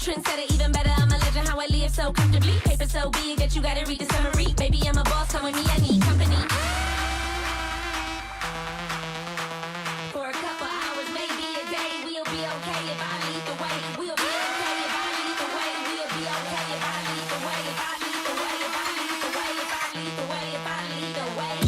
Trendsetter, even better, I'm a legend, how I live so comfortably. Paper so big that you gotta read the summary. Baby, I'm a boss, come with me, I need company. For a couple hours, maybe a day, we'll be okay if I lead the way. We'll be okay if I lead the way. We'll be okay if I lead the way. If I lead the way, if I lead the way, if I lead the way, if I lead the way.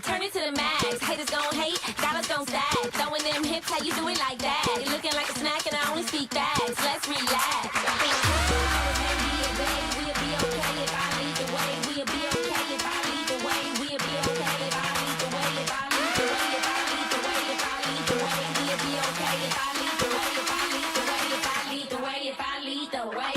Turn it to the max, haters gon' hate, dollars gon' stack. Throwing them hips, how you do it like that? You're looking like a snack and I only speak facts. Let's relax. Maybe a day, we'll be okay if I lead the way. We'll be okay if I lead the way. We'll be okay if I lead the way. If I lead the way, if I lead the way, if I lead the way. We'll be okay if I lead the way. If I lead the way, if I lead the way, if I lead the way.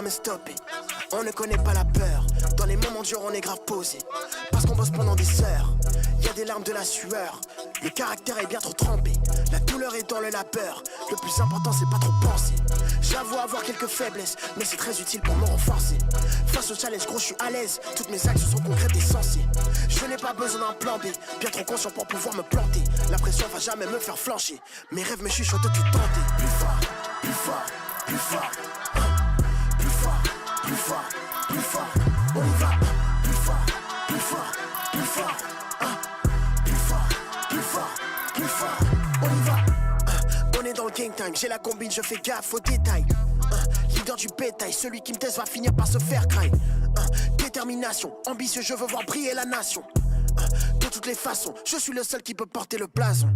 Me stopper. On ne connaît pas la peur. Dans les moments durs on est grave posé. Parce qu'on bosse pendant des heures. Y'a des larmes, de la sueur. Le caractère est bien trop trempé. La douleur est dans le labeur. Le plus important c'est pas trop penser. J'avoue avoir quelques faiblesses, mais c'est très utile pour me renforcer. Face au challenge gros je suis à l'aise. Toutes mes actions sont concrètes et sensées. Je n'ai pas besoin d'un plan B. Bien trop conscient pour pouvoir me planter. La pression va jamais me faire flancher. Mes rêves me chuchotent de tout tenter. Plus fort, plus fort, plus fort. Plus fort, plus fort, on y va. Plus fort, plus fort, plus fort. Plus fort, plus fort, plus fort, on y va. On est dans le gang time, j'ai la combine, je fais gaffe aux détails. Leader du bétail, celui qui me teste va finir par se faire craindre. Détermination, ambitieux, je veux voir briller la nation. De toutes les façons, je suis le seul qui peut porter le blason.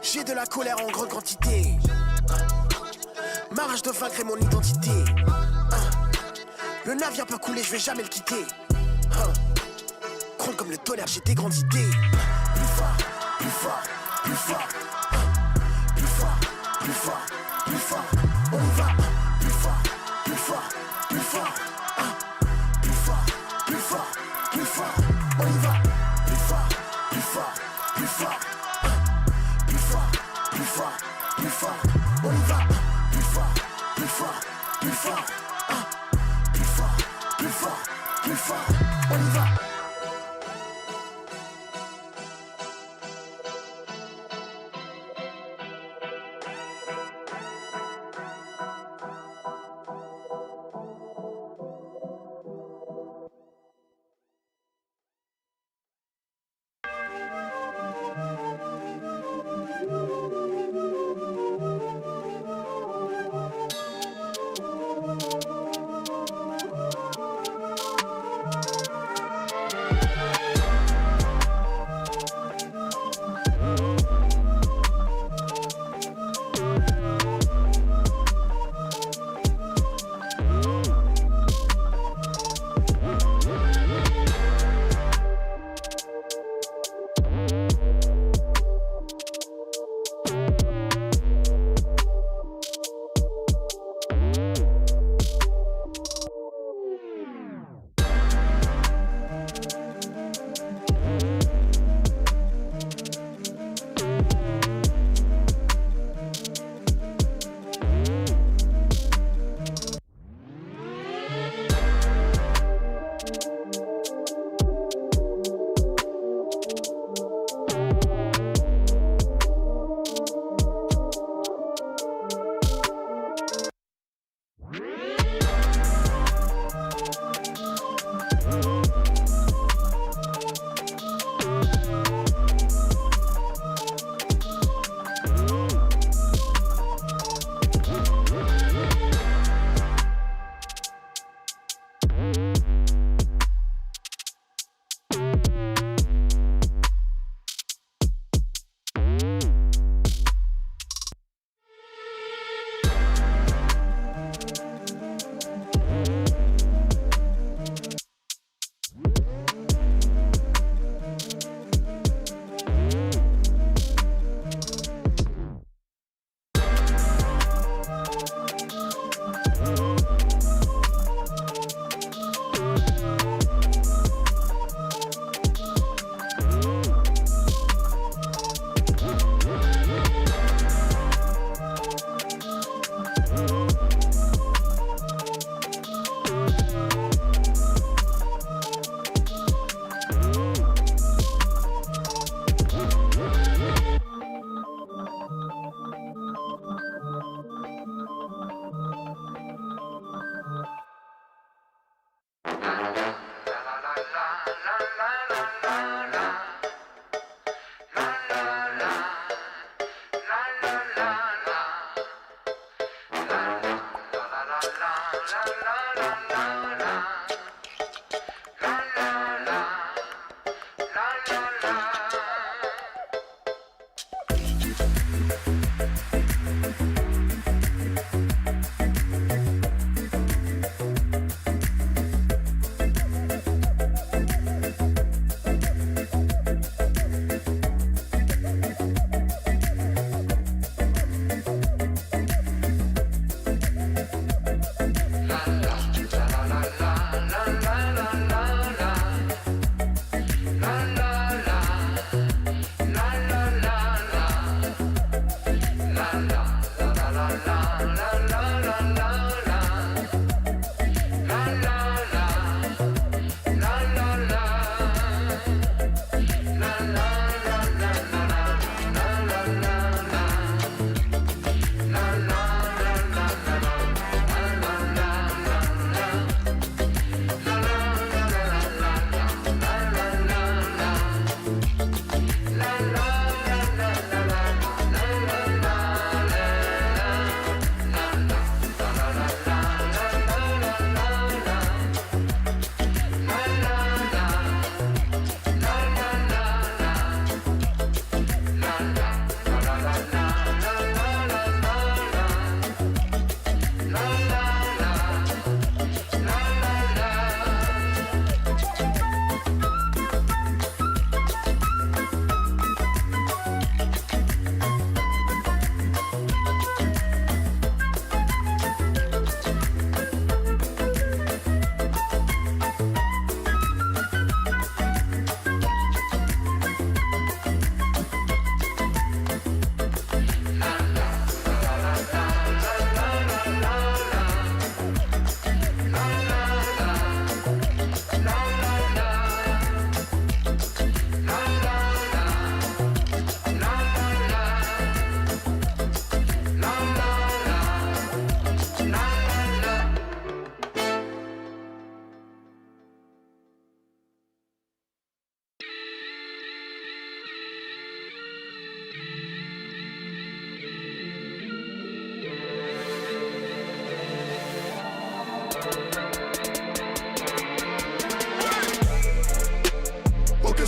J'ai de la colère en grande quantité. Ma rage de vaincre est mon identité. Le navire peut couler, je vais jamais le quitter. Gronde comme le tonnerre, j'ai des grandes idées. Plus fort, plus fort, plus fort. Plus fort, plus fort, plus fort. On y va. Plus fort, plus fort, plus fort. Plus fort, plus fort, plus fort. On y va. Plus fort, plus fort, plus fort. Plus fort, plus fort, plus fort. On y va. Plus fort, plus fort, plus fort. Plus fort, plus fort, plus fort. On y va.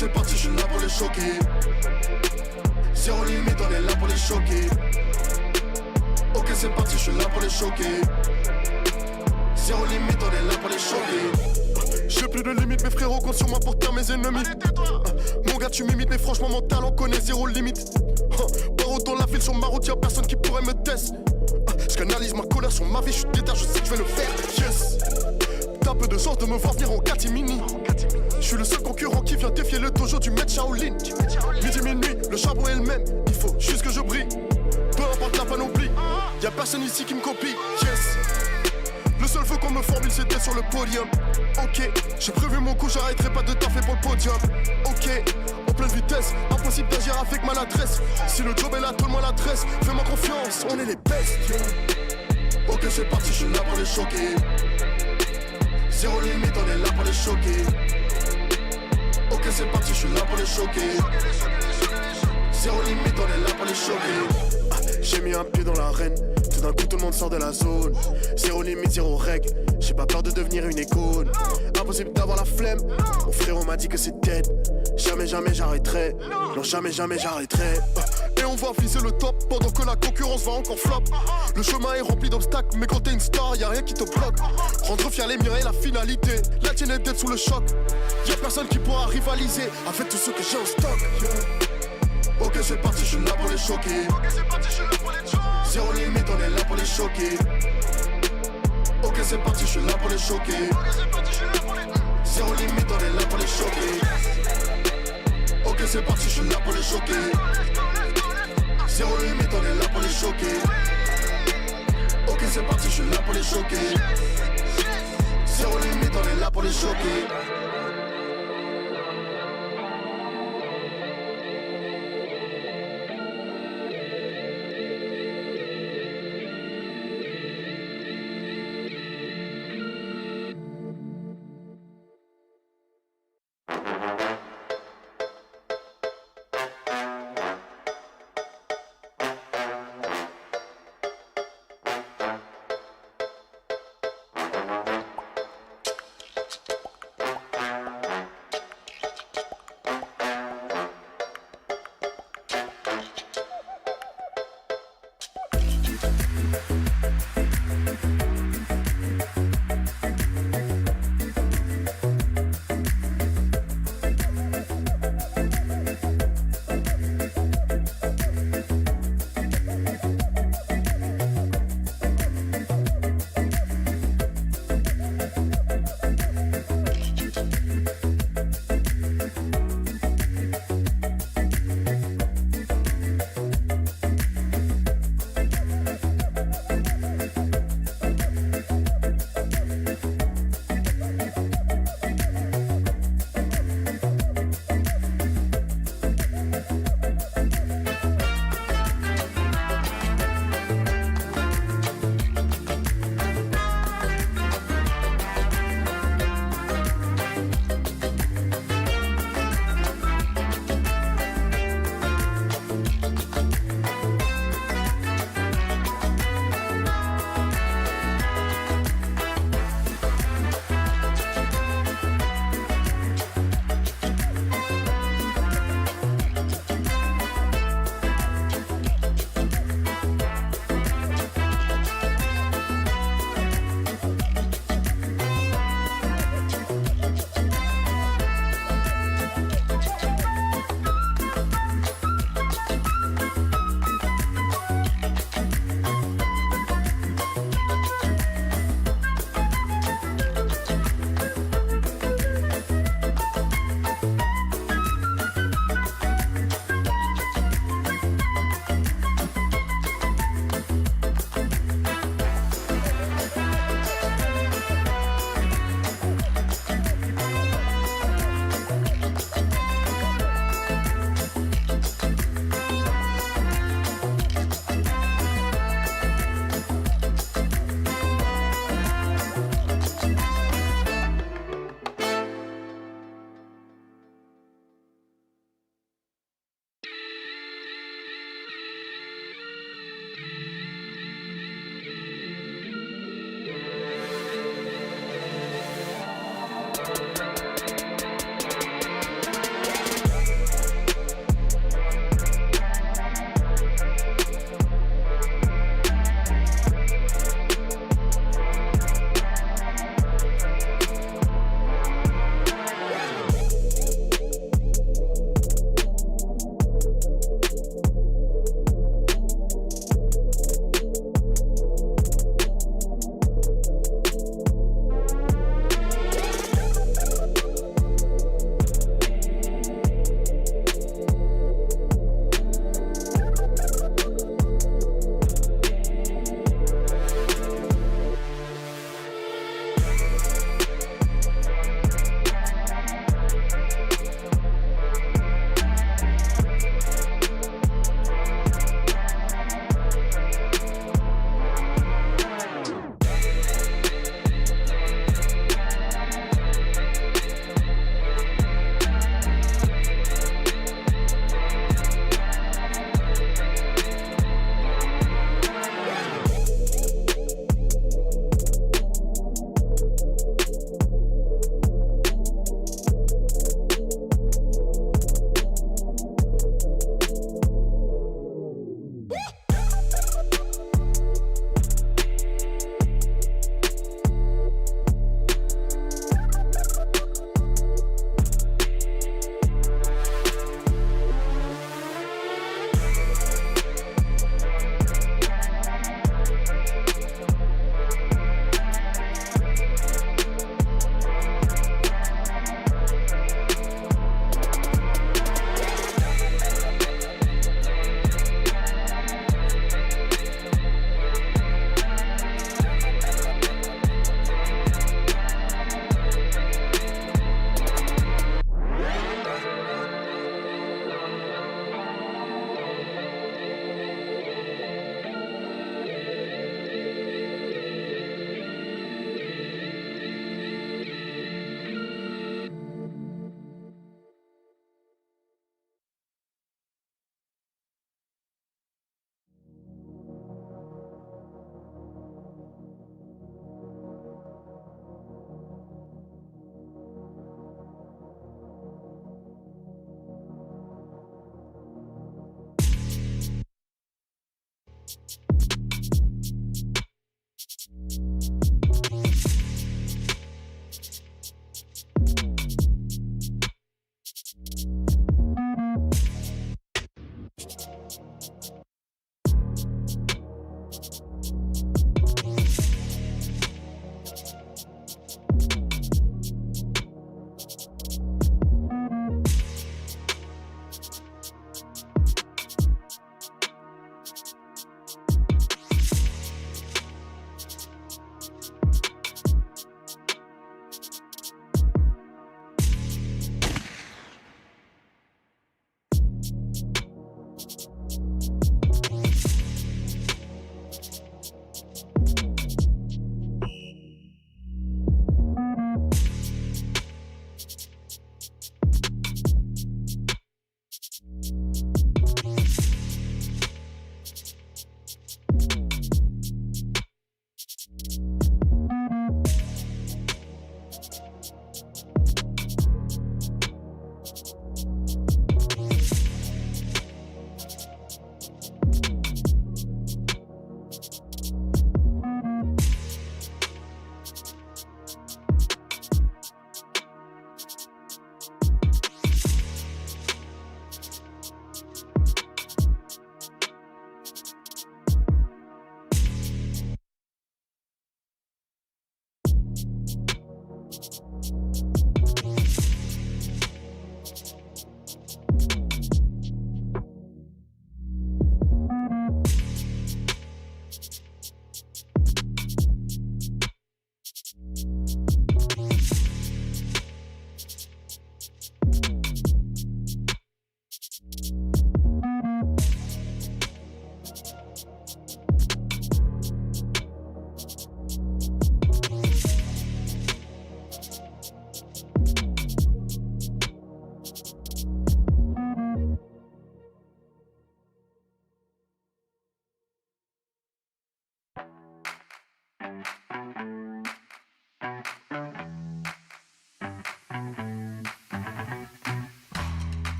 c'est parti, je suis là pour les choquer. Zéro limite, on est là pour les choquer. Ok, c'est parti, je suis là pour les choquer. Zéro limite, on est là pour les choquer. J'ai plus de limite, mes frérots comptent sur moi pour taire mes ennemis. Mon gars, tu m'imites, mais franchement, mon talent connaît zéro limite. Barreau dans la ville, sur ma route, y'a personne qui pourrait me tester. J'canalise ma colère sur ma vie, j'suis déter, je sais que je vais le faire. Yes. T'as peu de chance de me voir venir en catimini. J'suis le seul concurrent qui vient défier le dojo du maître Shaolin. Midi, minuit, le charbon est le même. Il faut juste que je brille. Peu importe la panoplie, y'a personne ici qui me copie. Yes. Le seul feu qu'on me formule c'est d'être sur le podium. Ok, j'ai prévu mon coup, j'arrêterai pas de taffer pour le podium. Ok, en pleine vitesse, impossible d'agir avec maladresse. Si le job est là, donne-moi l'adresse, fais-moi confiance, on est les bestes. Ok, c'est parti, je suis là pour les choquer. Zéro limite, on est là pour les choquer. Ok, c'est parti, je suis là pour les choquer. Zéro limite, on est là pour les choquer. J'ai mis un pied dans l'arène, tout d'un coup tout le monde sort de la zone. Zéro limite, zéro règle, j'ai pas peur de devenir une icône. Impossible d'avoir la flemme, mon frérot m'a dit que c'est dead. Jamais, jamais j'arrêterai, non jamais, jamais j'arrêterai. Et on va flisser le top pendant que la concurrence va encore flop. Le chemin est rempli d'obstacles, mais quand t'es une star, y'a rien qui te bloque. Rendre fier les miens et la finalité, la tienne est d'être sous le choc. Y'a personne qui pourra rivaliser avec tout ce que j'ai en stock. Ok, c'est parti, je suis là pour les choquer. Zéro limite, on est là pour les choquer. Ok, c'est parti, je suis là pour les choquer. Zéro limite, on est là pour les choquer. Ok, c'est parti, je suis là pour les choquer. Zéro limite, on est là pour les choquer. Ok, c'est parti, je suis là pour les choquer. Zéro limite, on est là pour les choquer.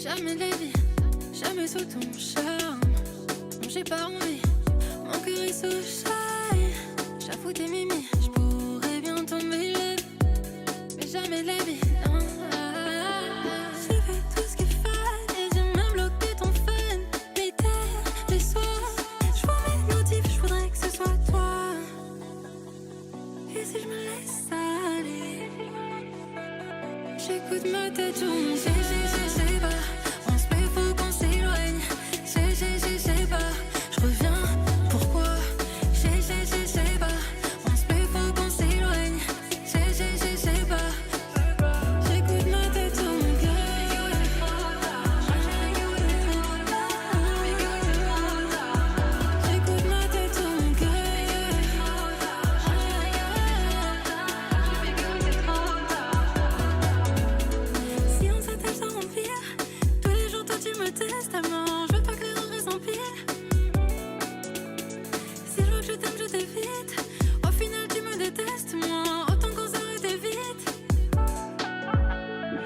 Jamais de la vie, jamais sous ton charme. Non, j'ai pas envie, mon cœur est sous chaille. J'avoue tes mimi, j'pourrais bien tomber là. Mais jamais de la vie, non. J'ai fait tout ce qu'il fallait, j'ai même bloqué ton fan. Les terres, les soirs, j'vois mes notifs, j'voudrais que ce soit toi. Et si je me laisse aller, j'écoute ma tête tourner. J'ai pas. J'ai pas, je reviens, pourquoi? J'ai pas, on se plaît, faut qu'on s'éloigne. J'ai pas, j'écoute ma tête sur mon cœur. J'écoute ma tête sur mon cœur. Si on s'attache ça empire, tous les jours toi tu me testes à mort. Si je vois que je t'aime, je t'évite. Au final, tu me détestes, moi. Autant qu'on s'arrêtait vite.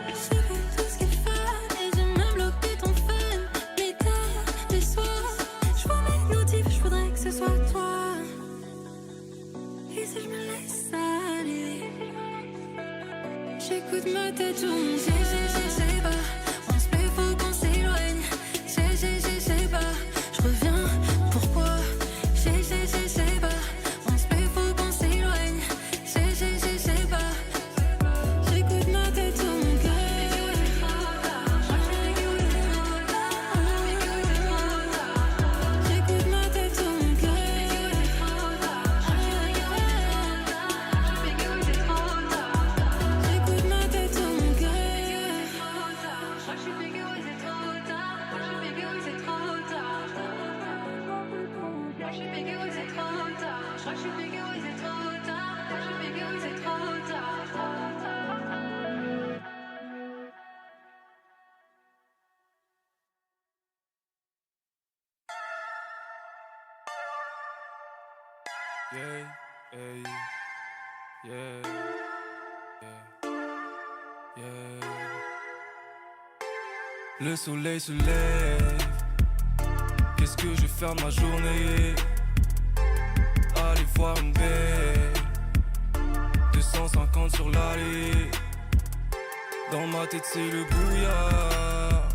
J'ai fait tout ce qu'il fallait, j'ai même bloqué ton fan. Les terres, les soirs, je vois mes notifs, je voudrais que ce soit toi. Et si je me laisse aller, j'écoute ma tête tourner. J'ai pas, on se plaît, faut qu'on s'éloigne. J'ai pas, je reviens, pourquoi? J'ai pas, on se plaît, faut qu'on s'éloigne. J'ai pas, j'écoute ma tête sur mon cœur. J'écoute ma tête sur mon cœur. J'écoute ma tête sur mon cœur. Je suis pégué, c'est trop tard. Je suis pégué, c'est trop tard. Je suis pégué, c'est trop tard. Je suis pégué, c'est trop tard. Je suis pégué, c'est trop tard. Yeah, hey, yeah, yeah, yeah. Le soleil se lève. Qu'est-ce que je vais faire de ma journée? Aller voir une belle 250 sur l'allée. Dans ma tête c'est le brouillard.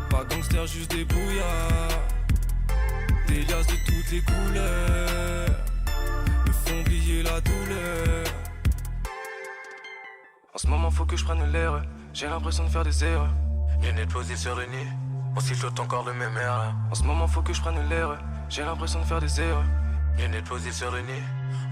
Pas gangster, juste des brouillards. Des liasses de toutes les couleurs me font oublier la douleur. En ce moment faut que je prenne l'air. J'ai l'impression de faire des erreurs. Lunettes posées sur le nez, on sifflote encore le même air. En ce moment faut que je prenne l'air. J'ai l'impression de faire des erreurs. Lunettes posées sur le nez,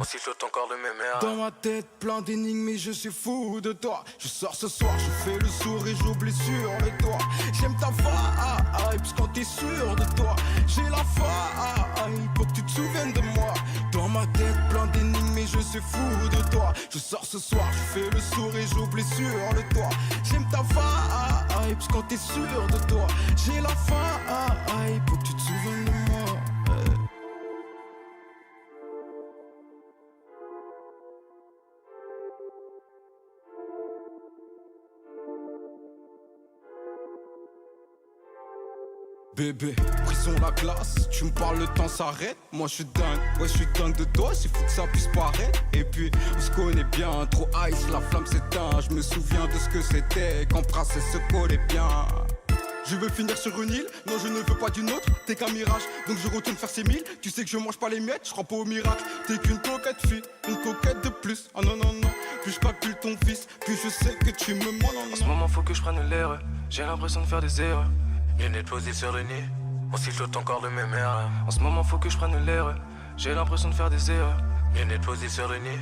on sifflote encore le même air. Dans ma tête plein d'énigmes et je suis fou de toi. Je sors ce soir, je fais le sourd et j'oublie sur le toit. J'aime ta vibe quand t'es sûr de toi. J'ai la vibe pour que tu te souviennes de moi. Dans ma tête plein d'énigmes et je suis fou de toi. Je sors ce soir, je fais le sourd et j'oublie sur le toit. J'aime ta vibe quand t'es sûr de toi. J'ai la vibe pour que tu te souviennes de moi. Bébé, prison la glace, tu me parles, le temps s'arrête. Moi je suis dingue, ouais je suis dingue de toi, c'est fou que ça puisse paraître. Et puis on se connaît bien, trop ice, la flamme s'éteint. Je me souviens de ce que c'était, qu'embrasser se collait bien. Je veux finir sur une île, non je ne veux pas d'une autre. T'es qu'un mirage, donc je retourne faire ces milles. Tu sais que je mange pas les miettes, je crois pas au miracle. T'es qu'une coquette fille, une coquette de plus. Ah non non non, plus je calcule ton fils, plus je sais que tu me mens. Non, non. En ce moment faut que je prenne l'air, j'ai l'impression de faire des erreurs. Lunettes posées sur le nez, on sifflote encore le même air. En ce moment faut que je prenne l'air, j'ai l'impression de faire des erreurs. Lunettes posées sur le nez,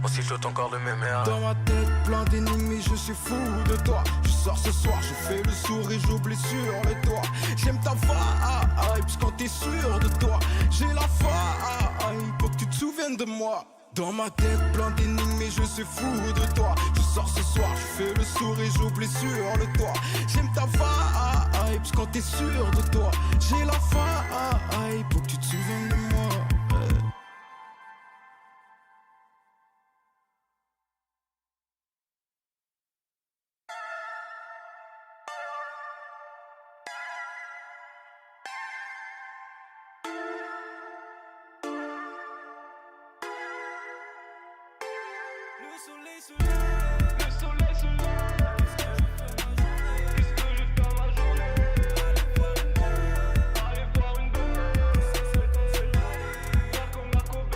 on sifflote encore le même air. Dans ma tête plein d'énigmes et je suis fou de toi. Je sors ce soir, je fais le sourd et j'oublie sur le toit. J'aime ta vibe quand t'es sûr de toi. J'ai la vibe pour que tu te souviennes de moi. Dans ma tête plein d'énigmes et je suis fou de toi. Je sors ce soir, je fais le sourd et j'oublie sur le toit. J'aime ta vibe quand t'es sûr de toi. J'ai la vibe pour que tu te souviennes de moi. soleil se lève. Le soleil se lève. Qu'est-ce que je vais faire ma journée? Aller voir une belle. Faire comme la Kobe.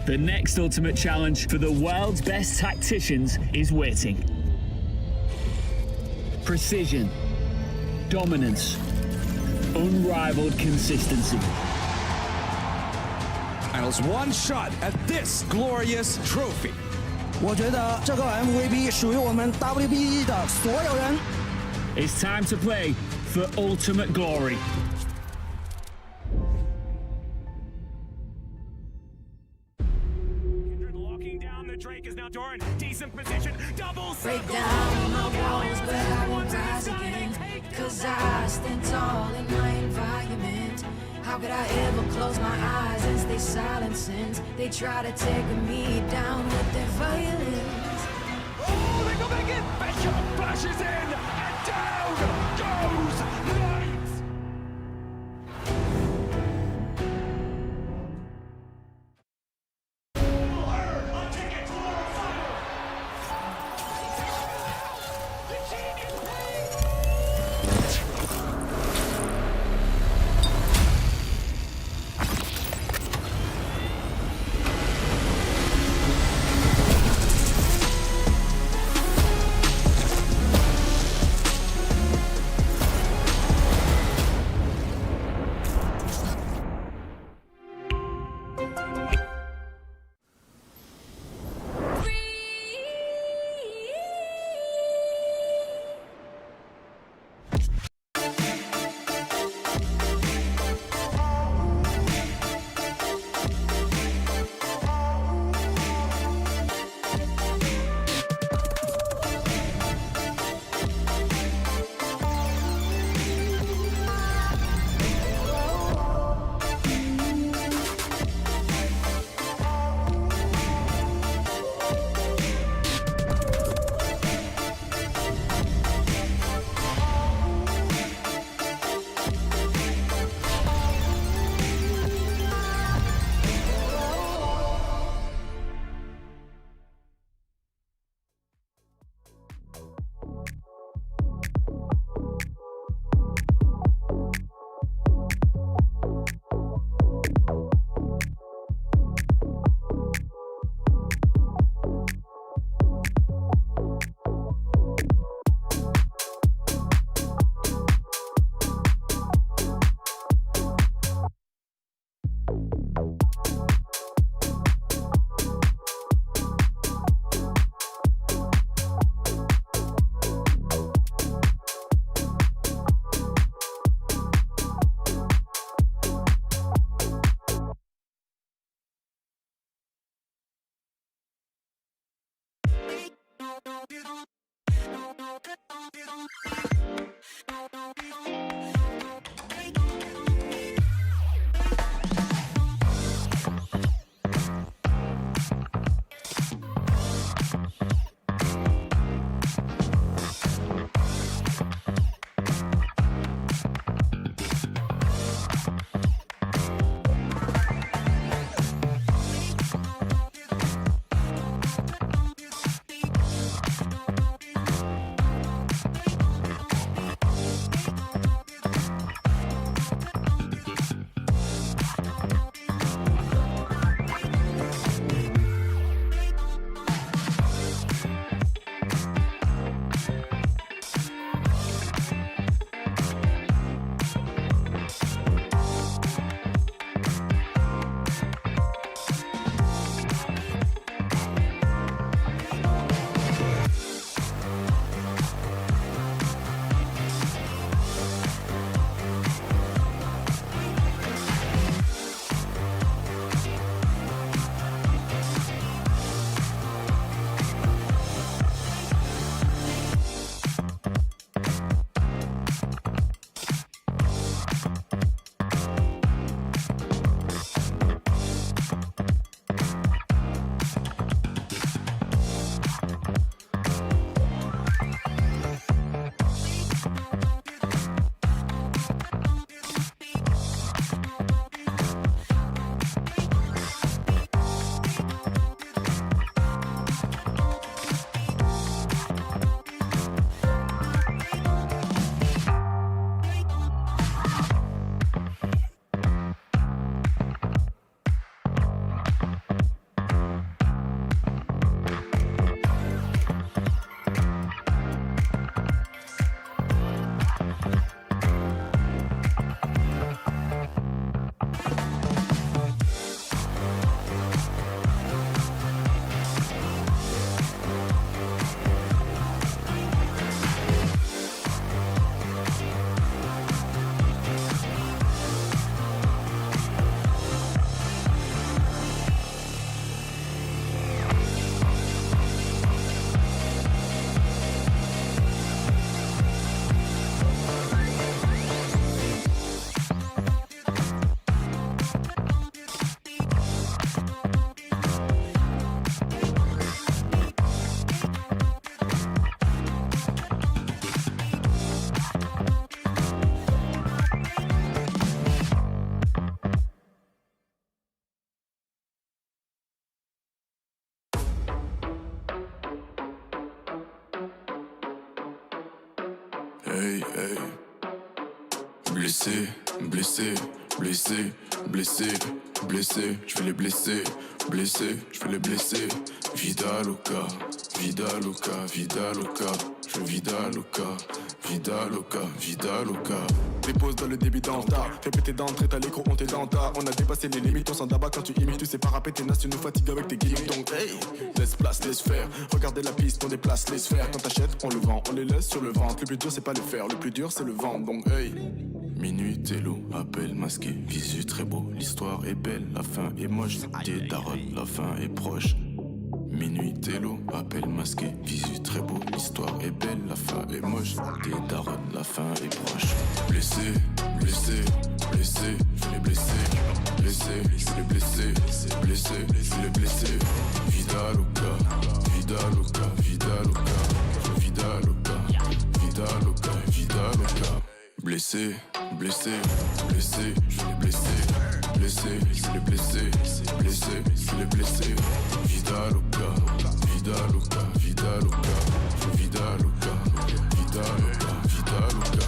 The next ultimate challenge for the world's best tacticians is waiting. Precision, dominance, unrivaled consistency. Finals one shot at this glorious trophy. 我觉得这个 MVP 属于我们 WBE 的所有人。It's time to play for ultimate glory. Locking down the Drake is now Doran. Decent position. Double Break down my walls, but I won't rise again. Cause I stand tall in my environment. How could I ever close my eyes and stay silent since they try to take me down with their violence? Oh, they go back in. Bishop flashes in and down goes Light. Hey, hey. Blessé, blessé, blessé, blessé, blessé, je vais les blesser, blessé, je vais les blesser. Vida loca, vida loca, vida loca, je vida loca, vida loca, vida loca. Dépose dans le débit dans le tas, répétez d'entrée, t'as l'écro, on t'est dans ta. On a dépassé les limites, on s'en d'abat quand tu imites. Tu sais pas rapper tes nations, nous fatigue avec tes gimmicks. Donc hey, laisse place, laisse faire. Regardez la piste, on déplace les sphères. Quand t'achètes, on le vend, on les laisse sur le ventre. Le plus dur c'est pas le faire, le plus dur c'est le vendre. Donc hey. Minuit, télo, appel masqué, visu très beau, l'histoire est belle, la fin est moche, des darons, la fin est proche. Minuit, télo, appel masqué, visu très beau, l'histoire est belle, la fin est moche, des darons, la fin est proche. Blessé, blessé, blessé, je l'ai blessé, blessé, je l'ai blessé, blessé, je l'ai blessé. Vida loca, vida loca, vida loca, vida loca, vida loca, vida loca. Blessé, blessé, blessé, je l'ai blessé, blessé, je l'ai blessé, blessé, je l'ai blessé. Vida loca, vida loca, vida loca, vida loca, vida loca, vida loca.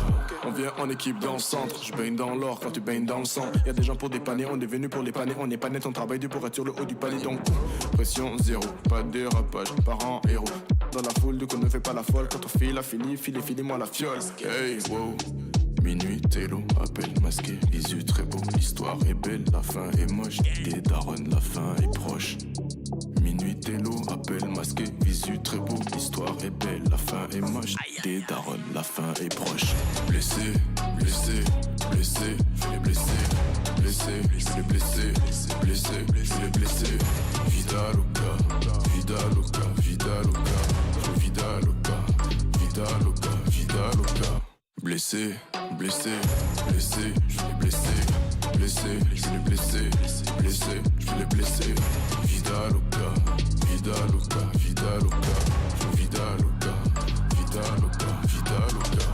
On vient en équipe dans le centre, je baigne dans l'or quand tu baignes dans le sang. Y'a des gens pour dépanner, on est venu pour les panner. On n'est pas net, on travaille dur pour être sur le haut du palier. Donc pression zéro, pas de dérapage, parents héros. Dans la foule, du coup ne fais pas la folle. Quand on file, file-moi la fiole. Hey, wow. Minuit, télo, appel masqué, visu très beau, l'histoire est belle, la fin est moche, des darons, la fin est proche. Minuit, télo, appel masqué, visu très beau, l'histoire est belle, la fin est moche, des darons, la fin est proche. Blessé, blessé, blessé, je l'ai blessé, blessé, je l'ai blessé, blessé, je l'ai blessé. Vida loca, vida loca, vida loca, vida loca, vida loca, vida loca. Blessé, blessé, blessé, je l'ai blessé, blessé, je l'ai blessé, blessé, je l'ai blessé. Vida loca, vida loca, vida loca, vida loca, vida loca, vida loca.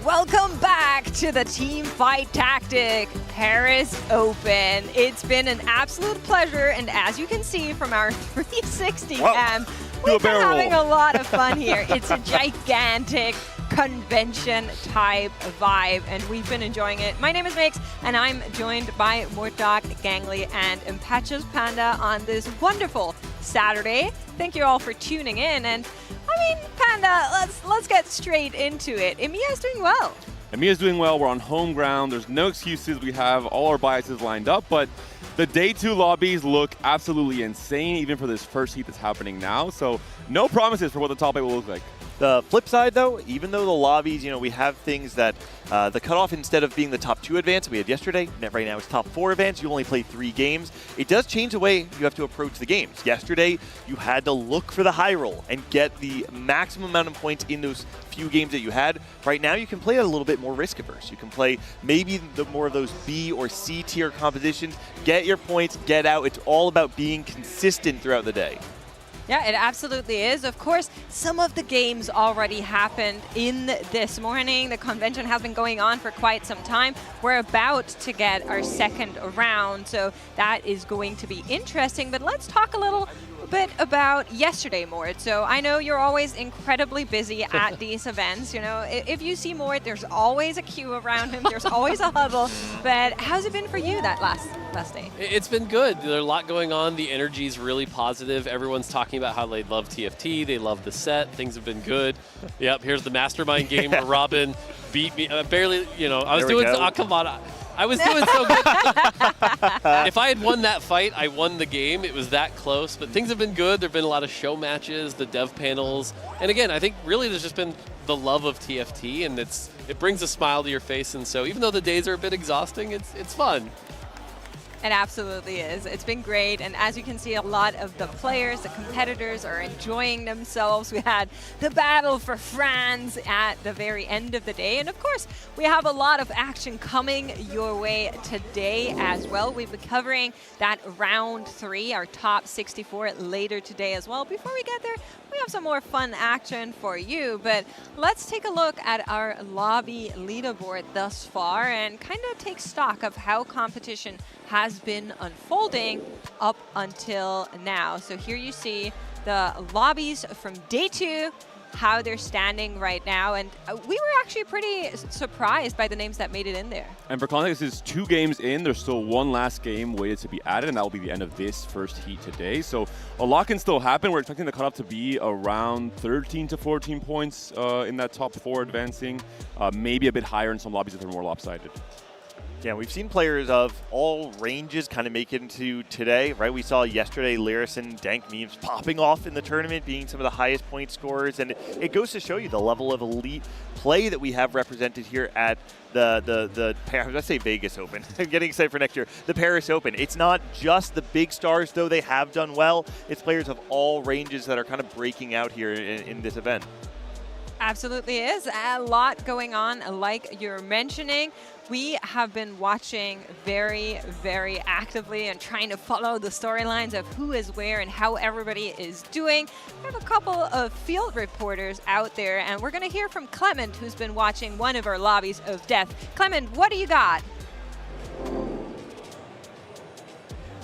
Welcome back to the Teamfight Tactics Paris Open. It's been an absolute pleasure, and as you can see from our 360 cam, we've been having a lot of fun here. It's a gigantic convention type vibe, and we've been enjoying it. My name is Mix, and I'm joined by Mortdog, Gangly, and Impetuous Panda on this wonderful Saturday. Thank you all for tuning in, and I mean, Panda, let's get straight into it. Emiya's doing well. Emiya's doing well. We're on home ground. There's no excuses. We have all our biases lined up, but the day 2 lobbies look absolutely insane, even for this first heat that's happening now. So no promises for what the top 8 will look like. The flip side, though, even though the lobbies, we have things that the cutoff, instead of being the top 2 advance we had yesterday, right now it's top 4 advance. You only play 3 games. It does change the way you have to approach the games. Yesterday, you had to look for the high roll and get the maximum amount of points in those few games that you had. Right now, you can play a little bit more risk averse. You can play maybe more of those B or C tier competitions. Get your points, get out. It's all about being consistent throughout the day. Yeah, it absolutely is. Of course, some of the games already happened in this morning. The convention has been going on for quite some time. We're about to get our second round, so that is going to be interesting. But let's talk a little bit about yesterday, Mort. So I know you're always incredibly busy at these events. If you see Mort, there's always a queue around him. There's always a huddle. But how's it been for you that last day? It's been good. There's a lot going on. The energy is really positive. Everyone's talking about how they love TFT. They love the set. Things have been good. Yep, here's the mastermind game where Robin beat me. Barely, I was doing, come on. I was doing so good. If I had won that fight, I won the game. It was that close. But things have been good. There have been a lot of show matches, the dev panels. And again, I think really there's just been the love of TFT, and it brings a smile to your face. And so even though the days are a bit exhausting, it's fun. It absolutely is. It's been great. And as you can see, a lot of the players, the competitors are enjoying themselves. We had the battle for France at the very end of the day. And of course, we have a lot of action coming your way today as well. We'll be covering that round 3, our top 64 later today as well. Before we get there, we have some more fun action for you. But let's take a look at our lobby leaderboard thus far and kind of take stock of how competition has been unfolding up until now. So here you see the lobbies from day 2, how they're standing right now. And we were actually pretty surprised by the names that made it in there. And for context, this is 2 games in. There's still 1 last game waited to be added, and that will be the end of this first heat today. So a lot can still happen. We're expecting the cutoff to be around 13 to 14 points in that top 4 advancing. Maybe a bit higher in some lobbies if they're more lopsided. Yeah, we've seen players of all ranges kind of make it into today, right? We saw yesterday Lyris and Dank Memes popping off in the tournament, being some of the highest point scorers, and it goes to show you the level of elite play that we have represented here at the let's say Vegas Open. I'm getting excited for next year. The Paris Open. It's not just the big stars, though they have done well. It's players of all ranges that are kind of breaking out here in this event. Absolutely is. A lot going on, like you're mentioning. We have been watching very, very actively and trying to follow the storylines of who is where and how everybody is doing. We have a couple of field reporters out there, and we're going to hear from Clement, who's been watching one of our lobbies of death. Clement, what do you got?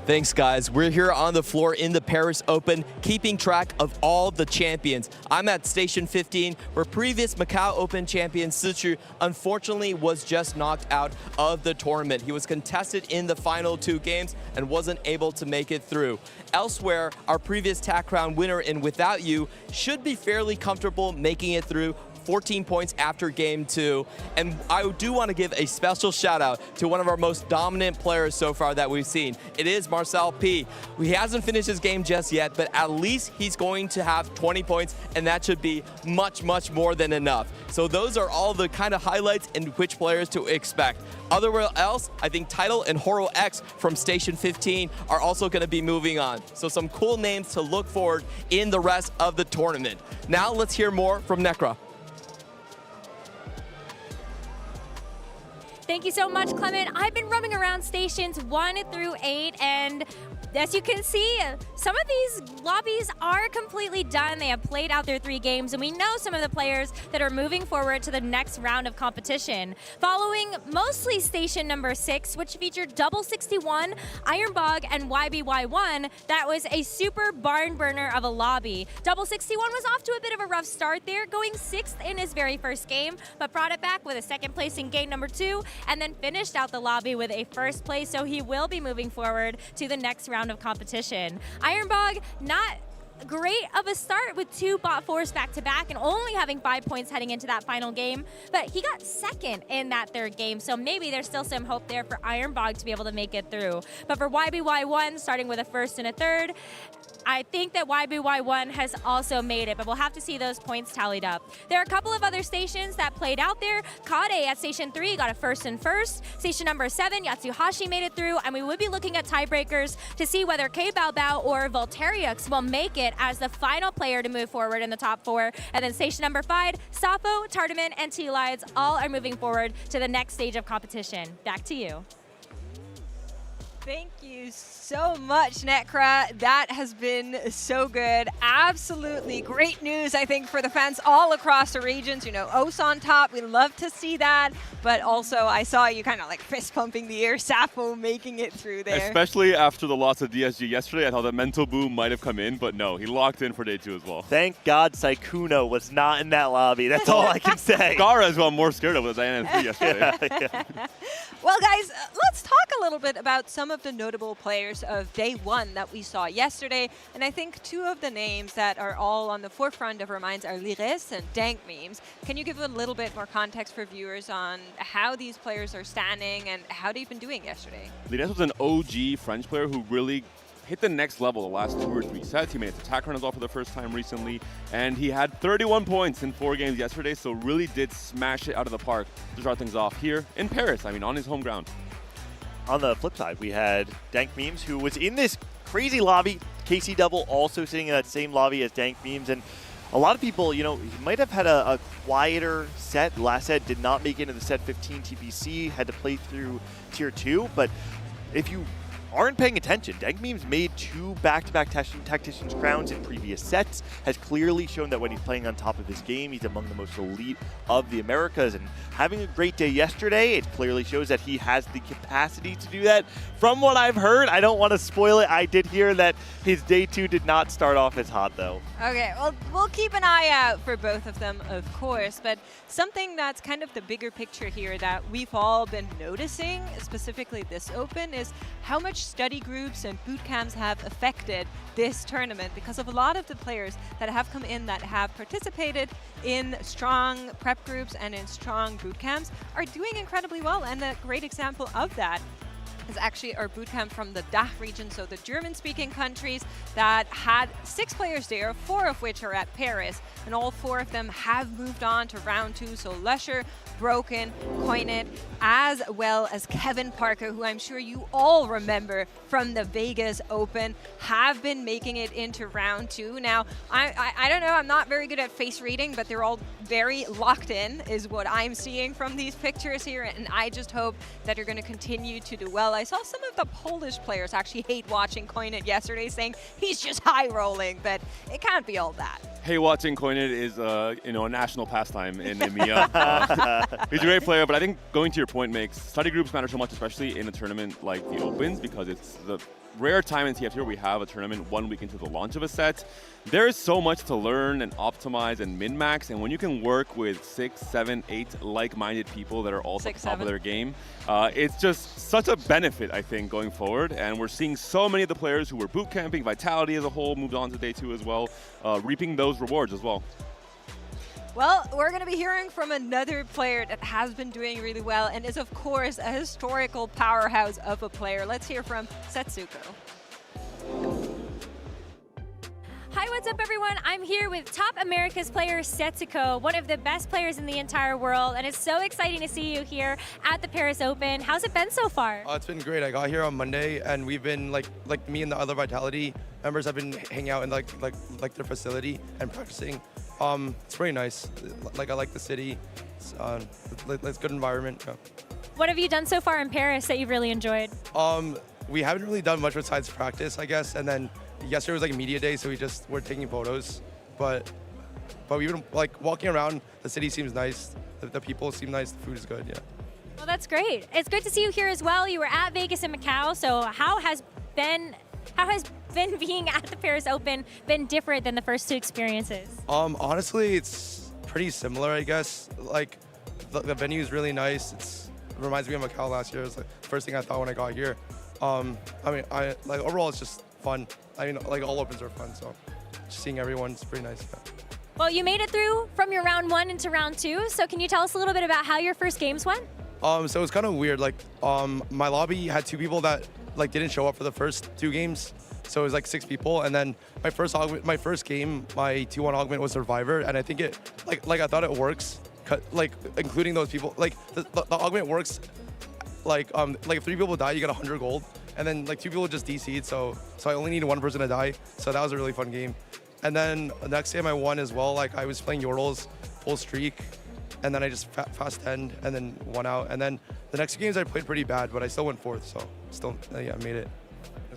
Thanks, guys. We're here on the floor in the Paris Open, keeping track of all the champions. I'm at Station 15, where previous Macau Open champion Sichu unfortunately was just knocked out of the tournament. He was contested in the final 2 games and wasn't able to make it through. Elsewhere, our previous TAC Crown winner in Without You should be fairly comfortable making it through. 14 points after game 2. And I do want to give a special shout out to one of our most dominant players so far that we've seen. It is Marcel P. He hasn't finished his game just yet, but at least he's going to have 20 points, and that should be much, much more than enough. So those are all the kind of highlights and which players to expect. Otherwise else, I think Tidal and Horo X from Station 15 are also going to be moving on. So some cool names to look forward in the rest of the tournament. Now let's hear more from Necra. Thank you so much, Clement. I've been roaming around stations 1 through 8, and as you can see, some of these lobbies are completely done. They have played out their 3 games, and we know some of the players that are moving forward to the next round of competition. Following mostly station number 6, which featured Double 61, Ironbog, and YBY1, that was a super barn burner of a lobby. Double 61 was off to a bit of a rough start there, going 6th in his very first game, but brought it back with a 2nd place in game number 2, and then finished out the lobby with a 1st place, so he will be moving forward to the next round of competition. Ironbog, not great of a start with 2 bot 4s back-to-back and only having 5 points heading into that final game. But he got second in that 3rd game, so maybe there's still some hope there for Ironbog to be able to make it through. But for YBY1, starting with a 1st and a 3rd, I think that YBY1 has also made it, but we'll have to see those points tallied up. There are a couple of other stations that played out there. Kade at Station 3 got a 1st and 1st. Station number 7, Yatsuhashi made it through, and we would be looking at tiebreakers to see whether K Bao or Volteriux will make it as the final player to move forward in the top 4. And then Station number 5, Sapo, Tardaman, and T-Lides all are moving forward to the next stage of competition. Back to you. Thank you so much, Nekra. That has been so good. Absolutely great news, I think, for the fans all across the regions. You know, Os on top, we love to see that. But also, I saw you kind of like fist pumping the air, Sapo making it through there. Especially after the loss of DSG yesterday, I thought that mental boom might have come in, but no, he locked in for day 2 as well. Thank God Saikuno was not in that lobby. That's all I can say. Gara is what I'm more scared of with Diana 3 yesterday. Yeah. Well, guys, let's talk a little bit about some of the notable players of day 1 that we saw yesterday. And I think 2 of the names that are all on the forefront of our minds are Lires and Dank Memes. Can you give a little bit more context for viewers on how these players are standing and how they've been doing yesterday? Lires was an OG French player who really hit the next level the last 2 or 3 sets. He made it to TAC Run as well for the first time recently, and he had 31 points in 4 games yesterday, so really did smash it out of the park to start things off here in Paris, I mean, on his home ground. On the flip side, we had Dank Memes, who was in this crazy lobby. KC Double also sitting in that same lobby as Dank Memes, and a lot of people, you know, he might have had a quieter set. Last set did not make it into the set 15 TPC, had to play through tier 2, but if you aren't paying attention, Dank Memes made 2 back-to-back Tactician's crowns in previous sets, has clearly shown that when he's playing on top of his game, he's among the most elite of the Americas, and having a great day yesterday, it clearly shows that he has the capacity to do that. From what I've heard, I don't want to spoil it, I did hear that his day 2 did not start off as hot, though. Okay, well, we'll keep an eye out for both of them, of course, but something that's kind of the bigger picture here that we've all been noticing, specifically this Open, is how much study groups and boot camps have affected this tournament, because of a lot of the players that have come in that have participated in strong prep groups and in strong boot camps are doing incredibly well, and a great example of that is actually our bootcamp from the DACH region, so the German-speaking countries that had 6 players there, 4 of which are at Paris, and all 4 of them have moved on to round 2. So Lusher, Broken, Coinit, as well as Kevin Parker, who I'm sure you all remember from the Vegas Open, have been making it into round 2. Now, I don't know, I'm not very good at face reading, but they're all very locked in, is what I'm seeing from these pictures here, and I just hope that you're going to continue to do well. I saw some of the Polish players actually hate watching Coinit yesterday, saying he's just high rolling, but it can't be all that. Hey, watching Coinit is you know, a national pastime in EMEA. He's a great player, but I think going to your point makes study groups matter so much, especially in a tournament like the Opens, because it's the rare time in TFT where we have a tournament 1 week into the launch of a set. There is so much to learn and optimize and min-max, and when you can work with 6, 7, 8 like-minded people that are all at the top of their game, it's just such a benefit, I think, going forward. And we're seeing so many of the players who were boot camping, Vitality as a whole moved on to day 2 as well, reaping those rewards as well. Well, we're going to be hearing from another player that has been doing really well and is, of course, a historical powerhouse of a player. Let's hear from Setsuko. Hi, what's up, everyone? I'm here with top America's player, Setsuko, one of the best players in the entire world, and it's so exciting to see you here at the Paris Open. How's it been so far? It's been great. I got here on Monday, and we've been, like me and the other Vitality members have been hanging out in like their facility and practicing. It's very nice. Like, I like the city. It's a good environment. Yeah. What have you done so far in Paris that you've really enjoyed? We haven't really done much besides practice, I guess, and then yesterday was like media day, so we're taking photos. But we've been like walking around. The city seems nice. The people seem nice. The food is good. Yeah. Well, that's great. It's good to see you here as well. You were at Vegas and Macau, so how has being at the Paris Open been different than the first 2 experiences? Honestly, it's pretty similar, I guess. Like the venue is really nice. It reminds me of Macau last year. It was the first thing I thought when I got here. I mean, overall it's just fun. I mean, like all Opens are fun, so seeing everyone. It's pretty nice. Well, you made it through from your round 1 into round 2. So can you tell us a little bit about how your first games went? So it was kind of weird. Like, my lobby had 2 people that like didn't show up for the first 2 games. So it was like 6 people, and then my first game, my 2-1 augment was Survivor, and I think it like I thought it works. Like including those people, like the augment works. Like if 3 people die, you get 100 gold, and then like 2 people just DC'd. So I only needed 1 person to die. So that was a really fun game. And then the next game I won as well. Like I was playing Yordles full streak, and then I just fast end and then won out. And then the next 2 games I played pretty bad, but I still went 4th. So still yeah, I made it.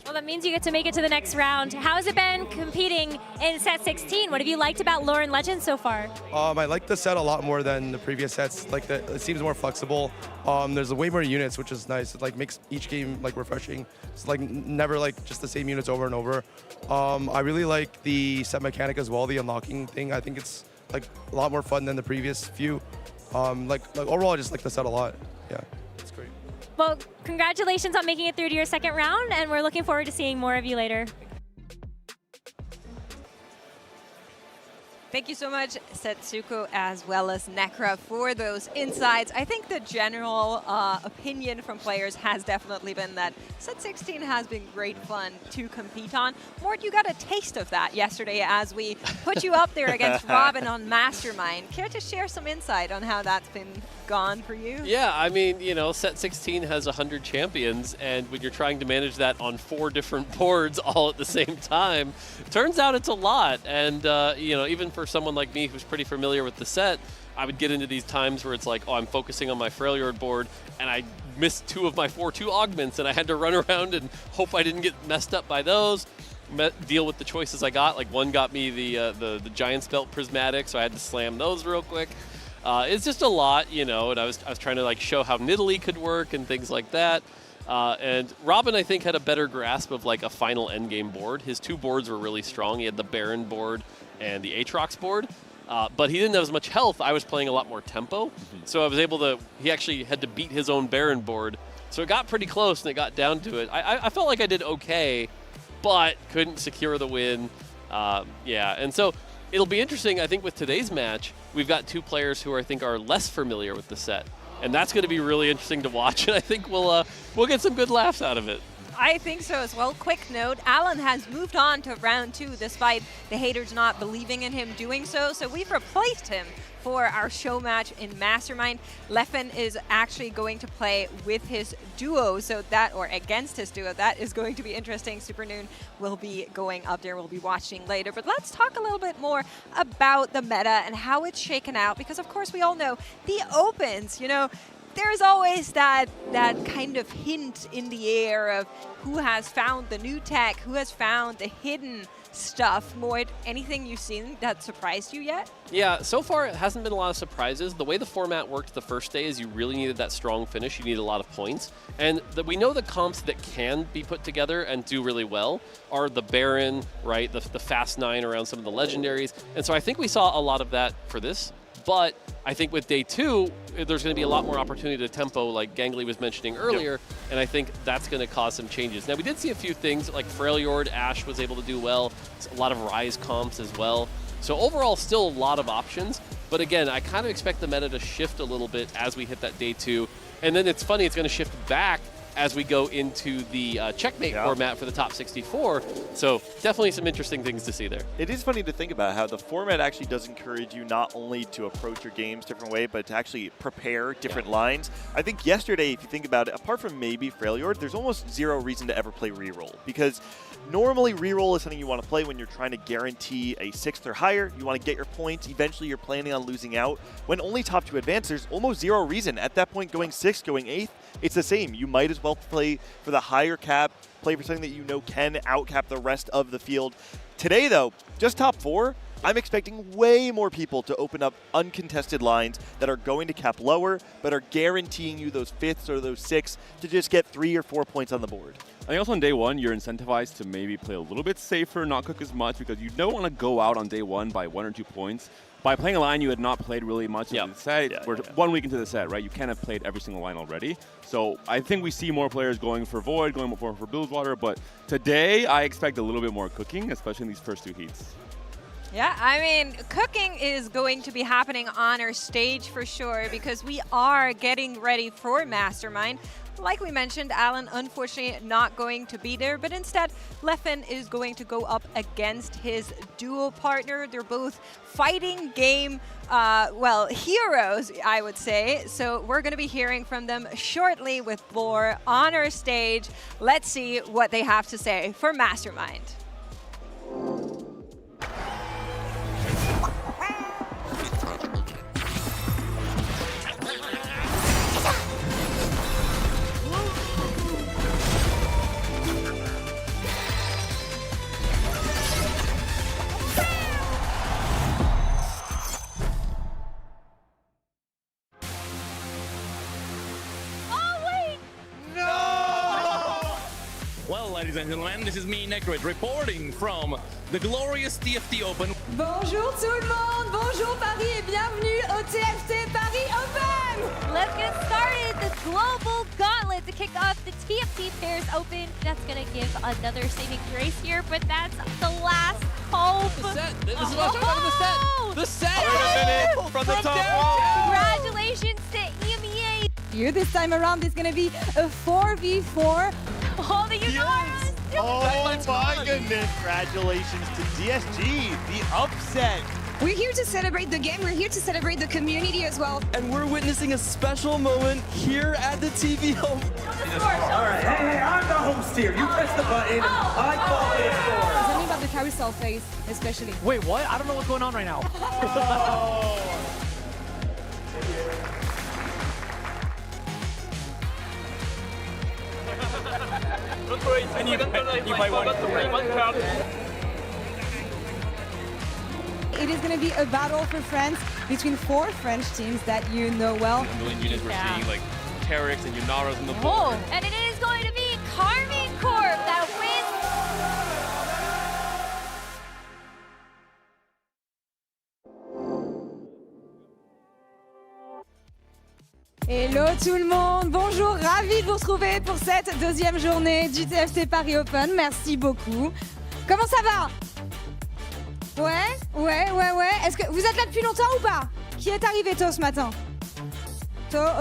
Well, that means you get to make it to the next round. How's it been competing in set 16? What have you liked about Lore and Legend so far? I like the set a lot more than the previous sets. Like it seems more flexible. There's way more units, which is nice. It like makes each game like refreshing. It's like never like just the same units over and over. I really like the set mechanic as well, the unlocking thing. I think it's like a lot more fun than the previous few. Like overall, I just like the set a lot. Yeah, it's great. Well, congratulations on making it through to your second round, and we're looking forward to seeing more of you later. Thank you so much, Setsuko, as well as Nekra, for those insights. I think the general opinion from players has definitely been that Set 16 has been great fun to compete on. Mort, you got a taste of that yesterday as we put you up there against Robin on Mastermind. Care to share some insight on how that's been gone for you? Yeah, I mean, you know, Set 16 has 100 champions, and when you're trying to manage that on 4 different boards all at the same time, turns out it's a lot. And, you know, even for someone like me who's pretty familiar with the set, I would get into these times where it's like, oh, I'm focusing on my Freljord board, and I missed 2 of my 4-2 augments, and I had to run around and hope I didn't get messed up by those. Deal with the choices I got. Like, one got me the Giant Spelt Prismatic, so I had to slam those real quick. It's just a lot, you know, and I was trying to like show how Nidalee could work and things like that. And Robin, I think, had a better grasp of like a final endgame board. His 2 boards were really strong. He had the Baron board and the Aatrox board, but he didn't have as much health. I was playing a lot more tempo, so I was able to, he actually had to beat his own Baron board. So it got pretty close and it got down to it. I felt like I did okay, but couldn't secure the win. Yeah, and so it'll be interesting, I think, with today's match. We've got 2 players who I think are less familiar with the set, and that's going to be really interesting to watch. And I think we'll get some good laughs out of it. I think so as well. Quick note, Alan has moved on to round 2 despite the haters not believing in him doing so. So we've replaced him for our show match in Mastermind. Leffen is actually going to play with his duo, so that, or against his duo. That is going to be interesting. Supernoon will be going up there. We'll be watching later. But let's talk a little bit more about the meta and how it's shaken out, because of course we all know the opens, you know, there's always that kind of hint in the air of who has found the new tech, who has found the hidden stuff. Moid, anything you've seen that surprised you yet? Yeah, so far it hasn't been a lot of surprises. The way the format worked the first day is you really needed that strong finish. You needed a lot of points. And we know the comps that can be put together and do really well are the Baron, right, the Fast 9 around some of the legendaries. And so I think we saw a lot of that for this. But I think with day 2, there's going to be a lot more opportunity to tempo, like Gangly was mentioning earlier, yep. And I think that's going to cause some changes. Now, we did see a few things, like Freljord, Ashe was able to do well, a lot of Ryze comps as well. So overall, still a lot of options. But again, I kind of expect the meta to shift a little bit as we hit that day 2. And then it's funny, it's going to shift back as we go into the checkmate format for the top 64. So definitely some interesting things to see there. It is funny to think about how the format actually does encourage you not only to approach your games different way, but to actually prepare different lines. I think yesterday, if you think about it, apart from maybe Freljord, there's almost 0 reason to ever play reroll, because normally reroll is something you want to play when you're trying to guarantee a 6th or higher. You want to get your points. Eventually, you're planning on losing out. When only top 2 advance, there's almost 0 reason. At that point, going 6th, going 8th, it's the same. You might as well play for the higher cap, play for something that you know can outcap the rest of the field. Today, though, just top 4, I'm expecting way more people to open up uncontested lines that are going to cap lower, but are guaranteeing you those 5ths or those 6ths to just get 3 or 4 points on the board. I think also on day 1, you're incentivized to maybe play a little bit safer, not cook as much, because you don't want to go out on day 1 by 1 or 2 points. By playing a line you had not played really much of the set, we're 1 week into the set, right? You can't have played every single line already. So I think we see more players going for Void, going more for Bilgewater, but today I expect a little bit more cooking, especially in these first 2 heats. Yeah, I mean, cooking is going to be happening on our stage for sure because we are getting ready for Mastermind. Like we mentioned, Alan, unfortunately not going to be there, but instead, Leffen is going to go up against his duo partner. They're both fighting game, well, heroes, I would say. So we're going to be hearing from them shortly with Blore on our stage. Let's see what they have to say for Mastermind. Well, ladies and gentlemen, this is me, Necroid, reporting from the glorious TFT Open. Bonjour tout le monde, bonjour Paris et bienvenue au TFT Paris Open! Let's get started. The global gauntlet to kick off the TFT Paris Open. That's going to give another saving grace here, but that's the last hope. The set. This is what I'm talking about, the set. The set. Wait a minute. From the top. Congratulations to EMEA. Here this time around is going to be a 4v4. All the Unaras. Oh my goodness. Congratulations to DSG, the upset. We're here to celebrate the game. We're here to celebrate the community as well. And we're witnessing a special moment here at the TV home. All right, hey, I'm the host here. You press the button, I call the score. Something about the carousel phase, especially. Wait, what? I don't know what's going on right now. And you play one. It is going to be a battle for France between 4 French teams that you know well. A million units we're seeing like Terex and Unaras in the board. And it is going to be Carmine Corp that wins. Hello tout le monde, bonjour, ravi de vous retrouver pour cette deuxième journée du TFT Paris Open, merci beaucoup. Comment ça va? Ouais. Est-ce que vous êtes là depuis longtemps ou pas? Qui est arrivé tôt ce matin?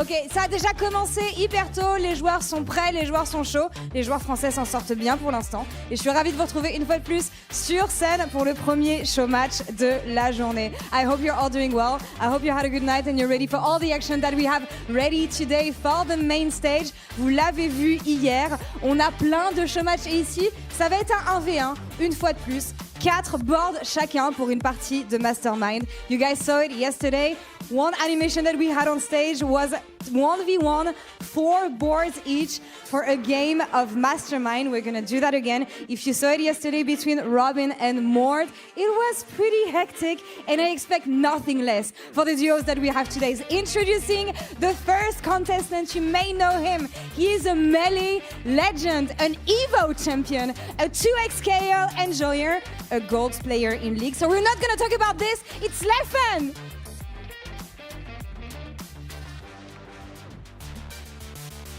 Ok, ça a déjà commencé hyper tôt, les joueurs sont prêts, les joueurs sont chauds, les joueurs français s'en sortent bien pour l'instant. Et je suis ravie de vous retrouver une fois de plus sur scène pour le premier show match de la journée. I hope you're all doing well, I hope you had a good night and you're ready for all the action that we have ready today for the main stage. Vous l'avez vu hier, on a plein de show match et ici, ça va être un 1v1, une fois de plus. 4 boards chacun pour une partie de Mastermind. You guys saw it yesterday. One animation that we had on stage was 1v1, 4 boards each for a game of Mastermind. We're gonna do that again. If you saw it yesterday between Robin and Mort, it was pretty hectic and I expect nothing less for the duos that we have today. Introducing the first contestant, you may know him. He is a Melee legend, an Evo champion, a 2x KO enjoyer, a gold player in League. So we're not gonna talk about this, it's Leffen!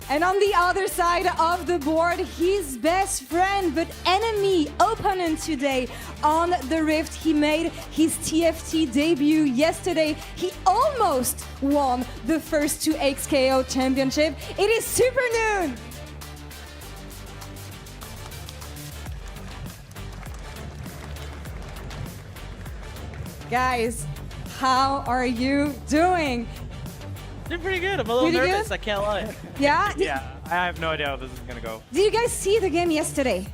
And on the other side of the board, his best friend, but enemy opponent today on the Rift. He made his TFT debut yesterday. He almost won the first 2x KO championship. It is Supernoon! Guys, how are you doing? Doing pretty good. I'm a little nervous, I can't lie. Yeah? Yeah, I have no idea how this is going to go. Did you guys see the game yesterday?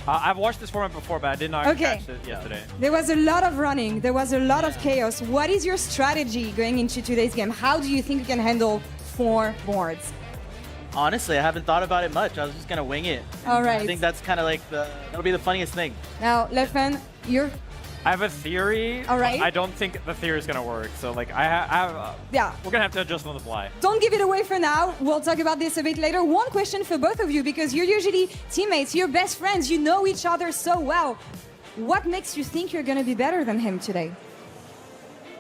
I've watched this format before, but I did not catch it yesterday. There was a lot of running. There was a lot of chaos. What is your strategy going into today's game? How do you think you can handle 4 boards? Honestly, I haven't thought about it much. I was just going to wing it. All right. I think that's kind of like that'll be the funniest thing. Now, Leffen, you're... I have a theory. All right. I don't think the theory is going to work. So, like, I have... yeah. We're going to have to adjust on the fly. Don't give it away for now. We'll talk about this a bit later. One question for both of you, because you're usually teammates, you're best friends, you know each other so well. What makes you think you're going to be better than him today?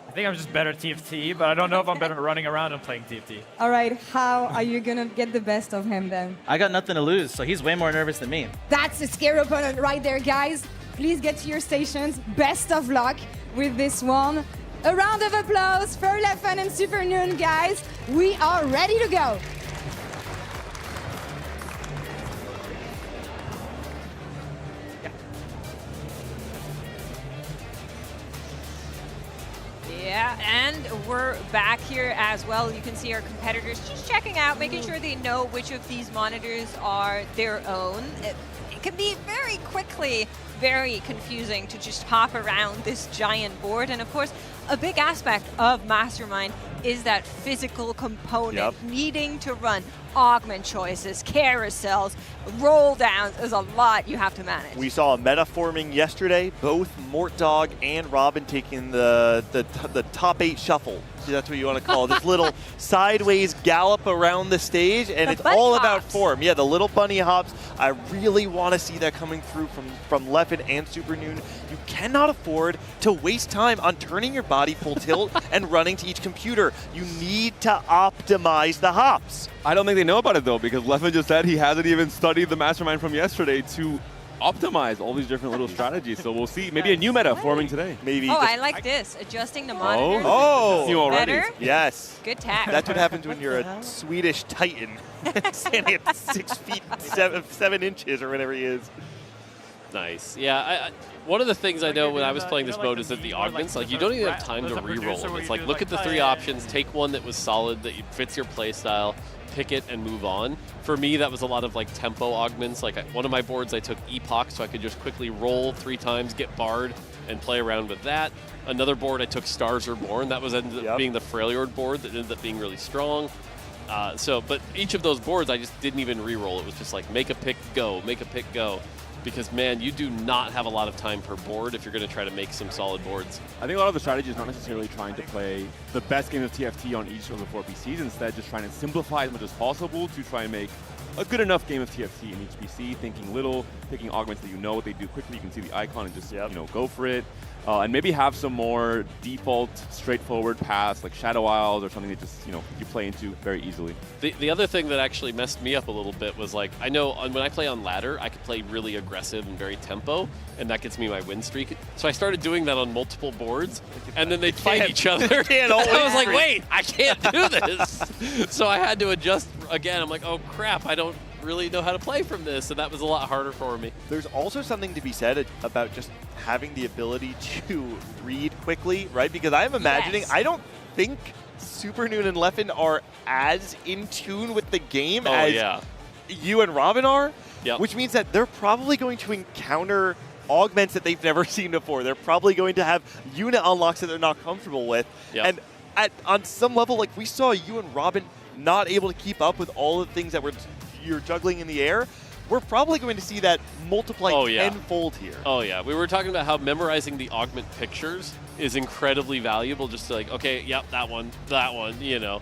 I think I'm just better at TFT, but I don't know if I'm better at running around and playing TFT. All right, how are you going to get the best of him then? I got nothing to lose, so he's way more nervous than me. That's a scary opponent right there, guys. Please get to your stations. Best of luck with this one. A round of applause for Leffen and Supernoon, guys. We are ready to go. Yeah, and we're back here as well. You can see our competitors just checking out, making sure they know which of these monitors are their own. It can be very quickly very confusing to just hop around this giant board. And of course, a big aspect of Mastermind is that physical component, needing to run augment choices, carousels, roll downs. There's a lot you have to manage. We saw a meta forming yesterday, both Mortdog and Robin taking the top 8 shuffle. That's what you want to call it. This little sideways gallop around the stage, and it's all about form. Yeah, the little bunny hops. I really want to see that coming through from Leffen and Supernoon. You cannot afford to waste time on turning your body full tilt and running to each computer. You need to optimize the hops. I don't think they know about it though, because Leffen just said he hasn't even studied the Mastermind from yesterday to optimize all these different little strategies. So we'll see maybe a new meta forming today. Maybe. Oh, I like this. Adjusting the monitor. Oh, you already. Better? Yes. Good tap. That's what happens when you're a Swedish Titan standing at 6 feet 7 inches or whatever he is. Nice. Yeah, one of the things I know when I was playing this mode is that the augments, like you don't even have time to re-roll them. It's like, look at the 3 options, take one that was solid, that fits your play style, pick it and move on. For me, that was a lot of like tempo augments. Like one of my boards, I took Epoch, so I could just quickly roll 3 times, get barred, and play around with that. Another board, I took Stars Are Born. That was ended up being the Freljord board that ended up being really strong. But each of those boards, I just didn't even re-roll. It was just like, make a pick, go, make a pick, go. Because, man, you do not have a lot of time per board if you're going to try to make some solid boards. I think a lot of the strategy is not necessarily trying to play the best game of TFT on each of the 4 PCs. Instead, just trying to simplify as much as possible to try and make a good enough game of TFT in each PC, thinking little, picking augments that you know what they do quickly. You can see the icon and just go for it. And maybe have some more default, straightforward paths like Shadow Isles or something that just you play into very easily. The other thing that actually messed me up a little bit was like, I know when I play on ladder, I could play really aggressive and very tempo, and that gets me my win streak. So I started doing that on multiple boards, and then they'd fight each other. I was like, wait, I can't do this. So I had to adjust again. I'm like, oh crap, I don't really know how to play from this, and that was a lot harder for me. There's also something to be said about just having the ability to read quickly, right? Because I'm imagining, I don't think Supernoon and Leffen are as in tune with the game as you and Robin are, which means that they're probably going to encounter augments that they've never seen before. They're probably going to have unit unlocks that they're not comfortable with. And on some level, like we saw you and Robin not able to keep up with all the things that you're juggling in the air. We're probably going to see that multiply tenfold here. Oh yeah, we were talking about how memorizing the augment pictures is incredibly valuable. Just to like, okay, yep, that one, you know.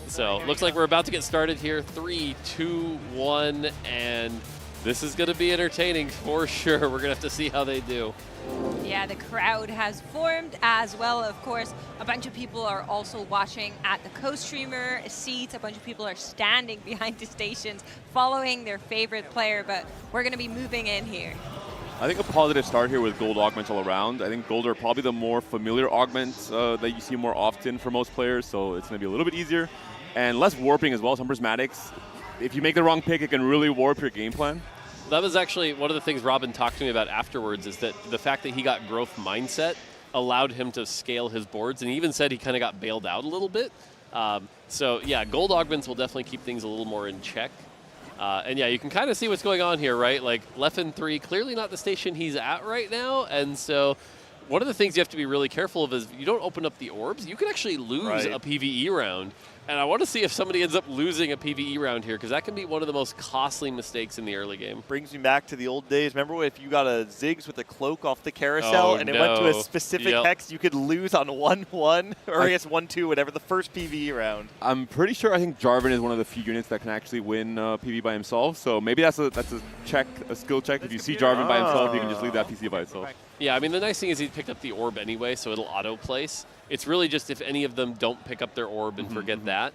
So looks like we're about to get started here. 3, 2, 1, and this is going to be entertaining for sure. We're going to have to see how they do. Yeah, the crowd has formed as well. Of course, a bunch of people are also watching at the co-streamer seats. A bunch of people are standing behind the stations following their favorite player, but we're going to be moving in here. I think a positive start here with gold augments all around. I think gold are probably the more familiar augments that you see more often for most players, so it's going to be a little bit easier. And less warping as well. Some prismatics, if you make the wrong pick, it can really warp your game plan. That was actually one of the things Robin talked to me about afterwards, is that the fact that he got growth mindset allowed him to scale his boards, and he even said he kind of got bailed out a little bit. So yeah, gold augments will definitely keep things a little more in check. And yeah, you can kind of see what's going on here, right? Like Leffen 3, clearly not the station he's at right now, and so one of the things you have to be really careful of is you don't open up the orbs, you can actually lose a PvE round. And I want to see if somebody ends up losing a PvE round here, because that can be one of the most costly mistakes in the early game. Brings me back to the old days. Remember if you got a Ziggs with a cloak off the carousel and it went to a specific hex, you could lose on 1-1, or I guess 1-2, whatever, the first PvE round. I'm pretty sure I think Jarvan is one of the few units that can actually win PvE by himself. So maybe that's a check, a skill check. If you see Jarvan by himself, you can just leave that PC by itself. Yeah, I mean, the nice thing is he picked up the orb anyway, so it'll auto-place. It's really just if any of them don't pick up their orb and forget that,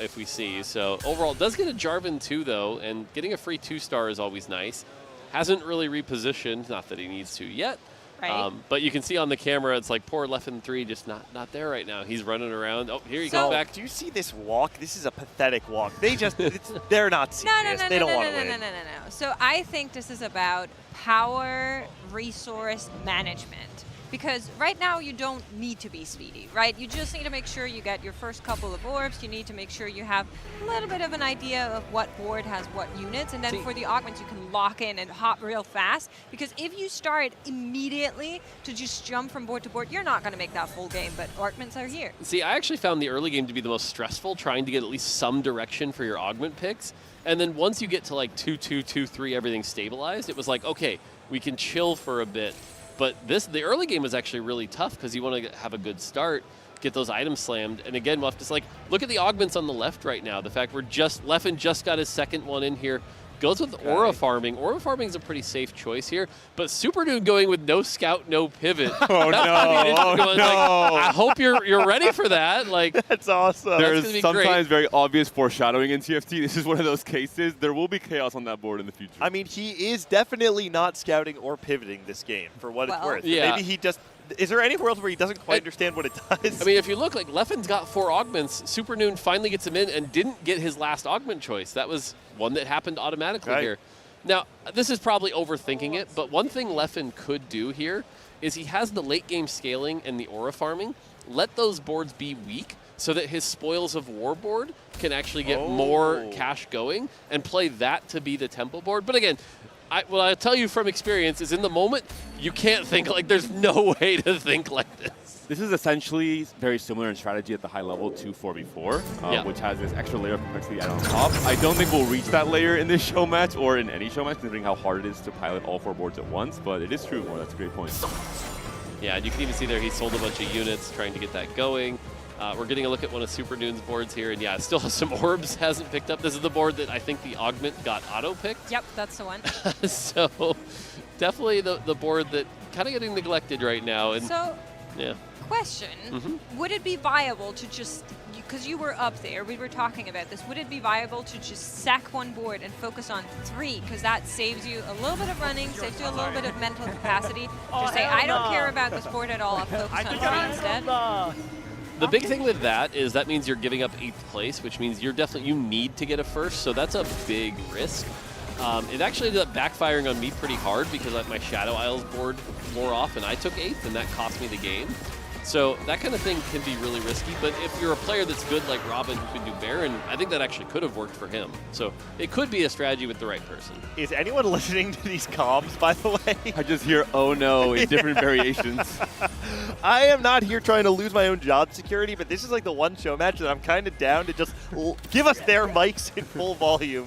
if we see. So overall, it does get a Jarvan too, though, and getting a free 2-star is always nice. hasn't really repositioned, not that he needs to yet. Right. But you can see on the camera, it's like poor Leffen 3 just not there right now. He's running around. Oh, here he comes back. Do you see this walk? This is a pathetic walk. They just, they're not serious. They don't want to win. No. So I think this is about power resource management. Because right now you don't need to be speedy, right? You just need to make sure you get your first couple of orbs. You need to make sure you have a little bit of an idea of what board has what units. And then for the augments, you can lock in and hop real fast. Because if you start immediately to just jump from board to board, you're not going to make that full game. But augments are here. See, I actually found the early game to be the most stressful, trying to get at least some direction for your augment picks. And then once you get to like 2-2, 2-3, everything stabilized, it was like, okay, we can chill for a bit. But the early game was actually really tough because you want to have a good start, get those items slammed. And again, we'll have to look at the augments on the left right now. The fact Leffen just got his second one in here. Goes with aura farming. Aura farming is a pretty safe choice here. But Super Dude going with no scout, no pivot. Oh, no. I hope you're ready for that. Like, that's awesome. There's sometimes very obvious foreshadowing in TFT. This is one of those cases. There will be chaos on that board in the future. I mean, he is definitely not scouting or pivoting this game, for what it's worth. Yeah. Maybe he just... Is there any world where he doesn't quite understand what it does? I mean, if you look, like, Leffen's got 4 augments. Super Noon finally gets him in and didn't get his last augment choice. That was one that happened automatically here. Now, this is probably overthinking it, but one thing Leffen could do here is he has the late game scaling and the aura farming. Let those boards be weak so that his Spoils of War board can actually get more cash going and play that to be the tempo board. But again, what I'll tell you from experience is in the moment, you can't think like there's no way to think like this. This is essentially very similar in strategy at the high level to 4v4, which has this extra layer of complexity added on top. I don't think we'll reach that layer in this show match or in any show match, considering how hard it is to pilot all 4 boards at once, but it is true. Well, that's a great point. Yeah, and you can even see there he sold a bunch of units trying to get that going. We're getting a look at one of Super Noon's boards here, and yeah, still has some orbs, hasn't picked up. This is the board that I think the augment got auto-picked. Yep, that's the one. So definitely the board that kind of getting neglected right now. And so, yeah. Question, would it be viable to just, because you were up there, we were talking about this, would it be viable to just sack one board and focus on 3? Because that saves you a little bit of running, saves you a little bit of mental capacity. Just say, I don't care about this board at all, I'll focus on 3 instead. The big thing with that is that means you're giving up 8th place, which means you need to get a first, so that's a big risk. It actually ended up backfiring on me pretty hard because my Shadow Isles board wore off and I took 8th, and that cost me the game. So that kind of thing can be really risky, but if you're a player that's good like Robin who can do Baron, I think that actually could have worked for him. So it could be a strategy with the right person. Is anyone listening to these comms, by the way? I just hear, oh no, in different variations. I am not here trying to lose my own job security, but this is like the one show match that I'm kind of down to just give us their mics in full volume.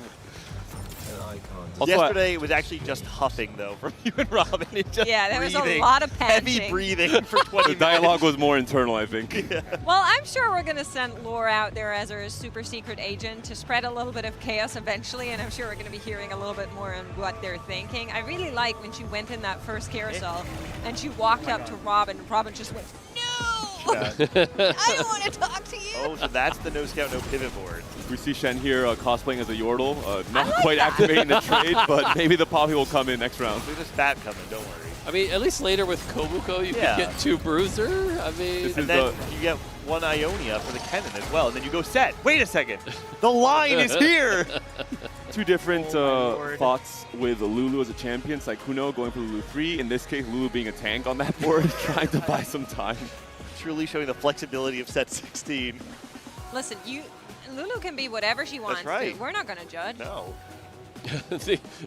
Also, yesterday it was actually just huffing though from you and Robin. There was a lot of panting. Heavy breathing for 20 minutes. The dialogue was more internal, I think. Yeah. Well, I'm sure we're going to send Laura out there as our super secret agent to spread a little bit of chaos eventually, and I'm sure we're going to be hearing a little bit more on what they're thinking. I really like when she went in that first carousel and she walked up to Robin, and Robin just went, no! I don't want to talk to you. Oh, so that's the no scout, no pivot board. We see Shen here cosplaying as a Yordle, not quite activating the trade, but maybe the Poppy will come in next round. There's a spat coming, don't worry. I mean, at least later with Kobuko, you could get 2 Bruiser. I mean, and then you get 1 Ionia for the cannon as well, and then you go set. Wait a second, the line is here. 2 different thoughts with Lulu as a champion. Saikuno going for Lulu 3. In this case, Lulu being a tank on that board, trying to buy some time. Truly showing the flexibility of set 16. Listen, Lulu can be whatever she wants to. We're not going to judge. No.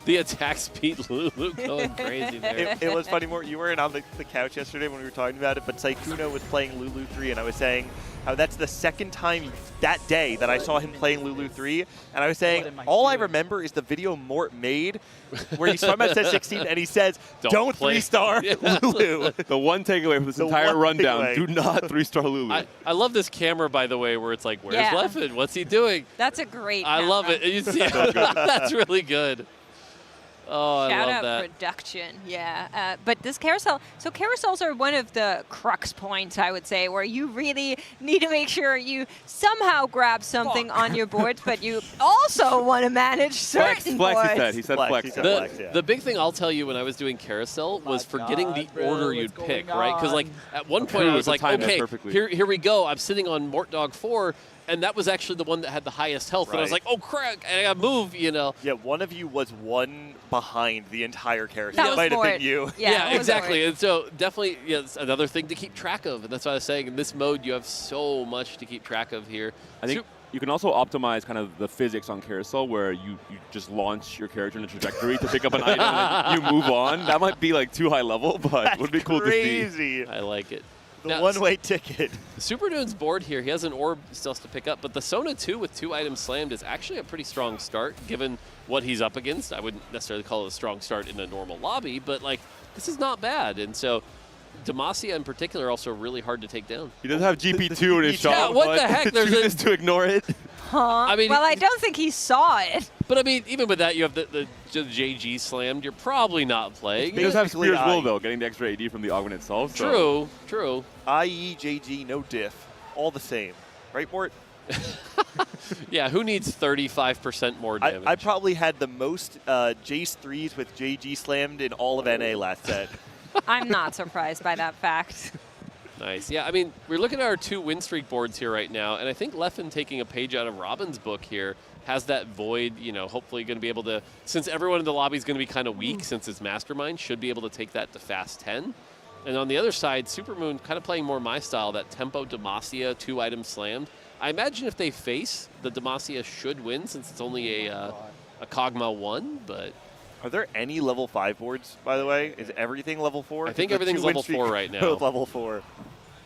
the attack speed Lulu going crazy there. It was funny, you weren't on the couch yesterday when we were talking about it, but Saikuno was playing Lulu 3, and I was saying how that's the second time that day that I saw him playing Lulu 3, and I was saying, all I remember is the video Mort made where he's talking about set 16, and he says, don't 3-star Lulu. The one takeaway from this entire rundown, do not 3-star Lulu. I love this camera, by the way, where it's like, where's Leffen? What's he doing? That's a great I love it. You see, that's really good. Oh, Shout I love out that. production, yeah. But this carousel, so carousels are one of the crux points, I would say, where you really need to make sure you somehow grab something on your boards, but you also want to manage certain Flex, boards. he said. He said flex. The big thing I'll tell you when I was doing carousel was forgetting the order you'd pick, right? Because like at one point I was like, okay, here we go. I'm sitting on Mort Dog 4. And that was actually the one that had the highest health. Right. And I was like, oh, crap, I gotta move, you know. Yeah, one of you was one behind the entire carousel. That It might have was been you. Yeah, exactly. And so definitely, yeah, it's another thing to keep track of. And that's what I was saying. In this mode, you have so much to keep track of here. I think you can also optimize kind of the physics on carousel where you just launch your character in a trajectory to pick up an item and you move on. That might be like too high level, but would be cool to see. Crazy. I like it. The one-way ticket. Super Noon's board here. He has an orb still to pick up, but the Sona 2 with 2 items slammed is actually a pretty strong start given what he's up against. I wouldn't necessarily call it a strong start in a normal lobby, but like this is not bad. And so Demacia in particular also really hard to take down. He doesn't have GP2 in his shot. Yeah, what the heck? There's chooses to ignore it. Huh? I mean, well, I don't think he saw it. But I mean, even with that, you have the JG slammed. You're probably not playing. He does have Spear's Will, though, getting the extra AD from the augment itself. True, true. IE, JG, no diff. All the same. Right, Mort? Yeah, who needs 35% more damage? I probably had the most Jace 3s with JG slammed in all of NA last set. I'm not surprised by that fact. Nice. Yeah, I mean, we're looking at our 2 win streak boards here right now, and I think Leffen taking a page out of Robin's book here has that void, you know, hopefully going to be able to, since everyone in the lobby is going to be kind of weak since it's Mastermind, should be able to take that to fast 10. And on the other side, Supermoon kind of playing more my style, that tempo Demacia, 2 items slammed. I imagine if they face, the Demacia should win since it's only a Kog'Maw 1, but... Are there any level 5 boards, by the way? Is everything level 4? I think everything's level 4 right now. Level 4.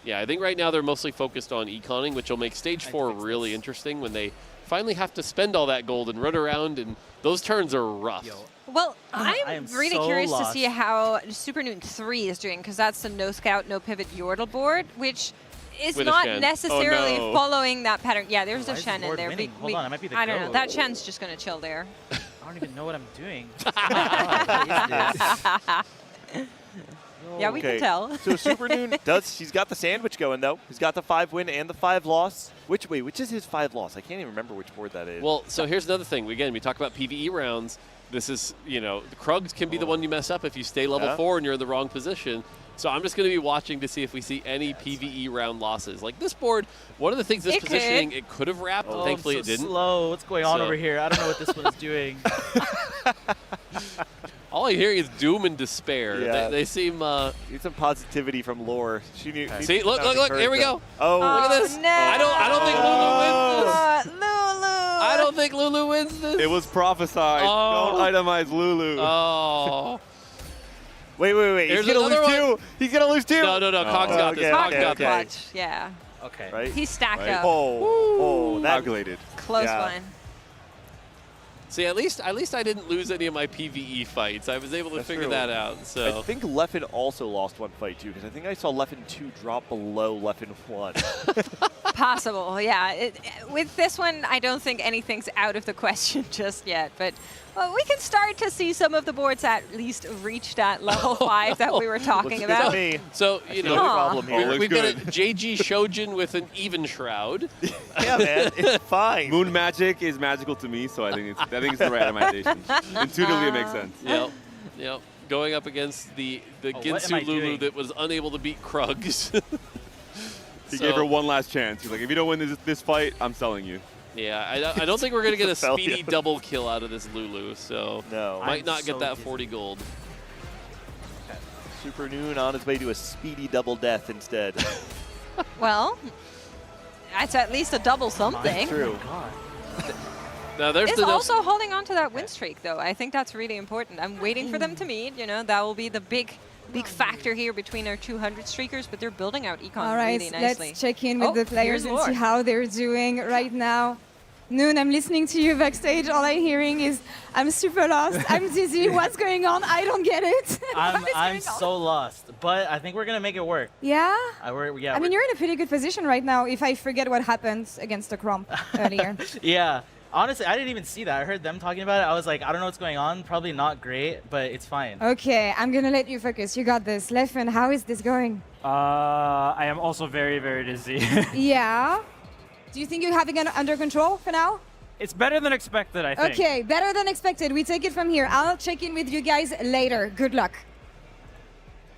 Yeah, I think right now they're mostly focused on econing, which will make Stage 4 really interesting when they finally have to spend all that gold and run around, and those turns are rough. Well, I'm really curious to see how Super Noon 3 is doing, because that's the no scout, no pivot Yordle board, which is With a not Shen. necessarily Oh, no. following that pattern. Yeah, there's Why a is Shen the in board there. winning? Hold on, it might be the I don't know. goat. That Shen's just going to chill there. I don't even know what I'm doing. Yeah, we can tell. So Super Noon she's got the sandwich going, though. He's got the 5 win and the 5 loss. Which is his 5 loss? I can't even remember which board that is. Well, so here's another thing. Again, we talk about PvE rounds. This is, you know, the Krugs can be the one you mess up if you stay level 4 and you're in the wrong position. So I'm just going to be watching to see if we see any PvE round losses. Like this board, one of the things this positioning, it could have wrapped. Oh, Thankfully, I'm so it didn't. slow. What's going on over here? I don't know what this one is doing. All I'm hearing is doom and despair. Yeah. They seem... Need some positivity from Lore. She knew, See, look, here we go. Oh, look at this. No. I don't think Lulu wins this. Lulu! I don't think Lulu wins this. It was prophesied. Oh. Don't itemize Lulu. Oh. Wait. Here's He's going to another lose 2. He's going to lose 2. No. Cog's got this. Cog's got this. Clutch, yeah. Okay. Right? He's stacked Right. up. Oh, that calculated. Close one. See, at least I didn't lose any of my PvE fights. I was able to figure that out. So I think Leffen also lost one fight, too, because I think I saw Leffen 2 drop below Leffen 1. Possible, yeah. With this one, I don't think anything's out of the question just yet. But well, we can start to see some of the boards at least reach that level 5 that we were talking about. So, you know, problem here. we've got a JG Shojin with an even shroud. Yeah, man, it's fine. Moon magic is magical to me, so I think it's the right itemization. Intuitively, it makes sense. Yep. Going up against the what am I Ginsu Lulu doing? that was unable to beat Krugs. He gave her one last chance. He's like, if you don't win this fight, I'm selling you. Yeah, I don't think we're going to get a Fell speedy you. double kill out of this Lulu, so No. might I'm not get so that dizzy. 40 gold. Super Noon on his way to a speedy double death instead. Well, that's at least a double something. True. Now there's It's the also holding on to that win streak, though. I think that's really important. I'm waiting for them to meet. You know, that will be the big factor here between our 200 streakers, but they're building out econ All right, really nicely. let's check in with the players here's and see Lord. how they're doing right now. Noon, I'm listening to you backstage. All I'm hearing is, I'm super lost. I'm dizzy. What's going on? I don't get it. I'm so lost, but I think we're gonna make it work. Yeah? I mean, we're- you're in a pretty good position right now if I forget what happened against the Crump earlier. Yeah. Honestly, I didn't even see that. I heard them talking about it. I was like, I don't know what's going on. Probably not great, but it's fine. Okay, I'm gonna let you focus. You got this. Leffen, how is this going? I am also very, very dizzy. Yeah. Do you think you're having it under control for now? It's better than expected, I think. Okay, better than expected. We take it from here. I'll check in with you guys later. Good luck.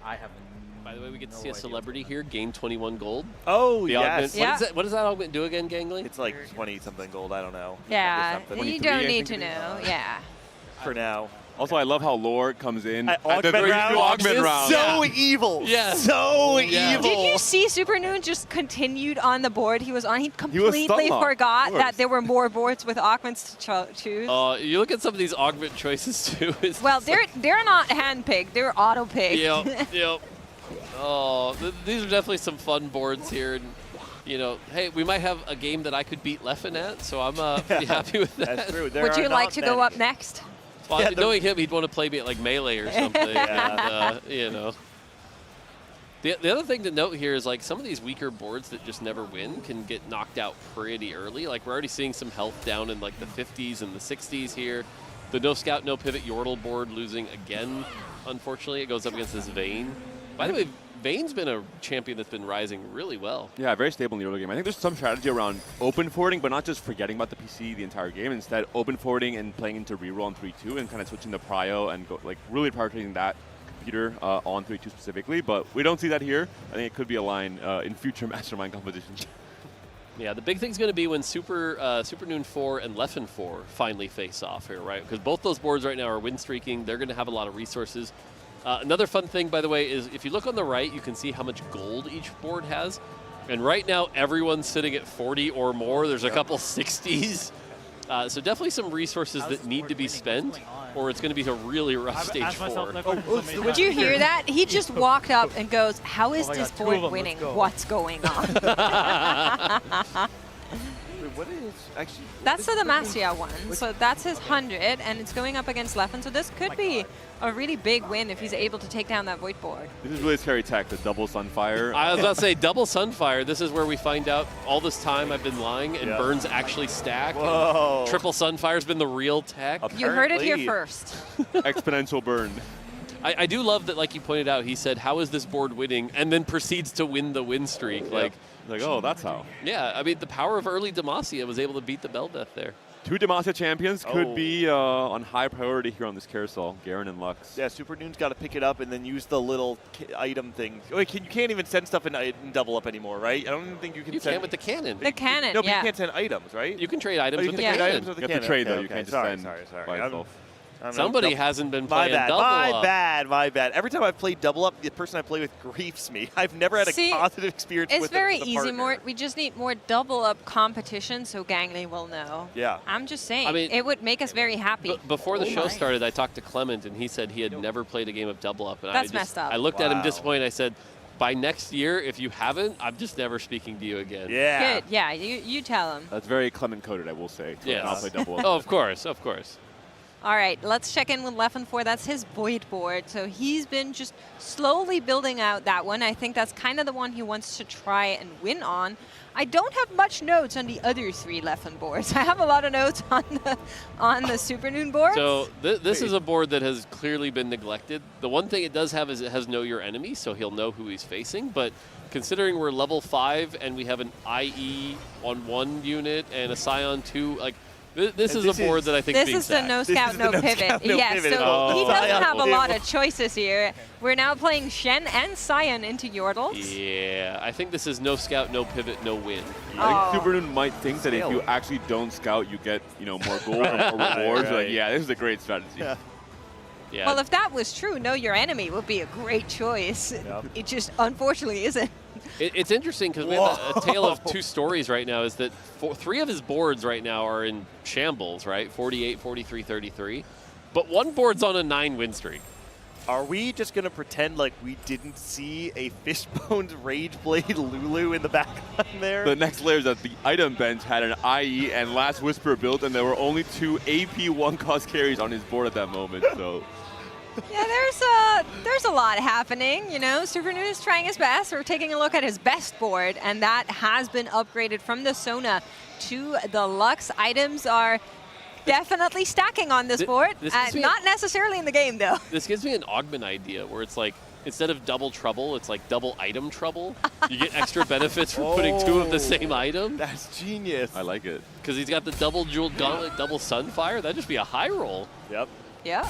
I have By the way, we get to see a celebrity here gain 21 gold. Oh, the yes. Augment. What does that augment do again, Gangly? It's like 20-something gold. I don't know. Yeah, you don't need to to know. Yeah. For now. Also, I love how Lore comes in At at the augment round. augment round. So evil. Yeah. So evil. Did you see Super Noon just continued on the board he was on? He completely stun-locked, forgot of course. that there were more boards with augments to choose. You look at some of these augment choices too. Well, they're not hand-picked. They're auto-picked. Yep, yep. Oh, these are definitely some fun boards here. And, you know, hey, we might have a game that I could beat Leffen at, so I'm pretty happy with that. That's true. Would you like to go up next? Well, knowing him, he'd want to play me at like Melee or something. And, you know. The other thing to note here is like some of these weaker boards that just never win can get knocked out pretty early. Like we're already seeing some health down in like the 50s and the 60s here. The no scout, no pivot Yordle board losing again, unfortunately. It goes up against this Vayne. By the way, Vayne's been a champion that's been rising really well. Yeah, very stable in the early game. I think there's some strategy around open forwarding, but not just forgetting about the PC the entire game. Instead, open forwarding and playing into reroll on 3-2 and kind of switching to prio and go, like really prioritizing that computer on 3-2 specifically. But we don't see that here. I think it could be a line in future Mastermind competitions. Yeah, the big thing's going to be when Super Noon 4 and Leffen 4 finally face off here, right? Because both those boards right now are win streaking. They're going to have a lot of resources. Another fun thing, by the way, is if you look on the right, you can see how much gold each board has. And right now, everyone's sitting at 40 or more. There's a couple 60s. So definitely some resources that need to be spent, or it's going to be a really rough stage 4. Did you hear that? He just walked up and goes, how is this board winning? What's going on? What is actually? That's the Demacia one. So that's his 100, and it's going up against Leffen. So this could be a really big win if he's able to take down that Void board. This is really scary tech, the double Sunfire. I was about to say double Sunfire. This is where we find out all this time I've been lying, and Burns actually stack. Whoa. Triple Sunfire's been the real tech. Apparently. You heard it here first. Exponential burn. I do love that, like you pointed out, he said, how is this board winning? And then proceeds to win the win streak. Yep. Like, oh, that's how. Yeah, I mean, the power of early Demacia was able to beat the Bel'Veth there. Two Demacia champions could be on high priority here on this carousel, Garen and Lux. Yeah, Super Noon's got to pick it up and then use the little item thing. Wait, you can't even send stuff in double up anymore, right? I don't even think you can You send... can with the cannon. The cannon, No, but yeah. you can't send items, right? You can trade items with the trade cannon. items with the You have cannon. to trade, though. Okay, You can't just sorry, send sorry. by itself. Somebody hasn't been playing my bad, double my up. bad. Every time I've played double up, the person I play with griefs me. I've never had a positive experience It's with very a easy. partner. We just need more double up competition so Gangly will know. Yeah. I'm just saying, I mean, it would make us very happy. Before the show started, I talked to Clement, and he said he had never played a game of double up. And That's messed up. I looked at him disappointed. I said, by next year, if you haven't, I'm just never speaking to you again. Yeah. Good, yeah, you tell him. That's very Clement coded, I will say. Yes. Not play double up. Oh, of course, of course. All right, let's check in with Leffen 4. That's his Void board. So he's been just slowly building out that one. I think that's kind of the one he wants to try and win on. I don't have much notes on the other 3 Leffen boards. I have a lot of notes on the Super Noon board. So this is a board that has clearly been neglected. The one thing it does have is it has Know Your Enemy, so he'll know who he's facing. But considering we're level 5 and we have an IE on 1 unit and a Scion 2, like, this is a board that I think this is the no scout, no pivot. Yes, so he doesn't have a lot of choices here. We're now playing Shen and Scion into Yordles. Yeah, I think this is no scout, no pivot, no win. I think Super Noon might think that if you actually don't scout, you get more gold or more rewards. Like, yeah, this is a great strategy. Yeah. Well, if that was true, Know Your Enemy would be a great choice. It just unfortunately isn't. It's interesting because we have a tale of 2 stories right now. Is that 3 of his boards right now are in shambles, right? 48, 43, 33. But 1 board's on a 9 win streak. Are we just going to pretend like we didn't see a Fishbone's Rageblade Lulu in the background there? The next layer is that the item bench had an IE and Last Whisper built, and there were only 2 AP 1 cost carries on his board at that moment. So Yeah, there's a lot happening. You know, Supernoon is trying his best. We're taking a look at his best board, and that has been upgraded from the Sona to the Lux. Items are definitely stacking on this board. Not necessarily in the game, though. This gives me an augment idea where it's like, instead of double trouble, it's like double item trouble. You get extra benefits for putting 2 of the same item. That's genius. I like it. Because he's got the double jeweled gauntlet, double sunfire. That'd just be a high roll. Yep. Yeah.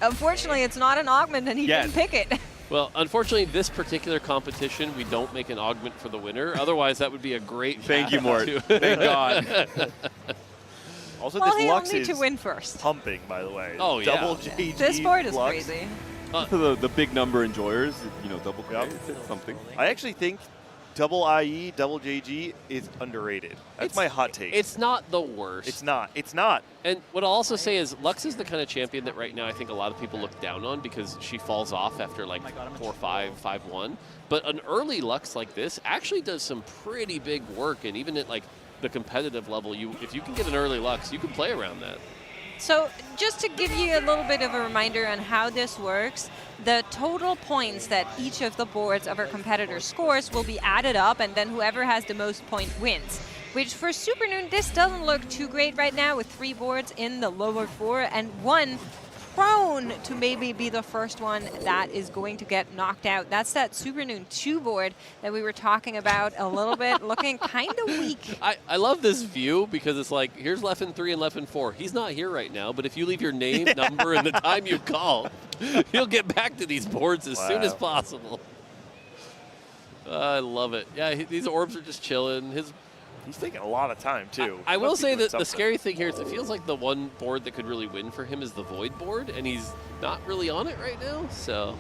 Unfortunately, it's not an augment, and he didn't pick it. Well, unfortunately, this particular competition, we don't make an augment for the winner. Otherwise, that would be a great Thank you, Mort. Thank God. Also, Well, this he'll Lux need is to win first. pumping, by the way. Oh, yeah. Double JG This board is Lux. crazy. The big number enjoyers, you know, double it's something. I actually think double IE, double JG is underrated. That's my hot take. It's not the worst. It's not. It's not. And what I'll also say is Lux is the kind of champion that right now I think a lot of people look down on because she falls off after like 4-5, 5-1. But an early Lux like this actually does some pretty big work, and even at like the competitive level, if you can get an early Lux, you can play around that. So just to give you a little bit of a reminder on how this works, the total points that each of the boards of our competitors scores will be added up, and then whoever has the most points wins. Which for Supernoon, this doesn't look too great right now with 3 boards in the lower 4 and 1 prone to maybe be the first one that is going to get knocked out. That's that Supernoon 2 board that we were talking about a little bit, looking kind of weak. I love this view because it's like, here's Leffen 3 and Leffen 4. He's not here right now, but if you leave your name, number, and the time you call, he'll get back to these boards as soon as possible. I love it. Yeah, these orbs are just chilling. He's taking a lot of time, too. I will say that the scary thing here is it feels like the one board that could really win for him is the Void board, and he's not really on it right now, so.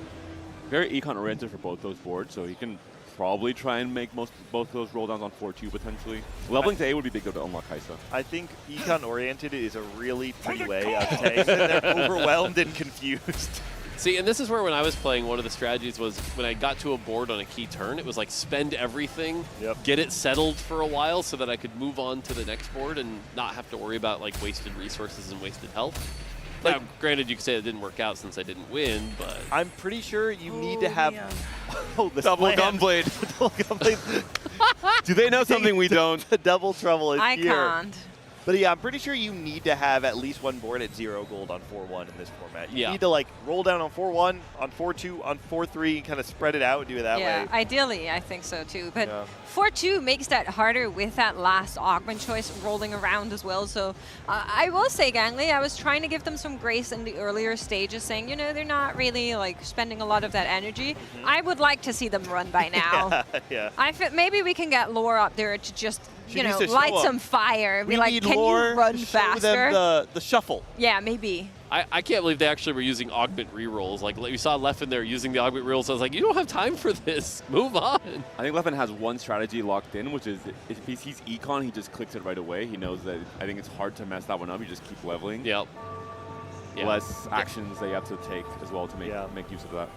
Very econ-oriented for both those boards, so he can probably try and make both those roll downs on 4-2 potentially. Leveling to A would be big though to unlock Kaisa. I think econ-oriented is a really pretty way of saying that they're overwhelmed and confused. See, and this is where when I was playing, one of the strategies was when I got to a board on a key turn, it was like spend everything, get it settled for a while so that I could move on to the next board and not have to worry about like wasted resources and wasted health. Now, granted, you could say it didn't work out since I didn't win, but... I'm pretty sure you need to have... the double gunblade. Do they know something we don't? The double trouble is I here. can't. But yeah, I'm pretty sure you need to have at least one board at 0 gold on 4-1 in this format. You need to like roll down on 4-1, on 4-2, on 4-3, and kind of spread it out and do it that way. Yeah, ideally, I think so too. But 4-2 makes that harder with that last augment choice rolling around as well. So I will say, Gangly, I was trying to give them some grace in the earlier stages, saying, you know, they're not really like spending a lot of that energy. I would like to see them run by now. Maybe we can get Lore up there to just, you know, light some fire. Be like, can you run faster? Show them the shuffle. Yeah, maybe. I can't believe they actually were using augment rerolls. Like you saw Leffen there using the augment rerolls. I was like, you don't have time for this. Move on. I think Leffen has one strategy locked in, which is if he sees econ, he just clicks it right away. He knows that I think it's hard to mess that one up. You just keep leveling. Yep. Less actions that you have to take as well to make use of that.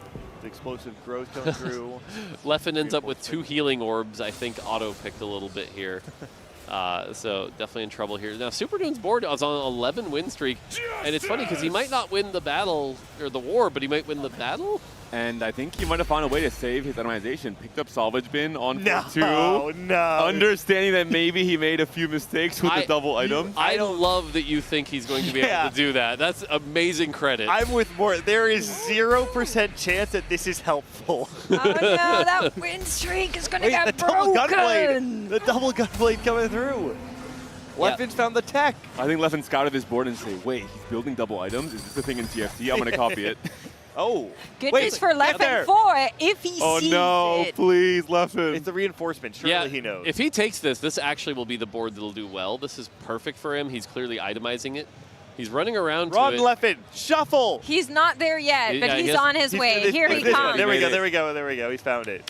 The explosive growth comes through. Leffen ends up with 2 healing orbs. I think auto-picked a little bit here. So definitely in trouble here. Now, Supernoon's board is on an 11 win streak, and it's funny because he might not win the battle or the war, but he might win the battle. And I think he might have found a way to save his itemization. Picked up salvage bin on 4-2. No. Understanding that maybe he made a few mistakes with the double item. I don't love that you think he's going to be able to do that. That's amazing credit. I'm with Mort. There is 0% chance that this is helpful. Oh no, that win streak is going to get broken. The double gunblade coming through. Leffen's found the tech. I think Leffen scouted his board and say, wait, he's building double items? Is this a thing in TFT? I'm going to copy it. Oh. Good news for Leffen 4 if he sees it. Oh no, please, Leffen. It's a reinforcement. Surely he knows. If he takes this actually will be the board that'll do well. This is perfect for him. He's clearly itemizing it. He's running around to it. Leffen, shuffle. He's not there yet, but he's on his way. Here he comes. There we go. He's found it.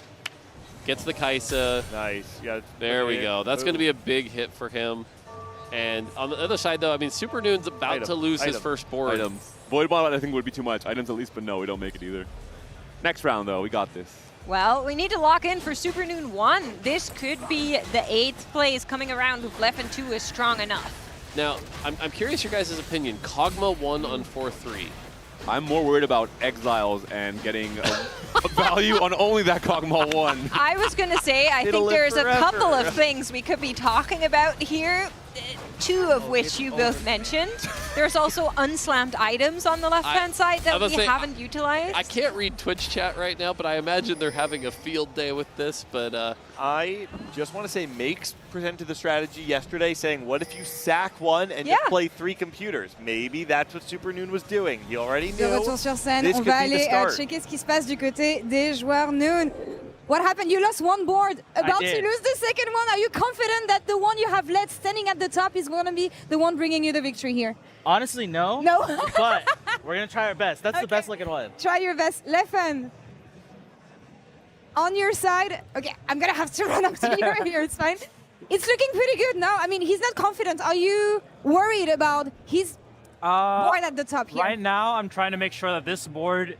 Gets the Kaisa. Nice. There we go. That's going to be a big hit for him. And on the other side, though, I mean, Supernoon's about to lose his first board. Void Bomb, I think, would be too much. Items at least, but no, we don't make it either. Next round, though, we got this. Well, we need to lock in for Supernoon 1. This could be the 8th place coming around if Leffen 2 is strong enough. Now, I'm curious your guys' opinion. Kog'Maw won on 4-3. I'm more worried about exiles and getting a value on only that Kog'Maw 1. I was going to say, I think there's a couple of things we could be talking about here, two of which you both mentioned. There's also unslammed items on the left-hand side that we haven't utilized. I can't read Twitch chat right now, but I imagine they're having a field day with this. But I just want to say Makes presented the strategy yesterday saying, what if you sack one and just play 3 computers? Maybe that's what Super Noon was doing. He already knew. De retour sur scène, this on could va be the aller start. checker ce qui se passe du côté des joueurs Noon. What happened? You lost one board. About to lose the second one. Are you confident that the one you have left standing at the top is going to be the one bringing you the victory here? Honestly, no. No? But we're going to try our best. That's the best looking one. Try your best. Leffen. On your side. Okay, I'm going to have to run up to you here. It's fine. It's looking pretty good now. I mean, he's not confident. Are you worried about his board at the top here? Right now, I'm trying to make sure that this board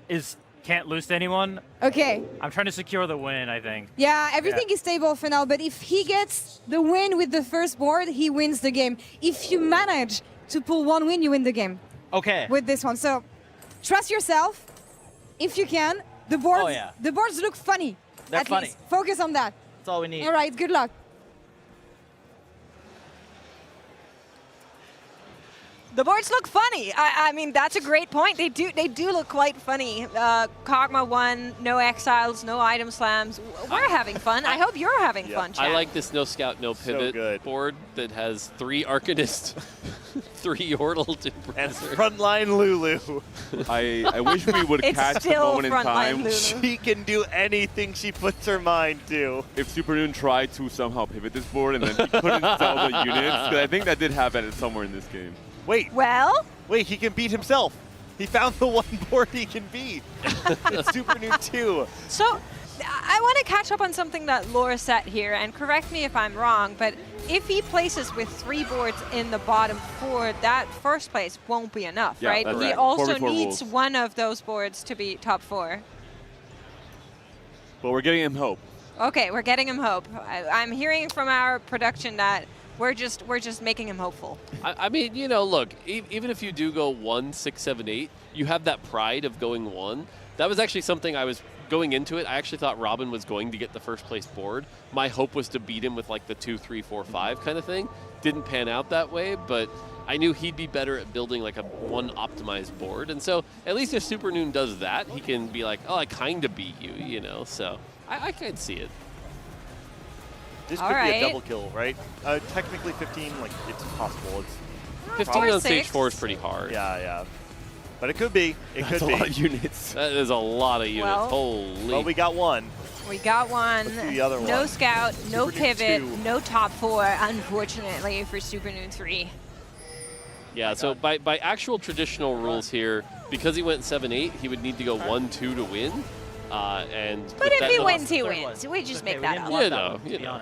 can't lose to anyone. Okay. I'm trying to secure the win, I think. Yeah, everything is stable for now, but if he gets the win with the first board, he wins the game. If you manage to pull one win, you win the game. Okay. With this one. So trust yourself if you can. The boards, the boards look funny. They're at funny. least. Focus on that. That's all we need. All right, good luck. The boards look funny. I mean, that's a great point. They do look quite funny. Kog'Maw 1, no exiles, no item slams. We're having fun. I hope you're having fun, chat. I like this no scout, no pivot board that has 3 Arcanist, 3 Yordle, 2 and frontline Lulu. I wish we would catch the moment in time. She can do anything she puts her mind to. If Super Noon tried to somehow pivot this board and then he couldn't sell the units, because I think that did happen somewhere in this game. Wait. Well? Wait, he can beat himself. He found the one board he can beat. It's Super Noon 2. So, I want to catch up on something that Laura said here, and correct me if I'm wrong, but if he places with 3 boards in the bottom 4, that first place won't be enough, right? He also needs one of those boards to be top 4. But we're getting him hope. Okay, we're getting him hope. I'm hearing from our production that we're just making him hopeful. I mean, you know, look, even if you do go 1, 6, 7, 8, you have that pride of going 1. That was actually something I was going into it. I actually thought Robin was going to get the first place board. My hope was to beat him with like the 2, 3, 4, 5 kind of thing. Didn't pan out that way, but I knew he'd be better at building like a 1 optimized board. And so at least if Super Noon does that, he can be like, oh, I kind of beat you, you know. So I can see it. This could be a double kill, right? Technically 15, like, it's possible. It's 15 on stage 4 is pretty hard. Yeah, yeah. But it could be. It could be. That's a lot of units. That is a lot of units. Well, holy. Well, we got one. We got one. Let's do the other no one. scout, no Super Noon pivot, 2. no top 4, unfortunately, for Super Noon 3. Yeah, so by actual traditional rules here, because he went 7-8, he would need to go 1-2 to win. But if he wins, he wins. We just make that up. You know.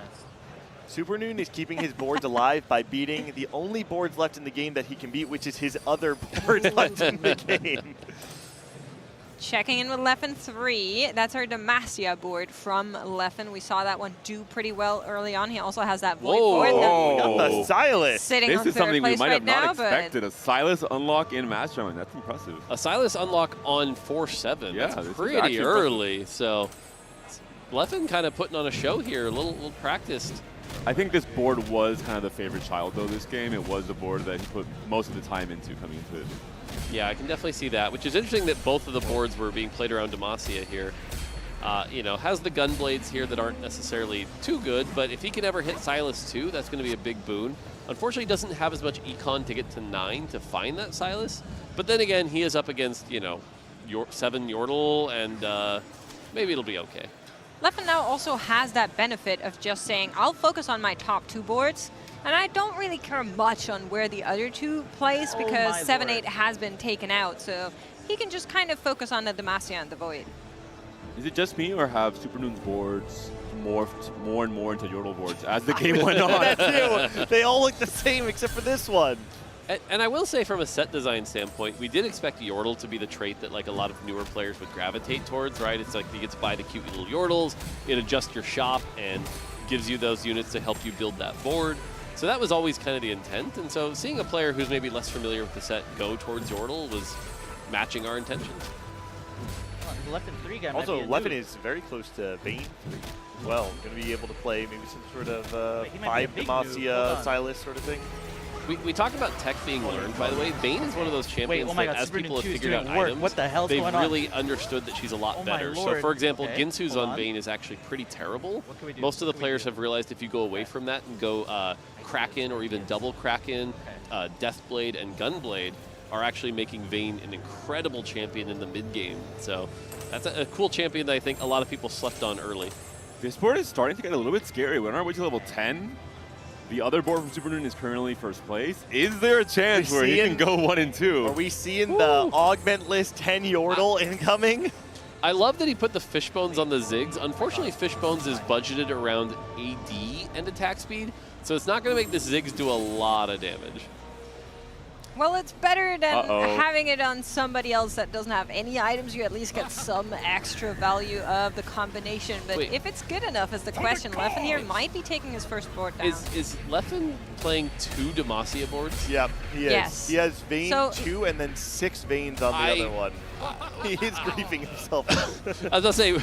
Super Noon is keeping his boards alive by beating the only boards left in the game that he can beat, which is his other boards left in the game. Checking in with Leffen 3. That's our Demacia board from Leffen. We saw that one do pretty well early on. He also has that Void board. We got the Silas. Sitting this on is third something we place might right have not now, expected. A Silas unlock in Mastermind. That's impressive. A Silas unlock on 4-7. Yeah, that's this is pretty actually early. So Leffen kind of putting on a show here, a little practiced. I think this board was kind of the favorite child, though, this game. It was the board that he put most of the time into coming into it. Yeah, I can definitely see that, which is interesting that both of the boards were being played around Demacia here. You know, has the gun blades here that aren't necessarily too good, but if he can ever hit Silas too, that's going to be a big boon. Unfortunately, he doesn't have as much econ to get to 9 to find that Silas. But then again, he is up against, you know, 7 Yordle, and maybe it'll be okay. Leffen now also has that benefit of just saying, I'll focus on my top 2 boards, and I don't really care much on where the other 2 place because 7-8 has been taken out, so he can just kind of focus on the Demacia and the Void. Is it just me, or have Super Noon's boards morphed more and more into Yordle boards as the game went on? That too. They all look the same except for this one. And I will say from a set design standpoint, we did expect Yordle to be the trait that like a lot of newer players would gravitate towards, right? It's like you get to buy the cute little Yordles, it adjusts your shop and gives you those units to help you build that board. So that was always kind of the intent. And so seeing a player who's maybe less familiar with the set go towards Yordle was matching our intentions. Leffen 3 guy Also, might be a Leffen noob. is very close to Vayne 3 as well. Going to be able to play maybe some sort of he might be a big noob. Hold Demacia on. Silas sort of thing. We talked about tech being learned, by the way. Vayne is one of those champions oh my that God, as Super people have Nintendo is figured out doing work. items, What the hell's they've going on? really understood that she's a lot Oh my better. So lord. for example, Okay, Ginsu's hold on on. Vayne is actually pretty terrible. What can we do? Most of the players have realized if you go away from that and go Kraken or even double Kraken, Deathblade and Gunblade are actually making Vayne an incredible champion in the mid game. So that's a cool champion that I think a lot of people slept on early. This board is starting to get a little bit scary. We're on our way to level 10. The other board from Supernoon is currently first place. Is there a chance where he can go 1 and 2? Are we seeing the augment list 10 Yordle incoming? I love that he put the Fishbones on the Ziggs. Unfortunately, Fishbones is budgeted around AD and attack speed, so it's not going to make the Ziggs do a lot of damage. Well, it's better than having it on somebody else that doesn't have any items. You at least get some extra value of the combination. But Wait. if it's good enough is the question. Leffen here might be taking his first board down. Is Leffen playing 2 Demacia boards? Yep, he is. Yes. He has Vayne So- 2 and then 6 Vaynes on the other one. He is griefing himself. I was going to say,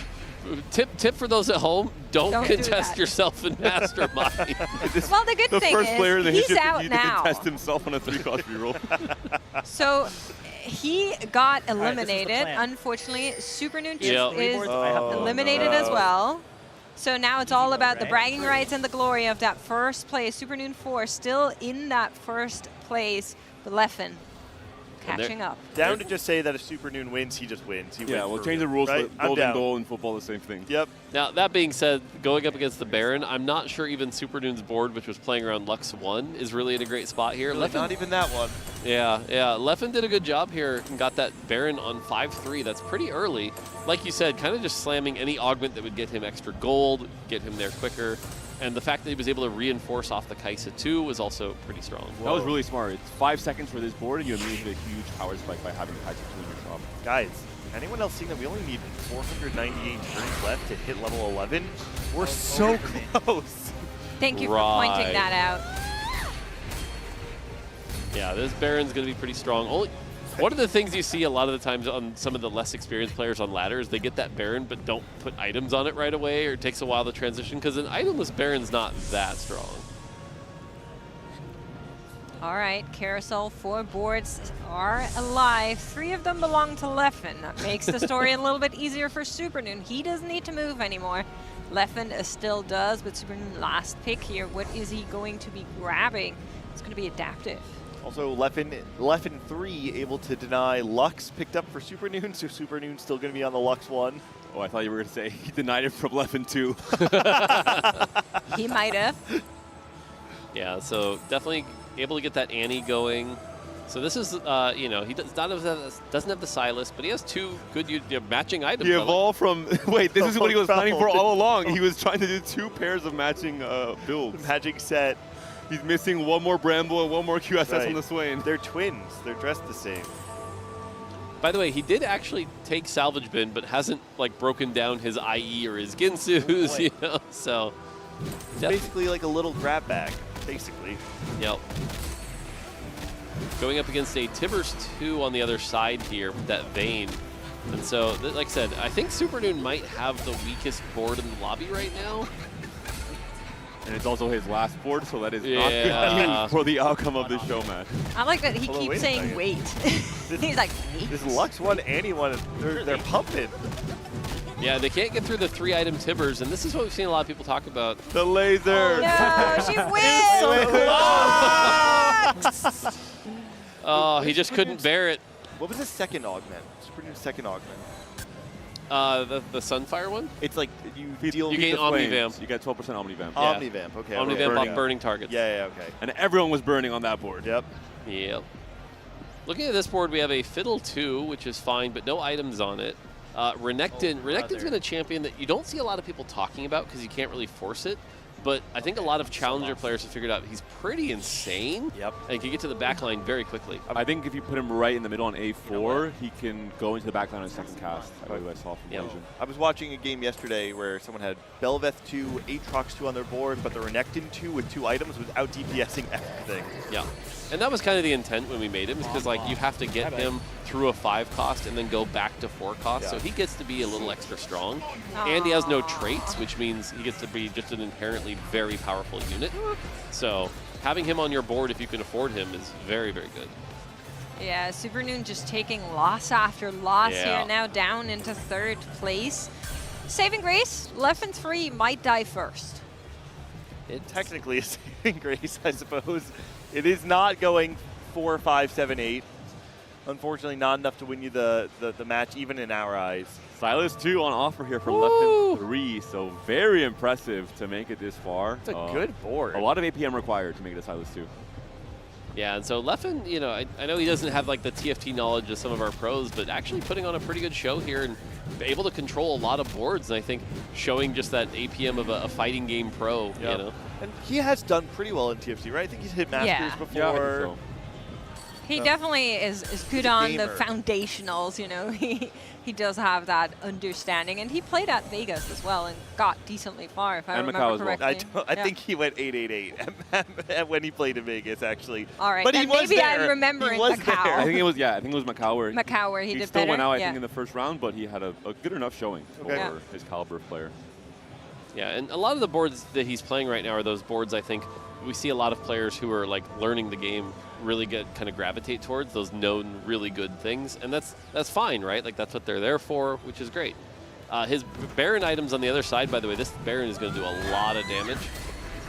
tip for those at home, don't Don't do contest that. yourself in Mastermind. Well, the good thing first player in the is he's history out to now. test himself on a 3-cost reroll. So he got this is the eliminated. plan. Unfortunately, Supernoon Yep. is I have no eliminated no. as well. So now it's all about the right? bragging rights and the glory of that first place. Supernoon 4 still in that first place, but Leffen catching up. Down to just say that if Supernoon wins, he just wins. He Yeah, wins we'll for change the real, rules right? for I'm golden down. goal and football, the same thing. Yep. Now, that being said, going up against the Baron, I'm not sure even Supernoon's board, which was playing around Lux 1, is really in a great spot here. Really, Leffen, not even that one. yeah. Leffen did a good job here and got that Baron on 5-3. That's pretty early. Like you said, kind of just slamming any augment that would get him extra gold, get him there quicker. And the fact that he was able to reinforce off the Kaisa 2 was also pretty strong. That was really smart. It's 5 seconds for this board, and you immediately get a huge power spike by having the Kaisa 2 in your top. Guys, anyone else seeing that we only need 498 turns left to hit level 11? We're so close. Thank you for pointing that out. Yeah, this Baron's going to be pretty strong. One of the things you see a lot of the times on some of the less experienced players on ladder is they get that Baron but don't put items on it right away, or it takes a while to transition because an itemless Baron's not that strong. All right, Carousel, 4 boards are alive. 3 of them belong to Leffen. That makes the story a little bit easier for Supernoon. He doesn't need to move anymore. Leffen still does, but Supernoon last pick here. What is he going to be grabbing? It's going to be adaptive. Also, Leffen 3 able to deny Lux picked up for Supernoon, so Supernoon's still going to be on the Lux 1. Oh, I thought you were going to say he denied it from Leffen 2. He might have. Yeah, so definitely able to get that Annie going. So this is, you know, he doesn't have the Silas, but he has 2 good matching items. He evolved from, wait, this is what he was planning for all along. He was trying to do 2 pairs of matching builds. Magic set. He's missing 1 more Bramble and 1 more QSS on the Swain. They're twins. They're dressed the same. By the way, he did actually take Salvage Bin, but hasn't like broken down his IE or his Ginsu's, you know, so. It's basically like a little grab bag, basically. Yep. Going up against a Tibbers 2 on the other side here with that Vayne. And so, like I said, I think Supernoon might have the weakest board in the lobby right now. And it's also his last board, so that is not Yeah. good news for the outcome of this show match. I like that he Hold on, keeps wait a saying second. wait. He's like, wait. This Lux 1, Annie 1, they're pumping. Yeah, they can't get through the 3-item Tibbers, and this is what we've seen a lot of people talk about. The laser! No, she wins! Oh, he just couldn't bear it. What was the second augment? Supernoon's second augment. The Sunfire one? It's like you deal. You gain the flames. Omnivamp. You get 12% Omnivamp. Yeah. Omnivamp. Okay. Omnivamp okay. off burning targets. Yeah. Okay. And everyone was burning on that board. Yep. Yep. Looking at this board, we have a Fiddle 2, which is fine, but no items on it. Renekton's been a champion that you don't see a lot of people talking about because you can't really force it. But I think a lot of challenger players have figured out he's pretty insane. Yep. And can get to the back line very quickly. I think if you put him right in the middle on A4, he can go into the back line on second cast. I believe I saw from Vision. I was watching a game yesterday where someone had Belveth 2, Aatrox 2 on their board, but the Renekton 2 with 2 items without DPSing everything. Yeah. And that was kind of the intent when we made him, because like you have to get him through a 5 cost and then go back to 4 cost. Yeah. So he gets to be a little extra strong. And he has no traits, which means he gets to be just an inherently very powerful unit. So having him on your board, if you can afford him, is very, very good. Yeah, Supernoon just taking loss after loss Yeah. here, now down into 3rd place. Saving Grace, Leffen 3 might die first. It technically is saving grace, I suppose. It is not going 4, 5, 7, 8. Unfortunately, not enough to win you the match, even in our eyes. Silas 2 on offer here from Leffen 3, so very impressive to make it this far. It's a good board. A lot of APM required to make it to Silas 2. Yeah, and so Leffen, you know, I know he doesn't have like the TFT knowledge of some of our pros, but actually putting on a pretty good show here and able to control a lot of boards. And I think showing just that APM of a fighting game pro, you know. And he has done pretty well in TFT, right? I think he's hit Masters before. Yeah, I think so. He definitely is good on the gamer. foundationals, you know. He does have that understanding, and he played at Vegas as well and got decently far, if I remember correctly. I think he went 8-8-8 when he played in Vegas, actually. All right, but he then was maybe there. I'm remembering He was Macau. there. I think it was Macau where he did still better. went out, I think, in the first round, but he had a good enough showing for his caliber of player. Yeah, and a lot of the boards that he's playing right now are those boards I think we see a lot of players who are like learning the game really kind of gravitate towards, those known really good things, and that's fine, right? Like that's what they're there for, which is great. His Baron items on the other side, by the way, this Baron is going to do a lot of damage.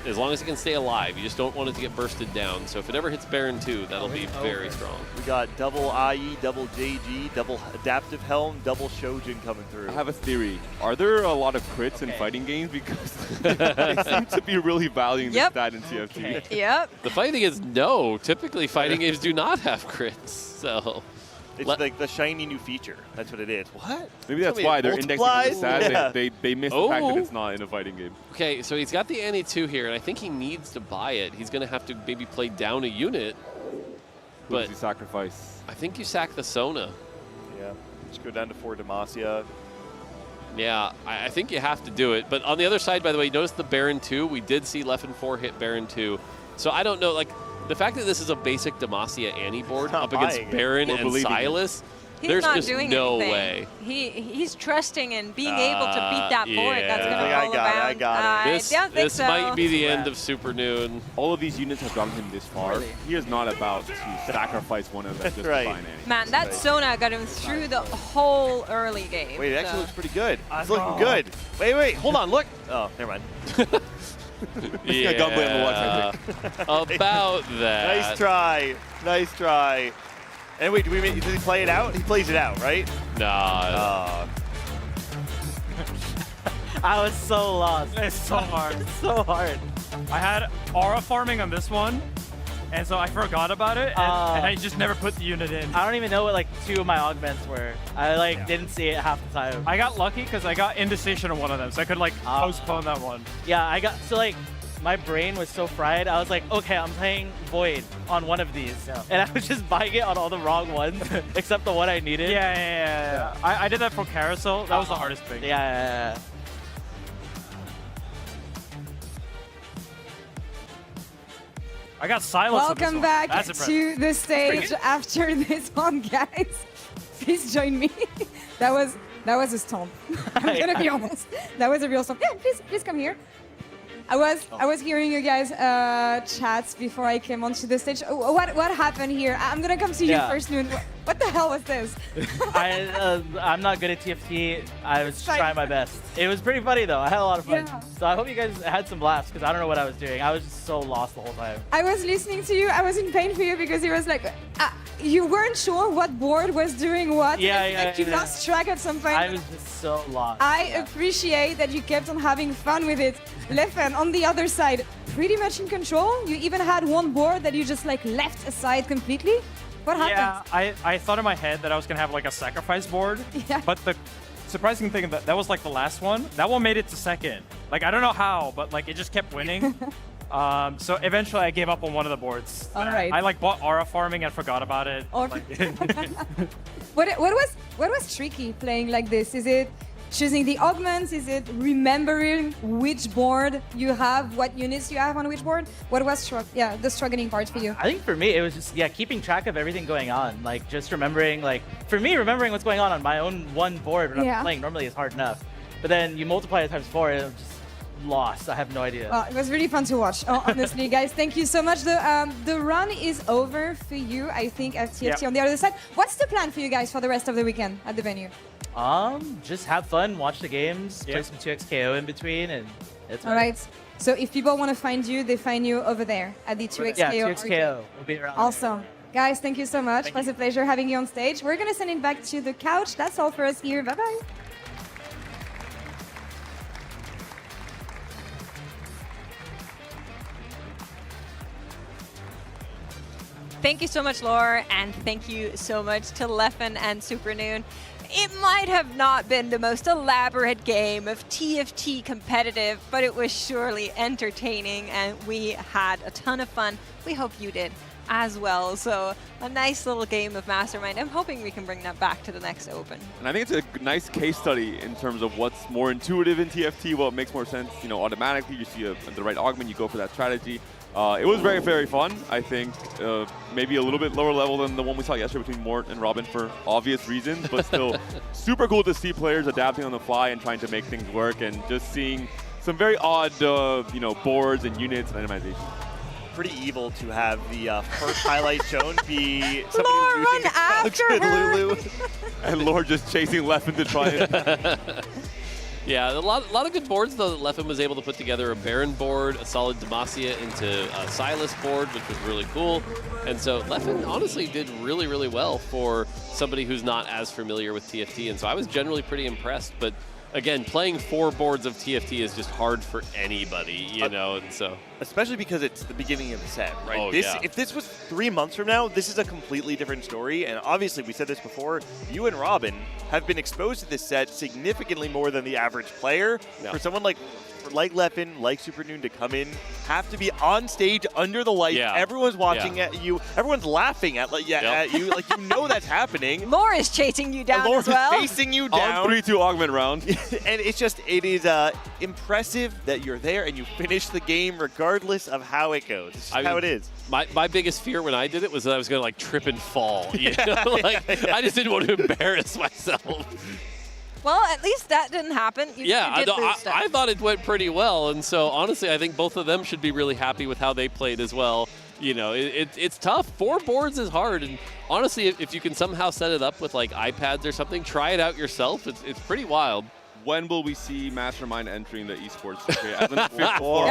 As long as it can stay alive, you just don't want it to get bursted down. So if it ever hits Baron 2, that'll be very strong. We got double IE, double JG, double Adaptive Helm, double Shojin coming through. I have a theory. Are there a lot of crits in fighting games? Because they seem to be really valuing the stat in TFT. Yep. The funny thing is, no. Typically, fighting games do not have crits. So it's like the shiny new feature. That's what it is. What? Maybe that's why they're indexing on the stat. Yeah. They miss the fact that it's not in a fighting game. Okay, so he's got the Annie 2 here, and I think he needs to buy it. He's going to have to maybe play down a unit. Who does he sacrifice? I think you sack the Sona. Yeah, just go down to 4 Demacia. Yeah, I think you have to do it. But on the other side, by the way, notice the Baron 2. We did see Leffen 4 hit Baron 2. So I don't know, like, the fact that this is a basic Demacia Annie board up against Baron and Silas, there's not just doing no anything. way. He's trusting in being able to beat that board. That's going to I roll got it, around. I got it. This, don't think this so. might be the end of Supernoon. All of these units have gotten him this far. He is not about to sacrifice one of them just to find Annie. Man, that Sona got him through the whole early game. Wait, it actually so. looks pretty good. It's looking good. Wait, hold on, look. Oh, never mind. Yeah, gunplay on the watch, I think. About that. Nice try. Nice try. And wait, did he play it out? He plays it out, right? Nah. I was so lost. It's so hard. It's so hard. I had aura farming on this one, and so I forgot about it, and I just never put the unit in. I don't even know what like 2 of my augments were. I didn't see it half the time. I got lucky because I got indecision on one of them, so I could like postpone that one. Yeah, I got so like my brain was so fried. I was like, okay, I'm playing Void on one of these, and I was just buying it on all the wrong ones except the one I needed. Yeah. I did that for Carousel. That was the hardest thing. Yeah. I got silence. Welcome back to the stage after this one, guys. Please join me. That was a stomp. I'm gonna be honest. That was a real stomp. Yeah, please come here. I was hearing you guys chats before I came onto the stage. What happened here? I'm gonna come to you first, Noon. What the hell was this? I'm not good at TFT. I was trying my best. It was pretty funny though. I had a lot of fun. Yeah. So I hope you guys had some laughs because I don't know what I was doing. I was just so lost the whole time. I was listening to you. I was in pain for you because it was like you weren't sure what board was doing what. You lost track at some point. I was just so lost. I appreciate that you kept on having fun with it. Leffen, on the other side, pretty much in control. You even had one board that you just like left aside completely. What happened? Yeah, I thought in my head that I was gonna have like a sacrifice board. Yeah. But the surprising thing that was like the last one. That one made it to second. Like, I don't know how, but like it just kept winning. So eventually I gave up on one of the boards. All right. I like bought aura farming and forgot about it. Okay. What was tricky playing like this? Is it choosing the augments? Is it remembering which board you have, what units you have on which board? What was the struggling part for you? I think for me, it was just, keeping track of everything going on. Like, just remembering, for me, remembering what's going on my own one board when I'm playing normally is hard enough. But then you multiply it times 4, and I'm just lost. I have no idea. It was really fun to watch, honestly, guys. Thank you so much. The run is over for you, I think, at TFT on the other side. What's the plan for you guys for the rest of the weekend at the venue? Just have fun, watch the games, play some 2xKO in between, and it's all right. So if people want to find you, they find you over there at the 2xKO. Yeah, 2xKO. We'll be around. Awesome. Guys, thank you so much. It was a pleasure having you on stage. We're going to send it back to the couch. That's all for us here. Bye-bye. Thank you so much, Laura, and thank you so much to Leffen and Supernoon. It might have not been the most elaborate game of TFT competitive, but it was surely entertaining, and we had a ton of fun. We hope you did as well. So a nice little game of Mastermind. I'm hoping we can bring that back to the next Open. And I think it's a nice case study in terms of what's more intuitive in TFT, what makes more sense. You know, automatically you see the right augment, you go for that strategy. It was very, very fun. I think maybe a little bit lower level than the one we saw yesterday between Mort and Robin for obvious reasons, but still super cool to see players adapting on the fly and trying to make things work, and just seeing some very odd, boards and units and itemization. Pretty evil to have the first highlight shown be somebody Lore, losing run after her. Lulu. And Lore just chasing Leffen to try it. Yeah, a lot of good boards, though, that Leffen was able to put together. A Baron board, a solid Demacia into a Silas board, which was really cool. And so Leffen honestly did really, really well for somebody who's not as familiar with TFT. And so I was generally pretty impressed. But again, playing 4 boards of TFT is just hard for anybody, you know, and so. Especially because it's the beginning of the set, right? Oh, If this was 3 months from now, this is a completely different story. And obviously, we said this before, you and Robin have been exposed to this set significantly more than the average player. Yeah. For someone like Leffen, like Supernoon to come in, have to be on stage under the lights. Yeah. Everyone's watching at you. Everyone's laughing at you. Like, you know that's happening. Lore is chasing you down Lore as well. is chasing you down. On 3-2 augment round. And it is impressive that you're there and you finish the game regardless of how it goes. It's just how it is. My biggest fear when I did it was that I was going to like trip and fall. You know? I just didn't want to embarrass myself. Well, at least that didn't happen. You did lose stuff. I thought it went pretty well, and so honestly, I think both of them should be really happy with how they played as well. You know, it's tough. 4 boards is hard, and honestly, if you can somehow set it up with like iPads or something, try it out yourself. It's pretty wild. When will we see Mastermind entering the esports circuit as an official?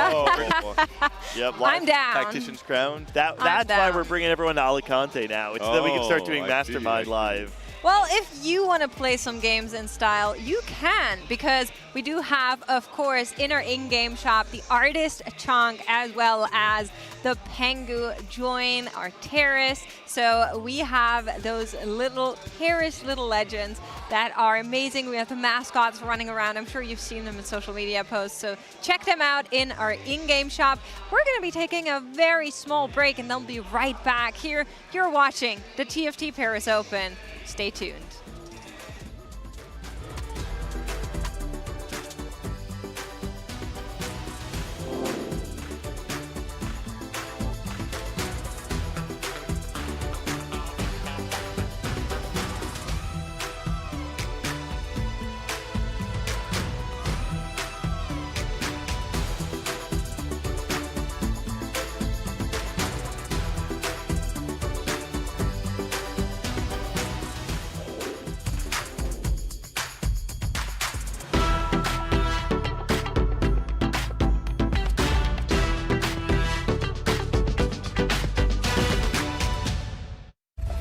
Yep, I'm down. Tactician's crown. That's why we're bringing everyone to Alicante now. It's so that we can start doing Mastermind live. Well, if you want to play some games in style, you can, because we do have, of course, in our in-game shop, the Artist Chunk as well as the Pengu join our terrace. So we have those little terrace little legends that are amazing. We have the mascots running around. I'm sure you've seen them in social media posts. So check them out in our in-game shop. We're going to be taking a very small break, and they'll be right back here. You're watching the TFT Paris Open. Stay tuned.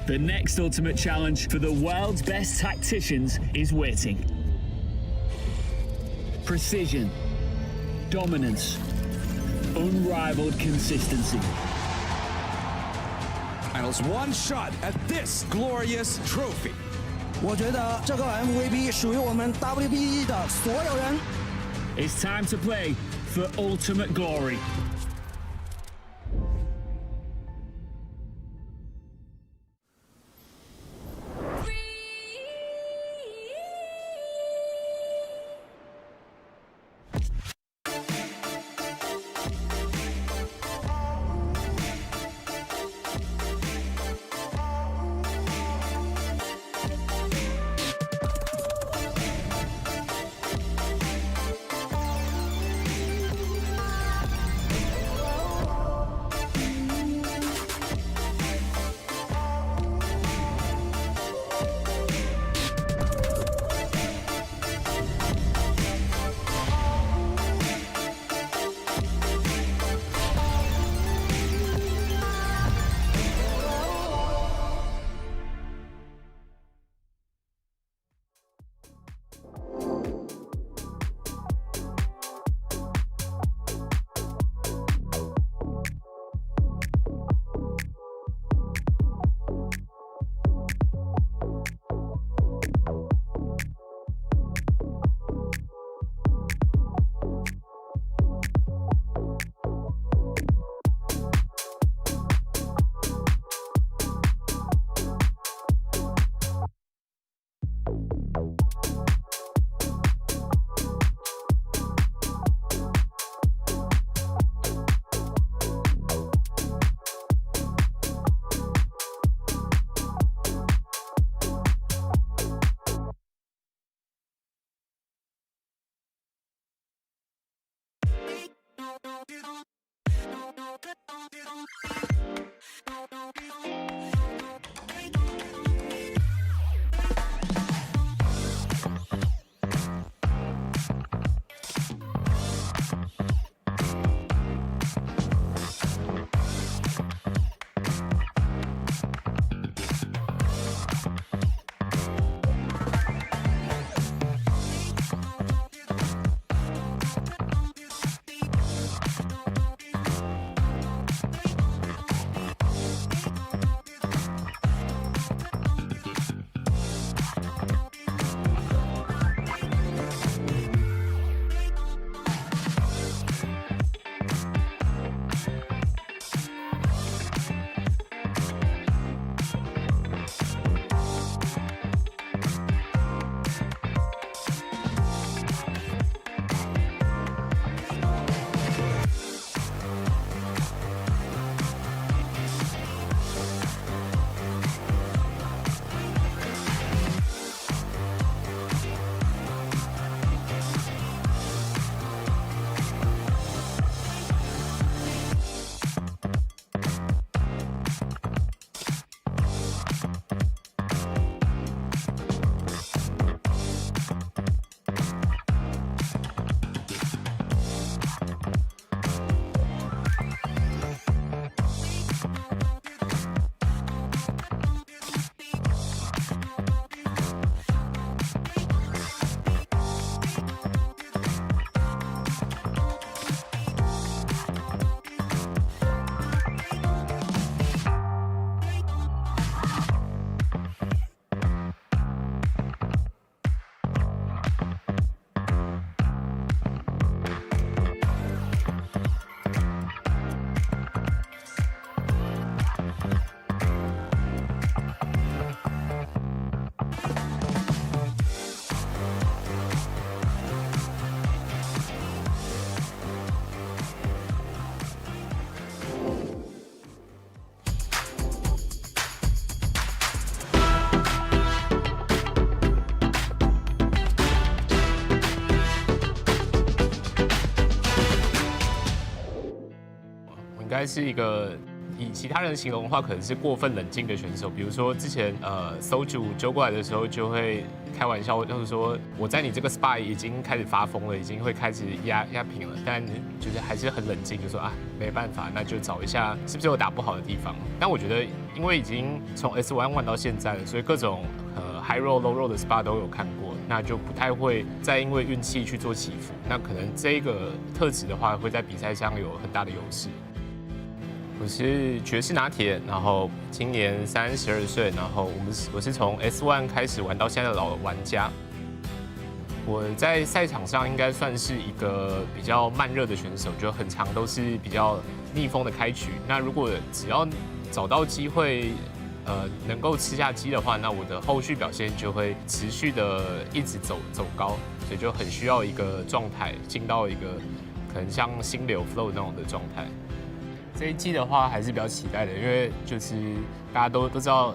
The next ultimate challenge for the world's best tacticians is waiting. Precision, dominance, unrivaled consistency. Finals one shot at this glorious trophy. 我觉得这个 MVP 属于我们 WBE 的所有人。It's time to play for ultimate glory.应该是一个以其他人形容的话，可能是过分冷静的选手。比如说之前搜主揪过来的时候，就会开玩笑，就是说我在你这个 spy 已经开始发疯了，已经会开始压平了，但就是还是很冷静，就说啊没办法，那就找一下是不是有打不好的地方。但我觉得因为已经从 S1 玩到现在了，所以各种high roll low roll 的 spy 都有看过，那就不太会再因为运气去做起伏。那可能这个特质的话，会在比赛上有很大的优势。我是爵士拿铁，然后今年32岁，然后我是从 S1 开始玩到现在的老玩家。我在赛场上应该算是一个比较慢热的选手，就很常都是比较逆风的开局。那如果只要找到机会，能够吃下鸡的话，那我的后续表现就会持续的一直走高，所以就很需要一个状态，进到一个可能像心流 flow 那种的状态。这一季的话还是比较期待的，因为就是大家都知道，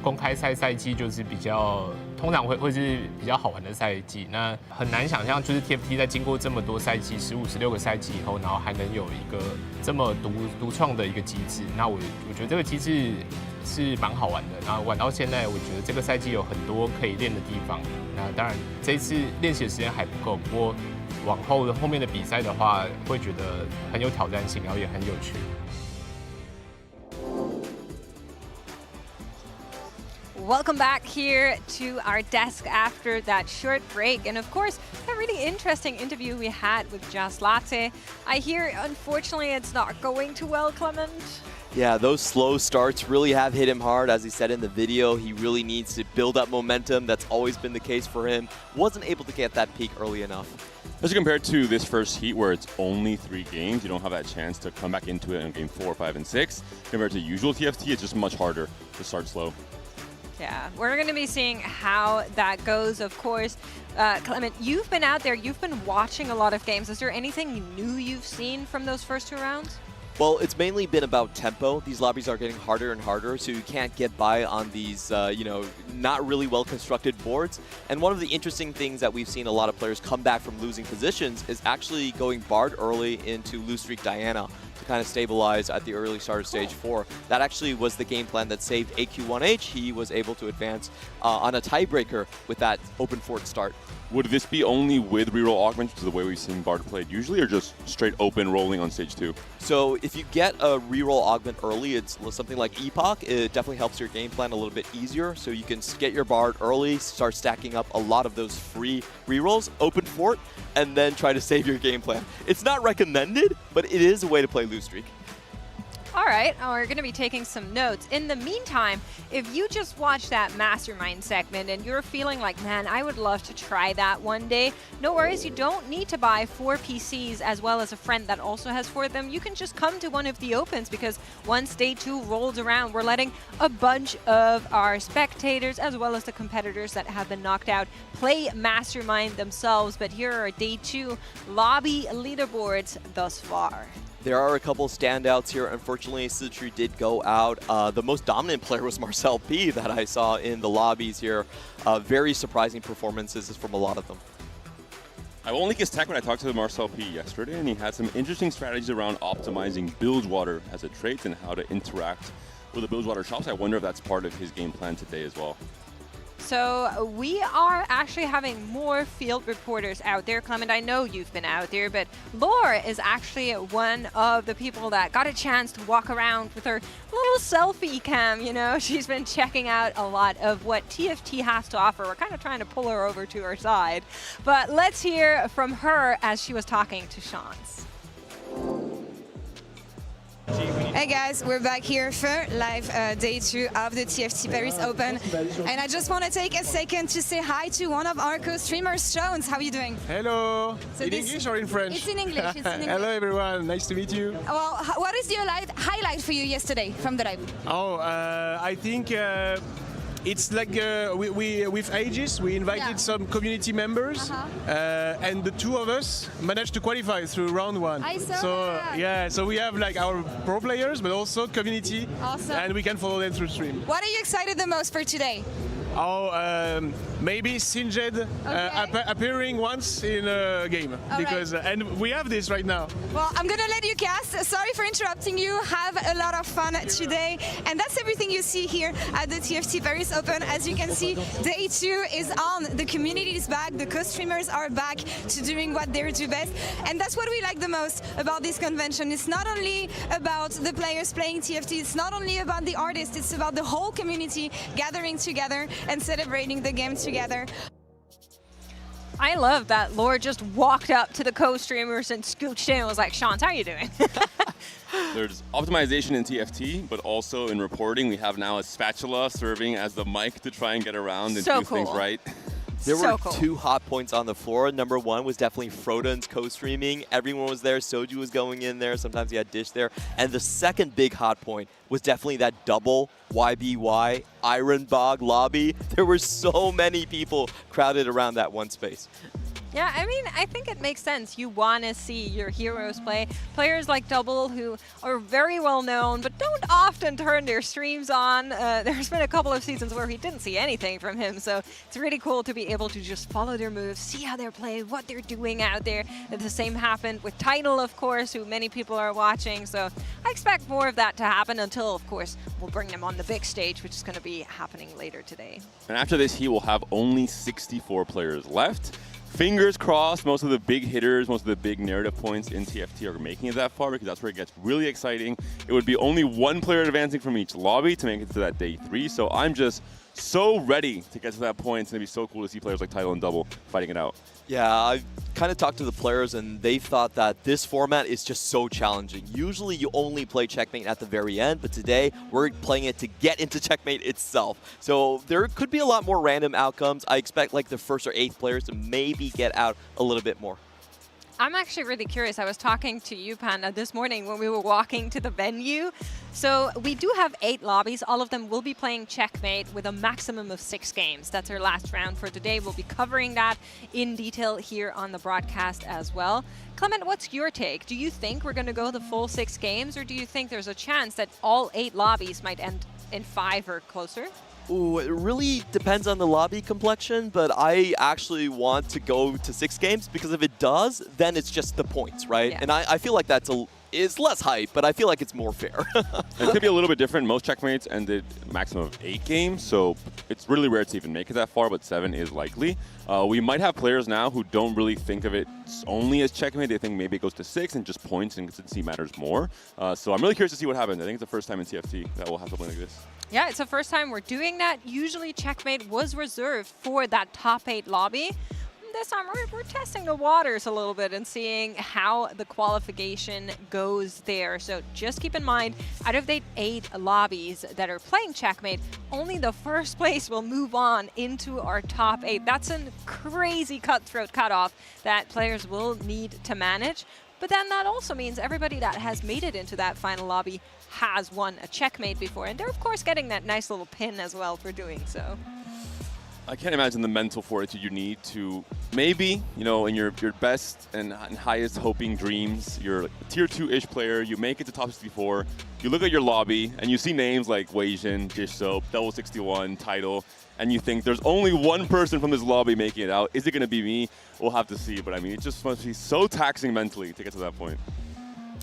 公开赛季就是比较通常会是比较好玩的赛季。那很难想象，就是 TFT 在经过这么多赛季，15、16个赛季以后，然后还能有一个这么独创的一个机制。那我觉得这个机制是蛮好玩的。然后玩到现在，我觉得这个赛季有很多可以练的地方。那当然这一次练习的时间还不够，不过往后面的比赛的话，会觉得很有挑战性，然后也很有趣。Welcome back here to our desk after that short break. And of course, a really interesting interview we had with Just Latte. I hear, unfortunately, it's not going too well, Clement. Yeah, those slow starts really have hit him hard. As he said in the video, he really needs to build up momentum. That's always been the case for him. Wasn't able to get that peak early enough. Especially compared to this first heat where it's only 3 games, you don't have that chance to come back into it in game 4, 5, and 6. Compared to usual TFT, it's just much harder to start slow. Yeah, we're going to be seeing how that goes, of course. Clement, you've been out there, you've been watching a lot of games. Is there anything new you've seen from those first 2 rounds? Well, it's mainly been about tempo. These lobbies are getting harder and harder, so you can't get by on these, not really well-constructed boards. And one of the interesting things that we've seen a lot of players come back from losing positions is actually going Bard early into Blue Streak Diana to kind of stabilize at the early start of stage 4. That actually was the game plan that saved AQ1H. He was able to advance on a tiebreaker with that open fort start. Would this be only with reroll augment to the way we've seen Bard played usually, or just straight open rolling on stage 2? So if you get a reroll augment early, it's something like Epoch. It definitely helps your game plan a little bit easier. So you can get your Bard early, start stacking up a lot of those free rerolls, open fort, and then try to save your game plan. It's not recommended, but it is a way to play Blue Streak. All right, we're going to be taking some notes. In the meantime, if you just watch that Mastermind segment and you're feeling like, man, I would love to try that one day, no worries. You don't need to buy 4 PCs as well as a friend that also has 4 of them. You can just come to one of the opens, because once day 2 rolls around, we're letting a bunch of our spectators as well as the competitors that have been knocked out play Mastermind themselves. But here are day 2 lobby leaderboards thus far. There are a couple standouts here. Unfortunately, Sichu did go out. The most dominant player was Marcel P that I saw in the lobbies here. Very surprising performances from a lot of them. I will only guess tech when I talked to Marcel P yesterday, and he had some interesting strategies around optimizing Bilgewater as a trait and how to interact with the Bilgewater shops. I wonder if that's part of his game plan today as well. So we are actually having more field reporters out there. Clement, I know you've been out there, but Laure is actually one of the people that got a chance to walk around with her little selfie cam, you know. She's been checking out a lot of what TFT has to offer. We're kind of trying to pull her over to her side. But let's hear from her as she was talking to Shans. Hey guys, we're back here for live day 2 of the TFT Paris Open, and I just want to take a second to say hi to one of our co-streamers, Shans. How are you doing? Hello. So in English or in French? It's in English. It's in English. Hello everyone. Nice to meet you. Well, what is your highlight for you yesterday from the live? Oh, I think it's like with Aegis, we invited some community members, and the 2 of us managed to qualify through round 1. I saw so that. yeah, so we have like our pro players, but also community, and we can follow them through stream. What are you excited the most for today? Oh, maybe Singed appearing once in a game, because and we have this right now. Well, I'm gonna let you cast. Sorry for interrupting you. Have a lot of fun today, and that's everything you see here at the TFT Paris Open. As you can see, day 2 is on. The community is back. The co-streamers are back to doing what they do best, and that's what we like the most about this convention. It's not only about the players playing TFT. It's not only about the artists. It's about the whole community gathering together and celebrating the game together. I love that Laure just walked up to the co-streamers and scooched in and was like, Shans, how are you doing? There's optimization in TFT, but also in reporting, we have now a spatula serving as the mic to try and get around and do things right. There So were cool. 2 hot points on the floor. Number 1 was definitely Froden's co-streaming. Everyone was there. Soju was going in there. Sometimes he had Dish there. And the second big hot point was definitely that double YBY Iron Bog lobby. There were so many people crowded around that one space. Yeah, I mean, I think it makes sense. You want to see your heroes play. Players like Double, who are very well known, but don't often turn their streams on. There's been a couple of seasons where we didn't see anything from him, so it's really cool to be able to just follow their moves, see how they're playing, what they're doing out there. And the same happened with Tidal, of course, who many people are watching. So I expect more of that to happen until, of course, we'll bring them on the big stage, which is going to be happening later today. And after this, he will have only 64 players left. Fingers crossed, most of the big hitters, most of the big narrative points in TFT are making it that far, because that's where it gets really exciting. It would be only 1 player advancing from each lobby to make it to that day 3. So I'm just so ready to get to that point. It's going to be so cool to see players like Tidal and Double fighting it out. Yeah, I've kind of talked to the players, and they thought that this format is just so challenging. Usually you only play Checkmate at the very end, but today we're playing it to get into Checkmate itself. So there could be a lot more random outcomes. I expect like the 1st or 8th players to maybe get out a little bit more. I'm actually really curious. I was talking to you, Panda, this morning when we were walking to the venue. So we do have 8 lobbies. All of them will be playing Checkmate with a maximum of 6 games. That's our last round for today. We'll be covering that in detail here on the broadcast as well. Clement, what's your take? Do you think we're going to go the full 6 games, or do you think there's a chance that all 8 lobbies might end in 5 or closer? Ooh, it really depends on the lobby complexion, but I actually want to go to 6 games, because if it does, then it's just the points, right? Yeah. And I feel like it's less hype, but I feel like it's more fair. It could be a little bit different. Most Checkmates ended maximum of 8 games, so it's really rare to even make it that far, but 7 is likely. We might have players now who don't really think of it only as Checkmate. They think maybe it goes to 6 and just points and consistency matters more. So I'm really curious to see what happens. I think it's the first time in TFT that we'll have something like this. Yeah, it's the first time we're doing that. Usually Checkmate was reserved for that top 8 lobby. This time we're testing the waters a little bit and seeing how the qualification goes there. So just keep in mind, out of the 8 lobbies that are playing Checkmate, only the first place will move on into our top 8. That's a crazy cutthroat cutoff that players will need to manage. But then that also means everybody that has made it into that final lobby has won a Checkmate before. And they're, of course, getting that nice little pin as well for doing so. I can't imagine the mental fortitude you need to maybe, in your best and highest hoping dreams, you're a tier 2-ish player, you make it to top 64, you look at your lobby and you see names like Weijin, Dish Soap, Double 61, Tidal, and you think there's only one person from this lobby making it out. Is it going to be me? We'll have to see, but I mean, it just must be so taxing mentally to get to that point.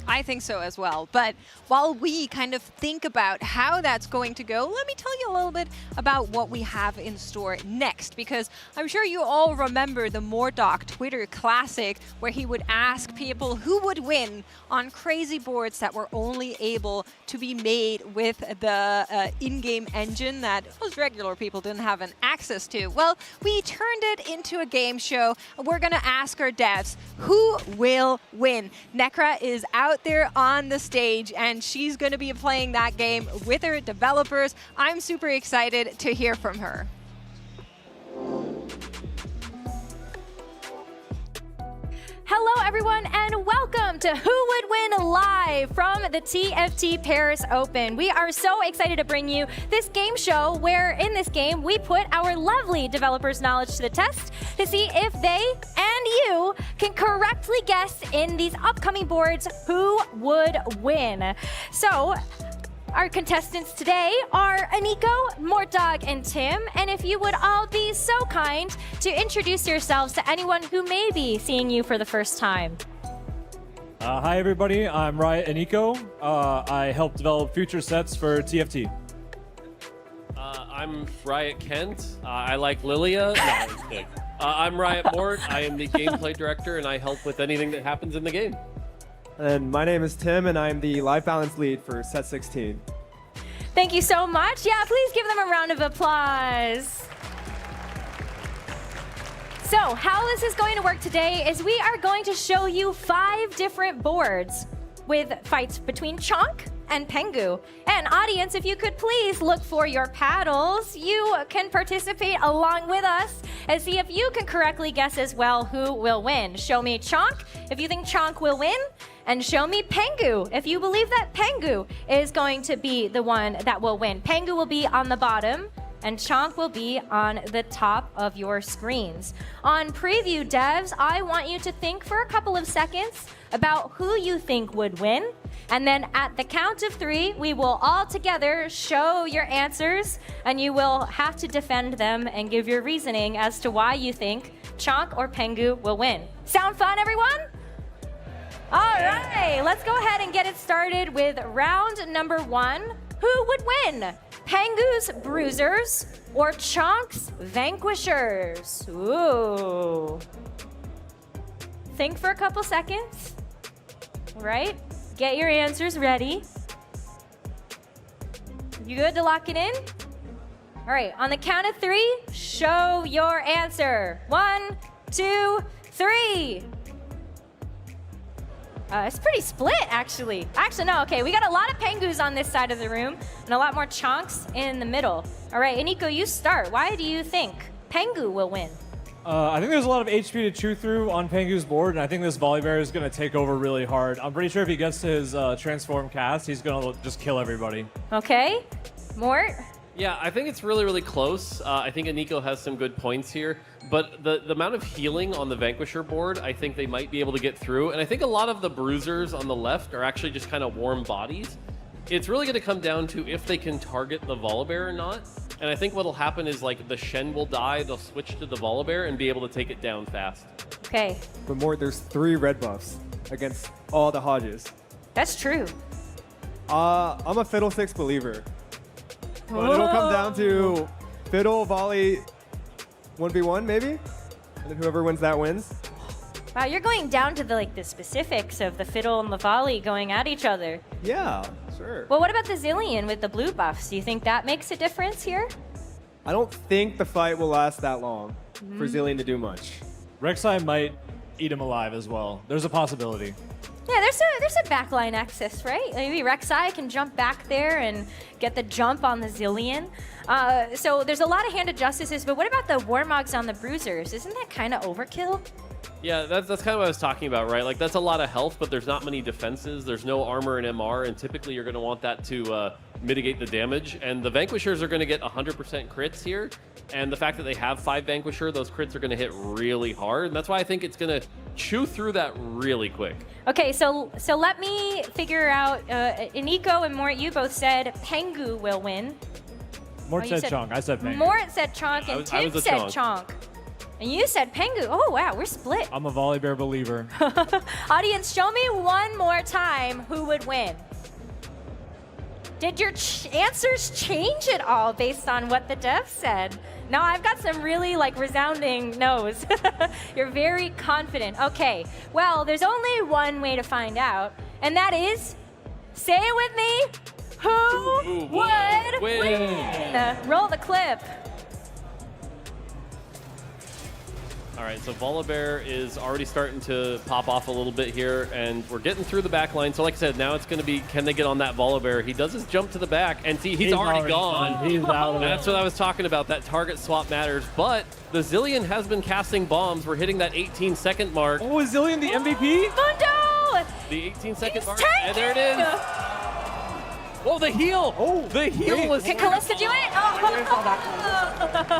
I think so as well. But while we kind of think about how that's going to go, let me tell you a little bit about what we have in store next, because I'm sure you all remember the Mordok Twitter classic where he would ask people who would win on crazy boards that were only able to be made with the in-game engine that most regular people didn't have an access to. Well, we turned it into a game show. We're going to ask our devs, who will win? Nekra is out there on the stage, and she's going to be playing that game with her developers. I'm super excited to hear from her. Hello, everyone, and welcome to Who Would Win Live from the TFT Paris Open. We are so excited to bring you this game show where in this game we put our lovely developers' knowledge to the test to see if they and you can correctly guess in these upcoming boards who would win. So, our contestants today are Aniko, Mortdog, and Tim. And if you would all be so kind to introduce yourselves to anyone who may be seeing you for the first time. Hi, everybody. I'm Riot and Aniko. I help develop future sets for TFT. I'm Riot Kent. I like Lilia. No, I'm kidding. I'm Riot Mort. I am the gameplay director, and I help with anything that happens in the game. And my name is Tim, and I'm the live balance lead for Set 16. Thank you so much. Yeah, please give them a round of applause. So, how this is going to work today is we are going to show you 5 different boards with fights between Chonk and Pengu. And audience, if you could please look for your paddles, you can participate along with us and see if you can correctly guess as well who will win. Show me Chonk if you think Chonk will win, and show me Pengu if you believe that Pengu is going to be the one that will win. Pengu will be on the bottom, and Chonk will be on the top of your screens. On preview, devs, I want you to think for a couple of seconds about who you think would win, and then at the count of 3, we will all together show your answers, and you will have to defend them and give your reasoning as to why you think Chonk or Pengu will win. Sound fun, everyone? All right, let's go ahead and get it started with round number 1. Who would win? Pengu's Bruisers or Chonk's Vanquishers? Ooh. Think for a couple seconds. All right, get your answers ready. You good to lock it in? All right, on the count of 3, show your answer. 1, 2, 3. It's pretty split, actually. Actually, no, okay. We got a lot of Pengus on this side of the room and a lot more Chonks in the middle. All right, Eniko, you start. Why do you think Pengu will win? I think there's a lot of HP to chew through on Pengu's board, and I think this Volibear is going to take over really hard. I'm pretty sure if he gets to his transform cast, he's going to just kill everybody. Okay. Mort? Yeah, I think it's really, really close. I think Eniko has some good points here, but the amount of healing on the Vanquisher board, I think they might be able to get through. And I think a lot of the Bruisers on the left are actually just kind of warm bodies. It's really going to come down to if they can target the Volibear or not. And I think what'll happen is like the Shen will die, they'll switch to the Volibear and be able to take it down fast. Okay. But more, there's 3 red buffs against all the Hodges. That's true. I'm a Fiddlesticks believer. But it'll come down to Fiddle, Volley, 1v1 maybe? And then whoever wins that wins. Wow, you're going down to the specifics of the Fiddle and the Volley going at each other. Yeah, sure. Well, what about the Zillion with the blue buffs? Do you think that makes a difference here? I don't think the fight will last that long for Zillion to do much. Rek'Sai might eat him alive as well. There's a possibility. Yeah, there's a backline access, right? Maybe Rek'Sai can jump back there and get the jump on the Zillion. So there's a lot of handed justices, but what about the Warmogs on the Bruisers? Isn't that kind of overkill? Yeah, that's kind of what I was talking about, right? Like, that's a lot of health, but there's not many defenses. There's no armor and MR, and typically you're going to want that to mitigate the damage. And the Vanquishers are going to get 100% crits here. And the fact that they have 5 Vanquisher, those crits are going to hit really hard. And that's why I think it's going to chew through that really quick. Okay, so let me figure out, Eniko and Mort, you both said Pengu will win. Mort said Chonk, I said Pengu. Mort said Chonk, and Tim said Chonk. And you said Pengu. Oh, wow, we're split. I'm a Volibear believer. Audience, show me one more time who would win. Did your answers change at all based on what the devs said? No, I've got some really resounding no's. You're very confident. Okay, well, there's only one way to find out, and that is, say it with me, who would win? Roll the clip. All right, so Volibear is already starting to pop off a little bit here, and we're getting through the back line. So like I said, now it's going to be, can they get on that Volibear? He does his jump to the back, and see, he's already gone. He's out of it. That's what I was talking about. That target swap matters, but the Zillion has been casting bombs. We're hitting that 18-second mark. Oh, is Zillion the MVP? Mundo! The 18-second mark, and there it is. Oh, the heal! Oh, the heal was... Can Kalista do it?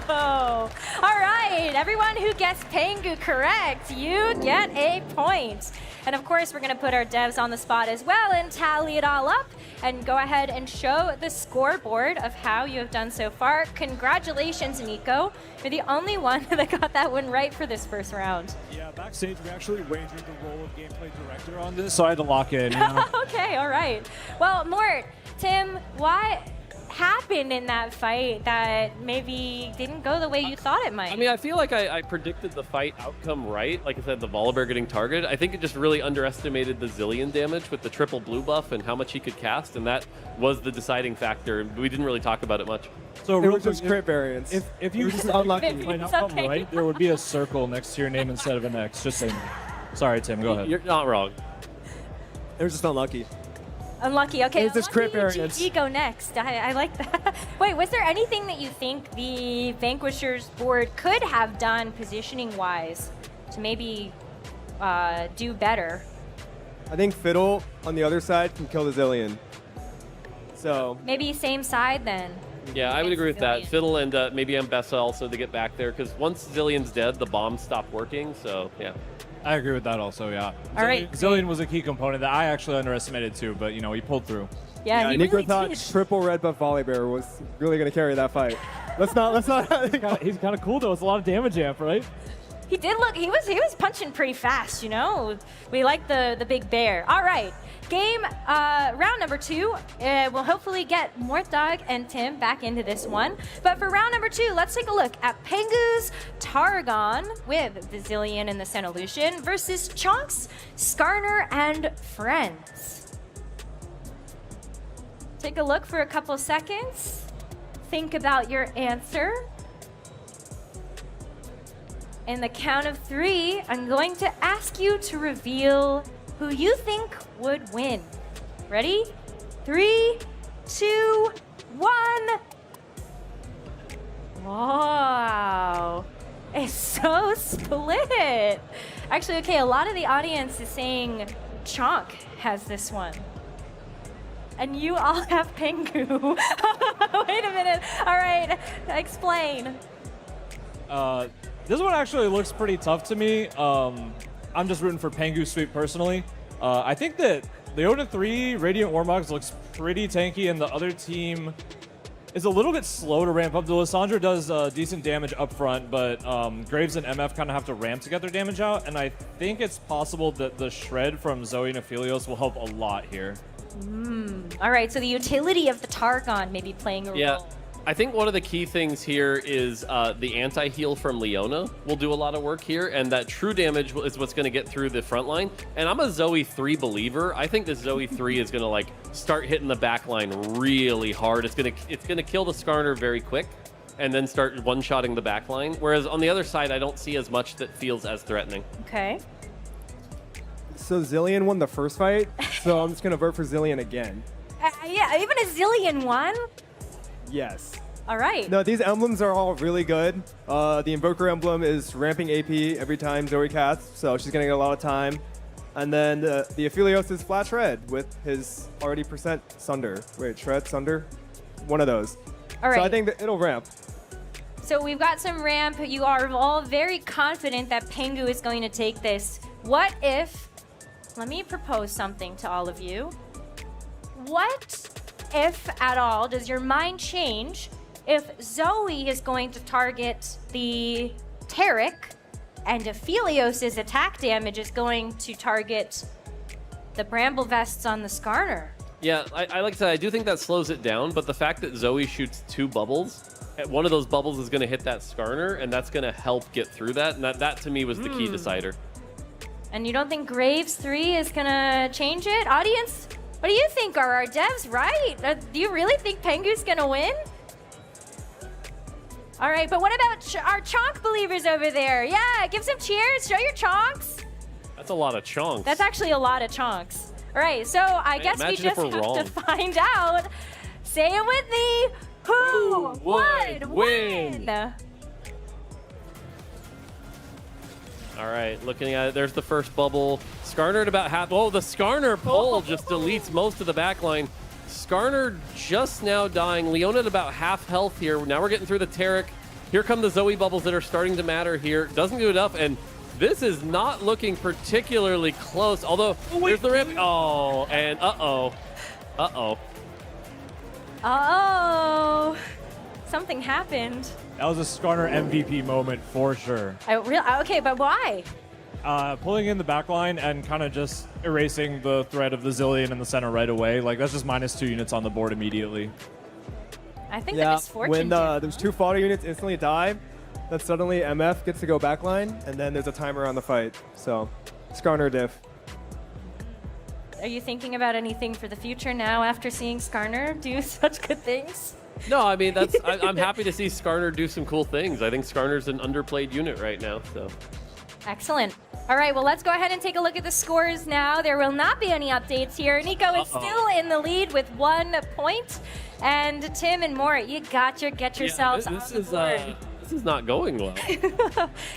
Oh. All right, everyone who gets Pengu correct, you get a point. And of course, we're going to put our devs on the spot as well and tally it all up and go ahead and show the scoreboard of how you have done so far. Congratulations, Nico. You're the only one that got that one right for this first round. Yeah, backstage, we actually wagered the role of gameplay director on this, so I had to lock in. You know? Okay, all right. Well, Mort, Tim, what happened in that fight that maybe didn't go the way you thought it might? I mean, I feel like I predicted the fight outcome right. Like I said, the Volibear getting targeted. I think it just really underestimated the Zillion damage with the triple blue buff and how much he could cast, and that was the deciding factor. We didn't really talk about it much. So it was just crit variance. If you just unlucky find out right, there would be a circle next to your name instead of an X. Just saying. Sorry, Tim, go ahead. You're not wrong. They were just unlucky. Unlucky. Okay, It's just crit variance. GG go next. I like that. Wait, was there anything that you think the Vanquishers board could have done positioning-wise to maybe do better? I think Fiddle on the other side can kill the Zillion. So Maybe same side then. Yeah, I would agree with that. Fiddle and maybe Ambessa also to get back there, because once Zillion's dead, the bombs stop working, so yeah. I agree with that also, yeah. All right. Zillion was a key component that I actually underestimated too, but you know, he pulled through. Yeah, he Nico really thought did. triple red buff volley bear was really going to carry that fight. Let's not. He's kind of cool though. It's a lot of damage amp, right? He did look, he was punching pretty fast, you know? We like the big bear. All right, game, round number 2. We'll hopefully get Mortdog and Tim back into this one. But for round number 2, let's take a look at Pengu's Targon with the Zillion and the Senolution versus Chonks, Skarner, and Friends. Take a look for a couple seconds. Think about your answer. In the count of 3, I'm going to ask you to reveal who you think would win. Ready? 3, 2, 1. Wow. It's so split. Actually, okay, a lot of the audience is saying Chonk has this one. And you all have Pengu. Wait a minute. All right, explain. This one actually looks pretty tough to me. I'm just rooting for Pengu sweep personally. I think that Leona 3 Radiant Warmogs looks pretty tanky, and the other team is a little bit slow to ramp up. The Lissandra does decent damage up front, but Graves and MF kind of have to ramp to get their damage out, and I think it's possible that the Shred from Zoe and Aphelios will help a lot here. All right, so the utility of the Targon maybe playing a role. I think one of the key things here is the anti-heal from Leona will do a lot of work here, and that true damage is what's going to get through the front line. And I'm a Zoe 3 believer. I think this Zoe 3 is going to like start hitting the back line really hard. It's going to kill the Skarner very quick and then start one-shotting the back line. Whereas on the other side, I don't see as much that feels as threatening. Okay. So Zillion won the first fight, so I'm just going to vote for Zillion again. Yeah, even a Zillion won? Yes. All right. No, these emblems are all really good. The Invoker emblem is ramping AP every time Zoe casts, so she's going to get a lot of time. And then the Aphelios is flat Shred with his already percent Sunder. Wait, Shred, Sunder? One of those. All right. So I think that it'll ramp. So we've got some ramp. You are all very confident that Pengu is going to take this. What if, let me propose something to all of you. What if at all does your mind change if Zoe is going to target the Taric and Aphelios' attack damage is going to target the Bramble Vests on the Skarner? Yeah, I like I said, I do think that slows it down, but the fact that Zoe shoots 2 bubbles, one of those bubbles is going to hit that Skarner, and that's going to help get through that, and that to me was the key decider. And you don't think Graves 3 is going to change it? Audience, what do you think? Are our devs right? Do you really think Pengu's going to win? All right, but what about our Chonk believers over there? Yeah, give some cheers. Show your Chonks. That's a lot of chonks. That's actually a lot of Chonks. All right, so I guess we just have to find out. Say it with me. Who would win? All right, looking at it, there's the first bubble. Skarner at about half. Oh, the Skarner pull just deletes most of the backline. Skarner just now dying. Leona at about half health here. Now we're getting through the Taric. Here come the Zoe bubbles that are starting to matter here. Doesn't do enough, and this is not looking particularly close. Although, there's the ramp. Oh, and uh-oh. Uh-oh. Uh-oh. Something happened. That was a Skarner MVP moment for sure. Okay, but why? Pulling in the backline and kind of just erasing the threat of the Zillion in the center right away. Like, that's just -2 units on the board immediately. I think the misfortune. When those 2 fodder units instantly die, then suddenly MF gets to go backline, and then there's a timer on the fight. So, Skarner diff. Are you thinking about anything for the future now after seeing Skarner do such good things? No, I mean, I'm happy to see Skarner do some cool things. I think Skarner's an underplayed unit right now, so. Excellent. All right, well, let's go ahead and take a look at the scores now. There will not be any updates here. Nico is still in the lead with 1 point. And Tim and Mort, you get yourselves on the board. This is not going well.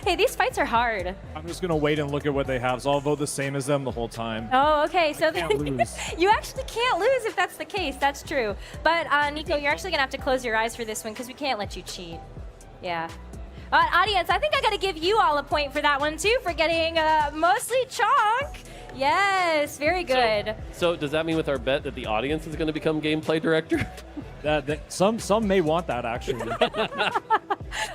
Hey, these fights are hard. I'm just going to wait and look at what they have, so I'll vote the same as them the whole time. Oh, okay. So can't lose. You actually can't lose if that's the case. That's true. But Nico, you're actually going to have to close your eyes for this one because we can't let you cheat. Yeah. Audience, I think I got to give you all a point for that one, too, for getting mostly Chonk. Yes, very good. So does that mean with our bet that the audience is going to become gameplay director? Some may want that, actually.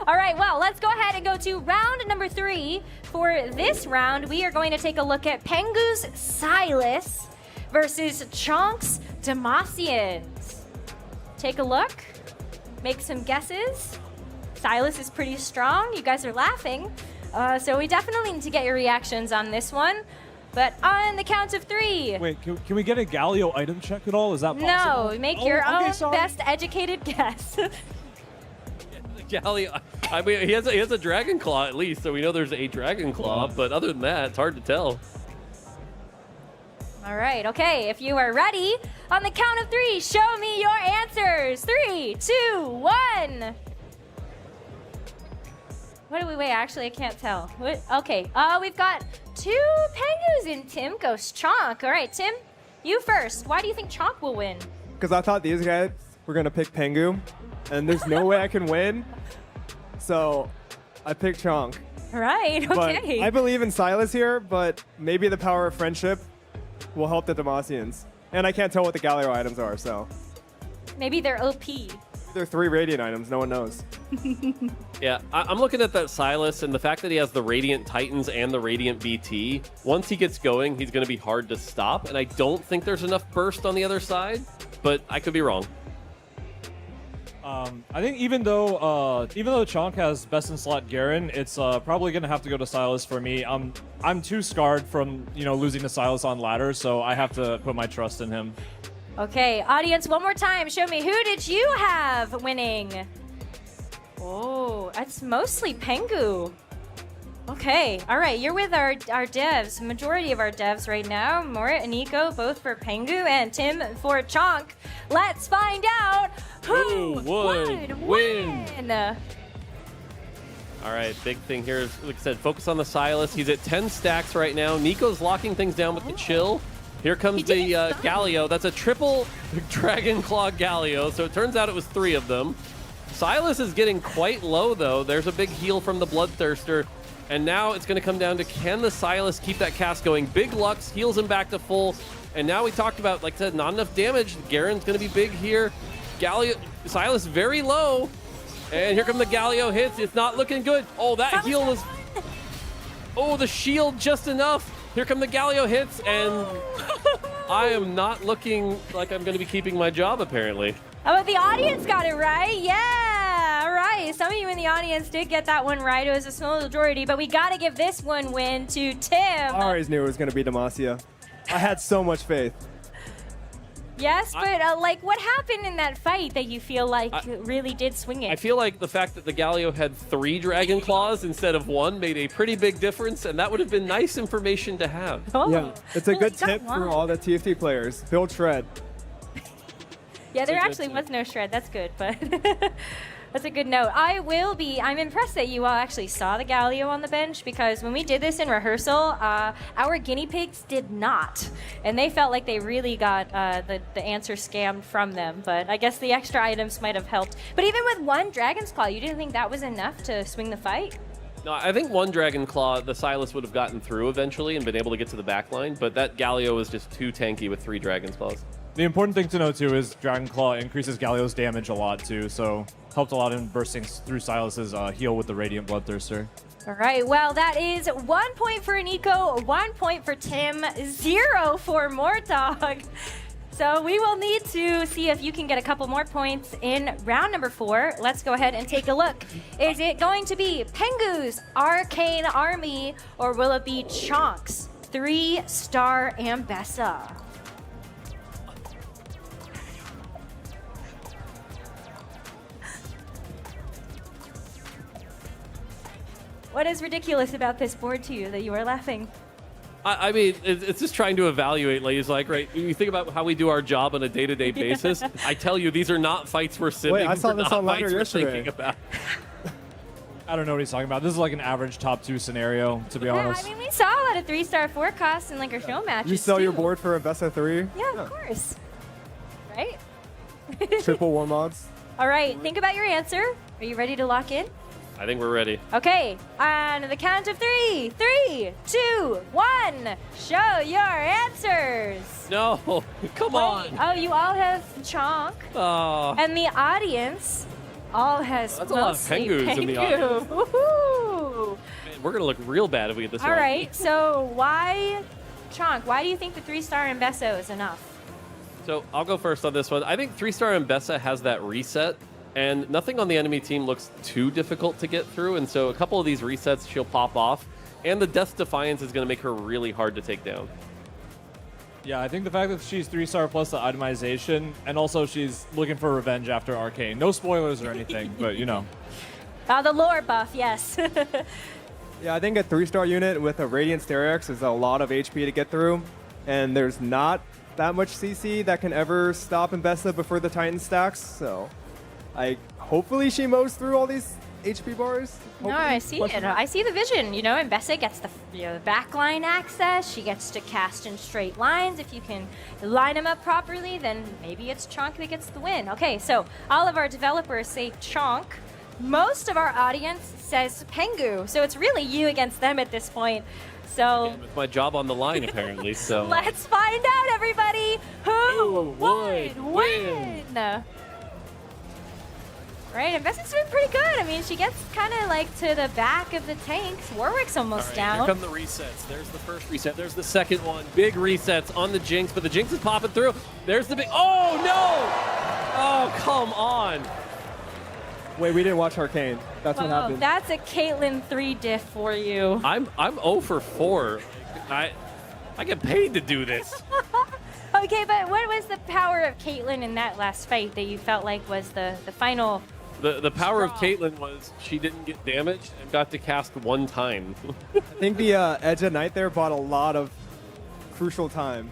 All right, well, let's go ahead and go to round number 3. For this round, we are going to take a look at Pengu's Silas versus Chonk's Demacians. Take a look, make some guesses. Silas is pretty strong. You guys are laughing. So we definitely need to get your reactions on this one. But on the count of 3. Wait, can we get a Galio item check at all? Is that possible? No, make your own best educated guess. Galio, I mean, he has a Dragon Claw at least, so we know there's a Dragon Claw, but other than that, it's hard to tell. All right, okay, if you are ready, on the count of 3, show me your answers. 3, 2, 1. What do we wait? Actually, I can't tell. What? Okay, we've got 2 Pengus and Tim goes Chonk. All right, Tim, you first. Why do you think Chonk will win? Because I thought these guys were going to pick Pengu, and there's no way I can win. So I picked Chonk. All right, okay. But I believe in Silas here, but maybe the power of friendship will help the Demacians. And I can't tell what the Galio items are, so. Maybe they're OP. They're 3 Radiant items, no one knows. Yeah, I'm looking at that Silas, and the fact that he has the Radiant Titans and the Radiant BT, once he gets going, he's going to be hard to stop, and I don't think there's enough burst on the other side, but I could be wrong. I think even though Chonk has best in slot Garen, it's probably gonna have to go to Silas for me. I'm too scarred from losing to Silas on ladder, so I have to put my trust in him. Okay, audience, one more time. Show me, who did you have winning? Oh, it's mostly Pengu. Okay, all right, you're with our devs, majority of our devs right now. Mort and Nico, both for Pengu, and Tim for Chonk. Let's find out who would win. All right, big thing here is, like I said, focus on the Silas. He's at 10 stacks right now. Nico's locking things down with the chill. Here comes the Galio. That's a triple Dragon Claw Galio, so it turns out it was 3 of them. Silas is getting quite low, though. There's a big heal from the Bloodthirster. And now it's going to come down to, can the Silas keep that cast going? Big Lux heals him back to full. And now we talked about, like I said, not enough damage. Garen's going to be big here. Silas very low. And here come the Galio hits. It's not looking good. Oh, that heal was... Oh, the shield just enough. Here come the Galio hits, and I am not looking like I'm going to be keeping my job, apparently. How about the audience got it right? Yeah, all right. Some of you in the audience did get that one right. It was a small majority, but we got to give this one win to Tim. I always knew it was going to be Demacia. I had so much faith. Yes, but like, what happened in that fight that you feel like really did swing it? I feel like the fact that the Galio had 3 Dragon Claws instead of 1 made a pretty big difference, and that would have been nice information to have. Oh. Yeah, it's a good tip for all the TFT players. Build shred. Yeah, there actually was no shred. That's good, but that's a good note. I'm impressed that you all actually saw the Galio on the bench, because when we did this in rehearsal, our guinea pigs did not. And they felt like they really got the answer scammed from them. But I guess the extra items might have helped. But even with 1 Dragon's Claw, you didn't think that was enough to swing the fight? No, I think 1 Dragon Claw, the Silas would have gotten through eventually and been able to get to the back line. But that Galio was just too tanky with 3 Dragon's Claws. The important thing to know, too, is Dragon Claw increases Galio's damage a lot, too, so helped a lot in bursting through Silas's heal with the Radiant Bloodthirster. All right, well, that is 1 point for Nico, 1 point for Tim, 0 for Mortog. So we will need to see if you can get a couple more points in round number 4. Let's go ahead and take a look. Is it going to be Pengu's Arcane Army, or will it be Chonk's 3-star Ambessa? What is ridiculous about this board to you that you are laughing? I mean, it's just trying to evaluate. Like, it's like, right, you think about how we do our job on a day-to-day basis. I tell you, these are not fights we're sitting. Wait, I saw this not on Ladder fights we're yesterday. thinking about. I don't know what he's talking about. This is like an average top 2 scenario, to be honest. I mean, we saw a lot of 3-star forecasts in like our show matches. You sell too. your board for a best of 3? Yeah, of course. Right? Triple war mods. All right, think about your answer. Are you ready to lock in? I think we're ready. Okay, on the count of 3, 3, 2, 1, show your answers. No, come on. Oh, you all have Chonk. Oh. And the audience all has That's a lot of mostly Pengus in the audience. Woohoo! Man, we're going to look real bad if we get this All wrong. right, so why, Chonk, why do you think the 3-star Embesso is enough? So I'll go first on this one. I think 3-star Mbessa has that reset, and nothing on the enemy team looks too difficult to get through, and so a couple of these resets she'll pop off, and the Death Defiance is going to make her really hard to take down. Yeah, I think the fact that she's 3-star plus the itemization, and also she's looking for revenge after Arcane. No spoilers or anything, but you know. The lore buff, yes. Yeah, I think a 3-star unit with a Radiant Stereox is a lot of HP to get through, and there's not that much CC that can ever stop Mbessa before the Titan stacks, so hopefully she mows through all these HP bars. No, I see it. I see the vision. You know, Mbessa gets the backline access. She gets to cast in straight lines. If you can line them up properly, then maybe it's Chonk that gets the win. Okay, so all of our developers say Chonk. Most of our audience says Pengu. So it's really you against them at this point. So With my job on the line, apparently. So let's find out, everybody. Who would win? Right, Mbessa's doing pretty good. I mean, she gets kind of like to the back of the tanks. Warwick's almost down. Here come the resets. There's the first reset. There's the second one. Big resets on the Jinx, but the Jinx is popping through. There's the big. Oh no! Oh, come on. Wait, we didn't watch Arcane. That's what happened. That's a Caitlyn 3 diff for you. I'm 0 for 4. I get paid to do this. Okay, but what was the power of Caitlyn in that last fight that you felt like was the final? The power of Caitlyn was she didn't get damaged and got to cast one time. I think the Edge of Night there bought a lot of crucial time.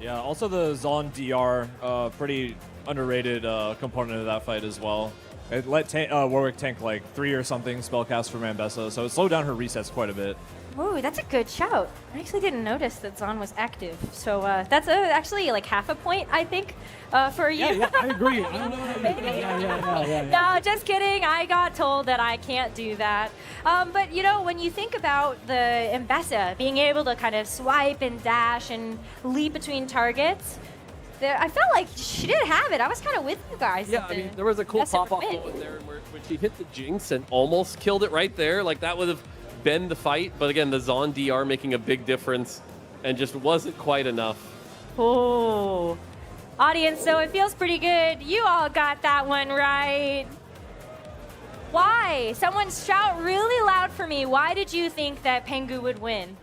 Yeah, also the Zon DR, pretty underrated component of that fight as well. It let Warwick tank like 3 or something spellcast from Mbessa, so it slowed down her resets quite a bit. Ooh, that's a good shout. I actually didn't notice that Zon was active. So that's actually like half a point, I think, for you. Yeah, I agree. No, just kidding. I got told that I can't do that. But, you know, when you think about the Mbessa being able to kind of swipe and dash and leap between targets, I felt like she did have it. I was kind of with you guys. Yeah, I mean, there was a cool pop-off moment there where when she hit the Jinx and almost killed it right there. Like, that would have been the fight. But again, the Zon DR making a big difference and just wasn't quite enough. Oh. Audience, so it feels pretty good. You all got that one right. Why? Someone shout really loud for me. Why did you think that Pengu would win?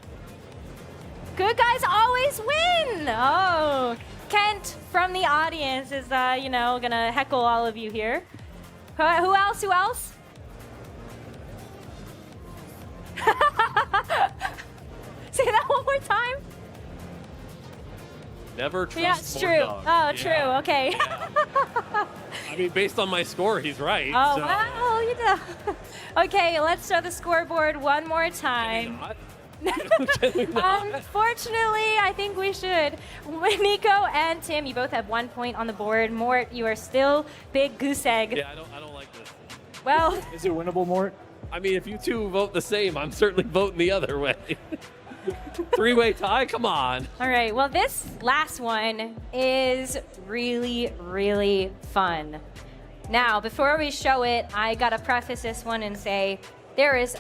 Good guys always win. Oh. Kent from the audience is, you know, gonna heckle all of you here. Who else? Who else? Say that one more time. Never trust Yeah, it's Porte true. Dog. Oh, Yeah. true. Okay. I mean, based on my score, he's right. Oh, so. well, you know. Okay, let's show the scoreboard one more time. Unfortunately, I think we should. Nico and Tim, you both have 1 point on the board. Mort, you are still big goose egg. Yeah, I don't like this. Well, is it winnable, Mort? I mean, if you two vote the same, I'm certainly voting the other way. 3-way tie? Come on. all right. Well, this last one is really, really fun. Now, before we show it, I got to preface this one and say there is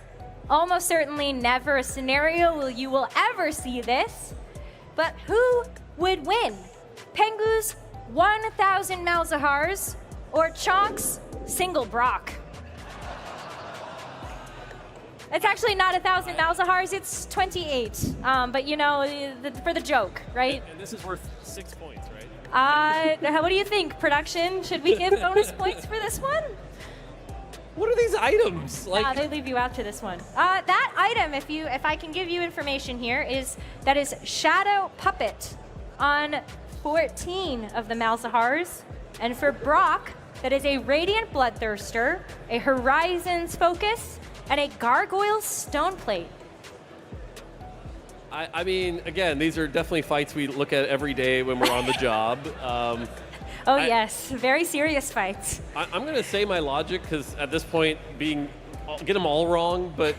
almost certainly never a scenario where you will ever see this, but who would win? Pengu's 1,000 Malzahars or Chonk's single Brock? It's actually not 1,000 Malzahars, it's 28. But you know, for the joke, right? And this is worth 6 points, right? What do you think, production? Should we give bonus points for this one? What are these items? Like, they leave you out to this one. That item, if I can give you information here, that is Shadow Puppet on 14 of the Malzahars. And for Brock, that is a Radiant Bloodthirster, a Horizons Focus, and a Gargoyle Stoneplate. I mean, again, these are definitely fights we look at every day when we're on the job. Yes, very serious fights. I'm going to say my logic because at this point, get them all wrong, but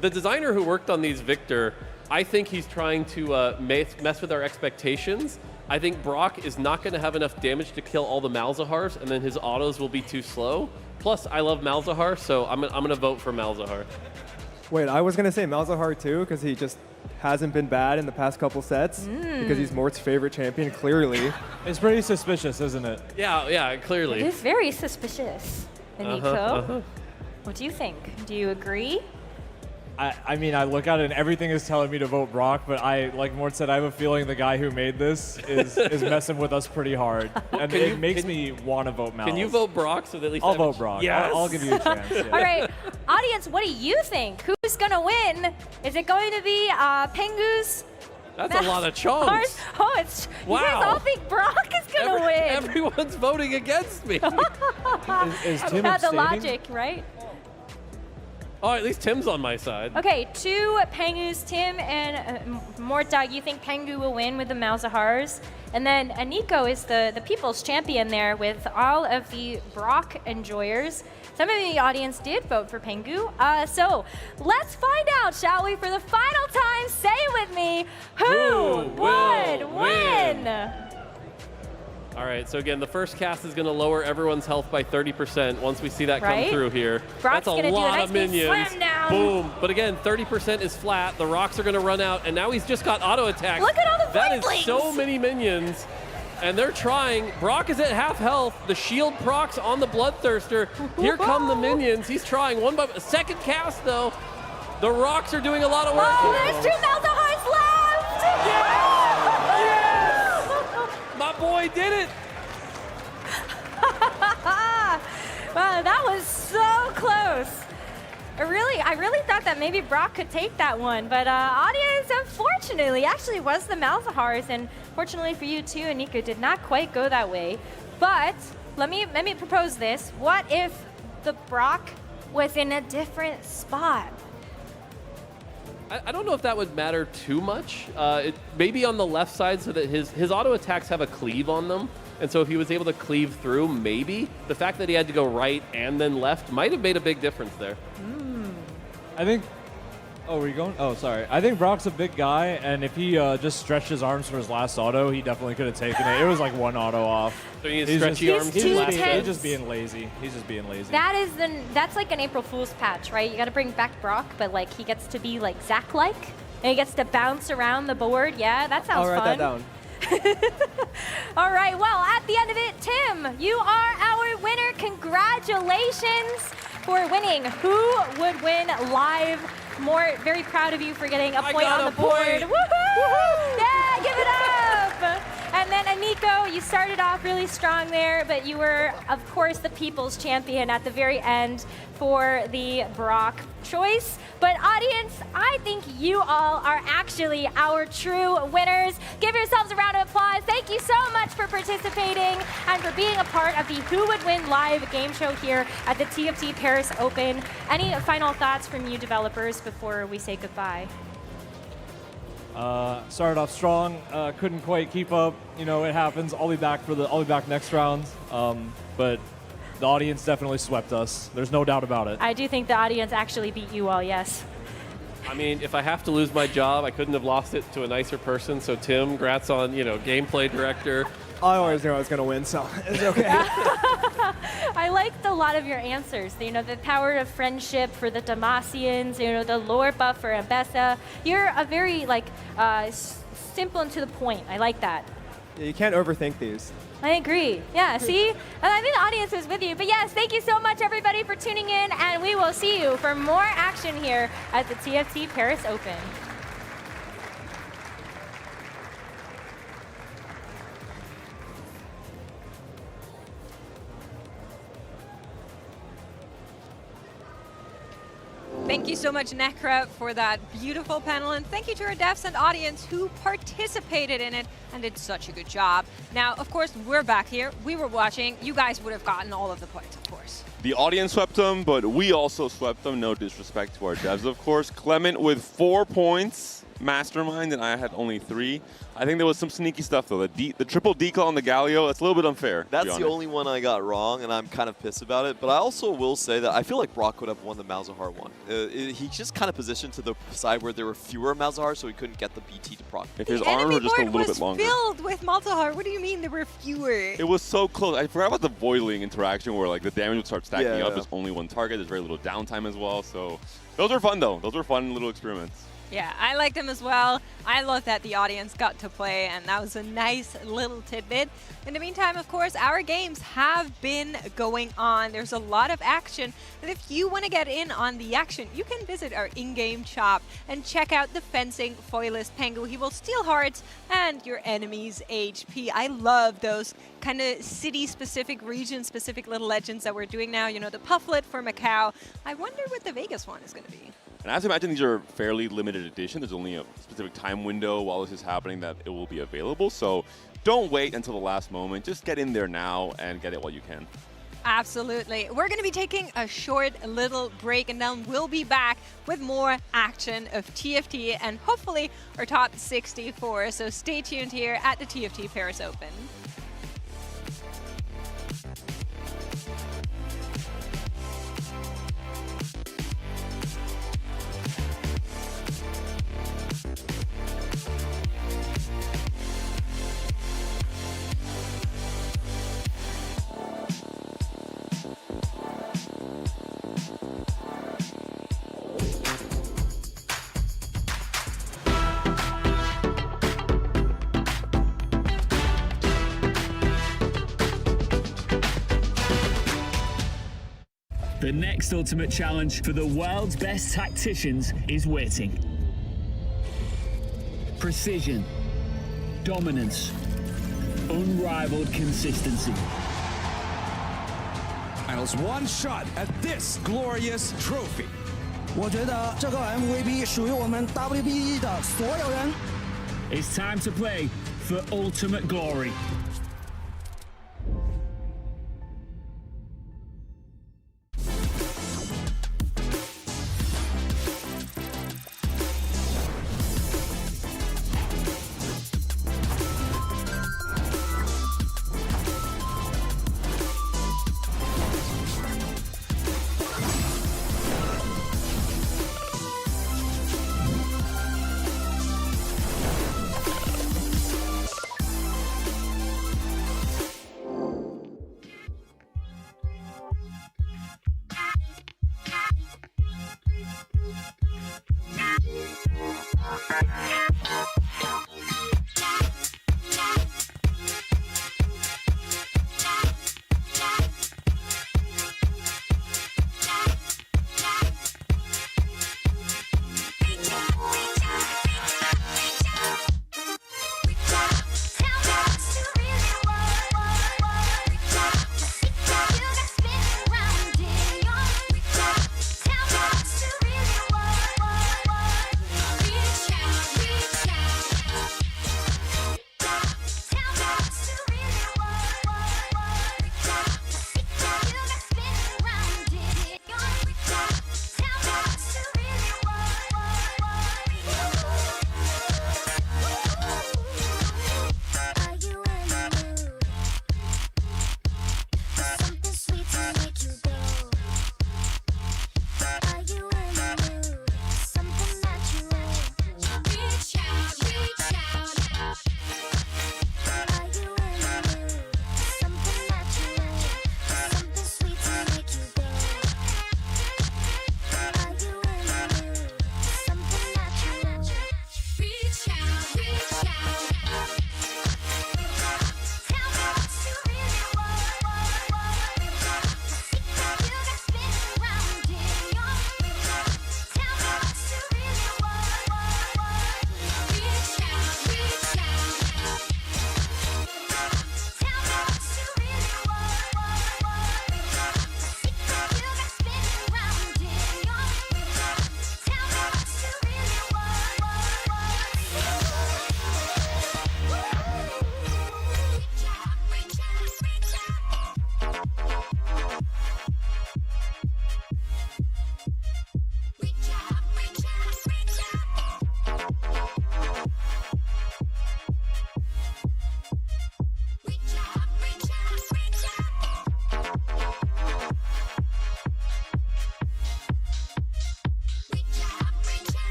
the designer who worked on these, Victor, I think he's trying to mess with our expectations. I think Brock is not going to have enough damage to kill all the Malzahars, and then his autos will be too slow. Plus, I love Malzahar, so I'm going to vote for Malzahar. Wait, I was going to say Malzahar too, because he just hasn't been bad in the past couple sets, because he's Mort's favorite champion, clearly. It's pretty suspicious, isn't it? Yeah, clearly. It is very suspicious. And Nico, what do you think? Do you agree? I mean, I look at it and everything is telling me to vote Brock, but like Mort said, I have a feeling the guy who made this is messing with us pretty hard. And it makes me want to vote Malz. Can you vote Brock so that at least I'll vote Brock. Yes. I'll give you a chance. Yeah. All right, audience, what do you think? Who's going to win? Is it going to be Pengu's? That's a lot of chunks. Oh, it's wow. You guys all think Brock is going to win. Everyone's voting against me. is Tim That's the abstaining? logic, right? Oh, at least Tim's on my side. Okay, 2 Pengus, Tim and Mortdog. You think Pengu will win with the Malzahars? And then Nico is the people's champion there with all of the Brock enjoyers. Some of the audience did vote for Pengu. So let's find out, shall we? For the final time, say it with me. Who would win? All right, so again, the first cast is going to lower everyone's health by 30% once we see that come through here. Brock's That's a lot of minions. Slam down. Boom. But again, 30% is flat. The rocks are going to run out, and now he's just got auto attacks. Look at all the That voidlings. is so many minions. And they're trying. Brock is at half health. The shield procs on the Bloodthirster. Here come the minions. He's trying one by second cast, though. The rocks are doing a lot of work. Oh, there's 2 Malzahars left. My boy did it! Wow, that was so close. I really thought that maybe Brock could take that one, but audience, unfortunately, actually was the Malzahars, and fortunately for you too, Anika did not quite go that way. But let me propose this. What if the Brock was in a different spot? I don't know if that would matter too much. Maybe on the left side so that his auto attacks have a cleave on them. And so if he was able to cleave through, maybe. The fact that he had to go right and then left might have made a big difference there. I think... Oh, were you going? Oh, sorry. I think Brock's a big guy, and if he just stretched his arms for his last auto, he definitely could have taken it. It was like 1 auto off. So he needs stretchy arms. He's just being lazy. He's just being lazy. That's like an April Fool's patch, right? You got to bring back Brock, but like he gets to be like Zac-like, and he gets to bounce around the board. Yeah, that sounds fun. I'll write that down. All right, well, at the end of it, Tim, you are our winner. Congratulations for winning Who Would Win Live. Mort, very proud of you for getting a point on the board. Woohoo! Yeah, give it up! And then Aniko, you started off really strong there, but you were, of course, the people's champion at the very end for the Brock choice. But audience, I think you all are actually our true winners. Give yourselves a round of applause. Thank you so much for participating and for being a part of the Who Would Win Live game show here at the TFT Paris Open. Any final thoughts from you developers before we say goodbye? Started off strong, couldn't quite keep up. You know, it happens. I'll be back next round. But the audience definitely swept us. There's no doubt about it. I do think the audience actually beat you all, yes. I mean, if I have to lose my job, I couldn't have lost it to a nicer person. So Tim, congrats on, gameplay director. I always knew I was going to win, so it's okay. I liked a lot of your answers. The power of friendship for the Damasians, the lore buff for Ambessa. You're a very, simple and to the point. I like that. Yeah, you can't overthink these. I agree. Yeah, see? And I think the audience was with you. But yes, thank you so much, everybody, for tuning in, and we will see you for more action here at the TFT Paris Open. Thank you so much, Necra, for that beautiful panel, and thank you to our devs and audience who participated in it and did such a good job. Now, of course, we're back here. We were watching. You guys would have gotten all of the points, of course. The audience swept them, but we also swept them. No disrespect to our devs, of course. Clement with 4 points, Mastermind, and I had only 3. I think there was some sneaky stuff, though. The triple decal on the Galio, that's a little bit unfair. That's the only one I got wrong, and I'm kind of pissed about it. But I also will say that I feel like Brock would have won the Malzahar one. He just kind of positioned to the side where there were fewer Malzahar, so he couldn't get the BT to proc. If his arms were just a little bit longer. Filled with Malzahar. What do you mean there were fewer? It was so close. I forgot about the Voidling interaction where like the damage would start stacking up. There's only one target. There's very little downtime as well. So those are fun, though. Those were fun little experiments. Yeah, I liked them as well. I love that the audience got to play, and that was a nice little tidbit. In the meantime, of course, our games have been going on. There's a lot of action, and if you want to get in on the action, you can visit our in-game shop and check out the fencing foilless Pengu. He will steal hearts and your enemy's HP. I love those kind of city-specific, region-specific little legends that we're doing now. You know, the Pufflet for Macau. I wonder what the Vegas one is going to be. And I have to imagine these are fairly limited edition. There's only a specific time window while this is happening that it will be available. So don't wait until the last moment. Just get in there now and get it while you can. Absolutely. We're going to be taking a short little break, and then we'll be back with more action of TFT and hopefully our top 64. So stay tuned here at the TFT Paris Open. The next ultimate challenge for the world's best tacticians is waiting. Precision, dominance, unrivaled consistency. Finals one shot at this glorious trophy. 我觉得这个 MVP 属于我们 WBE 的所有人。 It's time to play for ultimate glory.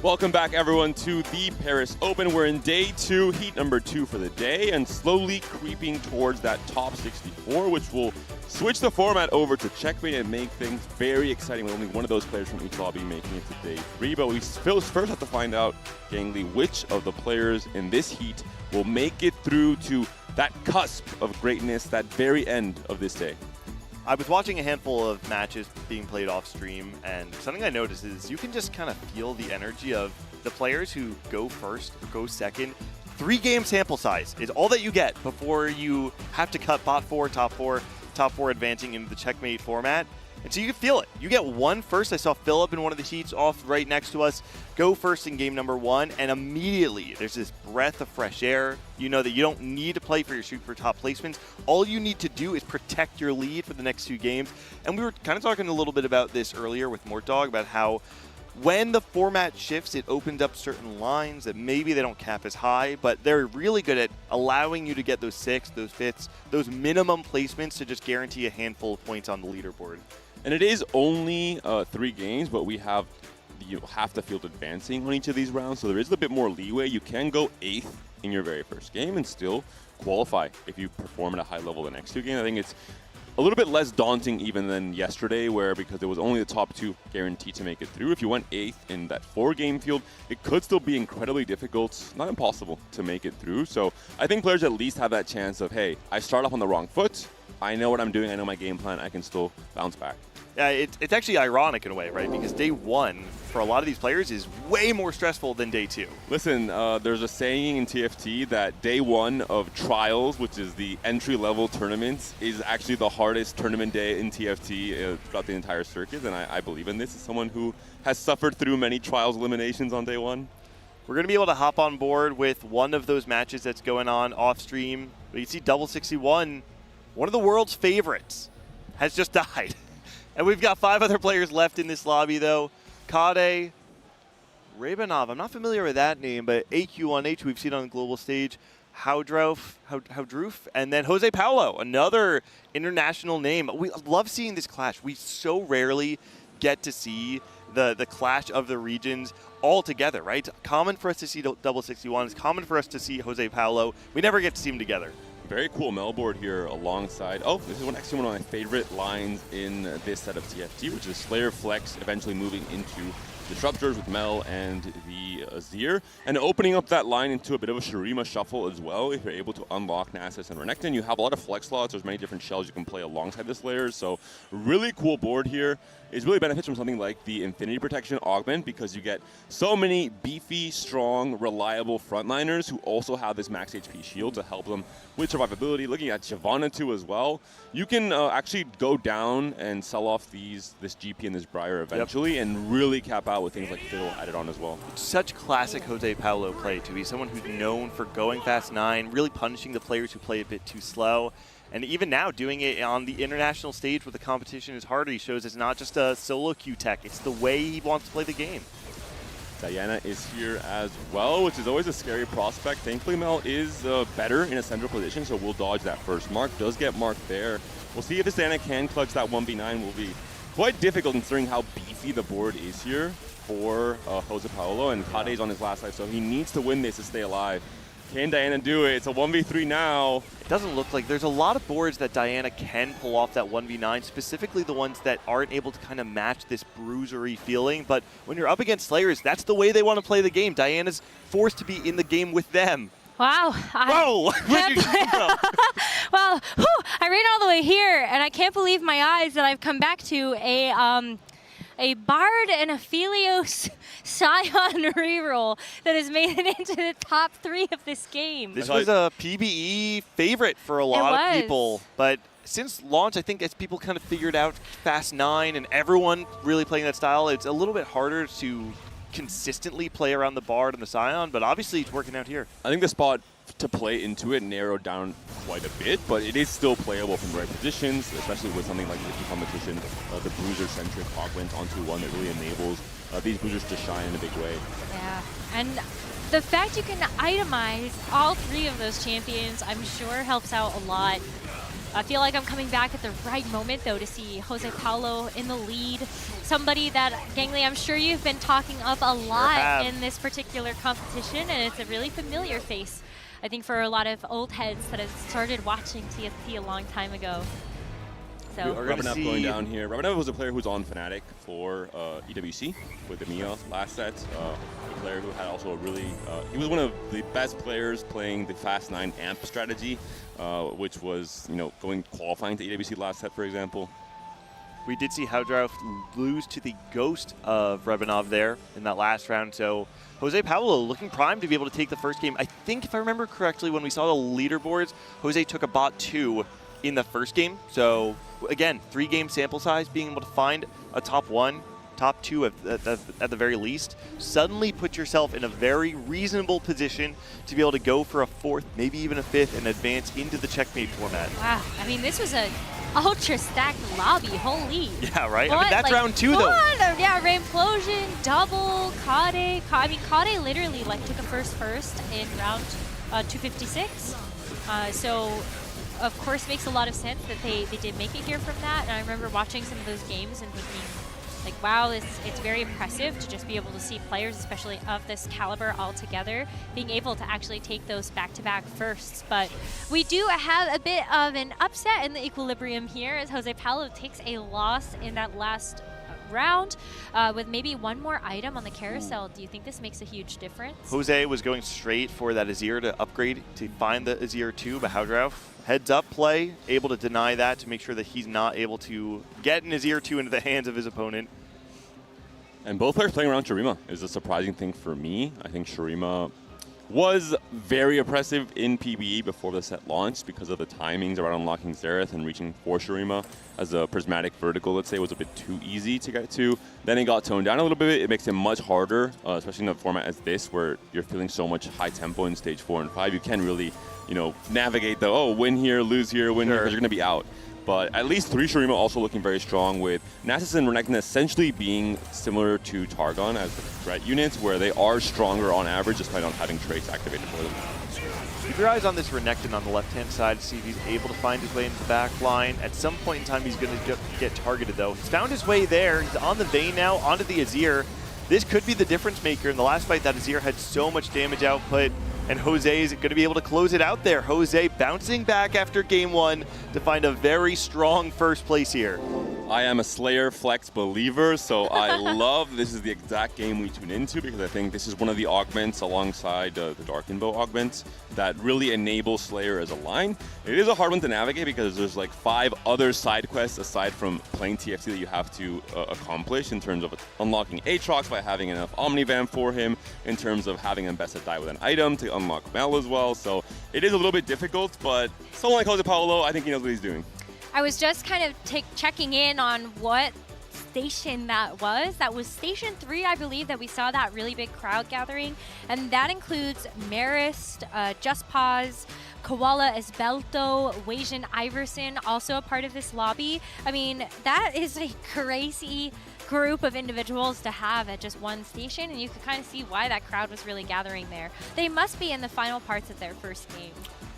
Welcome back, everyone, to the Paris Open. We're in day 2, heat number 2 for the day, and slowly creeping towards that top 64, which will switch the format over to checkmate and make things very exciting with only one of those players from each lobby making it to day 3. But we first have to find out, Gangly, which of the players in this heat will make it through to that cusp of greatness, that very end of this day. I was watching a handful of matches being played off stream, and something I noticed is you can just kind of feel the energy of the players who go first, go second. 3-game sample size is all that you get before you have to cut bot 4, top 4 advancing into the checkmate format. And so you can feel it. You get one first. I saw Philip in one of the heats off right next to us go first in game number 1, and immediately there's this breath of fresh air. You know that you don't need to play for your shoot for top placements. All you need to do is protect your lead for the next 2 games. And we were kind of talking a little bit about this earlier with Mortdog about how when the format shifts, it opens up certain lines that maybe they don't cap as high, but they're really good at allowing you to get those 6th, those 5ths, those minimum placements to just guarantee a handful of points on the leaderboard. And it is only 3 games, but we have half the field advancing on each of these rounds, so there is a bit more leeway. You can go 8th in your very first game and still qualify if you perform at a high level the next 2 games. I think it's a little bit less daunting even than yesterday, where because it was only the top 2 guaranteed to make it through. If you went 8th in that 4-game field, it could still be incredibly difficult, not impossible, to make it through. So I think players at least have that chance of, hey, I start off on the wrong foot, I know what I'm doing, I know my game plan, I can still bounce back. Yeah, it's actually ironic in a way, right? Because day 1 for a lot of these players is way more stressful than day 2. Listen, there's a saying in TFT that day 1 of trials, which is the entry-level tournaments, is actually the hardest tournament day in TFT throughout the entire circuit, and I believe in this as someone who has suffered through many trials eliminations on day 1. We're going to be able to hop on board with one of those matches that's going on off stream. But you see Double 61, one of the world's favorites, has just died. And we've got 5 other players left in this lobby, though. Kade, Rabanov, I'm not familiar with that name, but AQ1H, we've seen on the global stage. Haudroof, and then Jose Paulo, another international name. We love seeing this clash. We so rarely get to see the clash of the regions all together, right? Common for us to see Double 61. It's common for us to see Jose Paulo. We never get to see them together. Very cool Mel board here alongside. Oh, this is actually one of my favorite lines in this set of TFT, which is Slayer Flex eventually moving into Disruptors with Mel and the Azir, and opening up that line into a bit of a Shurima shuffle as well. If you're able to unlock Nasus and Renekton, you have a lot of flex slots. There's many different shells you can play alongside the Slayers, so really cool board here. It really benefits from something like the Infinity Protection Augment because you get so many beefy, strong, reliable frontliners who also have this max HP shield to help them with survivability. Looking at Shyvana too as well. You can actually go down and sell off this GP and this Briar eventually and really cap out with things like Fiddle added on as well. It's such classic Jose Paulo play to be someone who's known for going fast 9, really punishing the players who play a bit too slow. And even now, doing it on the international stage where the competition is harder, he shows it's not just a solo Q tech, it's the way he wants to play the game. Diana is here as well, which is always a scary prospect. Thankfully, Mel is better in a central position, so we'll dodge that first mark. Does get marked there. We'll see if this Diana can clutch that 1v9. Will be quite difficult considering how beefy the board is here for Jose Paulo, and Kade's on his last life, so he needs to win this to stay alive. Can Diana do it? It's a 1v3 now. It doesn't look like there's a lot of boards that Diana can pull off that 1v9, specifically the ones that aren't able to kind of match this bruisery feeling. But when you're up against Slayers, that's the way they want to play the game. Diana's forced to be in the game with them. Wow. Whoa! Where'd you come from? Well, I ran all the way here, and I can't believe my eyes that I've come back to a Bard and a Philios Scion reroll that has made it into the top 3 of this game. This was a PBE favorite for a lot of people, but since launch, I think as people kind of figured out Fast 9 and everyone really playing that style, it's a little bit harder to consistently play around the Bard and the Scion, but obviously it's working out here. I think the spot to play into it narrowed down quite a bit, but it is still playable from the right positions, especially with something like Liquid Competition, the bruiser-centric augment onto one that really enables these bruisers to shine in a big way. Yeah, and the fact you can itemize all 3 of those champions, I'm sure helps out a lot. I feel like I'm coming back at the right moment, though, to see Jose Paulo in the lead. Somebody that, Gangly, I'm sure you've been talking up a lot in this particular competition, and it's a really familiar face, I think, for a lot of old heads that have started watching TFT a long time ago. So Rabanov going down here. Rabanov was a player who was on Fnatic for EWC with the Mia last set. A player who had also a really, he was one of the best players playing the Fast 9 AMP strategy, which was, qualifying to EWC last set, for example. We did see Howdrauf lose to the ghost of Rabanov there in that last round, so Jose Paulo looking primed to be able to take the first game. I think, if I remember correctly, when we saw the leaderboards, Jose took a bot 2 in the first game. So again, 3-game sample size, being able to find a top 1, top 2 at the very least, suddenly put yourself in a very reasonable position to be able to go for a 4th, maybe even a 5th, and advance into the checkmate format. Wow, I mean, this was a ultra stacked lobby, holy. Yeah, right? I mean, that's round 2, though. Yeah, Rainplosion, double, Kade. I mean, Kade literally took a first in round 256. So, of course, makes a lot of sense that they did make it here from that. And I remember watching some of those games and thinking, wow, it's very impressive to just be able to see players, especially of this caliber all together, being able to actually take those back-to-back firsts. But we do have a bit of an upset in the equilibrium here as Jose Paulo takes a loss in that last round with maybe one more item on the carousel. Do you think this makes a huge difference? Jose was going straight for that Azir to upgrade to find the Azir 2, but Howdrauf, heads up play, able to deny that to make sure that he's not able to get an Azir 2 into the hands of his opponent. And both players playing around Shurima is a surprising thing for me. I think Shurima was very oppressive in PBE before the set launched because of the timings around unlocking Xerath and reaching for Shurima as a prismatic vertical, let's say, was a bit too easy to get to. Then it got toned down a little bit. It makes it much harder, especially in a format as this where you're feeling so much high tempo in stage 4 and 5. You can't really, navigate the, win here, lose here, win here, because you're going to be out. But at least 3 Shurima also looking very strong, with Nasus and Renekton essentially being similar to Targon as the threat units, where they are stronger on average despite not having traits activated for them. Keep your eyes on this Renekton on the left-hand side to see if he's able to find his way into the back line. At some point in time, he's going to get targeted, though. He's found his way there. He's on the Vayne now, onto the Azir. This could be the difference maker. In the last fight, that Azir had so much damage output, and Jose is going to be able to close it out there. Jose bouncing back after game 1 to find a very strong first place here. I am a Slayer Flex believer, so I love this is the exact game we tune into, because I think this is one of the augments alongside the Darkenbow augments that really enable Slayer as a line. It is a hard one to navigate because there's 5 other side quests aside from playing TFT that you have to accomplish, in terms of unlocking Aatrox by having enough Omnivamp for him, in terms of having him best to die with an item to unlock Mel as well. So it is a little bit difficult, but someone like Jose Paulo, I think he knows what he's doing. I was just kind of checking in on what station that was. That was station 3, I believe, that we saw that really big crowd gathering. And that includes Marist, Just Pause, Koala Esbelto, Wajan Iverson, also a part of this lobby. I mean, that is a crazy group of individuals to have at just one station, and you could kind of see why that crowd was really gathering there. They must be in the final parts of their first game.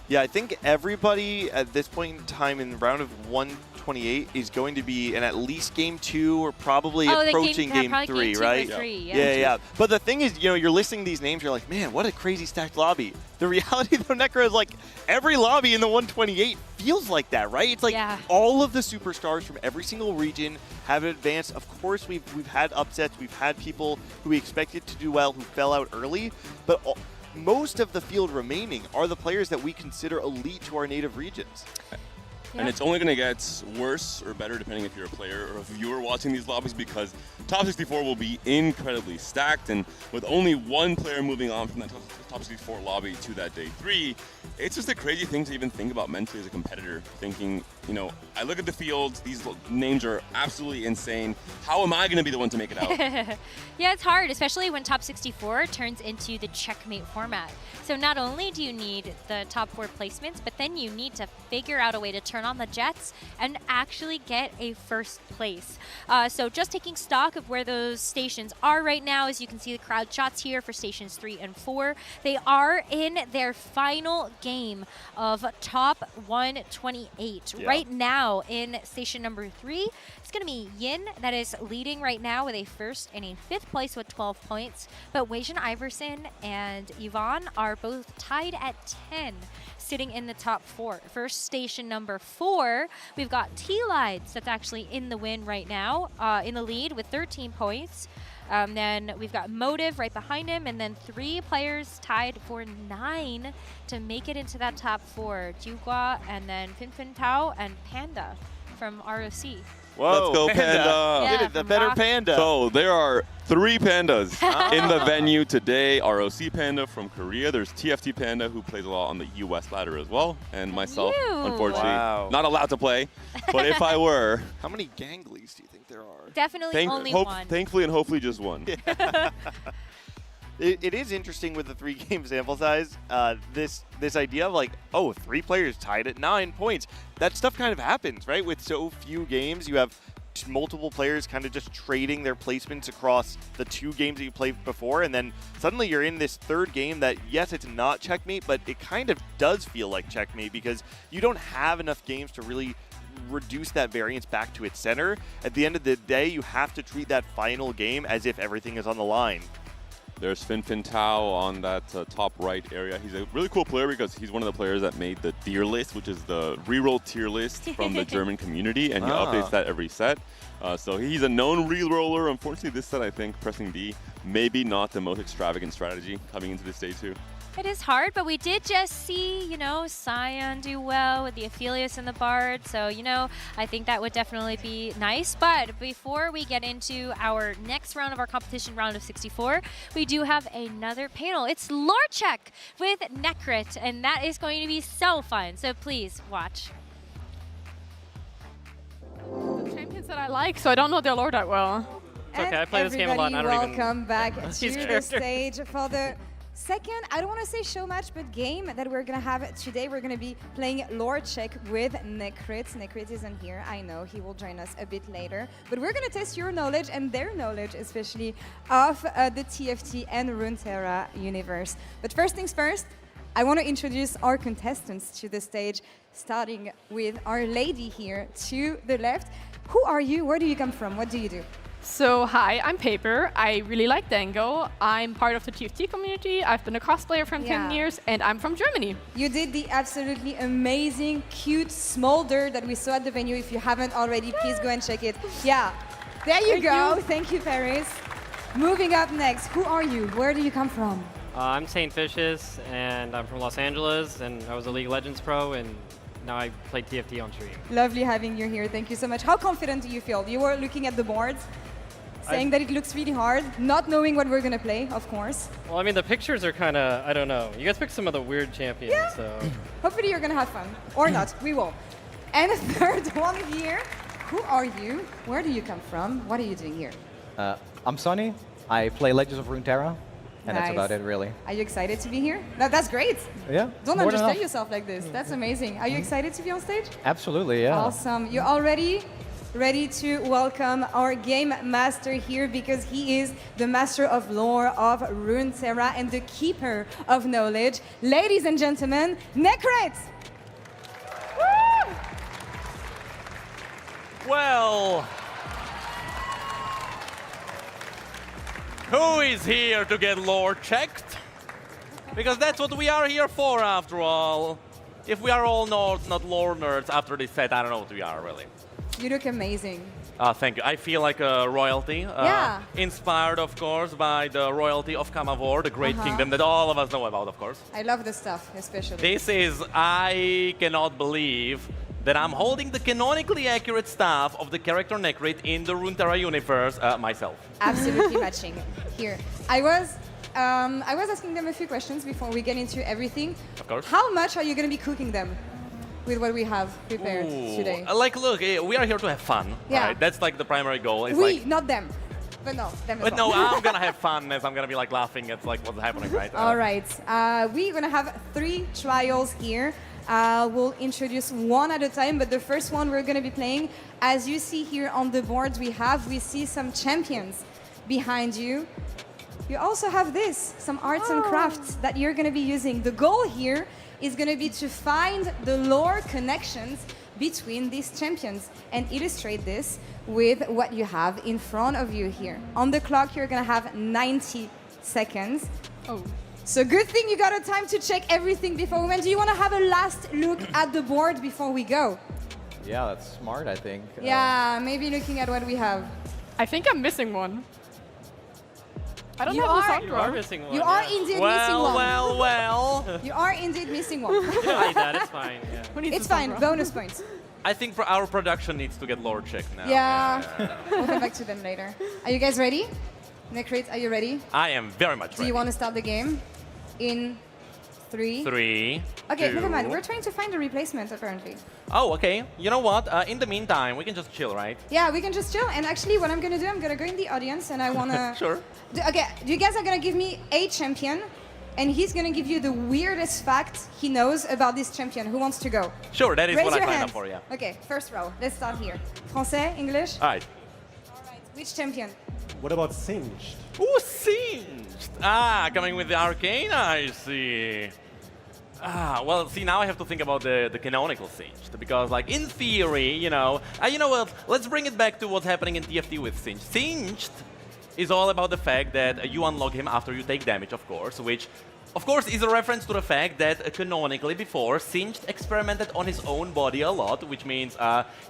Yeah, I think everybody at this point in time in the round of 128 is going to be in at least game 2 or probably approaching game 3, right? Yeah. But the thing is, you're listing these names, you're like, man, what a crazy stacked lobby. The reality, though, Necro, is every lobby in the 128 feels like that, right? It's all of the superstars from every single region have advanced. Of course, we've had upsets. We've had people who we expected to do well who fell out early, but most of the field remaining are the players that we consider elite to our native regions. And it's only going to get worse or better depending if you're a player or a viewer watching these lobbies, because top 64 will be incredibly stacked, and with only one player moving on from that top 64 lobby to that day 3, it's just a crazy thing to even think about mentally as a competitor, thinking you know, I look at the fields, these names are absolutely insane. How am I going to be the one to make it out? Yeah, it's hard, especially when top 64 turns into the checkmate format. So not only do you need the top 4 placements, but then you need to figure out a way to turn on the jets and actually get a first place. So just taking stock of where those stations are right now, as you can see the crowd shots here for stations 3 and 4. They are in their final game of top 128. Yeah. Right now in station number 3, it's going to be Yin that is leading right now with a 1st and a 5th place with 12 points. But Weijin Iverson and Yvonne are both tied at 10, sitting in the top 4. First station number 4, we've got T-Lides that's actually in the win right now, in the lead with 13 points. Then we've got Motive right behind him, and then 3 players tied for 9 to make it into that top 4. Jiugua, and then Fin Tao, and Panda from ROC. Whoa, Let's go, Panda. Yeah, the better Rock. Panda. So there are 3 pandas in the venue today. ROC Panda from Korea. There's TFT Panda, who plays a lot on the US ladder as well. And myself, unfortunately, not allowed to play. But if I were... How many ganglies do you think there are? Definitely only one. Thankfully and hopefully just one. It is interesting with the 3-game sample size, this idea of like, oh, 3 players tied at 9 points. That stuff kind of happens, right? With so few games, you have multiple players kind of just trading their placements across the 2 games that you played before, and then suddenly you're in this 3rd game that, yes, it's not checkmate, but it kind of does feel like checkmate because you don't have enough games to really reduce that variance back to its center. At the end of the day, you have to treat that final game as if everything is on the line. There's Fin Tao on that top right area. He's a really cool player because he's one of the players that made the tier list, which is the reroll tier list from the German community, and he updates that every set. So he's a known reroller. Unfortunately, this set, I think, pressing D, maybe not the most extravagant strategy coming into this day 2. It is hard, but we did just see, you know, Sion do well with the Aphelios and the Bard. So, you know, I think that would definitely be nice. But before we get into our next round of our competition, round of 64, we do have another panel. It's lore check with Necrit, and that is going to be so fun. So please watch. The champions that I like, so I don't know their lore that well. It's okay, I play this game a lot and I don't even welcome back to the stage for the second, I don't want to say show match, but game that we're going to have today. We're going to be playing lore check with Necrit. Necrit isn't here. I know he will join us a bit later. But we're going to test your knowledge and their knowledge, especially of the TFT and Runeterra universe. But first things first, I want to introduce our contestants to the stage, starting with our lady here to the left. Who are you? Where do you come from? What do you do? So, hi, I'm Paper. I really like Dango. I'm part of the TFT community. I've been a cosplayer for 10 years, and I'm from Germany. You did the absolutely amazing, cute smolder that we saw at the venue. If you haven't already, please go and check it. Yeah, there you go. Thank you, Paris. Moving up next, who are you? Where do you come from? I'm Saint Fishes, and I'm from Los Angeles, and I was a League of Legends pro, and now I play TFT on stream. Lovely having you here. Thank you so much. How confident do you feel? You were looking at the boards, saying that it looks really hard, not knowing what we're going to play, of course. Well, I mean, the pictures are kind of, I don't know. You guys picked some of the weird champions, so. Hopefully you're going to have fun. Or not. We will. And third one here. Who are you? Where do you come from? What are you doing here? I'm Sonny. I play Legends of Runeterra. And that's about it, really. Are you excited to be here? That's great. Yeah. Don't understand yourself like this. That's amazing. Are you excited to be on stage? Absolutely, yeah. Awesome. You're already ready to welcome our game master here because he is the master of lore of Runeterra and the keeper of knowledge. Ladies and gentlemen, Necrit! Well, who is here to get lore checked? Because that's what we are here for, after all. If we are all nerds, not lore nerds, after this set, I don't know what we are, really. You look amazing. Thank you. I feel like a royalty. Yeah. Inspired, of course, by the royalty of Kamavor, the great kingdom that all of us know about, of course. I love the stuff, especially. This is, I cannot believe that I'm holding the canonically accurate staff of the character Necrit in the Runeterra universe myself. Absolutely matching. Here. I was asking them a few questions before we get into everything. Of course. How much are you going to be cooking them? with what we have prepared today? Like, look, we are here to have fun. Yeah. Right? That's like the primary goal. It's We, like, not them. But no, them as but well. no, I'm gonna have fun as I'm gonna be like laughing at like what's happening, right? All right. We're going to have 3 trials here. We'll introduce one at a time, but the first one we're going to be playing, as you see here on the board we see some champions behind you. You also have this, some arts and crafts that you're going to be using. The goal here is going to be to find the lore connections between these champions and illustrate this with what you have in front of you here. On the clock, you're going to have 90 seconds. Oh. So good thing you got a time to check everything before we went. Do you want to have a last look at the board before we go? Yeah, that's smart, I think. Yeah, maybe looking at what we have. I think I'm missing one. I don't You have the are- sound You drawer. are missing one, You are yeah. indeed missing one. Well. You are indeed missing one. like that, it's fine. Yeah. It's fine, bonus points. I think our production needs to get lore checked now. Yeah, we'll come back to them later. Are you guys ready? Necrit, are you ready? I am very much Do ready. you want to start the game? In 3? 3. Okay, 2. never mind. We're trying to find a replacement, apparently. Oh, okay. You know what? In the meantime, we can just chill, right? Yeah, we can just chill. And actually, what I'm going to do, I'm going to go in the audience and I want to... Sure. Okay, you guys are going to give me a champion and he's going to give you the weirdest fact he knows about this champion. Who wants to go? Sure, that is Raise what I your signed hand. up for, yeah. Okay, first row. Let's start here. Français, English? All right. Which champion? What about Singed? Ooh, Singed! Ah, coming with the Arcana, I see. Ah, well, see, now I have to think about the canonical Singed, because, like, in theory, you know what, let's bring it back to what's happening in TFT with Singed. Singed is all about the fact that you unlock him after you take damage, of course, which, of course, is a reference to the fact that canonically before, Singed experimented on his own body a lot, which means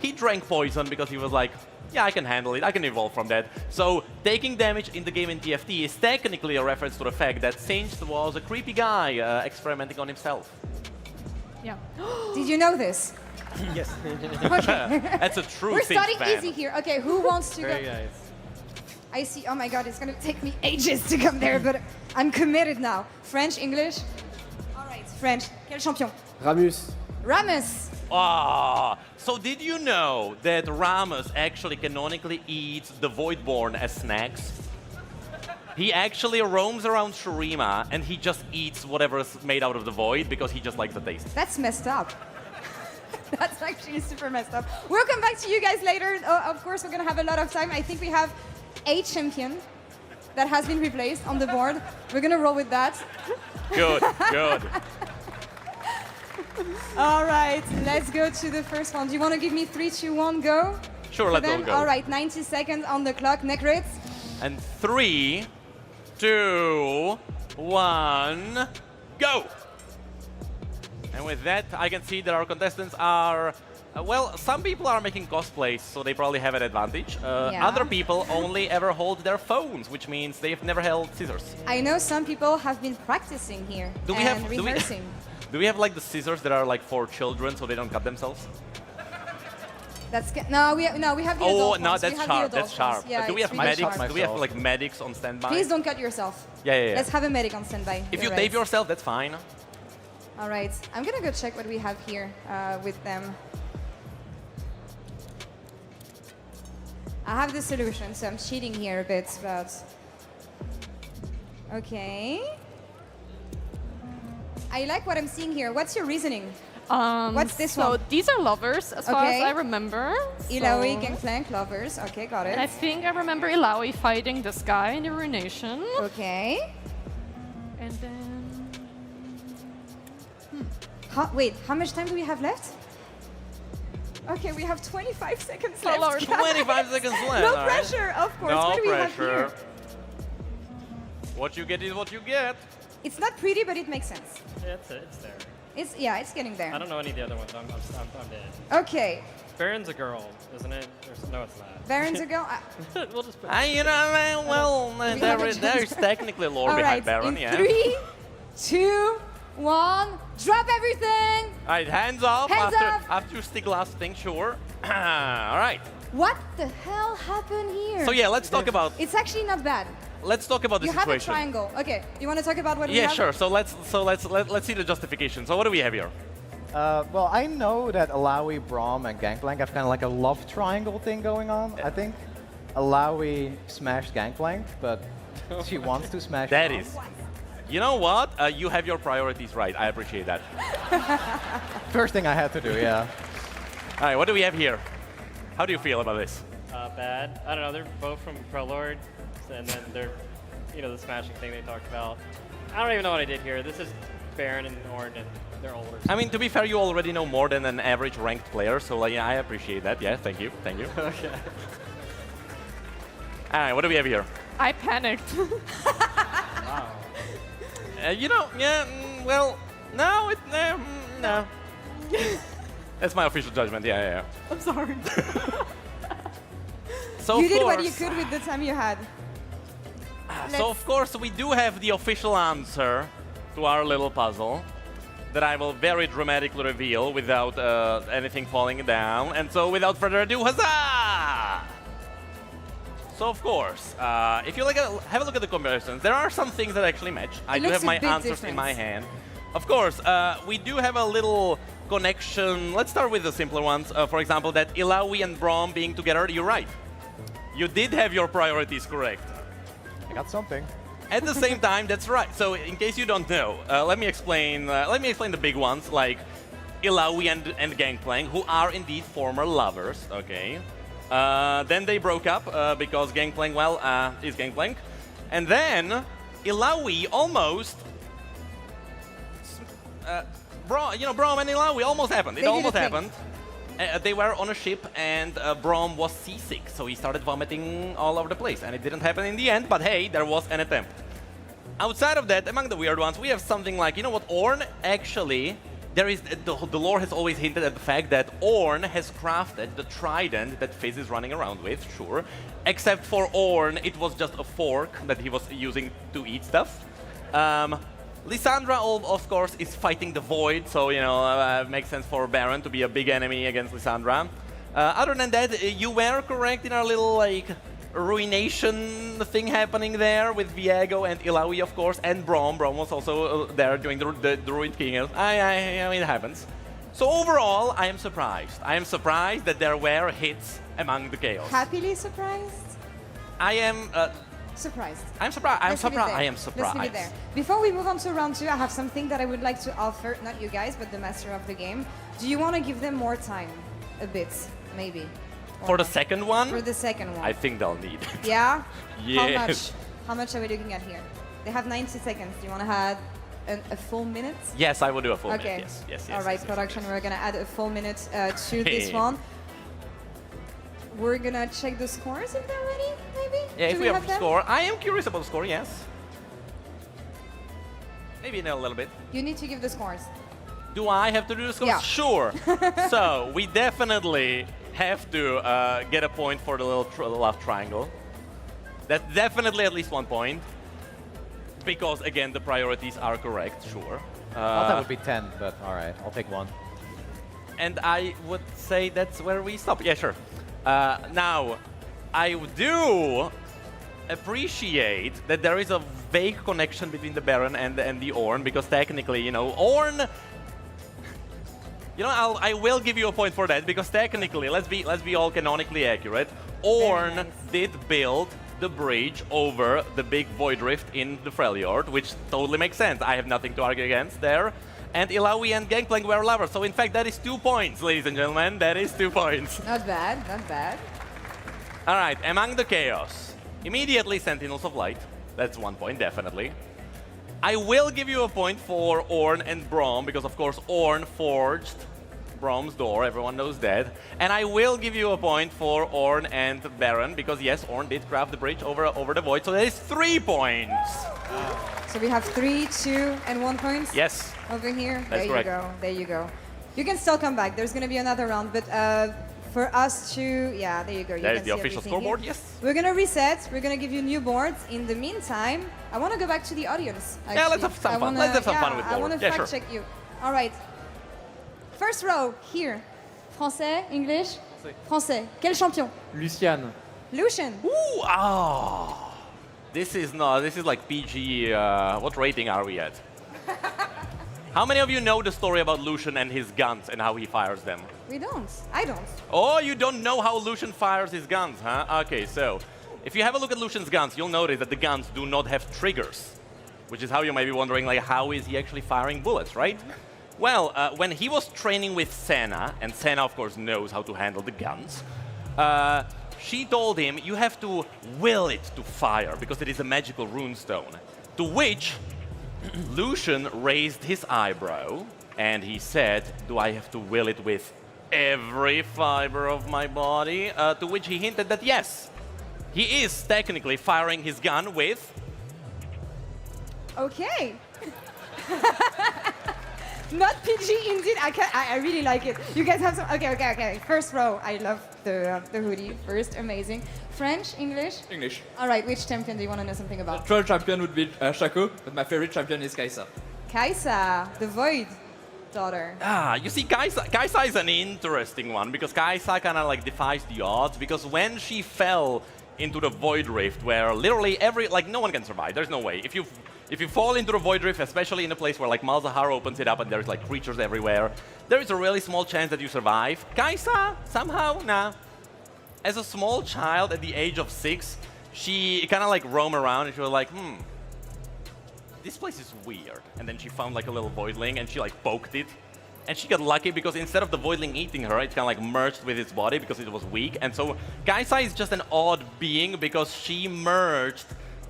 he drank poison because he was like, yeah, I can handle it, I can evolve from that. So, taking damage in the game in TFT is technically a reference to the fact that Singed was a creepy guy experimenting on himself. Yeah. Did you know this? Yes. Okay. That's a true We're Singed starting fan. easy here. Okay, who wants to Very go? nice. I see. Oh my god, it's going to take me ages to come there, but I'm committed now. French, English? All right, French. Quel champion? Ramus. Ramus. Ah, so did you know that Ramus actually canonically eats the Voidborn as snacks? He actually roams around Shurima and he just eats whatever's made out of the Void because he just likes the taste. That's messed up. That's actually super messed up. We'll come back to you guys later. Of course, we're going to have a lot of time. I think we have a champion that has been replaced on the board. We're going to roll with that. Good, good. All right, let's go to the first one. Do you want to give me 3, 2, 1, go? Sure, For let's all them? go. All right, 90 seconds on the clock. Necrit. And 3, 2, 1, go! And with that, I can see that our contestants are, well, some people are making cosplays, so they probably have an advantage. Yeah. Other people only ever hold their phones, which means they've never held scissors. I know some people have been practicing here Do we and have- rehearsing. Do we have like the scissors that are like for children so they don't cut themselves? No, we have the Oh, adult no, ones. We that's have the sharp. adult That's sharp. ones. Yeah, Do we it's have really medics? sharp. Do we have like medics on standby? Please don't cut yourself. Yeah. Let's have a medic on standby. If You're you tape right. yourself, that's fine. All right, I'm gonna go check what we have here with them. I have the solution, so I'm cheating here a bit, but okay. I like what I'm seeing here. What's your reasoning? What's this so one? these are lovers, as far as I remember. Ilaoi, So- Gangplank, lovers. Okay, got it. And I think I remember Ilaoi fighting this guy in the Ruination. Okay. And then... Wait, how much time do we have left? Okay, we have 25 seconds Oh, left. Lord. 25 seconds left. No all right. pressure, of course. No What do we pressure. have here? What you get is what you get. It's not pretty, but it makes sense. Yeah, it's there. It's getting there. I don't know any of the other ones. I'm dead. Okay, Baron's a girl, isn't it? No, it's not. Baron's a girl. We'll just put You know, well, We have a there is chance. technically lore All behind right, Baron, in yeah. 3, 2, 1, drop everything. All right, hands up Hands up. after you stick last thing, sure. All right. What the hell happened here? So yeah, let's talk about It's actually not bad. let's talk about the You have a situation. triangle. Okay, you want to talk about what we Yeah, have? sure. So let's see the justification. So what do we have here? Well, I know that Alawi, Braum, and Gangplank have kind of like a love triangle thing going on, I think. Alawi smashed Gangplank, but she wants to smash That Braum. is. You know what? You have your priorities right. I appreciate that. First thing I had to do, yeah. All right, what do we have here? How do you feel about this? Bad. I don't know. They're both from Pro Lord, and then they're, the smashing thing they talked about. I don't even know what I did here. This is Baron and Ornn, and they're older. I mean, to be fair, you already know more than an average ranked player, so yeah, I appreciate that. Yeah, thank you. Thank you. Okay. All right, what do we have here? I panicked. Wow. Well, no, no. That's my official judgment. Yeah. I'm sorry. So You of did what course- you could with the time you had. So of course we do have the official answer to our little puzzle that I will very dramatically reveal without anything falling down. And so without further ado, huzzah! So of course, if you have a look at the comparisons, there are some things that actually match. I do have my answers in my hand. Of course, we do have a little connection. Let's start with the simpler ones. For example, that Ilawi and Braum being together, you're right. You did have your priorities correct. I got something. At the same time, that's right. So in case you don't know, let me explain the big ones, like Ilawi and Gangplank, who are indeed former lovers, okay? Then they broke up because Gangplank, is Gangplank. And then Ilawi almost... Braum and Ilawi almost happened. It almost happened. They were on a ship and Braum was seasick, so he started vomiting all over the place. And it didn't happen in the end, but hey, there was an attempt. Outside of that, among the weird ones, we have something like, Ornn actually... the lore has always hinted at the fact that Ornn has crafted the trident that Fizz is running around with, sure. Except for Ornn, it was just a fork that he was using to eat stuff. Lissandra, of course, is fighting the Void, so, makes sense for Baron to be a big enemy against Lissandra. Other than that, you were correct in our little, ruination thing happening there with Viego and Ilawi, of course, and Braum. Braum was also there doing the Ruined King. It happens. So overall, I am surprised. I am surprised that there were hits among the Chaos. Happily surprised? I am... surprised. I'm surprised. Let's leave it there. I am surprised. Let's leave it there. Before we move on to round 2, I have something that I would like to offer, not you guys, but the master of the game. Do you want to give them more time? A bit, maybe. For the second one? For the second one. I think they'll need it. Yeah? Yes. How much are we looking at here? They have 90 seconds. Do you want to add a full minute? Yes, I will do a full okay. minute. Yes. All right, production, we're going to add a full minute to this one. We're going to check the scores if they're ready, maybe? Yeah, if we have the them? score. I am curious about the score, yes. Maybe in a little bit. You need to give the scores. Do I have to do the scores? Yeah. Sure. So, we definitely have to get a point for the little love triangle. That's definitely at least 1 point. Because, again, the priorities are correct, sure. I thought that would be 10, but all right, I'll take 1. And I would say that's where we stop. Yeah, sure. Now, I do appreciate that there is a vague connection between the Baron and the Ornn, because technically, Ornn... I will give you a point for that, because technically, let's be all canonically accurate, Ornn did build the bridge over the big Void Rift in the Freljord, which totally makes sense. I have nothing to argue against there. And Ilawi and Gangplank were lovers, so in fact that is 2 points, ladies and gentlemen. That is 2 points. Not bad, not bad. All right, among the Chaos, immediately Sentinels of Light. That's 1 point, definitely. I will give you a point for Ornn and Braum, because of course Ornn forged Braum's door, everyone knows that. And I will give you a point for Ornn and Baron, because yes, Ornn did craft the bridge over the Void, so that is 3 points. So we have 3, 2, and 1 point? Yes. Over here? That's correct. There you go. You can still come back. There's going to be another round, but for us to... Yeah, there you go. That is the official scoreboard, yes. We're going to reset. We're going to give you new boards. In the meantime, I want to go back to the audience, actually. Yeah, let's have some fun. Let's have some fun with I want to board. fact check you. All right. First row, here. Français, English? Français. Quel champion? Lucian. Lucian. Ooh, oh. This is like PG. What rating are we at? How many of you know the story about Lucian and his guns and how he fires them? We don't. I don't. Oh, you don't know how Lucian fires his guns, huh? Okay, so if you have a look at Lucian's guns, you'll notice that the guns do not have triggers, which is how you may be wondering, like, how is he actually firing bullets, right? Well, when he was training with Senna, and Senna, of course, knows how to handle the guns, she told him, you have to will it to fire, because it is a magical runestone. To which Lucian raised his eyebrow, and he said, do I have to will it with every fiber of my body? To which he hinted that yes, he is technically firing his gun with... Okay. Not PG indeed. I really like it. You guys have some. Okay. First row. I love the hoodie. First, amazing. French, English. English. All right. Which champion do you want to know something about? The troll champion would be Shaco, but my favorite champion is Kaisa. Kaisa, the Void daughter. You see, Kaisa is an interesting one, because Kaisa kind of like defies the odds, because when she fell into the Void Rift, where literally no one can survive, there's no way. If you fall into the Void Rift, especially in a place where like Malzahar opens it up and there's like creatures everywhere, there is a really small chance that you survive. Kaisa, somehow, nah. As a small child at the age of 6, she kind of like roamed around and she was like, this place is weird. And then she found like a little voidling and she like poked it. And she got lucky because instead of the voidling eating her, it kind of like merged with its body because it was weak. And so Kaisa is just an odd being because she merged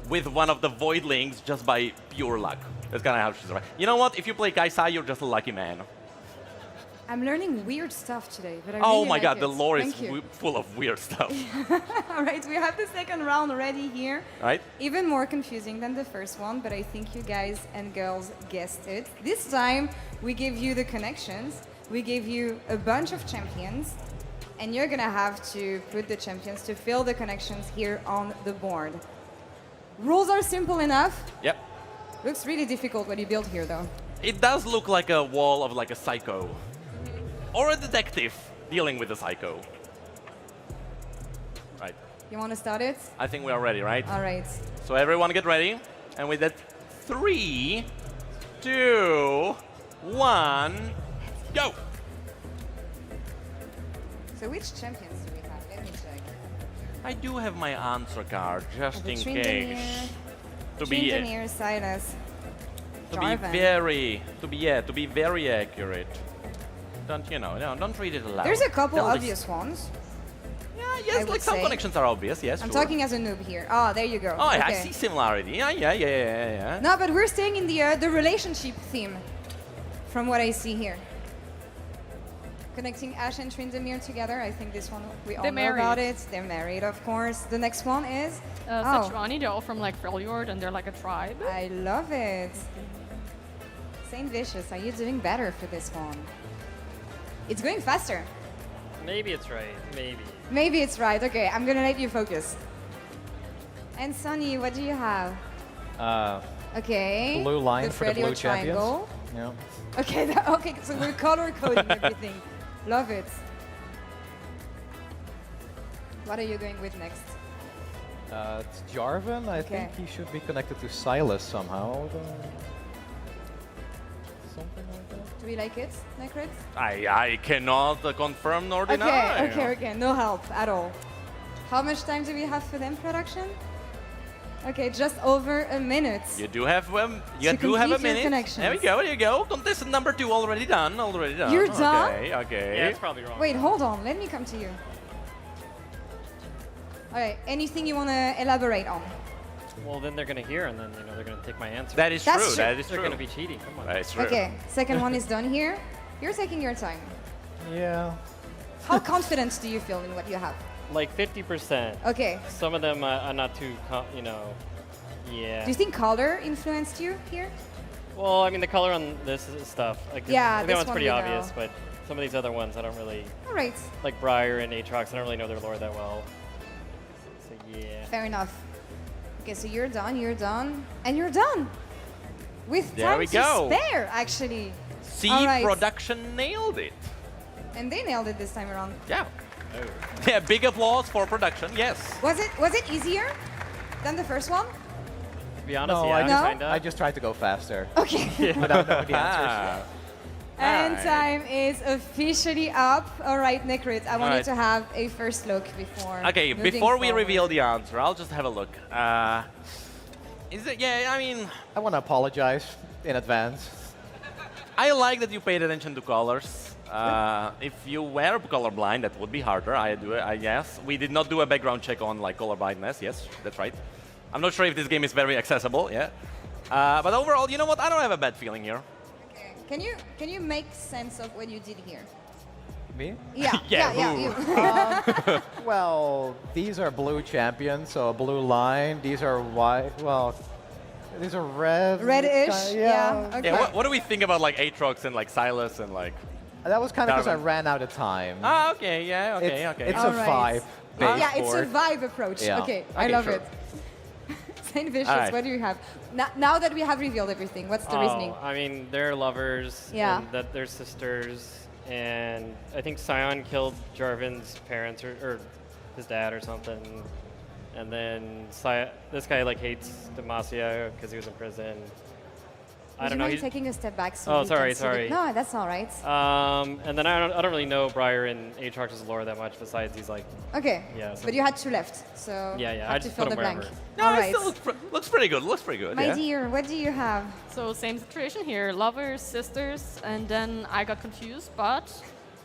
with one of the voidlings just by pure luck. That's kind of how she survived. You know what? If you play Kaisa, you're just a lucky man. I'm learning weird stuff today, but I oh really my like god, it. the lore is Thank you. full of weird stuff. All right, we have the second round already here. Right? Even more confusing than the first one, but I think you guys and girls guessed it. This time, we gave you the connections. We gave you a bunch of champions, and you're gonna have to put the champions to fill the connections here on the board. Rules are simple enough. Yep. Looks really difficult what you built here, though. It does look like a wall of like a psycho. Or a detective dealing with a psycho. Right. You want to start it? I think we are ready, right? All right. So everyone get ready. And with that, 3, 2, 1, go! So which champions do we have? Let me check. I do have my answer card, just in case. To Tryndamere, Silas, to be very accurate. Don't read it aloud. There's a couple obvious ones. Yeah, yes, like some connections are obvious, yes, I'm sure. talking as a noob here. Oh, there you go. Oh, okay. I see similarity. Yeah. No, but we're staying in the relationship theme, from what I see here. Connecting Ashe and Tryndamere together. I think this one, we all know about it. They're married, of course. The next one is... Sejuani, they're all from like Freljord and they're like a tribe. I love it. Saint Vicious, are you doing better for this one? It's going faster. Maybe it's right. Maybe. Maybe it's right. Okay, I'm gonna let you focus. And Sonny, what do you have? Okay. Blue line the for the blue triangle. champions. Yeah. Okay. Okay. So we're color coding everything. Love it. What are you going with next? It's Jarvan. I think he should be connected to Silas somehow. Something like that. Do we like it, Necrit? I cannot confirm nor deny. Okay. No help at all. How much time do we have for them production? Okay, just over a minute. You do have a minute. There you go. Contestant number 2 already done. You're done? Okay. Yeah, it's probably wrong. Wait, hold on. Let me come to you. All right. Anything you want to elaborate on? Well, then they're gonna hear, and then they're gonna take my answer. That is true. That is They're true. gonna be cheating. Come on. That is true. Okay. Second one is done here. You're taking your time. Yeah. How confident do you feel in what you have? Like 50%. Okay. Some of them are not too, yeah. Do you think color influenced you here? Well, I mean, the color on this stuff. Like, Yeah, I think this that one's one pretty we obvious, know. but some of these other ones I don't really. All right. Like Briar and Aatrox, I don't really know their lore that well. So yeah. Fair enough. Okay, so you're done, and you're done. With There time we to go. spare, actually. C All right. Production nailed it. And they nailed it this time around. Yeah. Yeah, big applause for production, yes. Was it easier than the first one? To be honest, No, yeah, kinda. I just tried to go faster. Okay. Without knowing the answers. And Alright. time is officially up. All right, Necrit, I want you Alright. to have a first look before. Okay, moving before we forward. reveal the answer, I'll just have a look. Is it? Yeah, I mean, I want to apologize in advance. I like that you paid attention to colors. If you were colorblind, that would be harder. I guess we did not do a background check on like colorblindness. Yes, that's right. I'm not sure if this game is very accessible. Yeah, but overall, you know what? I don't have a bad feeling here. Can you make sense of what you did here? Me? Yeah, Yeah, you. Well, these are blue champions, so a blue line. These are white. Well, these are red. Red-ish, yeah. Okay. Yeah. What do we think about like Aatrox and like Silas and like? That was kind of because I Darwin? ran out of time. Ah, okay, yeah, okay, okay. It's All a right. vibe. Yeah, it's a vibe approach. Yeah. Okay, I Okay, love sure. it. Saint Vicious, All right. what do you have? Now that we have revealed everything, what's the reasoning? I mean, they're lovers. Yeah. And that they're sisters. And I think Sion killed Jarvan's parents or his dad or something. And then this guy like hates Demacia because he was in prison. I don't know. Would you he's- mind taking a step back so Oh, we sorry, can see the- sorry. No, that's all right. And then I don't really know Briar and Aatrox's lore that much. Besides, he's like. Okay. Yeah. So But you had two left, so Yeah, yeah, I had to just fill put the 'em blank. wherever. No, All it right. still looks pretty good. Looks pretty good. Looks pretty good. My yeah. dear, what do you have? So same situation here, lovers, sisters, and then I got confused,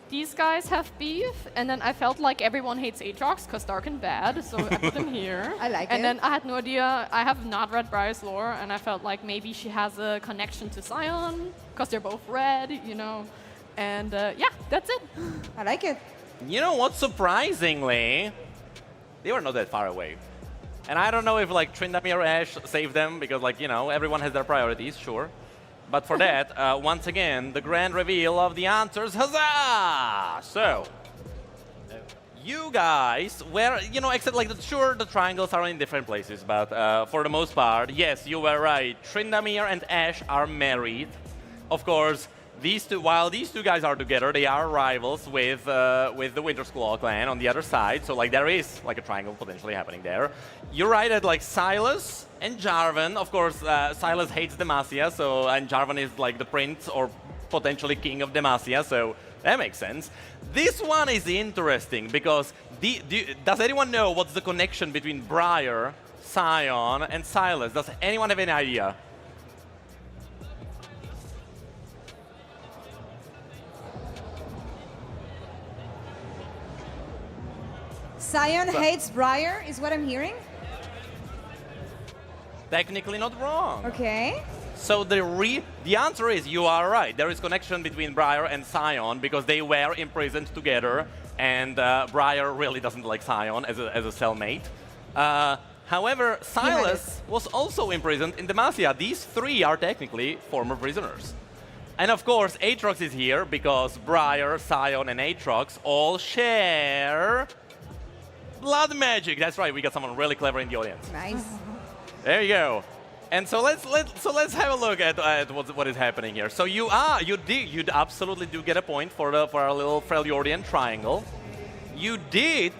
these guys have beef, and then I felt like everyone hates Aatrox because dark and bad, so I put him here. I like and it. then I had no idea, I have not read Briar's lore, and I felt like maybe she has a connection to Sion, because they're both red, you know. And yeah, that's it. I like it. You know what? Surprisingly, they were not that far away. And I don't know if like Tryndamere Ashe saved them because like, you know, everyone has their priorities, sure. But for that, once again, the grand reveal of the answers, huzzah! So, you guys were, you know, except like, sure, the triangles are in different places, but for the most part, yes, you were right. Tryndamere and Ashe are married. Of course, while these two guys are together, they are rivals with the Wintersclaw clan on the other side. So like there is like a triangle potentially happening there. You're right at like Silas and Jarvan. Of course, Silas hates Demacia, so and Jarvan is like the prince or potentially king of Demacia. So that makes sense. This one is interesting because does anyone know what's the connection between Briar, Sion, and Silas? Does anyone have any idea? Sion hates Briar, is what I'm hearing? Technically not wrong. Okay. So the answer is you are right. There is connection between Briar and Sion because they were imprisoned together, and Briar really doesn't like Sion as a cellmate. However, Silas was also imprisoned in Demacia. These three are technically former prisoners. And of course, Aatrox is here because Briar, Sion, and Aatrox all share blood magic. That's right. We got someone really clever in the audience. Nice. There you go. And so let's have a look at what is happening here. So you absolutely do get a point for our little Freljordian triangle. You did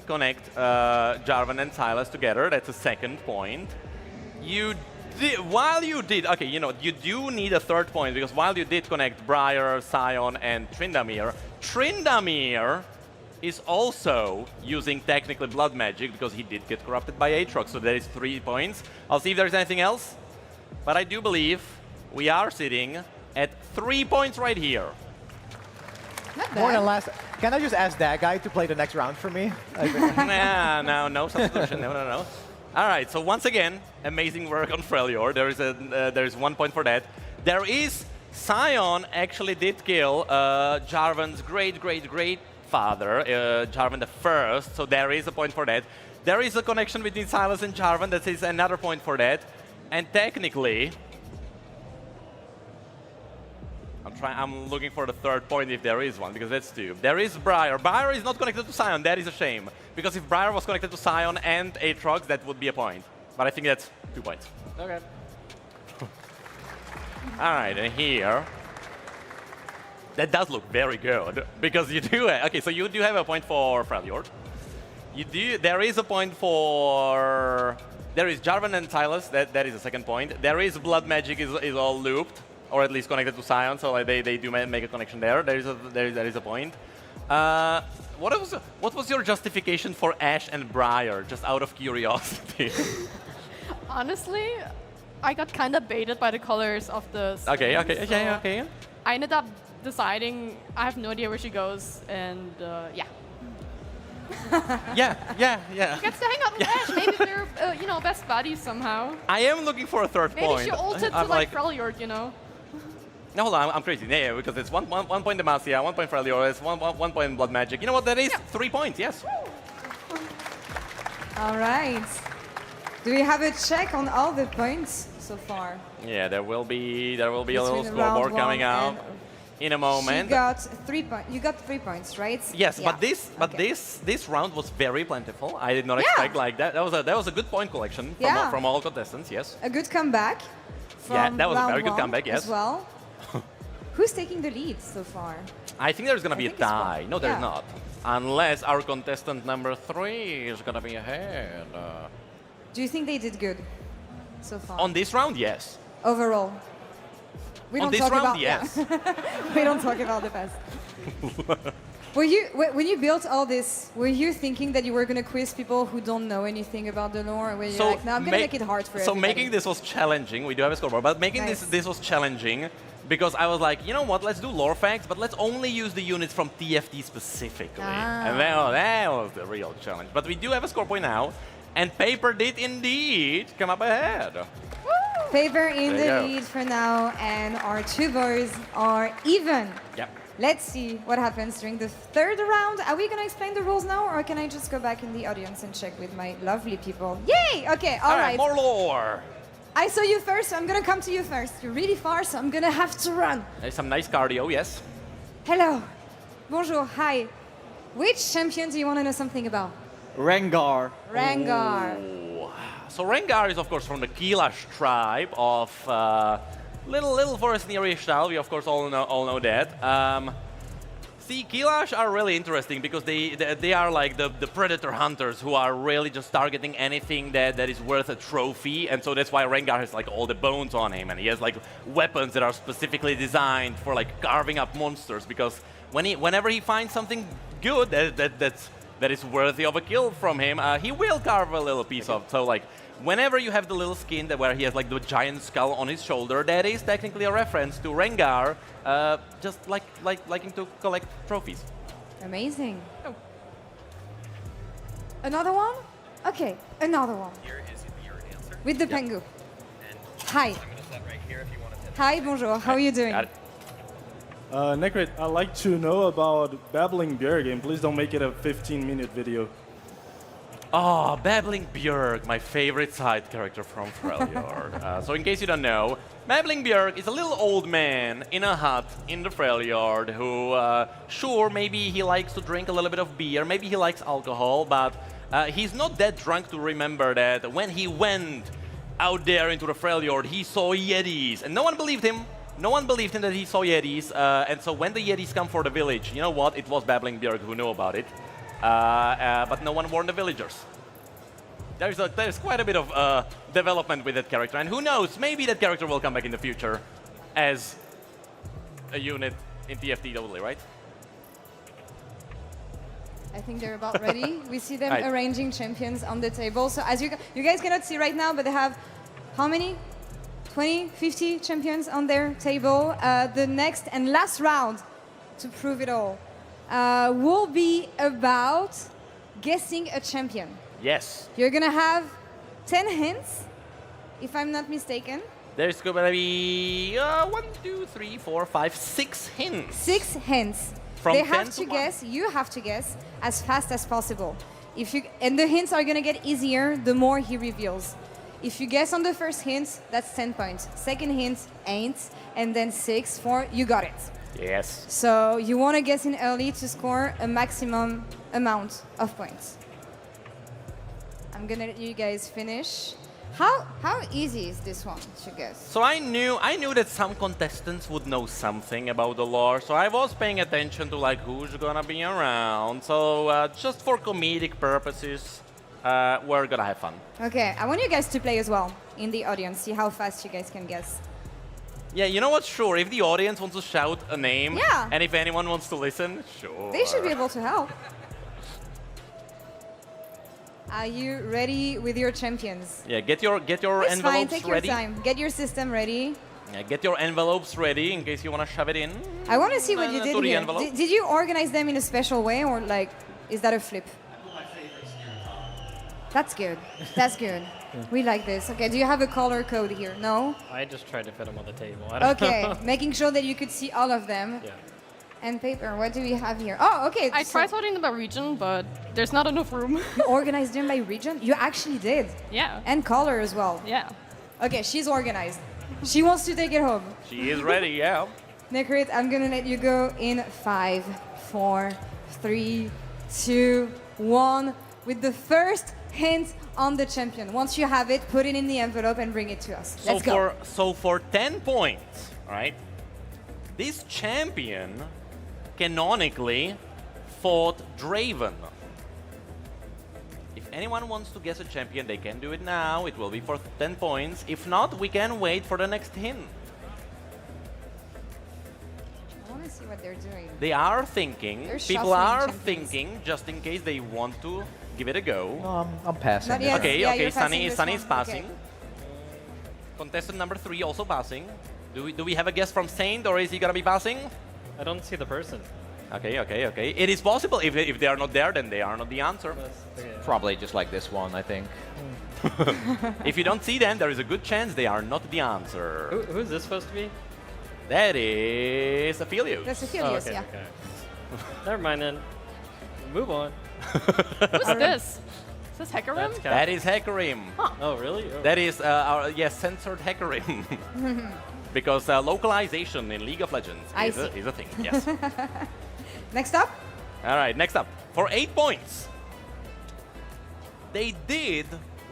connect Jarvan and Silas together. That's a second point. While you did, okay, you know, you do need a third point because while you did connect Briar, Sion, and Tryndamere is also using technically blood magic because he did get corrupted by Aatrox, so there is 3 points. I'll see if there's anything else, but I do believe we are sitting at 3 points right here. More than last. Can I just ask that guy to play the next round for me? Nah, no substitution, no. All right, so once again, amazing work on Freljord. There is 1 point for that. There is Sion actually did kill Jarvan's great father, Jarvan the First, so there is a point for that. There is a connection between Silas and Jarvan, that is another point for that. And technically, I'm looking for the third point if there is one, because that's 2. There is Briar. Briar is not connected to Sion, that is a shame. Because if Briar was connected to Sion and Aatrox, that would be a point. But I think that's 2 points. Okay. All right, and here, that does look very good because you do. Okay, so you do have a point for Freljord. There is a point for There is Jarvan and Silas. That is the second point. There is Blood Magic is all looped, or at least connected to Sion, so like, they do make a connection there. There is a point. What was your justification for Ashe and Briar, just out of curiosity? Honestly, I got kind of baited by the colors of the skin, Okay. I ended up deciding I have no idea where she goes, and yeah. Yeah. Gets to hang out with Ashe. Maybe they're, you know, best buddies somehow. I am looking for a third Maybe point. she ulted to like Freljord, you know. No, hold on, I'm crazy. Yeah, because it's one point Demacia, 1 point Freljord, it's one point Blood Magic. You know what that is? 3 points, yes. All right. Do we have a check on all the points so far? Yeah, there will be a little Between scoreboard round coming one out in a moment. She got 3 points. You got 3 points, right? Yes, Yeah. but this round was very plentiful. I did not expect like that. That was a good point collection from all contestants. Yes. A good comeback. From That was a round very good one comeback. Yes. As well. Who's taking the lead so far? I think there's gonna be a tie. No, there's Yeah. not. Unless our contestant number 3 is gonna be ahead. Do you think they did good so far? On this round, yes. Overall. We On don't this talk round, about yes. we don't talk about the past. When you built all this, were you thinking that you were going to quiz people who don't know anything about the lore? Or were you like, no, I'm going to make it hard for everybody? making this was challenging. We do have a scoreboard, but making this was challenging because I was like, you know what? Let's do lore facts, but let's only use the units from TFT specifically. And that was the real challenge. But we do have a score point now, and Paper did indeed come up ahead. Paper in There the you go. lead for now, and our two boys are even. Yep. Let's see what happens during the third round. Are we going to explain the rules now, or can I just go back in the audience and check with my lovely people? Yay! Okay, all right. More lore. I saw you first, so I'm going to come to you first. You're really far, so I'm going to have to run. There's some nice cardio, yes. Hello. Bonjour. Hi. Which champion do you want to know something about? Rengar. Rengar. So Rengar is, of course, from the Kilash tribe of little forest near Ishtal. We, of course, all know that. See, Kilash are really interesting because they are like the predator hunters who are really just targeting anything that is worth a trophy, and so that's why Rengar has like all the bones on him, and he has like weapons that are specifically designed for like carving up monsters. Because whenever he finds something good that is worthy of a kill from him, he will carve a little piece of. So like, whenever you have the little skin where he has like the giant skull on his shoulder, that is technically a reference to Rengar, just liking to collect trophies. Amazing. Another one? Okay, another one. Here is your answer. With the Pengu. Hi. I'm going to set right here if you want to. Hi, bonjour. How are you doing? Necrit, I'd like to know about Babbling Bjerg, and please don't make it a 15-minute video. Oh, Babbling Bjerg, my favorite side character from Freljord. So in case you don't know, Babbling Bjerg is a little old man in a hut in the Freljord who, sure, maybe he likes to drink a little bit of beer, maybe he likes alcohol, but he's not that drunk to remember that when he went out there into the Freljord, he saw Yetis, and no one believed him. No one believed him that he saw Yetis, and so when the Yetis come for the village, you know what? It was Babbling Bjerg who knew about it. But no one warned the villagers. There's quite a bit of development with that character, and who knows, maybe that character will come back in the future as a unit in TFT totally, right? I think they're about ready. We see them Right. arranging champions on the table. So as you guys cannot see right now, but they have how many? 20, 50 champions on their table. The next and last round, to prove it all, will be about guessing a champion. Yes. You're gonna have 10 hints, if I'm not mistaken. There's going to be 1, 2, 3, 4, 5, 6 hints. 6 hints. From They 10 have to to 1. guess, you have to guess as fast as possible. And the hints are gonna get easier the more he reveals. If you guess on the first hint, that's 10 points. Second hint, 8, and then 6, 4, you got it. Yes. So you want to guess in early to score a maximum amount of points. I'm gonna let you guys finish. How easy is this one to guess? So I knew that some contestants would know something about the lore, so I was paying attention to like who's gonna be around. So just for comedic purposes, we're gonna have fun. Okay, I want you guys to play as well in the audience. See how fast you guys can guess. Yeah, you know what? Sure, if the audience wants to shout a name, Yeah. and if anyone wants to listen, sure. They should be able to help. Are you ready with your champions? Yeah, get your It's envelopes fine, take ready. your time. Get your system ready. Yeah, get your envelopes ready in case you want to shove it in. I want to see what you to did the here. envelope. Did you organize them in a special way, or like, is that a flip? That's good. That's good. We like this. Okay, do you have a color code here? No? I just tried to fit them on the table. I don't Okay, know. making sure that you could see all of them. Yeah. And paper, what do we have here? Oh, okay. I tried sorting them by region, but there's not enough room. You organized them by region? You actually did. Yeah. And color as well. Yeah. Okay, she's organized. She wants to take it home. She is ready, yeah. Nekrit, I'm gonna let you go in 5, 4, 3, 2, 1 with the first hint on the champion. Once you have it, put it in the envelope and bring it to us. Let's go. So for 10 points, right? This champion canonically fought Draven. If anyone wants to guess a champion, they can do it now. It will be for 10 points. If not, we can wait for the next hint. I want to see what they're doing. They are thinking. They're People shuffling are champions. thinking, just in case they want to give it a go. No, I'm passing. Not yet. Okay, Yeah, okay. you're passing Sunny this is one. passing. Okay. Contestant number 3 also passing. Do we have a guess from Saint, or is he gonna be passing? I don't see the person. Okay, okay, okay. It is possible. If they are not there, then they are not the answer. Probably just like this one, I think. If you don't see them, there is a good chance they are not the answer. Who is this supposed to be? That is Aphelios. That's Aphelios, okay, yeah. okay. Never mind then. Move on. Who's this? Is this Hecarim? That is Hecarim. Oh, really? Oh. That is our censored Hecarim. Because localization in League of Legends is a thing. Yes. Next up. All right, next up. For 8 points. They did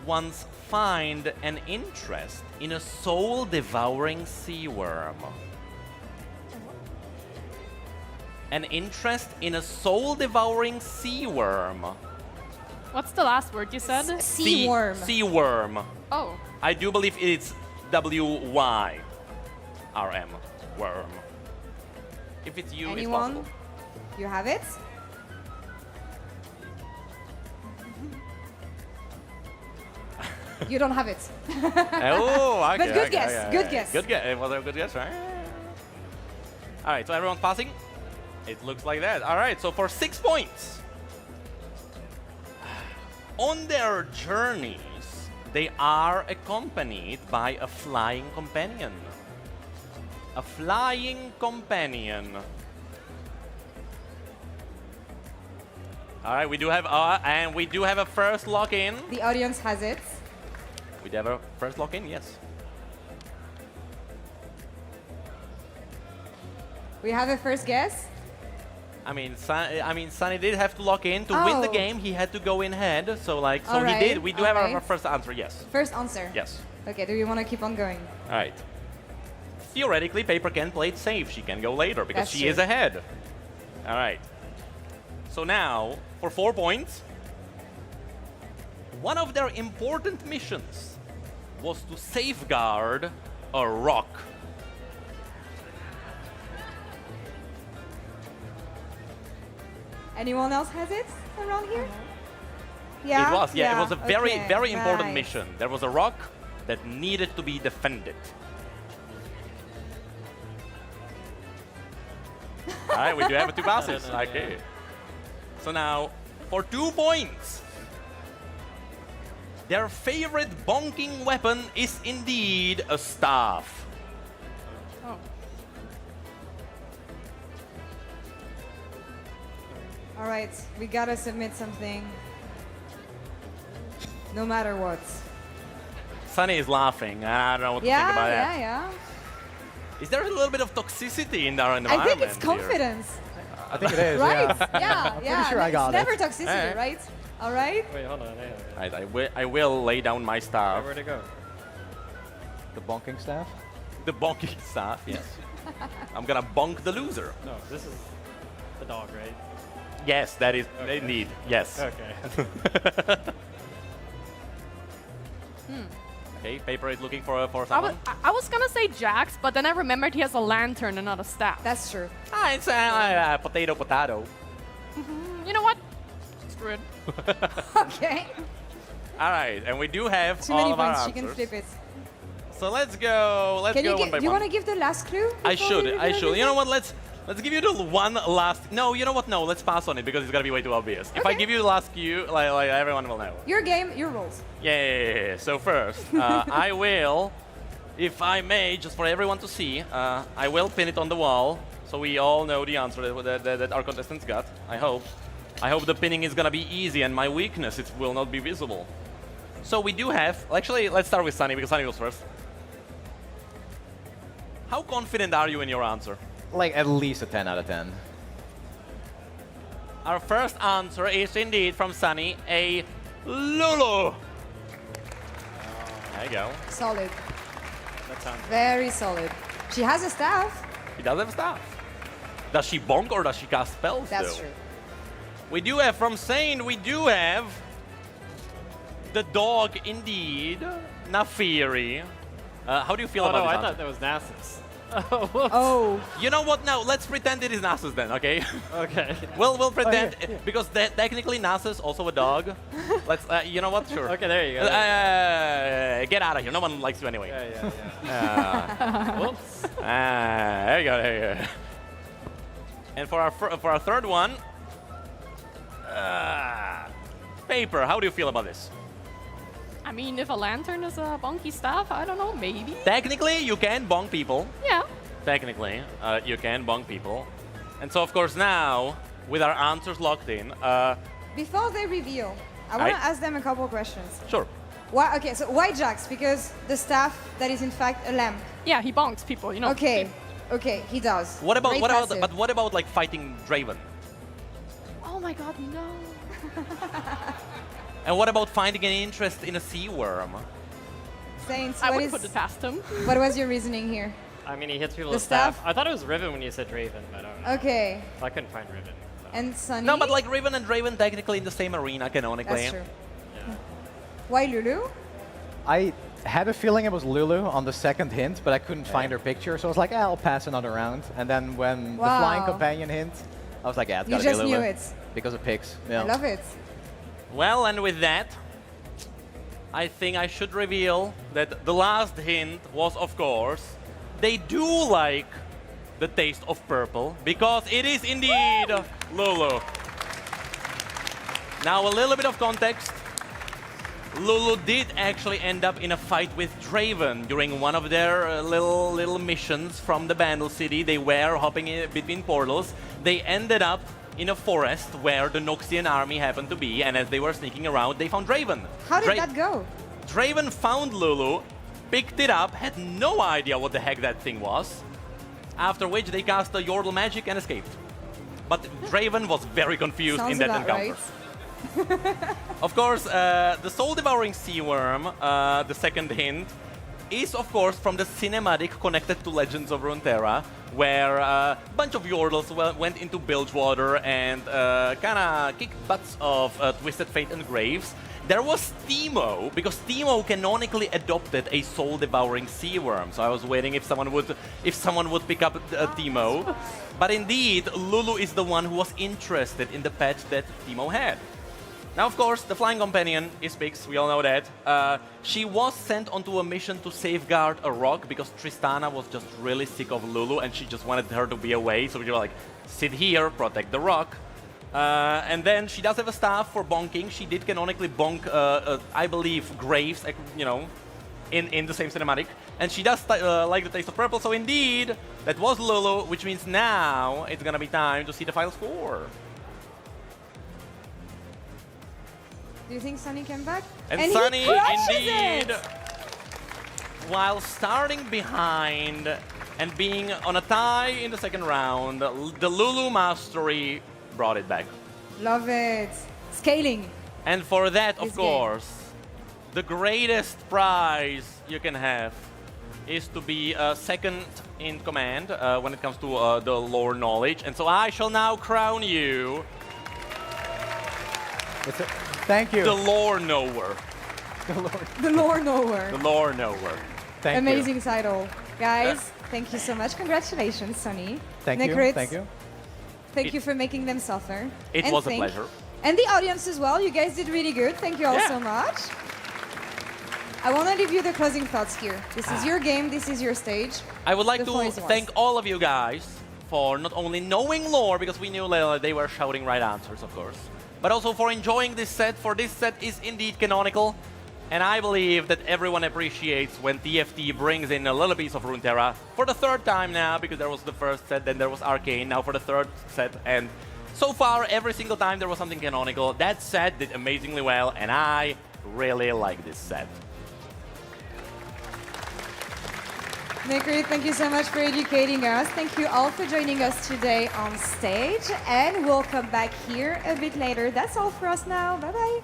once find an interest in a soul-devouring sea worm. An interest in a soul-devouring sea worm. What's the last word you said? Sea worm. Sea worm. Oh. I do believe it's WYRM. Worm. If it's you, it's Anyone? possible. You have it? You don't have it. Oh, okay. But good okay, guess, okay, good okay. guess. Good guess. Was that a good guess, right? All right, so everyone's passing? It looks like that. All right, so for 6 points. On their journeys, they are accompanied by a flying companion. A flying companion. All right, we do have a first lock-in. The audience has it. We do have a first lock-in, yes. We have a first guess. I mean, Sunny did have to lock in to win the Oh. game. He had to go in head, so like, so All he right, did. We do have okay. our first answer, yes. First answer. Yes. Okay, do we want to keep on going? All right. Theoretically, Paper can play it safe. She can go later because That's she true. is ahead. All right. So now, for 4 points, one of their important missions was to safeguard a rock. Anyone else has it around here? Yeah. It was, yeah. It was a very, okay, very important right. mission. There was a rock that needed to be defended. All right, we do have 2 passes. Okay. So now, for 2 points, their favorite bonking weapon is indeed a staff. Oh. All right, we gotta submit something. No matter what. Sunny is laughing. I don't know what to think Yeah, about yeah, that. yeah. Is there a little bit of toxicity in our I environment? think it's confidence. I think it is, Right? yeah. Yeah, I'm yeah. pretty sure I got it's never it. toxicity, Eh. right? All right. Wait, hold on. I will lay down my staff. Where'd it go? The bonking staff? The bonking staff, yes. I'm gonna bonk the loser. No, this is the dog, right? Yes, that is Okay. indeed. Yes. Okay. Okay, Paper is looking for someone. I was gonna say Jax, but then I remembered he has a lantern and not a staff. That's true. It's potato, potato. You know what? Screw it. Okay. All right, and we do have Too all many of our points. She can answers. flip it. So let's go. Let's Can go you one by do you one. want to give the last clue? I before should. we I reveal should. You know everything? what? Let's give you the one last. No, you know what? No, let's pass on it because it's gonna be way too obvious. If I Okay. give you the last cue, like everyone will know. Your game, your rules. Yeah. So first, I will, if I may, just for everyone to see, I will pin it on the wall so we all know the answer that our contestants got. I hope. I hope the pinning is gonna be easy and my weakness it will not be visible. So we do have. Actually, let's start with Sunny because Sunny goes first. How confident are you in your answer? Like at least a 10 out of 10. Our first answer is indeed from Sunny, a Lulu. There you go. Solid. That sounds Very solid. She has a staff. She does have staff. Does she bonk or does she cast spells? That's though? true. We do have from Saint, we do have the dog indeed, Nafiri. How do you feel about no, this I answer? thought that was Nasus. Oh. You know what? Now let's pretend it is Nasus then, okay? Okay. We'll pretend because technically Nasus also a dog. Let's. You know what? Sure. Okay, there you go. Get out of here. No one likes you anyway. Yeah. Whoops. There you go. There you go. And for our third one, Paper. How do you feel about this? I mean, if a lantern is a bonky staff, I don't know, maybe. Technically, you can bonk people. Yeah. Technically, you can bonk people. And so, of course, now, with our answers locked in... Before they reveal, I want to ask them a couple questions. Sure. Why? Okay, so why Jax? Because the staff that is in fact a lamp. Yeah, he bonks people, you know. Okay. Okay, he does. What about Great passive. but what about like fighting Draven? Oh my god, no. And what about finding an interest in a sea worm? Saints, I what would is- put it past him. What was your reasoning here? I mean, he hits people The with staff. staff? I thought it was Riven when you said Draven, but I don't know. Okay. I couldn't find Riven. And Sunny? No, but like Riven and Draven technically in the same arena canonically. That's true. Why Lulu? I had a feeling it was Lulu on the second hint, but I couldn't find her picture, so I was like, I'll pass another round. And then when the flying Wow. companion hint, I was like, yeah, it's You gotta be just Lulu. knew it. Because of pigs. Yeah. I love it. Well, and with that, I think I should reveal that the last hint was, of course, they do like the taste of purple, because it is indeed Lulu. Now, a little bit of context. Lulu did actually end up in a fight with Draven during one of their little missions from the Bandle City. They were hopping in between portals. They ended up in a forest where the Noxian army happened to be, and as they were sneaking around, they found Draven. How did that go? Draven found Lulu, picked it up, had no idea what the heck that thing was, after which they cast a Yordle magic and escaped. But Draven was very confused Sounds in that about encounter. Of course, the soul-devouring sea worm, the second hint, is of course from the cinematic connected to Legends of Runeterra, where a bunch of Yordles went into Bilgewater and kind of kicked butts of Twisted Fate and Graves. There was Teemo, because Teemo canonically adopted a soul-devouring sea worm. So I was waiting if someone would pick up Teemo. But indeed, Lulu is the one who was interested in the pet that Teemo had. Now, of course, the Flying Companion is Pix, we all know that. She was sent onto a mission to safeguard a rock because Tristana was just really sick of Lulu and she just wanted her to be away. So we were like, sit here, protect the rock. And then she does have a staff for bonking. She did canonically bonk, I believe, Graves, you know, in the same cinematic. And she does like the taste of purple. So indeed, that was Lulu, which means now it's going to be time to see the final score. Do you think Sunny came back? And he Sunny, crushes indeed, it! while starting behind and being on a tie in the second round, the Lulu Mastery brought it back. Love it. Scaling. And for that, of This game. course, the greatest prize you can have is to be second in command when it comes to the lore knowledge. And so I shall now crown you Thank you. the lore knower. The lore knower. The lore knower. Amazing title. Guys, thank you so much. Congratulations, Sonny. Thank you. Necrit, Thank you. Thank you for making them suffer. It And was a think- pleasure. And the audience as well. You guys did really good. Thank you all so much. I want to leave you the closing thoughts here. This is your game. This is your stage. I would like The floor to is yours. thank all of you guys for not only knowing lore, because we knew they were shouting right answers, of course, but also for enjoying this set, for this set is indeed canonical. And I believe that everyone appreciates when TFT brings in a little piece of Runeterra for the third time now, because there was the first set, then there was Arcane, now for the third set. And so far, every single time there was something canonical. That set did amazingly well, and I really like this set. Necrit, thank you so much for educating us. Thank you all for joining us today on stage. And we'll come back here a bit later. That's all for us now. Bye-bye.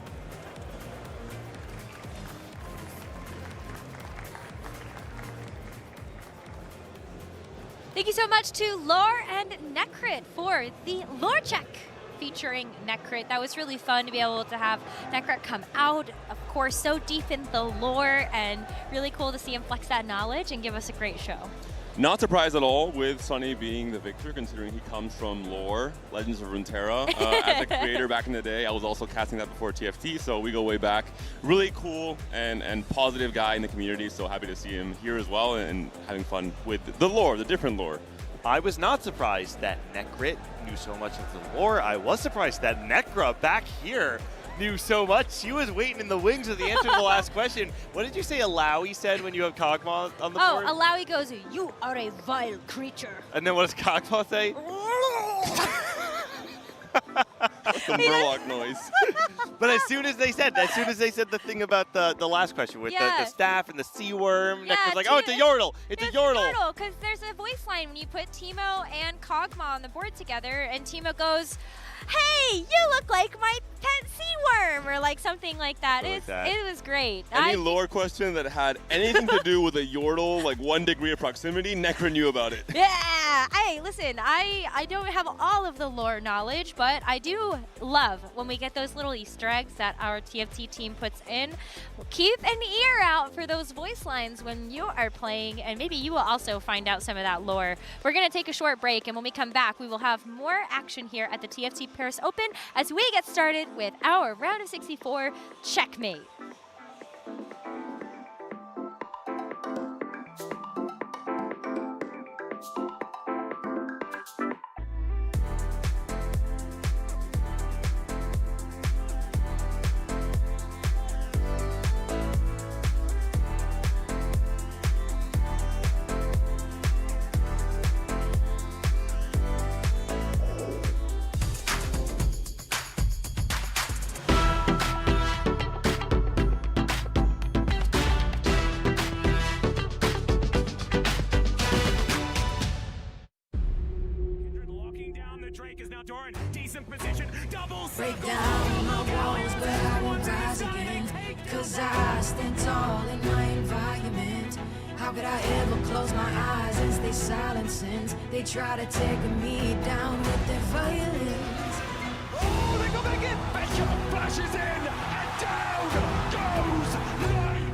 Thank you so much to Lore and Necrit for the lore check featuring Necrit. That was really fun to be able to have Necrit come out, of course, so deep in the lore, and really cool to see him flex that knowledge and give us a great show. Not surprised at all with Sonny being the victor, considering he comes from lore, Legends of Runeterra. As a creator back in the day, I was also casting that before TFT, so we go way back. Really cool and positive guy in the community, so happy to see him here as well and having fun with the lore, the different lore. I was not surprised that Necrit knew so much of the lore. I was surprised that Necra back here knew so much. She was waiting in the wings of the answer to the last question. What did you say Alawi said when you have Kog'Maw on the board? Oh, Alawi goes, "You are a vile creature." And then what does Kog'Maw say? The Murloc noise. But as soon as they said the thing about the last question with the staff and the sea worm, Nick was like, oh, it's a Yordle. It's a Yordle. Because there's a voice line when you put Teemo and Kog'Maw on the board together, and Teemo goes, "Hey, you look like my pet sea worm," or like something like that. It was great. Any lore question that had anything to do with a Yordle, like 1 degree of proximity, Necra knew about it. Yeah. Hey, listen, I don't have all of the lore knowledge, but I do love when we get those little Easter eggs that our TFT team puts in. Keep an ear out for those voice lines when you are playing, and maybe you will also find out some of that lore. We're going to take a short break, and when we come back, we will have more action here at the TFT Paris Open as we get started with our round of 64 checkmate. Break down my walls, but I won't rise again. Cause I stand tall in my environment. How could I ever close my eyes and stay silent since they try to take me down with their violence? Oh, they go back in! Becker flashes in, and down goes Light!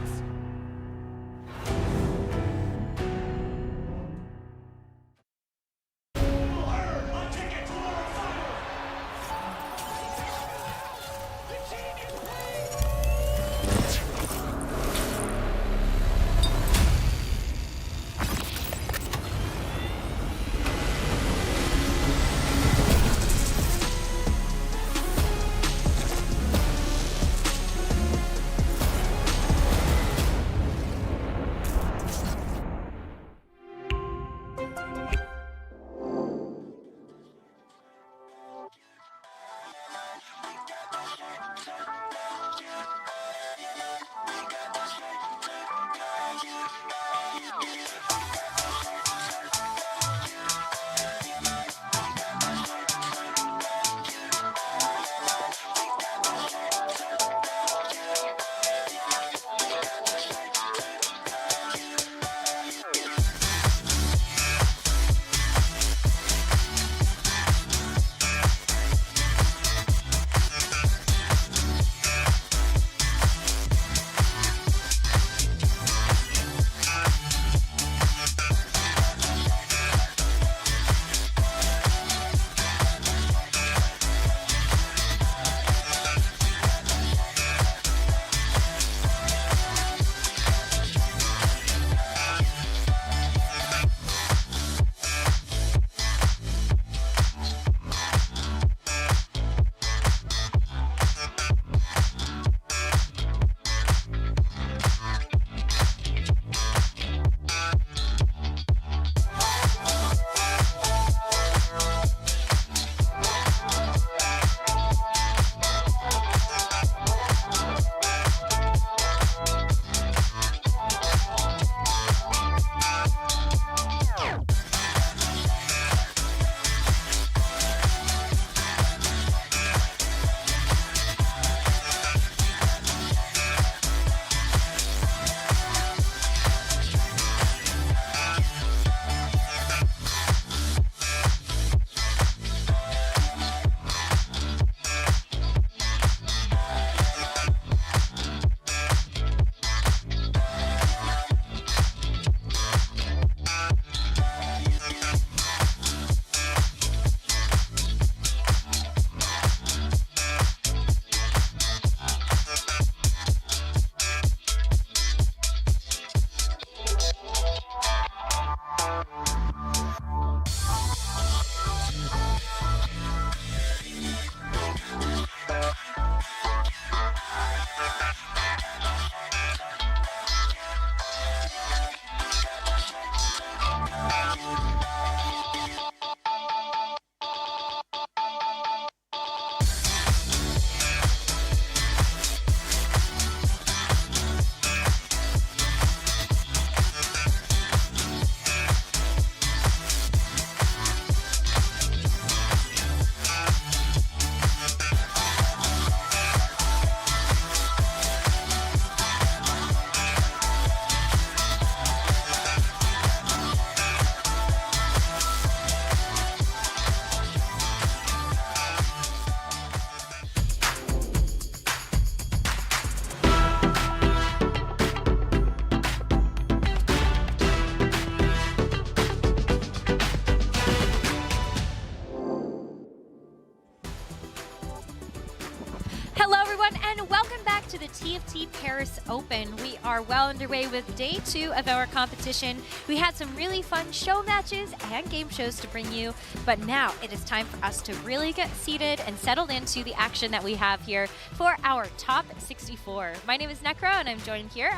TFT Paris Open. We are well underway with day 2 of our competition. We had some really fun show matches and game shows to bring you, but now it is time for us to really get seated and settled into the action that we have here for our top 64. My name is Necro, and I'm joined here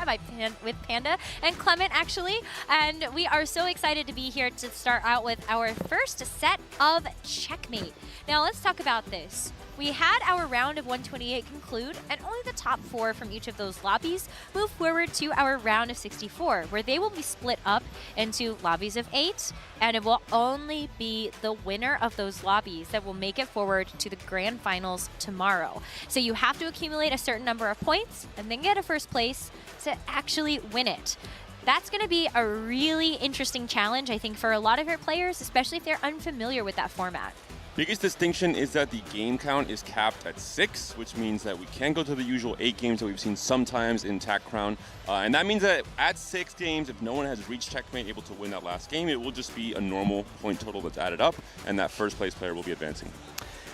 with Panda and Clement, actually, and we are so excited to be here to start out with our first set of Checkmate. Now let's talk about this. We had our round of 128 conclude, and only the top 4 from each of those lobbies move forward to our round of 64, where they will be split up into lobbies of 8, and it will only be the winner of those lobbies that will make it forward to the grand finals tomorrow. So you have to accumulate a certain number of points and then get a first place to actually win it. That's going to be a really interesting challenge, I think, for a lot of our players, especially if they're unfamiliar with that format. Biggest distinction is that the game count is capped at 6, which means that we can't go to the usual 8 games that we've seen sometimes in TAC Crown. And that means that at 6 games, if no one has reached checkmate able to win that last game, it will just be a normal point total that's added up, and that first place player will be advancing.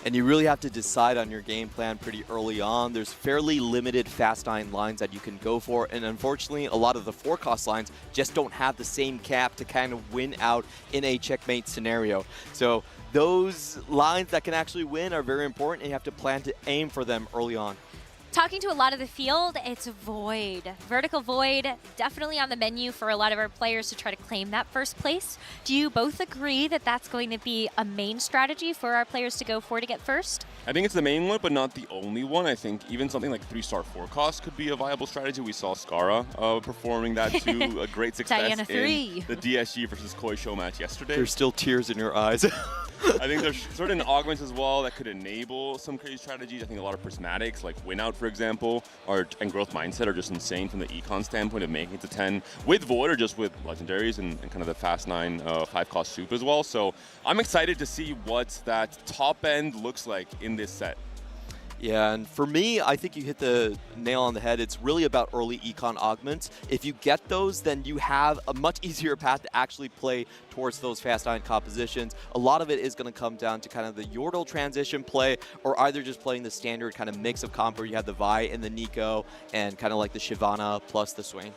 And you really have to decide on your game plan pretty early on. There's fairly limited Fast 9 lines that you can go for, and unfortunately, a lot of the forecast lines just don't have the same cap to kind of win out in a checkmate scenario. So those lines that can actually win are very important, and you have to plan to aim for them early on. Talking to a lot of the field, it's Void. Vertical Void, definitely on the menu for a lot of our players to try to claim that first place. Do you both agree that that's going to be a main strategy for our players to go for to get first? I think it's the main one, but not the only one. I think even something like 3-star forecast could be a viable strategy. We saw Skara performing that to a great success Diana 3. in the DSG versus Koi show match yesterday. There's still tears in your eyes. I think there's certain augments as well that could enable some crazy strategies. I think a lot of prismatics, like Win Out, for example, and Growth Mindset are just insane from the econ standpoint of making it to 10 with Void or just with legendaries and kind of the Fast 9 5-cost soup as well. So I'm excited to see what that top end looks like in this set. Yeah, and for me, I think you hit the nail on the head. It's really about early econ augments. If you get those, then you have a much easier path to actually play towards those Fast 9 compositions. A lot of it is going to come down to kind of the Yordle transition play, or either just playing the standard kind of mix of comp where you have the Vi and the Nico, and kind of like the Shyvana plus the Swain.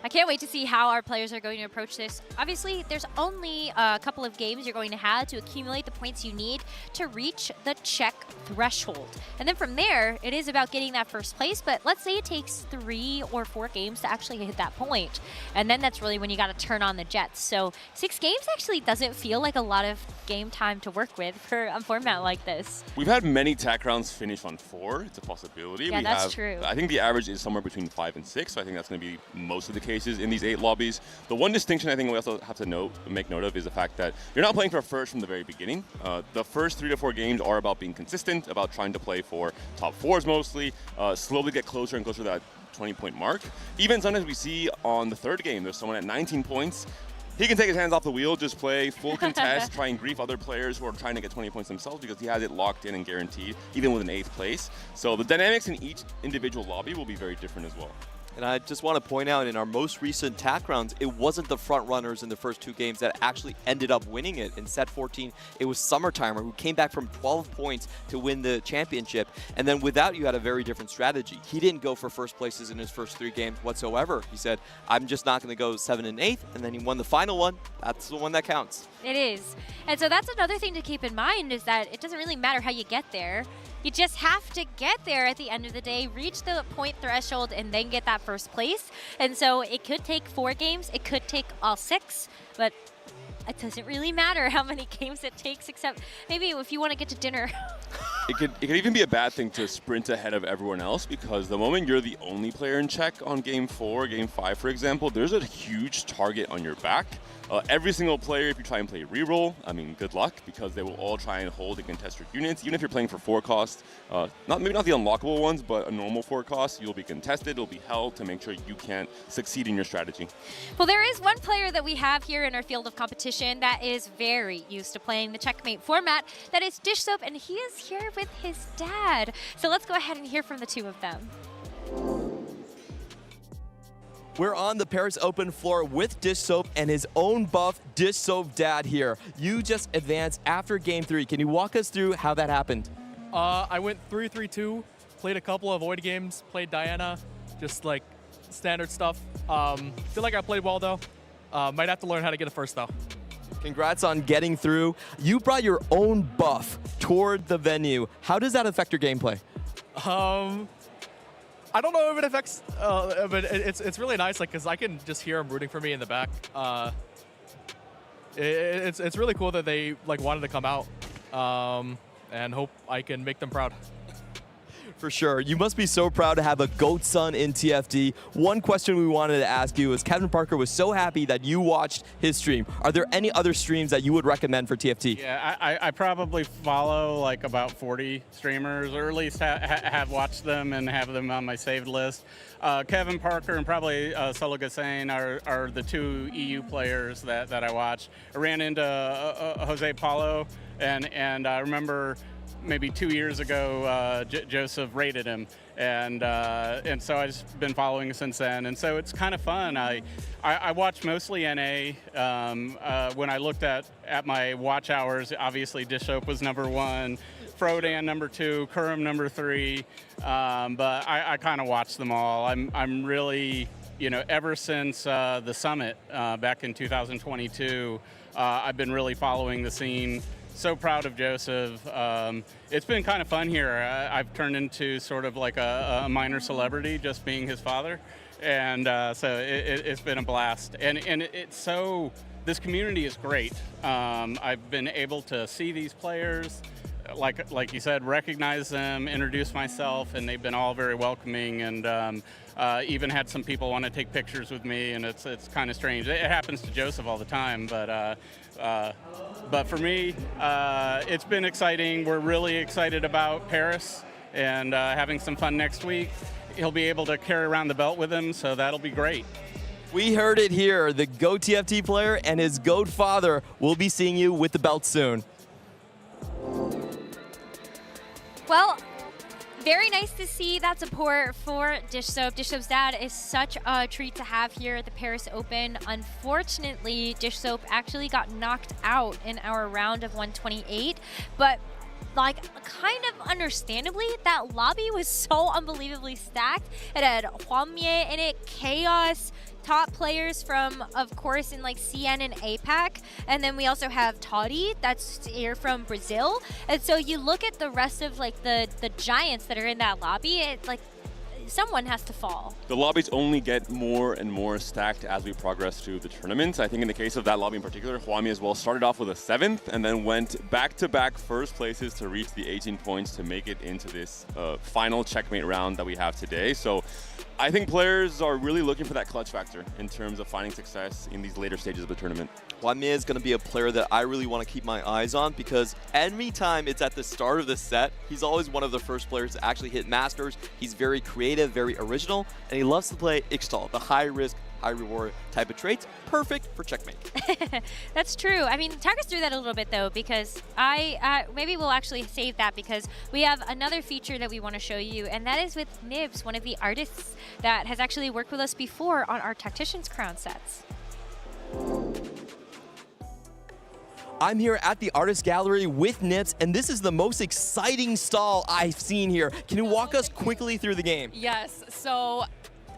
I can't wait to see how our players are going to approach this. Obviously, there's only a couple of games you're going to have to accumulate the points you need to reach the check threshold. And then from there, it is about getting that first place, but let's say it takes 3 or 4 games to actually hit that point. And then that's really when you got to turn on the jets. So 6 games actually doesn't feel like a lot of game time to work with for a format like this. We've had many TAC rounds finish on 4. It's a possibility. Yeah, that's true. I think the average is somewhere between 5 and 6, so I think that's going to be most of the cases in these 8 lobbies. The one distinction I think we also have to make note of is the fact that you're not playing for first from the very beginning. The first 3 to 4 games are about being consistent, about trying to play for top 4s mostly, slowly get closer and closer to that 20-point mark. Even sometimes we see on the 3rd game, there's someone at 19 points. He can take his hands off the wheel, just play full contest, try and grief other players who are trying to get 20 points themselves because he has it locked in and guaranteed, even with an 8th place. So the dynamics in each individual lobby will be very different as well. And I just want to point out, in our most recent TAC rounds, it wasn't the front runners in the first 2 games that actually ended up winning it. In set 14, it was Summertimer, who came back from 12 points to win the championship. And then without you had a very different strategy. He didn't go for first places in his first 3 games whatsoever. He said, I'm just not going to go 7 and 8th, and then he won the final one. That's the one that counts. It is. And so that's another thing to keep in mind, is that it doesn't really matter how you get there. You just have to get there at the end of the day, reach the point threshold, and then get that first place. And so it could take 4 games, it could take all 6, but it doesn't really matter how many games it takes, except maybe if you want to get to dinner. It could even be a bad thing to sprint ahead of everyone else, because the moment you're the only player in check on game 4, game 5, for example, there's a huge target on your back. Every single player, if you try and play reroll, I mean, good luck, because they will all try and hold and contest your units. Even if you're playing for 4 cost, maybe not the unlockable ones, but a normal 4 cost, you'll be contested, it'll be held to make sure you can't succeed in your strategy. Well, there is one player that we have here in our field of competition that is very used to playing the checkmate format. That is Dish Soap, and he is here with his dad. So let's go ahead and hear from the 2 of them. We're on the Paris Open floor with Dish Soap and his own buff Dish Soap dad here. You just advanced after game 3. Can you walk us through how that happened? I went 3-3-2 played a couple of Void games, played Diana, just like standard stuff. Feel like I played well though. Might have to learn how to get it first though. Congrats on getting through. You brought your own buff toward the venue. How does that affect your gameplay? I don't know if it affects, but it's really nice, like, cause I can just hear them rooting for me in the back. It's really cool that they like wanted to come out, and hope I can make them proud. For sure. You must be so proud to have a GOAT son in TFT. One question we wanted to ask you is Kevin Parker was so happy that you watched his stream. Are there any other streams that you would recommend for TFT? Yeah, I probably follow like about 40 streamers, or at least have watched them and have them on my saved list. Kevin Parker and probably Solo Gassane are the two EU players that I watch. I ran into Jose Paulo, and I remember maybe 2 years ago, Joseph rated him, and so I've just been following since then. And so it's kind of fun. I watch mostly NA. When I looked at my watch hours, obviously Dish Soap was #1, Frodan #2, Kurum #3. But I kind of watch them all. I'm really, ever since the summit back in 2022, I've been really following the scene. So proud of Joseph. It's been kind of fun here. I've turned into sort of like a minor celebrity just being his father. And so it's been a blast. And it's so, this community is great. I've been able to see these players, like you said, recognize them, introduce myself, and they've been all very welcoming, and even had some people want to take pictures with me, and it's kind of strange. It happens to Joseph all the time, but for me, it's been exciting. We're really excited about Paris and having some fun next week. He'll be able to carry around the belt with him, so that'll be great. We heard it here. The GOAT TFT player and his GOAT father will be seeing you with the belt soon. Well, very nice to see that support for Dish Soap. Dish Soap's dad is such a treat to have here at the Paris Open. Unfortunately, Dish Soap actually got knocked out in our round of 128, but like kind of understandably, that lobby was so unbelievably stacked. It had Hwamye in it, Chaos, top players from, of course, in like CN and APAC. And then we also have Toddy, that's here from Brazil. And so you look at the rest of like the giants that are in that lobby, it's like someone has to fall. The lobbies only get more and more stacked as we progress through the tournament. I think in the case of that lobby in particular, Hwamye as well started off with a 7th and then went back-to-back first places to reach the 18 points to make it into this final checkmate round that we have today. So I think players are really looking for that clutch factor in terms of finding success in these later stages of the tournament. Hwamye is going to be a player that I really want to keep my eyes on, because every time it's at the start of the set, he's always one of the first players to actually hit Masters. He's very creative, very original, and he loves to play Ixtal, the high risk, high reward type of traits. Perfect for checkmate. That's true. I mean, talk us through that a little bit though, because maybe we'll actually save that, because we have another feature that we want to show you, and that is with Nibs, one of the artists that has actually worked with us before on our Tactician's crown sets. I'm here at the Artist Gallery with Nips, and this is the most exciting stall I've seen here. Can you walk us quickly through the game? Yes, so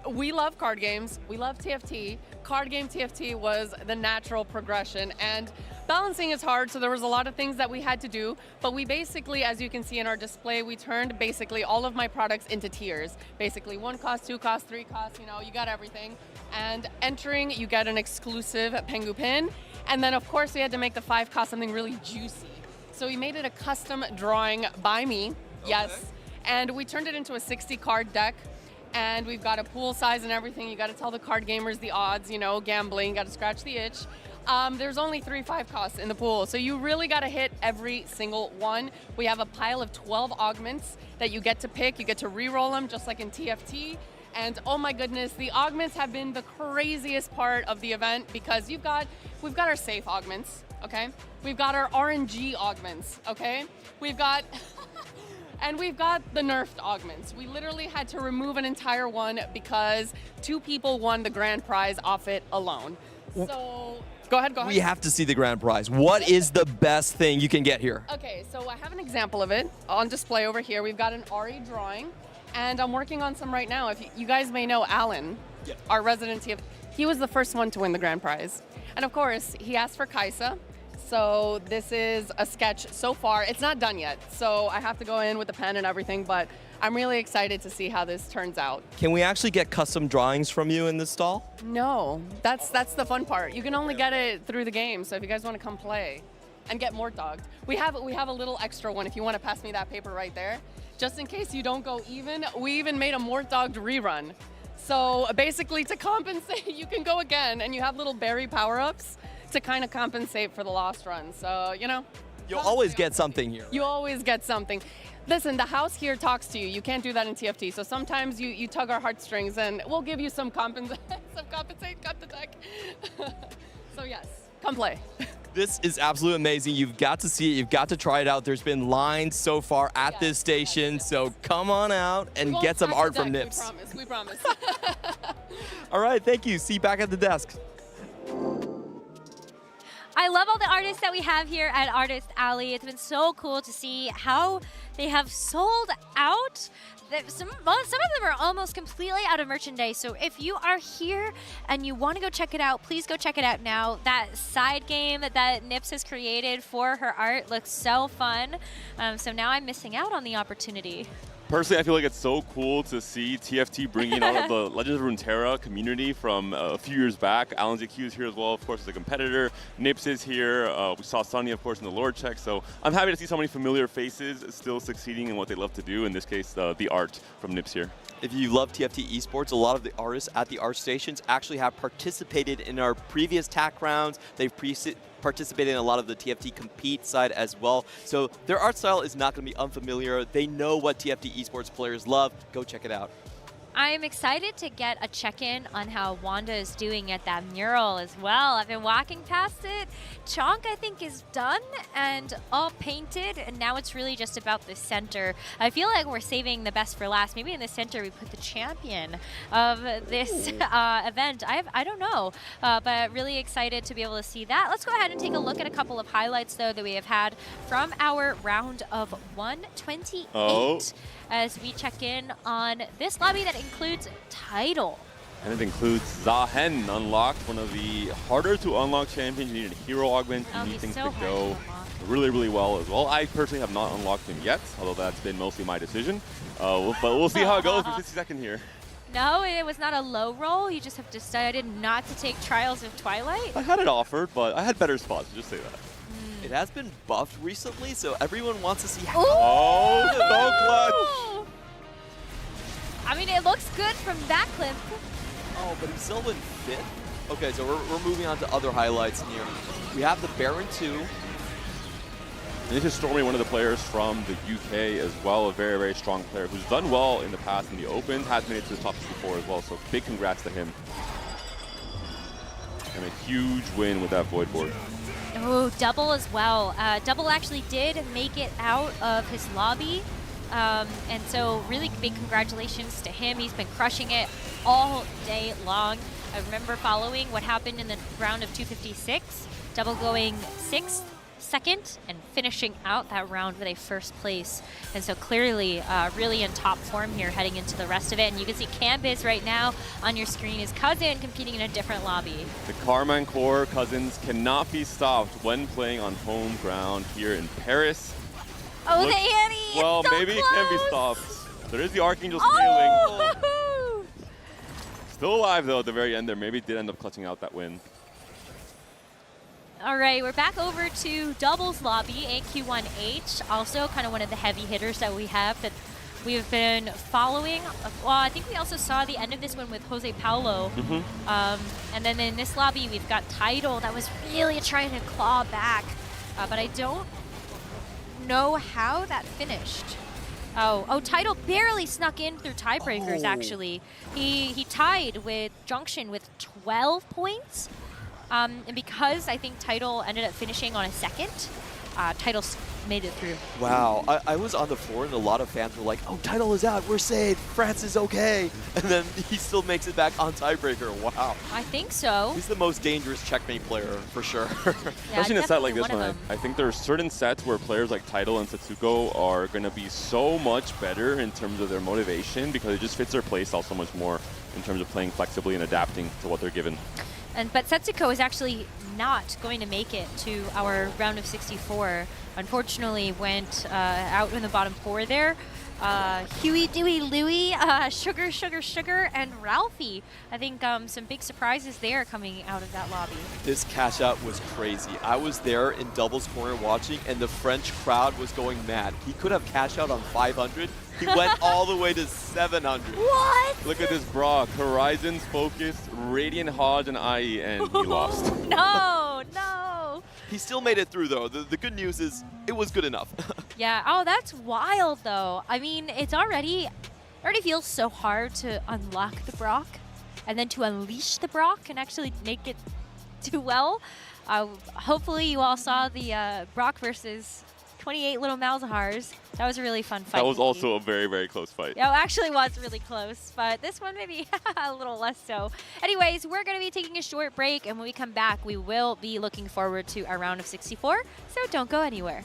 we love card games, we love TFT. Card game TFT was the natural progression, and balancing is hard, so there was a lot of things that we had to do, but we basically, as you can see in our display, we turned basically all of my products into tiers. Basically 1 cost, 2 cost, 3 cost, you got everything. And entering, you get an exclusive Pengu pin. And then of course we had to make the 5 cost something really juicy. So we made it a custom drawing by me, yes. And we turned it into a 60 card deck. And we've got a pool size and everything. You gotta tell the card gamers the odds, gambling, gotta scratch the itch. There's only 3 5 costs in the pool, so you really gotta hit every single one. We have a pile of 12 augments that you get to pick. You get to re-roll them just like in TFT. And oh my goodness, the augments have been the craziest part of the event, because we've got our safe augments, okay? We've got our RNG augments, okay? We've got the nerfed augments. We literally had to remove an entire one because 2 people won the grand prize off it alone. So go ahead. We have to see the grand prize. What is the best thing you can get here? Okay, so I have an example of it on display over here. We've got an RE drawing. and I'm working on some right now. If you guys may know Alan, our resident TFT, he was the first one to win the grand prize. And of course, he asked for Kaisa. So this is a sketch so far. It's not done yet, so I have to go in with the pen and everything, but I'm really excited to see how this turns out. Can we actually get custom drawings from you in this stall? No, that's the fun part. You can only get it through the game, so if you guys want to come play and get Mort Dogged. We have a little extra one if you want to pass me that paper right there. Just in case you don't go even, we even made a Mort Dogged rerun. So basically to compensate, you can go again, and you have little berry power-ups to kind of compensate for the lost run. So, you know. You'll always get something here. You always get something. Listen, the house here talks to you. You can't do that in TFT. So sometimes you tug our heartstrings, and we'll give you some compensate, cut the deck. So yes, come play. This is absolutely amazing. You've got to see it. You've got to try it out. There's been lines so far at this station, so come on out and get some art from Nips. We promise. All right, thank you. See you back at the desk. I love all the artists that we have here at Artist Alley. It's been so cool to see how they have sold out. Some of them are almost completely out of merchandise. So if you are here and you want to go check it out, please go check it out now. That side game that Nips has created for her art looks so fun. So now I'm missing out on the opportunity. Personally, I feel like it's so cool to see TFT bringing all of the Legends of Runeterra community from a few years back. Alan ZQ is here as well, of course, as a competitor. Nips is here. We saw Sunny, of course, in the Lord check. So I'm happy to see so many familiar faces still succeeding in what they love to do. In this case, the art from Nips here. If you love TFT esports, a lot of the artists at the art stations actually have participated in our previous TAC rounds. They've participated in a lot of the TFT compete side as well. So their art style is not going to be unfamiliar. They know what TFT esports players love. Go check it out. I'm excited to get a check-in on how Wanda is doing at that mural as well. I've been walking past it. Chonk, I think, is done and all painted, and now it's really just about the center. I feel like we're saving the best for last. Maybe in the center we put the champion of this event. I don't know, but really excited to be able to see that. Let's go ahead and take a look at a couple of highlights, though, that we have had from our round of 128. As we check in on this lobby that includes Tidal. And it includes Zahen unlocked, one of the harder to unlock champions. You need a hero augment, you need things to go really, really well as well. I personally have not unlocked him yet, although that's been mostly my decision. But we'll see how it goes for 60-second here. No, it was not a low roll. You just have decided not to take Trials of Twilight. I had it offered, but I had better spots, just say that. It has been buffed recently, so everyone wants to see how. Oh, so clutch! I mean, it looks good from that clip. Oh, but he's still in 5th. Okay, so we're moving on to other highlights here. We have the Baron 2. And this is Stormy, one of the players from the UK as well, a very, very strong player who's done well in the past in the Open, has made it to the top 64 as well, so big congrats to him. And a huge win with that Void board. Oh, Double as well. Double actually did make it out of his lobby. And so really big congratulations to him. He's been crushing it all day long. I remember following what happened in the round of 256. Double going 6th, 2nd, and finishing out that round with a 1st place. And so clearly really in top form here heading into the rest of it. And you can see Canvas right now on your screen, his cousin competing in a different lobby. The Carmine Core cousins cannot be stopped when playing on home ground here in Paris. Oh, the Annie! Well, so maybe close. it can be stopped. There is the Archangel scaling. Still alive, though, at the very end there. Maybe did end up clutching out that win. All right, we're back over to Doubles lobby, AQ1H, also kind of one of the heavy hitters that we have that we've been following. Well, I think we also saw the end of this one with Jose Paulo. And then in this lobby, we've got Tidal that was really trying to claw back, but I don't know how that finished. Oh, Tidal barely snuck in through tiebreakers, actually. He tied with Junction with 12 points. And because I think Tidal ended up finishing on a 2nd, Title made it through. Wow, I was on the floor and a lot of fans were like, oh, Title is out, we're safe, France is okay. And then he still makes it back on tiebreaker. Wow. I think so. He's the most dangerous checkmate player for sure. Especially in a set like this one, I think there are certain sets where players like Title and Setsuko are going to be so much better in terms of their motivation because it just fits their playstyle so much more in terms of playing flexibly and adapting to what they're given. But Setsuko is actually not going to make it to our round of 64. Unfortunately, went out in the bottom 4 there. Huey, Dewey, Louie, Sugar, Sugar, Sugar, and Ralphie. I think some big surprises there coming out of that lobby. This cash out was crazy. I was there in doubles corner watching, and the French crowd was going mad. He could have cash out on 500. He went all the way to 700. What? Look at this Brock. Horizons, Focus, Radiant, Hodge, and IE, and he lost. No, no. He still made it through, though. The good news is it was good enough. Yeah. Oh, that's wild, though. I mean, it already feels so hard to unlock the Brock and then to unleash the Brock and actually make it do well. Hopefully, you all saw the Brock versus 28 Little Malzahars. That was a really fun fight. That was also a very, very close fight. Yeah, it actually was really close, but this one maybe a little less so. Anyways, we're going to be taking a short break, and when we come back, we will be looking forward to our round of 64, so don't go anywhere.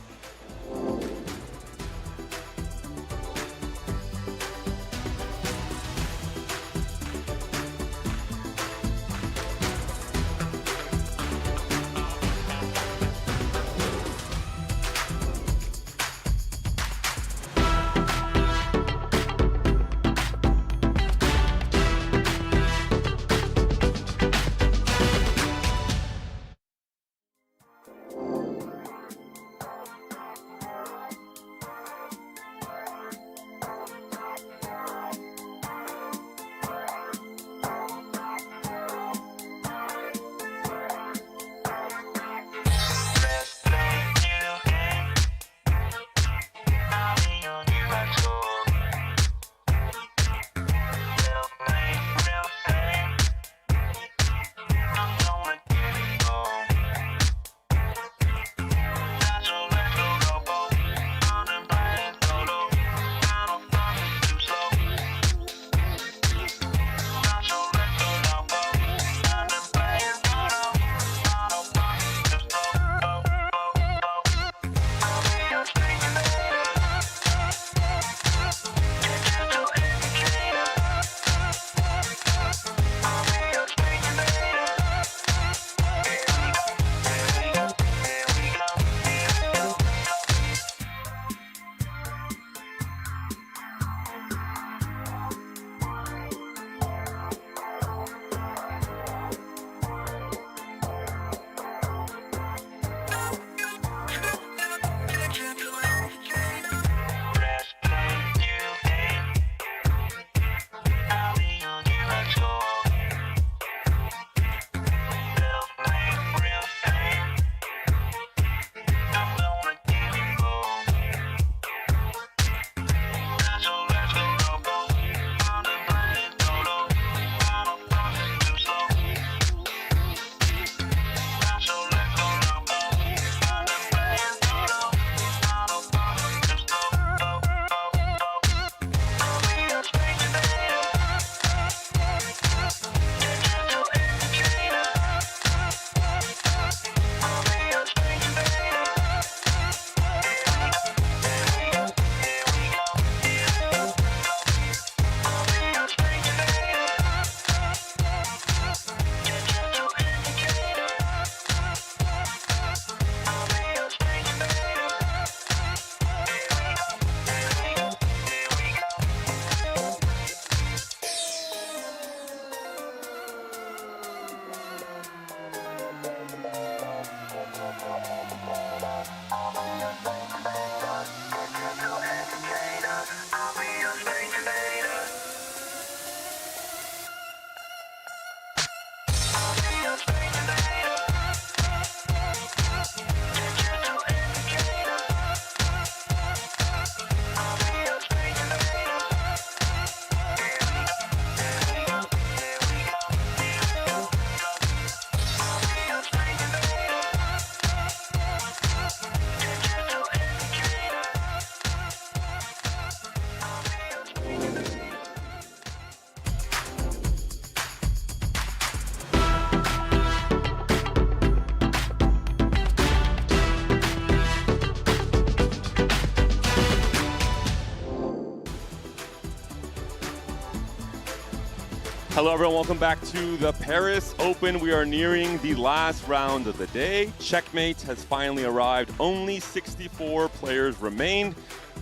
Hello everyone, welcome back to the Paris Open. We are nearing the last round of the day. Checkmate has finally arrived. Only 64 players remain.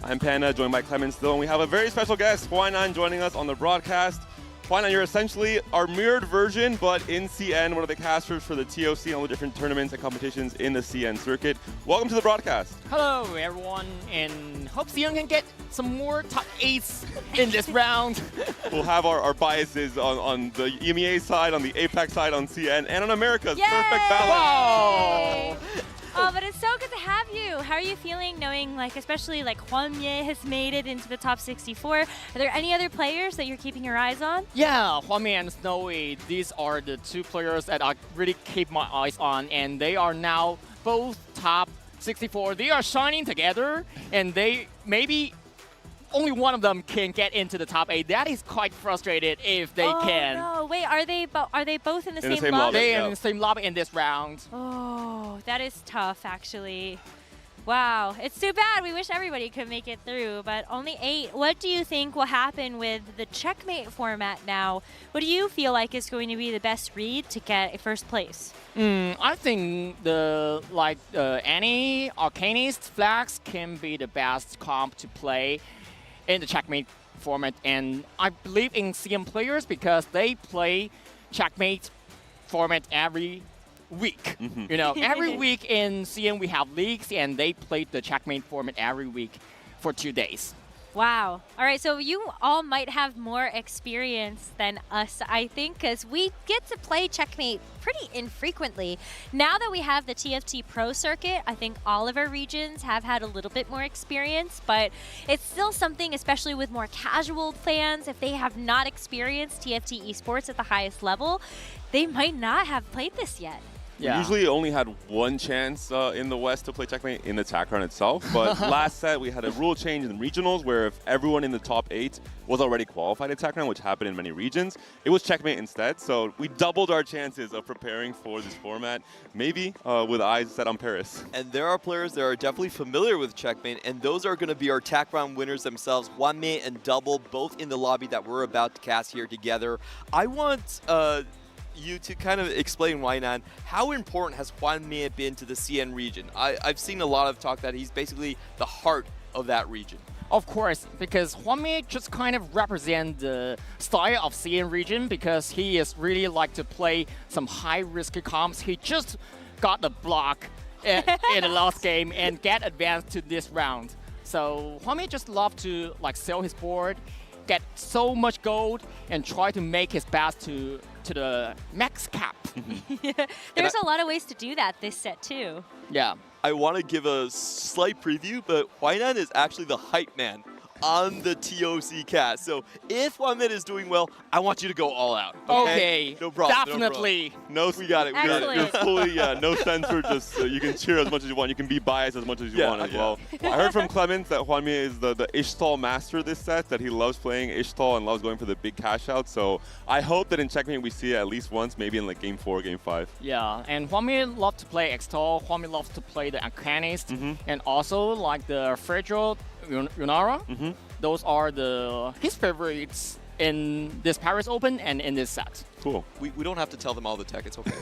I'm Panda, joined by Clemens still, and we have a very special guest, Huainan, joining us on the broadcast. Huainan, you're essentially our mirrored version, but in CN, one of the casters for the TOC and all the different tournaments and competitions in the CN circuit. Welcome to the broadcast. Hello everyone, and hope CN can get some more top 8s in this round. We'll have our biases on the EMEA side, on the APAC side, on CN, and on America's Yay! perfect balance. Oh, but it's so good to have you. How are you feeling knowing, like, especially like Huanmie has made it into the top 64? Are there any other players that you're keeping your eyes on? Yeah, Huanmie and Snowy, these are the two players that I really keep my eyes on, and they are now both top 64. They are shining together, and they maybe only one of them can get into the top 8. That is quite frustrated if they can. Oh no! Wait, are they both in the same lobby? lobby? They are in the same lobby in this round. Oh, that is tough, actually. Wow, it's too bad. We wish everybody could make it through, but only 8. What do you think will happen with the checkmate format now? What do you feel like is going to be the best read to get first place? I think any Arcanist flags can be the best comp to play in the checkmate format, and I believe in CM players because they play checkmate format every week. You know, every week in CM we have leagues, and they play the checkmate format every week for 2 days. Wow. All right, so you all might have more experience than us, I think, because we get to play checkmate pretty infrequently. Now that we have the TFT Pro circuit, I think all of our regions have had a little bit more experience, but it's still something, especially with more casual fans, if they have not experienced TFT esports at the highest level, they might not have played this yet. We usually only had one chance in the West to play checkmate in the TAC round itself, but last set we had a rule change in regionals where if everyone in the top 8 was already qualified at TAC round, which happened in many regions, it was checkmate instead. So we doubled our chances of preparing for this format, maybe with eyes set on Paris. And there are players that are definitely familiar with checkmate, and those are going to be our TAC round winners themselves, Huanmie and Double, both in the lobby that we're about to cast here together. I want you to kind of explain, Huainan, how important has Huanmie been to the CN region? I've seen a lot of talk that he's basically the heart of that region. Of course, because Huanmie just kind of represents the style of CN region because he is really like to play some high-risk comps. He just got the block in the last game and get advanced to this round. So Huanmie just love to like sell his board, get so much gold, and try to make his best to the max cap. There's a lot of ways to do that this set too. Yeah. I want to give a slight preview, but Huainan is actually the hype man on the TOC cast. So if Huanmie is doing well, I want you to go all out. Okay. No problem. Definitely. No, we got it. We got it. You're fully, no censor. Just you can cheer as much as you want. You can be biased as much as you want as well. I heard from Clemens that Huanmie is the Ishtal master this set, that he loves playing Ishtal and loves going for the big cash out. So I hope that in checkmate we see it at least once, maybe in like game 4, game 5. Yeah, and Huanmie loves to play Extal. Huanmie loves to play the Arcanist, and also like the Fragile Yunara. Those are his favorites in this Paris Open and in this set. Cool. We don't have to tell them all the tech. It's okay.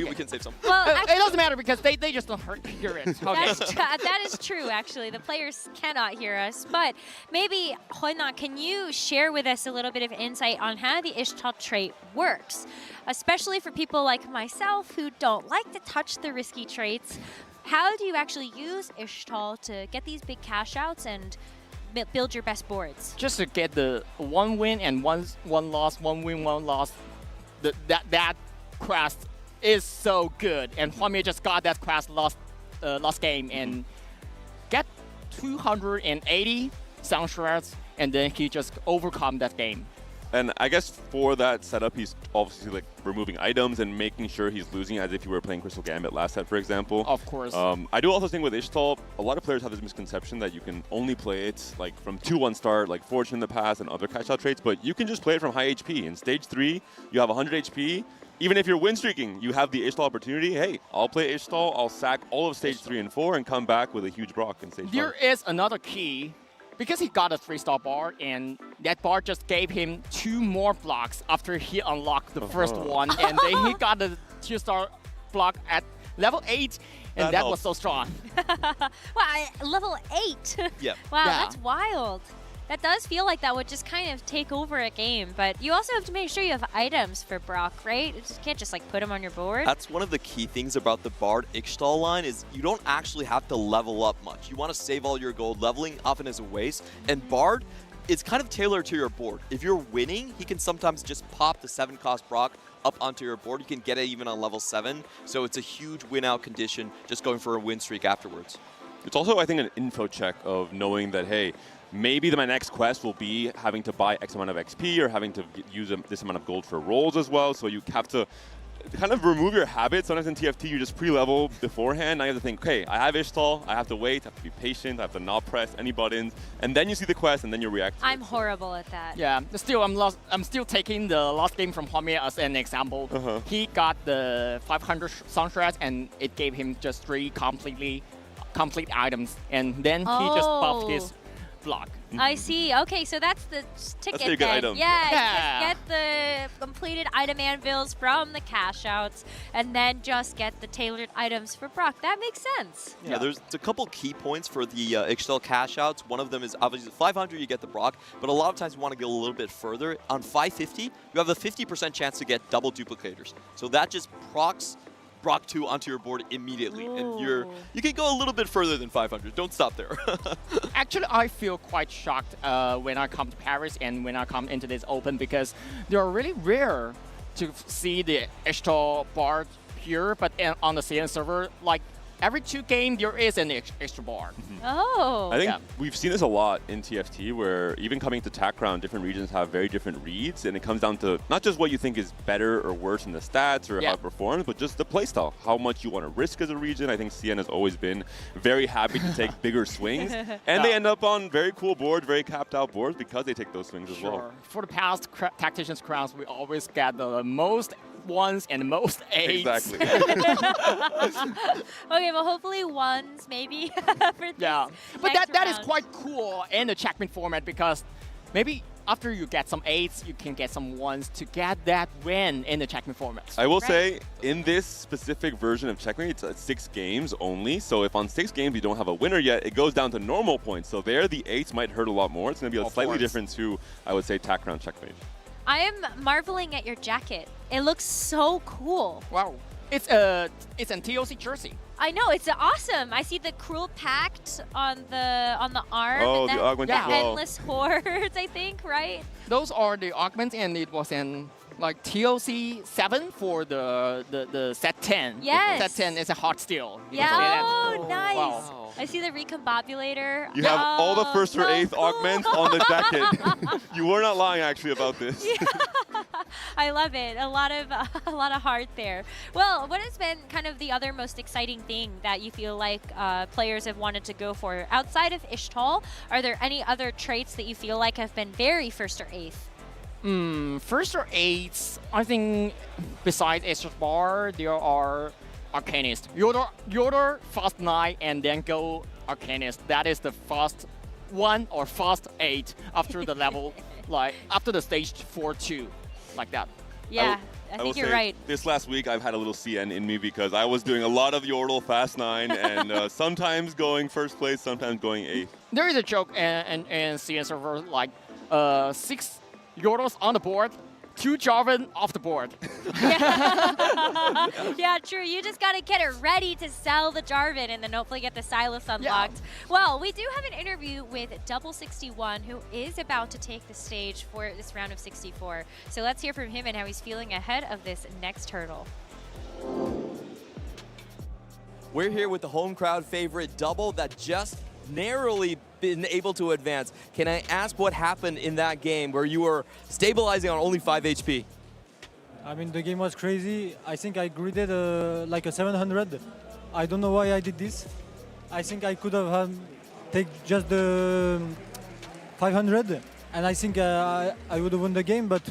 We can save some. Well, it doesn't matter because they just don't hear it. Okay. That is true, actually. The players cannot hear us. But maybe, Huainan, can you share with us a little bit of insight on how the Ishtal trait works? Especially for people like myself who don't like to touch the risky traits. How do you actually use Ishtal to get these big cash outs and build your best boards? Just to get the 1 win and one loss, 1 win, 1 loss. That quest is so good, and Huanmie just got that quest last game and get 280 sound shards, and then he just overcome that game. And I guess for that setup, he's obviously like removing items and making sure he's losing as if you were playing Crystal Gambit last set, for example. Of course. I do also think with Ishtal, a lot of players have this misconception that you can only play it like from 2-1 start, like Fortune in the past and other cash out traits, but you can just play it from high HP. In stage 3, you have 100 HP. Even if you're win streaking, you have the Ishtal opportunity. Hey, I'll play Ishtal, I'll sack all of stage 3 and 4 and come back with a huge Brock in stage 5. There is another key because he got a 3-star bar, and that bar just gave him 2 more blocks after he unlocked the first one, and then he got a 2-star block at level 8, and that was so strong. Wow, level 8. Yep. Wow, Yeah. that's wild. That does feel like that would just kind of take over a game, but you also have to make sure you have items for Brock, right? You can't just like put them on your board. That's one of the key things about the Bard Ixtal line is you don't actually have to level up much. You want to save all your gold. Leveling often is a waste. And Bard, it's kind of tailored to your board. If you're winning, he can sometimes just pop the 7-cost Brock up onto your board. You can get it even on level 7. So it's a huge win-out condition just going for a win streak afterwards. It's also, I think, an info check of knowing that, hey, maybe my next quest will be having to buy X amount of XP or having to use this amount of gold for rolls as well. So you have to kind of remove your habits. Sometimes in TFT, you just pre-level beforehand. Now you have to think, okay, I have Ixtal, I have to wait, I have to be patient, I have to not press any buttons, and then you see the quest, and then you react to I'm it. horrible at that. Yeah, still I'm still taking the last game from Hwamie as an example. He got the 500 Sun Shreds, and it gave him just 3 complete items, and then he just buffed his block. I see. Okay, so that's the ticket pretty good then. item. Yeah, Yeah. just get the completed item anvils from the cash outs, and then just get the tailored items for Brock. That makes sense. Yeah, there's a couple key points for the Ixtal cash outs. One of them is obviously 500, you get the Brock, but a lot of times you want to go a little bit further. On 550, you have a 50% chance to get double duplicators. So that just procs Brock 2 onto your board immediately. Ooh. And you can go a little bit further than 500. Don't stop there. Actually, I feel quite shocked when I come to Paris and when I come into this Open, because they are really rare to see the Ixtal bar here, but on the CN server, like every 2 games there is an extra bar. Oh. I think we've seen this a lot in TFT, where even coming to TAC round, different regions have very different reads, and it comes down to not just what you think is better or worse in the stats or how it performs, but just the playstyle, how much you want to risk as a region. I think CN has always been very happy to take bigger swings, and they end up on very cool boards, very capped out boards because they take those swings as well. For the past Tactician's crowns, we always get the most 1s and the most 8s. Exactly. Okay, well, hopefully 1s maybe for this but next that is round. quite cool in the checkmate format, because maybe after you get some 8s, you can get some 1s to get that win in the checkmate format. I will say, in this specific version of Checkmate, it's 6 games only. So if on 6 games you don't have a winner yet, it goes down to normal points. So there, the 8s might hurt a lot more. It's going to be slightly different to, I would say, TAC round Checkmate. I am marveling at your jacket. It looks so cool. Wow. It's an TOC jersey. I know, it's awesome. I see the Cruel Pact on the arm. Oh, and the then augment as well. Endless Hordes, I think, right? Those are the augments, and it was in like TOC 7 for the set 10. Yes. Set 10 is a hot steel. Yeah, oh, nice. Wow. I see the recombobulator. You have all the 1st or 8th augments on the jacket. You were not lying, actually, about this. I love it. A lot of heart there. Well, what has been kind of the other most exciting thing that you feel like players have wanted to go for outside of Ixtal? Are there any other traits that you feel like have been very 1st or 8th? 1st or 8th, I think besides Ixtal bar, there are Arcanist. Yoder fast 9 and then go Arcanist. That is the fast 1 or fast 8 after the level, like after the stage 4-2, like that. Yeah, I will think you're say, right. This last week, I've had a little CN in me because I was doing a lot of Yordle Fast 9 and sometimes going 1st place, sometimes going 8th. There is a joke in CN server, like 6 Yordles on the board, 2 Jarvan off the board. Yeah, true. You just got to get it ready to sell the Jarvan and then hopefully get the Silas unlocked. Well, we do have an interview with Double 61, who is about to take the stage for this round of 64. So let's hear from him and how he's feeling ahead of this next hurdle. We're here with the home crowd favorite Double that just narrowly been able to advance. Can I ask what happened in that game where you were stabilizing on only 5 HP? I mean, the game was crazy. I think I gridded like a 700. I don't know why I did this. I think I could have take just the 500, and I think I would have won the game, but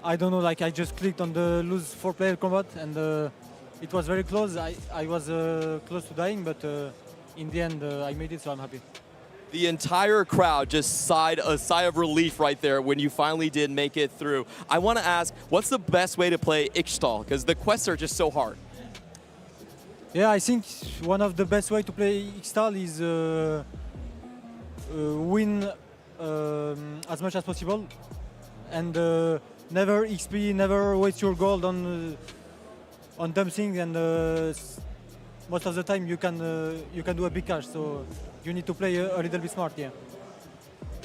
I don't know, like I just clicked on the lose 4-player combat, and it was very close. I was close to dying, but in the end, I made it, so I'm happy. The entire crowd just sighed a sigh of relief right there when you finally did make it through. I want to ask, what's the best way to play Expo? Because the quests are just so hard. Yeah, I think one of the best way to play Xtal is win as much as possible, and never XP, never waste your gold on dumb things, and most of the time you can do a big cash. So you need to play a little bit smart, yeah.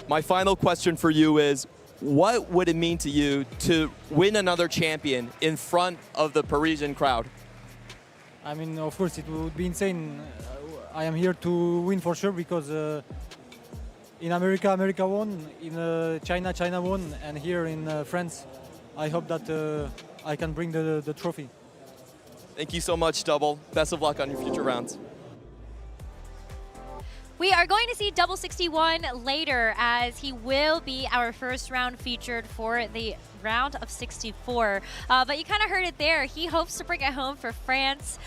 My final question for you is, what would it mean to you to win another champion in front of the Parisian crowd? I mean, of course, it would be insane. I am here to win for sure because in America, America won, in China, China won, and here in France, I hope that I can bring the trophy. Thank you so much, Double. Best of luck on your future rounds. We are going to see Double 61 later, as he will be our first round featured for the round of 64. But you kind of heard it there. He hopes to bring it home for France.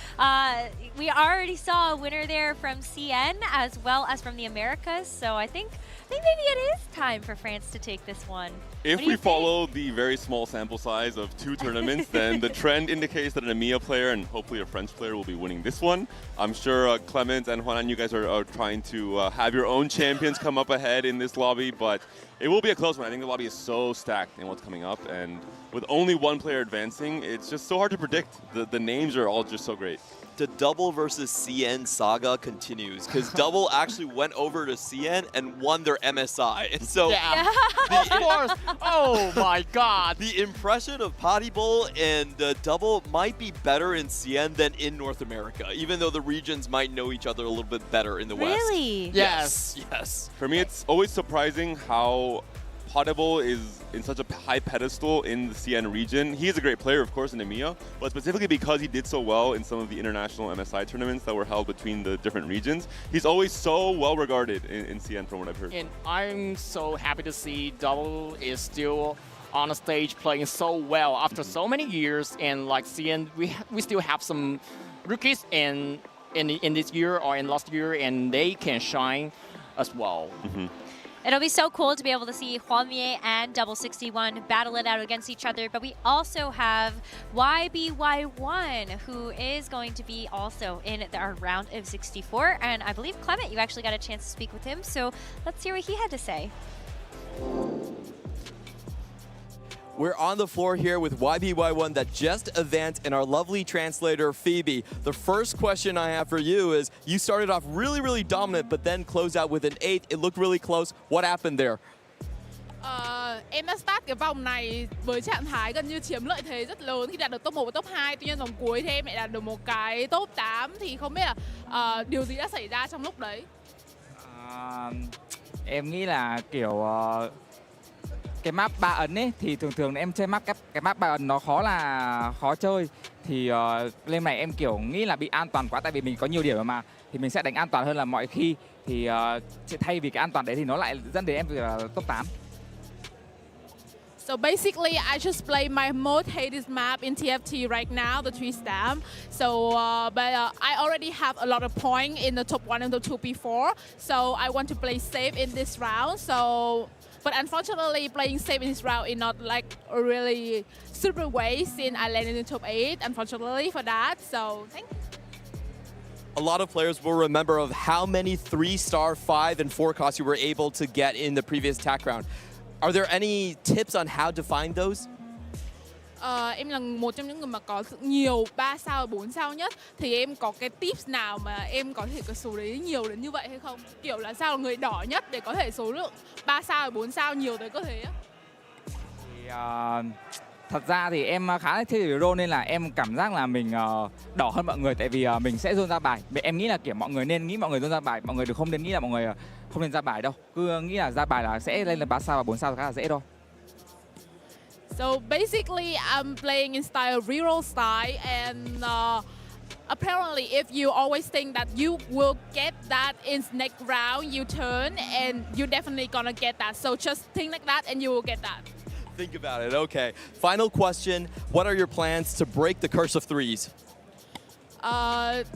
We already saw a winner there from CN as well as from the Americas. So I think maybe it is time for France to take this one. If we follow the very small sample size of 2 tournaments, then the trend indicates that an EMEA player and hopefully a French player will be winning this one. I'm sure Clement and Juanan, you guys are trying to have your own champions come up ahead in this lobby, but it will be a close one. I think the lobby is so stacked in what's coming up, and with only one player advancing, it's just so hard to predict. The names are all just so great. The Double versus CN saga continues, because Double actually went over to CN and won their MSI. And so, yeah. Of course. Oh my God. The impression of Potty Bowl and Double might be better in CN than in North America, even though the regions might know each other a little bit better in the West. Really? Yes. Yes. For me, it's always surprising how Potable is in such a high pedestal in the CN region. He is a great player, of course, in EMEA, but specifically because he did so well in some of the international MSI tournaments that were held between the different regions. He's always so well regarded in CN from what I've heard. And I'm so happy to see Double is still on the stage playing so well after so many years. And like CN, we still have some rookies in this year or in last year, and they can shine as well. It'll be so cool to be able to see Huamie and Double 61 battle it out against each other. But we also have YBY1, who is going to be also in our round of 64. And I believe, Clement, you actually got a chance to speak with him. So let's hear what he had to say. We're on the floor here with YBY1 that just advanced, and our lovely translator, Phoebe. The first question I have for you is, you started off really, really dominant, but then closed out with an 8. It looked really close. What happened there? Em đã start cái vòng này với trạng thái gần như chiếm lợi thế rất lớn khi đạt được top 1 và top 2. Tuy nhiên vòng cuối thì em lại đạt được một cái top 8. Thì không biết là điều gì đã xảy ra trong lúc đấy? Em nghĩ là kiểu cái map 3 ấn ấy thì thường em chơi cái map 3 ấn nó khó chơi, thì lên này em kiểu nghĩ là bị an toàn quá, tại vì mình có nhiều điểm mà thì mình sẽ đánh an toàn hơn là mọi khi, thì thay vì cái an toàn đấy thì nó lại dẫn đến em là top 8. So basically, I just play my most hated map in TFT right now, the 3 stamp. So, but I already have a lot of points in the top 1 and the 2 before. So I want to play safe in this round. So, but unfortunately, playing safe in this round is not like a really super way since I landed in top 8. Unfortunately for that. So thank you. A lot of players will remember of how many 3-star, 5, and 4 costs you were able to get in the previous TAC round. Are there any tips on how to find those? Em là một trong những người mà có nhiều 3 sao, 4 sao nhất. Thì em có cái tips nào mà em có thể có số đấy nhiều đến như vậy hay không? Kiểu là sao là người đỏ nhất để có thể số lượng 3 sao, 4 sao nhiều tới có thể á? Thì thật ra thì em khá là thích role nên là em cảm giác là mình đỏ hơn mọi người, tại vì mình sẽ zone ra bài. Em nghĩ là kiểu mọi người nên nghĩ mọi người zone ra bài, mọi người không nên nghĩ là mọi người không nên ra bài đâu. Cứ nghĩ là ra bài là sẽ lên là 3 sao và 4 sao khá là dễ thôi. So basically, I'm playing in style reroll style, and apparently, if you always think that you will get that in next round, you turn, and you're definitely gonna get that. So just think like that, and you will get that. Think about it. Okay. Final question. What are your plans to break the curse of 3s?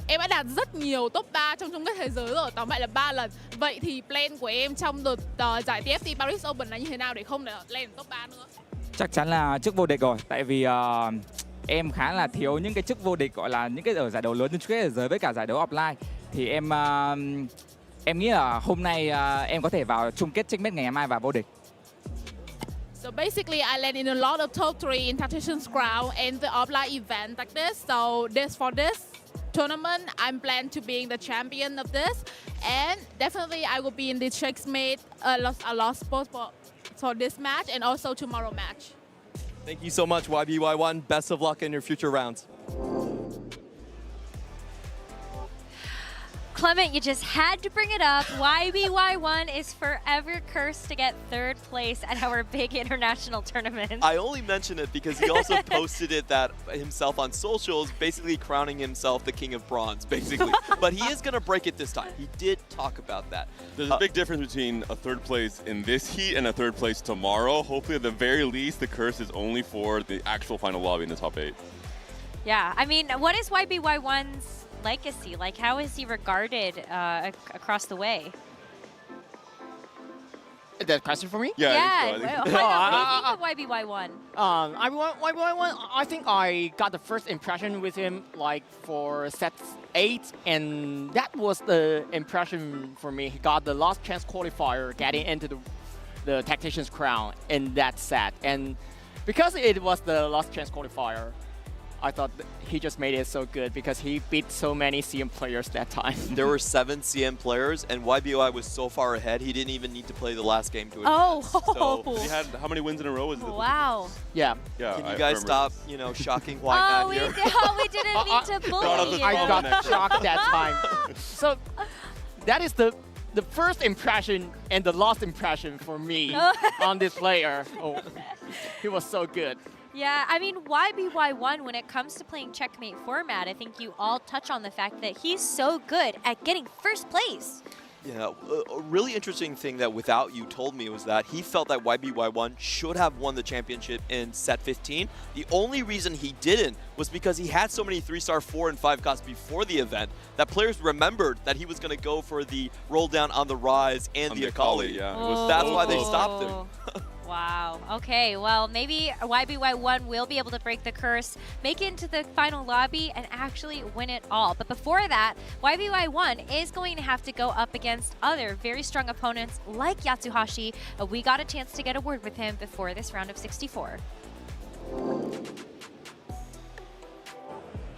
Em đã đạt rất nhiều top 3 trong chung kết thế giới rồi, tóm lại là 3 lần. Vậy thì plan của em trong đợt giải TFT Paris Open là như thế nào để không lên top 3 nữa? Chắc chắn là chức vô địch rồi, tại vì em khá là thiếu những cái chức vô địch, gọi là những cái ở giải đấu lớn trên chung kết thế giới với cả giải đấu offline. Thì em nghĩ là hôm nay em có thể vào chung kết checkmate ngày mai và vô địch. So basically, I land in a lot of top 3 in Tactician's crown and the offline event like this. So for this tournament, I'm planning to being the champion of this, and definitely I will be in the checkmate a lot spot for this match and also tomorrow match. Thank you so much, YBY1. Best of luck in your future rounds. Clement, you just had to bring it up. YBY1 is forever cursed to get 3rd place at our big international tournament. I only mention it because he also posted it that himself on socials, basically crowning himself the king of bronze, basically. But he is going to break it this time. He did talk about that. There's a big difference between a 3rd place in this heat and a 3rd place tomorrow. Hopefully, at the very least, the curse is only for the actual final lobby in the top 8. Yeah, I mean, what is YBY1's legacy? Like, how is he regarded across the way? That question for me? Yeah. What do you think of YBY1? YBY1, I think I got the first impression with him like for set 8, and that was the impression for me. He got the last chance qualifier getting into the Tactician's crown in that set, and because it was the last chance qualifier, I thought he just made it so good because he beat so many CM players that time. There were 7 CM players, and YBOI was so far ahead, he didn't even need to play the last game to advance. Oh! So he had how many wins in a row? Wow. Yeah. Can you guys stop, shocking White Knight here? We didn't mean to bully you. I got shocked that time. So that is the first impression and the last impression for me on this player. Oh, he was so good. Yeah, I mean, YBY1, when it comes to playing checkmate format, I think you all touch on the fact that he's so good at getting 1st place. Yeah, a really interesting thing that Without You told me was that he felt that YBY1 should have won the championship in set 15. The only reason he didn't was because he had so many 3-star 4 and 5 costs before the event that players remembered that he was going to go for the roll down on the Rise and the Akali. Yeah, that's why they stopped him. Wow. Okay, well, maybe YBY1 will be able to break the curse, make it into the final lobby, and actually win it all. But before that, YBY1 is going to have to go up against other very strong opponents like Yatsuhashi. We got a chance to get a word with him before this round of 64.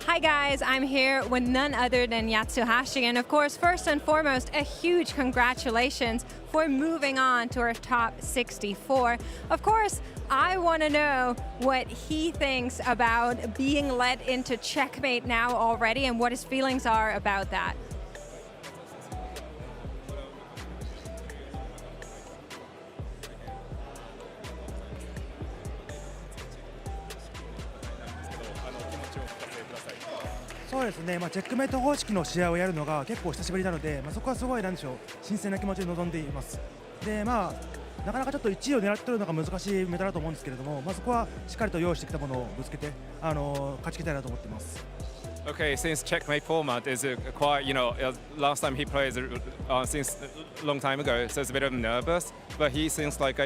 Hi guys, I'm here with none other than Yatsuhashi, and of course, first and foremost, a huge congratulations for moving on to our top 64. Of course, I want to know what he thinks about being led into checkmate now already and what his feelings are about that.そうですね、チェックメイト方式の試合をやるのが結構久しぶりなので、そこはすごいなんでしょう、新鮮な気持ちで臨んでいます。で、なかなかちょっと1位を狙って取るのが難しいメダルだと思うんですけれども、そこはしっかりと用意してきたものをぶつけて、勝ち切りたいなと思っています。Okay, since checkmate format is quite, last time he played since a long time ago, so it's a bit of nervous, but he seems like,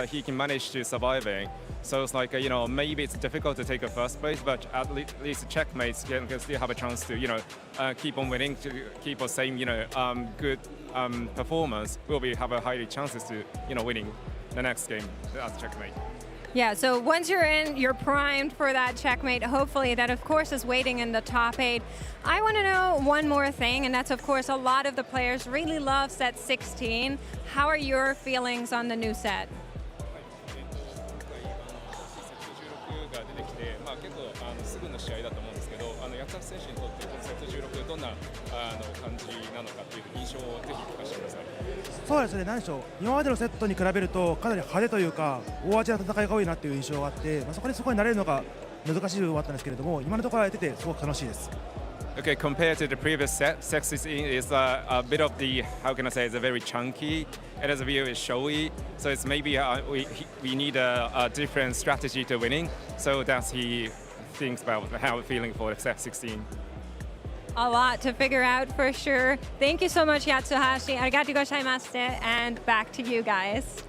he can manage to surviving. So it's like, maybe it's difficult to take a 1st place, but at least checkmates can still have a chance to, keep on winning, to keep the same, good performance. Will be have a higher chances to, winning the next game as checkmate. Yeah, so once you're in, you're primed for that checkmate, hopefully that of course is waiting in the top 8. I want to know one more thing, and that's of course a lot of the players really love set 16. How are your feelings on the new set? So そうですね、何でしょう、今までのセットに比べるとかなり派手というか大味な戦いが多いなという印象があって、そこにそこに慣れるのが難しい部分はあったんですけれども、今のところやっててすごく楽しいです。Okay, compared to the previous set, set 16 is a bit of the, how can I say, it's a very chunky, it is very showy, so it's maybe we need a different strategy to winning, so that's he thinks about how feeling for set 16. a lot to figure out for sure. Thank you so much, Yatsuhashi. Arigatou gozaimashite, and back to you guys.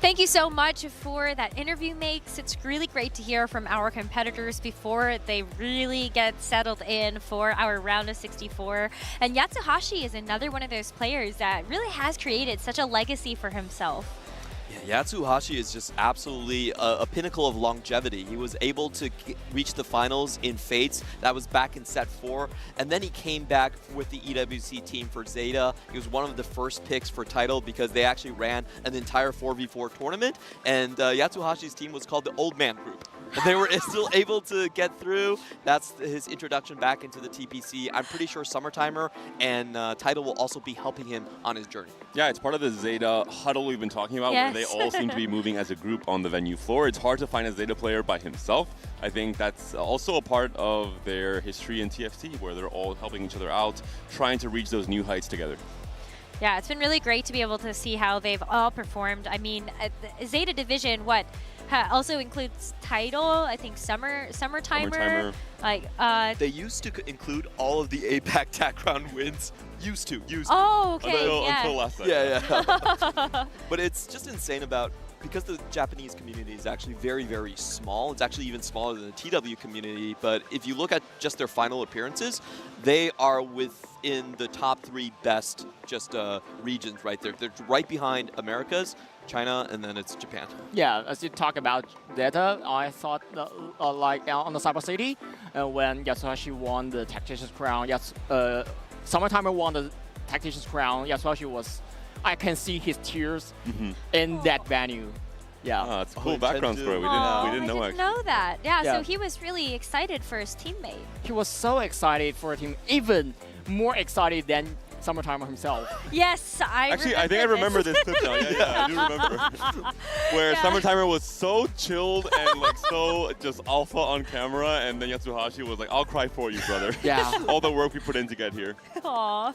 Thank you so much for that interview, Makes. It's really great to hear from our competitors before they really get settled in for our round of 64. And Yatsuhashi is another one of those players that really has created such a legacy for himself. Yeah, Yatsuhashi is just absolutely a pinnacle of longevity. He was able to reach the finals in Fates. That was back in set 4. And then he came back with the EWC team for Zeta. He was one of the first picks for title because they actually ran an entire 4v4 tournament. And Yatsuhashi's team was called the Old Man Group. They were still able to get through. That's his introduction back into the TPC. I'm pretty sure Summertimer and Title will also be helping him on his journey. Yeah, it's part of the Zeta huddle we've been talking about, where they all seem to be moving as a group on the venue floor. It's hard to find a Zeta player by himself. I think that's also a part of their history in TFT, where they're all helping each other out, trying to reach those new heights together. Yeah, it's been really great to be able to see how they've all performed. I mean, the Zeta division, also includes Title, I think Summertimer. Like, they used to include all of the APAC TAC round wins. Used to. Oh, okay, Until last night. Yeah. But it's just insane because the Japanese community is actually very, very small. It's actually even smaller than the TW community. But if you look at just their final appearances, they are within the top 3 best regions right there. They're right behind Americas, China, and then it's Japan. Yeah, as you talk about Zeta, I thought like on the Cyber City, when Yatsuhashi won the Tactician's crown, Summertimer won the Tactician's crown, Yatsuhashi was, I can see his tears in that venue. Yeah, it's a cool background story. We didn't know. I didn't know that. Yeah, so he was really excited for his teammate. He was so excited for him, even more excited than Summertimer himself. Yes, I think I remember this clip now. Yeah, I do remember. Where Summertimer was so chilled and like so just alpha on camera, and then Yatsuhashi was like, "I'll cry for you, brother." Yeah. All the work we put in to get here. Aw,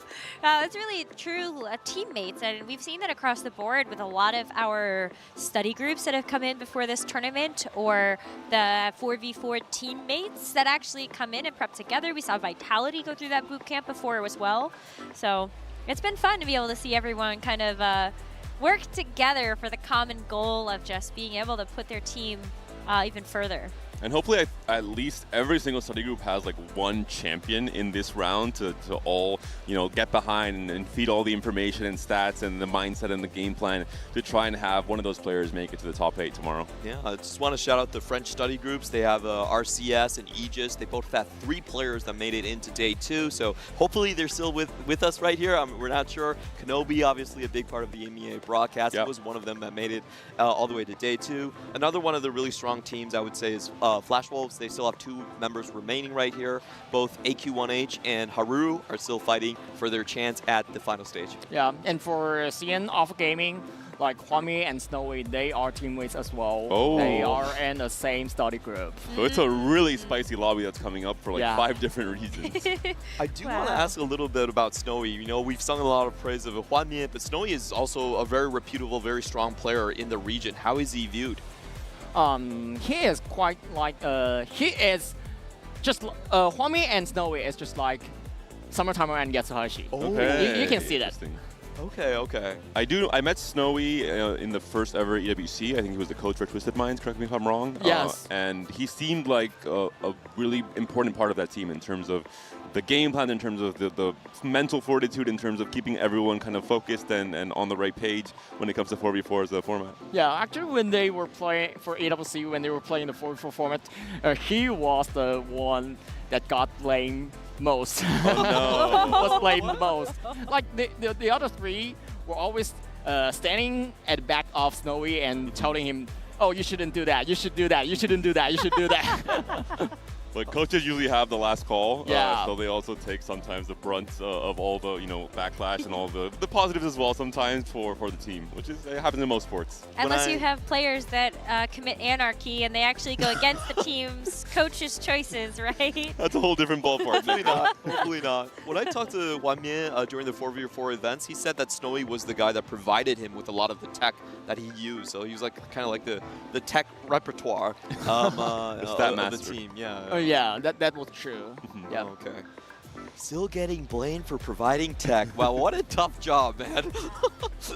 it's really true teammates, and we've seen that across the board with a lot of our study groups that have come in before this tournament, or the 4v4 teammates that actually come in and prep together. We saw Vitality go through that boot camp before as well. So it's been fun to be able to see everyone kind of work together for the common goal of just being able to put their team even further. And hopefully at least every single study group has like one champion in this round to all, get behind and feed all the information and stats and the mindset and the game plan to try and have one of those players make it to the top 8 tomorrow. Yeah, I just want to shout out the French study groups. They have RCS and Aegis. They both have 3 players that made it into day 2. So hopefully they're still with us right here. We're not sure. Kenobi, obviously a big part of the MEA broadcast. Yep. He was one of them that made it all the way to day 2. Another one of the really strong teams I would say is Flash Wolves. They still have 2 members remaining right here. Both AQ1H and Haru are still fighting for their chance at the final stage. Yeah, and for CN Alpha Gaming, like Hwami and Snowy, they are teammates as well. Oh. They are in the same study group. So it's a really spicy lobby that's coming up for like 5 different reasons. I do want to ask a little bit about Snowy. We've sung a lot of praise of Hwami, but Snowy is also a very reputable, very strong player in the region. How is he viewed? He is quite like, he is just, Hwami and Snowy is just like Summertimer and Yatsuhashi. Okay. You can see that. Okay. I met Snowy in the first ever EWC. I think he was the coach for Twisted Minds, correct me if I'm wrong. Yes. And he seemed like a really important part of that team in terms of the game plan, in terms of the mental fortitude, in terms of keeping everyone kind of focused and on the right page when it comes to 4v4 as a format. Yeah, actually when they were playing for AWC, when they were playing the 4v4 format, he was the one that got blamed most. Oh no. Was blamed most. Like the other 3 were always standing at the back of Snowy and telling him, "Oh, you shouldn't do that. You should do that. You shouldn't do that. You should do that." But coaches usually have the last call, yeah. So they also take sometimes the brunt of all the backlash and all the positives as well sometimes for the team, which happens in most sports. Unless you have players that commit anarchy and they actually go against the team's coach's choices, right? That's a whole different ballpark. Hopefully not. When I talked to Hwami during the 4v4 events, he said that Snowy was the guy that provided him with a lot of the tech that he used. So he was like kind of like the tech repertoire of the team. Yeah. yeah, that was true. Yeah. Okay. Still getting blamed for providing tech. Wow, what a tough job, man.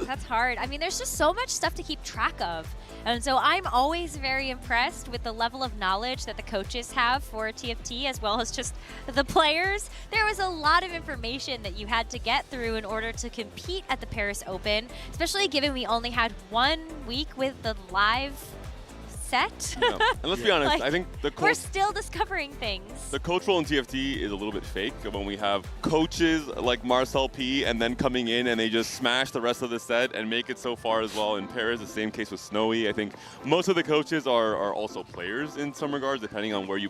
That's hard. I mean, there's just so much stuff to keep track of. And so I'm always very impressed with the level of knowledge that the coaches have for TFT as well as just the players. There was a lot of information that you had to get through in order to compete at the Paris Open, especially given we only had 1 week with the live set. Yeah. And let's be honest, Like, I think we're still discovering things. the coach role in TFT is a little bit fake when we have coaches like Marcel P and then coming in and they just smash the rest of the set and make it so far as well in Paris. The same case with Snowy. I think most of the coaches are also players in some regards, depending on where you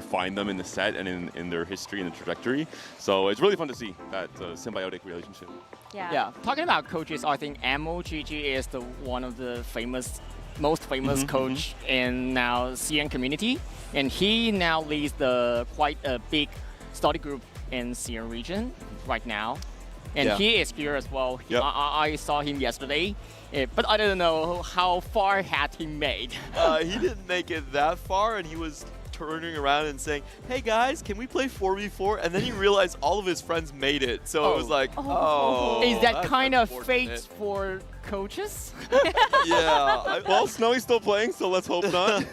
find them in the set and in their history and the trajectory. So it's really fun to see that symbiotic relationship. Yeah. Talking about coaches, I think MOGG is the one of the most famous coach in now CN community, and he now leads quite a big study group in CN region right now, and he is here as well. Yep. I saw him yesterday, but I don't know how far had he made. He didn't make it that far, and he was turning around and saying, "Hey guys, can we play 4v4?" And then he realized all of his friends made it, so it was like, oh. Is that that's kind of unfortunate. fate for coaches? Yeah. Well, Snowy's still playing, so let's hope not.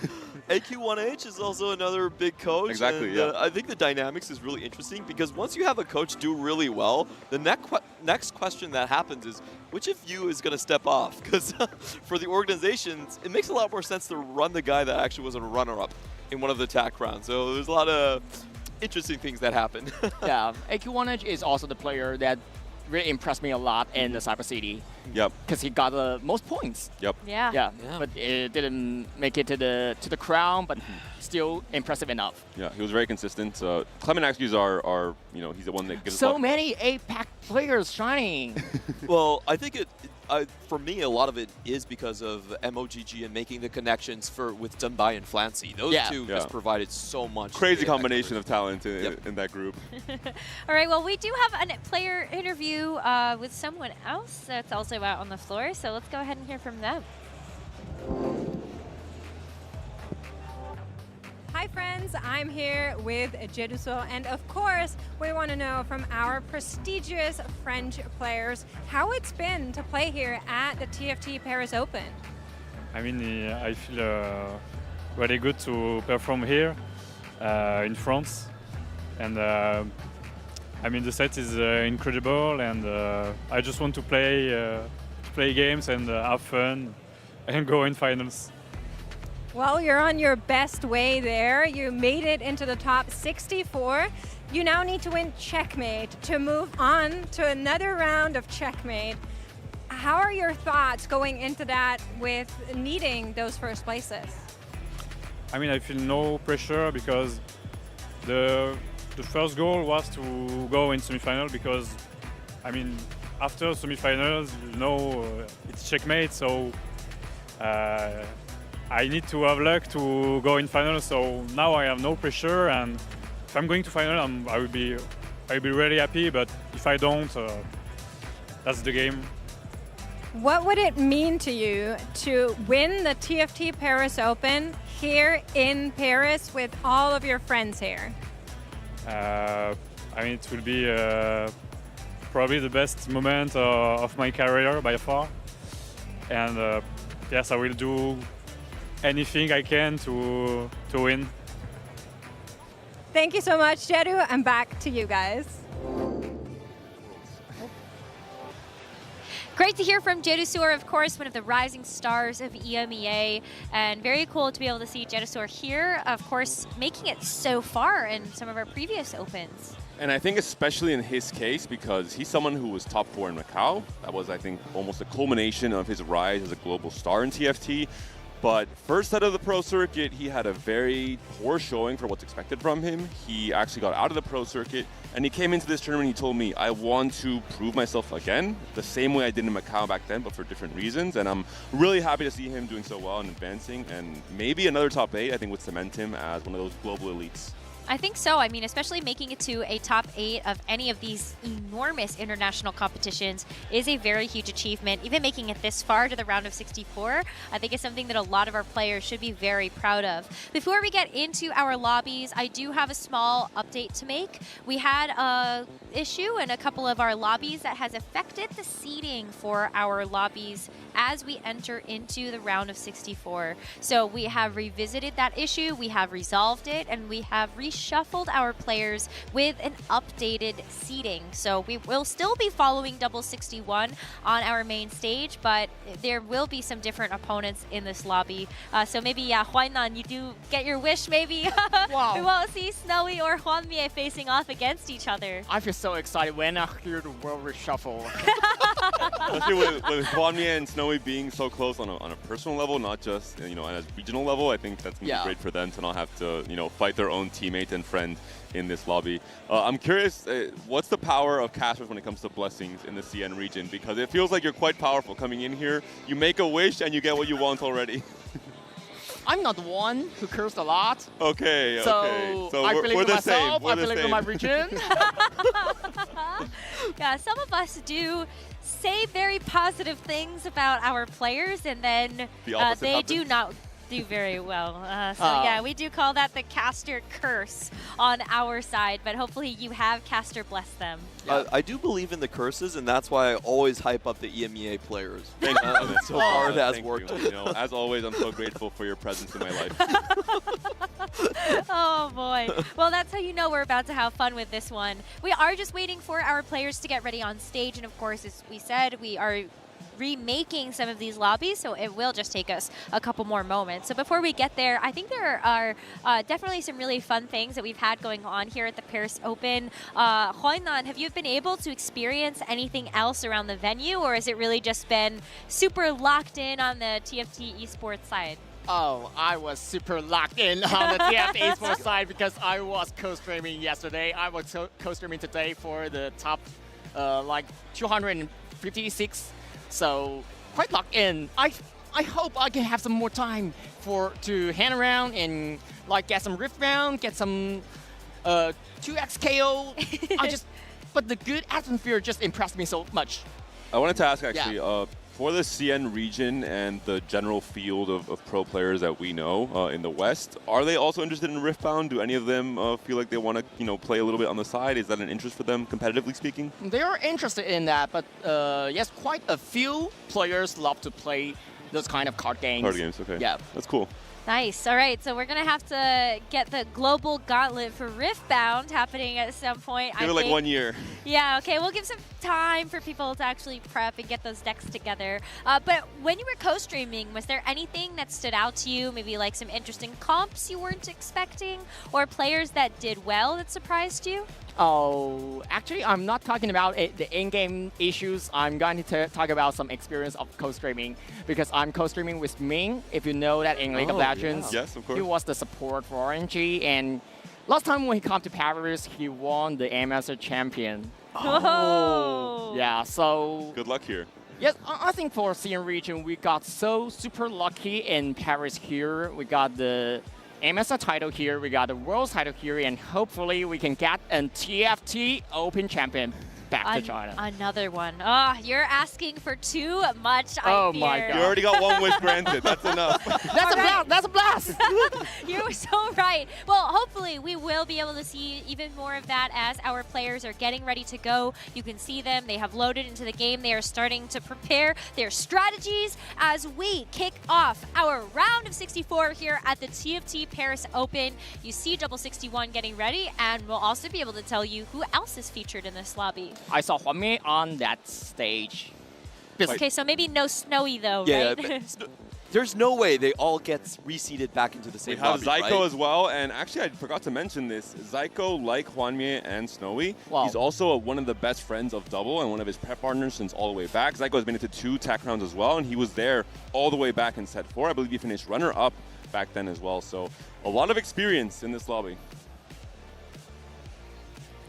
AQ1H is also another big coach. Exactly, and, yeah. I think the dynamics is really interesting because once you have a coach do really well, the next question that happens is, which of you is going to step off? Because for the organizations, it makes a lot more sense to run the guy that actually was a runner-up in one of the TAC rounds. So there's a lot of interesting things that happen. Yeah, AQ1H is also the player that really impressed me a lot in the Cyber City. Yep. Because he got the most points. Yep. Yeah. But it didn't make it to the crown, but still impressive enough. Yeah, he was very consistent. Clement Axes are he's the one that gives us So many APAC players shining. Well, I think for me, a lot of it is because of MOGG and making the connections with Dunbai and Flancy. Those two just provided so much. Crazy combination of talent in that group. All right, well, we do have a player interview with someone else that's also out on the floor, so let's go ahead and hear from them. Hi friends, I'm here with Jeduso, and of course we want to know from our prestigious French players how it's been to play here at the TFT Paris Open. I mean, I feel really good to perform here in France, and I mean the set is incredible, and I just want to play games and have fun and go in finals. Well, you're on your best way there. You made it into the top 64. You now need to win Checkmate to move on to another round of Checkmate. How are your thoughts going into that with needing those first places? I mean, I feel no pressure because the first goal was to go in semifinal because, I mean, after semifinals, it's Checkmate, so I need to have luck to go in final, so now I have no pressure, and if I'm going to final, I will be really happy, but if I don't, that's the game. What would it mean to you to win the TFT Paris Open here in Paris with all of your friends here? I mean, it will be probably the best moment of my career by far, and yes, I will do anything I can to win. Thank you so much, Jedu, and back to you guys. Great to hear from Jedusor, of course, one of the rising stars of EMEA, and very cool to be able to see Jedusor here, of course, making it so far in some of our previous Opens. And I think especially in his case, because he's someone who was top 4 in Macau. That was, I think, almost a culmination of his rise as a global star in TFT. But first out of the pro circuit, he had a very poor showing for what's expected from him. He actually got out of the pro circuit, and he came into this tournament and he told me, I want to prove myself again, the same way I did in Macau back then, but for different reasons. And I'm really happy to see him doing so well and advancing. And maybe another top 8, I think, would cement him as one of those global elites. I think so. I mean, especially making it to a top 8 of any of these enormous international competitions is a very huge achievement. Even making it this far to the round of 64, I think is something that a lot of our players should be very proud of. Before we get into our lobbies, I do have a small update to make. We had a issue in a couple of our lobbies that has affected the seating for our lobbies as we enter into the round of 64. So we have revisited that issue, we have resolved it, and we have reshuffled our players with an updated seating. So we will still be following double 61 on our main stage, but there will be some different opponents in this lobby. So maybe, yeah, Huainan, you do get your wish, maybe. Wow. We won't see Snowy or Huanmie facing off against each other. I feel so excited when I hear the world reshuffle. Especially with Huanmie and Snowy being so close on a personal level, not just on a regional level. I think that's gonna be great for them to not have to fight their own teammate and friend in this lobby. I'm curious, what's the power of casters when it comes to blessings in the CN region? Because it feels like you're quite powerful coming in here. You make a wish and you get what you want already. I'm not the one who cursed a lot. Okay. So I we're believe in the myself, same. I believe in my region. Yeah, some of us do say very positive things about our players, and then they do not do very well. Yeah, we do call that the caster curse on our side, but hopefully you have caster bless them. I do believe in the curses, and that's why I always hype up the EMEA players. Thank you. So hard has Thank worked. you. As always, I'm so grateful for your presence in my life. Oh boy. Well, that's how you know we're about to have fun with this one. We are just waiting for our players to get ready on stage, and of course, as we said, we are remaking some of these lobbies, so it will just take us a couple more moments. So before we get there, I think there are definitely some really fun things that we've had going on here at the Paris Open. Huainan, have you been able to experience anything else around the venue, or has it really just been super locked in on the TFT esports side? Oh, I was super locked in on the TFT esports side because I was co-streaming yesterday. I was co-streaming today for the top like 256. So quite locked in. I hope I can have some more time to hang around and like get some rift round, get some 2x KO. But the good atmosphere just impressed me so much. I wanted to ask actually, for the CN region and the general field of pro players that we know in the West, are they also interested in Riftbound? Do any of them feel like they want to play a little bit on the side? Is that an interest for them, competitively speaking? They are interested in that, but yes, quite a few players love to play those kind of card games. Card games, okay. Yeah. That's cool. Nice. All right, so we're going to have to get the global gauntlet for Riftbound happening at some point. Give it like 1 year. Yeah, okay, we'll give some time for people to actually prep and get those decks together. But when you were co-streaming, was there anything that stood out to you? Maybe like some interesting comps you weren't expecting, or players that did well that surprised you? Oh, actually, I'm not talking about the in-game issues. I'm going to talk about some experience of co-streaming because I'm co-streaming with Ming. If you know that in League of Legends, Yes, of course. He was the support for RNG, and last time when he came to Paris, he won the Amateur Champion. Oh. Yeah, so good luck here. Yes, I think for CN region, we got so super lucky in Paris here. We got the MSR title here, we got the World title here, and hopefully we can get a TFT Open champion back to China. Another one. Oh, you're asking for too much, Oh my God. You already got one wish granted. That's enough. That's a blast! That's a blast! You were so right. Well, hopefully we will be able to see even more of that as our players are getting ready to go. You can see them. They have loaded into the game. They are starting to prepare their strategies as we kick off our round of 64 here at the TFT Paris Open. You see double 61 getting ready, and we'll also be able to tell you who else is featured in this lobby. I saw Huanmie on that stage. Okay, so maybe no Snowy though, Yeah, right? there's no way they all get reseeded back into the We same have lobby, Zyko right? as well, and actually I forgot to mention this. Zyko, like Huanmie and Snowy, Wow. he's also one of the best friends of Double and one of his prep partners since all the way back. Zyko has been into 2 TAC rounds as well, and he was there all the way back in set 4. I believe he finished runner-up back then as well, so a lot of experience in this lobby.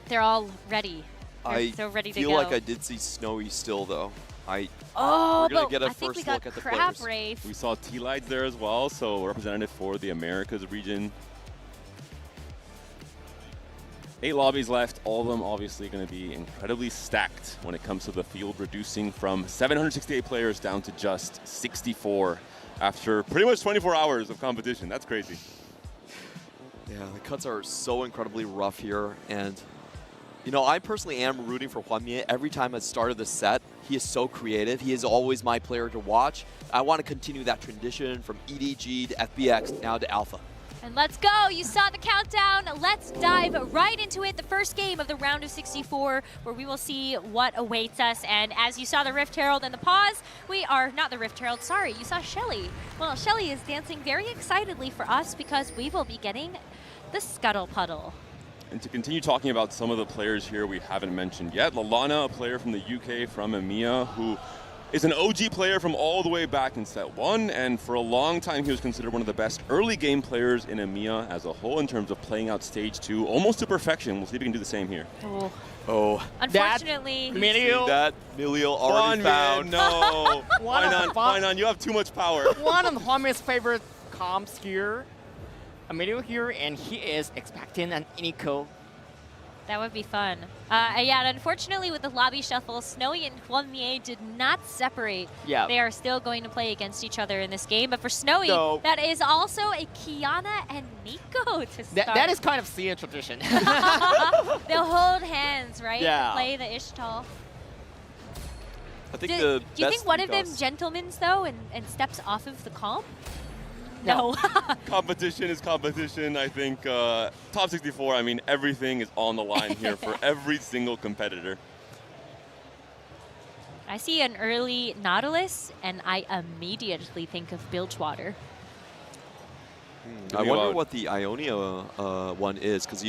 They're all ready. They're I so ready to feel go. like I did see Snowy still, though. Oh, we're gonna but get a I think we first got look at the Crab players. Rafe. We saw T-Lights there as well, so representative for the Americas region. 8 lobbies left, all of them obviously going to be incredibly stacked when it comes to the field, reducing from 768 players down to just 64 after pretty much 24 hours of competition. That's crazy. Yeah, the cuts are so incredibly rough here, and you know, I personally am rooting for Hwanmie every time at the start of the set. He is so creative. He is always my player to watch. I want to continue that tradition from EDG to FBX, now to Alpha. And let's go. You saw the countdown. Let's dive right into it. The first game of the round of 64, where we will see what awaits us. And as you saw the Rift Herald and the pause, we are not the Rift Herald. Sorry, you saw Shelly. Well, Shelly is dancing very excitedly for us because we will be getting the Scuttle Puddle. And to continue talking about some of the players here we haven't mentioned yet, Lalana, a player from the UK, from EMEA, who is an OG player from all the way back in set 1, and for a long time he was considered one of the best early game players in EMEA as a whole in terms of playing out stage 2 almost to perfection. We'll see if he can do the same here. Oh. Unfortunately, That Milio already found. No. Why not? You have too much power. One of Hwamie's favorite comps here, Emilio here, and he is expecting an Iniko. That would be fun. Yeah, unfortunately with the lobby shuffle, Snowy and Hwanmie did not separate. Yeah. They are still going to play against each other in this game. But for Snowy, that is also a Kiana and Nico to start. That is kind of CN tradition. They'll hold hands, right? Yeah. To play the Ishtal. I think Do you think one of them gentlemen's though and steps off of the comp? No. Competition is competition. I think top 64, I mean, everything is on the line here for every single competitor. I see an early Nautilus, and I immediately think of Bilgewater. I wonder what the Ionia one is, because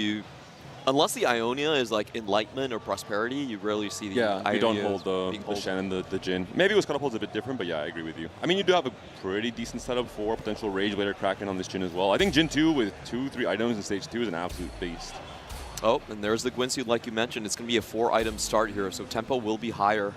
unless the Ionia is like Enlightenment or Prosperity, you rarely see the Ionia. We don't hold the Shen and the Jin. Maybe with Scuttle is a bit different, but yeah, I agree with you. I mean, you do have a pretty decent setup for potential Rage Blader Kraken on this Jin as well. I think Jin 2 with 2-3 items in stage 2 is an absolute beast. Oh, and there's the Gwynsuit like you mentioned. It's going to be a 4-item start here, so tempo will be higher.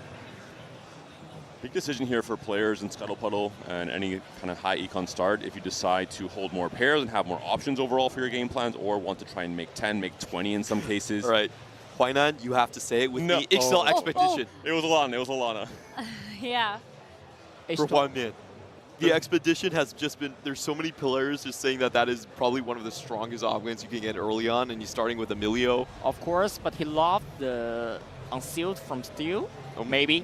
Big decision here for players in Scuttle Puddle and any kind of high econ start if you decide to hold more pairs and have more options overall for your game plans, or want to try and make 10, make 20 in some cases. All right. Hwainan, you have to say it with the Ixtal Expedition. It was Alana. Yeah. For Hwanmie. The Expedition has just been, there's so many players just saying that is probably one of the strongest augments you can get early on, and you're starting with Emilio. Of course, but he loved the Unsealed from Steel, or maybe.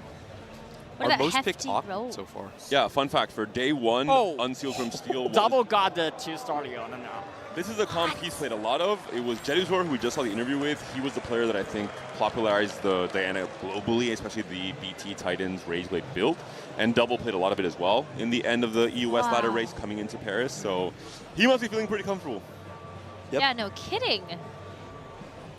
Our most picked augment so far. Yeah, fun fact, for day 1, Unsealed from Steel. Double got the 2-star Leona now. This is a comp he's played a lot of. It was Jedusor, who we just saw the interview with. He was the player that I think popularized the Diana globally, especially the BT Titans Rage Blade build. And Double played a lot of it as well in the end of the EUS ladder race coming into Paris. So he must be feeling pretty comfortable. Yep. Yeah, no kidding.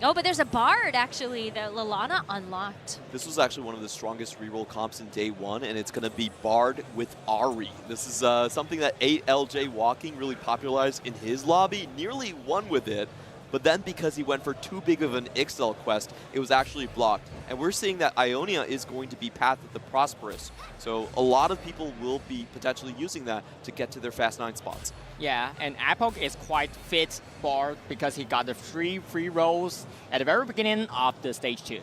Oh, but there's a Bard, actually, that Lalana unlocked. This was actually one of the strongest reroll comps in day 1, and it's going to be Bard with Ari. This is something that 8LJ Walking really popularized in his lobby, nearly won with it, but then because he went for too big of an Ixtal quest, it was actually blocked. And we're seeing that Ionia is going to be Path of the Prosperous. So a lot of people will be potentially using that to get to their Fast 9 spots. Yeah, and Apok is quite fit Bard because he got the free rolls at the very beginning of the stage 2.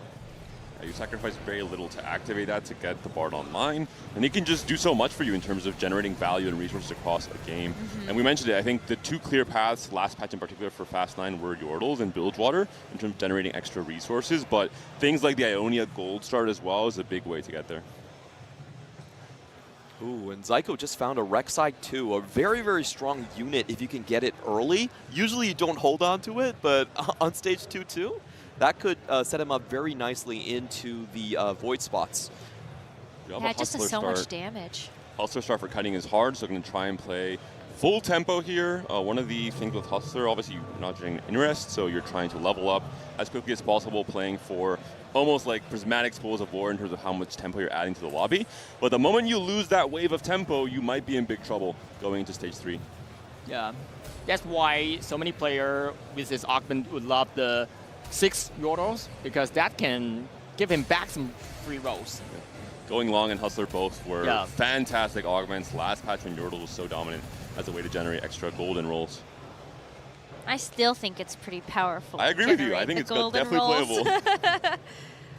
You sacrifice very little to activate that to get the Bard online, and he can just do so much for you in terms of generating value and resources across a game. And we mentioned it, I think the 2 clear paths, last patch in particular for Fast 9, were Yordles and Bilgewater in terms of generating extra resources, but things like the Ionia Gold Start as well is a big way to get there. Ooh, and Zyko just found a Rek'Sai 2, a very, very strong unit if you can get it early. Usually you don't hold on to it, but on stage 2 too, that could set him up very nicely into the void spots. Yeah, it just does so much damage. Hustler start for cutting is hard, so I'm going to try and play full tempo here. One of the things with Hustler, obviously you're not getting interest, so you're trying to level up as quickly as possible, playing for almost like prismatic Spoils of War in terms of how much tempo you're adding to the lobby. But the moment you lose that wave of tempo, you might be in big trouble going into stage 3. Yeah, that's why so many players with this augment would love the 6 Yordles, because that can give him back some free rolls. Yeah. Going Long and Hustler both were fantastic augments last patch when Yordle was so dominant as a way to generate extra golden rolls. I still think it's pretty powerful. I agree with you. I think it's definitely playable.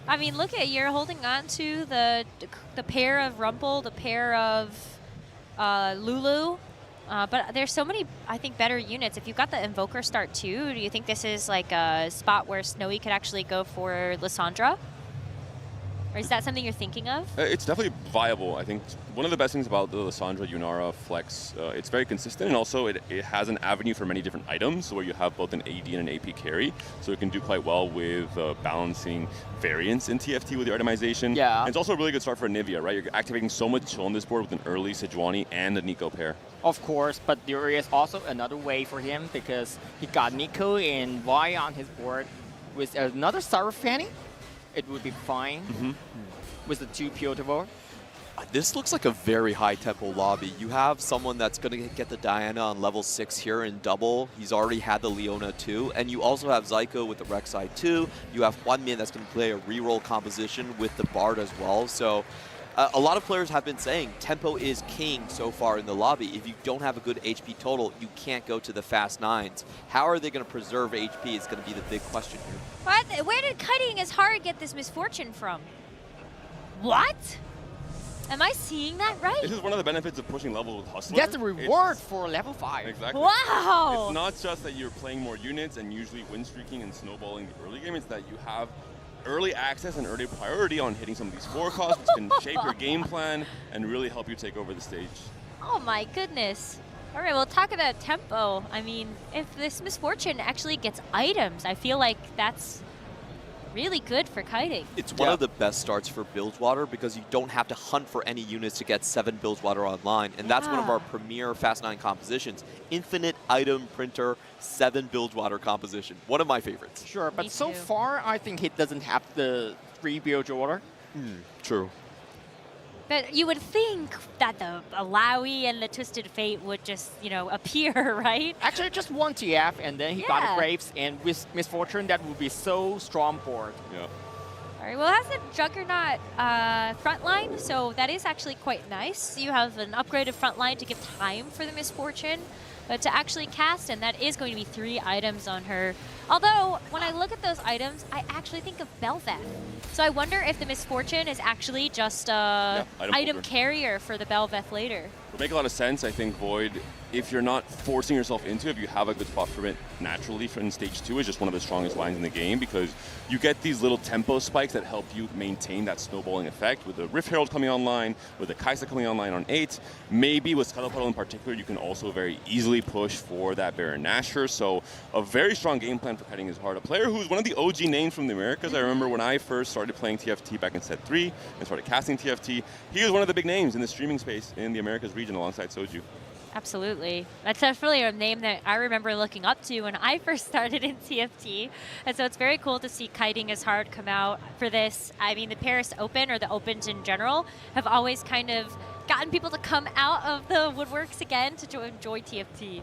I mean, look at, you're holding on to the pair of Rumple, the pair of Lulu. But there's so many, I think, better units. If you've got the Invoker start too, do you think this is like a spot where Snowy could actually go for Lissandra? Or is that something you're thinking of? It's definitely viable. I think one of the best things about the Lissandra Yunara flex, it's very consistent, and also it has an avenue for many different items, where you have both an AD and an AP carry, so it can do quite well with balancing variance in TFT with your itemization. Yeah. And it's also a really good start for Anivia, right? You're activating so much chill on this board with an early Sejuani and a Nico pair. Of course, but there is also another way for him because he got Nico and Vi on his board with another Sarah Fanny. It would be fine with the 2 Piotr. This looks like a very high tempo lobby. You have someone that's going to get the Diana on level 6 here in double. He's already had the Leona too. And you also have Zyko with the Rek'Sai too. You have Hwanmin that's going to play a reroll composition with the Bard as well. So a lot of players have been saying tempo is king so far in the lobby. If you don't have a good HP total, you can't go to the fast 9s. How are they going to preserve HP is going to be the big question here. What? Where did Kiting is hard get this misfortune from? What? Am I seeing that right? This is one of the benefits of pushing level with Hustler. That's a reward for level 5. Exactly. Wow! It's not just that you're playing more units and usually win streaking and snowballing the early game, it's that you have early access and early priority on hitting some of these forecasts, which can shape your game plan and really help you take over the stage. Oh my goodness. All right, well, talk about tempo. I mean, if this misfortune actually gets items, I feel like that's really good for Kiting. It's one of the best starts for Bilgewater because you don't have to hunt for any units to get 7 Bilgewater online. And that's one of our premier Fast 9 compositions. Infinite item printer, 7 Bilgewater composition. One of my favorites. Sure, but so far, I think he doesn't have the 3 Bilgewater. True. But you would think that the Alawi and the Twisted Fate would just, you know, appear, right? Actually, just 1 TF, and then he got the Graves, and with Misfortune, that would be so strong board. Yeah. All right, well, it has a Juggernaut frontline, so that is actually quite nice. You have an upgraded frontline to give time for the Misfortune to actually cast, and that is going to be 3 items on her. Although, when I look at those items, I actually think of Bel'Veth. So I wonder if the Misfortune is actually just a item carrier for the Bel'Veth later. It would make a lot of sense, I think, Void. If you're not forcing yourself into it, if you have a good spot for it naturally in stage 2, is just one of the strongest lines in the game because you get these little tempo spikes that help you maintain that snowballing effect. With the Rift Herald coming online, with the Kaisa coming online on 8, maybe with Scuttle Puddle in particular, you can also very easily push for that Baron Nashor. So a very strong game plan for Kiting is hard. A player who's one of the OG names from the Americas. I remember when I first started playing TFT back in set 3 and started casting TFT, he was one of the big names in the streaming space in the Americas region alongside Soju. Absolutely. That's definitely a name that I remember looking up to when I first started in TFT. And so it's very cool to see Kiting is hard come out for this. I mean, the Paris Open, or the Opens in general, have always kind of gotten people to come out of the woodworks again to enjoy TFT.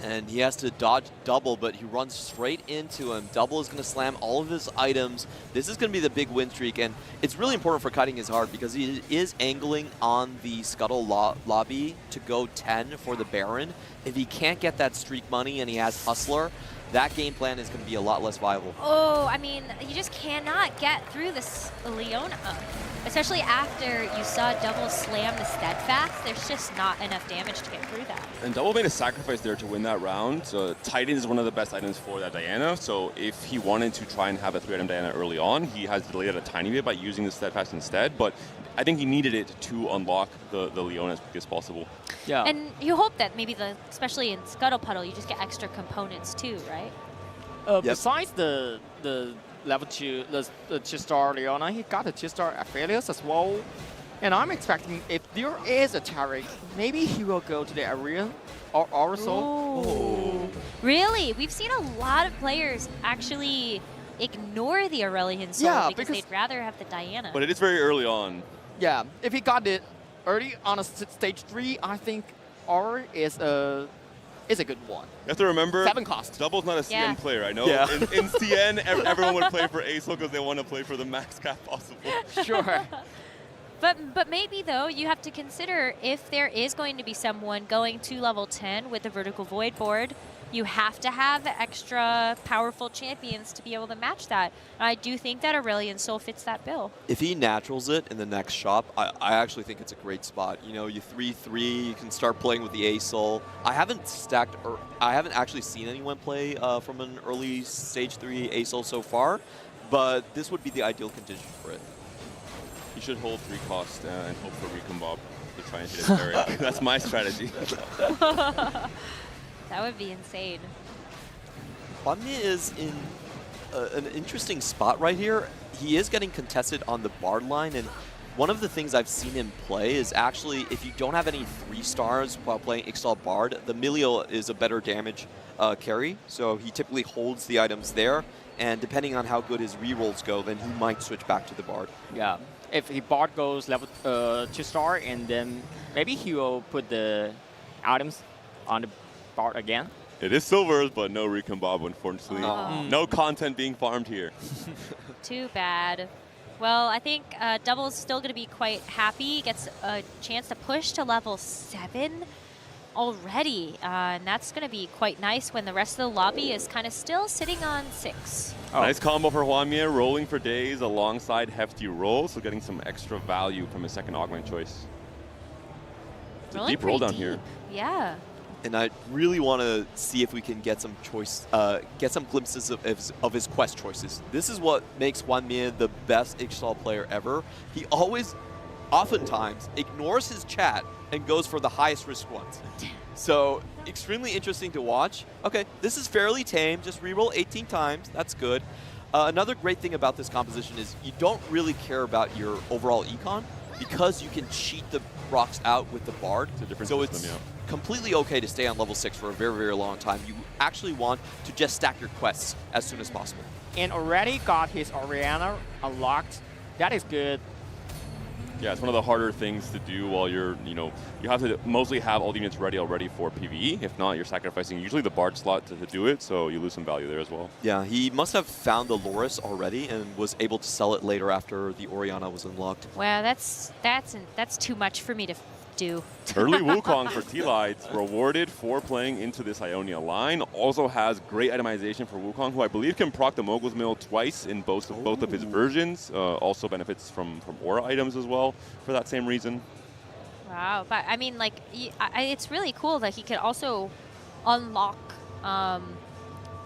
And he has to dodge double, but he runs straight into him. Double is going to slam all of his items. This is going to be the big win streak, and it's really important for Kiting his hard because he is angling on the Scuttle lobby to go 10 for the Baron. If he can't get that streak money and he has Hustler, that game plan is going to be a lot less viable. Oh, I mean, you just cannot get through this Leona. Especially after you saw Double slam the Steadfast, there's just not enough damage to get through that. And Double made a sacrifice there to win that round. Titan is one of the best items for that Diana, so if he wanted to try and have a 3-item Diana early on, he has delayed it a tiny bit by using the Steadfast instead, but I think he needed it to unlock the Leona as quickly as possible. Yeah. And you hope that maybe, especially in Scuttle Puddle, you just get extra components too, right? Besides the level 2, the 2-star Leona, he got a 2-star Aphelios as well. And I'm expecting if there is a Taric, maybe he will go to the area or Aurosol. Really? We've seen a lot of players actually ignore the Aurelian Soul because they'd rather have the Diana. But it is very early on. Yeah, if he got it early on a stage 3, I think Aura is a good one. You have to remember, 7 cost. Double's not a CN player. I know Yeah. in CN, everyone would play for Ace because they want to play for the max cap possible. Sure. But maybe, though, you have to consider if there is going to be someone going to level 10 with the Vertical Void board, you have to have extra powerful champions to be able to match that. And I do think that Aurelion Sol fits that bill. If he naturals it in the next shop, I actually think it's a great spot. You know, you 3-3, you can start playing with the A-Sol. I haven't actually seen anyone play from an early stage 3 A-Sol so far, but this would be the ideal condition for it. You should hold 3 cost and hope for Recon Bob to try and hit his Eric. That's my strategy. That would be insane. Hwamie is in an interesting spot right here. He is getting contested on the Bard line, and one of the things I've seen him play is actually if you don't have any 3 stars while playing Ixtal Bard, the Milio is a better damage carry, so he typically holds the items there, and depending on how good his rerolls go, then he might switch back to the Bard. Yeah, if he Bard goes level 2 star, and then maybe he will put the items on the Bard again. It is silvers, but no Recon Bob, unfortunately. Oh. No content being farmed here. Too bad. Well, I think Double is still going to be quite happy. Gets a chance to push to level 7 already. And that's going to be quite nice when the rest of the lobby is kind of still sitting on 6. Oh. Nice combo for Hwamie, rolling for days alongside hefty roll, so getting some extra value from his second augment choice. It's a deep roll down here. Yeah. And I really want to see if we can get some get some glimpses of his quest choices. This is what makes Hwamie the best Ixtal player ever. He oftentimes ignores his chat and goes for the highest risk ones. So extremely interesting to watch. Okay, this is fairly tame. Just reroll 18 times. That's good. Another great thing about this composition is you don't really care about your overall econ because you can cheat the rocks out with the Bard. It's a different so system, it's yeah. completely okay to stay on level 6 for a very, very long time. You actually want to just stack your quests as soon as possible. And already got his Orianna unlocked. That is good. Yeah, it's one of the harder things to do while you're, you have to mostly have all the units ready already for PvE. If not, you're sacrificing usually the Bard slot to do it, so you lose some value there as well. Yeah, he must have found the Loris already and was able to sell it later after the Orianna was unlocked. Wow, that's too much for me to do. Early Wukong for T-Lights, rewarded for playing into this Ionia line. Also has great itemization for Wukong, who I believe can proc the Mogul's Mill twice in both of his versions. Also benefits from aura items as well for that same reason. Wow, but I mean, like, it's really cool that he could also unlock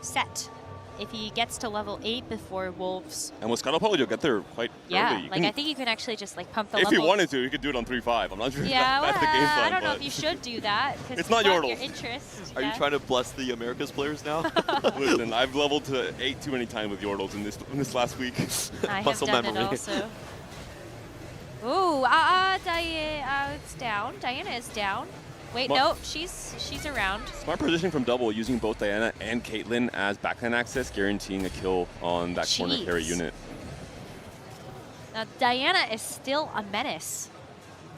Set if he gets to level 8 before Wolves. And with Scuttle you'll get there quite early. Like I think you can actually just like pump the if levels. you wanted to, you could do it on 3-5. I'm not sure yeah, that's the game plan. I don't know if you should do that. It's not Yordles. Your interest. Are you trying to bless the Americas players now? Listen, I've leveled to 8 too many times with Yordles in this last week. I have Muscle done memory. it also. Ooh, it's down. Diana is down. Wait, no, she's around. Smart positioning from Double, using both Diana and Caitlyn as backhand access, guaranteeing a kill on that corner carry unit. Now, Diana is still a menace.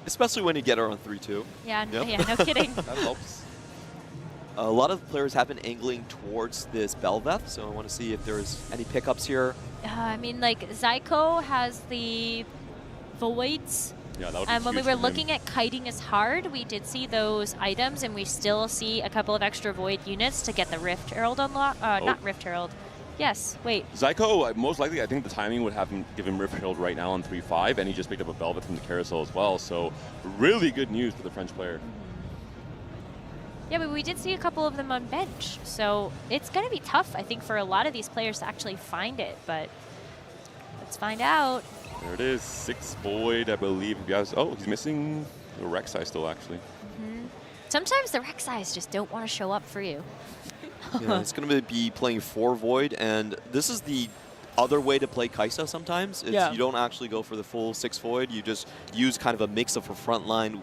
Especially when you get her on 3-2. Yeah, Yep. yeah, no kidding. That helps. A lot of players have been angling towards this Belveth, so I want to see if there's any pickups here. I mean, like, Zyko has the Voids. Yeah, that would be and when we huge were for him. looking at Kiting is Hard, we did see those items, and we still see a couple of extra Void units to get the Rift Herald unlocked. Not Rift Herald. Yes, wait. Zyko, most likely, I think the timing would have him give him Rift Herald right now on 3-5, and he just picked up a Velvet from the carousel as well, so really good news for the French player. Yeah, but we did see a couple of them on bench, so it's going to be tough, I think, for a lot of these players to actually find it, but let's find out. There it is, 6 Void, I believe. Oh, he's missing the Rek'Sai still, actually. Sometimes the Rek'Sais just don't want to show up for you. Yeah, it's going to be playing 4 Void, and this is the other way to play Kai'Sa sometimes. It's you don't actually go for the full 6 Void. You just use kind of a mix of a front line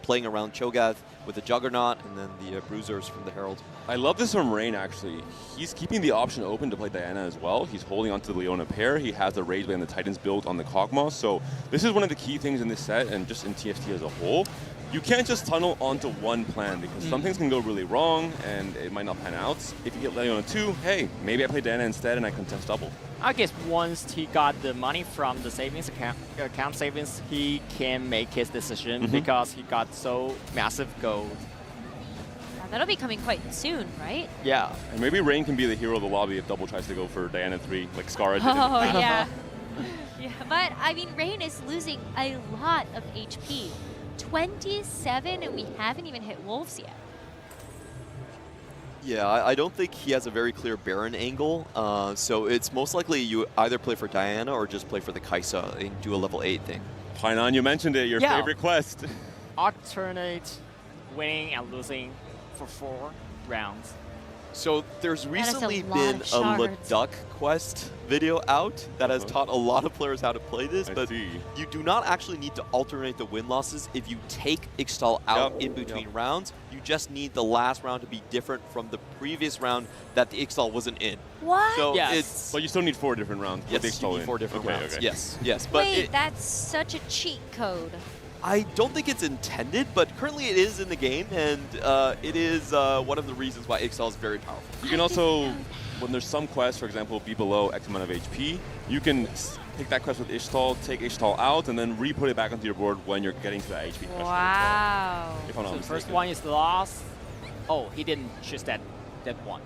playing around Cho'Gath with the Juggernaut and then the Bruisers from the Herald. I love this from Rain, actually. He's keeping the option open to play Diana as well. He's holding onto the Leona pair. He has the Rage Blade and the Titans built on the Kog'Maw. So this is one of the key things in this set and just in TFT as a whole. You can't just tunnel onto one plan because some things can go really wrong and it might not pan out. If you get Leona 2, hey, maybe I play Diana instead and I contest double. I guess once he got the money from the savings account savings, he can make his decision because he got so massive gold. That'll be coming quite soon, right? Yeah. And maybe Rain can be the hero of the lobby if Double tries to go for Diana 3, like Scara did. Oh, yeah. Yeah. But, I mean, Rain is losing a lot of HP. 27, and we haven't even hit Wolves yet. Yeah, I don't think he has a very clear Baron angle, so it's most likely you either play for Diana or just play for the Kaisa and do a level 8 thing. Painan, you mentioned it, your favorite quest. Alternate winning and losing for 4 rounds. So there's recently lot been of a shards. Leduc quest video out that has taught a lot of players how to play this, but see. you do not actually need to alternate the win-losses if you take Ixtal out in between rounds. You just need the last round to be different from the previous round that the Ixtal wasn't in. What? So Yes. it's... But you still need 4 different rounds. Yes, with you Ixtal need in. 4 different Okay, rounds. okay. Yes, yes. But Wait, that's such a cheat code. I don't think it's intended, but currently it is in the game, and it is one of the reasons why Ixtal is very powerful. You can also, when there's some quests, for example, be below X amount of HP, you can pick that quest with Ixtal, take Ixtal out, and then re-put it back onto your board when you're getting to that HP threshold. Wow. If I'm not So the mistaken. first one is the loss. Oh, he didn't choose that one.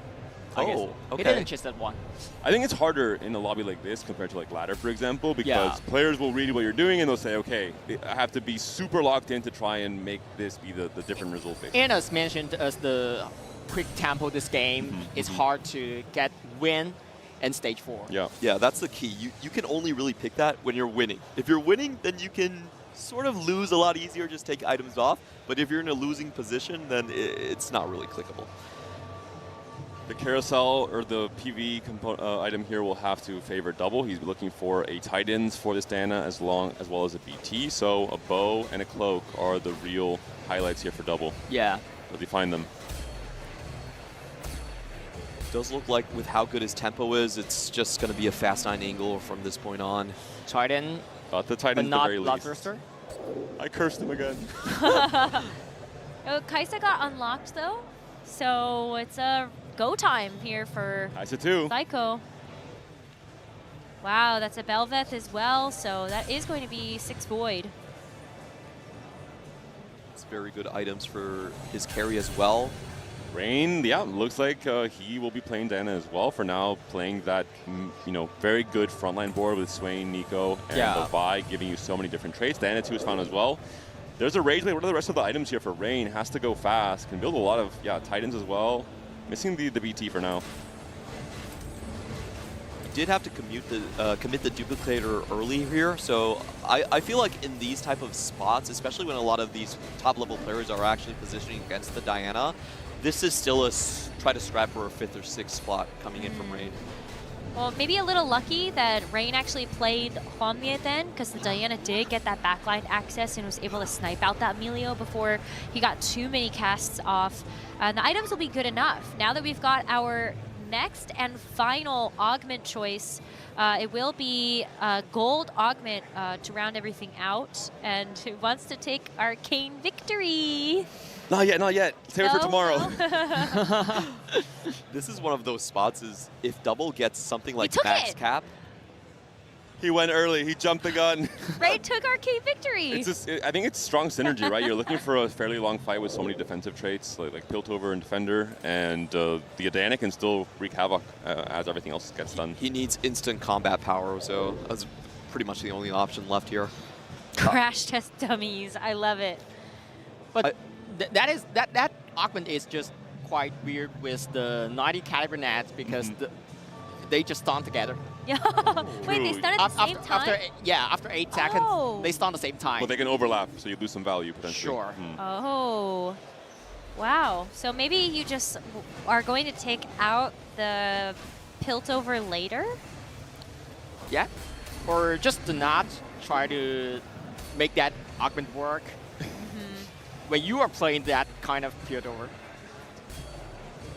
I guess. Oh, okay. He didn't choose that one. I think it's harder in a lobby like this compared to like ladder, for example, because Yeah. players will read what you're doing and they'll say, okay, I have to be super locked in to try and make this be the different result. Basically. And as mentioned, as the quick tempo this game, it's hard to get win in stage 4. Yeah. Yeah, that's the key. You can only really pick that when you're winning. If you're winning, then you can sort of lose a lot easier, just take items off. But if you're in a losing position, then it's not really clickable. The carousel or the PV item here will have to favor double. He's looking for a Titans for this Diana as well as a BT. So a bow and a cloak are the real highlights here for double. Yeah. Will he find them? Does look like with how good his tempo is, it's just going to be a fast 9 angle from this point on. Titan, Got the Titan but not at the very least. Bloodthirster. I cursed him again. Oh, Kaisa got unlocked though, so it's a go time here for Kaisa too. Psycho. Wow, that's a Belveth as well, so that is going to be 6 Void. It's very good items for his carry as well. Rain, yeah, looks like he will be playing Diana as well. For now, playing that very good frontline board with Swain, Nico, and Levi, giving you so many different traits. Diana 2 is found as well. There's a Rage Blade. What are the rest of the items here for Rain? Has to go fast. Can build a lot of Titans as well. Missing the BT for now. Did have to commit the duplicator early here, so I feel like in these type of spots, especially when a lot of these top level players are actually positioning against the Diana, this is still try to scrap for a 5th or 6th spot coming in from Rain. Well, maybe a little lucky that Rain actually played Hwamye then, because the Diana did get that backline access and was able to snipe out that Melio before he got too many casts off. And the items will be good enough. Now that we've got our next and final augment choice, it will be gold augment to round everything out. And who wants to take Arcane Victory? Not yet, not yet. Save it for tomorrow. This is one of those spots is if double gets something like took max it. cap. He went early. He jumped the gun. Rain took Arcane Victory. It's just, I think it's strong synergy, right? You're looking for a fairly long fight with so many defensive traits, like Piltover and Defender, and the Diana can still wreak havoc as everything else gets done. He needs instant combat power, so that's pretty much the only option left here. Crash test dummies. I love it. But that augment is just quite weird with the 90 caliber nats because they just stun together. Yeah. Wait, they started at the same time? After 8 seconds, Oh. they stun at the same time. But they can overlap, so you lose some value potentially. Sure. Oh. Wow. So maybe you just are going to take out the Piltover later? Yeah. Or just to not try to make that augment work. When you are playing that kind of Piltover.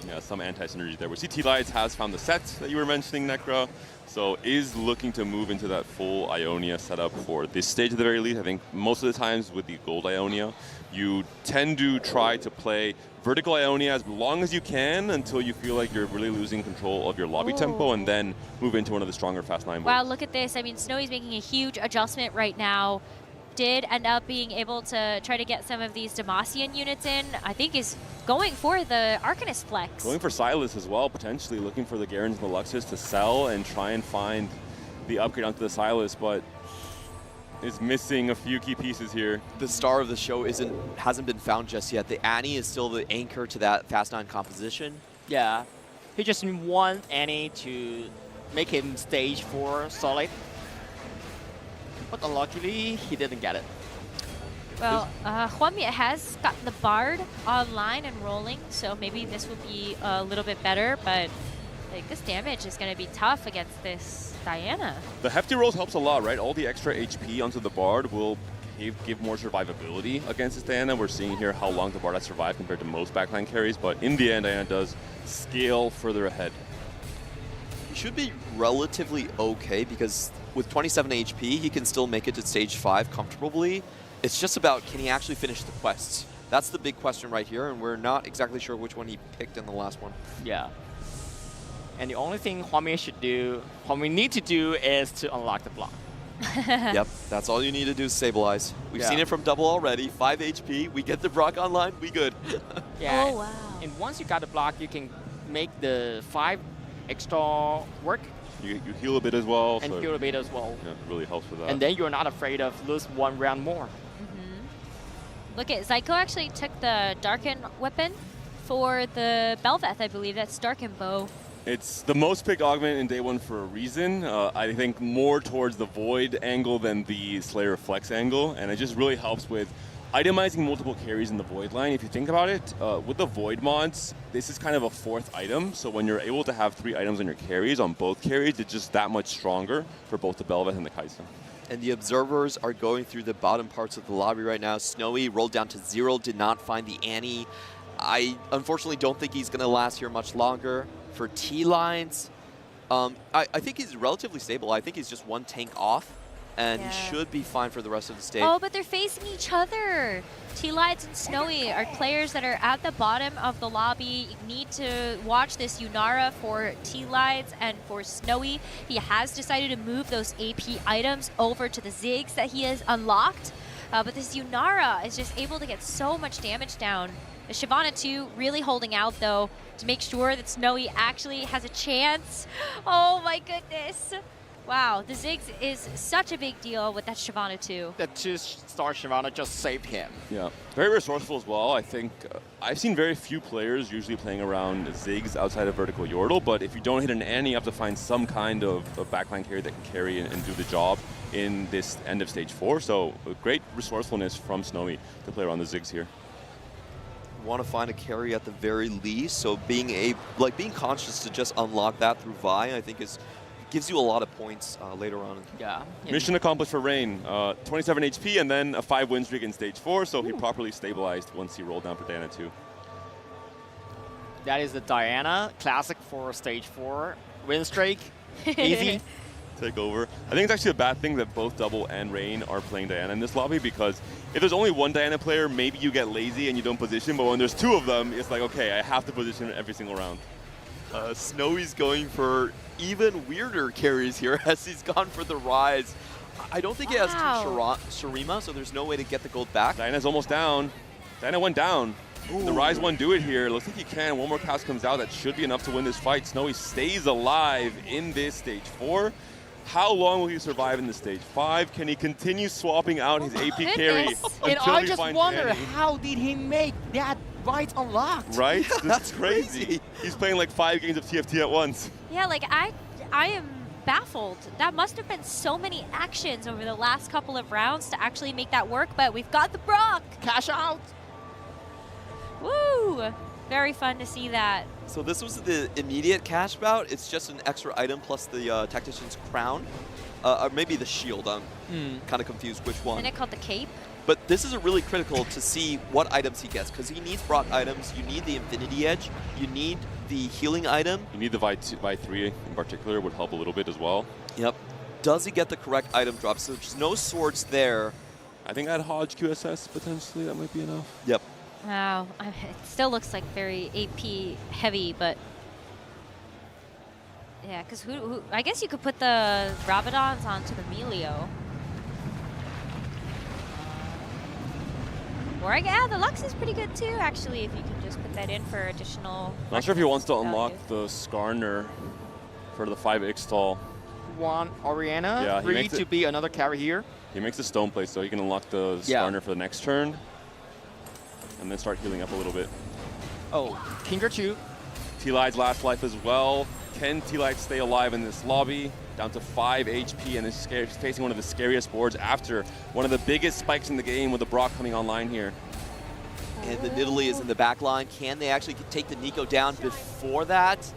Yeah, some anti-synergy there. Where CT Lights has found the set that you were mentioning, Necra, so is looking to move into that full Ionia setup for this stage at the very least. I think most of the times with the gold Ionia, you tend to try to play vertical Ionia as long as you can until you feel like you're really losing control of your lobby tempo, and then move into one of the stronger fast 9 boards. Wow, look at this. I mean, Snowy's making a huge adjustment right now did end up being able to try to get some of these Demacian units in, I think is going for the Arcanist flex. Going for Silas as well, potentially looking for the Garens and the Luxus to sell and try and find the upgrade onto the Silas, but is missing a few key pieces here. The star of the show hasn't been found just yet. The Annie is still the anchor to that Fast 9 composition. Yeah. He just wants Annie to make him stage 4 solid. But unluckily, he didn't get it. Well, Hwamie has gotten the Bard online and rolling, so maybe this will be a little bit better, but like this damage is going to be tough against this Diana. The hefty rolls helps a lot, right? All the extra HP onto the Bard will give more survivability against this Diana. We're seeing here how long the Bard has survived compared to most backline carries, but in the end, Diana does scale further ahead. He should be relatively okay because with 27 HP, he can still make it to stage 5 comfortably. It's just about, can he actually finish the quests? That's the big question right here, and we're not exactly sure which one he picked in the last one. Yeah. And the only thing Hwamie need to do is to unlock the block. Yep, that's all you need to do is stabilize. We've seen it from double already, 5 HP, we get the Brock online, we good. Yeah. Oh, wow. And once you got the block, you can make the 5 extra work. You heal a bit as well. And heal a bit as well. Yeah, it really helps with that. And then you're not afraid of lose 1 round more. Look at Zyko actually took the Darken weapon for the Belveth, I believe. That's Darken Bow. It's the most picked augment in day 1 for a reason. I think more towards the Void angle than the Slayer Flex angle, and it just really helps with itemizing multiple carries in the Void line. If you think about it, with the Void mods, this is kind of a 4th item, so when you're able to have 3 items on your carries, on both carries, it's just that much stronger for both the Belveth and the Kaisa. And the observers are going through the bottom parts of the lobby right now. Snowy rolled down to 0, did not find the Annie. I unfortunately don't think he's going to last here much longer. For T-Lines, I think he's relatively stable. I think he's just 1 tank off, and he should be fine for the rest of the stage. Oh, but they're facing each other. T-Lights and Snowy are players that are at the bottom of the lobby. You need to watch this Yunara for T-Lights and for Snowy. He has decided to move those AP items over to the Ziggs that he has unlocked. But this Yunara is just able to get so much damage down. The Shyvana 2 really holding out, though, to make sure that Snowy actually has a chance. Oh, my goodness. Wow, the Ziggs is such a big deal with that Shyvana 2. The 2-star Shyvana just saved him. Yeah, very resourceful as well. I think I've seen very few players usually playing around Ziggs outside of vertical Yordle, but if you don't hit an Annie, you have to find some kind of backline carry that can carry and do the job in this end of stage 4. So great resourcefulness from Snowy to play around the Ziggs here. Want to find a carry at the very least, so being conscious to just unlock that through Vi, I think gives you a lot of points later on. Yeah. Mission accomplished for Rain. 27 HP and then a 5 win streak in stage 4, so he properly stabilized once he rolled down for Diana 2. That is the Diana classic for stage 4 win streak. Easy. Take over. I think it's actually a bad thing that both Double and Rain are playing Diana in this lobby, because if there's only one Diana player, maybe you get lazy and you don't position, but when there's 2 of them, it's like, okay, I have to position every single round. Snowy's going for even weirder carries here as he's gone for the Rise. I don't think he has 2 Shurima, so there's no way to get the gold back. Diana's almost down. Diana went down. Ooh. The Rise one do it here. Looks like he can. 1 more cast comes out. That should be enough to win this fight. Snowy stays alive in this stage 4. How long will he survive in the stage 5? Can he continue swapping out his AP carry until and I just finds wonder, Annie? how did he make that right unlocked? Right? Yeah, that's crazy. He's playing like 5 games of TFT at once. Yeah, like I am baffled. That must have been so many actions over the last couple of rounds to actually make that work, but we've got the Brock. Cash out. Woo! Very fun to see that. So this was the immediate cash bout. It's just an extra item plus the Tactician's crown. Or maybe the shield. I'm kind of confused which one. Isn't it called the cape? But this is really critical to see what items he gets, because he needs Brock items. You need the Infinity Edge. You need the healing item. You need the Vi 3 in particular, would help a little bit as well. Yep. Does he get the correct item drop? So there's no swords there. I think at Hodge QSS, potentially, that might be enough. Yep. Wow, it still looks like very AP heavy, but yeah, because who? I guess you could put the Rabadons onto the Melio. Or yeah, the Lux is pretty good too, actually, if you can just put that in for additional. Not sure if he wants to value. unlock the Skarner for the 5x stall. Want Oriana Yeah, he free makes to it- be another carry here. He makes a stone play so he can unlock the Yeah. Skarner for the next turn. And then start healing up a little bit. Oh, Kindred 2. T-Lide's last life as well. Can T-Lide stay alive in this lobby? Down to 5 HP and is facing one of the scariest boards after one of the biggest spikes in the game with the Brock coming online here. And the Nidalee is in the back line. Can they actually take the Nico down before that?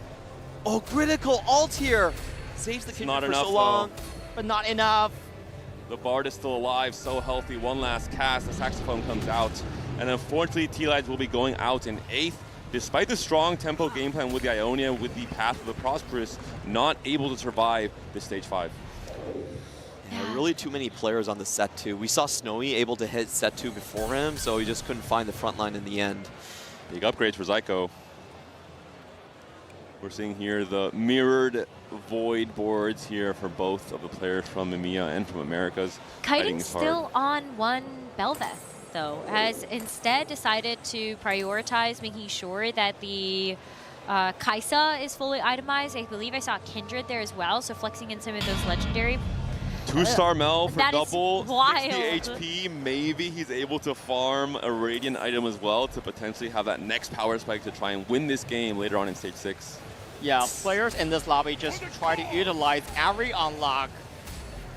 Oh, critical ult here. Saves the Not Kindred for enough, so long. But not enough. The Bard is still alive, so healthy. One last cast, the saxophone comes out. And unfortunately, T-Lides will be going out in 8th. Despite the strong tempo game plan with the Ionia, with the path of the Prosperous, not able to survive this stage 5. Yeah, really too many players on the set 2. We saw Snowy able to hit set 2 before him, so he just couldn't find the front line in the end. Big upgrades for Zyko. We're seeing here the mirrored void boards here for both of the players from EMEA and from Americas. Kiting's is hard. still on one Belveth, though, has instead decided to prioritize making sure that the Kaisa is fully itemized. I believe I saw Kindred there as well, so flexing in some of those legendary. 2-star Mel for That is double, wild. 60 HP. Maybe he's able to farm a Radiant item as well to potentially have that next power spike to try and win this game later on in stage 6. Yeah, players in this lobby just try to utilize every unlock.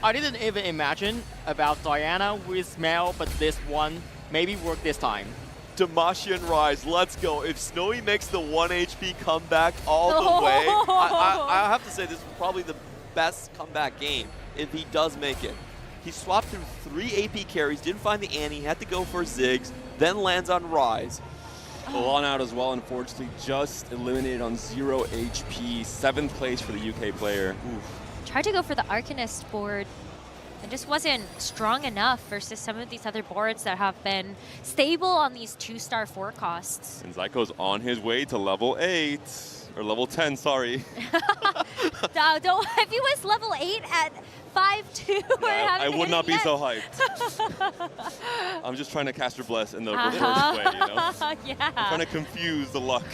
I didn't even imagine about Diana with Mel, but this one maybe work this time. Demacian Rise, let's go. If Snowy makes the 1 HP comeback all the way, I have to say this is probably the best comeback game if he does make it. He swapped through 3 AP carries, didn't find the Annie, had to go for Ziggs, then lands on Rise. Full on out as well, unfortunately, just eliminated on 0 HP. 7th place for the UK player. Tried to go for the Arcanist board and just wasn't strong enough versus some of these other boards that have been stable on these 2-star forecasts. And Zyko's on his way to level 8. Or level 10, sorry. Don't, if he was level 8 at 5-2, I would not be so hyped. I'm just trying to caster Bless in the reverse way, you know? Yeah. I'm trying to confuse the luck.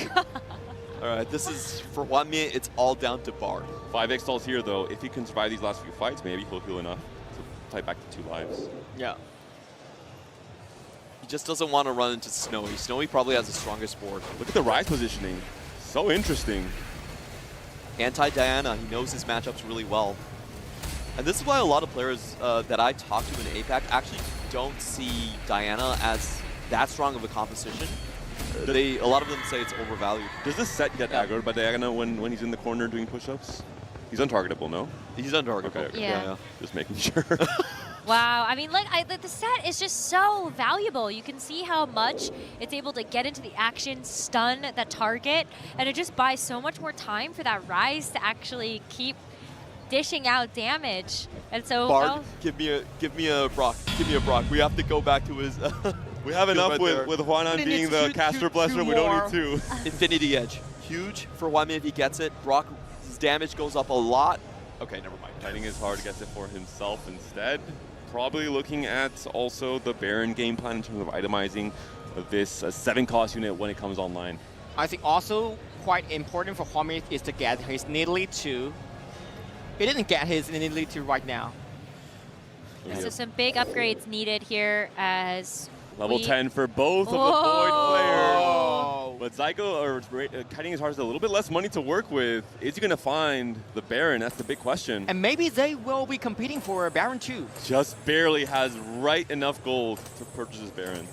All right, this is, for Hwamie, it's all down to Bard. 5 stalls here, though. If he can survive these last few fights, maybe he'll heal enough to fight back to 2 lives. Yeah. He just doesn't want to run into Snowy. Snowy probably has the strongest board. Look at the Rise positioning. So interesting. Anti-Diana, he knows his matchups really well. And this is why a lot of players that I talk to in APAC actually don't see Diana as that strong of a composition. A lot of them say it's overvalued. Does this set get aggroed by Diana when he's in the corner doing push-ups? He's untargetable, no? He's untargetable. Okay. Yeah. Just making sure. Wow, I mean, like, the set is just so valuable. You can see how much it's able to get into the action, stun that target, and it just buys so much more time for that Rise to actually keep dishing out damage. And so, Bard, give me a Brock. Give me a Brock. We have to go back to his. We have enough with Hwanan being the caster blesser. We don't need 2. Infinity Edge, huge for Hwamie if he gets it. Brock's damage goes up a lot. Okay, never mind. Fighting is hard, gets it for himself instead. Probably looking at also the Baron game plan in terms of itemizing this 7-cost unit when it comes online. I think also quite important for Hwamie is to get his Nidalee 2. He didn't get his Nidalee 2 right now. so some big upgrades needed here as Level 10 for both of the Void players. But Zyko, or Kiting is hard, a little bit less money to work with. Is he going to find the Baron? That's the big question. And maybe they will be competing for a Baron 2. Just barely has right enough gold to purchase his Baron.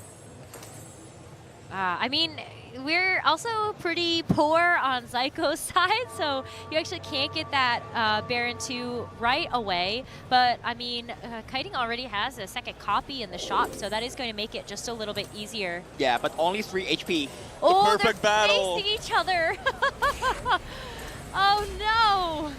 I mean, we're also pretty poor on Zyko's side, so you actually can't get that Baron 2 right away. But, I mean, Kiting already has a second copy in the shop, so that is going to make it just a little bit easier. Yeah, but only 3 HP. Oh, perfect they're battle. facing each other. Oh, no.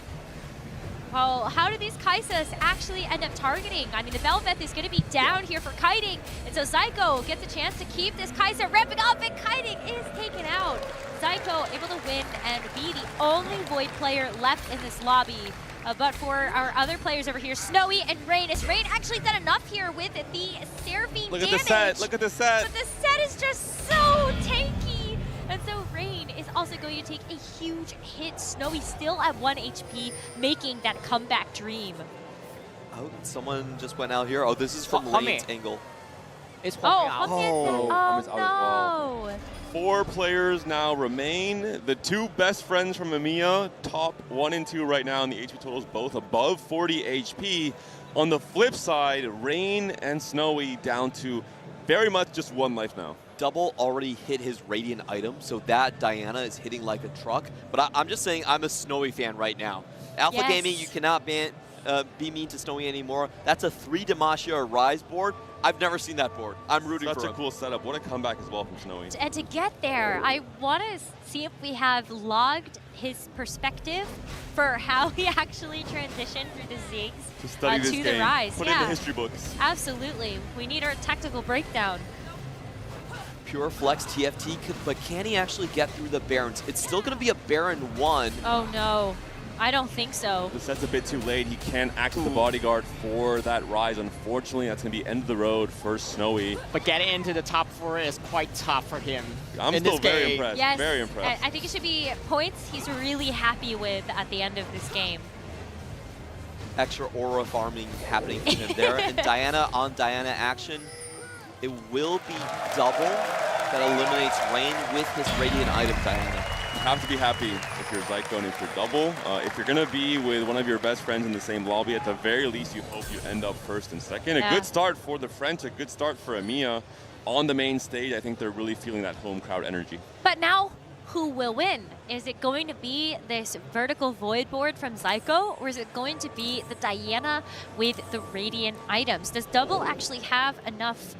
Well, how do these Kaisas actually end up targeting? I mean, the Belveth is going to be down here for Kiting, and so Zyko gets a chance to keep this Kaisa ramping up, and Kiting is taken out. Zyko able to win and be the only Void player left in this lobby. But for our other players over here, Snowy and Rain, is Rain actually done enough here with the Seraphine Look damage? at the set. Look at the set. But the set is just so tanky. And so Rain is also going to take a huge hit. Snowy still at 1 HP, making that comeback dream. Oh, someone just went out here. Oh, this is from Lane's angle. It's Hummy's out as well. no. 4 players now remain. The 2 best friends from EMEA, top 1 and 2 right now in the HP totals, both above 40 HP. On the flip side, Rain and Snowy down to very much just 1 life now. Double already hit his Radiant item, so that Diana is hitting like a truck. But I'm just saying I'm a Snowy fan right now. Alpha Gaming, you cannot be mean to Snowy anymore. That's a 3 Demacia Rise board. I've never seen that board. I'm rooting for him. Such a cool setup. What a comeback as well from Snowy. And to get there, I want to see if we have logged his perspective for how he actually transitioned through the Ziggs To study this to game. the Rise. Put it in the history books. Absolutely. We need our tactical breakdown. Pure flex TFT, but can he actually get through the Barons? It's still going to be a Baron 1. Oh no, I don't think so. The set's a bit too late. He can't access the bodyguard for that Rise. Unfortunately, that's going to be end of the road for Snowy. But getting into the top 4 is quite tough for him. I'm in still this very game. impressed. Yes, Very impressed. I think it should be points he's really happy with at the end of this game. Extra aura farming happening for him there. And Diana on Diana action. It will be double that eliminates Rain with his Radiant item, Diana. You have to be happy if you're Zyko and if you're double. If you're going to be with one of your best friends in the same lobby, at the very least, you hope you end up first and second. Yeah. A good start for the French, a good start for EMEA. On the main stage, I think they're really feeling that home crowd energy. But now, who will win? Is it going to be this vertical void board from Zyko, or is it going to be the Diana with the Radiant items? Does Double actually have enough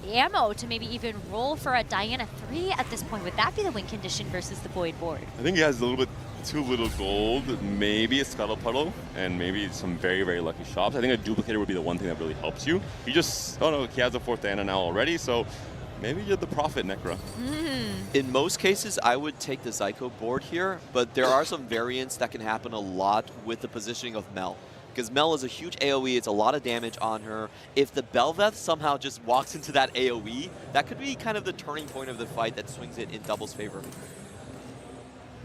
ammo to maybe even roll for a Diana 3 at this point? Would that be the win condition versus the void board? I think he has a little bit too little gold, maybe a Scuttle Puddle, and maybe some very, very lucky shops. I think a duplicator would be the one thing that really helps you. He just, oh no, he has a 4th Diana now already, so maybe you're the Prophet, Necra. In most cases, I would take the Zyko board here, but there are some variants that can happen a lot with the positioning of Mel. Because Mel is a huge AoE, it's a lot of damage on her. If the Bel'Veth somehow just walks into that AoE, that could be kind of the turning point of the fight that swings it in Double's favor.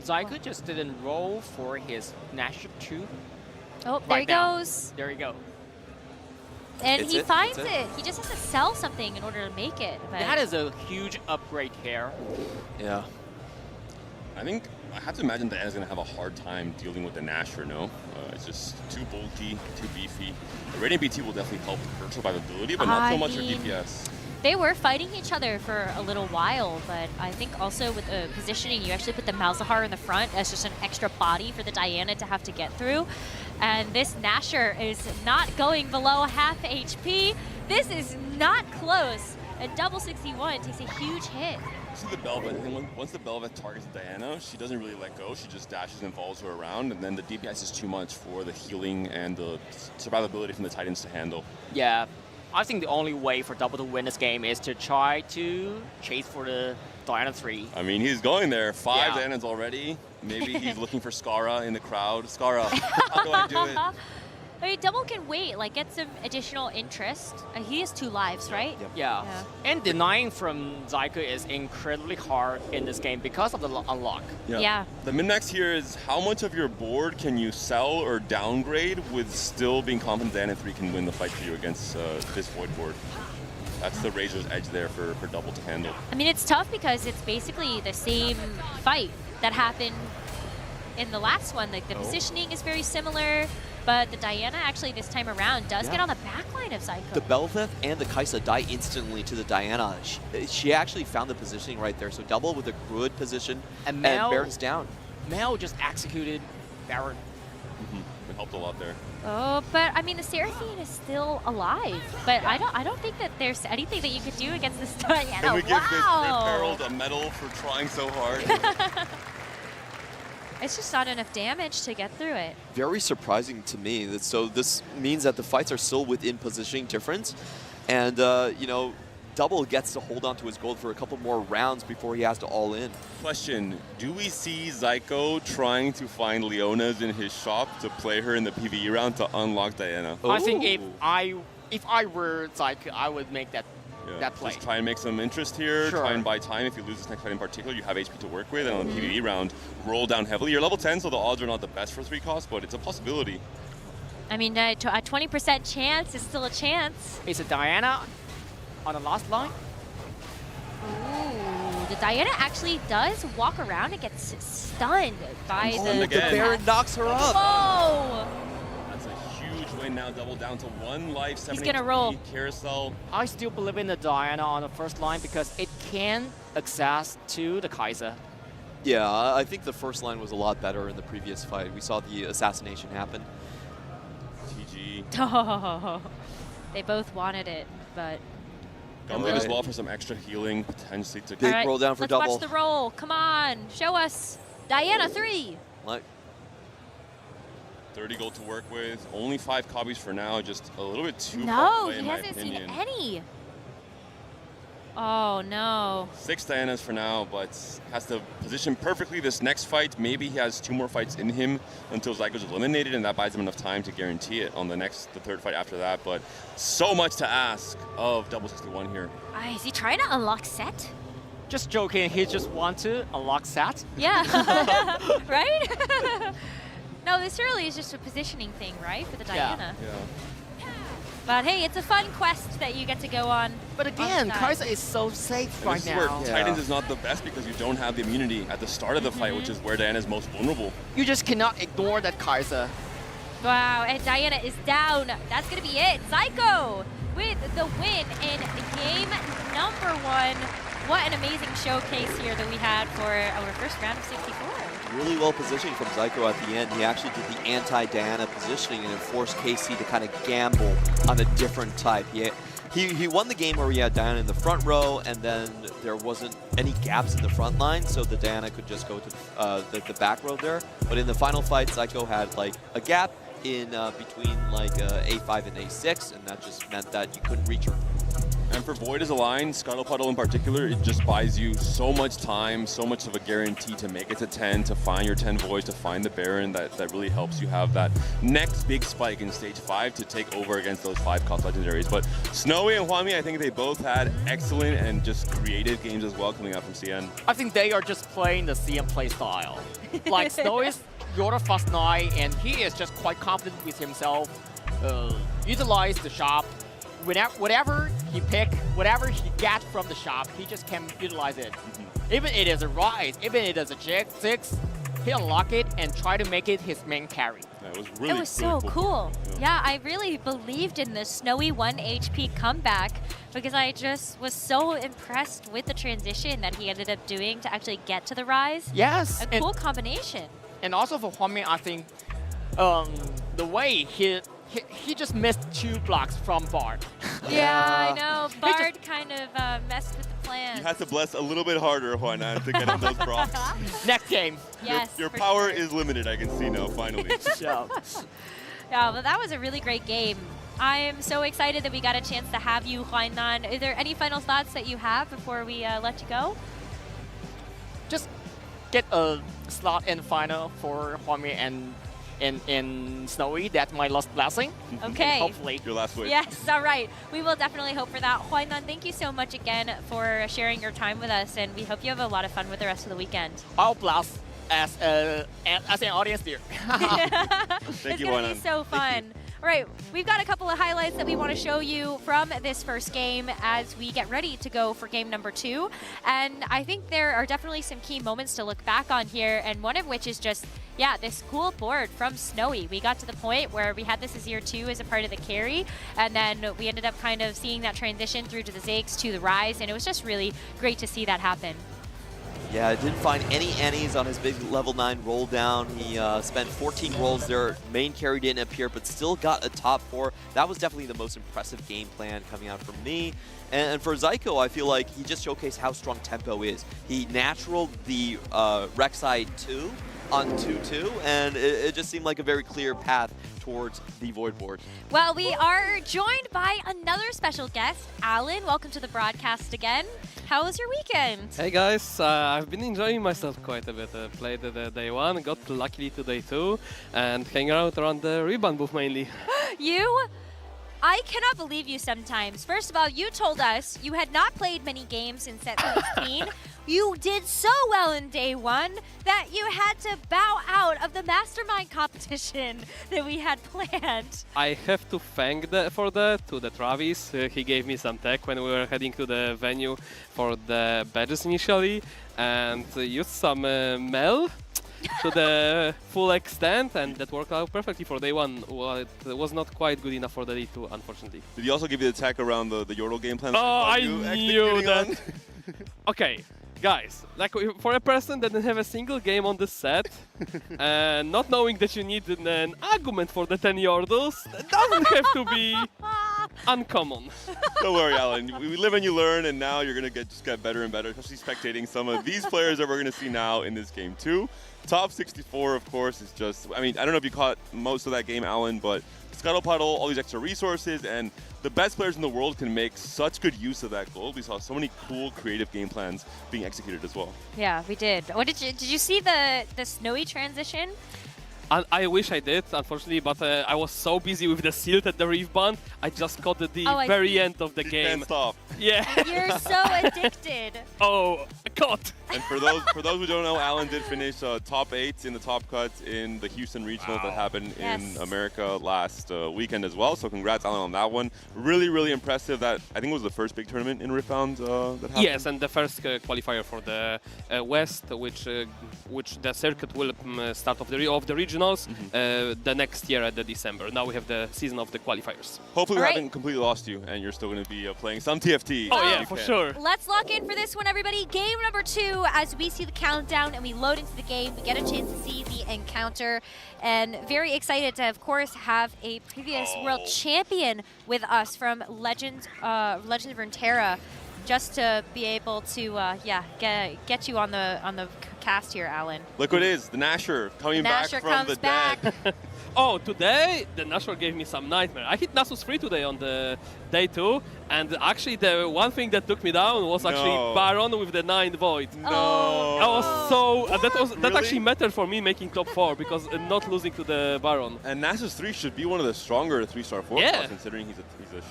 Zyko just didn't roll for his Nashor 2. Oh, there he now. goes. There you go. And It's he it, finds it's it. it. He just has to sell something in order to make it. But That is a huge upgrade here. Yeah. I think, I have to imagine Diana's going to have a hard time dealing with the Nashor, no? It's just too bulky, too beefy. The Radiant BT will definitely help her survivability, but not so much her DPS. They were fighting each other for a little while, but I think also with the positioning, you actually put the Malzahar in the front as just an extra body for the Diana to have to get through. And this Nashor is not going below half HP. This is not close. And Double 61 takes a huge hit. See the Bel'Veth, I think once the Bel'Veth targets Diana, she doesn't really let go. She just dashes and follows her around, and then the DPS is too much for the healing and the survivability from the Titans to handle. Yeah, I think the only way for Double to win this game is to try to chase for the Diana 3. I mean, he's going there. 5 Yeah. Dianas already. Maybe he's looking for Skara in the crowd. Skara, how do I do it? I mean, Double can wait, like get some additional interest. He has 2 lives, right? Yeah. And denying from Zyko is incredibly hard in this game because of the unlock. Yeah. The min-max here is how much of your board can you sell or downgrade with still being confident Diana 3 can win the fight for you against this Void board. That's the Razor's edge there for Double to handle. I mean, it's tough because it's basically the same fight that happened in the last one. Like the positioning is very similar, but the Diana actually this time around does get on the back line of Zyko. The Bel'Veth and the Kaisa die instantly to the Diana. She actually found the positioning right there. So Double with a good position, and Baron's down. Mel just executed Baron. It helped a lot there. Oh, but I mean, the Seraphine is still alive. But I don't think that there's anything that you could do against this Diana. Can we give this Red Wow. Herald a medal for trying so hard? It's just not enough damage to get through it. Very surprising to me. So this means that the fights are still within positioning difference. And, you know, Double gets to hold on to his gold for a couple more rounds before he has to all in. Question, do we see Zyko trying to find Leona's in his shop to play her in the PvE round to unlock Diana? I think if I were Zyko, I would make that play. Just try and make some interest here, Sure. try and buy time. If you lose this next fight in particular, you have HP to work with, and on the PvE round, roll down heavily. You're level 10, so the odds are not the best for 3 costs, but it's a possibility. I mean, a 20% chance is still a chance. Is it Diana on the last line? Ooh, the Diana actually does walk around and gets stunned by The Baron knocks her up. Whoa! That's a huge win now, double down to 1 life, 7 He's gonna HP, roll. Carousel. I still believe in the Diana on the first line because it can access to the Kaiser. Yeah, I think the first line was a lot better in the previous fight. We saw the assassination happen. GG. Oh, they both wanted it, but... Got rid as well for some extra healing, potentially to Big roll down for let's double. watch the roll. Come on, show us. Diana 3. Like 30 gold to work with. Only 5 copies for now, just a little bit too far No, away he in my hasn't seen opinion. any. Oh, no. 6 Dianas for now, but has to position perfectly this next fight. Maybe he has 2 more fights in him until Zyko's eliminated, and that buys him enough time to guarantee it on the 3rd fight after that. But so much to ask of Double 61 here. Is he trying to unlock set? Just joking, he just wants to unlock Sat. Yeah, right? No, this really is just a positioning thing, right, for the Diana? Yeah. But hey, it's a fun quest that you get to go on. But again, Kaiser is so safe And right this is now. where Titans is not the best because you don't have the immunity at the start of the fight, which is where Diana is most vulnerable. You just cannot ignore that Kaiser. Wow, and Diana is down. That's going to be it. Zyko with the win in game number 1. What an amazing showcase here that we had for our first round of 64. really well positioned from Zyko at the end. He actually did the anti-Diana positioning and it forced KC to kind of gamble on a different type. He won the game where he had Diana in the front row, and then there wasn't any gaps in the front line, so the Diana could just go to the back row there. But in the final fight, Zyko had like a gap in between like A5 and A6, and that just meant that you couldn't reach her. And for Void as a line, Scuttle Puddle in particular, it just buys you so much time, so much of a guarantee to make it to 10, to find your 10 Voids, to find the Baron, that really helps you have that next big spike in stage 5 to take over against those 5-cost legendaries. But Snowy and Hwami, I think they both had excellent and just creative games as well coming out from CN. I think they are just playing the CN play style. Like Snowy's your first night, and he is just quite confident with himself. Utilize the shop. Whatever he pick, whatever he gets from the shop, he just can utilize it. Even it is a Rise, even it is a J6, he unlock it and try to make it his main carry. That was It was so cool. Yeah, I really believed in the Snowy 1 HP comeback because I just was so impressed with the transition that he ended up doing to actually get to the Rise. Yes. A cool combination. And also for Hwami, I think the way he just missed 2 blocks from Bard. Yeah, I know. Bard kind of messed with the plan. You had to bless a little bit harder, Juana, to get on those procs. Next game. Yes. Your power is limited, I can see now, finally. Yeah, well, that was a really great game. I am so excited that we got a chance to have you, Huainan. Are there any final thoughts that you have before we let you go? Just get a slot in final for Hwami and in Snowy. That's my last blessing. Okay. Hopefully. Your last wish. Yes, all right. We will definitely hope for that. Huainan, thank you so much again for sharing your time with us, and we hope you have a lot of fun with the rest of the weekend. I'll blast as an audience there. It's going to be so fun. All right, we've got a couple of highlights that we want to show you from this first game as we get ready to go for game number 2. And I think there are definitely some key moments to look back on here, and one of which is just, yeah, this cool board from Snowy. We got to the point where we had this as year 2 as a part of the carry, and then we ended up kind of seeing that transition through to the Ziggs, to the Rise, and it was just really great to see that happen. Yeah, I didn't find any Annies on his big level 9 roll down. He spent 14 rolls there. Main carry didn't appear, but still got a top 4. That was definitely the most impressive game plan coming out from me. And for Zyko, I feel like he just showcased how strong tempo is. He naturaled the Rek'Sai 2, on 2-2, and it just seemed like a very clear path towards the Void board. Well, we are joined by another special guest, Alan. Welcome to the broadcast again. How was your weekend? Hey guys, I've been enjoying myself quite a bit. Played the day 1, got luckily to day 2, and hanging out around the rebound booth mainly. I cannot believe you sometimes. First of all, you told us you had not played many games in set 16. You did so well in day 1 that you had to bow out of the mastermind competition that we had planned. I have to thank for that to the Travis. He gave me some tech when we were heading to the venue for the badges initially, and used some Mel to the full extent, and that worked out perfectly for day 1. Well, it was not quite good enough for the day 2, unfortunately. Did he also give you the tech around the Yordle game plan? Oh, I knew that. Okay, guys, like for a person that didn't have a single game on the set, and not knowing that you need an argument for the 10 Yordles, that doesn't have to be uncommon. Don't worry, Alan. We live and you learn, and now you're going to just get better and better, especially spectating some of these players that we're going to see now in this game too. Top 64, of course, is just, I mean, I don't know if you caught most of that game, Alan, but Scuttle Puddle, all these extra resources, and the best players in the world can make such good use of that gold. We saw so many cool, creative game plans being executed as well. Yeah, we did. What did you see the snowy transition? I wish I did, unfortunately, but I was so busy with the Silt at the Reef Band, I just caught the very end of the game. Can't stop. Yeah. You're so addicted. Oh, caught. And for those who don't know, Alan did finish top 8 in the top cuts in the Houston Regionals that happened in America last weekend as well. So congrats, Alan, on that one. Really, really impressive. That I think it was the first big tournament in Riftbound that happened. Yes, and the first qualifier for the West, which the circuit will start of the regionals the next year at the December. Now we have the season of the qualifiers. Hopefully we haven't completely lost you, and you're still going to be playing some TFT. Oh yeah, for sure. Let's lock in for this one, everybody. Game number 2, as we see the countdown and we load into the game, we get a chance to see the encounter. And very excited to, of course, have a previous world champion with us from Legends of Runeterra, just to be able to, get you on the cast here, Alan. Look what it is, the Nasher coming back from the dead. Oh, today the Nashor gave me some nightmare. I hit Nasus 3 today on the day 2, and actually the one thing that took me down was actually Baron with the 9 Void. No. I was so that Really? actually mattered for me making top 4 because not losing to the Baron. And Nasus 3 should be one of the stronger 3-star 4 Yeah. class, considering he's a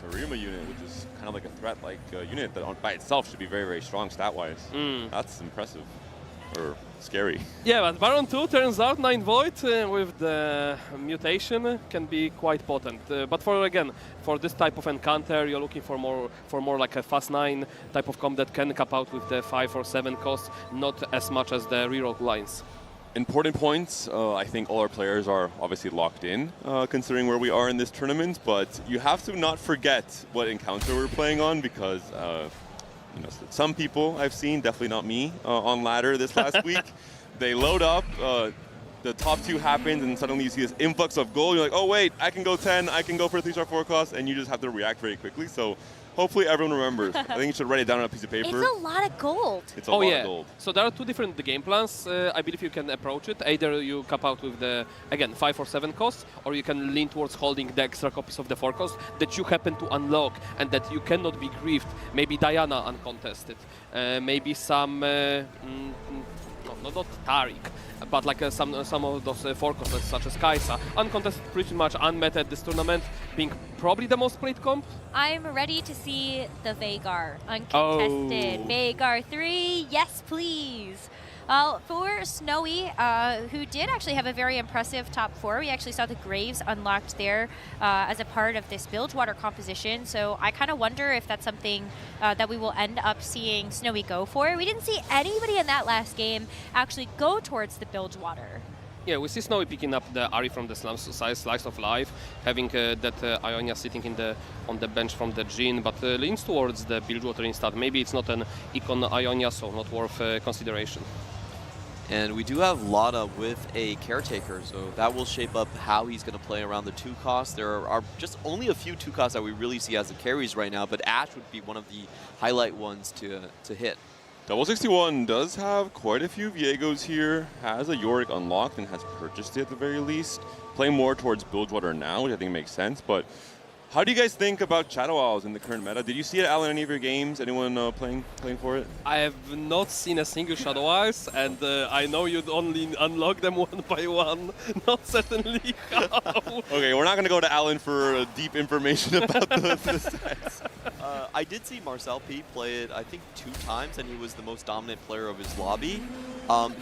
Sharima unit, which is kind of like a threat-like unit that by itself should be very, very strong stat-wise. That's impressive. Or scary. Yeah, but Baron 2 turns out 9 Void with the mutation can be quite potent. But for this type of encounter, you're looking for more like a fast 9 type of comp that can cap out with the 5 or 7 cost, not as much as the reroll lines. Important points. I think all our players are obviously locked in, considering where we are in this tournament. But you have to not forget what encounter we're playing on, because some people I've seen, definitely not me, on ladder this last week, they load up, the top 2 happens, and suddenly you see this influx of gold. You're like, oh wait, I can go 10, I can go for a 3-star 4 cost, and you just have to react very quickly. So hopefully everyone remembers. I think you should write it down on a piece of paper. It's a lot of gold. It's a lot of gold. So there are 2 different game plans. I believe you can approach it. Either you cap out with the, again, 5 or 7 costs, or you can lean towards holding the extra copies of the 4 cost that you happen to unlock and that you cannot be griefed. Maybe Diana uncontested. Maybe some, not Tariq, but like some of those 4 costs such as Kaisa. Uncontested, pretty much unmet at this tournament, being probably the most played comp. I'm ready to see the Veigar uncontested. Veigar 3, yes please. Well, for Snowy, who did actually have a very impressive top 4, we actually saw the Graves unlocked there as a part of this Bilgewater composition. So I kind of wonder if that's something that we will end up seeing Snowy go for. We didn't see anybody in that last game actually go towards the Bilgewater. Yeah, we see Snowy picking up the Ari from the Slice of Life, having that Ionia sitting on the bench from the Jhin, but leans towards the Bilgewater instead. Maybe it's not an Icon Ionia, so not worth consideration. And we do have Lada with a Caretaker, so that will shape up how he's going to play around the 2 costs. There are just only a few 2 costs that we really see as the carries right now, but Ashe would be one of the highlight ones to hit. Double 61 does have quite a few Viegos here, has a Yorick unlocked and has purchased it at the very least. Playing more towards Bilgewater now, which I think makes sense, but how do you guys think about Shadow Owls in the current meta? Did you see it, Alan, in any of your games? Anyone playing for it? I have not seen a single Shadow Eyes, and I know you'd only unlock them one by one. Not certainly how. Okay, we're not going to go to Alan for deep information about the sets. I did see Marcel P play it, I think, 2 times, and he was the most dominant player of his lobby.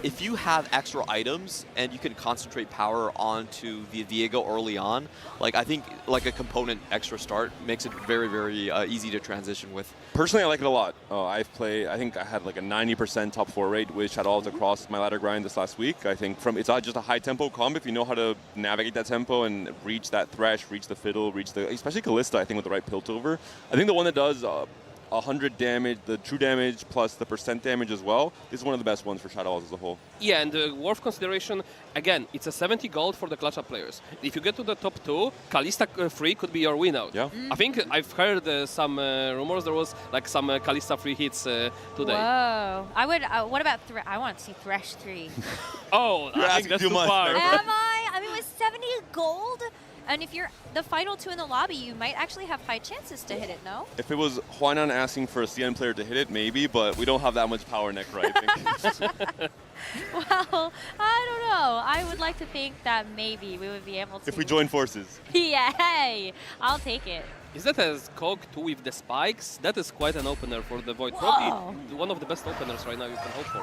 If you have extra items and you can concentrate power onto the Viego early on, like I think like a component extra start makes it very, very easy to transition with. Personally, I like it a lot. I think I had like a 90% top 4 rate with Shadow Owls across my ladder grind this last week. I think it's not just a high tempo comp if you know how to navigate that tempo and reach that thresh, reach the fiddle, especially Callista, I think with the right Piltover. I think the one that does 100 damage, the true damage plus the percent damage as well. This is one of the best ones for Shadow Owls as a whole. Yeah, and worth consideration, again, it's a 70 gold for the clutch up players. If you get to the top 2, Kalista free could be your win out. Yeah. I think I've heard some rumors there was like some Kalista free hits today. Whoa. I would, what about, I want to see Thresh 3. Oh, I think that's too far. Am I? I mean, with 70 gold? And if you're the final 2 in the lobby, you might actually have high chances to hit it, no? If it was Huanan asking for a CN player to hit it, maybe, but we don't have that much power neck, right? Well, I don't know. I would like to think that maybe we would be able to. If we join forces. Yeah, hey, I'll take it. Is that a Cog 2 with the spikes? That is quite an opener for the Void. Whoa. Probably one of the best openers right now you can hope for.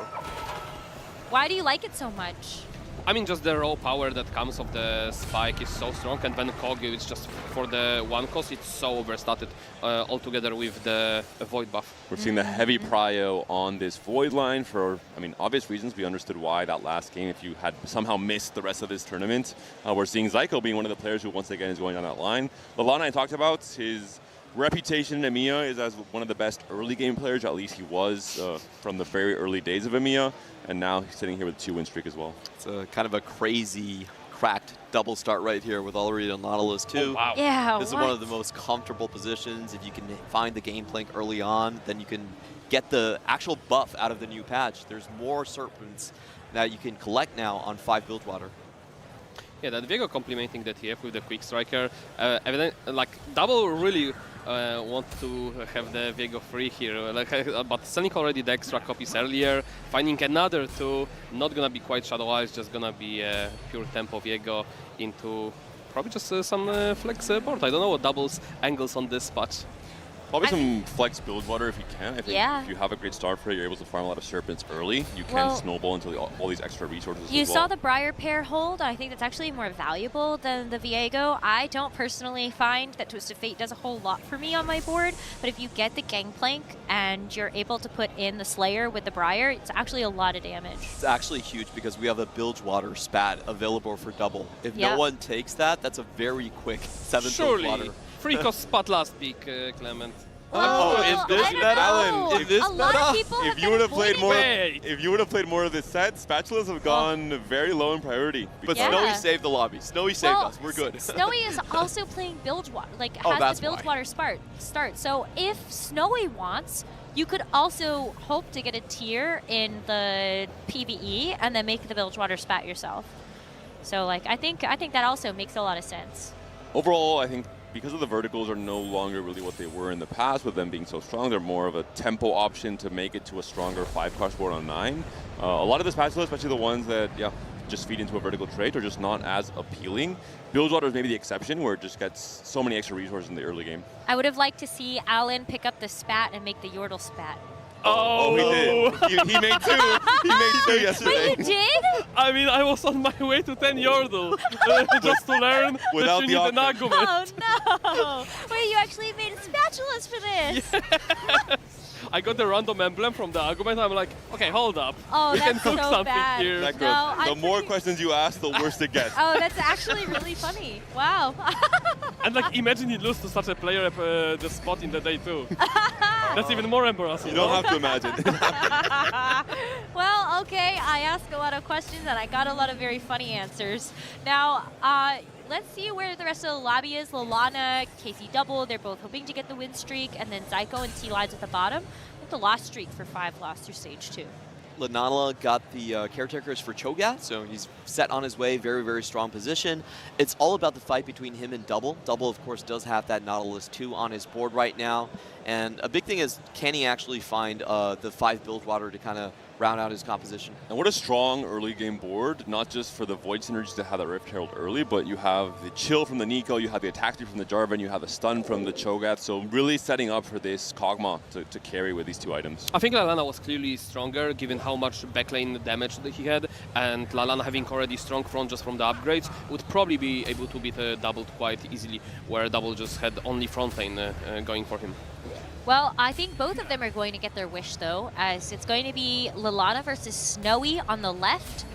Why do you like it so much? I mean, just the raw power that comes of the spike is so strong, and then Cog is just for the 1 cost, it's so overstated altogether with the Void buff. We're seeing the heavy prio on this Void line for, obvious reasons. We understood why that last game, if you had somehow missed the rest of this tournament. We're seeing Zyko being one of the players who once again is going on that line. Lalana I talked about, his reputation in EMEA is as one of the best early game players, at least he was from the very early days of EMEA, and now he's sitting here with a 2-win streak as well. It's a kind of a crazy, cracked double start right here with Ulrich and Nautilus too. Oh, wow. Yeah, This is one of the most comfortable positions. If you can find the game plank early on, then you can get the actual buff out of the new patch. There's more Serpents that you can collect now on 5 Bilgewater. Yeah, that Viego complementing the TF with the Quick Striker. Like, Double really want to have the Viego free here, but selling already the extra copies earlier, finding another 2, not gonna be quite Shadow Eyes, just gonna be pure tempo Viego into probably just some flex Porte. I don't know what Double's angles on this patch. Probably some flex Bilgewater if you can. I think Yeah. if you have a great start for it, you're able to farm a lot of Serpents early. You can snowball into all these extra resources You as well. saw the Briar pair hold. I think that's actually more valuable than the Viego. I don't personally find that Twisted Fate does a whole lot for me on my board, but if you get the Gangplank and you're able to put in the Slayer with the Briar, it's actually a lot of damage. It's actually huge because we have a Bilgewater spat available for double. If no one takes that, that's a very quick 7 Bilgewater. Surely, free cost spot last week, Clement. Is this meta? Alan, is this meta? If you would have played more, if you would have played more of this set, spatulas have gone very low in priority. But Snowy saved the lobby. Snowy saved us. We're good. Snowy is also playing Bilgewater, has that's the Bilgewater start. So if Snowy wants, you could also hope to get a tier in the PvE and then make the Bilgewater spat yourself. So I think that also makes a lot of sense. Overall, I think because of the verticals are no longer really what they were in the past, with them being so strong, they're more of a tempo option to make it to a stronger 5-card board on 9. A lot of the spatulas, especially the ones that just feed into a vertical trait, are just not as appealing. Bilgewater is maybe the exception, where it just gets so many extra resources in the early game. I would have liked to see Alan pick up the spat and make the Yordle spat. Oh, he did. He made 2. He made 2 yesterday. Wait, you did? I mean, I was on my way to 10 Yordle just to learn without that you need an argument. Oh no! Wait, you actually made spatulas for this? Yes. I got the random emblem from the argument. I'm like, okay, hold up. Oh, we that's can cook so something bad. here. No, the more questions you ask, the worse it gets. Oh, that's actually really funny. Wow. And imagine you lose to such a player at the spot in the day too. That's even more embarrassing. You don't have to imagine. Well, okay, I asked a lot of questions and I got a lot of very funny answers. Now, let's see where the rest of the lobby is. Lalana, Casey Double, they're both hoping to get the win streak, and then Zyko and T-Lines at the bottom. the loss streak for 5 lost through stage 2. Lanala got the caretakers for Cho'Gath, so he's set on his way, very, very strong position. It's all about the fight between him and Double. Double, of course, does have that Nautilus 2 on his board right now. And a big thing is, can he actually find the 5 build water to kind of round out his composition? And what a strong early game board, not just for the Void synergies to have that Rift Herald early, but you have the Chill from the Nico, you have the Attack Speed from the Jarvan, you have the Stun from the Cho'Gath, so really setting up for this Kog'Maw to carry with these 2 items. I think Lalana was clearly stronger given how much backlane damage that he had, and Lalana having already strong front just from the upgrades would probably be able to beat Double quite easily, where Double just had only front lane going for him. Well, I think both of them are going to get their wish, though, as it's going to be Lalana versus Snowy on the left,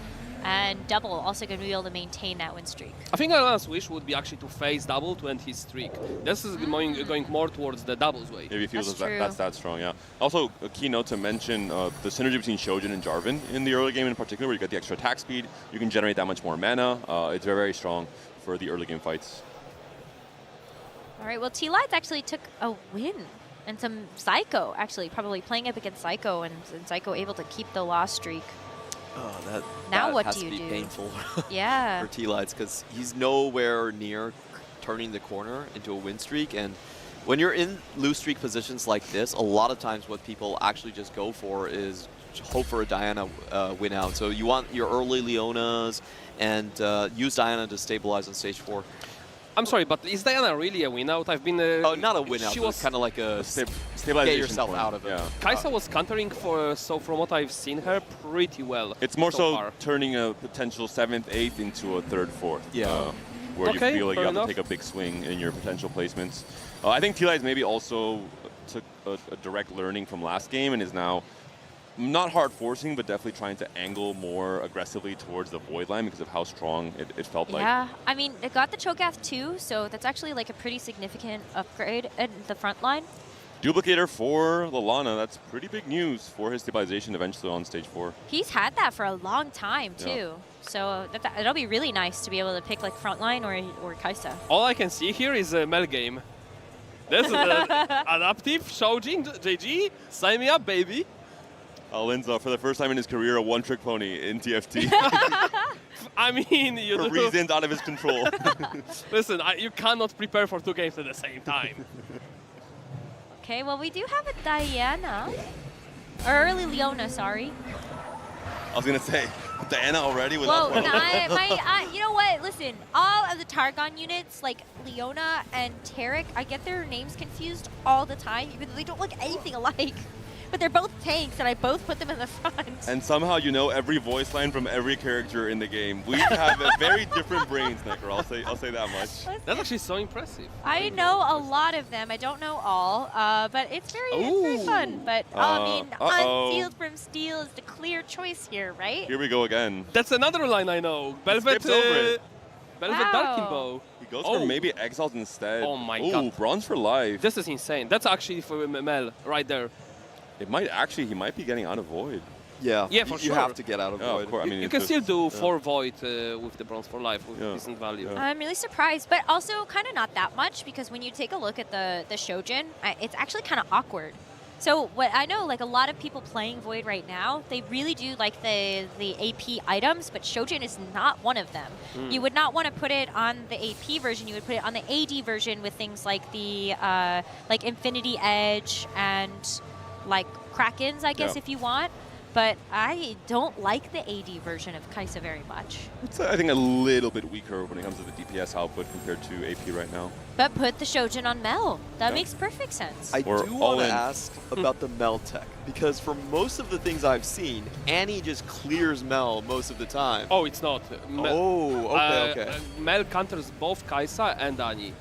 and Double also going to be able to maintain that win streak. I think Lalana's wish would be actually to face Double to end his streak. This is going more towards the Double's way. Maybe he feels that's that strong, yeah. Also, a key note to mention, the synergy between Shojin and Jarvan in the early game in particular, where you get the extra attack speed, you can generate that much more mana. It's very, very strong for the early game fights. All right, well, T-Lights actually took a win. And some Psycho, actually, probably playing up against Psycho, and Psycho able to keep the loss streak. Oh, now what has do you to be do? Painful Yeah. for T-Lights, because he's nowhere near turning the corner into a win streak. And when you're in lose streak positions like this, a lot of times what people actually just go for is hope for a Diana win out. So you want your early Leonas and use Diana to stabilize on stage 4. I'm sorry, but is Diana really a win out? I've been. Oh, not a win out. She But was kind of like a stabilization get yourself point. out of it. Yeah. Kaisa was countering for, so from what I've seen her, pretty well. It's more so far. turning a potential 7th, 8th into a 3rd, 4th. Yeah. Where you feel like you have enough. to take a big swing in your potential placements. I think T-Lights maybe also took a direct learning from last game and is now not hard forcing, but definitely trying to angle more aggressively towards the Void line because of how strong it felt like. Yeah, I mean, it got the Cho'Gath too, so that's actually like a pretty significant upgrade in the front line. Duplicator for Lalana, that's pretty big news for his stabilization eventually on stage 4. He's had that for a long time too, Yeah. so it'll be really nice to be able to pick like front line or Kaisa. All I can see here is a Mel game. This is an adaptive Shojin JG. Sign me up, baby. Linza, for the first time in his career, a one-trick pony in TFT. I mean, you for do. reasons out of his control. Listen, you cannot prepare for 2 games at the same time. Okay, well we do have a Diana, or early Leona, sorry. I was going to say, Diana already with Well, you know what? Listen, all of the Targon units, like Leona and Taric, I get their names confused all the time, even though they don't look anything alike. But they're both tanks, and I both put them in the front. And somehow you know every voice line from every character in the game. We have a very different brains, Necro. I'll say that much. That's actually so impressive. I know a lot of them. I don't know all, but it's very fun. But I mean, Unsealed from Steel is the clear choice here, right? Here we go again. That's another line I know. Velvet, Skips over it. Velvet Darkin Bow. He goes for maybe Exiles instead. Oh my Ooh, god. Bronze for life. This is insane. That's actually for Mel right there. It might actually, he might be getting out of Void. Yeah, Yeah, for you sure. have to get out of Yeah, Void. of course. I mean, You it's can just- still do yeah. 4 Void with the Bronze for Life with decent value. I'm really surprised, but also kind of not that much, because when you take a look at the Shojin, it's actually kind of awkward. So what I know, like a lot of people playing Void right now, they really do like the AP items, but Shojin is not one of them. You would not want to put it on the AP version. You would put it on the AD version with things like the like Infinity Edge and like Krakens, I guess, Yeah. if you want. But I don't like the AD version of Kaisa very much. It's, I think, a little bit weaker when it comes to the DPS output compared to AP right now. But put the Shojin on Mel. That Yeah. makes perfect sense. I We're do all want to in. ask about the Mel tech, because for most of the things I've seen, Annie just clears Mel most of the time. Oh, it's not. Okay. Mel counters both Kaisa and Annie.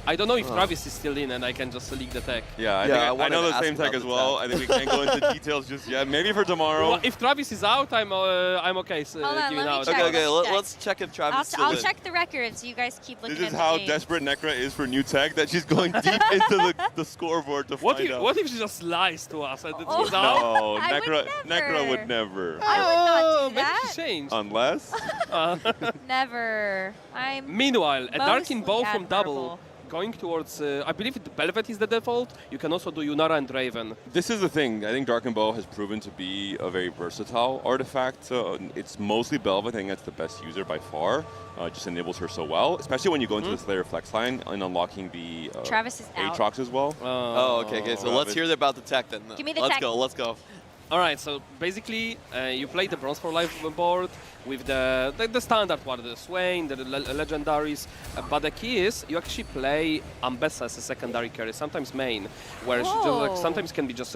I don't know if Travis is still in and I can just leak the tech. Yeah, I wanted know to the ask same tech about as the well. tech. I think we can't go into details just yet. Maybe for tomorrow. Well, if Travis is out, I'm okay Hold on, giving let me out. check. Let's check if Travis is still I'll in. check the records. You guys keep looking This at is how the game. desperate Necra is for new tech, that she's going deep into the scoreboard to find out. What if she just lies to us and it's out? No, I would Necra would never. I would not do maybe that. she changed. Unless? Never. I'm Meanwhile, a Darkin mostly Bow from admirable. Double going towards, I believe Belvet is the default. You can also do Yunara and Raven. This is the thing. I think Dark Bow has proven to be a very versatile artifact. It's mostly Belvet. I think that's the best user by far. Just enables her so well, especially when you go into the Slayer flex line and unlocking the Travis is out. Aatrox as well. Oh, okay. So let's hear about the tech then. Give me the let's tech. Let's go. All right, so basically you play the Bronze for Life board with the standard one, the Swain, the legendaries, but the key is you actually play Ambessa as a secondary carry, sometimes main, where she just, like, sometimes can be just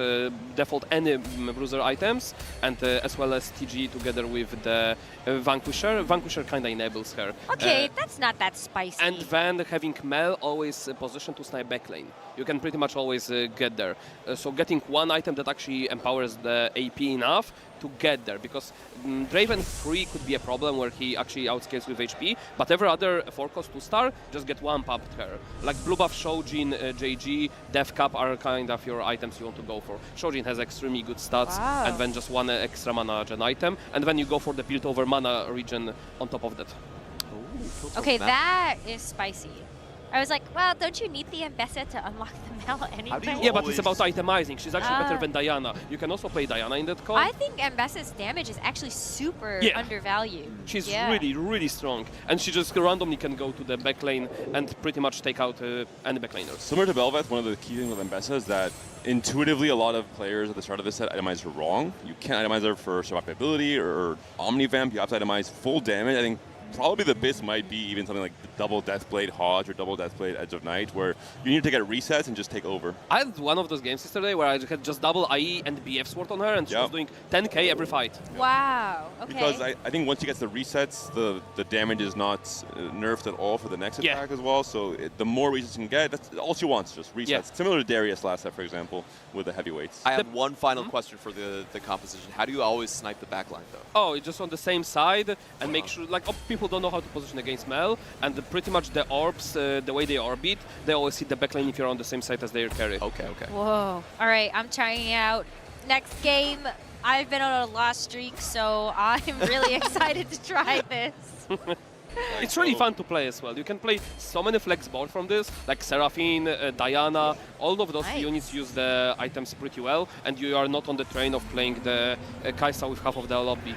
default any bruiser items, and as well as TG together with the Vanquisher. Vanquisher kind of enables her. Okay, that's not that spicy. And then having Mel always positioned to snipe backlane. You can pretty much always get there. So getting one item that actually empowers the AP enough to get there, because Draven 3 could be a problem where he actually outscales with HP, but every other 4-cost 2-star just get one pumped her. Like Blue Buff, Shojin, JG, Death Cap are kind of your items you want to go for. Shojin has extremely good stats, and then just one extra mana gen item, and then you go for the build over mana region on top of that. Ooh, okay, that is spicy. I was like, well, don't you need the Ambessa to unlock the Mel anyway? Yeah, but it's about itemizing. She's actually better than Diana. You can also play Diana in that call. I think Ambessa's damage is actually super undervalued. She's really, really strong. And she just randomly can go to the backline and pretty much take out any backlaner. Similar to Belvet, one of the key things with Ambessa is that intuitively a lot of players at the start of this set itemize her wrong. You can't itemize her for survivability or Omnivamp. You have to itemize full damage. I think probably the best might be even something like the double Deathblade Hodge or double Deathblade Edge of Night, where you need to get resets and just take over. I had one of those games yesterday where I had just double IE and BF sword on her, and she was doing 10k every fight. Wow, okay. Because I think once she gets the resets, the damage is not nerfed at all for the next attack as well, so the more resets you can get, that's all she wants, just resets. Similar to Darius last set, for example, with the heavyweights. I have one final question for the composition. How do you always snipe the backline, though? Oh, just on the same side and make sure, like, people don't know how to position against Mel, and pretty much the orbs, the way they orbit, they always hit the backline if you're on the same side as their carry. Okay. Whoa. All right, I'm trying it out. Next game, I've been on a loss streak, so I'm really excited to try this. It's really fun to play as well. You can play so many flex board from this, like Seraphine, Diana, all of those units use the items pretty well, and you are not on the train of playing the Kai'Sa with half of the lobby.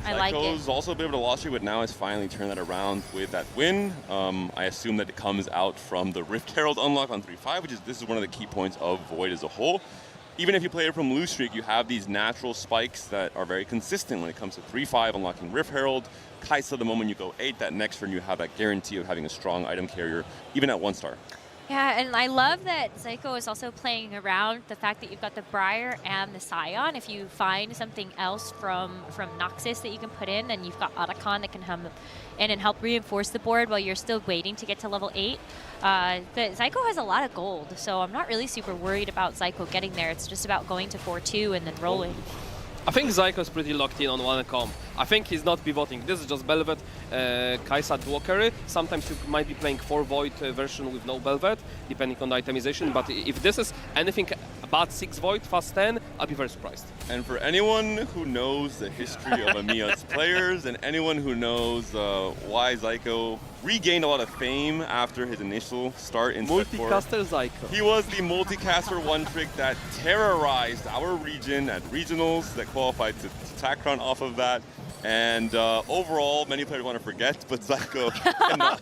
I like it. Psycho's also a bit of a loss streak, but now has finally turned that around with that win. I assume that it comes out from the Rift Herald unlock on 3-5, which is this is one of the key points of Void as a whole. Even if you play it from lose streak, you have these natural spikes that are very consistent when it comes to 3-5 unlocking Rift Herald. Kai'Sa, the moment you go 8, that next turn you have that guarantee of having a strong item carrier, even at 1-star. Yeah, and I love that Psycho is also playing around the fact that you've got the Briar and the Scion. If you find something else from Noxus that you can put in, and you've got Otacon that can come in and help reinforce the board while you're still waiting to get to level 8. The Psycho has a lot of gold, so I'm not really super worried about Psycho getting there. It's just about going to 4-2 and then rolling. I think Zyko is pretty locked in on one comp. I think he's not pivoting. This is just Belvet, Kai'Sa duo carry. Sometimes you might be playing 4 Void version with no Belvet, depending on the itemization. But if this is anything about 6 Void, fast 10, I'll be very surprised. And for anyone who knows the history of Amiya's players and anyone who knows why Zyko regained a lot of fame after his initial start in Multicaster Zyko. He was the multicaster one trick that terrorized our region at regionals, that qualified to Tacron off of that. And overall, many players want to forget, but Zyko cannot.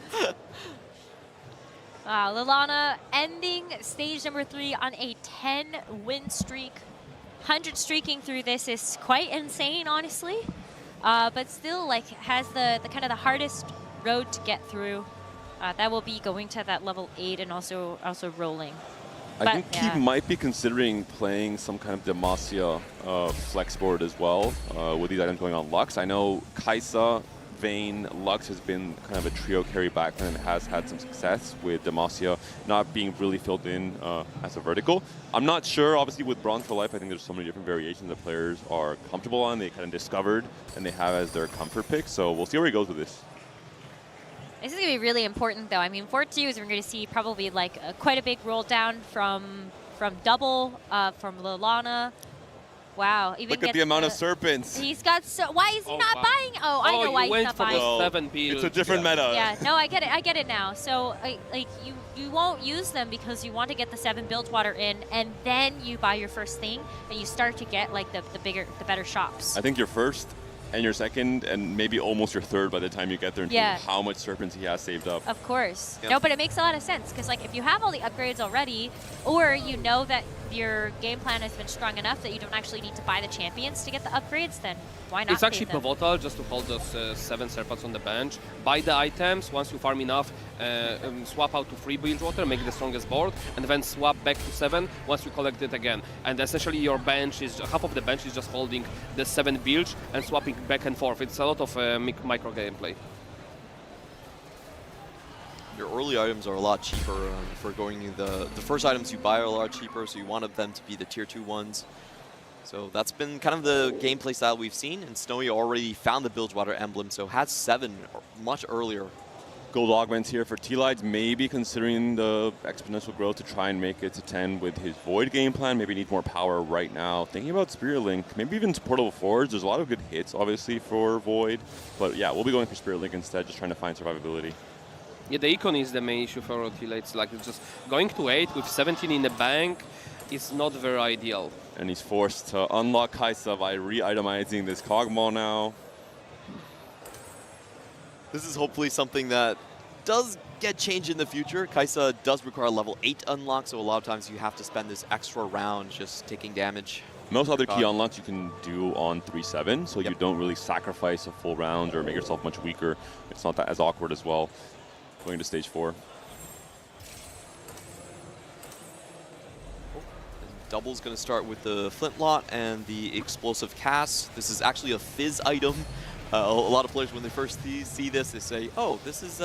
Lilana ending stage number 3 on a 10-win streak. 100 streaking through this is quite insane, honestly. But still, like, has the kind of the hardest road to get through. That will be going to that level 8 and also rolling. I think he might be considering playing some kind of Demacia flex board as well with these items going on Lux. I know Kai'Sa, Vayne, Lux has been kind of a trio carry backline and has had some success with Demacia not being really filled in as a vertical. I'm not sure, obviously with Bronze for Life, I think there's so many different variations that players are comfortable on, they kind of discovered and they have as their comfort pick. So we'll see where he goes with this. This is going to be really important, though. I mean, 4-2 is we're going to see probably like quite a big roll down from double, from Lilana. Wow. Even Look at the amount of serpents. He's got so. Why is he not buying? Oh, I know why he's not buying. Well, it's a different meta. Yeah, no, I get it. I get it now. So, like, you won't use them because you want to get the 7 Bilgewater in, and then you buy your first thing, and you start to get like the better shops. I think your first and your second and maybe almost your third by the time you get there, into how much serpents he has saved up. Of course. Yep. No, but it makes a lot of sense because, like, if you have all the upgrades already, or you know that your game plan has been strong enough that you don't actually need to buy the champions to get the upgrades, then why not? It's actually save them? pivotal just to hold those 7 serpents on the bench. Buy the items, once you farm enough, swap out to 3 Bilgewater, make the strongest board, and then swap back to 7 once you collect it again. And essentially your bench is, half of the bench is just holding the 7 Bilge and swapping back and forth. It's a lot of micro gameplay. Your early items are a lot cheaper for going. The first items you buy are a lot cheaper, so you wanted them to be the tier 2 ones. So that's been kind of the gameplay style we've seen, and Snowy already found the Bilgewater emblem, so has 7 much earlier. Gold augments here for T-Lights, maybe considering the exponential growth to try and make it to 10 with his Void game plan. Maybe need more power right now. Thinking about Spirit Link, maybe even Portable Forge. There's a lot of good hits, obviously, for Void. But yeah, we'll be going for Spirit Link instead, just trying to find survivability. Yeah, the econ is the main issue for T-Lights. Like, it's just going to 8 with 17 in the bank is not very ideal. And he's forced to unlock Kaisa by re-itemizing this Kog'Maw now. This is hopefully something that does get changed in the future. Kaisa does require a level 8 unlock, so a lot of times you have to spend this extra round just taking damage. Most other key unlocks you can do on 3-7, so you don't really sacrifice a full round or make yourself much weaker. It's not that as awkward as well. Going to stage 4. Double's going to start with the Flintlock and the Explosive Cast. This is actually a Fizz item. A lot of players, when they first see this, they say, "Oh, this is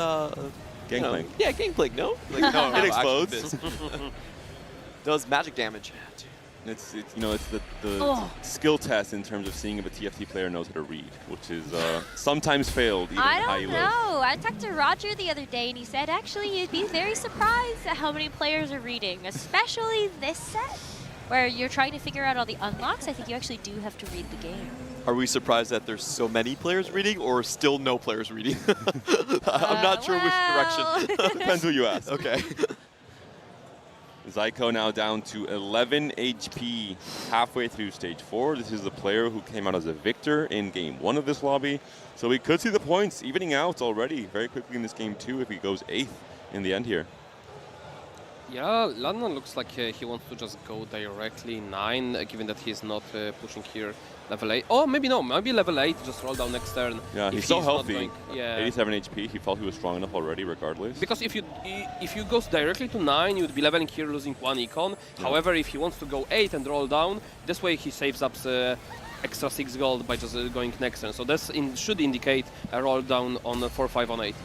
Gangplank." Yeah, Gangplank. No, like, no, it explodes. Does magic damage. It's the skill test in terms of seeing if a TFT player knows how to read, which is sometimes failed even I high don't low. know. I talked to Roger the other day, and he said actually you'd be very surprised at how many players are reading, especially this set, where you're trying to figure out all the unlocks. I think you actually do have to read the game. Are we surprised that there's so many players reading, or still no players reading? I'm not sure which direction. Depends who you ask. Okay. Zyko now down to 11 HP halfway through stage 4. This is the player who came out as a victor in game 1 of this lobby. So we could see the points evening out already very quickly in this game 2 if he goes 8th in the end here. Yeah, London looks like he wants to just go directly 9, given that he's not pushing here level 8. Oh, maybe no, maybe level 8, just roll down next turn. Yeah, he's so healthy. Going, yeah. 87 HP, he felt he was strong enough already regardless. Because if you go directly to 9, you'd be leveling here, losing 1 econ. Yeah. However, if he wants to go 8 and roll down, this way he saves up extra 6 gold by just going next turn. So this should indicate a roll down on 4-5 on 8.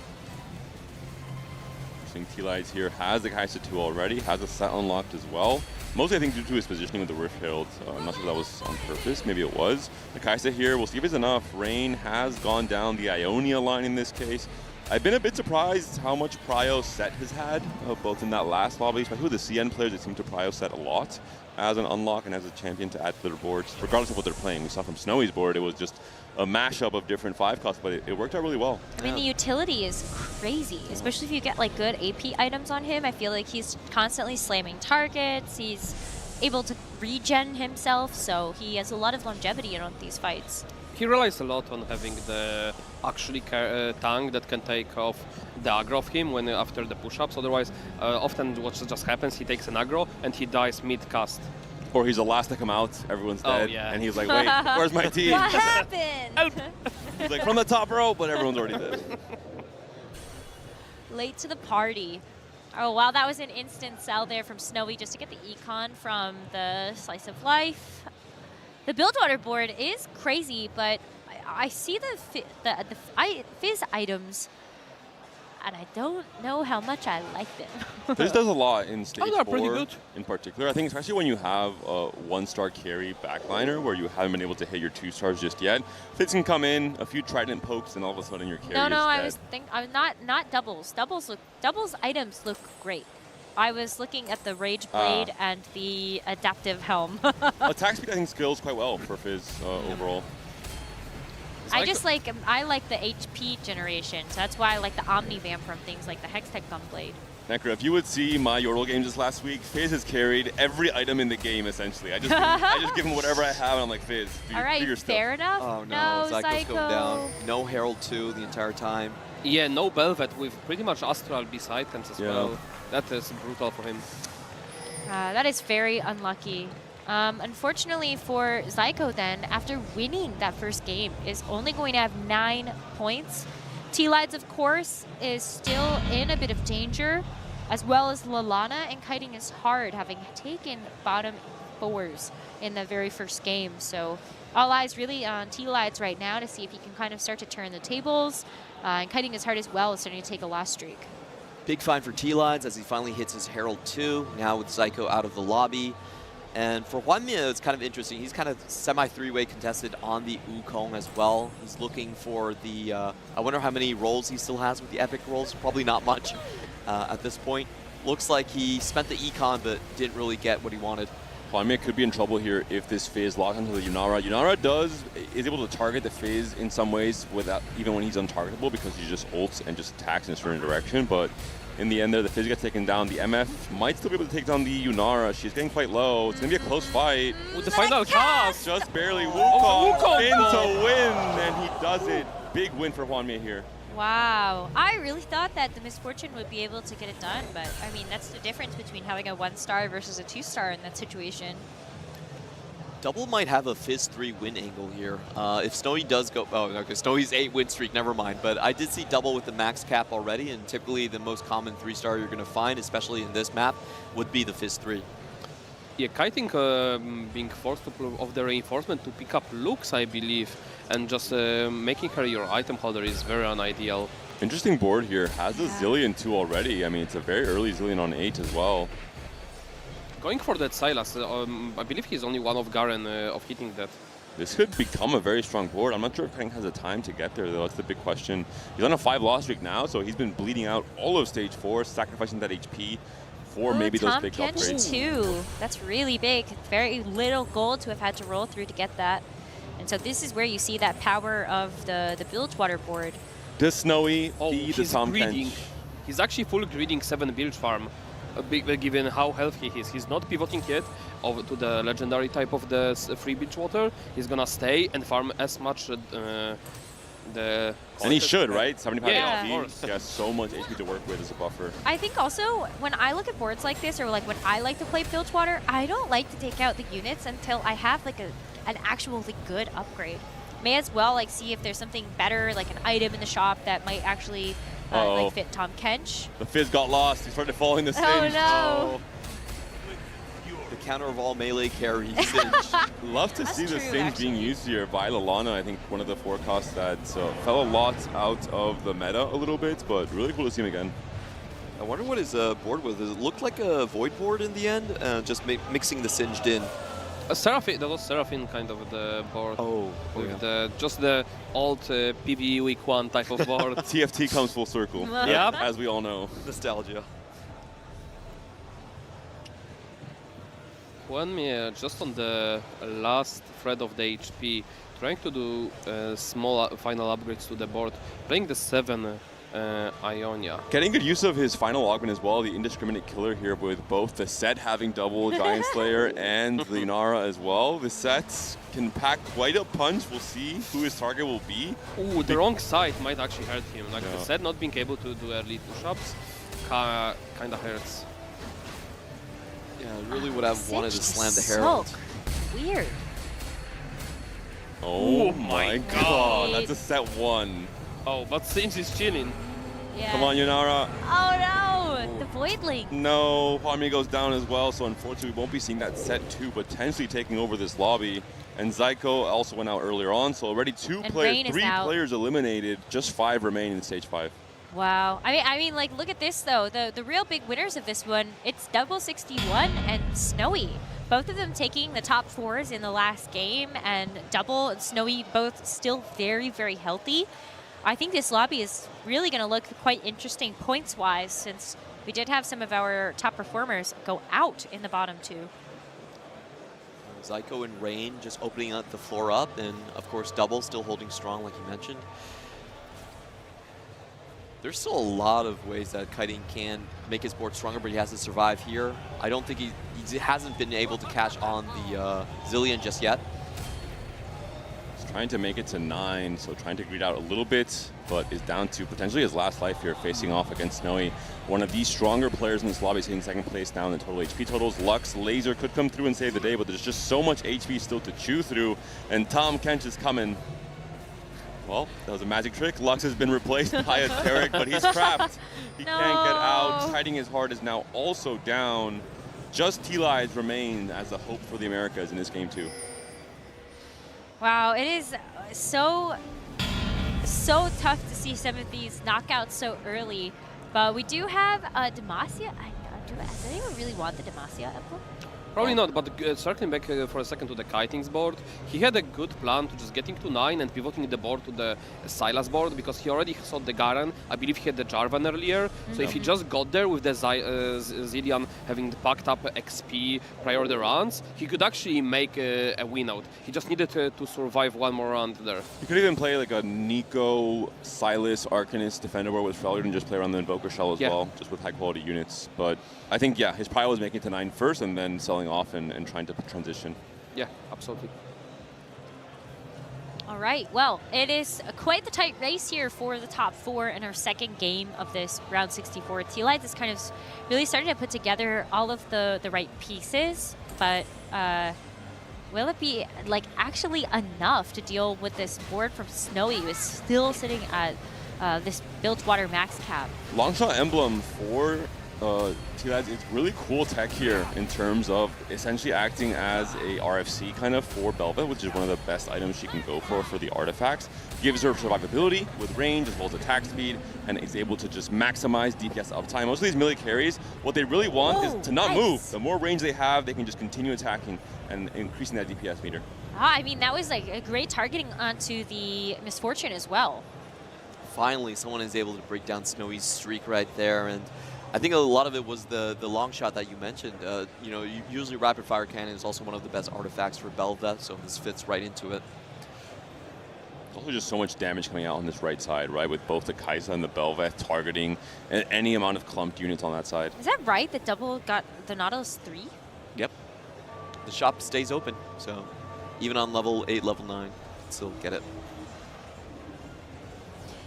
T-Lights here has the Kaisa 2 already, has a set unlocked as well. Mostly I think due to his positioning with the Rift Herald. I'm not sure if that was on purpose, maybe it was. The Kaisa here, we'll see if it's enough. Rain has gone down the Ionia line in this case. I've been a bit surprised how much prio set has had, both in that last lobby, especially with the CN players. It seemed to prio set a lot as an unlock and as a champion to add to their boards, regardless of what they're playing. We saw from Snowy's board, it was just a mashup of different 5 costs, but it worked out really well. I mean, the utility is crazy, especially if you get like good AP items on him. I feel like he's constantly slamming targets. He's able to regen himself, so he has a lot of longevity in these fights. He relies a lot on having the actually tank that can take off the aggro of him when after the push-ups. Otherwise, often what just happens, he takes an aggro and he dies mid-cast. Or he's the last to come out, everyone's dead, and he's like, wait, where's my team? What happened? He's like, from the top row, but everyone's already dead. Late to the party. Oh, wow, that was an instant sell there from Snowy just to get the econ from the Slice of Life. The Bilgewater board is crazy, but I see the Fizz items, and I don't know how much I like them. Fizz does a lot in stage 4 pretty good. in particular. I think especially when you have a 1-star carry backliner where you haven't been able to hit your 2 stars just yet. Fizz can come in, a few trident pokes, and all of a sudden your carry is No, dead. I'm not doubles. Doubles items look great. I was looking at the Rage Blade and the Adaptive Helm. Attack speed, I think, scales quite well for Fizz overall. I like the HP generation, so that's why I like the Omnivamp from things like the Hextech Gunblade. Necro, if you would see my Yordle games this last week, Fizz has carried every item in the game, essentially. I just give him whatever I have, and I'm like, Fizz, do your stuff. Fair enough. Oh no, Zyko's going down. No Herald 2 the entire time. Yeah, no Belvet with pretty much Astral beside him as well. That is brutal for him. That is very unlucky. Unfortunately for Zyko then, after winning that first game, is only going to have 9 points. T-Lides, of course, is still in a bit of danger, as well as Lalana, and Kiting is hard, having taken bottom 4s in the very first game. So all eyes really on T-Lides right now to see if he can kind of start to turn the tables. And Kiting is hard as well, is starting to take a loss streak. Big find for T-Lides as he finally hits his Herald 2, now with Zyko out of the lobby. And for Hwanmia, it's kind of interesting. He's kind of semi-3-way contested on the Wukong as well. He's looking for the, I wonder how many rolls he still has with the Epic rolls. Probably not much at this point. Looks like he spent the Econ, but didn't really get what he wanted. Hwanmia could be in trouble here if this Fizz locks onto the Yunara. Yunara is able to target the Fizz in some ways without, even when he's untargetable, because he just ults and just attacks in a certain direction. But in the end there, the Fizz gets taken down. The MF might still be able to take down the Yunara. She's getting quite low. It's going to be a close fight. With the final cast! Just barely. Wukong in to win, and he does it. Big win for Hwanmia here. Wow. I really thought that the Misfortune would be able to get it done, but I mean, that's the difference between having a 1-star versus a 2-star in that situation. Double might have a Fizz 3 win angle here. If Snowy does go, oh, okay, Snowy's 8 win streak, never mind. But I did see Double with the max cap already, and typically the most common 3-star you're going to find, especially in this map, would be the Fizz 3. Yeah, Kiting being forced to pull off the reinforcement to pick up Lux, I believe, and just making her your item holder is very unideal. Interesting board here. Has a Zillion 2 already. I mean, it's a very early Zillion on 8 as well. Going for that Sylas, I believe he's only one of Garen of hitting that. This could become a very strong board. I'm not sure if Kiting has the time to get there, though. That's the big question. He's on a 5-loss streak now, so he's been bleeding out all of stage 4, sacrificing that HP for maybe those big upgrades. Too. That's really big. Very little gold to have had to roll through to get that. And so this is where you see that power of the Bilgewater board. Does Snowy be the Tom greeding. Kench? He's actually full greeding 7 Bilge farm. Given how healthy he is. He's not pivoting yet over to the legendary type of the free Bilgewater. He's gonna stay and farm as much the... And he should, right? 75 yeah, HP. He has so much HP to work with as a buffer. I think also, when I look at boards like this, or like when I like to play Bilgewater, I don't like to take out the units until I have like an actually good upgrade. May as well like see if there's something better, like an item in the shop that might actually like fit Tom Kench. The Fizz got lost. He started falling the stage. Oh no! The counter of all melee carries. Singe. Love to see the Singe being used here by Lalana. I think one of the forecasts that fell a lot out of the meta a little bit, but really cool to see him again. I wonder what his board was. Does it look like a Void board in the end? Just mixing the Singed in. Seraphine, that was Seraphine kind of the board. With just the old PvE week 1 type of board. TFT comes full circle. Yeah, as we all know. Nostalgia. Hwanmia just on the last thread of the HP, trying to do small final upgrades to the board, playing the 7 Ionia. Getting good use of his final augment as well, the indiscriminate killer here with both the set having double Giant Slayer and the Yunara as well. The set can pack quite a punch. We'll see who his target will be. Ooh, the wrong side might actually hurt him. Like the set not being able to do early push-ups kind of hurts. Yeah, I really would have wanted to slam the Herald. Weird. Oh my god, that's a set 1. Oh, but Singe is chilling. Yeah. Come on, Yunara. Oh no! The Voidling. No, Hwanmia goes down as well, so unfortunately we won't be seeing that set 2 potentially taking over this lobby. And Zyko also went out earlier on, so already 3 players eliminated, just 5 remain in stage 5. Wow. I mean, like, look at this though. The real big winners of this one, it's Double 61 and Snowy. Both of them taking the top 4s in the last game, and Double and Snowy both still very, very healthy. I think this lobby is really going to look quite interesting points-wise, since we did have some of our top performers go out in the bottom 2. Zyko and Rain just opening up the floor up, and of course Double still holding strong like you mentioned. There's still a lot of ways that Kiting can make his board stronger, but he has to survive here. I don't think he hasn't been able to catch on the Zillion just yet. He's trying to make it to 9, so trying to greed out a little bit, but is down to potentially his last life here, facing off against Snowy. One of the stronger players in this lobby, sitting second place now in the total HP totals. Lux Laser could come through and save the day, but there's just so much HP still to chew through, and Tom Kench is coming. Well, that was a magic trick. Lux has been replaced by a Tarek, but he's trapped. He can't get out. Fighting his heart is now also down. Just T-Lies remain as a hope for the Americas in this game too. Wow, it is so tough to see some of these knockouts so early. But we do have Demacia. Does anyone really want the Demacia emblem? Probably not, but circling back for a second to the Kiting's board, he had a good plan to just getting to 9 and pivoting the board to the Sylas board, because he already saw the Garen. I believe he had the Jarvan earlier. So if he just got there with the Zilean having packed up XP prior the rounds, he could actually make a win out. He just needed to survive one more round there. You could even play like a Nico, Sylas, Arcanist defender board with Freljord and just play around the Invoker Shell as well, just with high quality units. But I think, yeah, his prio was making it to 9 first and then selling off and trying to transition. Yeah, absolutely. All right, well, it is quite the tight race here for the top 4 in our second game of this round 64. T-Light is kind of really starting to put together all of the right pieces, but will it be like actually enough to deal with this board from Snowy, who is still sitting at this Bilgewater max cap? Longshot emblem for T-Lies, it's really cool tech here in terms of essentially acting as a RFC kind of for Belva, which is one of the best items she can go for the artifacts. Gives her survivability with range as well as attack speed, and is able to just maximize DPS uptime. Most of these melee carries, what they really want is to not move. The more range they have, they can just continue attacking and increasing that DPS meter. I mean, that was like a great targeting onto the Misfortune as well. Finally, someone is able to break down Snowy's streak right there, and I think a lot of it was the long shot that you mentioned. You know, usually rapid fire cannon is also one of the best artifacts for Belva, so this fits right into it. Also just so much damage coming out on this right side, right? With both the Kai'Sa and the Belveth targeting any amount of clumped units on that side. Is that right? That Double got the Nautilus 3? Yep. The shop stays open, so even on level 8, level 9, still get it.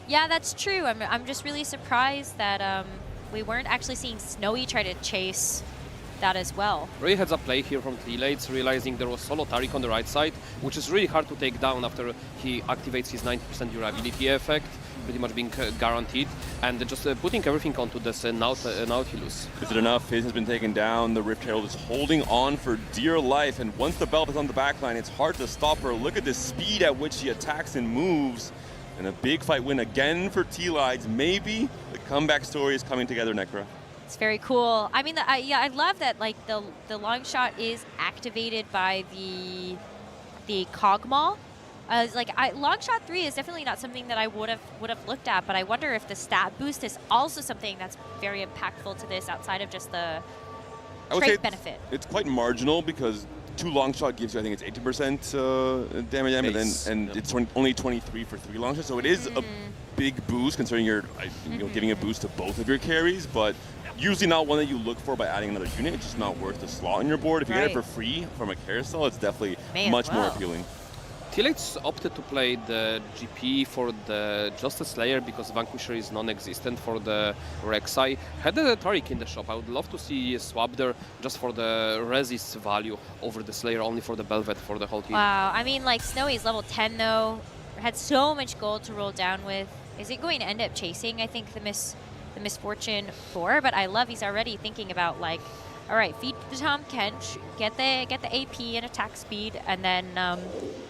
Yeah, that's true. I'm just really surprised that we weren't actually seeing Snowy try to chase that as well. Really heads up play here from T-Lights, realizing there was solo Taric on the right side, which is really hard to take down after he activates his 90% durability effect, pretty much being guaranteed, and just putting everything onto this Nautilus. Is it enough? Fizz has been taken down. The Rift Herald is holding on for dear life, and once the Belva is on the backline, it's hard to stop her. Look at the speed at which she attacks and moves. And a big fight win again for T-Lights. Maybe the comeback story is coming together, Necra. It's very cool. I mean, yeah, I love that like the long shot is activated by the Cogmaw. Long shot 3 is definitely not something that I would have looked at, but I wonder if the stat boost is also something that's very impactful to this outside of just the trait benefit. It's quite marginal because 2 long shot gives you, I think it's 80% damage, and it's only 23 for 3 long shots, so it is a big boost considering you're giving a boost to both of your carries, but usually not one that you look for by adding another unit. It's just not worth the slot on your board. If you get it for free from a carousel, it's definitely much more appealing. T-Lights opted to play the GP for the Justice Slayer because Vanquisher is non-existent for the Rek'Sai. Had the Taric in the shop. I would love to see a swap there just for the resist value over the Slayer, only for the Belvet for the whole team. Wow, I mean, like, Snowy's level 10 though, had so much gold to roll down with. Is it going to end up chasing, I think, the Misfortune 4? But I love he's already thinking about, like, all right, feed the Tom Kench, get the AP and attack speed, and then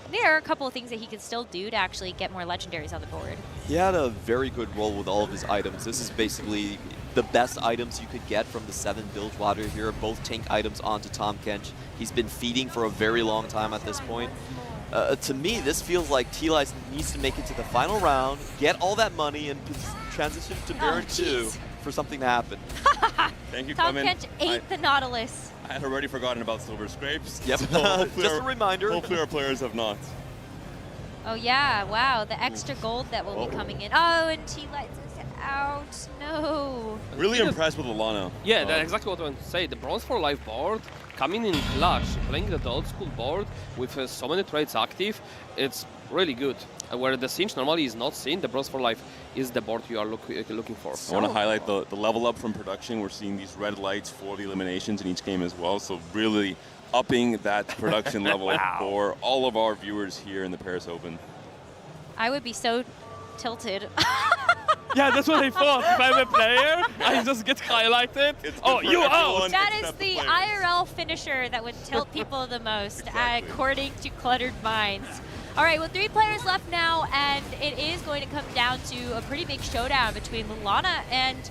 there are a couple of things that he can still do to actually get more legendaries on the board. He had a very good roll with all of his items. This is basically the best items you could get from the 7 Bilgewater here, both tank items onto Tom Kench. He's been feeding for a very long time at this point. To me, this feels like T-Lights needs to make it to the final round, get all that money, and transition to Baron 2 for something to happen. Thank you, Tom Clement. Kench ate the Nautilus. I had already forgotten about Silver Scrapes. Yep. So hopefully Just a reminder. Hopefully our players have not. Oh yeah, wow, the extra gold that will be coming in. Oh, and he lets us out. No. Really impressed with Alana. Yeah, that's exactly what I want to say. The Bronze for Life board coming in clutch, playing the old school board with so many trades active, it's really good. Where the Singe normally is not seen, the Bronze for Life is the board you are looking for. I want to highlight the level up from production. We're seeing these red lights for the eliminations in each game as well. So really upping that production level for all of our viewers here in the Paris Open. I would be so tilted. Yeah, that's what I thought. If I'm a player, I just get highlighted. Oh, you out! That is the IRL finisher that would tilt people the most, according to Cluttered Minds. All right, well, 3 players left now, and it is going to come down to a pretty big showdown between Lalana and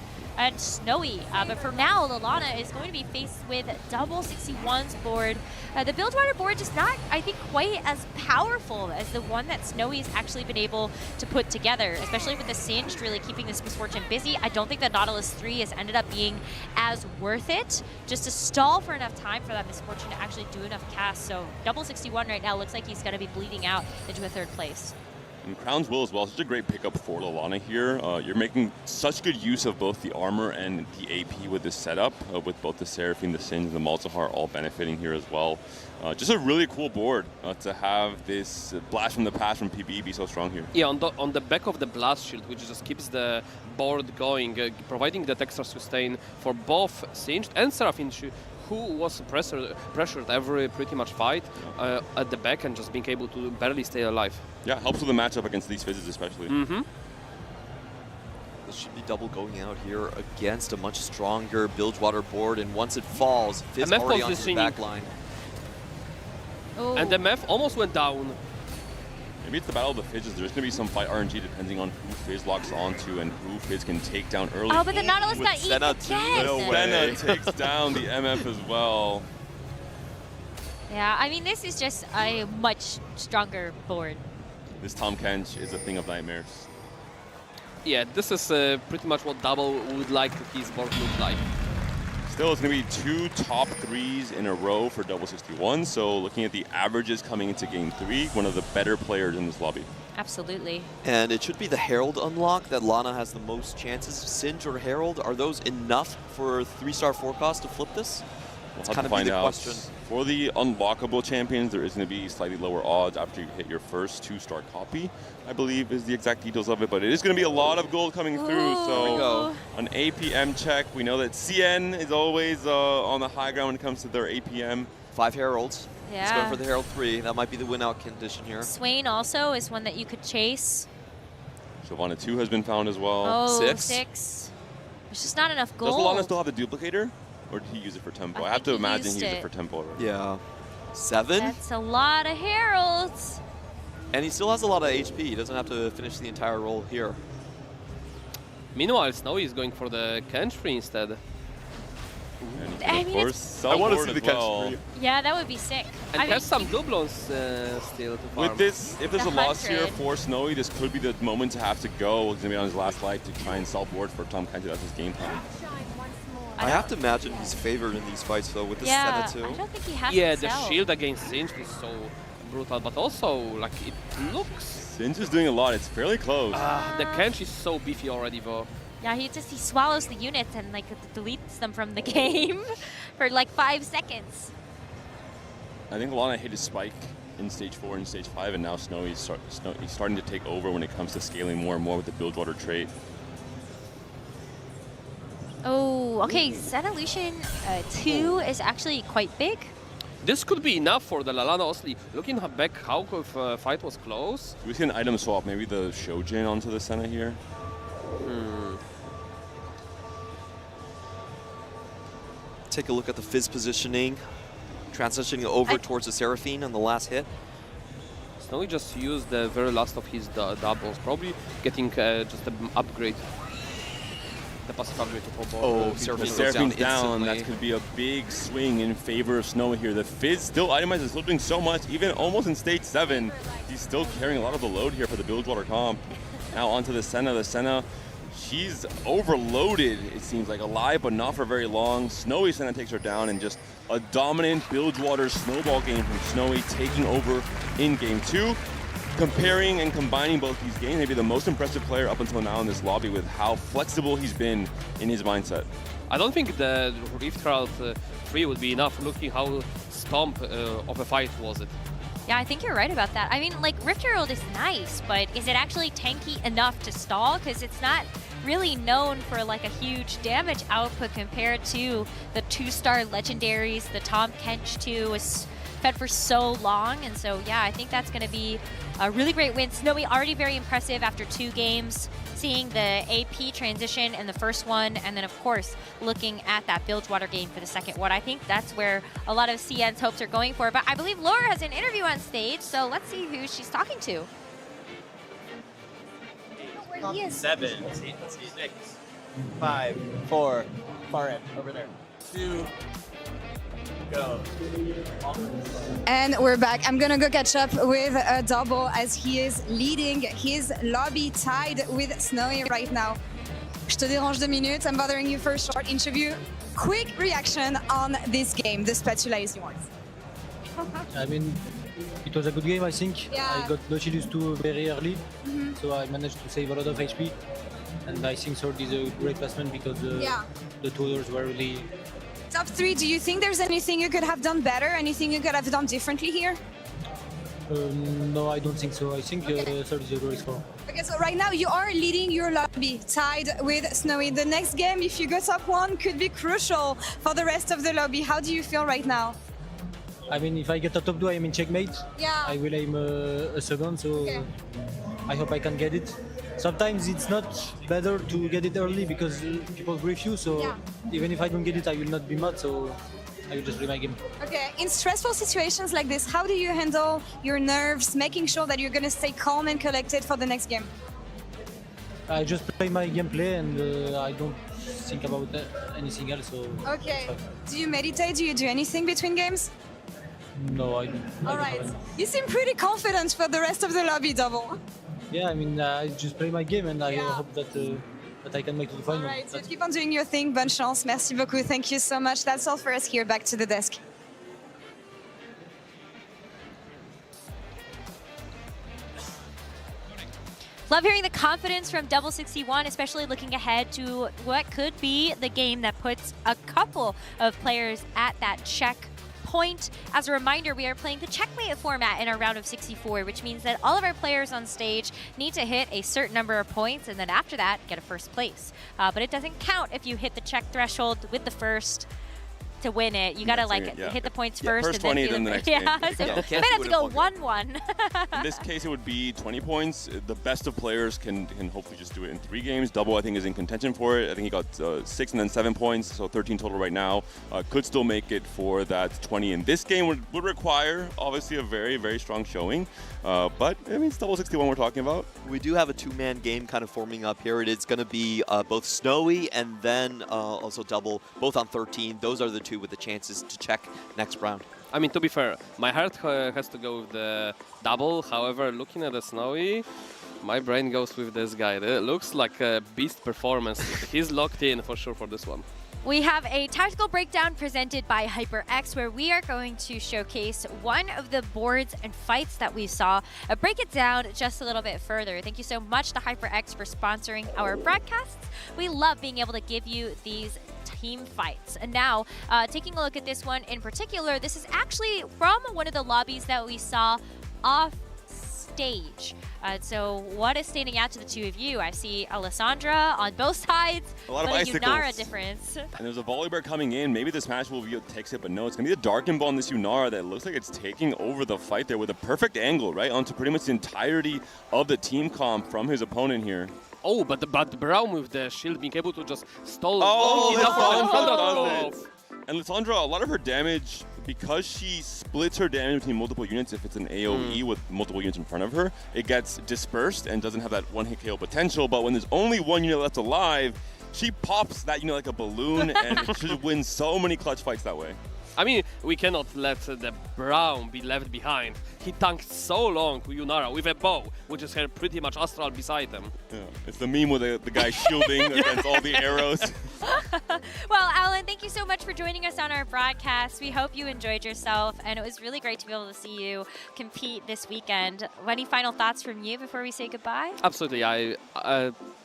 Snowy. But for now, Lalana is going to be faced with double 61's board. The Bilgewater board just not, I think, quite as powerful as the one that Snowy's actually been able to put together, especially with the Singed really keeping this Misfortune busy. I don't think that Nautilus 3 has ended up being as worth it, just to stall for enough time for that Misfortune to actually do enough casts. So double 61 right now looks like he's going to be bleeding out into a 3rd place. And Crown's Will as well, such a great pickup for Lalana here. You're making such good use of both the armor and the AP with this setup, with both the Seraphine, the Singe, and the Malzahar all benefiting here as well. Just a really cool board to have this blast from the past from PBE be so strong here. Yeah, on the back of the Blast Shield, which just keeps the board going, providing that extra sustain for both Singed and Seraphine, who was pressured every pretty much fight at the back and just being able to barely stay alive. Yeah, helps with the matchup against these phases especially. This should be double going out here against a much stronger Bilgewater board, and once it falls, Fizz already onto the back line. Oh. And the MF almost went down. Maybe it's the battle of the Fizzes. There's going to be some fight RNG depending on who Fizz locks onto and who Fizz can take down early. Oh, but the Nautilus got eaten again. Senna takes down the MF as well. Yeah, I mean, this is just a much stronger board. This Tom Kench is a thing of nightmares. Yeah, this is pretty much what Double would like his board look like. Still, it's going to be 2 top 3s in a row for double 61. So looking at the averages coming into game 3, one of the better players in this lobby. Absolutely. And it should be the Herald unlock that Lana has the most chances. Singe or Herald, are those enough for 3-star forecast to flip this? We'll have to find out. Question. For the unlockable champions, there is going to be slightly lower odds after you hit your first 2-star copy, I believe is the exact details of it. But it is going to be a lot of gold coming through. So an APM check. We know that CN is always on the high ground when it comes to their APM. 5 Heralds. Yeah. He's going for the Herald 3. That might be the win-out condition here. Swain also is one that you could chase. Shyvana 2 has been found as well. Oh, 6. There's just not enough gold. Does Lalana still have the duplicator? Or did he use it for tempo? I have to imagine he used it for tempo. Right? Yeah. 7? That's a lot of Heralds. And he still has a lot of HP. He doesn't have to finish the entire roll here. Meanwhile, Snowy is going for the Kench free instead. I mean, I want to see the Kench free. Yeah, that would be sick. And I has mean, some doublons still to farm. With this, if there's a loss here 100. for Snowy, this could be the moment to have to go. He's going to be on his last life to try and solve ward for Tom Kench. That's his game plan. I have to imagine he's favored in these fights, though, with the yeah, Senna, too. I don't think he has Yeah, to the sell. shield against Singe is so brutal, but also, like, it looks... Singe is doing a lot. It's fairly close. The Kench is so beefy already, though. Yeah, he swallows the units and like deletes them from the game for like 5 seconds. I think Lalana hit his spike in stage 4 and stage 5, and now Snowy's he's starting to take over when it comes to scaling more and more with the Bilgewater trait. Oh, okay. Evolution 2 is actually quite big. This could be enough for the Lalana, honestly. Looking back how the fight was close. Do we see an item swap? Maybe the Shojin onto the Senna here? Take a look at the Fizz positioning. Transitioning over towards the Seraphine on the last hit. Snowy just used the very last of his doubles, probably getting just an upgrade. The passive upgrade for Oh, Seraphine's down. That could be a big swing in favor of Snowy here. The Fizz still itemized, is still doing so much, even almost in stage 7. He's still carrying a lot of the load here for the Bilgewater comp. Now onto the Senna. The Senna she's overloaded, it seems like, alive, but not for very long. Snowy Senna takes her down, and just a dominant Bilgewater snowball game from Snowy, taking over in game 2. Comparing and combining both these games, maybe the most impressive player up until now in this lobby with how flexible he's been in his mindset. I don't think the Rift Herald 3 would be enough, looking how stomp of a fight was it. Yeah, I think you're right about that. I mean, like, Rift Herald is nice, but is it actually tanky enough to stall? Because it's not really known for, like, a huge damage output compared to the 2-star legendaries. The Tom Kench 2 was fed for so long, and so, yeah, I think that's going to be a really great win. Snowy already very impressive after 2 games, seeing the AP transition in the first one, and then, of course, looking at that Bilgewater game for the second one. I think that's where a lot of CN's hopes are going for. But I believe Laura has an interview on stage, so let's see who she's talking to. Where he is. 7, 6, 5, 4, far end, over there. 2, go. And we're back. I'm gonna go catch up with Double as he is leading his lobby, tied with Snowy right now. Je te dérange 2 minutes. I'm bothering you for a short interview. Quick reaction on this game. The spatula is yours. I mean, it was a good game, I think. Yeah. I got Nautilus 2 very early, so I managed to save a lot of HP. And I think Sword is a great placement because the two others were really... Top 3, do you think there's anything you could have done better? Anything you could have done differently here? No, I don't think so. I think Sword is a great score. Okay, so right now you are leading your lobby, tied with Snowy. The next game, if you go top 1, could be crucial for the rest of the lobby. How do you feel right now? I mean, if I get a top 2, I am in checkmate. Yeah. I will aim a second, so I hope I can get it. Sometimes it's not better to get it early because people brief you, so even if I don't get it, I will not be mad, so I will just play my game. Okay, in stressful situations like this, how do you handle your nerves, making sure that you're going to stay calm and collected for the next game? I just play my gameplay and I don't think about anything else, so... Okay. Do you meditate? Do you do anything between games? No, I don't. All right. You seem pretty confident for the rest of the lobby, Double. Yeah, I mean, I just play my game and I hope that that I can make to the final. All right, so keep on doing your thing. Bonne chance. Merci beaucoup. Thank you so much. That's all for us here. Back to the desk. Love hearing the confidence from Double 61, especially looking ahead to what could be the game that puts a couple of players at that check point. As a reminder, we are playing the checkmate format in our round of 64, which means that all of our players on stage need to hit a certain number of points, and then after that, get a first place. But it doesn't count if you hit the check threshold with the first to win it. You gotta hit the points first, first and 20, then the next game. So we might have to go 1-1. In this case, it would be 20 points. The best of players can hopefully just do it in 3 games. Double, I think, is in contention for it. I think he got 6 and then 7 points, so 13 total right now. Could still make it for that 20 in this game. Would require, obviously, a very, very strong showing. But, I mean, it's Double 61 we're talking about. We do have a 2-man game kind of forming up here. It is going to be both Snowy and then also Double, both on 13. Those are the 2 with the chances to check next round. I mean, to be fair, my heart has to go with the Double. However, looking at the Snowy, my brain goes with this guy. It looks like a beast performance. He's locked in for sure for this one. We have a tactical breakdown presented by HyperX, where we are going to showcase one of the boards and fights that we saw, break it down just a little bit further. Thank you so much to HyperX for sponsoring our broadcasts. We love being able to give you these team fights. And now, taking a look at this one in particular, this is actually from one of the lobbies that we saw off stage. So what is standing out to the 2 of you? I see Alessandra on both sides, a lot of but a icicles. Yunara difference. And there's a Volibear coming in. Maybe this match will be takes it, but no, it's going to be the Darken Ball on this Yunara that looks like it's taking over the fight there with a perfect angle, right, onto pretty much the entirety of the team comp from his opponent here. Oh, but the Brown with the shield being able to just stall And Lissandra, a lot of her damage, because she splits her damage between multiple units, if it's an AoE with multiple units in front of her, it gets dispersed and doesn't have that 1-hit KO potential. But when there's only 1 unit left alive, she pops that unit like a balloon and she wins so many clutch fights that way. I mean, we cannot let the Brown be left behind. He tanked so long with Yunara with a bow, which is here pretty much Astral beside him. Yeah, it's the meme with the guy shielding against all the arrows. Well, Alan, thank you so much for joining us on our broadcast. We hope you enjoyed yourself, and it was really great to be able to see you compete this weekend. Any final thoughts from you before we say goodbye? Absolutely, I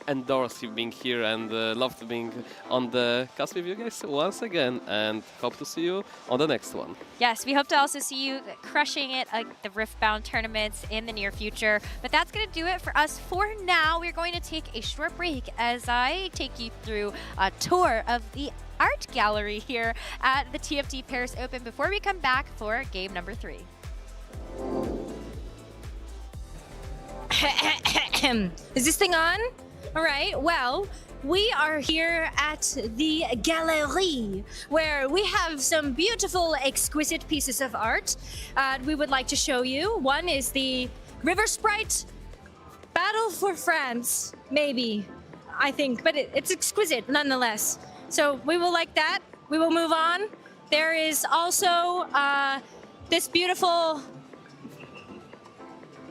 endorse you being here and loved being on the cast with you guys once again, and hope to see you on the next one. Yes, we hope to also see you crushing it at the Riftbound tournaments in the near future. But that's going to do it for us for now. We're going to take a short break as I take you through a tour of the art gallery here at the TFT Paris Open before we come back for game number 3. Is this thing on? All right, well, we are here at the Galerie, where we have some beautiful, exquisite pieces of art we would like to show you. One is the River Sprite Battle for France, maybe, I think, but it's exquisite nonetheless. So we will like that. We will move on. There is also this beautiful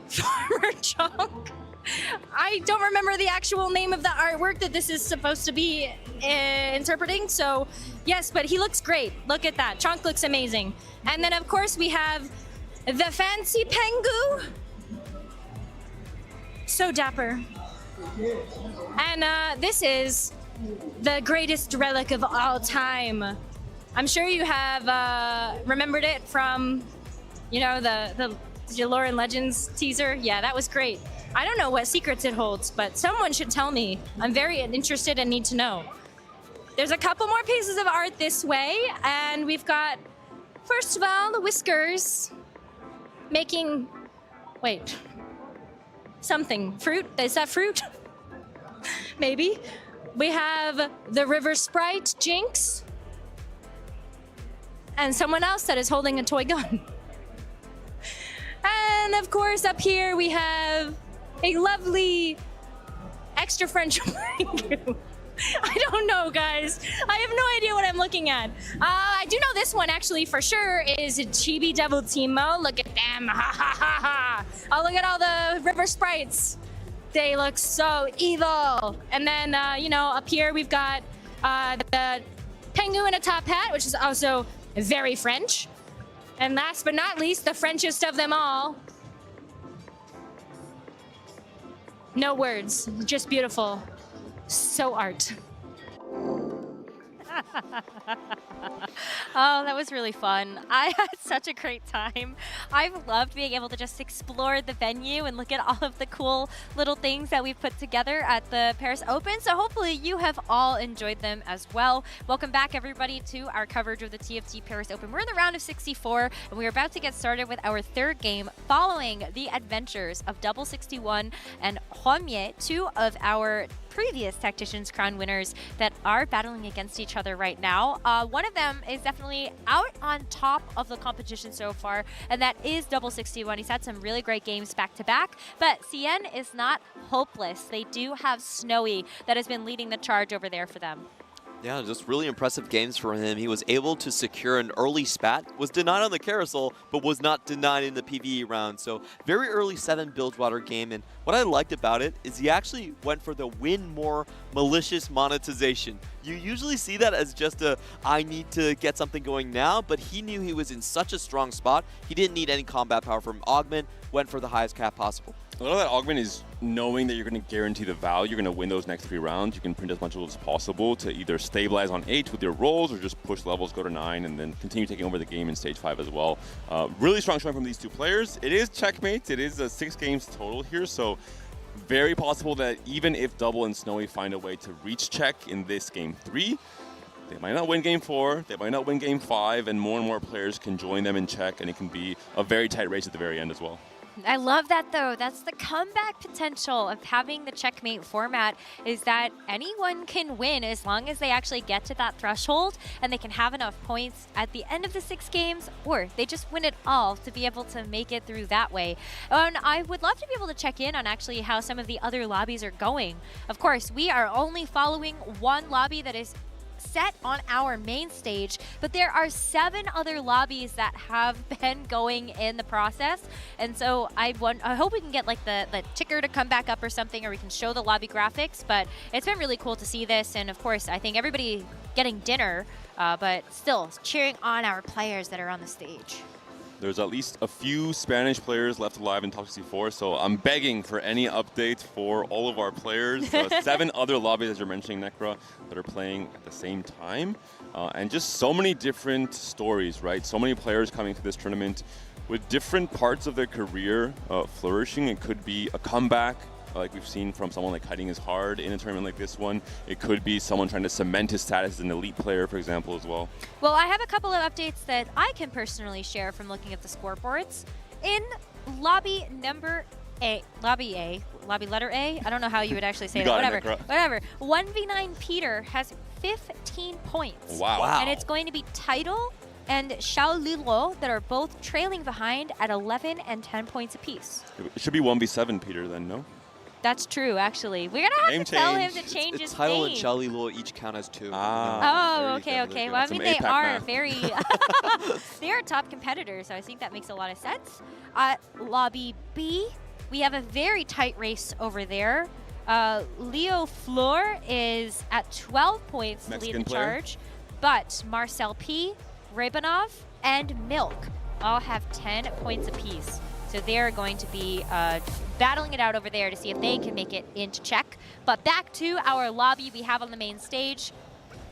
farmer chunk. I don't remember the actual name of the artwork that this is supposed to be interpreting, so yes, but he looks great. Look at that. Chunk looks amazing. And then, of course, we have the fancy Pengu. So dapper. And this is the greatest relic of all time. I'm sure you have remembered it from, you know, the Lore and Legends teaser. Yeah, that was great. I don't know what secrets it holds, but someone should tell me. I'm very interested and need to know. There's a couple more pieces of art this way, and we've got, first of all, the Whiskers making, wait, something. Fruit? Is that fruit? Maybe. We have the River Sprite Jinx, and someone else that is holding a toy gun. And of course, up here we have a lovely extra French Pengu. I don't know, guys. I have no idea what I'm looking at. I do know this one actually for sure is Chibi Devil Teemo. Look at them. Ha ha ha ha. Oh, look at all the River Sprites. They look so evil. And then, you know, up here we've got the Pengu in a top hat, which is also very French. And last but not least, the Frenchest of them all. No words, just beautiful. So art. Oh, that was really fun. I had such a great time. I've loved being able to just explore the venue and look at all of the cool little things that we've put together at the Paris Open. So hopefully you have all enjoyed them as well. Welcome back, everybody, to our coverage of the TFT Paris Open. We're in the round of 64, and we're about to get started with our third game following the adventures of Double 61 and Huomye, two of our previous Tactician's Crown winners that are battling against each other right now. One of them is definitely out on top of the competition so far, and that is Double 61. He's had some really great games back-to-back, but Cien is not hopeless. They do have Snowy that has been leading the charge over there for them. Yeah, just really impressive games for him. He was able to secure an early spat, was denied on the carousel, but was not denied in the PvE round. So very early 7 Bilgewater game, and what I liked about it is he actually went for the win more malicious monetization. You usually see that as just a, I need to get something going now, but he knew he was in such a strong spot, he didn't need any combat power from Augment, went for the highest cap possible. A lot of that augment is knowing that you're going to guarantee the value, you're going to win those next 3 rounds. You can print as much as possible to either stabilize on 8 with your rolls or just push levels, go to 9, and then continue taking over the game in stage 5 as well. Really strong showing from these two players. It is checkmate. It is 6 games total here, so very possible that even if Double and Snowy find a way to reach check in this game 3, they might not win game 4, they might not win game 5, and more players can join them in check, and it can be a very tight race at the very end as well. I love that, though. That's the comeback potential of having the checkmate format, is that anyone can win as long as they actually get to that threshold and they can have enough points at the end of the 6 games, or they just win it all to be able to make it through that way. And I would love to be able to check in on actually how some of the other lobbies are going. Of course, we are only following one lobby that is set on our main stage, but there are 7 other lobbies that have been going in the process. And so I hope we can get like the ticker to come back up or something, or we can show the lobby graphics. But it's been really cool to see this. And of course, I think everybody getting dinner, but still cheering on our players that are on the stage. There's at least a few Spanish players left alive in Top 64, so I'm begging for any updates for all of our players. 7 other lobbies, as you're mentioning, Necra, that are playing at the same time. And just so many different stories, right? So many players coming to this tournament with different parts of their career flourishing. It could be a comeback, like we've seen from someone like Kiting is hard in a tournament like this one. It could be someone trying to cement his status as an elite player, for example, as well. Well, I have a couple of updates that I can personally share from looking at the scoreboards. In lobby letter A, I don't know how you would actually say that, whatever. 1v9 Peter has 15 points. Wow. And it's going to be Tidal and Xiao Lilo that are both trailing behind at 11 and 10 points apiece. It should be 1v7 Peter then, no? That's true, actually. We're going to have to tell him to change his Tidal name. and Shelly Lua each count as 2. Oh, okay. Well, I mean, they are math. very... they are top competitors, so I think that makes a lot of sense. Lobby B, we have a very tight race over there. Leo Fleur is at 12 points to lead the charge, but Marcel P, Rebanov, and Milk all have 10 points apiece. So they're going to be battling it out over there to see if they can make it into check. But back to our lobby we have on the main stage.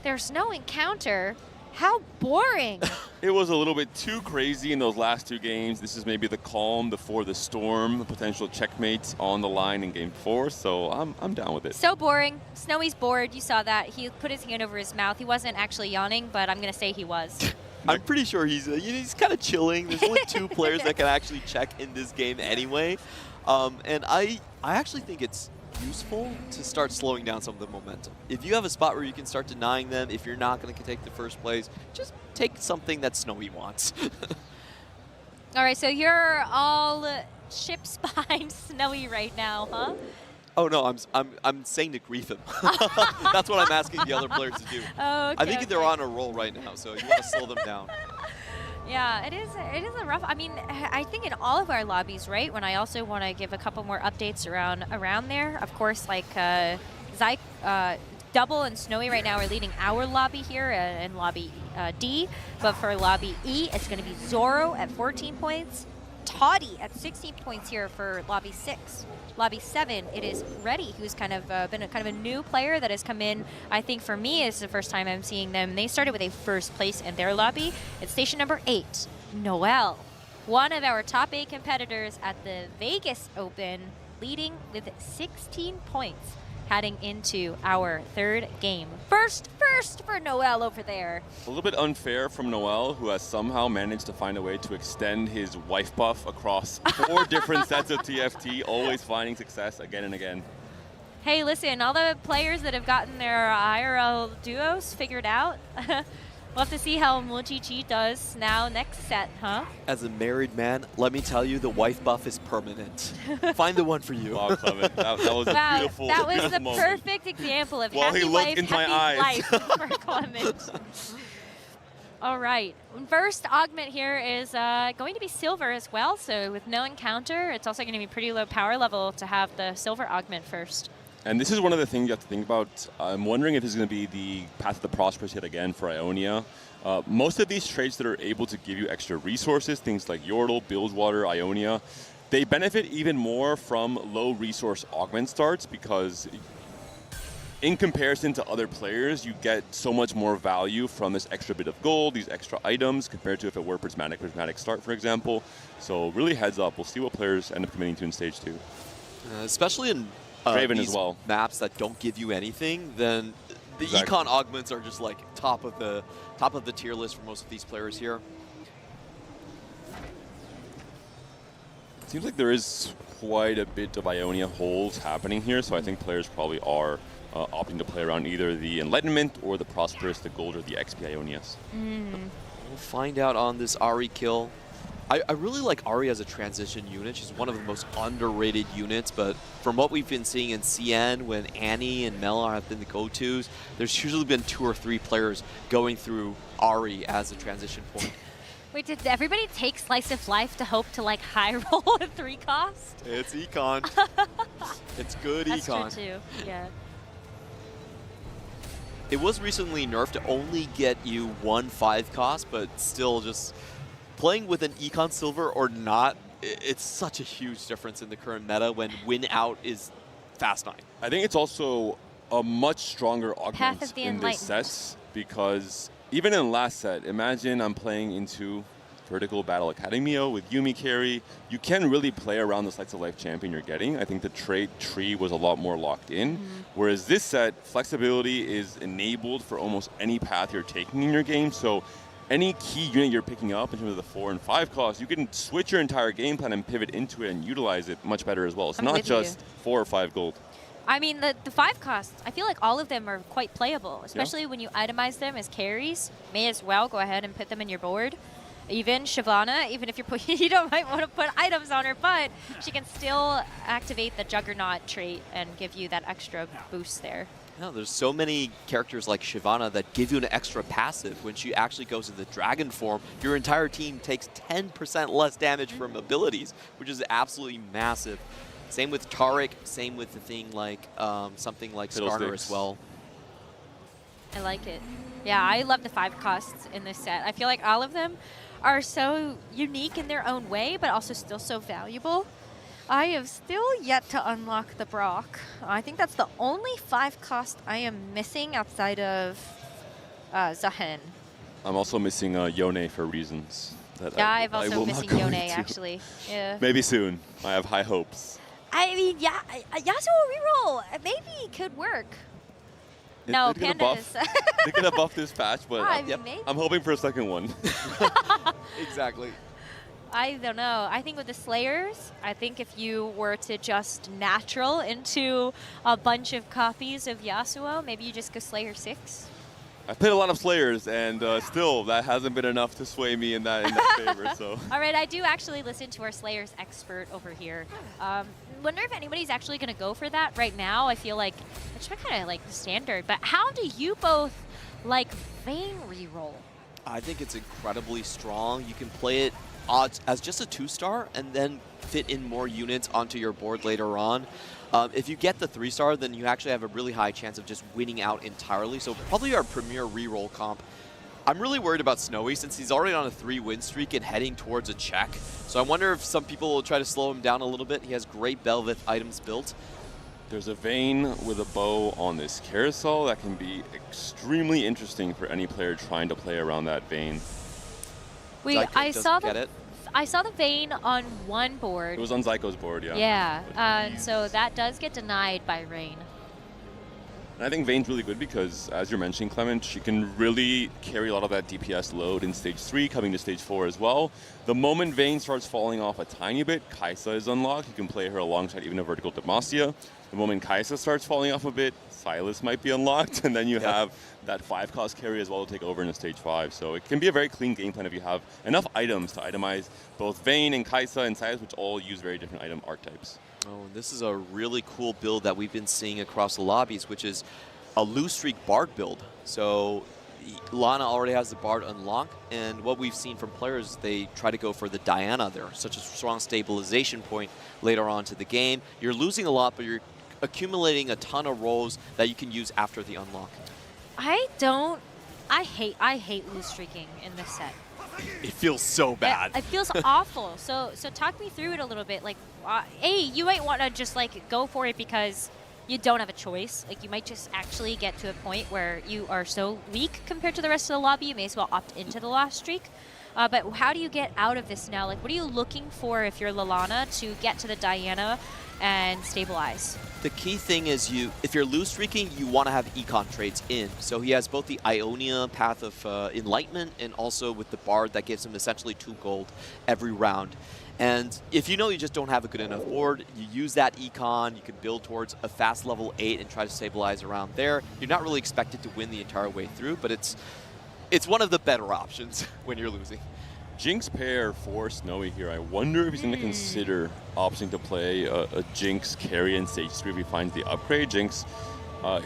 There's no encounter. How boring. It was a little bit too crazy in those last 2 games. This is maybe the calm before the storm, potential checkmates on the line in game 4, so I'm down with it. So boring. Snowy's bored. You saw that. He put his hand over his mouth. He wasn't actually yawning, but I'm going to say he was. I'm pretty sure he's kind of chilling. There's only 2 players that can actually check in this game anyway. And I actually think it's useful to start slowing down some of the momentum. If you have a spot where you can start denying them, if you're not going to take the first place, just take something that Snowy wants. All right, so you're all ships behind Snowy right now, huh? Oh no, I'm saying to grief him. That's what I'm asking the other players to do. Oh, okay, I think they're on a roll right now, so you want to slow them down. Yeah, it is a rough. I mean, I think in all of our lobbies, right? When I also want to give a couple more updates around there. Of course, like Double and Snowy right now are leading our lobby here in lobby D. But for lobby E, it's going to be Zoro at 14 points, Toddy at 16 points here for lobby 6. Lobby 7, it is Reddy, who's kind of been a new player that has come in. I think for me, it's the first time I'm seeing them. They started with a first place in their lobby. It's station number 8, Noel, one of our top 8 competitors at the Vegas Open, leading with 16 points heading into our 3rd game. First for Noel over there. A little bit unfair from Noel, who has somehow managed to find a way to extend his wife buff across 4 different sets of TFT, always finding success again and again. Hey, listen, all the players that have gotten their IRL duos figured out, we'll have to see how Mochichi does now next set, huh? As a married man, let me tell you, the wife buff is permanent. Find the one for you. Wow, Clement, that was a beautiful That was beautiful the moment. perfect example of Well, happy he looked wife, into my happy eyes. life for Clement. All right, first augment here is going to be silver as well, so with no encounter, it's also going to be pretty low power level to have the silver augment first. And this is one of the things you have to think about. I'm wondering if this is going to be the path of the prosperous yet again for Ionia. Most of these traits that are able to give you extra resources, things like Yordle, Bilgewater, Ionia, they benefit even more from low resource augment starts because in comparison to other players, you get so much more value from this extra bit of gold, these extra items, compared to if it were prismatic start, for example. So really heads up. We'll see what players end up committing to in stage 2. Especially in Draven these as well. maps that don't give you anything, then the Exactly. econ augments are just like top of the tier list for most of these players here. Seems like there is quite a bit of Ionia holes happening here, so I think players probably are opting to play around either the Enlightenment or the Prosperous, the Gold, or the XP Ionias. We'll find out on this Ari kill. I really like Ahri as a transition unit. She's one of the most underrated units, but from what we've been seeing in CN, when Annie and Mel have been the go-tos, there's usually been 2 or 3 players going through Ahri as a transition point. Wait, did everybody take Slice of Life to hope to like high roll a 3 cost? It's econ. It's good That's econ. That's true too, yeah. It was recently nerfed to only get you 1 5 cost, but still just playing with an econ silver or not, it's such a huge difference in the current meta when win out is fast 9. I think it's also a much stronger augment the in this set because even in last set, imagine I'm playing into Vertical Battle Academia with Yumi carry. You can really play around the Slice of Life champion you're getting. I think the trait tree was a lot more locked in. Whereas this set, flexibility is enabled for almost any path you're taking in your game. So any key unit you're picking up in terms of the 4 and 5 cost, you can switch your entire game plan and pivot into it and utilize it much better as well. It's not just 4 or 5 gold. I mean, the 5 costs, I feel like all of them are quite playable, especially when you itemize them as carries. May as well go ahead and put them in your board. Even Shyvana, even if you don't might want to put items on her, but she can still activate the Juggernaut trait and give you that extra boost there. Yeah, there's so many characters like Shyvana that give you an extra passive. When she actually goes into dragon form, your entire team takes 10% less damage from abilities, which is absolutely massive. Same with Taric, same with the thing like something like Skarner as well. I like it. Yeah, I love the 5 costs in this set. I feel like all of them are so unique in their own way, but also still so valuable. I have still yet to unlock the Brock. I think that's the only 5 cost I am missing outside of Zahen. I'm also missing Yone for reasons that I'm I also will missing not go Yone, into. actually. Yeah. Maybe soon. I have high hopes. I mean, yeah, Yasuo reroll maybe could work. No, They're gonna Panda is. They're going to buff this patch, but I mean, maybe. I'm hoping for a second one. Exactly. I don't know. I think with the Slayers, I think if you were to just natural into a bunch of copies of Yasuo, maybe you just go Slayer 6. I played a lot of Slayers, and still, that hasn't been enough to sway me in that favor. So. All right, I do actually listen to our Slayers expert over here. Wonder if anybody's actually going to go for that right now. I feel like it's kind of like the standard. But how do you both like Vayne reroll? I think it's incredibly strong. You can play it as just a 2-star and then fit in more units onto your board later on. If you get the 3-star, then you actually have a really high chance of just winning out entirely. So probably our premier reroll comp. I'm really worried about Snowy since he's already on a 3-win streak and heading towards a check. So I wonder if some people will try to slow him down a little bit. He has great Bel'Veth items built. There's a Vayne with a bow on this carousel that can extremely interesting for any player trying to play around that Vayne. Wait, I saw the Vayne on one board. It was on Zyko's board, yeah. Yeah, so that does get denied by Rain. And I think Vayne's really good because, as you're mentioning, Clement, she can really carry a lot of that DPS load in Stage 3, coming to Stage 4 as well. The moment Vayne starts falling off a tiny bit, Kai'Sa is unlocked. You can play her alongside even a Vertical Demacia. The moment Kai'Sa starts falling off a bit, Sylas might be unlocked, and then you have that 5-cost carry as well to take over in Stage 5. So it can be a very clean game plan if you have enough items to itemize both Vayne and Kai'Sa and Sylas, which all use very different item archetypes. Oh, this is a really cool build that we've been seeing across the lobbies, which is a Loose Streak Bard build. So Lana already has the Bard unlocked, and what we've seen from players, they try to go for the Diana. They're such a strong stabilization point later on to the game. You're losing a lot, but you're accumulating a ton of rolls that you can use after the unlock. I hate loose streaking in this set. It feels so bad. It feels awful. So talk me through it a little bit. Like, you might want to just like go for it because you don't have a choice. Like, you might just actually get to a point where you are so weak compared to the rest of the lobby, you may as well opt into the lost streak. But how do you get out of this now? Like, what are you looking for if you're Lalana to get to the Diana and stabilize? The key thing is if you're loose streaking, you want to have econ traits in. So he has both the Ionia path of Enlightenment and also with the Bard that gives him essentially 2 gold every round. And if you know you just don't have a good enough board, you use that econ, you can build towards a fast level 8 and try to stabilize around there. You're not really expected to win the entire way through, but it's one of the better options when you're losing. Jinx pair for Snowy here. I wonder if he's going to consider opting to play a Jinx carry in stage 3 if he finds the upgrade. Jinx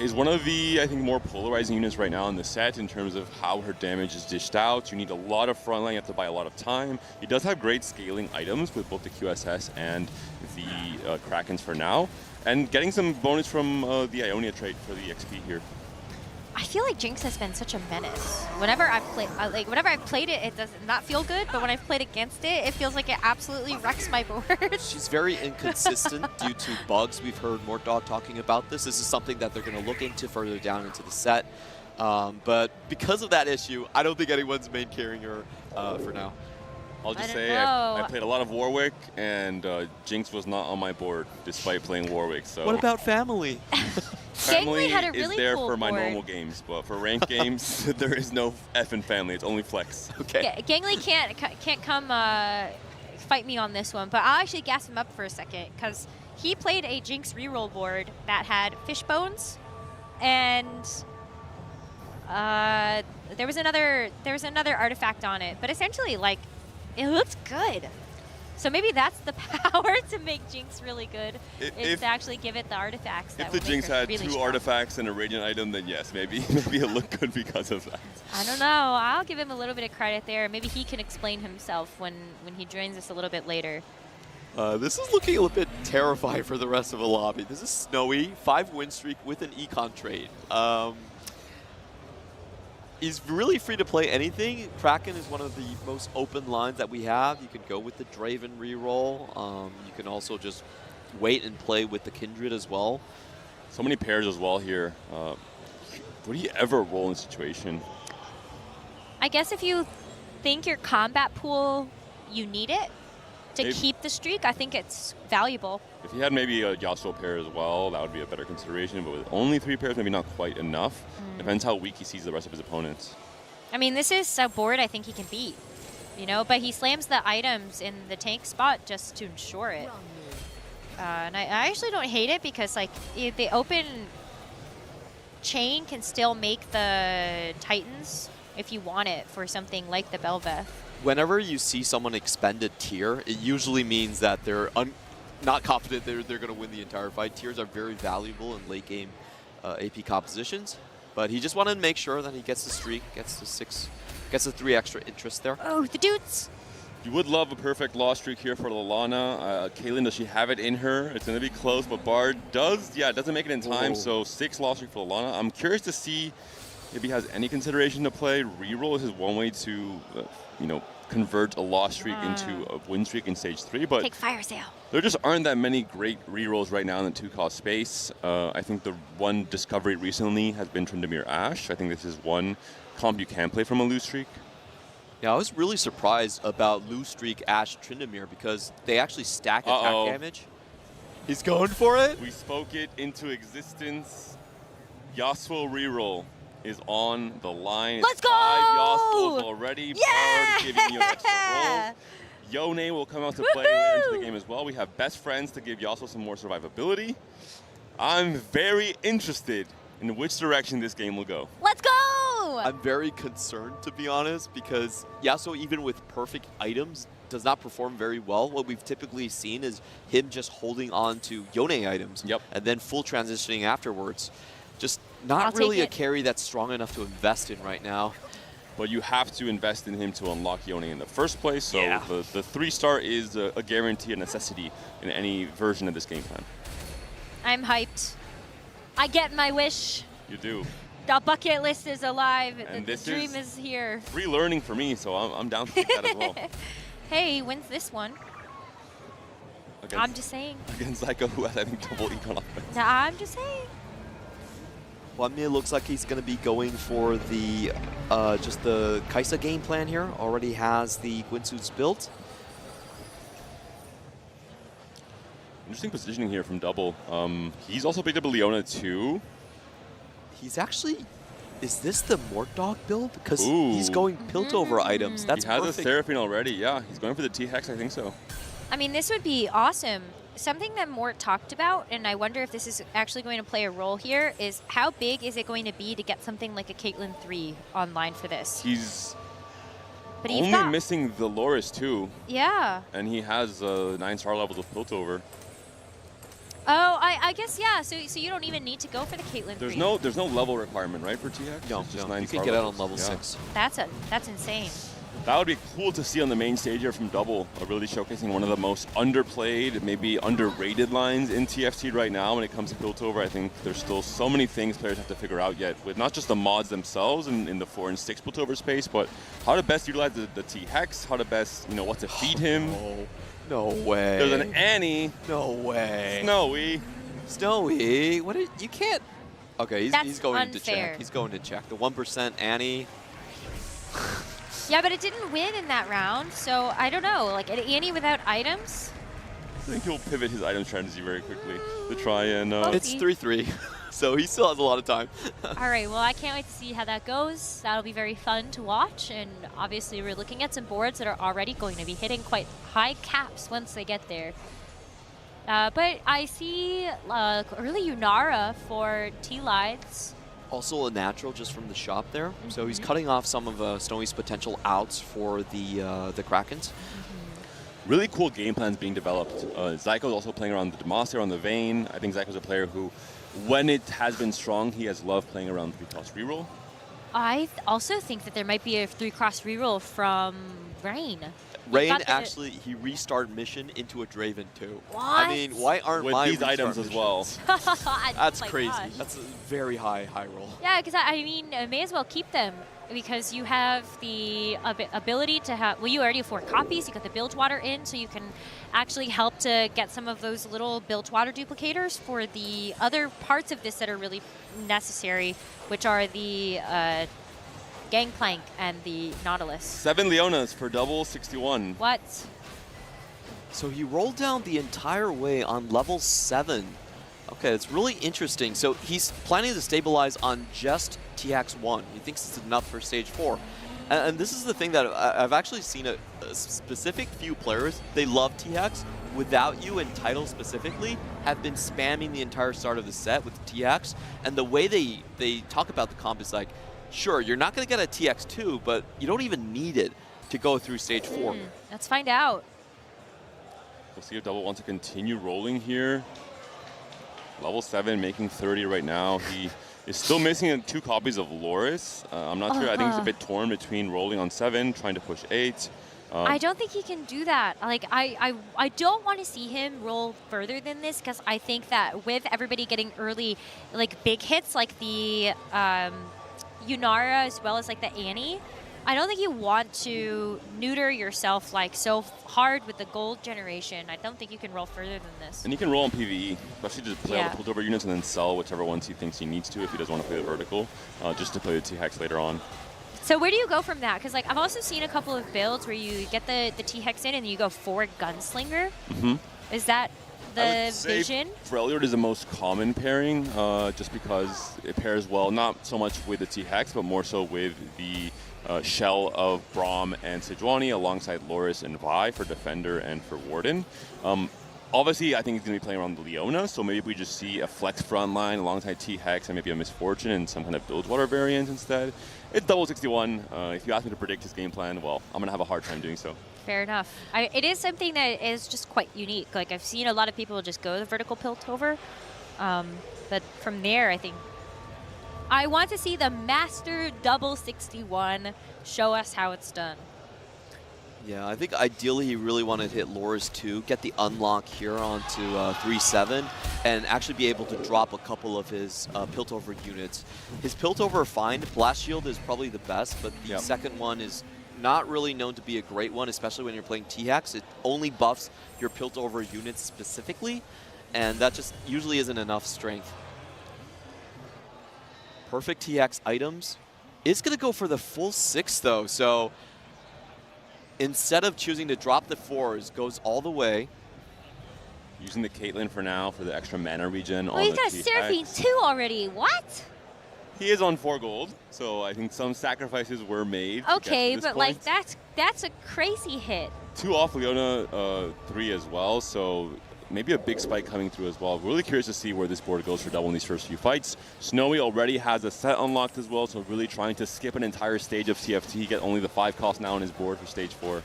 is one of the, I think, more polarizing units right now in the set in terms of how her damage is dished out. You need a lot of frontline, you have to buy a lot of time. He does have great scaling items with both the QSS and the Krakens for now. And getting some bonus from the Ionia trait for the XP here. I feel like Jinx has been such a menace. Whenever I've played it, it does not feel good. But when I've played against it, it feels like it absolutely wrecks my board. She's very inconsistent due to bugs. We've heard Mortdog talking about this. This is something that they're going to look into further down into the set. But because of that issue, I don't think anyone's main carrying her for now. I'll just say I played a lot of Warwick, and Jinx was not on my board despite playing Warwick. So what about family? Family had a really is there cool for my board. normal games, but for ranked games, there is no effing family. It's only flex. Okay. Gangly can't come fight me on this one, but I'll actually gas him up for a second because he played a Jinx reroll board that had fish bones, and there was another artifact on it, but essentially like it looks good. So maybe that's the power to make Jinx really good, is to actually give it the artifacts. If the Jinx had really 2 artifacts and a Radiant item, then yes, maybe it looked good because of that. I don't know. I'll give him a little bit of credit there. Maybe he can explain himself when he joins us a little bit later. This is looking a little bit terrifying for the rest of the lobby. This is Snowy, 5 win streak with an econ trade. He's really free to play anything. Kraken is one of the most open lines that we have. You can go with the Draven reroll. You can also just wait and play with the Kindred as well. So many pairs as well here. Would he ever roll in a situation? I guess if you think your combat pool, you need it to keep the streak, I think it's valuable. If he had maybe a Yasuo pair as well, that would be a better consideration. But with only 3 pairs, maybe not quite enough. Depends how weak he sees the rest of his opponents. I mean, this is a board I think he can beat, you know, but he slams the items in the tank spot just to ensure it. And I actually don't hate it because, like, the open chain can still make the Titans if you want it for something like the Belveth. Whenever you see someone expend a tier, it usually means that they're not confident they're going to win the entire fight. Tiers are very valuable in late game AP compositions, but he just wanted to make sure that he gets the streak, gets the 6, gets the 3 extra interest there. Oh, the dudes! You would love a perfect loss streak here for Lalana. Caitlyn, does she have it in her? It's going to be close, but Bard does. Yeah, it doesn't make it in time, so 6 loss streak for Lalana. I'm curious to see if he has any consideration to play. Reroll is one way to, you know, convert a loss streak into a win streak in stage 3, but take fire sale. There just aren't that many great rerolls right now in the 2-cost space. I think the one discovery recently has been Tryndamere Ashe. I think this is one comp you can play from a lose streak. Yeah, I was really surprised about lose streak Ashe Tryndamere because they actually stack attack damage. He's going for it. We spoke it into existence. Yasuo reroll is on the line. Let's go! 5 Yasuos already. Yeah! Bard giving you an extra roll. Yone will come out to play later into the game as well. We have best friends to give Yasuo some more survivability. I'm very interested in which direction this game will go. Let's go! I'm very concerned, to be honest, because Yasuo, even with perfect items, does not perform very well. What we've typically seen is him just holding on to Yone items and then full transitioning afterwards. Just not really a carry that's strong enough to invest in right now. But you have to invest in him to unlock Yone in the first place, so the 3-star is a guarantee, a necessity in any version of this game plan. I'm hyped. I get my wish. You do. The bucket list is alive. And the dream is here. Free learning for me, so I'm down to that as well. Hey, wins this one. I'm just saying. Against Zyko, who has, I think, double econ offense. I'm just saying. Wamia looks like he's going to be going for the just the Kaisa game plan here. Already has the Gwynsuits built. Interesting positioning here from Double. He's also picked up a Leona too. He's actually... Is this the Mortdog build? Because he's going Piltover items. That's perfect. He has perfect. a Seraphine already, yeah. He's going for the T-Hex, I think so. I mean, this would be awesome. Something that Mort talked about, and I wonder if this is actually going to play a role here, is how big is it going to be to get something like a Caitlyn 3 online for this? But you've Only got, missing the Loris too. yeah. And he has 9 star levels of Piltover. Oh, I guess, yeah. So you don't even need to go for the Caitlyn. There's creep. no level requirement, right, for TX? No, It's just no. 9 You can star get out on levels. level Yeah. 6. That's insane. That would be cool to see on the main stage here from Double, really showcasing one of the most underplayed, maybe underrated lines in TFT right now when it comes to Piltover. I think there's still so many things players have to figure out yet, with not just the mods themselves in the 4 and 6 Piltover space, but how to best utilize the T-Hex, how to best, what to feed him. No way. There's an Annie. No way. Snowy. Snowy? What? You can't. Okay, he's going to unfair. check. He's going to check. The 1% Annie. Yeah, but it didn't win in that round, so I don't know. Like, an Annie without items? I think he'll pivot his item strategy very quickly to try and... It's 3-3, so he still has a lot of time. All right, well, I can't wait to see how that goes. That'll be very fun to watch, and obviously we're looking at some boards that are already going to be hitting quite high caps once they get there. But I see early Yunara for T-Lides. Also a natural just from the shop there. So he's Mhm. cutting off some of Snowy's potential outs for the Krakens. Really cool game plans being developed. Zyko's also playing around the Demacia, on the Vayne. I think Zyko's a player who, when it has been strong, he has loved playing around 3-cross reroll. I also think that there might be a 3-cross reroll from Rain. Rain actually, he restarted mission into a Draven too. What? I mean, why aren't With my these items restart as well. missions? That's Oh my crazy. gosh. That's a very high roll. Yeah, because I mean, I may as well keep them because you have the ability to have, well, you already have 4 copies. You got the Bilgewater in, so you can actually help to get some of those little Bilgewater duplicators for the other parts of this that are really necessary, which are the Gangplank and the Nautilus. 7 Leonas for double 61. What? So he rolled down the entire way on level 7. Okay, it's really interesting. So he's planning to stabilize on just TX1. He thinks it's enough for stage 4. And this is the thing that I've actually seen a specific few players, they love TX, without you and Title specifically, have been spamming the entire start of the set with TX. And the way they talk about the comp is like, sure, you're not going to get a TX2, but you don't even need it to go through stage 4. Let's find out. We'll see if Double wants to continue rolling here. Level 7, making 30 right now. He is still missing 2 copies of Loris. I'm not sure. I think he's a bit torn between rolling on 7, trying to push 8. I don't think he can do that. Like, I don't want to see him roll further than this because I think that with everybody getting early, like, big hits like the Yunara as well as like the Annie, I don't think you want to neuter yourself like so hard with the gold generation. I don't think you can roll further than this. And he can roll on PvE, especially just play all Yeah. the Piltover units and then sell whichever ones he thinks he needs to if he doesn't want to play the vertical, just to play the T-Hex later on. So where do you go from that? Because like I've also seen a couple of builds where you get the T-Hex in and you go for Gunslinger. Mm-hmm. Is that the vision? Freljord is the most common pairing, just because it pairs well, not so much with the T-Hex, but more so with the shell of Braum and Sejuani alongside Loris and Vi for Defender and for Warden. Obviously, I think he's going to be playing around the Leona, so maybe we just see a flex front line alongside T-Hex and maybe a Misfortune and some kind of Bilgewater variant instead. It's double 61. If you ask me to predict his game plan, well, I'm going to have a hard time doing so. Fair enough. It is something that is just quite unique. Like I've seen a lot of people just go the vertical Piltover, but from there, I think I want to see the Master Double 61 show us how it's done. Yeah, I think ideally he really wanted to hit Loris 2, get the unlock here onto 3-7, and actually be able to drop a couple of his Piltover units. His Piltover are fine. Blast Shield is probably the best, but the second one is not really known to be a great one, especially when you're playing T-Hex. It only buffs your Piltover units specifically, and that just usually isn't enough strength. Perfect T-Hex items. It's going to go for the full 6, though, so instead of choosing to drop the 4s, goes all the way. Using the Caitlyn for now for the extra mana regen Oh, on he's the got a T-Hex. Seraphine 2 already. What? He is on 4 gold, so I think some sacrifices were made. to Okay, get to this but point. like that's a crazy hit. 2 off Leona, 3 as well, so maybe a big spike coming through as well. Really curious to see where this board goes for Double in these first few fights. Snowy already has a set unlocked as well, so really trying to skip an entire stage of TFT, get only the 5 cost now on his board for stage 4.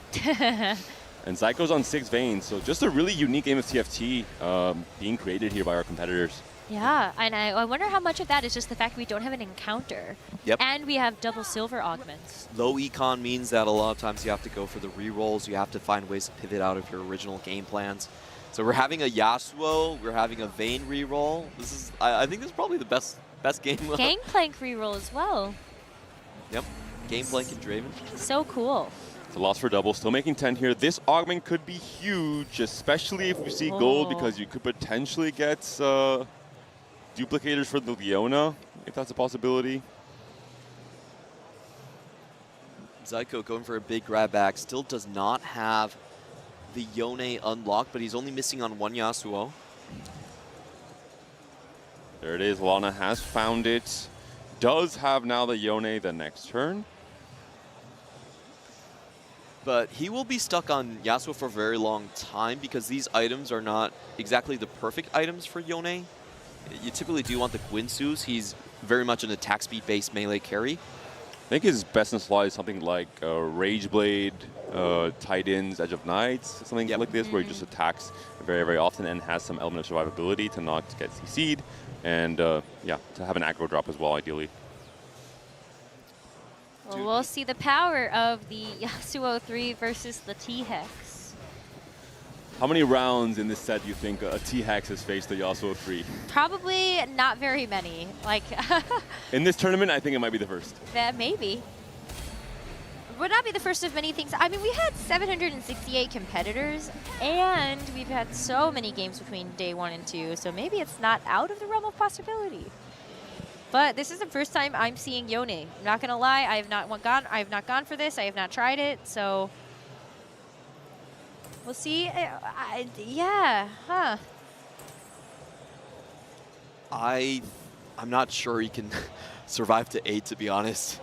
And Zyko's on 6 veins, so just a really unique game of TFT being created here by our competitors. Yeah, and I wonder how much of that is just the fact we don't have an encounter. Yep. And we have double silver augments. Low econ means that a lot of times you have to go for the rerolls. You have to find ways to pivot out of your original game plans. So we're having a Yasuo, we're having a Vayne reroll. This is, I think this is probably the best game. Gangplank reroll as well. Yep, Gangplank and Draven. So cool. It's a loss for Double, still making 10 here. This augment could be huge, especially if we see gold, because you could potentially get duplicators for the Leona, if that's a possibility. Zyko going for a big grab back, still does not have the Yone unlocked, but he's only missing on 1 Yasuo. There it is, Lana has found it. Does have now the Yone the next turn. But he will be stuck on Yasuo for a very long time because these items are not exactly the perfect items for Yone. You typically do want the Guinsus. He's very much an attack speed based melee carry. I think his best in slot is something like Rage Blade, Titans, Edge of Nights, something like this, where he just attacks very, very often and has some element of survivability to not get CC'd, and yeah, to have an aggro drop as well, ideally. Well, we'll see the power of the Yasuo 3 versus the T-Hex. How many rounds in this set do you think a T-Hex has faced the Yasuo 3? Probably not very many. Like In this tournament, I think it might be the first. that maybe. Would not be the first of many things. I mean, we had 768 competitors, and we've had so many games between day 1 and 2, so maybe it's not out of the realm of possibility. But this is the first time I'm seeing Yone. I'm not gonna lie, I have not gone for this. I have not tried it, so we'll see. Yeah, huh. I'm not sure he can survive to 8, to be honest.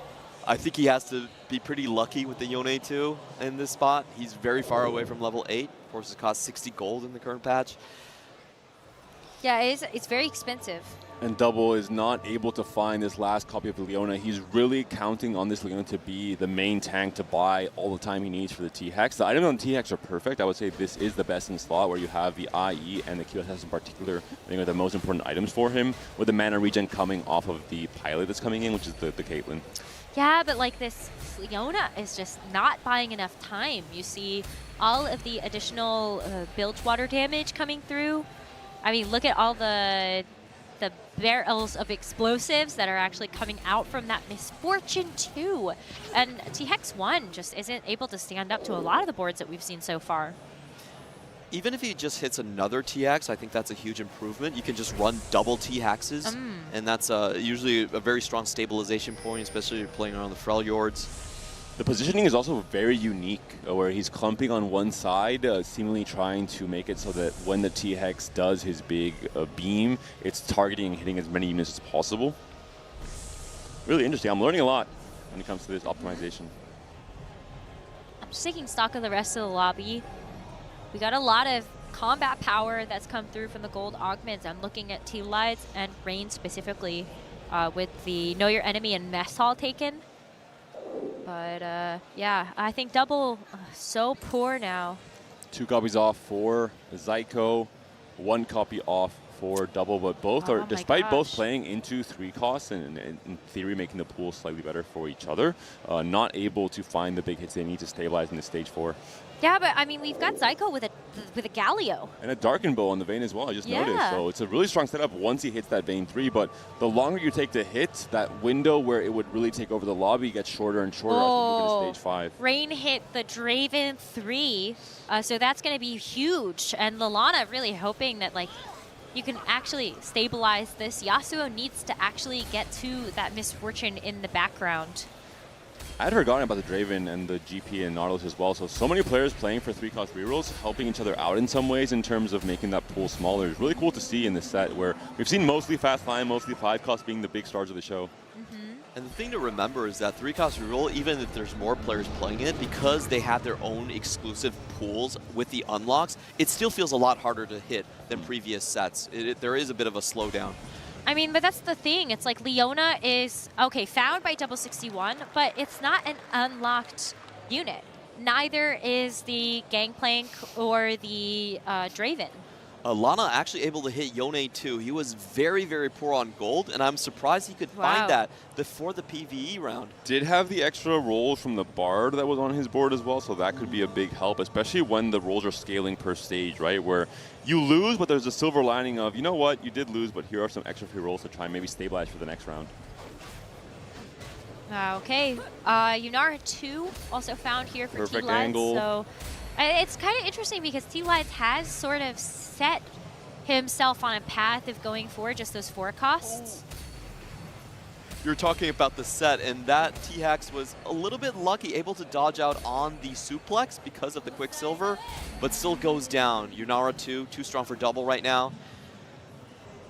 I think he has to be pretty lucky with the Yone 2 in this spot. He's very far away from level 8. Of course, it costs 60 gold in the current patch. Yeah, it's very expensive. And Double is not able to find this last copy of the Leona. He's really counting on this Leona to be the main tank to buy all the time he needs for the T-Hex. The items on T-Hex are perfect. I would say this is the best in slot, where you have the IE and the QSS in particular, I think, are the most important items for him, with the mana regen coming off of the pilot that's coming in, which is the Caitlyn. Yeah, but like this Leona is just not buying enough time. You see all of the additional bilge water damage coming through. I mean, look at all the barrels of explosives that are actually coming out from that Misfortune 2. And T-Hex 1 just isn't able to stand up to a lot of the boards that we've seen so far. Even if he just hits another T-Hex, I think that's a huge improvement. You can just run double T-Hexes, and that's usually a very strong stabilization point, especially if you're playing around the Freljords. The positioning is also very unique, where he's clumping on one side, seemingly trying to make it so that when the T-Hex does his big beam, it's targeting and hitting as many units as possible. Really interesting. I'm learning a lot when it comes to this optimization. I'm just taking stock of the rest of the lobby. We got a lot of combat power that's come through from the gold augments. I'm looking at T-Lights and Rain specifically with the Know Your Enemy and Mess Hall taken. But yeah, I think Double so poor now. 2 copies off for Zyko, 1 copy off for Double, but both are, despite both playing into 3 costs and in theory making the pool slightly better for each other, not able to find the big hits they need to stabilize in the stage 4. Yeah, but I mean, we've got Zyko with a Galio. And a Darken Bow on the Vayne as well, I just noticed. So it's a really strong setup once he hits that Vayne 3, but the longer you take to hit, that window where it would really take over the lobby gets shorter and shorter as we move into stage 5. Rain hit the Draven 3, so that's going to be huge. And Lalana really hoping that, like, you can actually stabilize this. Yasuo needs to actually get to that Misfortune in the background. I had forgotten about the Draven and the GP and Nautilus as well, so many players playing for 3-cost rerolls, helping each other out in some ways in terms of making that pool smaller. It's really cool to see in this set where we've seen mostly fast line, mostly 5-cost being the big stars of the show. And the thing to remember is that 3-cost reroll, even if there's more players playing it, because they have their own exclusive pools with the unlocks, it still feels a lot harder to hit than previous sets. There is a bit of a slowdown. I mean, but that's the thing. It's like Leona is, okay, found by Double 61, but it's not an unlocked unit. Neither is the Gangplank or the Draven. Lana actually able to hit Yone too. He was very, very poor on gold, and I'm surprised he could find that before the PvE round. Did have the extra rolls from the Bard that was on his board as well, so that could be a big help, especially when the rolls are scaling per stage, right? Where you lose, but there's a silver lining of, you know what, you did lose, but here are some extra free rolls to try and maybe stabilize for the next round. Okay, Yunara 2 also found here for Perfect T-Lights. angle. So it's kind of interesting because T-Lights has sort of set himself on a path of going for just those 4 costs. You're talking about the set, and that T-Hax was a little bit lucky, able to dodge out on the suplex because of the Quicksilver, but still goes down. Yunara 2, too strong for double right now.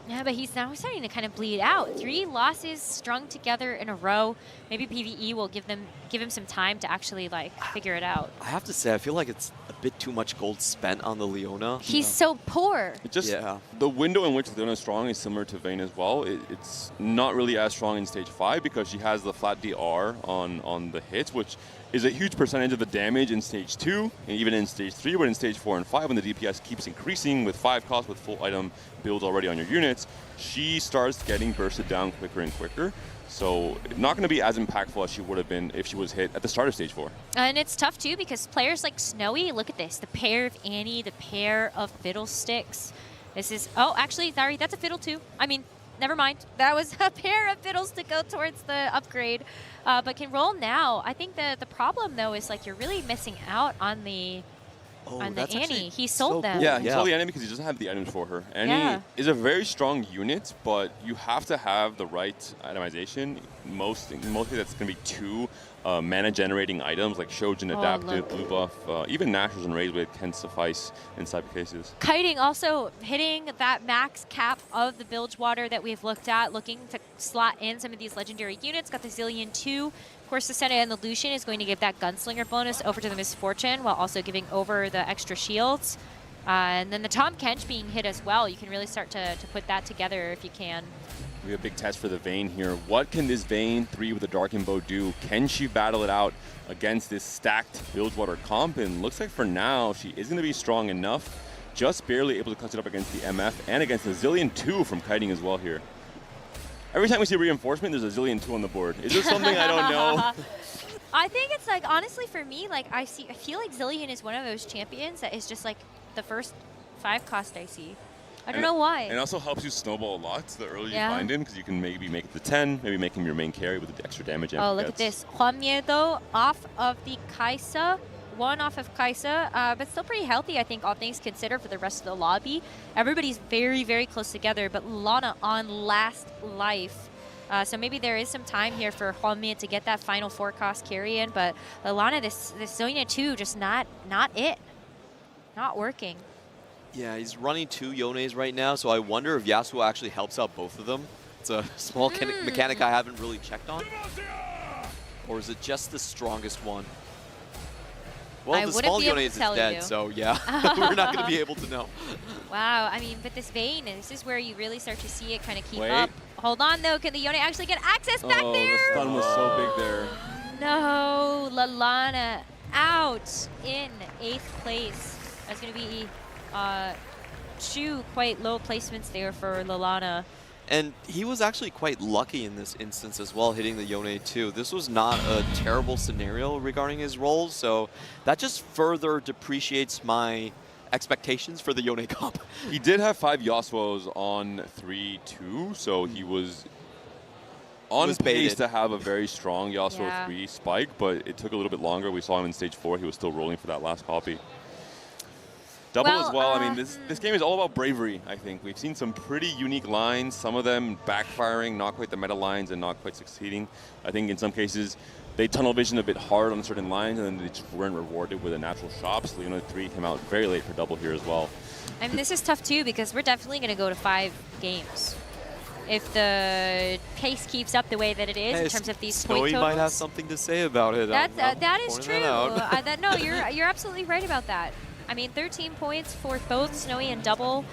Yeah, but he's now starting to kind of bleed out. 3 losses strung together in a row. Maybe PvE will give him some time to actually like figure it out. I have to say, I feel like it's a bit too much gold spent on the Leona. He's so poor. It just, the window in which Leona is strong is similar to Vayne as well. It's not really as strong in stage 5 because she has the flat DR on the hits, which is a huge percentage of the damage in stage 2, and even in stage 3, but in stage 4 and 5, when the DPS keeps increasing with 5 costs with full item builds already on your units, she starts getting bursted down quicker and quicker. So not going to be as impactful as she would have been if she was hit at the start of stage 4. And it's tough too because players like Snowy, look at this, the pair of Annie, the pair of Fiddlesticks. This is, oh, actually, sorry, that's a Fiddle too. I mean, never mind. That was a pair of Fiddles to go towards the upgrade. But can roll now. I think the problem though is like you're really missing out on the Annie. He sold them. Yeah, he sold the Annie because he doesn't have the items for her. Annie is a very strong unit, but you have to have the right itemization. Mostly that's going to be 2 mana generating items like Shojin, Adaptive, Blue Buff, even Nashers and Razed Blade can suffice in cyber cases. Kiting also hitting that max cap of the Bilgewater that we've looked at, looking to slot in some of these legendary units. Got the Zillion 2. Of course, the Senna and the Lucian is going to give that Gunslinger bonus over to the Misfortune while also giving over the extra shields. And then the Tom Kench being hit as well. You can really start to put that together if you can. We have a big test for the Vayne here. What can this Vayne 3 with the Darken Bow do? Can she battle it out against this stacked Bilgewater comp? And looks like for now, she is going to be strong enough. Just barely able to clutch it up against the MF and against the Zillion 2 from Kiting as well here. Every time we see reinforcement, there's a Zillion 2 on the board. Is there something I don't know? I think it's like, honestly, for me, like I feel like Zillion is one of those champions that is just like the first 5 cost I see. I don't know why. And it also helps you snowball a lot the earlier Yeah. you find him, because you can maybe make it to 10, maybe make him your main carry with the extra damage. Oh, look at this. Hwamye, though, off of the Kaisa. 1 off of Kaisa, but still pretty healthy, I think, all things considered, for the rest of the lobby. Everybody's very, very close together, but Lana on last life. So maybe there is some time here for Hwamye to get that final 4 cost carry in, but Lana, this Zonia 2, just not it. Not working. Yeah, he's running 2 Yones right now, so I wonder if Yasuo actually helps out both of them. It's a small mechanic I haven't really checked on. Or is it just the strongest one? Well, the small Yone is dead, so yeah, we're not going to be able to know. Wow, I mean, but this Vayne, this is where you really start to see it kind of keep up. Hold on, though. Can the Yone actually get access back there? The stun was so big there. No, Lalana out in 8th place. That's going to be 2 quite low placements there for Lalana. And he was actually quite lucky in this instance as well, hitting the Yone too. This was not a terrible scenario regarding his roles, so that just further depreciates my expectations for the Yone comp. He did have 5 Yasuos on 3-2, so he was on pace to have a very strong Yasuo 3 spike, but it took a little bit longer. We saw him in stage 4. He was still rolling for that last copy. Double as well. I mean, this game is all about bravery, I think. We've seen some pretty unique lines, some of them backfiring, not quite the meta lines and not quite succeeding. I think in some cases, they tunnel vision a bit hard on certain lines and then they just weren't rewarded with a natural shop. So Leona 3 came out very late for double here as well. I mean, this is tough too because we're definitely going to go to 5 games. if the pace keeps up the way that it is in terms of these point Snowy totals. might have something to say about it. That is pointing true. that out. No, you're absolutely right about that. I mean, 13 points for both Snowy and Double.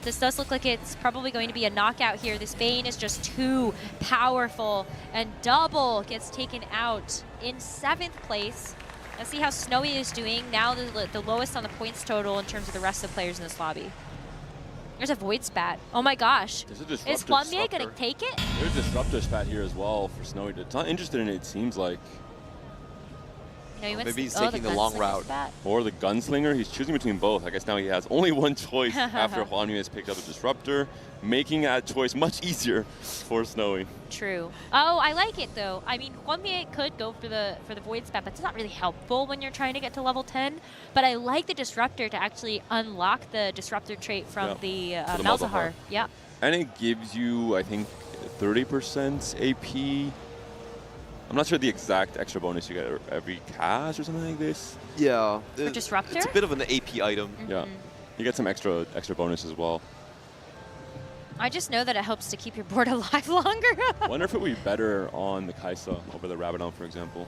This does look like it's probably going to be a knockout here. This Vayne is just too powerful, and Double gets taken out in 7th place. Let's see how Snowy is doing. Now the lowest on the points total in terms of the rest of the players in this lobby. There's a Void Spat. Oh my gosh. Is Hwanmye going to take it? There's a Disruptor Spat here as well for Snowy. It's not interested in it, it seems like. No, maybe he's taking the long route. Or the Gunslinger. He's choosing between both. I guess now he has only one choice after Hwanmye has picked up a Disruptor, making that choice much easier for Snowy. True. Oh, I like it though. I mean, Hwanmye could go for the Void Spat, but it's not really helpful when you're trying to get to level 10. But I like the Disruptor to actually unlock the Disruptor trait from the Malzahar. Yeah. And it gives you, I think, 30% AP. I'm not sure the exact extra bonus you get every cast or something like this. Yeah. For Disruptor? It's a bit of an AP item. Yeah. You get some extra bonus as well. I just know that it helps to keep your board alive longer. I wonder if it would be better on the Kaisa over the Rabadon, for example.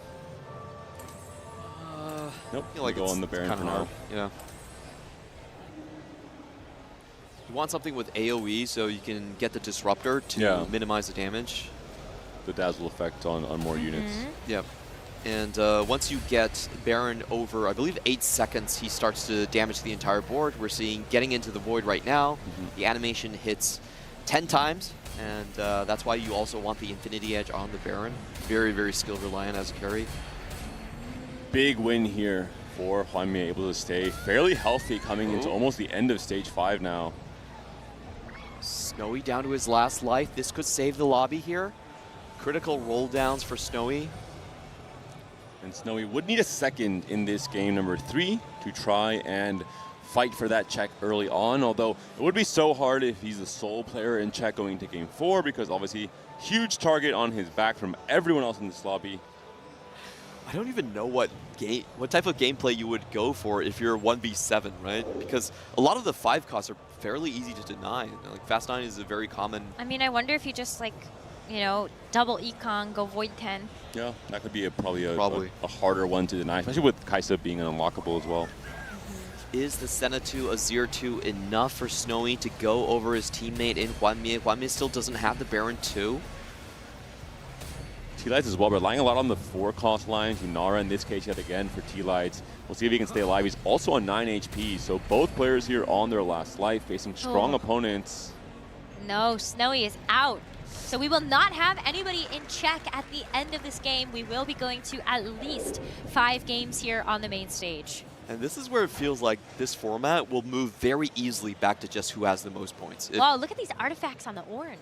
Nope. I feel like go on the Baron for now. Yeah. You want something with AoE so you can get the Disruptor to minimize the damage. The dazzle effect on more units. Yep. And once you get Baron over, I believe, 8 seconds, he starts to damage the entire board. We're seeing getting into the Void right now. The animation hits 10 times, and that's why you also want the Infinity Edge on the Baron. Very, very skill reliant as a carry. Big win here for Hwanmye, able to stay fairly healthy coming into almost the end of stage 5 now. Snowy down to his last life. This could save the lobby here. Critical roll downs for Snowy. And Snowy would need a second in this game number 3 to try and fight for that check early on, although it would be so hard if he's the sole player in check going to game 4, because obviously huge target on his back from everyone else in this lobby. I don't even know what type of gameplay you would go for if you're 1v7, right? Because a lot of the 5 costs are fairly easy to deny. Like Fast 9 is a very common. I mean, I wonder if you just like, you know, double econ, go Void 10. Yeah, that could be probably a harder one to deny, especially with Kaisa being an unlockable as well. Is the Senna 2 Azir 2 enough for Snowy to go over his teammate in Hwanmye? Hwanmye still doesn't have the Baron 2. T-Lights as well, relying a lot on the 4-cost lines. Inara in this case yet again for T-Lights. We'll see if he can stay alive. He's also on 9 HP, so both players here on their last life, facing strong opponents. No, Snowy is out. So we will not have anybody in check at the end of this game. We will be going to at least 5 games here on the main stage. And this is where it feels like this format will move very easily back to just who has the most points. Wow, look at these artifacts on the Ornn.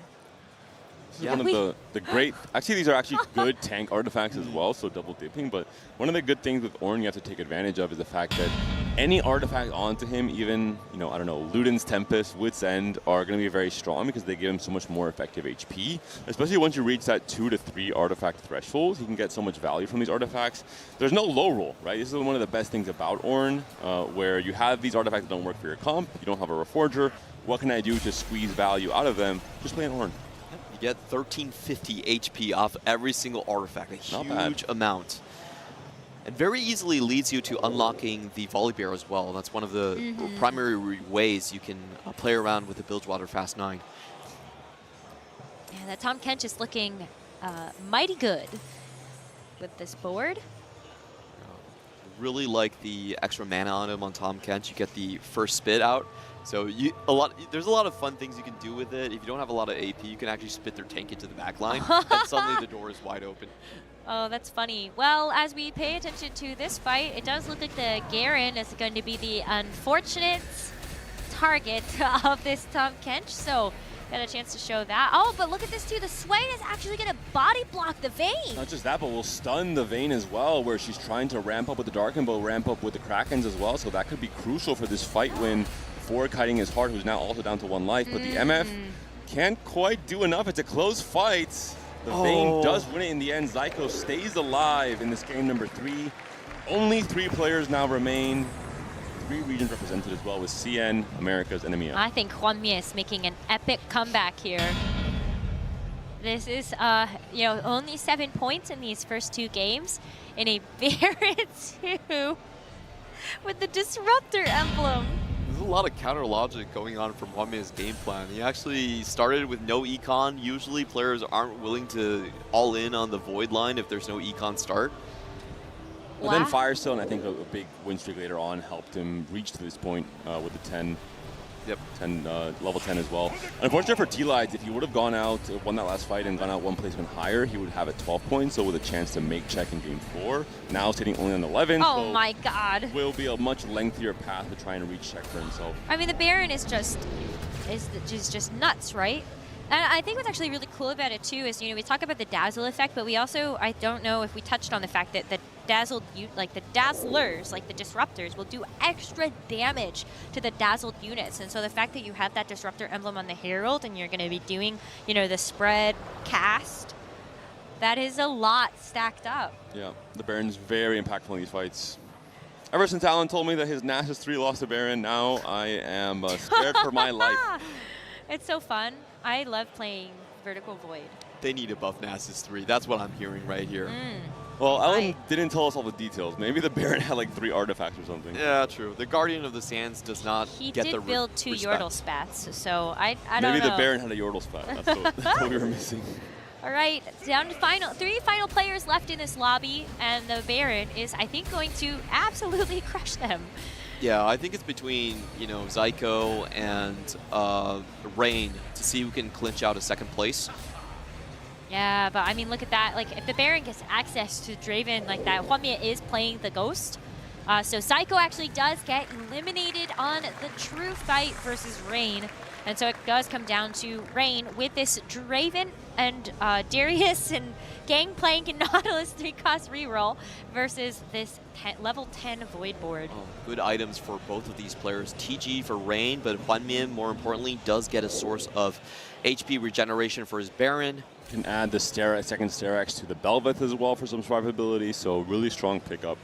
This is one of the great, actually these are actually good tank artifacts as well, so double dipping, but one of the good things with Ornn you have to take advantage of is the fact that any artifact onto him, even, you know, I don't know, Luden's Tempest, Wit's End, are going to be very strong because they give him so much more effective HP, especially once you reach that 2 to 3 artifact threshold. He can get so much value from these artifacts. There's no low roll, right? This is one of the best things about Ornn, where you have these artifacts that don't work for your comp, you don't have a Reforger. What can I do to squeeze value out of them? Just play an Ornn. You get 1350 HP off every single artifact, a huge amount. And very easily leads you to unlocking the Volibear as well. That's one of the primary ways you can play around with the Bilgewater Fast 9. Yeah, that Tahm Kench is looking mighty good with this board. Really like the extra mana on him on Tahm Kench. You get the first spit out. So there's a lot of fun things you can do with it. If you don't have a lot of AP, you can actually spit their tank into the back line, and suddenly the door is wide open. Oh, that's funny. Well, as we pay attention to this fight, it does look like the Garen is going to be the unfortunate target of this Tahm Kench. So got a chance to show that. Oh, but look at this too. The Swain is actually going to body block the Vayne. Not just that, but will stun the Vayne as well, where she's trying to ramp up with the Darken Bow, ramp up with the Krakens as well. So that could be crucial for this fight win for Kiting his heart, who's now also down to 1 life. But the MF can't quite do enough. It's a close fight. The Vayne does win it in the end. Zyko stays alive in this game number 3. Only 3 players now remain. 3 regions represented as well with CN, Americas, and EMEA. I think Hwanmye is making an epic comeback here. This is, only 7 points in these first 2 games in a Baron 2 with the Disruptor emblem. There's a lot of counter logic going on from Hwanme's game plan. He actually started with no econ. Usually players aren't willing to all in on the Void line if there's no econ start. Well, then Firestone, I think a big win streak later on helped him reach to this point with the 10. Yep. Level 10 as well. Unfortunately for T-Lides, if he would have gone out, won that last fight and gone out 1 placement higher, he would have at 12 points, so with a chance to make check in game 4. Now sitting only on 11. Oh so my god. Will be a much lengthier path to try and reach check for himself. I mean, the Baron is just nuts, right? And I think what's actually really cool about it too is, we talk about the dazzle effect, but we also, I don't know if we touched on the fact that the dazzled, the dazzlers, like the disruptors, will do extra damage to the dazzled units. And so the fact that you have that disruptor emblem on the Herald and you're going to be doing, the spread cast, that is a lot stacked up. Yeah, the Baron's very impactful in these fights. Ever since Alan told me that his Nasus 3 lost to Baron, now I am scared for my life. It's so fun. I love playing Vertical Void. They need a buff Nasus 3. That's what I'm hearing right here. Well, Alan didn't tell us all the details. Maybe the Baron had like 3 artifacts or something. Yeah, true. The Guardian of the Sands does not get the He did build 2 Yordle spats, so I don't know. Maybe the Baron had a Yordle spat. That's what we were missing. All right, down to 3 final players left in this lobby, and the Baron is, I think, going to absolutely crush them. Yeah, I think it's between, Zyko and Rain to see who can clinch out a 2nd place. Yeah, but I mean, look at that. Like, if the Baron gets access to Draven like that, Hwanme is playing the Ghost. So Zyko actually does get eliminated on the true fight versus Rain. And so it does come down to Rain with this Draven and Darius and Gangplank and Nautilus 3-cost reroll versus this level 10 Void board. Oh, good items for both of these players. TG for Rain, but Hwanme, more importantly, does get a source of HP regeneration for his Baron. Can add the second Sterax to the Belveth as well for some survivability, so really strong pickup.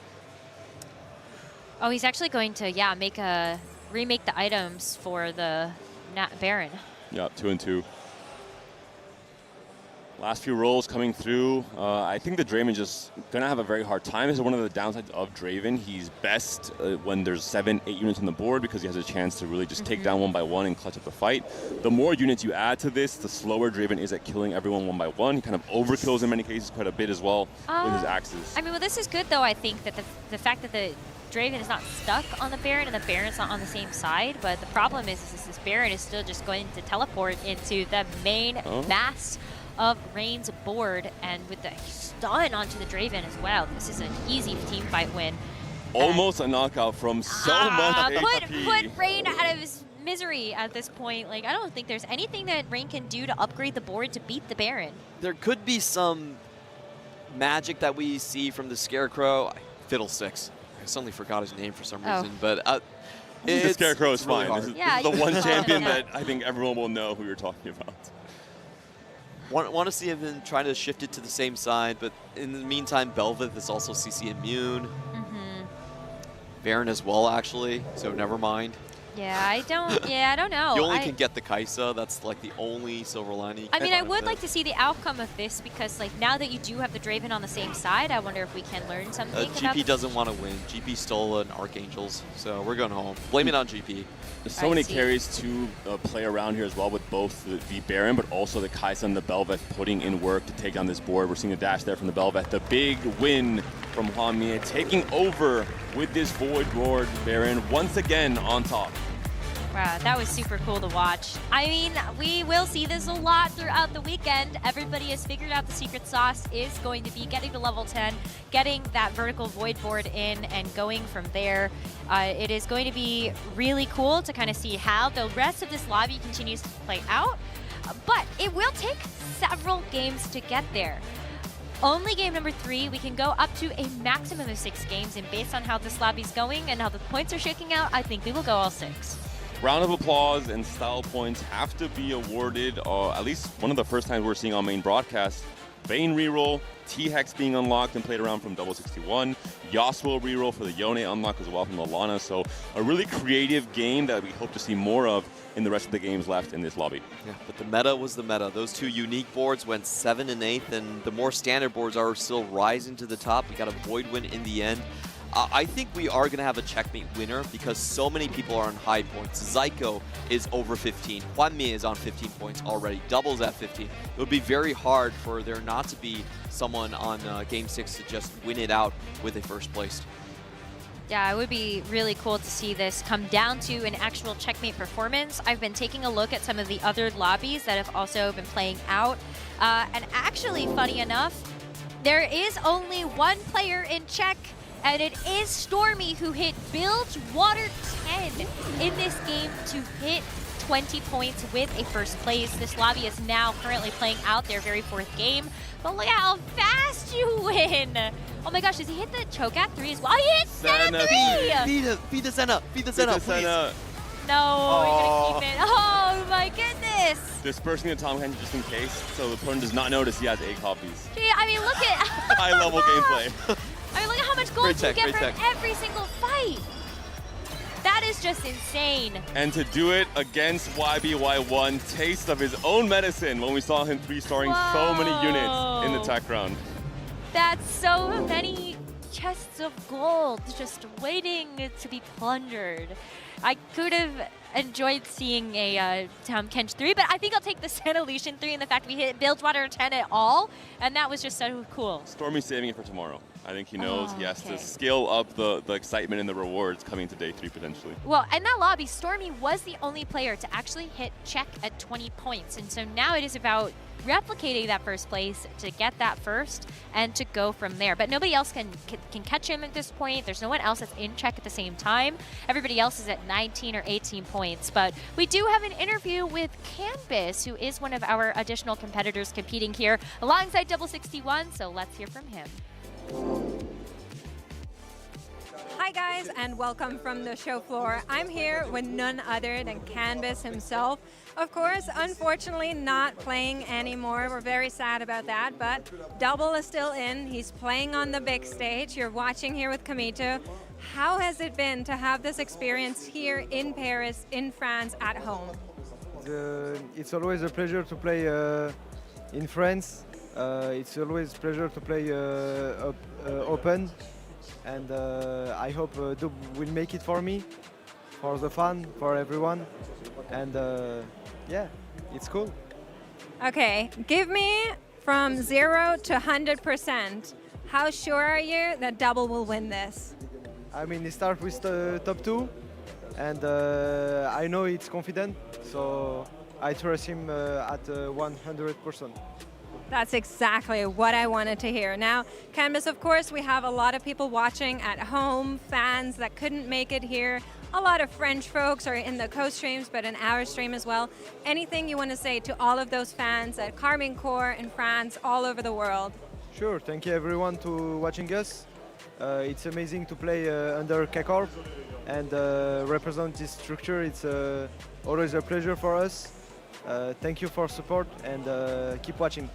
Oh, he's actually going to, remake the items for the Baron. Yeah, 2 and 2. Last few rolls coming through. I think the Draven just gonna have a very hard time. This is one of the downsides of Draven. He's best when there's 7, 8 units on the board because he has a chance to really just take down 1 by 1 and clutch up the fight. The more units you add to this, the slower Draven is at killing everyone 1 by 1. He kind of overkills in many cases quite a bit as well with his axes. I mean, well, this is good though. I think that the fact that the Draven is not stuck on the Baron and the Baron's not on the same side, but the problem is this Baron is still just going to teleport into the main mass of Rain's board, and with the stun onto the Draven as well. This is an easy team fight win. Almost a knockout from so much HP. Put Rain out of his misery at this point. Like, I don't think there's anything that Rain can do to upgrade the board to beat the Baron. There could be some magic that we see from the Scarecrow. Fiddlesticks. I suddenly forgot his name for some reason, but the Scarecrow is really fine. This is the one champion that I think everyone will know who you're talking about. Want to see him trying to shift it to the same side, but in the meantime, Belveth is also CC immune. Baron as well, actually, so never mind. Yeah, I don't know. You only can get the Kaisa. That's like the only silver lining. I mean, I would like to see the outcome of this because, like, now that you do have the Draven on the same side, I wonder if we can learn something. GP doesn't want to win. GP stole an Archangels, so we're going home. Blame it on GP. There's so many carries to play around here as well with both the Baron, but also the Kaisa and the Belveth putting in work to take down this board. We're seeing a dash there from the Belveth. The big win from Hwanme, taking over with this Void Board. Baron once again on top. Wow, that was super cool to watch. I mean, we will see this a lot throughout the weekend. Everybody has figured out the secret sauce is going to be getting to level 10, getting that vertical Void board in, and going from there. It is going to be really cool to kind of see how the rest of this lobby continues to play out, but it will take several games to get there. Only game number 3, we can go up to a maximum of 6 games, and based on how this lobby's going and how the points are shaking out, I think we will go all 6. Round of applause and style points have to be awarded, at least one of the first times we're seeing on main broadcast. Vayne reroll, T-Hex being unlocked and played around from double 61, Yasuo reroll for the Yone unlock as well from Lana. So a really creative game that we hope to see more of in the rest of the games left in this lobby. Yeah, but the meta was the meta. Those two unique boards went 7th and 8th, and the more standard boards are still rising to the top. We got a Void win in the end. I think we are going to have a checkmate winner because so many people are on high points. Zyko is over 15. Hwanmi is on 15 points already. Doubles at 15. It would be very hard for there not to be someone on Game 6 to just win it out with a first place. Yeah, it would be really cool to see this come down to an actual checkmate performance. I've been taking a look at some of the other lobbies that have also been playing out. And actually, funny enough, there is only one player in check, and it is Stormy who hit Bilgewater 10 in this game to hit 20 points with a first place. This lobby is now currently playing out their very 4th game. But look at how fast you win! Oh my gosh, does he hit the choke at 3 as well? He hit Senna 3! Feed the Senna, please. No, we're gonna keep it. Oh my goodness! Dispersing the Tom Henry just in case, so the opponent does not notice he has 8 copies. Gee, I mean, look at high-level gameplay. I mean, look at how much gold you get from every single fight. That is just insane. And to do it against YBY1, taste of his own medicine when we saw him 3-starring so many units in the tech round. That's so many chests of gold just waiting to be plundered. I could have enjoyed seeing a Tom Kench 3, but I think I'll take the Senna-Lucian 3 and the fact we hit Bilgewater 10 at all, and that was just so cool. Stormy's saving it for tomorrow. I think he knows he has to scale up the excitement and the rewards coming to day 3 potentially. Well, in that lobby, Stormy was the only player to actually hit check at 20 points, and so now it is about replicating that first place to get that first and to go from there. But nobody else can catch him at this point. There's no one else that's in check at the same time. Everybody else is at 19 or 18 points. But we do have an interview with Canvas, who is one of our additional competitors competing here alongside Double 61. So let's hear from him. Hi guys, and welcome from the show floor. I'm here with none other than Canvas himself. Of course, unfortunately not playing anymore. We're very sad about that, but Double is still in. He's playing on the big stage. You're watching here with Kamito. How has it been to have this experience here in Paris, in France, at home? It's always a pleasure to play in France. It's always a pleasure to play open. And I hope Dub will make it for me, for the fun, for everyone. And yeah, it's cool. Okay, give me from 0 to 100%. How sure are you that Double will win this? I mean, it starts with the top 2, and I know it's confident, so I trust him at 100%. That's exactly what I wanted to hear. Now, Canvas, of course, we have a lot of people watching at home, fans that couldn't make it here. A lot of French folks are in the co-streams, but in our stream as well. Anything you want to say to all of those fans at Carmine Corps in France, all over the world? Sure, thank you everyone to watching us. It's amazing to play under K-Corp and represent this structure. It's always a pleasure for us. Thank you for support and keep watching.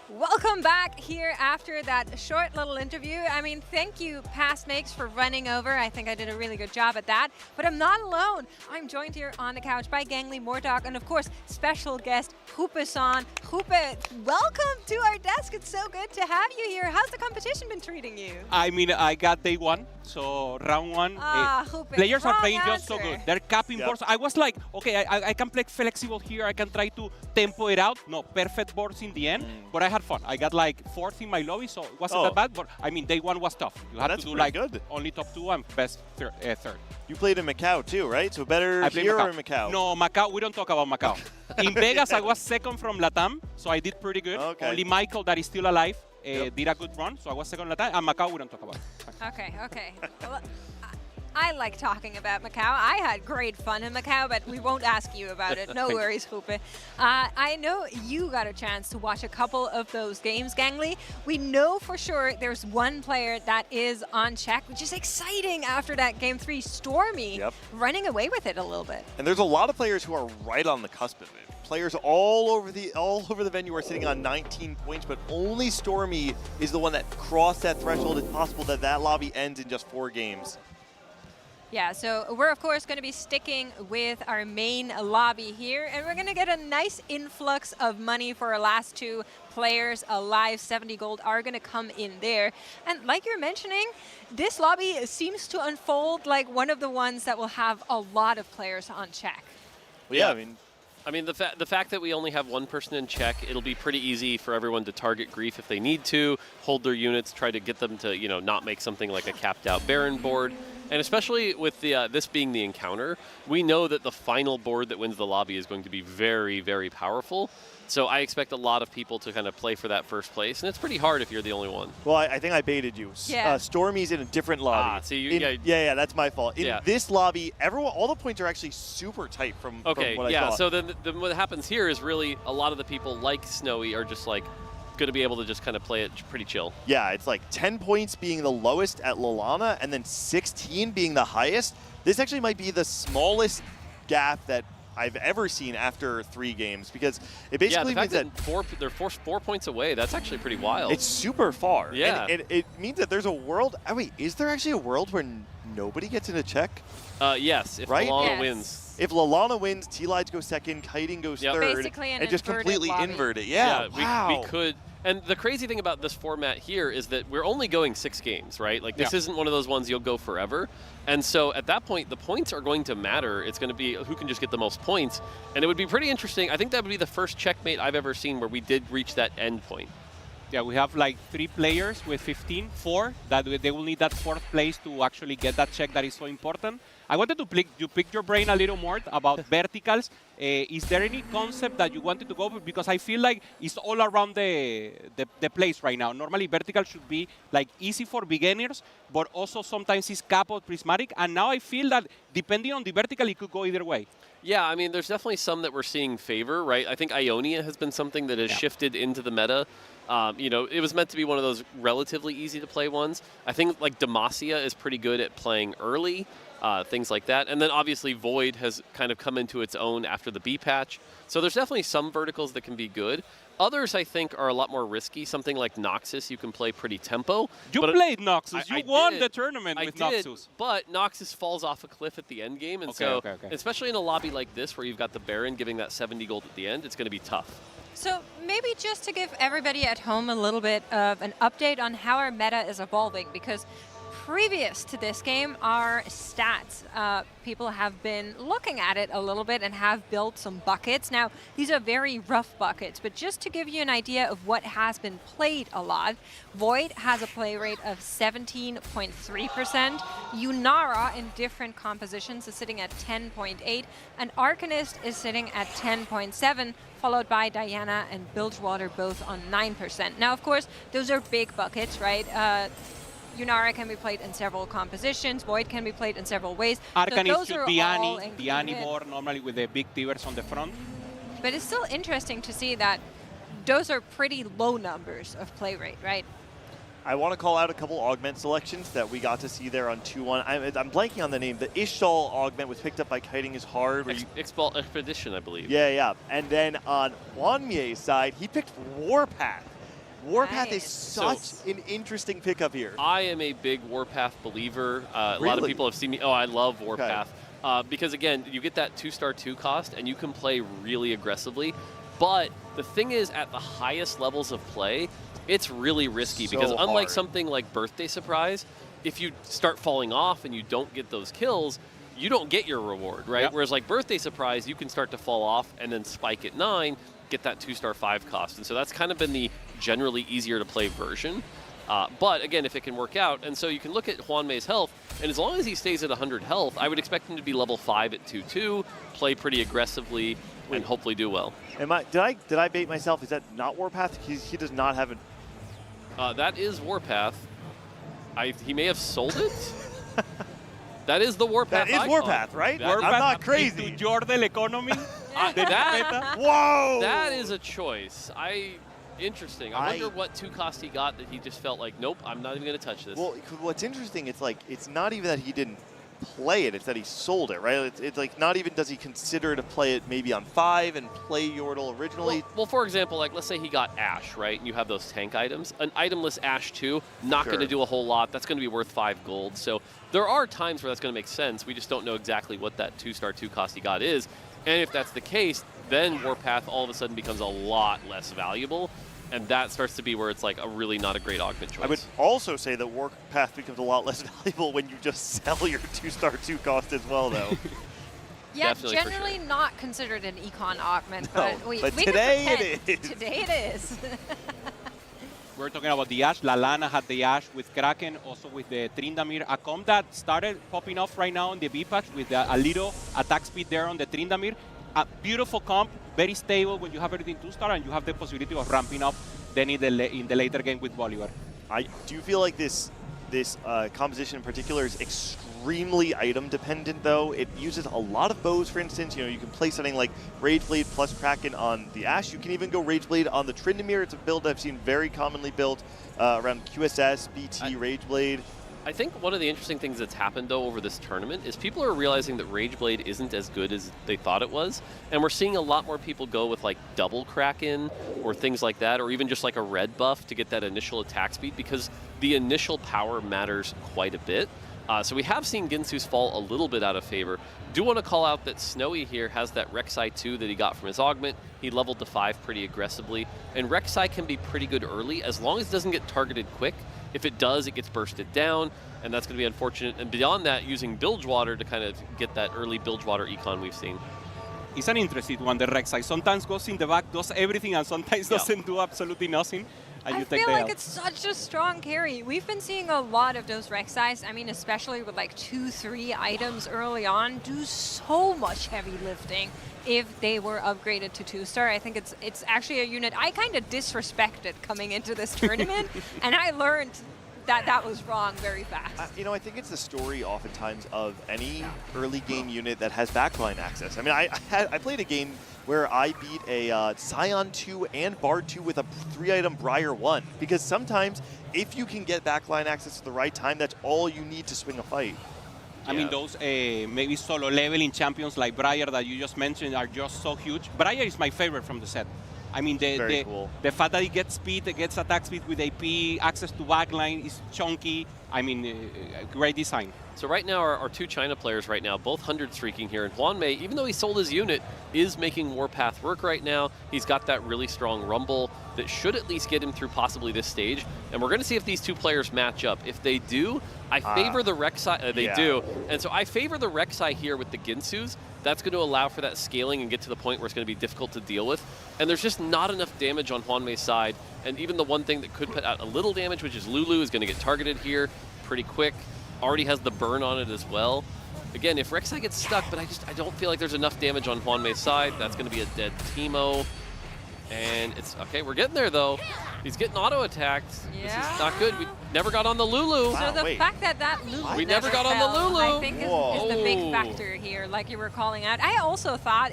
Welcome back here after that short little interview. I mean, thank you, Past Makes, for running over. I think I did a really good job at that. But I'm not alone. I'm joined here on the couch by Gangly Mordock and, of course, special guest Hoopa-san. Hoopa, welcome to our desk. It's so good to have you here. How's the competition been treating you? I mean, I got day 1, so round 1. Players are playing just so good. They're capping boards. I was like, okay, I can play flexible here. I can try to tempo it out. No, perfect boards in the end, but I had fun. I got like 4th in my lobby, so it wasn't that bad, but I mean, day 1 was tough. You had to do like only top 2 and best third. You played in Macau too, right? So better here or in Macau? No, Macau, we don't talk about Macau. In Vegas, I was 2nd from Latam, so I did pretty good. Okay. Only Michael, that is still alive, did a good run, so I was 2nd Latam, and Macau, we don't talk about. Okay. Well, I like talking about Macau. I had great fun in Macau, but we won't ask you about it. No worries, Rupe. I know you got a chance to watch a couple of those games, Gangly. We know for sure there's one player that is on check, which is exciting after that Game 3. Stormy running away with it a little bit. And there's a lot of players who are right on the cusp of it. Players all over the venue are sitting on 19 points, but only Stormy is the one that crossed that threshold. It's possible that that lobby ends in just 4 games. Yeah, so we're of course going to be sticking with our main lobby here, and we're going to get a nice influx of money for our last 2 players alive. 70 gold are going to come in there. And like you're mentioning, this lobby seems to unfold like one of the ones that will have a lot of players on check. Well, yeah, I mean, the fact that we only have one person in check, it'll be pretty easy for everyone to target Grief if they need to, hold their units, try to get them to, you know, not make something like a capped out Baron board. And especially with the this being the encounter, we know that the final board that wins the lobby is going to be very, very powerful. So I expect a lot of people to kind of play for that first place, and it's pretty hard if you're the only one. Well, I think I baited you. Yeah. Stormy's in a different lobby. See, yeah, that's my fault. In this lobby, all the points are actually super tight from what I saw. So then what happens here is really a lot of the people like Snowy are just like going to be able to just kind of play it pretty chill. Yeah, it's like 10 points being the lowest at Lalana and then 16 being the highest. This actually might be the smallest gap that I've ever seen after 3 games, because it basically means that they're 4 points away. That's actually pretty wild. It's super far. Yeah. And it means that there's a world. Oh, wait, is there actually a world where nobody gets in a check? Yes, if Lalana wins. If Lalana wins, T-Lides go second, Kiting goes third, Basically and just completely invert it. Yeah, wow. We could. And the crazy thing about this format here is that we're only going 6 games, right? Like, this isn't one of those ones you'll go forever. And so at that point, the points are going to matter. It's going to be who can just get the most points. And it would be pretty interesting. I think that would be the first checkmate I've ever seen where we did reach that end point. Yeah, we have like 3 players with 15, 4, that they will need that 4th place to actually get that check that is so important. I wanted to pick your brain a little more about verticals. Is there any concept that you wanted to go with? Because I feel like it's all around the place right now. Normally, vertical should be like easy for beginners, but also sometimes it's capped prismatic. And now I feel that depending on the vertical, it could go either way. Yeah, I mean, there's definitely some that we're seeing favor, right? I think Ionia has been something that has shifted into the meta. You know, it was meant to be one of those relatively easy to play ones. I think like Demacia is pretty good at playing early, things like that. And then obviously Void has kind of come into its own after the B patch. So there's definitely some verticals that can be good. Others, I think, are a lot more risky. Something like Noxus, you can play pretty tempo. You played Noxus. You won the tournament with Noxus. But Noxus falls off a cliff at the end game. And especially in a lobby like this where you've got the Baron giving that 70 gold at the end, it's going to be tough. So maybe just to give everybody at home a little bit of an update on how our meta is evolving, because previous to this game, our stats, people have been looking at it a little bit and have built some buckets. Now, these are very rough buckets, but just to give you an idea of what has been played a lot, Void has a play rate of 17.3%. Yunara in different compositions is sitting at 10.8%, and Arcanist is sitting at 10.7%, followed by Diana and Bilgewater both on 9%. Now, of course, those are big buckets, right? Yunara can be played in several compositions. Void can be played in several ways. Arcanist should be Annie, the Annie board, normally with the big Tivers on the front. But it's still interesting to see that those are pretty low numbers of play rate, right? I want to call out a couple augment selections that we got to see there on 2-1. I'm blanking on the name. The Ishtal augment was picked up by Kiting is hard. Expedition, I believe. Yeah. And then on Hwanmye's side, he picked Warpath. Warpath is such an interesting pickup here. I am a big Warpath believer. A lot of people have seen me. Oh, I love Warpath. Because, again, you get that 2-star 2 cost, and you can play really aggressively. But the thing is, at the highest levels of play, it's really risky. Because unlike something like Birthday Surprise, if you start falling off and you don't get those kills, you don't get your reward, right? Yep. Whereas like Birthday Surprise, you can start to fall off and then spike at 9, get that 2-star 5 cost. And so that's kind of been the generally easier to play version. But again, if it can work out, and so you can look at Hwanmye's health, and as long as he stays at 100 health, I would expect him to be level 5 at 2-2, play pretty aggressively, and hopefully do well. Did I bait myself? Is that not Warpath? He does not have That is Warpath. He may have sold it. That is the Warpath That is icon. Warpath, right? I'm not crazy. Into Jordel economy. Whoa! That is a choice. Interesting. I wonder what 2 cost he got that he just felt like, nope, I'm not even going to touch this. Well, what's interesting, it's like, it's not even that he didn't play it, it's that he sold it, right? It's like not even does he consider to play it maybe on 5 and play Yordle originally. Well, for example, like let's say he got Ashe, right? And you have those tank items. An itemless Ashe 2, not going to do a whole lot. That's going to be worth 5 gold. So there are times where that's going to make sense. We just don't know exactly what that 2-star 2 cost he got is. And if that's the case, then Warpath all of a sudden becomes a lot less valuable. And that starts to be where it's like a really not a great augment choice. I would also say that Warpath becomes a lot less valuable when you just sell your 2-star 2 cost as well, though. Yeah, Definitely generally not considered an econ augment, but, No, we but can today pretend. it is. Today it is. We're talking about the Ashe. Lalana had the Ashe with Kraken, also with the Tryndamere. A comp that started popping off right now on the B patch with a little attack speed there on the Tryndamere. A beautiful comp, very stable when you have everything 2-star, and you have the possibility of ramping up then in the later game with Bolivar. Do you feel like this composition in particular is extremely item dependent though? It uses a lot of bows, for instance. You know, you can play something like Rageblade plus Kraken on the Ashe. You can even go Rageblade on the Tryndamere. It's a build I've seen very commonly built around QSS, BT, Rageblade. I think one of the interesting things that's happened, though, over this tournament is people are realizing that Rageblade isn't as good as they thought it was. And we're seeing a lot more people go with, like, double Kraken or things like that, or even just, like, a red buff to get that initial attack speed, because the initial power matters quite a bit. So we have seen Ginsu's fall a little bit out of favor. Do want to call out that Snowy here has that Rek'Sai 2 that he got from his augment. He leveled to 5 pretty aggressively. And Rek'Sai can be pretty good early, as long as it doesn't get targeted quick. If it does, it gets bursted down, and that's going to be unfortunate. And beyond that, using Bilgewater to kind of get that early Bilgewater econ we've seen. It's an interesting one, the Rek'Sai. Sometimes goes in the back, does everything, and sometimes doesn't do absolutely nothing. And I you take feel the like L. it's such a strong carry. We've been seeing a lot of those Rek'Sais, I mean, especially with like 2-3 items early on, do so much heavy lifting if they were upgraded to 2-star. I think it's actually a unit I kind of disrespected coming into this tournament, and I learned that was wrong very fast. You know, I think it's the story oftentimes of any early game unit that has backline access. I mean, I played a game where I beat a Scion 2 and Bard 2 with a 3-item Briar 1. Because sometimes, if you can get backline access at the right time, that's all you need to swing a fight. I mean, those maybe solo leveling champions like Briar that you just mentioned are just so huge. Briar is my favorite from the set. I mean, the fact that it gets speed, it gets attack speed with AP, access to backline is chunky. I mean, great design. So right now, our 2 China players right now, both 100 streaking here. And Huanmei, even though he sold his unit, is making Warpath work right now. He's got that really strong rumble that should at least get him through possibly this stage. And we're going to see if these 2 players match up. If they do, I favor the Rek'Sai. They do. And so I favor the Rek'Sai here with the Ginsus. That's going to allow for that scaling and get to the point where it's going to be difficult to deal with. And there's just not enough damage on Huanmei's side. And even the one thing that could put out a little damage, which is Lulu, is going to get targeted here pretty quick. Already has the burn on it as well. Again, if Rek'Sai gets stuck, but I don't feel like there's enough damage on Huanmei's side. That's going to be a dead Teemo. And it's, okay, we're getting there though. He's getting auto-attacked. This is not good. We never got on the Lulu. So the fact that Lulu we never got fell, on the Lulu. I think is the big factor here, like you were calling out. I also thought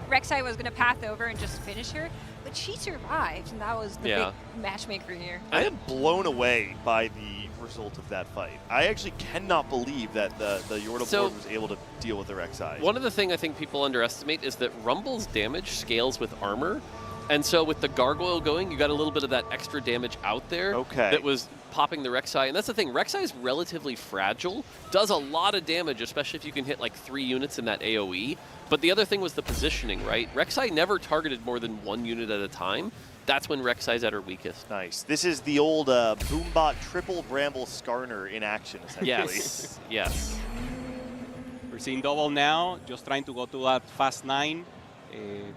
Rek'Sai was going to path over and just finish her, but she survived, and that was the big matchmaker here. I am blown away by the result of that fight. I actually cannot believe that the Yordle board was able to deal with the Rek'Sai. One of the things I think people underestimate is that Rumble's damage scales with armor. And so with the Gargoyle going, you got a little bit of that extra damage out there that was popping the Rek'Sai. And that's the thing, Rek'Sai is relatively fragile, does a lot of damage, especially if you can hit like 3 units in that AoE. But the other thing was the positioning, right? Rek'Sai never targeted more than 1 unit at a time. That's when Rek'Sai's at her weakest. Nice. This is the old Boombot triple Bramble Skarner in action, essentially. Yes, yes. We're seeing double now, just trying to go to that fast 9.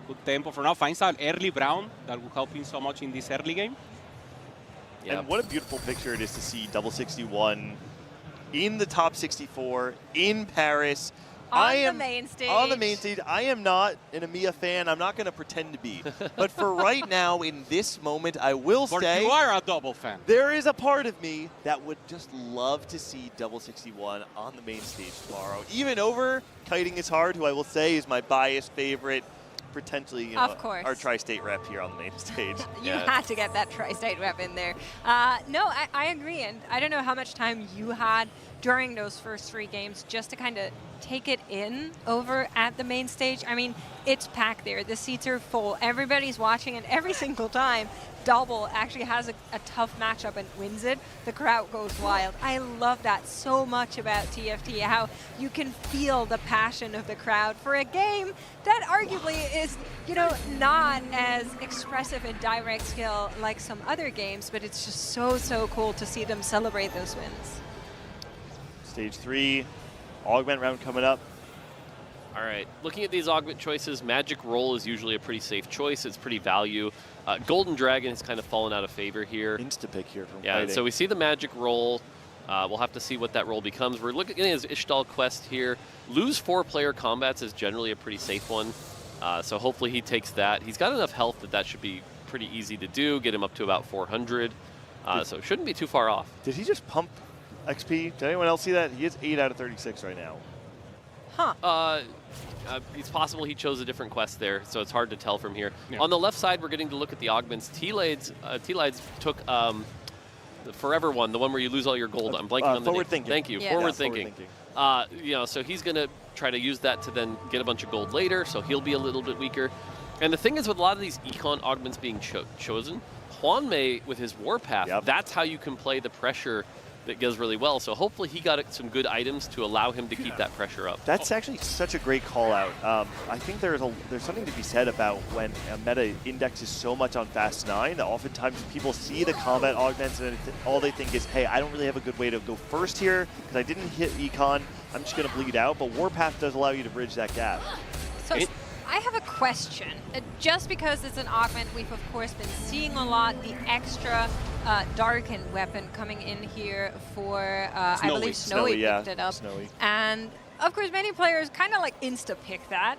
Good tempo for now. Finds an early Brown that will help him so much in this early game. And what a beautiful picture it is to see Double 61 in the top 64 in Paris. On the main stage. On the main stage. I am not an EMEA fan. I'm not going to pretend to be. But for right now, in this moment, I will say... you are a double fan. There is a part of me that would just love to see Double 61 on the main stage tomorrow. Even over Kiting is Hard, who I will say is my biased favorite, potentially, you know, Of course. our tri-state rep here on the main stage. You had to get that tri-state rep in there. No, I agree, and I don't know how much time you had during those first 3 games just to kind of take it in over at the main stage. I mean, it's packed there. The seats are full. Everybody's watching, and every single time Double actually has a tough matchup and wins it, the crowd goes wild. I love that so much about TFT, how you can feel the passion of the crowd for a game that arguably is, you know, not as expressive in direct skill like some other games, but it's just so cool to see them celebrate those wins. Stage 3, augment round coming up. All right, looking at these augment choices, Magic Roll is usually a pretty safe choice. It's pretty value. Golden Dragon has kind of fallen out of favor here. Insta-pick here from Yeah, so we see the Magic Roll. We'll have to see what that roll becomes. We're looking at his Ishtal quest here. Lose 4-player combats is generally a pretty safe one. So hopefully he takes that. He's got enough health that that should be pretty easy to do, get him up to about 400. So it shouldn't be too far off. Did he just pump XP? Did anyone else see that? He is 8 out of 36 right now. Huh. It's possible he chose a different quest there, so it's hard to tell from here. Yeah. On the left side, we're getting to look at the augments. T-Lades took the forever one, the one where you lose all your gold. I'm blanking on the forward name. thinking. Thank you. Yeah. Forward thinking. You know, so he's going to try to use that to then get a bunch of gold later, so he'll be a little bit weaker. And the thing is, with a lot of these econ augments being chosen, Hwanmei with his Warpath, that's how you can play the pressure that goes really well. So hopefully he got some good items to allow him to keep that pressure up. That's actually such a great call out. I think there's something to be said about when a meta indexes so much on Fast 9 that oftentimes people see the combat augments and all they think is, hey, I don't really have a good way to go first here because I didn't hit econ. I'm just going to bleed out. But Warpath does allow you to bridge that gap. So I have a question. Just because it's an augment, we've of course been seeing a lot the extra darkened weapon coming in here for, I believe Snowy picked it up. Snowy. And of course many players kind of like insta-pick that.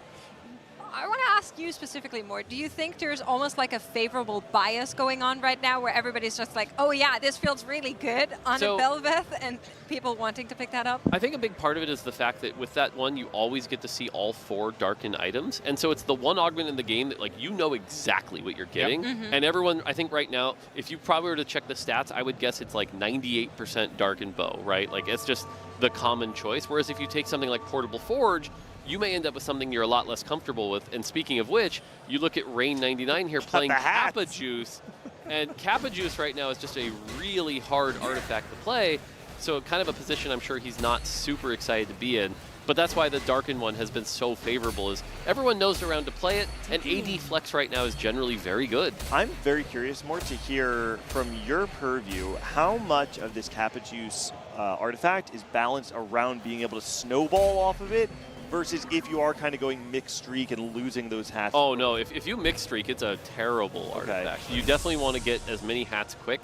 I want to ask you specifically more. Do you think there's almost like a favorable bias going on right now where everybody's just like, oh yeah, this feels really good on a Belveth, and people wanting to pick that up? I think a big part of it is the fact that with that one, you always get to see all 4 darkened items. And so it's the one augment in the game that, like, you know exactly what you're getting. Yep. Mm-hmm. And everyone, I think right now, if you probably were to check the stats, I would guess it's like 98% darkened bow, right? Like, it's just the common choice. Whereas if you take something like Portable Forge, you may end up with something you're a lot less comfortable with. And speaking of which, you look at Rain99 here playing Kappa Juice. And Kappa Juice right now is just a really hard artifact to play. So kind of a position I'm sure he's not super excited to be in. But that's why the Darkened one has been so favorable, is everyone knows around to play it, and AD Flex right now is generally very good. I'm very curious more to hear from your purview how much of this Kappa Juice artifact is balanced around being able to snowball off of it versus if you are kind of going mixed streak and losing those hats. Oh no, if you mix streak, it's a terrible artifact. You definitely want to get as many hats quick.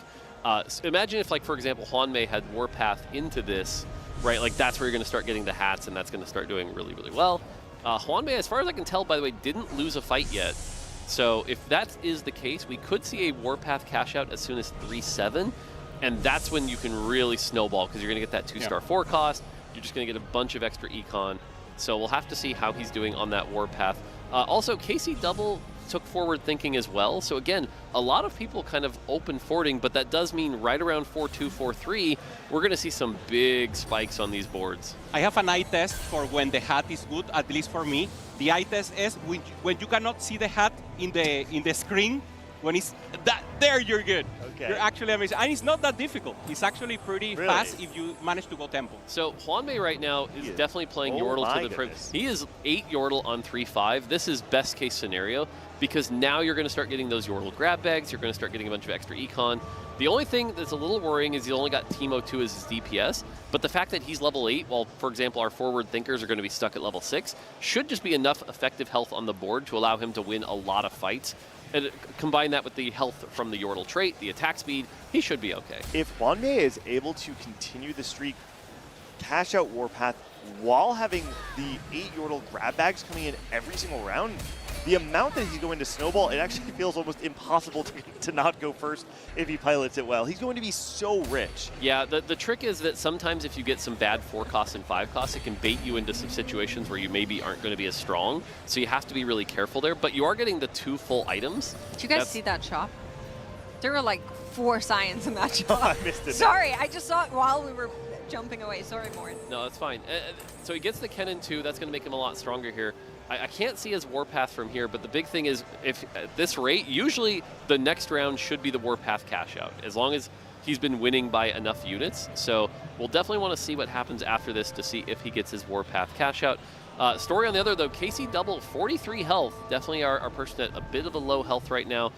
Imagine if, like, for example, Hwanmei had Warpath into this, right? Like, that's where you're going to start getting the hats, and that's going to start doing really, really well. Hwanmei, as far as I can tell, by the way, didn't lose a fight yet. So if that is the case, we could see a Warpath cash out as soon as 3-7, and that's when you can really snowball, because you're going to get that 2-star 4 cost. You're just going to get a bunch of extra econ. So we'll have to see how he's doing on that Warpath. Also, KC Double took forward thinking as well. So again, a lot of people kind of open forwarding, but that does mean right around 4-2, 4-3, we're going to see some big spikes on these boards. I have an eye test for when the hat is good, at least for me. The eye test is when you cannot see the hat in the screen, when it's there, you're good. Okay. You're actually amazing. And it's not that difficult. It's actually pretty fast if you manage to go tempo. So Hwanmei right now is definitely playing Yordle to the prim. He is 8 Yordle on 3-5. This is best case scenario, because now you're going to start getting those Yordle grab bags. You're going to start getting a bunch of extra econ. The only thing that's a little worrying is he only got Teemo 2 as his DPS, but the fact that he's level 8, while, for example, our forward thinkers are going to be stuck at level 6, should just be enough effective health on the board to allow him to win a lot of fights. And combine that with the health from the Yordle trait, the attack speed, he should be okay. If Hwanmei is able to continue the streak, cash out Warpath while having the 8 Yordle grab bags coming in every single round, the amount that he's going to snowball, it actually feels almost impossible to not go first if he pilots it well. He's going to be so rich. Yeah, the trick is that sometimes if you get some bad 4 costs and 5 costs, it can bait you into some situations where you maybe aren't going to be as strong. So you have to be really careful there. But you are getting the 2 full items. Did you guys see that chop? There were like 4 Scions in that chop. I missed it. Sorry, I just saw it while we were jumping away. Sorry, Morn. No, that's fine. So he gets the Kennen 2. That's going to make him a lot stronger here. I can't see his Warpath from here, but the big thing is, if at this rate, usually the next round should be the Warpath cash out, as long as he's been winning by enough units. So we'll definitely want to see what happens after this to see if he gets his Warpath cash out. Story on the other, though, KC Double, 43 health. Definitely our person at a bit of a low health right now,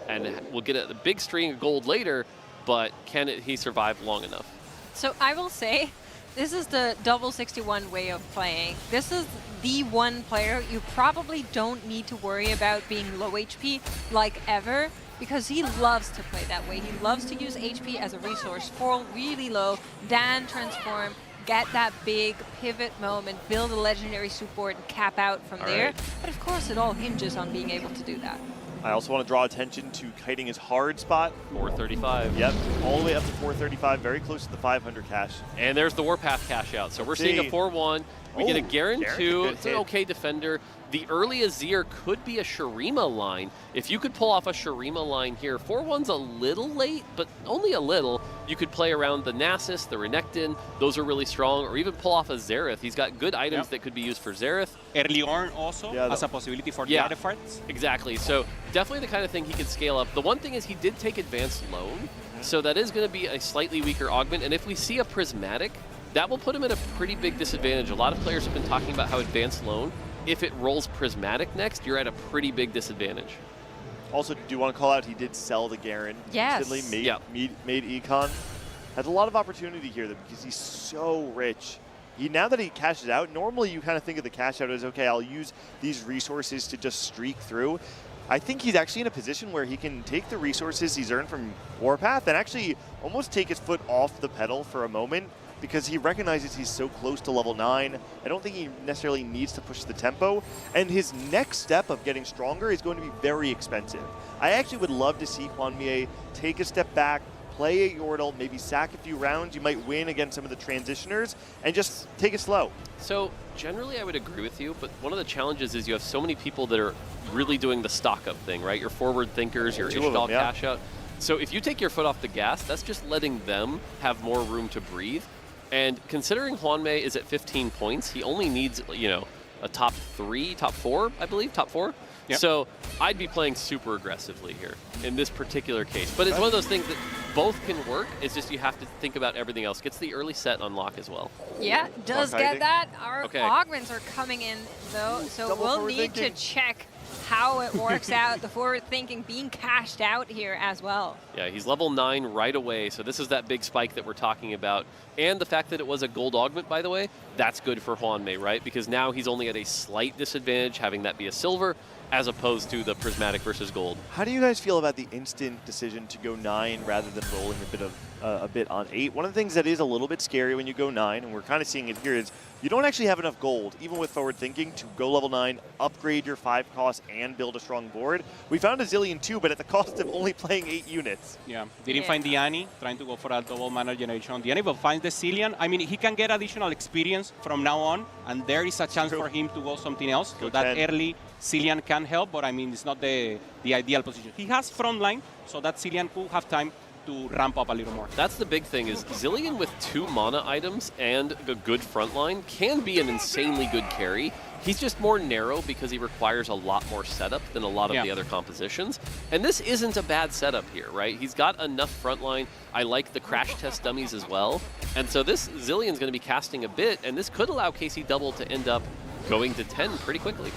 and we'll get a big string of gold later, but can he survive long enough? So I will say, this is the double 61 way of playing. This is the one player you probably don't need to worry about being low HP like ever, because he loves to play that way. He loves to use HP as a resource, fall really low, then transform, get that big pivot moment, build a legendary support, and cap out from there. Right. But of course, it all hinges on being able to do that. I also want to draw attention to kiting his hard spot. 435. Yep, all the way up to 435, very close to the 500 cash. And there's the Warpath cash out. So we're seeing a 4-1. We get a Garen 2. It's an okay defender. The early Azir could be a Shurima line. If you could pull off a Shurima line here, 4-1's a little late, but only a little. You could play around the Nasus, the Renekton. Those are really strong. Or even pull off a Xerath. He's got good items that could be used for Xerath. Early on also as a possibility for the artifacts. Exactly. So definitely the kind of thing he could scale up. The one thing is he did take Advanced Loan. So that is going to be a slightly weaker augment. And if we see a Prismatic, that will put him at a pretty big disadvantage. A lot of players have been talking about how Advanced Loan, if it rolls Prismatic next, you're at a pretty big disadvantage. Also, do you want to call out he did sell the Garen yes. instantly, made Econ. Has a lot of opportunity here though, because he's so rich. Now that he cashes out, normally you kind of think of the cash out as, okay, I'll use these resources to just streak through. I think he's actually in a position where he can take the resources he's earned from Warpath and actually almost take his foot off the pedal for a moment, because he recognizes he's so close to level 9. I don't think he necessarily needs to push the tempo, and his next step of getting stronger is going to be very expensive. I actually would love to see Hwanmie take a step back, play a Yordle, maybe sack a few rounds. You might win against some of the transitioners, and just take it slow. So generally I would agree with you, but one of the challenges is you have so many people that are really doing the stock up thing, right? Your forward thinkers, your Ishtal cash out. So if you take your foot off the gas, that's just letting them have more room to breathe. And considering Hwanmie is at 15 points, he only needs, a top 4, I believe, top 4. Yep. So I'd be playing super aggressively here in this particular case. But it's one of those things that both can work. It's just you have to think about everything else. Gets the early set unlock as well. Yeah, does get that. Our augments are coming in, though, so we'll need to check how it works out, the forward thinking being cashed out here as well. Yeah, he's level 9 right away, so this is that big spike that we're talking about. And the fact that it was a gold augment, by the way, that's good for Hwanmie, right? Because now he's only at a slight disadvantage having that be a silver, as opposed to the Prismatic versus gold. How do you guys feel about the instant decision to go 9 rather than rolling a bit on 8? One of the things that is a little bit scary when you go 9, and we're kind of seeing it here, is you don't actually have enough gold, even with forward thinking, to go level 9, upgrade your 5 costs, and build a strong board. We found a Zilean too, but at the cost of only playing 8 units. Yeah, didn't find the Annie, trying to go for a double mana generation on the Annie, but finds the Zilean. I mean, he can get additional experience from now on, and there is a chance for him to go something else. So that early Zilean can help, but I mean, it's not the ideal position. He has front line, so that Zilean could have time to ramp up a little more. That's the big thing, is Zilean with 2 mana items and a good front line can be an insanely good carry. He's just more narrow because he requires a lot more setup than a lot of the other compositions. And this isn't a bad setup here, right? He's got enough front line. I like the crash test dummies as well. And so this Zilean's going to be casting a bit, and this could allow KC Double to end up going to 10 pretty quickly.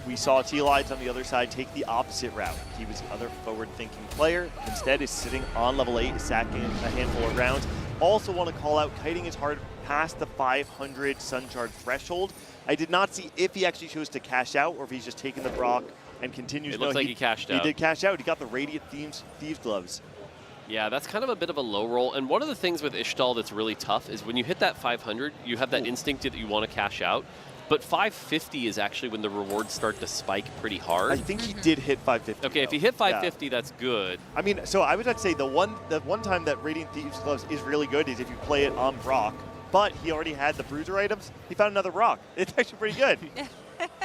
We saw T-Lides on the other side take the opposite route. He was the other forward-thinking player. Instead, is sitting on level 8, sacking a handful of rounds. Also want to call out, kiting his hard past the 500 Sun Shard threshold. I did not see if he actually chose to cash out or if he's just taking the Brock and continues. It looks like he cashed out. He did cash out. He got the Radiant Thieves Gloves. Yeah, that's kind of a bit of a low roll. And one of the things with Ishtal that's really tough is when you hit that 500, you have that instinct that you want to cash out. But 550 is actually when the rewards start to spike pretty hard. I think he did hit 550. Okay, if he hit 550, that's good. I mean, so I would have to say the one time that Radiant Thieves Gloves is really good is if you play it on Brock. But he already had the Bruiser items. He found another Brock. It's actually pretty good.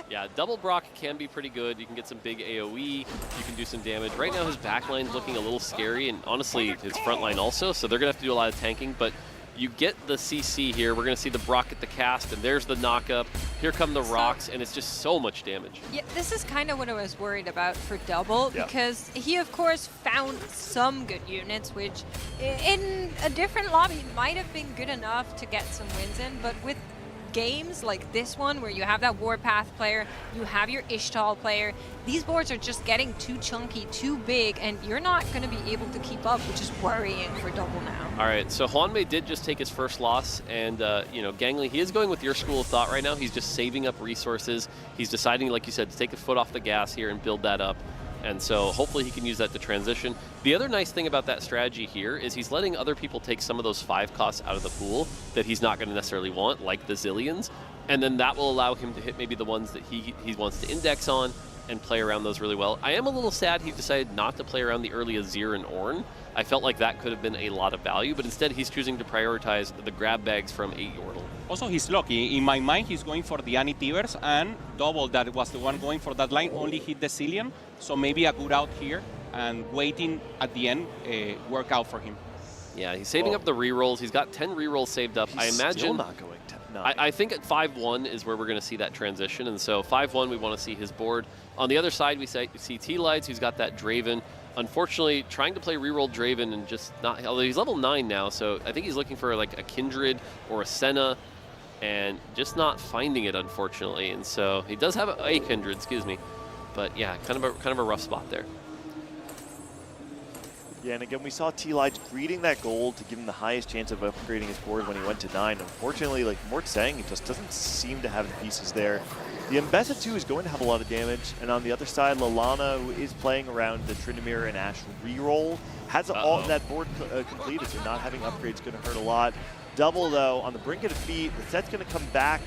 Yeah, double Brock can be pretty good. You can get some big AoE. You can do some damage. Right now, his backline's looking a little scary, and honestly, his front line also. So they're going to have to do a lot of tanking. But you get the CC here. We're going to see the Brock at the cast, and there's the knock-up. Here come the rocks, and it's just so much damage. Yeah, this is kind of what I was worried about for Double, because he, of course, found some good units, which in a different lobby might have been good enough to get some wins in, but with games like this one where you have that Warpath player, you have your Ishtal player, these boards are just getting too chunky, too big, and you're not going to be able to keep up, which is worrying for Double now. All right, so Hwanmei did just take his first loss, and you know, Gangly, he is going with your school of thought right now. He's just saving up resources. He's deciding, like you said, to take a foot off the gas here and build that up. And so hopefully he can use that to transition. The other nice thing about that strategy here is he's letting other people take some of those 5 costs out of the pool that he's not going to necessarily want, like the Zillions. And then that will allow him to hit maybe the ones that he wants to index on and play around those really well. I am a little sad he decided not to play around the early Azir and Ornn. I felt like that could have been a lot of value, but instead he's choosing to prioritize the grab bags from 8 Yordle. Also, he's lucky. In my mind, he's going for the Annie Tivers, and Double, that was the one going for that line, only hit the Zillion. So maybe a good out here, and waiting at the end work out for him. Yeah, he's saving up the rerolls. He's got 10 rerolls saved up. I imagine still not going to 9. I think at 5-1 is where we're going to see that transition, and so 5-1 we want to see his board. On the other side, we see T-Lights, who's got that Draven. Unfortunately, trying to play reroll Draven and just not, although he's level 9 now, so I think he's looking for like a Kindred or a Senna, and just not finding it, unfortunately. And so he does have a Kindred, excuse me, but yeah, kind of a rough spot there. Yeah, and again, we saw T-Lights greeting that gold to give him the highest chance of upgrading his board when he went to 9. Unfortunately, like Mort's saying, he just doesn't seem to have the pieces there. The Mbessa 2 is going to have a lot of damage, and on the other side, Lalana, who is playing around the Tryndamere and Ashe reroll, has all that board completed, so not having upgrades is going to hurt a lot. Double, though, on the brink of defeat, the set's going to come back,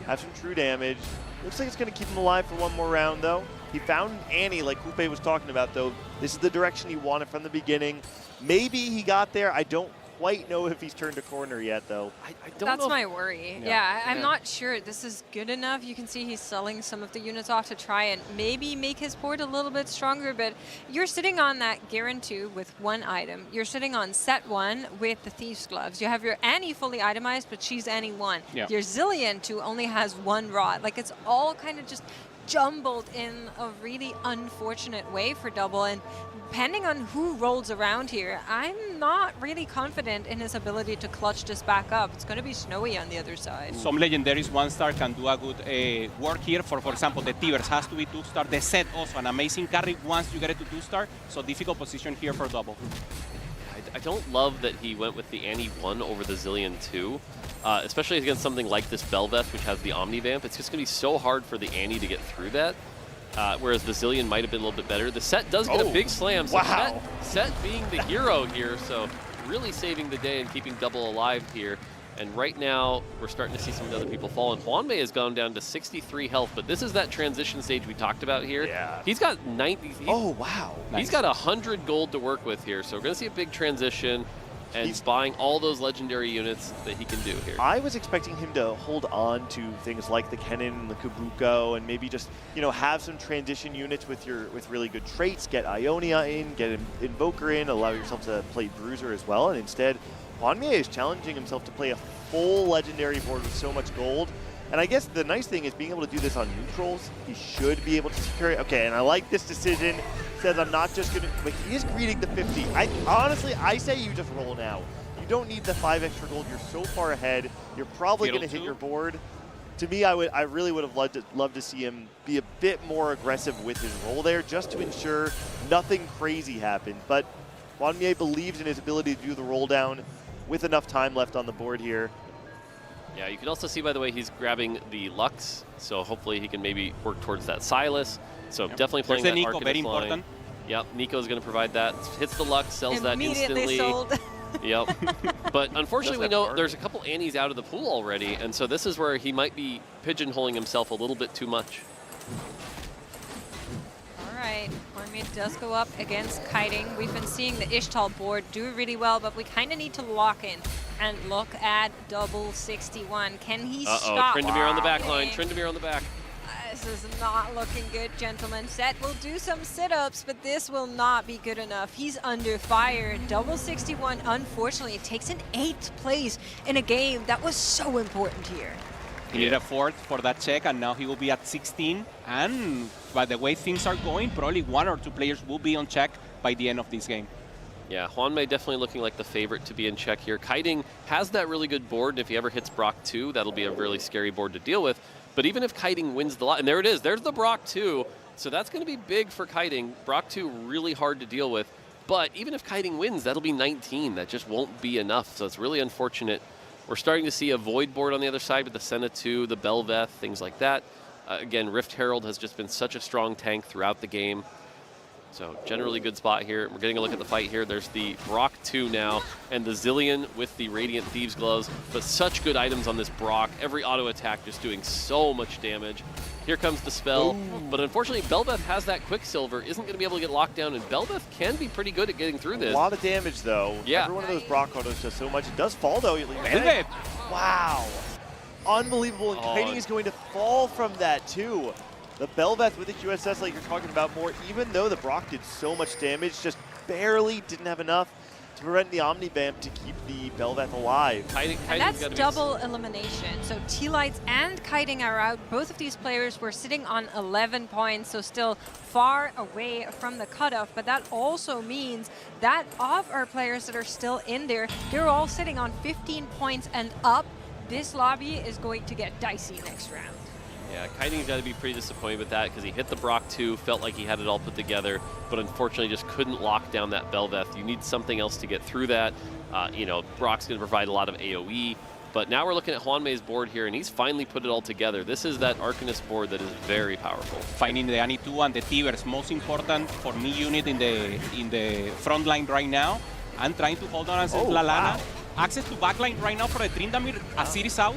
have some true damage. Looks like it's going to keep him alive for one more round, though. He found Annie, like Coupe was talking about, though. This is the direction he wanted from the beginning. Maybe he got there. I don't quite know if he's turned a corner yet, though. I don't That's know. my worry. Yeah, I'm not sure this is good enough. You can see he's selling some of the units off to try and maybe make his board a little bit stronger, but you're sitting on that Garen 2 with 1 item. You're sitting on set 1 with the Thieves Gloves. You have your Annie fully itemized, but she's Annie 1. Yeah. Your Zillion 2 only has 1 rod. Like, it's all kind of just jumbled in a really unfortunate way for Double, and depending on who rolls around here, I'm not really confident in his ability to clutch this back up. It's going to be snowy on the other side. Some legendaries 1-star can do a good work here. For example, the Tivers has to be 2-star. The set also an amazing carry once you get it to 2-star. So difficult position here for Double. I don't love that he went with the Annie 1 over the Zillion 2, especially against something like this Belveth, which has the Omnivamp. It's just going to be so hard for the Annie to get through that, whereas the Zillion might have been a little bit better. The set does get a big slam, so set being the hero here, so really saving the day and keeping Double alive here. And right now, we're starting to see some of the other people fall. And Hwanmei has gone down to 63 health, but this is that transition stage we talked about here. Yeah. He's got 90. Oh, wow. He's got 100 gold to work with here, so we're going to see a big transition. And he's buying all those legendary units that he can do here. I was expecting him to hold on to things like the Kennen and the Kabuko, and maybe just, you know, have some transition units with really good traits, get Ionia in, get an Invoker in, allow yourself to play Bruiser as well. And instead, Hwanmei is challenging himself to play a full legendary board with so much gold. And I guess the nice thing is being able to do this on neutrals. He should be able to secure it. Okay, and I like this decision. Says I'm not just gonna, like, he is greeting the 50. Honestly, I say you just roll now. You don't need the 5 extra gold. You're so far ahead. You're probably gonna hit your board. To me, I really would have loved to see him be a bit more aggressive with his roll there, just to ensure nothing crazy happened. But Hwanmei believes in his ability to do the roll down with enough time left on the board here. Yeah, you can also see, by the way, he's grabbing the Lux, so hopefully he can maybe work towards that Silas. So definitely playing that Nico, Arcanist very line. important. Yep, Nico's going to provide that. Hits the luck, sells that instantly. Sold. Yep. But unfortunately, we know there's a couple Annies out of the pool already, and so this is where he might be pigeonholing himself a little bit too much. All right, Hornmead does go up against Kiting. We've been seeing the Ishtal board do really well, but we kind of need to lock in and look at double 61. Can he stop? Tryndamere on the back line. Tryndamere on the back. This is not looking good, gentlemen. Set will do some sit-ups, but this will not be good enough. He's under fire. Double 61, unfortunately, it takes an 8th place in a game that was so important here. He needed a 4th for that check, and now he will be at 16. And by the way things are going, probably 1 or 2 players will be on check by the end of this game. Yeah, Hwanmei definitely looking like the favorite to be in check here. Kiting has that really good board, and if he ever hits Brock 2, that'll be a really scary board to deal with. But even if Kiting wins the lot, and there it is, there's the Brock 2. So that's going to be big for Kiting. Brock 2 really hard to deal with. But even if Kiting wins, that'll be 19. That just won't be enough. So it's really unfortunate. We're starting to see a Void board on the other side with the Senna 2, the Belveth, things like that. Again, Rift Herald has just been such a strong tank throughout the game. So generally good spot here. We're getting a look at the fight here. There's the Brock 2 now and the Zillion with the Radiant Thieves Gloves. But such good items on this Brock. Every auto attack just doing so much damage. Here comes the spell. Ooh. But unfortunately, Belveth has that Quicksilver. Isn't going to be able to get locked down. And Belveth can be pretty good at getting through this. A lot of damage, though. Yeah. Every one of those Brock autos does so much. It does fall, though. Belveth! Wow. Unbelievable. And Kiting is going to fall from that, too. The Belveth with the QSS, like you're talking about more, even though the Brock did so much damage, just barely didn't have enough to prevent the Omnibamp to keep the Belveth alive. And that's double elimination. So T-Lights and Kiting are out. Both of these players were sitting on 11 points, so still far away from the cutoff. But that also means that of our players that are still in there, they're all sitting on 15 points and up. This lobby is going to get dicey next round. Yeah, Kiting's got to be pretty disappointed with that because he hit the Brock 2, felt like he had it all put together, but unfortunately just couldn't lock down that Belveth. You need something else to get through that. You know, Brock's going to provide a lot of AoE, but now we're looking at Hwanmei's board here, and he's finally put it all together. This is that Arcanist board that is very powerful. Finding the Annie 2 and the Tivers, most important for me unit in the front line right now, and trying to hold on against Lalana. Wow. Access to backline right now for the Tryndamere, Azir is out.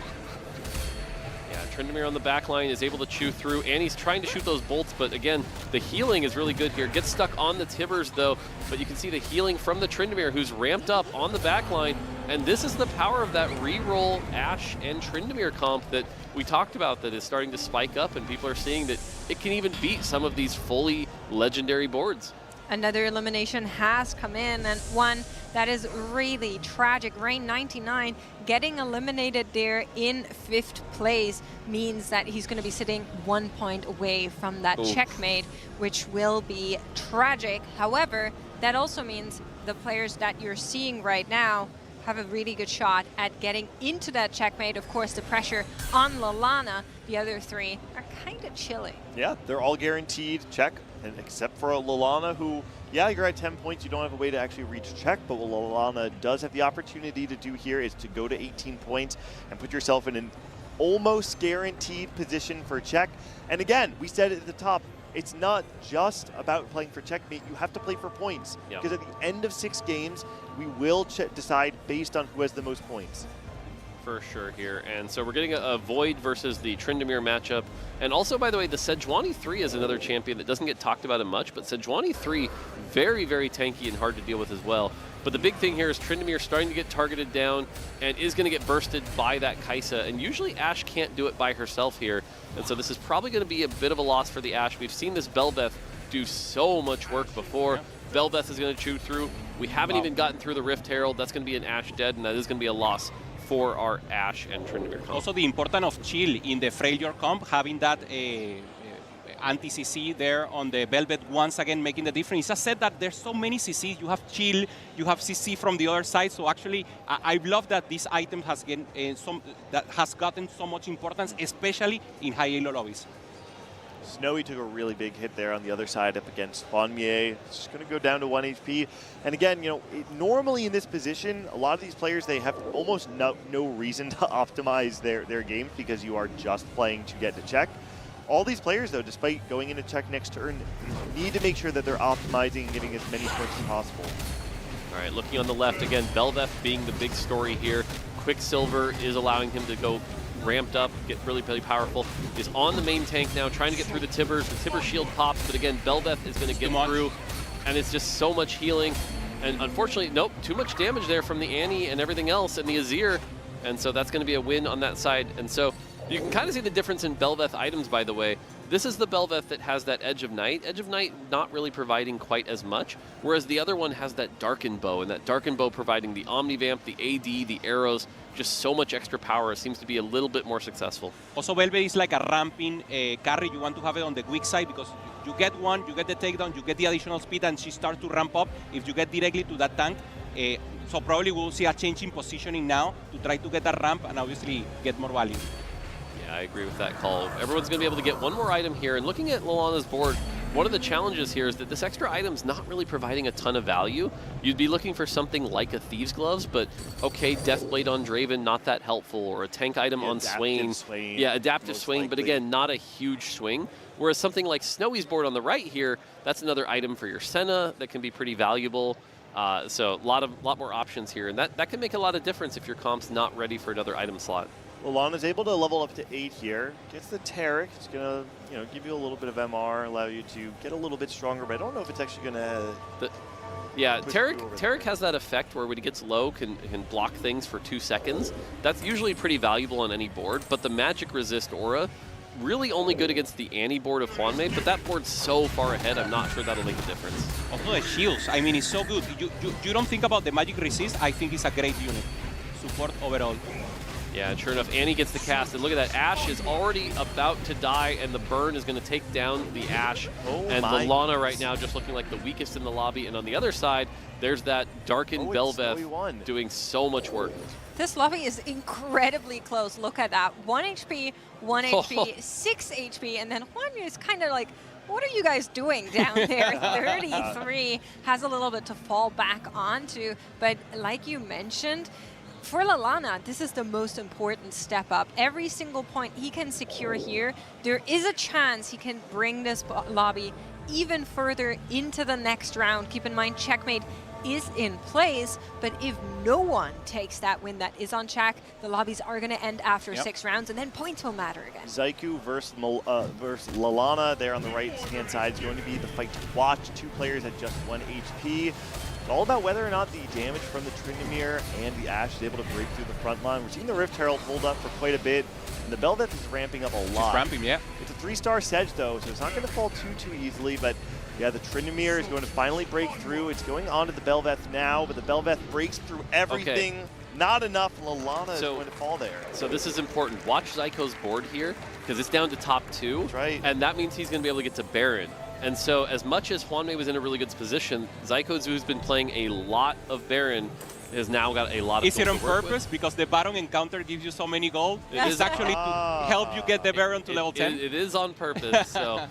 Yeah, Tryndamere on the back line is able to chew through, and he's trying to shoot those bolts, but again, the healing is really good here. Gets stuck on the Tivers, though, but you can see the healing from the Tryndamere, who's ramped up on the back line, and this is the power of that re-roll Ashe and Tryndamere comp that we talked about that is starting to spike up, and people are seeing that it can even beat some of these fully legendary boards. Another elimination has come in, and one that is really tragic. Rain 99 getting eliminated there in 5th place means that he's going to be sitting 1 point away from that checkmate, which will be tragic. However, that also means the players that you're seeing right now have a really good shot at getting into that checkmate. Of course, the pressure on Lalana, the other 3 are kind of chilling. Yeah, they're all guaranteed check. And except for Lalana, who, yeah, you're at 10 points. You don't have a way to actually reach check, but what Lalana does have the opportunity to do here is to go to 18 points and put yourself in an almost guaranteed position for check. And again, we said it at the top, it's not just about playing for checkmate. You have to play for points. Because at the end of 6 games, we will decide based on who has the most points. For sure here. And so we're getting a Void versus the Tryndamere matchup. And also, by the way, the Sejuani 3 is another champion that doesn't get talked about much, but Sejuani 3, very, very tanky and hard to deal with as well. But the big thing here is Tryndamere starting to get targeted down and is going to get bursted by that Kai'Sa. And usually Ashe can't do it by herself here. And so this is probably going to be a bit of a loss for the Ashe. We've seen this Belveth do so much work before. Belveth is going to chew through. We haven't even gotten through the Rift Herald. That's going to be an Ashe dead, and that is going to be a loss for our Ashe and Tryndamere comp. Also the importance of chill in the Freljord comp, having that anti-CC there on the Velvet once again making the difference. It's a set that there's so many CCs. You have chill, you have CC from the other side. So actually, I love that this item has gotten so much importance, especially in high elo lobbies. Snowy took a really big hit there on the other side up against Hwanmei. It's just going to go down to 1 HP. And again, you know, normally in this position, a lot of these players, they have almost no reason to optimize their games because you are just playing to get to check. All these players, though, despite going into check next turn, need to make sure that they're optimizing and getting as many points as possible. All right, looking on the left, again, Belveth being the big story here. Quicksilver is allowing him to go ramped up, get really, really powerful. Is on the main tank now, trying to get through the Tibbers. The Tibber shield pops, but again, Belveth is going to get through, and it's just so much healing. And unfortunately, nope, too much damage there from the Annie and everything else, and the Azir. And so that's going to be a win on that side. And so you can kind of see the difference in Belveth items, by the way. This is the Belveth that has that Edge of Night. Edge of Night not really providing quite as much, whereas the other one has that Darkened Bow, and that Darkened Bow providing the Omnivamp, the AD, the arrows, just so much extra power. It seems to be a little bit more successful. Also, Belveth is like a ramping carry. You want to have it on the weak side because you get one, you get the takedown, you get the additional speed, and she starts to ramp up. If you get directly to that tank, so probably we'll see a change in positioning now to try to get that ramp and obviously get more value. Yeah, I agree with that call. Everyone's going to be able to get one more item here. And looking at Lalana's board, one of the challenges here is that this extra item's not really providing a ton of value. You'd be looking for something like a Thieves Gloves, but okay, Deathblade on Draven, not that helpful, or a tank item on Swain. Yeah, Adaptive Swain, but again, not a huge swing. Whereas something like Snowy's board on the right here, that's another item for your Senna that can be pretty valuable. So a lot more options here, and that can make a lot of difference if your comp's not ready for another item slot. Lalana's able to level up to 8 here. Gets the Taric. It's going to give you a little bit of MR, allow you to get a little bit stronger, but I don't know if it's actually going to... Yeah, Taric has that effect where when he gets low, can block things for 2 seconds. That's usually pretty valuable on any board, but the Magic Resist Aura, really only good against the Annie board of Juanmei, but that board's so far ahead, I'm not sure that'll make a difference. Also the shields, I mean, it's so good. You don't think about the Magic Resist, I think it's a great unit. Support overall. Yeah, and sure enough, Annie gets the cast, and look at that, Ashe is already about to die, and the burn is going to take down the Ashe. And Lalana right now just looking like the weakest in the lobby, and on the other side, there's that Darkened Belveth doing so much work. This lobby is incredibly close. Look at that. 1 HP, 1 HP, 6 HP, and then Juanmei is kind of like, what are you guys doing down there? 33 has a little bit to fall back onto, but like you mentioned, for Lalana, this is the most important step up. Every single point he can secure here, there is a chance he can bring this lobby even further into the next round. Keep in mind, checkmate is in place, but if no one takes that win that is on check, the lobbies are going to end after 6 rounds, and then points will matter again. Zaiku versus Lalana there on the right-hand side is going to be the fight to watch. 2 players at just 1 HP. It's all about whether or not the damage from the Tryndamere and the Ashe is able to break through the front line. We're seeing the Rift Herald hold up for quite a bit, and the Belveth is ramping up a lot. It's ramping, yeah. It's a 3-star Sedge, though, so it's not going to fall too easily, but yeah, the Tryndamere is going to finally break through. It's going on to the Belveth now, but the Belveth breaks through everything. Okay. Not enough. Lalana is going to fall there. So this is important. Watch Zyko's board here, because it's down to top 2. That's right. And that means he's going to be able to get to Baron. And so as much as Juanmei was in a really good position, Zyko, who's been playing a lot of Baron, has now got a lot of Is it on purpose? Because the Baron encounter gives you so many gold? It is actually to help you get the Baron to level 10? It is on purpose. So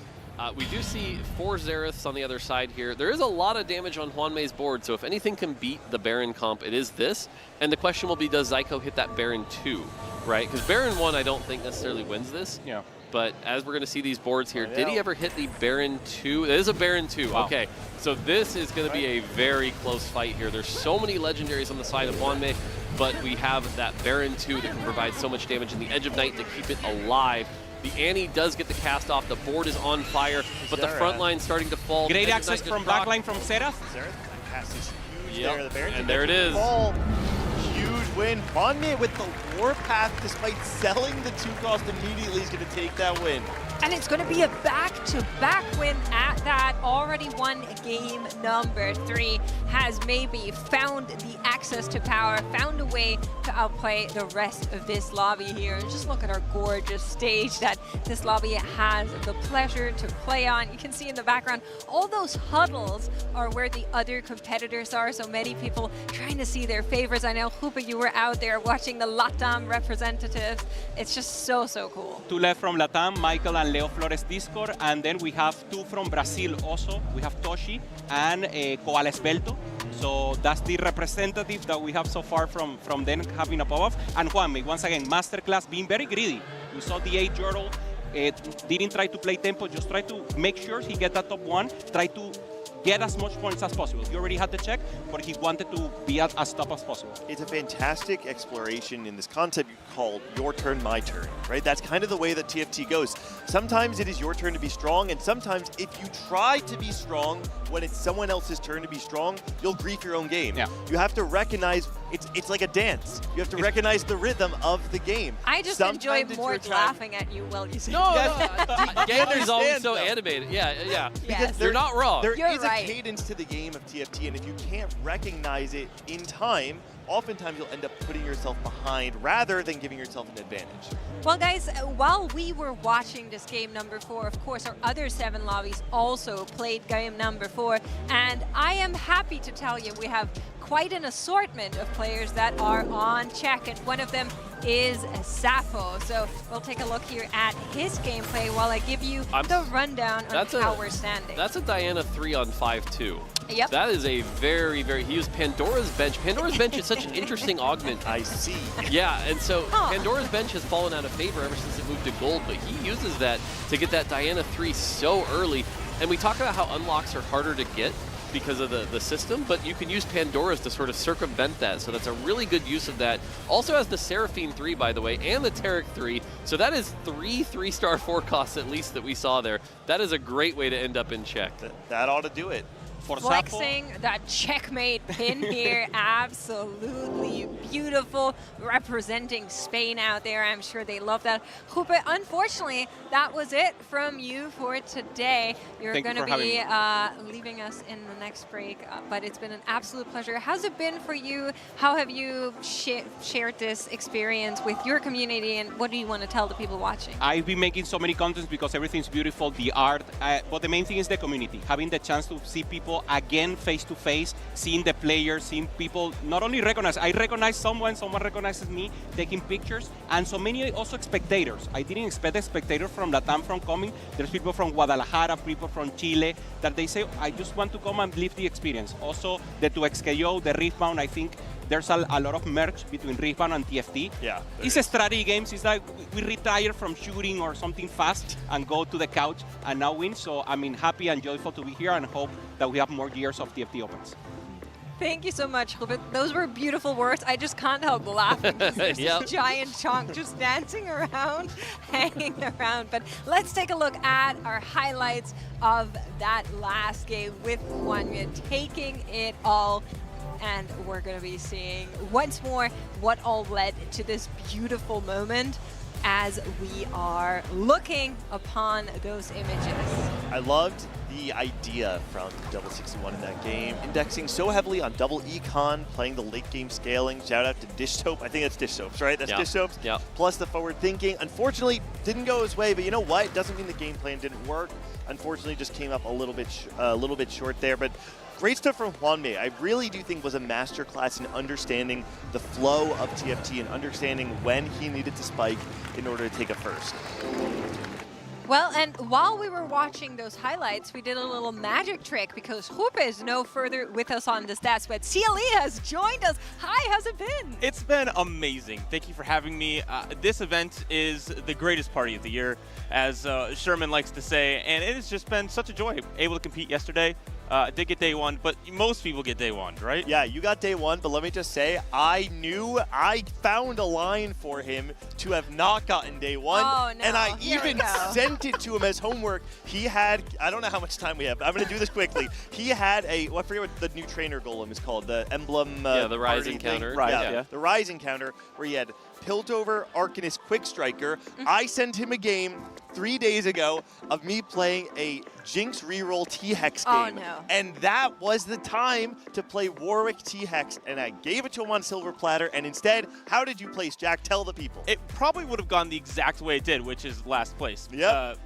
we do see 4 Xeraths on the other side here. There is a lot of damage on Juanmei's board, so if anything can beat the Baron comp, it is this. And the question will be, does Zyko hit that Baron 2, right? Because Baron 1, I don't think necessarily wins this. Yeah. But as we're going to see these boards here, did he ever hit the Baron 2? It is a Baron 2. Wow. Okay, so this is going to be a very close fight here. There's so many legendaries on the side of Juanmei, but we have that Baron 2 that can provide so much damage in the Edge of Night to keep it alive. The Annie does get the cast off. The board is on fire, but the front line's starting to fall. Great access from backline from Xerath. Xerath cast is huge there. The Baron and there it is. Huge win. Juanmei with the Warpath, despite selling the 2 cost immediately, is going to take that win. And it's going to be a back-to-back win at that. Already won game number 3. Has maybe found the access to power, found a way to outplay the rest of this lobby here. And just look at our gorgeous stage that this lobby has the pleasure to play on. You can see in the background, all those huddles are where the other competitors are. So many people trying to see their favorites. I know, Hoopa, you were out there watching the LATAM representatives. It's just so cool. 2 left from LATAM, Michael and Leo Flores Discord, and then we have 2 from Brazil also. We have Toshi and Koala Esbelto. So that's the representative that we have so far from them having a pop-off. And Juanmei, once again, masterclass, being very greedy. We saw the 8 Jordal didn't try to play tempo, just try to make sure he get that top 1, try to get as much points as possible. He already had the check, but he wanted to be as top as possible. It's a fantastic exploration in this concept called your turn, my turn, right? That's kind of the way that TFT goes. Sometimes it is your turn to be strong, and sometimes if you try to be strong when it's someone else's turn to be strong, you'll grief your own game. Yeah. You have to recognize, it's like a dance. You have to recognize the rhythm of the game. I just Sometimes enjoy it's more your time. laughing at you while you say Gander's always so animated. Yeah. Yes. You're not wrong. There You're is right. a cadence to the game of TFT, and if you can't recognize it in time, oftentimes you'll end up putting yourself behind rather than giving yourself an advantage. Well, guys, while we were watching this game number 4, of course, our other 7 lobbies also played game number 4, and I am happy to tell you we have quite an assortment of players that are on check, and one of them is Sappho. So we'll take a look here at his gameplay while I give you the rundown on how we're standing. That's a Diana 3 on 5-2. Yep. That is a very, he used Pandora's Bench. Pandora's Bench is such an interesting augment. I see. Yeah, and so Pandora's Bench has fallen out of favor ever since it moved to gold, but he uses that to get that Diana 3 so early. And we talk about how unlocks are harder to get because of the system, but you can use Pandora's to sort of circumvent that, so that's a really good use of that. Also has the Seraphine 3, by the way, and the Tarek 3, so that is 3 3-star forecasts at least that we saw there. That is a great way to end up in check. That ought to do it. Flexing that checkmate pin here, absolutely beautiful, representing Spain out there. I'm sure they love that. Jupe, unfortunately, that was it from you for today. You're going to be leaving us in the next break, but it's been an absolute pleasure. How's it been for you? How have you shared this experience with your community, and what do you want to tell the people watching? I've been making so many contents because everything's beautiful, the art, but the main thing is the community. Having the chance to see people again face to face, seeing the players, seeing people not only recognize, I recognize someone recognizes me, taking pictures, and so many also spectators. I didn't expect a spectator from Latam from coming. There's people from Guadalajara, people from Chile, that they say, I just want to come and live the experience. Also, the 2XKO, the Riftbound, I think there's a lot of merge between Riftbound and TFT. Yeah. It's a strategy games. It's like we retire from shooting or something fast and go to the couch and now win. So I'm happy and joyful to be here and hope that we have more years of TFT Opens. Thank you so much, Rupert. Those were beautiful words. I just can't help laughing. There's this giant chunk just dancing around, hanging around. But let's take a look at our highlights of that last game with Juanmi taking it all. And we're going to be seeing once more what all led to this beautiful moment as we are looking upon those images. I loved the idea from Double 61 in that game, indexing so heavily on double econ, playing the late game scaling. Shout out to Dish Soap. I think that's Dish Soaps, right? That's Dish Soaps. Yeah. Plus the forward thinking. Unfortunately, didn't go his way, but you know what? It doesn't mean the game plan didn't work. Unfortunately, just came up a little bit short there. But great stuff from Juanmi. I really do think was a masterclass in understanding the flow of TFT and understanding when he needed to spike in order to take a first. Well, and while we were watching those highlights, we did a little magic trick because Jupe is no further with us on the stats, but CLE has joined us. Hi, how's it been? It's been amazing. Thank you for having me. This event is the greatest party of the year, as Sherman likes to say, and it has just been such a joy. Able to compete yesterday. Did get day one, but most people get day one, right? Yeah, you got day one, but let me just say, I found a line for him to have not gotten day one, and I even sent it to him as homework. He had, I don't know how much time we have, but I'm going to do this quickly. He had I forget what the new trainer golem is called, the emblem. The Rise encounter. Right, the Rise encounter, where he had Piltover, Arcanist, Quick Striker. I sent him a game 3 days ago of me playing a Jinx reroll T-Hex game. And that was the time to play Warwick T-Hex, and I gave it to him on Silver Platter, and instead, how did you place, Jack? Tell the people. It probably would have gone the exact way it did, which is last place. Yep.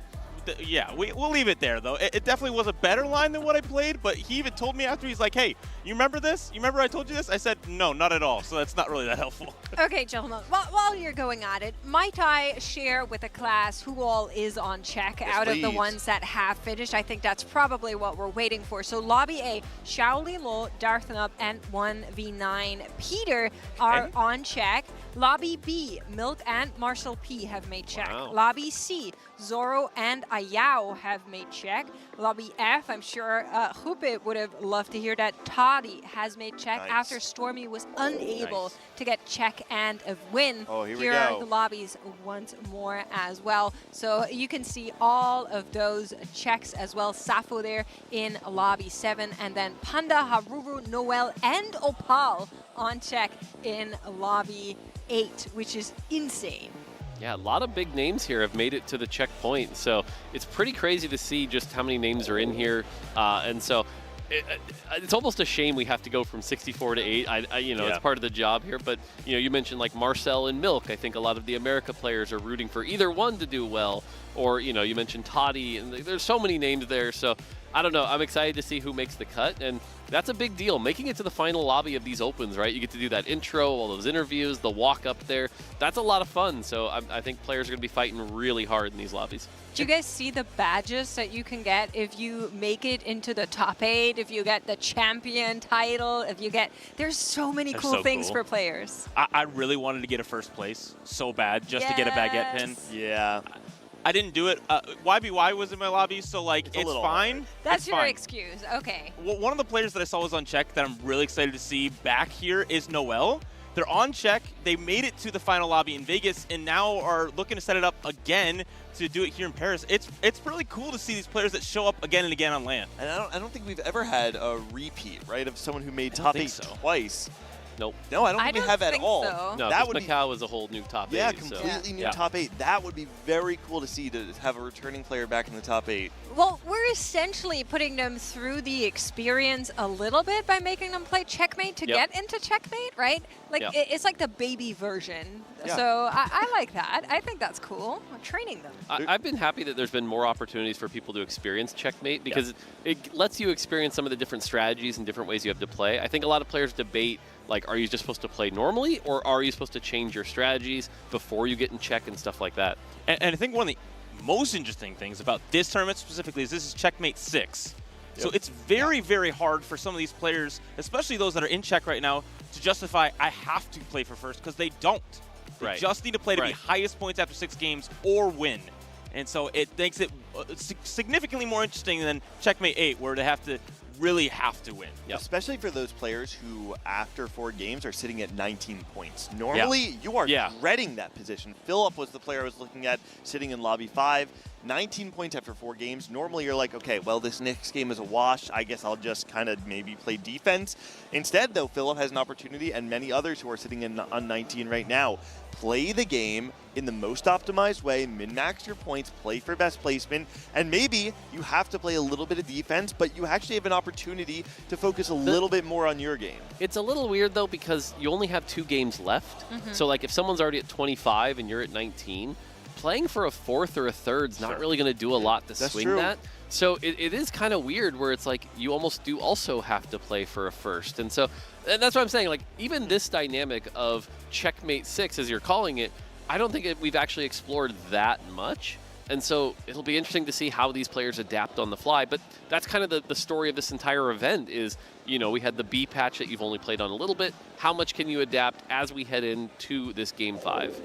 Yeah, we'll leave it there, though. It definitely was a better line than what I played, but he even told me after, he's like, hey, you remember this? You remember I told you this? I said, no, not at all, so that's not really that helpful. Okay, gentlemen, while you're going at it, might I share with the class who all is on check out of the ones that have finished? I think that's probably what we're waiting for. So Lobby A, Shaoli Lo, Darthanup, and 1v9 Peter are on check. Lobby B, Milk and Marshall P have made check. Wow. Lobby C, Zoro and Ayao have made check. Lobby F, I'm sure Hupe would have loved to hear that Toddy has made check Nice. after Stormy was unable to get check and a win. Oh, here we Here are go. the lobbies once more as well. So you can see all of those checks as well. Safo there in lobby 7, and then Panda, Haruru, Noel, and Opal on check in lobby 8, which is insane. Yeah, a lot of big names here have made it to the checkpoint, so it's pretty crazy to see just how many names are in here. And so it's almost a shame we have to go from 64 to 8. It's part of the job here. But you mentioned like Marcel and Milk. I think a lot of the America players are rooting for either one to do well, or you mentioned Toddy, and there's so many names there. So I don't know. I'm excited to see who makes the cut, and that's a big deal. Making it to the final lobby of these opens, right? You get to do that intro, all those interviews, the walk up there. That's a lot of fun. So I think players are going to be fighting really hard in these lobbies. Do you guys see the badges that you can get if you make it into the top 8, if you get the champion title, if you get... There's so many They're cool so things cool. for players. I really wanted to get a first place so bad just to get a baguette pin. Yeah. I didn't do it. YBY was in my lobby, so like it's fine. That's It's your fine. excuse. Okay. One of the players that I saw was on check that I'm really excited to see back here is Noel. They're on check. They made it to the final lobby in Vegas and now are looking to set it up again to do it here in Paris. It's really cool to see these players that show up again and again on LAN. And I don't think we've ever had a repeat, right, of someone who made top 8 twice. Nope. No, I don't think we have at all. No, that because would Macau was a whole new top 8. Yeah, so- completely new Yeah. top 8. That would be very cool to see, to have a returning player back in the top 8. Well, we're essentially putting them through the experience a little bit by making them play Checkmate to Yep. get into Checkmate, right? Like, Yep. it's like the baby version. Yeah. So I like that. I think that's cool. I'm training them. I've been happy that there's been more opportunities for people to experience Checkmate because it lets you experience some of the different strategies and different ways you have to play. I think a lot of players debate, like, are you just supposed to play normally or are you supposed to change your strategies before you get in check and stuff like that? And I think one of the most interesting things about this tournament specifically is this is Checkmate 6. So Yep. it's very, very hard for some of these players, especially those that are in check right now, to justify, I have to play for first, because they don't. They Right. just need to play to be Right. highest points after 6 games or win. And so it makes it significantly more interesting than Checkmate 8, where they really have to win. Especially for those players who, after 4 games, are sitting at 19 points. Normally, you are dreading that position. Philip was the player I was looking at, sitting in lobby 5. 19 points after 4 games. Normally, you're like, okay, well, this next game is a wash. I guess I'll just kind of maybe play defense. Instead, though, Philip has an opportunity, and many others who are sitting on 19 right now, play the game in the most optimized way, min-max your points, play for best placement, and maybe you have to play a little bit of defense, but you actually have an opportunity to focus a little bit more on your game. It's a little weird, though, because you only have 2 games left. Mhm. So, like, if someone's already at 25 and you're at 19, playing for a 4th or a 3rd's not really going to do a lot to That's swing true. that. So it is kind of weird where it's like you almost do also have to play for a first. And so and that's what I'm saying. Like, even this dynamic of Checkmate 6, as you're calling it, I don't think we've actually explored that much. And so it'll be interesting to see how these players adapt on the fly. But that's kind of the story of this entire event is, we had the B patch that you've only played on a little bit. How much can you adapt as we head into this Game 5?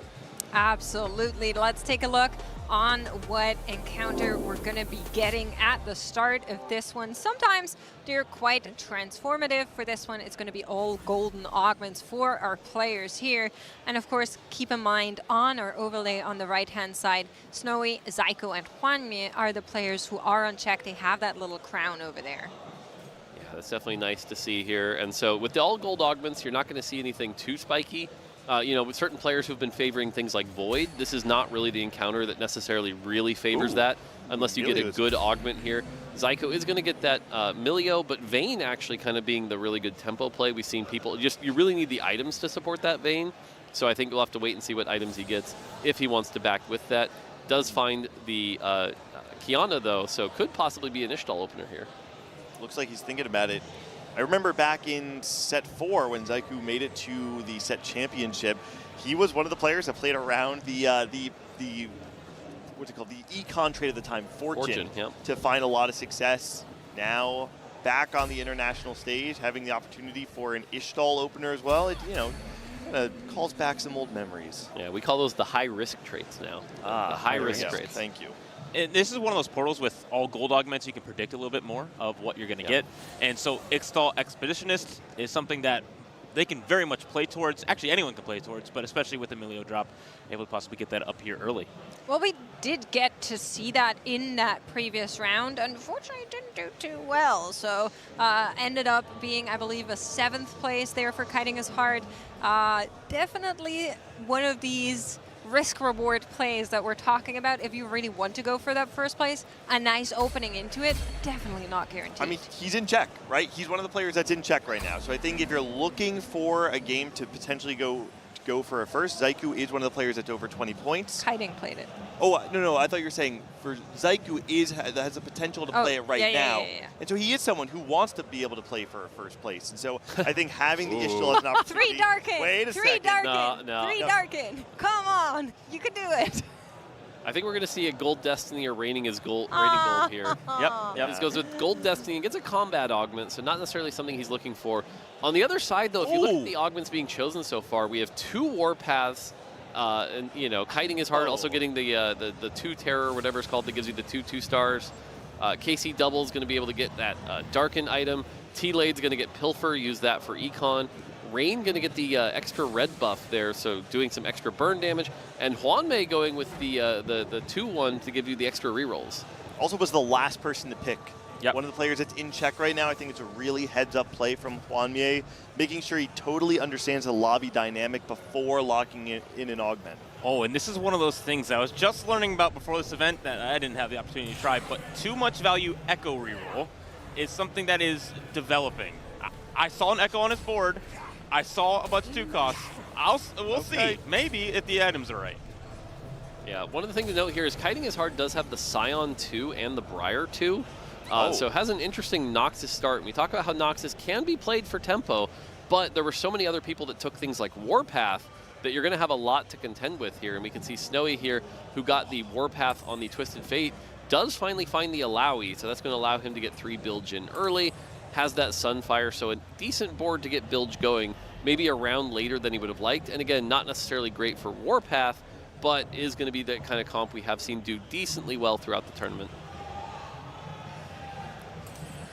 Absolutely. Let's take a look on what encounter we're going to be getting at the start of this one. Sometimes they're quite transformative. For this one, it's going to be all golden augments for our players here. And of course, keep in mind on our overlay on the right-hand side, Snowy, Zyko, and Hwanmi are the players who are on check. They have that little crown over there. Yeah, that's definitely nice to see here. And so with the all gold augments, you're not going to see anything too spiky. With certain players who've been favoring things like Void, this is not really the encounter that necessarily really favors that, unless you get a good augment here. Zyko is going to get that Milio, but Vayne actually kind of being the really good tempo play. We've seen people, you really need the items to support that Vayne, so I think we'll have to wait and see what items he gets if he wants to back with that. Does find the Kiana, though, so could possibly be an Ishtal opener here. Looks like he's thinking about it. I remember back in set 4 when Zyko made it to the set championship, he was one of the players that played around the what's it called, the econ trade at the time, Fortune, to find a lot of success. Now back on the international stage, having the opportunity for an Ishtal opener as well. It, kind of calls back some old memories. Yeah, we call those the high-risk traits now. The high-risk traits. Thank you. And this is one of those portals with all gold augments. You can predict a little bit more of what you're going to get. And so Ixtal Expeditionist is something that they can very much play towards. Actually, anyone can play towards, but especially with Emilio drop, able to possibly get that up here early. Well, we did get to see that in that previous round. Unfortunately, it didn't do too well. So ended up being, I believe, a 7th place there for Kiting is Hard. Definitely one of these risk-reward plays that we're talking about. If you really want to go for that first place, a nice opening into it, definitely not guaranteed. I mean, he's in check, right? He's one of the players that's in check right now. So I think if you're looking for a game to potentially go for a first, Zaiku is one of the players that's over 20 points. Kiting played it. Oh, no, I thought you were saying for Zaiku has the potential to play it right now. Yeah. And so he is someone who wants to be able to play for a first place. And so I think having the Ixtal as an opportunity. 3 Darken! Wait a 3 second. Darken! No. 3 Darken! Come on! You can do it! I think we're going to see a Gold Destiny or reigning gold here. Yep. This goes with Gold Destiny and gets a combat augment, so not necessarily something he's looking for. On the other side, though, if you look at the augments being chosen so far, we have 2 Warpaths, and Kiting is Hard, also getting the 2 Terror, whatever it's called, that gives you the 2 stars. KC Double is going to be able to get that Darken item. T-Lade's going to get Pilfer, use that for Econ. Rain going to get the extra red buff there, so doing some extra burn damage. And Hwanmei going with the 2-1 to give you the extra rerolls. Also was the last person to pick. Yep. One of the players that's in check right now. I think it's a really heads-up play from Hwanmei, making sure he totally understands the lobby dynamic before locking in an augment. Oh, and this is one of those things I was just learning about before this event that I didn't have the opportunity to try, but too much value Echo reroll is something that is developing. I saw an Echo on his board. I saw a bunch of 2 costs. We'll see. Maybe if the items are right. Yeah, one of the things to note here is Kiting is Hard does have the Scion 2 and the Briar 2. So it has an interesting Noxus start. And we talk about how Noxus can be played for tempo, but there were so many other people that took things like Warpath that you're going to have a lot to contend with here. And we can see Snowy here, who got the Warpath on the Twisted Fate, does finally find the Alawi, so that's going to allow him to get 3 Bilge in early. Has that Sunfire, so a decent board to get Bilge going, maybe a round later than he would have liked. And again, not necessarily great for Warpath, but is going to be that kind of comp we have seen do decently well throughout the tournament.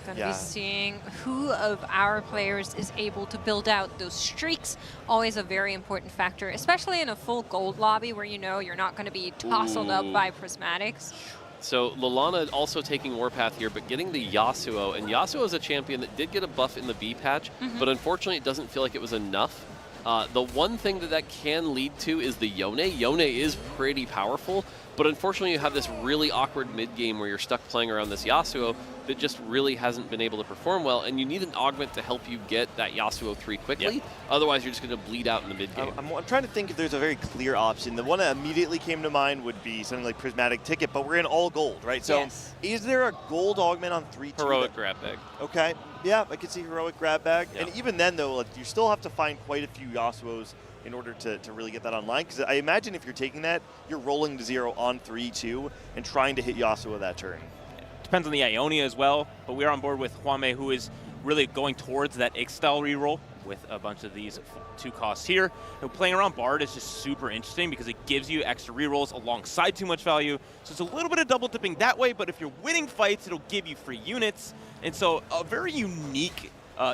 Going to be seeing who of our players is able to build out those streaks. Always a very important factor, especially in a full gold lobby where you know you're not going to be tousled up by prismatics. So Lalana also taking Warpath here, but getting the Yasuo. And Yasuo is a champion that did get a buff in the B patch, but unfortunately it doesn't feel like it was enough. The one thing that can lead to is the Yone. Yone is pretty powerful, but unfortunately you have this really awkward mid-game where you're stuck playing around this Yasuo that just really hasn't been able to perform well, and you need an augment to help you get that Yasuo 3 quickly. Yep. Otherwise you're just going to bleed out in the mid-game. I'm trying to think if there's a very clear option. The one that immediately came to mind would be something like Prismatic Ticket, but we're in all gold, right? So is there a gold augment on 3-2? Heroic Grab Bag. Okay. Yeah, I could see Heroic Grab Bag. Yeah. And even then, though, you still have to find quite a few Yasuos in order to really get that online. Because I imagine if you're taking that, you're rolling to 0 on 3-2 and trying to hit Yasuo that turn. Depends on the Ionia as well, but we are on board with Hwanmei, who is really going towards that Ixtal reroll with a bunch of these 2 costs here. And playing around Bard is just super interesting because it gives you extra rerolls alongside too much value. So it's a little bit of double dipping that way, but if you're winning fights, it'll give you free units. And so a very unique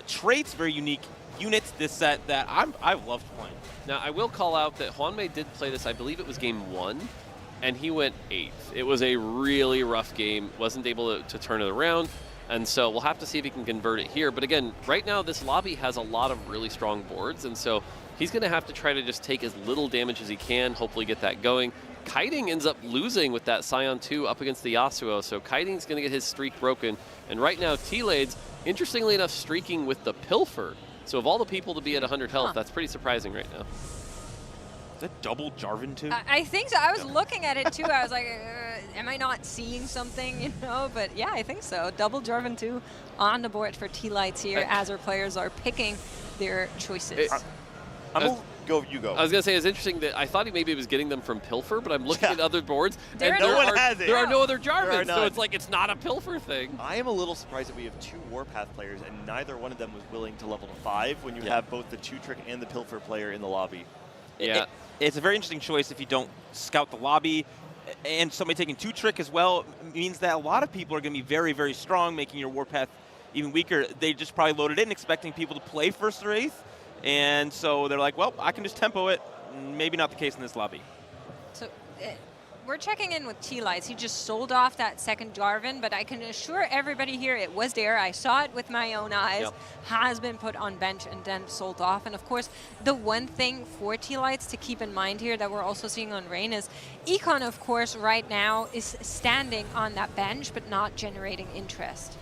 traits, very unique units this set that I've loved playing. Now I will call out that Hwanmei did play this, I believe it was game 1, and he went 8th. It was a really rough game, wasn't able to turn it around. And so we'll have to see if he can convert it here. But again, right now this lobby has a lot of really strong boards, and so he's going to have to try to just take as little damage as he can, hopefully get that going. Kiting ends up losing with that Scion 2 up against the Yasuo, so Kiting's going to get his streak broken. And right now, T-Lade's, interestingly enough, streaking with the Pilfer. So of all the people to be at 100 health, that's pretty surprising right now. Is that double Jarvan 2? I think so. I was looking at it too. I was like, am I not seeing something, you know? But yeah, I think so. Double Jarvan 2 on the board for T-Lights here as our players are picking their choices. You go. I was going to say, it's interesting that I thought he maybe was getting them from Pilfer, but I'm looking at other boards, and no one has it. There are no other Jarvans, so it's like it's not a Pilfer thing. I am a little surprised that we have 2 Warpath players, and neither one of them was willing to level to 5 when you have both the 2-trick and the Pilfer player in the lobby. Yeah. It's a very interesting choice if you don't scout the lobby. And somebody taking 2 Trick as well means that a lot of people are going to be very, very strong, making your Warpath even weaker. They just probably loaded in expecting people to play first or 8th. And so they're like, well, I can just tempo it. Maybe not the case in this lobby. So we're checking in with T-Lights. He just sold off that second Jarvan, but I can assure everybody here it was there. I saw it with my own eyes. Yep. Has been put on bench and then sold off. And of course, the one thing for T-Lights to keep in mind here that we're also seeing on Rain is Econ, of course, right now is standing on that bench, but not generating interest.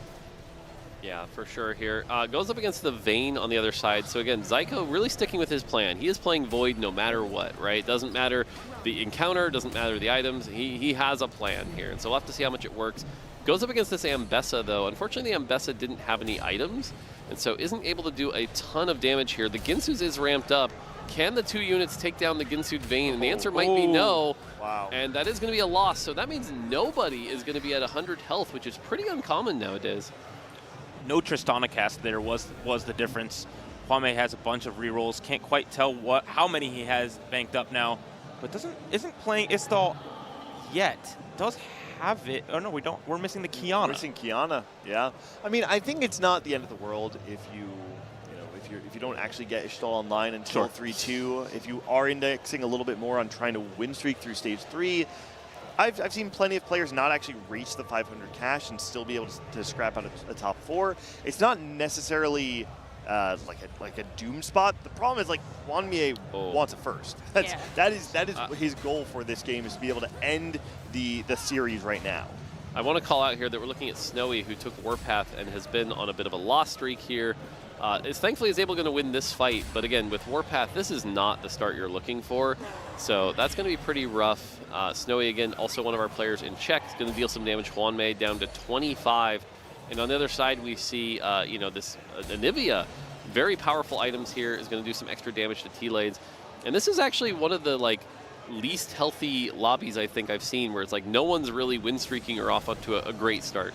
Yeah, for sure here. Goes up against the Vayne on the other side. So again, Zyko really sticking with his plan. He is playing Void no matter what, right? Doesn't matter the encounter, doesn't matter the items. He has a plan here. And so we'll have to see how much it works. Goes up against this Ambessa, though. Unfortunately, the Ambessa didn't have any items, and so isn't able to do a ton of damage here. The Ginsu's is ramped up. Can the 2 units take down the Ginsu Vayne? And the answer might be no. Wow. And that is going to be a loss. So that means nobody is going to be at 100 health, which is pretty uncommon nowadays. No Tristana cast there was the difference. Kwame has a bunch of rerolls. Can't quite tell how many he has banked up now, but isn't playing Istal yet. Does have it. Oh no, we don't. We're missing the Kiana. We're missing Kiana. Yeah. I mean, I think it's not the end of the world if you don't actually get Ishtal online until 3-2. If you are indexing a little bit more on trying to win streak through stage 3. I've seen plenty of players not actually reach the 500 cash and still be able to scrap out a top 4. It's not necessarily like a doom spot. The problem is like Hwanmie wants it first. That is his goal for this game, is to be able to end the series right now. I want to call out here that we're looking at Snowy, who took Warpath and has been on a bit of a loss streak here. Thankfully is able to win this fight, but again, with Warpath, this is not the start you're looking for. So that's going to be pretty rough. Snowy, again, also one of our players in check, is going to deal some damage. Hwanmie down to 25. And on the other side, we see, this Anivia, very powerful items here, is going to do some extra damage to T-Lanes. And this is actually one of the, least healthy lobbies I think I've seen, where it's like no one's really win streaking or off to a great start.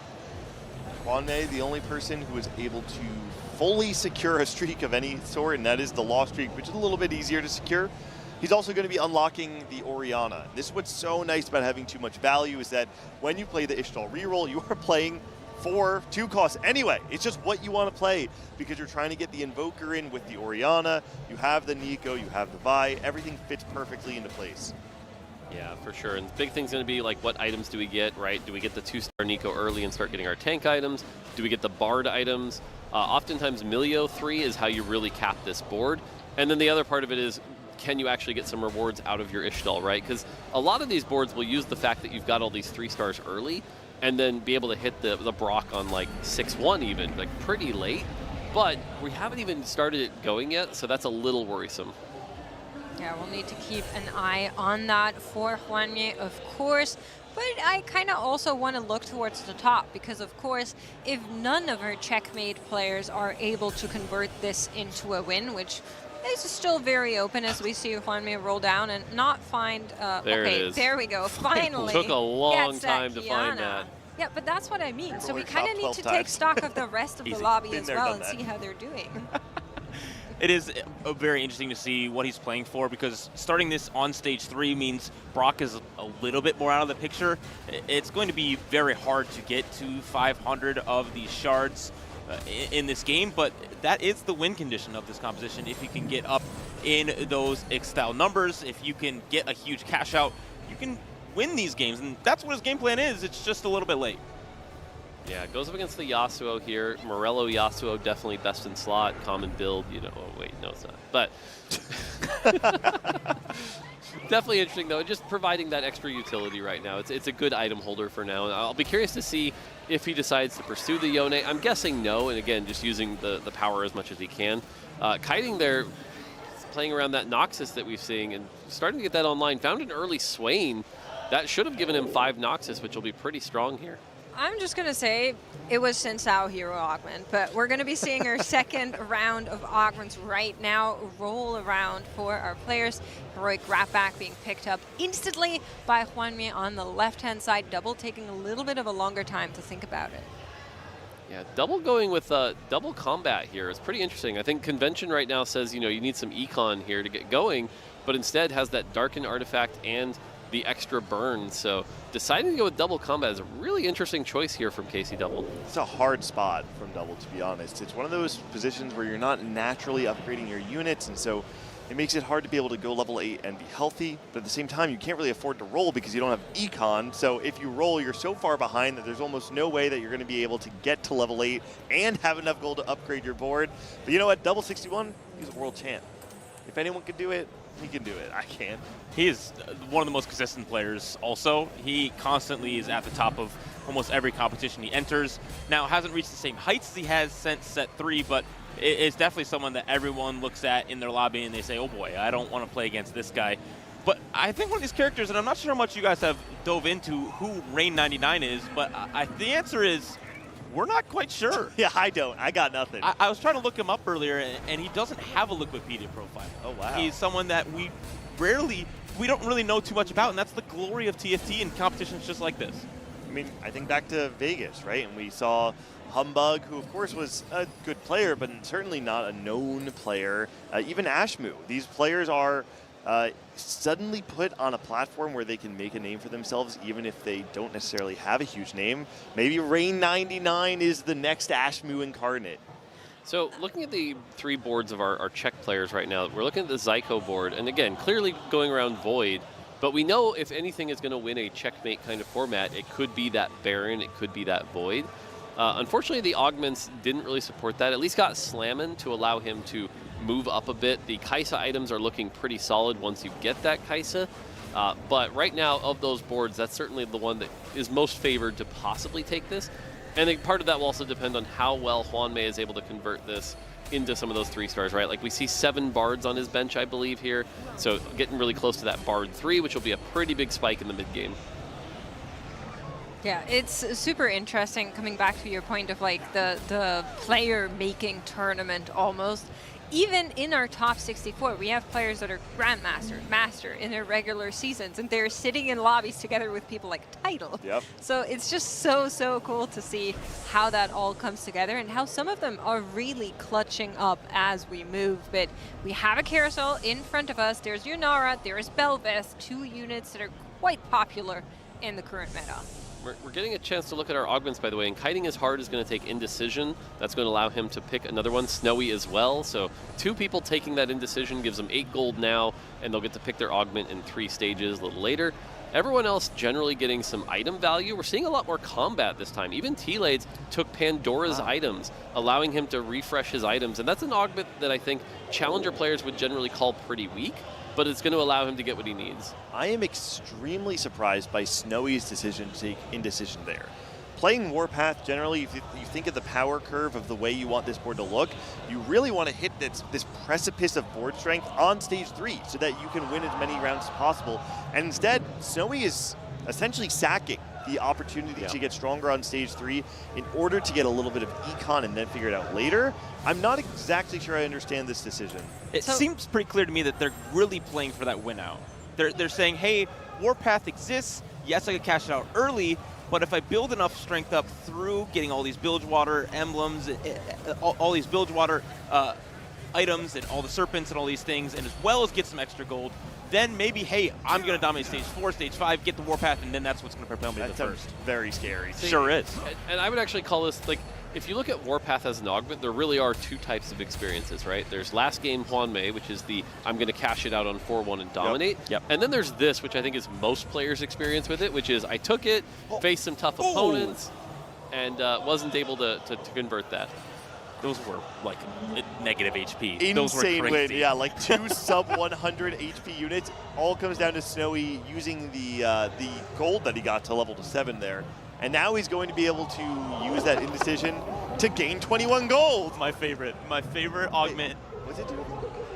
Hwanmie, the only person who is able to fully secure a streak of any sort, and that is the loss streak, which is a little bit easier to secure. He's also going to be unlocking the Orianna. This is what's so nice about having too much value, is that when you play the Ishtal reroll, you are playing for 2 costs anyway. It's just what you want to play, because you're trying to get the Invoker in with the Orianna. You have the Nico, you have the Vi. Everything fits perfectly into place. Yeah, for sure. And the big thing's going to be, what items do we get, right? Do we get the 2-star Nico early and start getting our tank items? Do we get the Bard items? Oftentimes, Milio 3 is how you really cap this board. And then the other part of it is, can you actually get some rewards out of your Ishtal, right? Because a lot of these boards will use the fact that you've got all these 3 stars early and then be able to hit the Brock on 6-1 even, pretty late. But we haven't even started it going yet, so that's a little worrisome. Yeah, we'll need to keep an eye on that for Hwanmie, of course. But I kind of also want to look towards the top, because, of course, if none of our checkmate players are able to convert this into a win, which is still very open as we see Hwanmie roll down and not find... There it is. There we go, finally. It took a long time to find that. Yeah, but that's what I mean. So we kind of need to take stock of the rest of the lobby as well and see how they're doing. It is very interesting to see what he's playing for, because starting this on stage 3 means Brock is a little bit more out of the picture. It's going to be very hard to get to 500 of these shards in this game, but that is the win condition of this composition. If you can get up in those Ixtal numbers, if you can get a huge cash out, you can win these games, and that's what his game plan is. It's just a little bit late. Yeah, goes up against the Yasuo here. Morello Yasuo, definitely best in slot, common build, oh wait, no it's not. But definitely interesting though, just providing that extra utility right now. It's a good item holder for now. And I'll be curious to see if he decides to pursue the Yone. I'm guessing no, and again, just using the power as much as he can. Kiting there, playing around that Noxus that we've seen and starting to get that online. Found an early Swain. That should have given him 5 Noxus, which will be pretty strong here. I'm just going to say it was Sensao Hero Augment, but we're going to be seeing our second round of augments right now roll around for our players. Heroic Grab Back being picked up instantly by Hwanmie on the left-hand side, Double taking a little bit of a longer time to think about it. Yeah, Double going with double combat here is pretty interesting. I think convention right now says, you need some econ here to get going. but instead has that Darken artifact and the extra burn. So deciding to go with double combat is a really interesting choice here from KC Double. It's a hard spot from Double, to be honest. It's one of those positions where you're not naturally upgrading your units, and so it makes it hard to be able to go level 8 and be healthy, but at the same time, you can't really afford to roll because you don't have econ. So if you roll, you're so far behind that there's almost no way that you're going to be able to get to level 8 and have enough gold to upgrade your board. But you know what? Double 61, he's a world champ. If anyone can do it, he can do it. I can't. He is one of the most consistent players also. He constantly is at the top of almost every competition he enters. Now, hasn't reached the same heights as he has since set 3, but it's definitely someone that everyone looks at in their lobby and they say, oh boy, I don't want to play against this guy. But I think one of these characters, and I'm not sure how much you guys have dove into who Rain 99 is, but the answer is we're not quite sure. Yeah, I don't. I got nothing. I was trying to look him up earlier, and he doesn't have a Liquipedia profile. Oh, wow. He's someone that we don't really know too much about, and that's the glory of TFT and competitions just like this. I mean, I think back to Vegas, right? And we saw Humbug, who of course was a good player, but certainly not a known player. Even Ashmu. These players are suddenly put on a platform where they can make a name for themselves, even if they don't necessarily have a huge name. Maybe Rain 99 is the next Ashmu incarnate. So looking at the 3 boards of our Czech players right now, we're looking at the Zyko board, and again, clearly going around Void, but we know if anything is going to win a checkmate kind of format, it could be that Baron, it could be that Void. Unfortunately, the augments didn't really support that. At least got Slammin to allow him to move up a bit. The Kai'Sa items are looking pretty solid once you get that Kai'Sa. But right now, of those boards, that's certainly the one that is most favored to possibly take this. And part of that will also depend on how well Hwanmei is able to convert this into some of those 3 stars, right? Like we see 7 bards on his bench, I believe, here. So getting really close to that bard 3, which will be a pretty big spike in the mid game. Yeah, it's super interesting coming back to your point of like the player making tournament almost. Even in our top 64, we have players that are Grandmaster, Master in their regular seasons, and they're sitting in lobbies together with people like Tidal. Yep. So it's just so cool to see how that all comes together and how some of them are really clutching up as we move. But we have a carousel in front of us. There's Yunara, there's Belveth, 2 units that are quite popular in the current meta. We're getting a chance to look at our augments, by the way, and Kiting His Heart is going to take Indecision. That's going to allow him to pick another one, Snowy as well. So 2 people taking that Indecision gives them 8 gold now, and they'll get to pick their augment in 3 stages a little later. Everyone else generally getting some item value. We're seeing a lot more combat this time. Even T-Lades took Pandora's items, allowing him to refresh his items, and that's an augment that I think Challenger players would generally call pretty weak, but it's going to allow him to get what he needs. I am extremely surprised by Snowy's decision to take Indecision there. Playing Warpath, generally, if you think of the power curve of the way you want this board to look, you really want to hit this precipice of board strength on stage 3 so that you can win as many rounds as possible. And instead, Snowy is essentially sacking the opportunity to get stronger on stage 3 in order to get a little bit of econ and then figure it out later. I'm not exactly sure I understand this decision. It seems pretty clear to me that they're really playing for that win out. They're saying, hey, Warpath exists. Yes, I could cash it out early, but if I build enough strength up through getting all these Bilgewater emblems, all these Bilgewater items and all the serpents and all these things, and as well as get some extra gold, then maybe, hey, I'm going to dominate stage 4, stage 5, get the Warpath, and then that's what's going to propel me to the first. Very scary. Sure is. And I would actually call this, like, if you look at Warpath as an augment, there really are 2 types of experiences, right? There's last game Hwanmei, which is the I'm going to cash it out on 4-1 and dominate. Yep. And then there's this, which I think is most players' experience with it, which is I took it, faced some tough opponents, and wasn't able to convert that. Those were like negative HP. Insane Those were crazy. win, yeah, like 2 sub 100 HP units. All comes down to Snowy using the gold that he got to level to 7 there. And now he's going to be able to use that Indecision to gain 21 gold. My favorite augment. What's it do?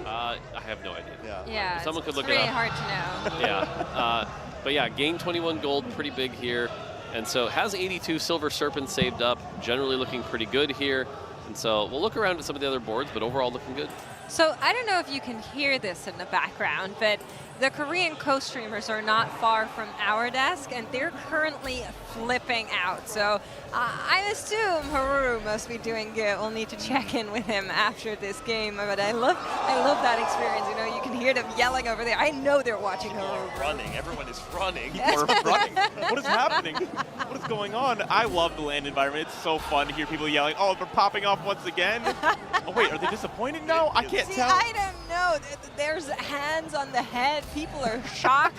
I have no idea. Yeah, Someone could look it's it pretty up. hard to know. Yeah, but yeah, gain 21 gold, pretty big here. And so has 82 Silver Serpents saved up, generally looking pretty good here. And so we'll look around at some of the other boards, but overall looking good. So I don't know if you can hear this in the background, but the Korean co-streamers are not far from our desk, and they're currently flipping out. So I assume Haru must be doing good. We'll need to check in with him after this game. But I love that experience. You know, you can hear them yelling over there. I know they're watching Haru. Running. Everyone is running. People are running. What is happening? What is going on? I love the LAN environment. It's so fun to hear people yelling, oh, they're popping off once again. Oh, wait, are they disappointed now? I can't tell. I don't know. There's hands on the head. People are shocked.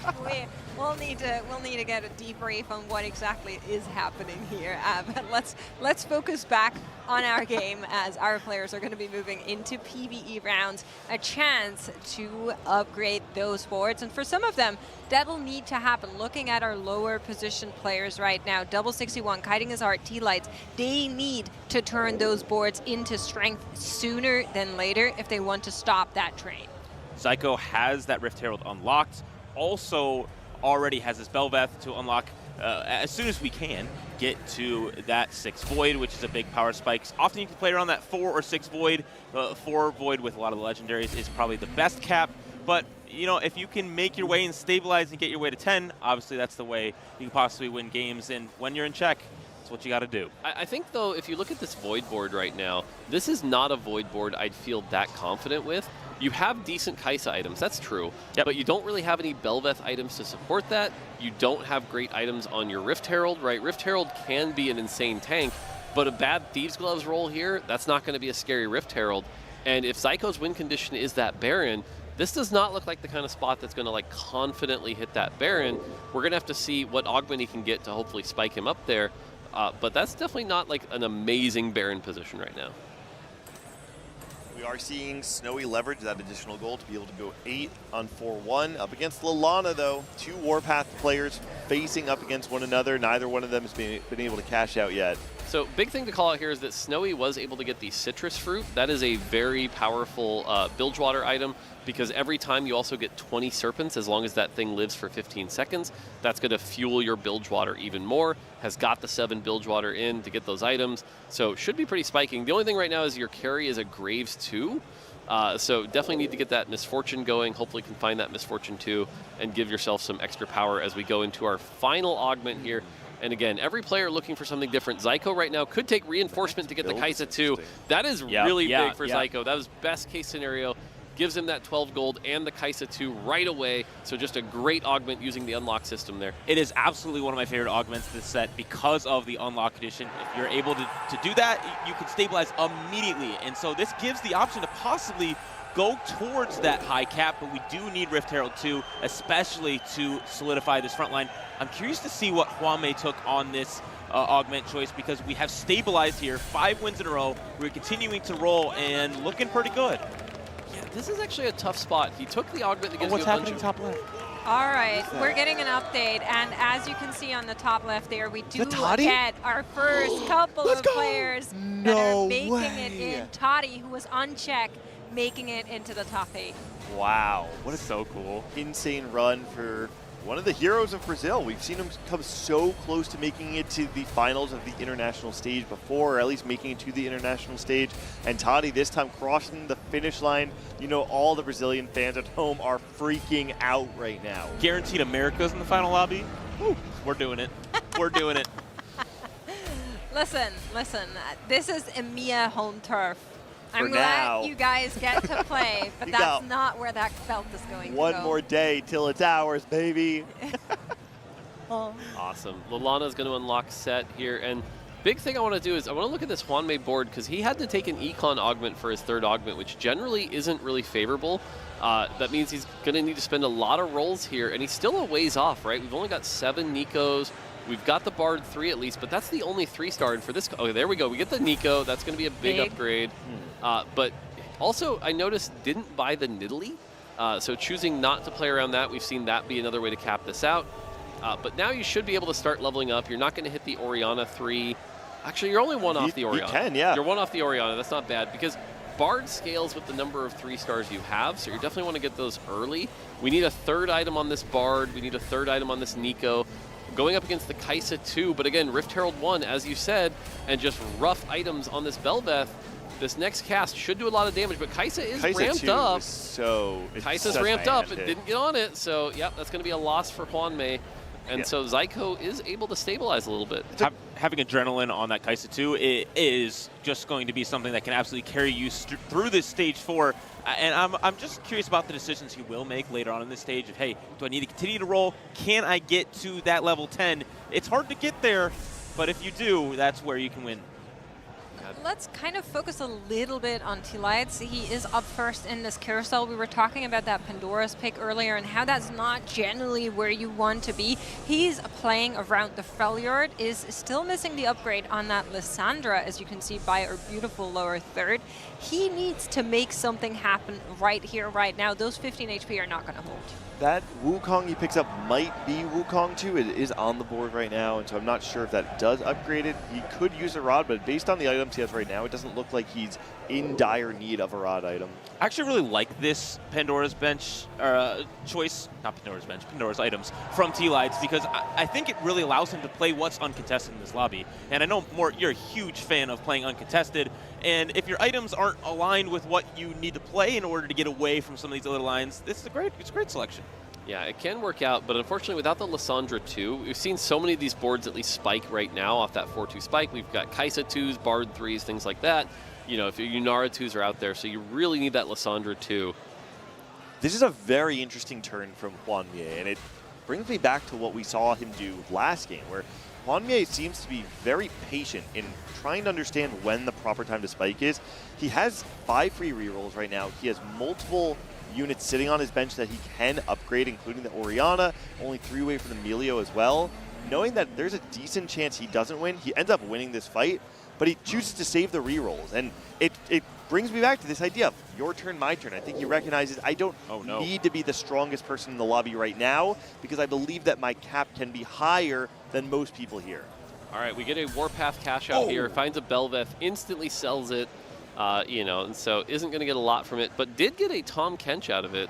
We'll need to get a debrief on what exactly is happening here. But let's focus back on our game as our players are going to be moving into PvE rounds, a chance to upgrade those boards. And for some of them, that'll need to happen. Looking at our lower position players right now, Double 61, Kiting his Heart, T-Lights, they need to turn those boards into strength sooner than later if they want to stop that train. Zyko has that Rift Herald unlocked, also already has his Belveth to unlock as soon as we can get to that 6 Void, which is a big power spike. Often you can play around that 4 or 6 Void. 4 Void with a lot of the legendaries is probably the best cap, but you know, if you can make your way and stabilize and get your way to 10, obviously that's the way you can possibly win games, and when you're in check, that's what you got to do. I think, though, if you look at this Void board right now, this is not a Void board I'd feel that confident with. You have decent Kai'Sa items, that's true, but you don't really have any Belveth items to support that. You don't have great items on your Rift Herald, right? Rift Herald can be an insane tank, but a bad Thieves' Gloves roll here, that's not going to be a scary Rift Herald. And if Zyko's win condition is that Baron, this does not look like the kind of spot that's going to like confidently hit that Baron. We're going to have to see what augment he can get to hopefully spike him up there. But that's definitely not like an amazing Baron position right now. We are seeing Snowy leverage that additional goal to be able to go 8 on 4-1 up against Lalana, though. 2 Warpath players facing up against one another. Neither one of them has been able to cash out yet. So big thing to call out here is that Snowy was able to get the Citrus Fruit. That is a very powerful Bilgewater item, because every time you also get 20 Serpents as long as that thing lives for 15 seconds. That's going to fuel your Bilgewater even more. Has got the 7 Bilgewater in to get those items, so should be pretty spiking. The only thing right now is your carry is a Graves 2. So definitely need to get that Misfortune going. Hopefully can find that Misfortune 2 and give yourself some extra power as we go into our final augment here. And again, every player looking for something different. Zyko right now could take Reinforcement to get the Kai'Sa 2. That is really big for Zyko. That was best case scenario. Gives him that 12 gold and the Kai'Sa 2 right away. So just a great augment using the unlock system there. It is absolutely one of my favorite augments this set because of the unlock edition. If you're able to do that, you can stabilize immediately. And so this gives the option to possibly go towards that high cap, but we do need Rift Herald 2, especially to solidify this front line. I'm curious to see what Hwame took on this augment choice, because we have stabilized here, 5 wins in a row. We're continuing to roll and looking pretty good. Yeah, this is actually a tough spot. He took the augment that gives what's you a bunch happening of... top left? All right, we're getting an update, and as you can see on the top left there, we do Toddy? get our first couple of players that are making it in. Toddy, who was on check, making it into the top 8. Wow. What is so cool. Insane run for one of the heroes of Brazil. We've seen him come so close to making it to the finals of the international stage before, or at least making it to the international stage. And Toddy this time crossing the finish line. You know, all the Brazilian fans at home are freaking out right now. Guaranteed America's in the final lobby. Woo, we're doing it. We're doing it. Listen, this is EMEA home turf. I'm now. glad you guys get to play, but that's not where that belt is going to go. One more day till it's ours, baby. Awesome. Lalana's going to unlock set here, and big thing I want to do is I want to look at this Hwame board, because he had to take an Econ augment for his 3rd augment, which generally isn't really favorable. That means he's going to need to spend a lot of rolls here, and he's still a ways off, right? We've only got 7 Nikos. We've got the Bard 3 at least, but that's the only 3-star. And for this, oh, there we go. We get the Nico. That's going to be a big upgrade. But also, I noticed didn't buy the Nidalee. So choosing not to play around that, we've seen that be another way to cap this out. But now you should be able to start leveling up. You're not going to hit the Orianna 3. Actually, you're only 1 off the Orianna. You can, yeah. You're 1 off the Orianna. That's not bad, because Bard scales with the number of 3-stars you have, so you definitely want to get those early. We need a 3rd item on this Bard. We need a 3rd item on this Nico. Going up against the Kai'Sa 2, but again, Rift Herald 1, as you said, and just rough items on this Belveth. this next cast should do a lot of damage, but Kaisa is ramped up. Kaisa's ramped up and didn't get on it, so yep, that's going to be a loss for Hwanmei. And so Zyko is able to stabilize a little bit. Having adrenaline on that Kaisa too is just going to be something that can absolutely carry you through this stage 4. And I'm just curious about the decisions he will make later on in this stage of, hey, do I need to continue to roll? Can I get to that level 10? It's hard to get there, but if you do, that's where you can win. Let's kind of focus a little bit on T-Lights. He is up first in this carousel. We were talking about that Pandora's pick earlier and how that's not generally where you want to be. He's playing around the Freljord, is still missing the upgrade on that Lissandra, as you can see by our beautiful lower third. He needs to make something happen right here, right now. Those 15 HP are not going to hold. That Wukong he picks up might be Wukong 2. It is on the board right now, and so I'm not sure if that does upgrade it. He could use a rod, but based on the items he has right now, it doesn't look like he's in dire need of a rod item. I actually really like this Pandora's Bench choice, not Pandora's Bench, Pandora's items from T-Lights, because I think it really allows him to play what's uncontested in this lobby. And I know, Mort, you're a huge fan of playing uncontested, and if your items aren't aligned with what you need to play in order to get away from some of these other lines, it's a great selection. Yeah, it can work out, but unfortunately without the Lissandra 2, we've seen so many of these boards at least spike right now off that 4-2 spike. We've got Kaisa 2s, Bard 3s, things like that. You know, if your Yunara 2s are out there, so you really need that Lissandra 2. This is a very interesting turn from Hwanmei, and it brings me back to what we saw him do last game, where Hwanmei seems to be very patient in trying to understand when the proper time to spike is. He has 5 free rerolls right now. He has multiple units sitting on his bench that he can upgrade, including the Orianna, only 3 away from the Melio as well. Knowing that there's a decent chance he doesn't win, he ends up winning this fight, but he chooses to save the rerolls. And it brings me back to this idea of your turn, my turn. I think he recognizes I don't need to be the strongest person in the lobby right now, because I believe that my cap can be higher than most people here. All right, we get a Warpath cash out here, finds a Belveth, instantly sells it. You know, and so isn't going to get a lot from it, but did get a Tahm Kench out of it.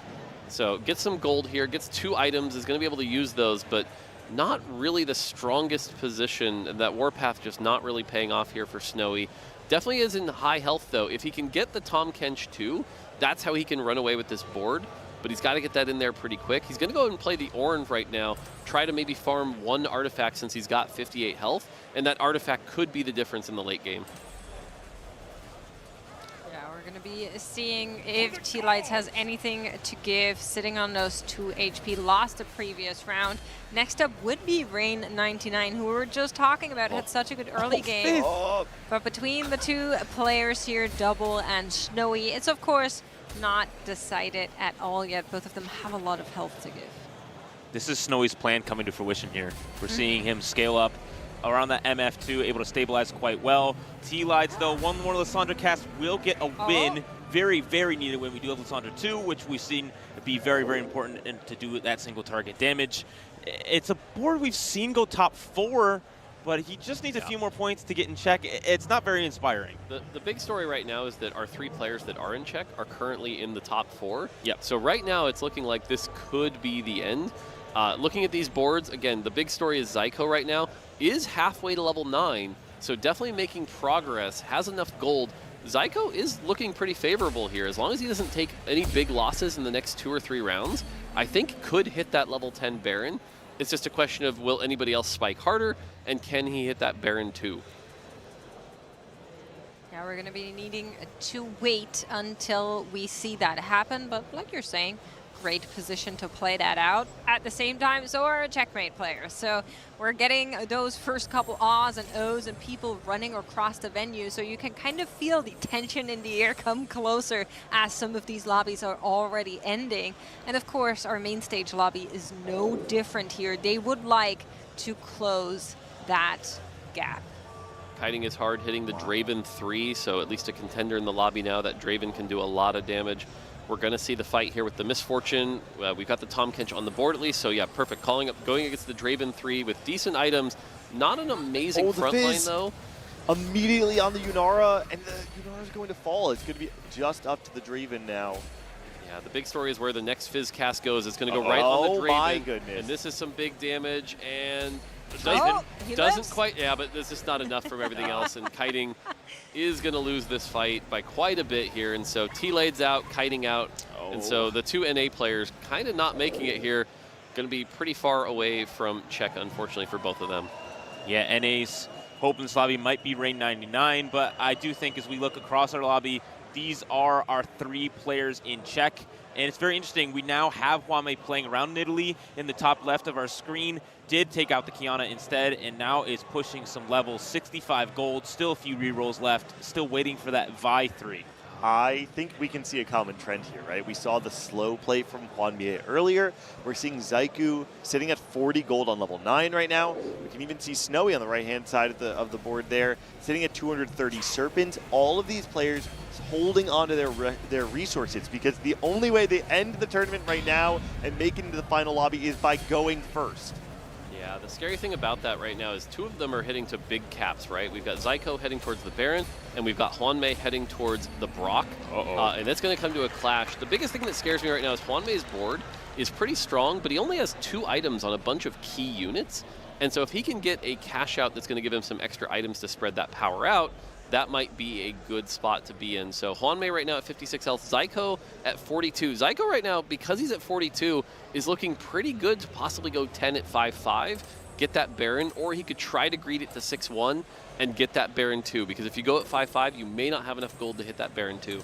So gets some gold here, gets 2 items, is going to be able to use those, but not really the strongest position. That Warpath just not really paying off here for Snowy. Definitely is in high health, though. If he can get the Tahm Kench too, that's how he can run away with this board, but he's got to get that in there pretty quick. He's going to go and play the Orange right now, try to maybe farm 1 artifact since he's got 58 health, and that artifact could be the difference in the late game. Going to be seeing if T-Lights has anything to give, sitting on those 2 HP, lost the previous round. Next up would be Rain99, who we were just talking about, had such a good early game. But between the 2 players here, Double and Snowy, it's of course not decided at all yet. Both of them have a lot of health to give. This is Snowy's plan coming to fruition here. We're seeing him scale up around that MF2, able to stabilize quite well. T-Lights, though, 1 more Lissandra cast will get a win. Very, very needed win. We do have Lissandra 2, which we've seen be very, very important and to do that single target damage. It's a board we've seen go top 4, but he just needs a few more points to get in check. It's not very inspiring. The big story right now is that our 3 players that are in check are currently in the top 4. Yep. So right now it's looking like this could be the end. Looking at these boards, again, the big story is Zyko right now is halfway to level 9, so definitely making progress, has enough gold. Zyko is looking pretty favorable here. As long as he doesn't take any big losses in the next 2 or 3 rounds, I think could hit that level 10 Baron. It's just a question of will anybody else spike harder, and can he hit that Baron too? Yeah, we're going to be needing to wait until we see that happen, but like you're saying, great position to play that out. At the same time, so are checkmate players. So we're getting those first couple ahs and ohs and people running across the venue, so you can kind of feel the tension in the air come closer as some of these lobbies are already ending. And of course, our main stage lobby is no different here. They would like to close that gap. Kiting is hard, hitting the Draven 3, so at least a contender in the lobby now. That Draven can do a lot of damage. We're going to see the fight here with the Misfortune. We've got the Tahm Kench on the board at least, so yeah, perfect. Going against the Draven 3 with decent items. Not an amazing front line, though. Immediately on the Yunara, and the Yunara's going to fall. It's going to be just up to the Draven now. Yeah, the big story is where the next Fizz cast goes. It's going to go right on the Draven. Oh my goodness. And this is some big damage, and doesn't quite, yeah, but this is not enough from everything else, and Kiting is going to lose this fight by quite a bit here. And so T-Lade's out, Kiting out. And so the two NA players kind of not making it here. Going to be pretty far away from Czech, unfortunately, for both of them. Yeah, NA's hope in this lobby might be Rain 99, but I do think as we look across our lobby, these are our 3 players in Czech. And it's very interesting. We now have Hwame playing around Italy in the top left of our screen. Did take out the Kiana instead, and now is pushing some levels. 65 gold, still a few rerolls left, still waiting for that Vi 3. I think we can see a common trend here, right? We saw the slow play from Hwame earlier. We're seeing Zaiku sitting at 40 gold on level 9 right now. We can even see Snowy on the right-hand side of the board there, sitting at 230 Serpent. All of these players holding on to their resources, because the only way they end the tournament right now and make it into the final lobby is by going first. Yeah, the scary thing about that right now is 2 of them are heading to big caps, right? We've got Zyko heading towards the Baron, and we've got Hwame heading towards the Brock. And that's going to come to a clash. The biggest thing that scares me right now is Hwanme's board is pretty strong, but he only has 2 items on a bunch of key units. And so if he can get a cash out that's going to give him some extra items to spread that power out, that might be a good spot to be in. So Hwame right now at 56 health, Zyko at 42. Zyko right now, because he's at 42, is looking pretty good to possibly go 10 at 5-5, get that Baron, or he could try to greed it to 6-1 and get that Baron 2, because if you go at 5-5, you may not have enough gold to hit that Baron 2.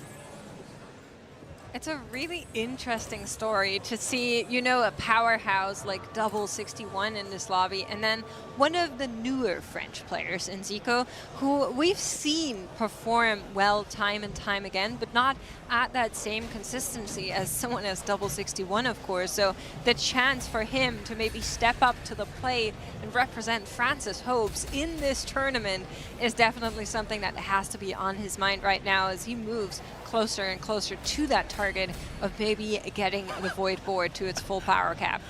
It's a really interesting story to see, you know, a powerhouse like double 61 in this lobby, and then one of the newer French players in Zico, who we've seen perform well time and time again, but not at that same consistency as someone as double 61, of course. So the chance for him to maybe step up to the plate and represent France's hopes in this tournament is definitely something that has to be on his mind right now as he moves closer and closer to that target of maybe getting the Void board to its full power cap.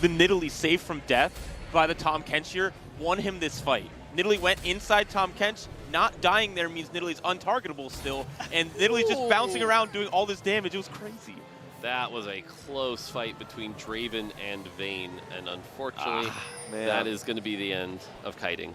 The Nidalee save from death by the Tahm Kench here won him this fight. Nidalee went inside Tahm Kench. Not dying there means Nidalee's untargetable still, and Nidalee's just bouncing around doing all this damage. It was crazy. That was a close fight between Draven and Vayne, and unfortunately, that is going to be the end of Kiting.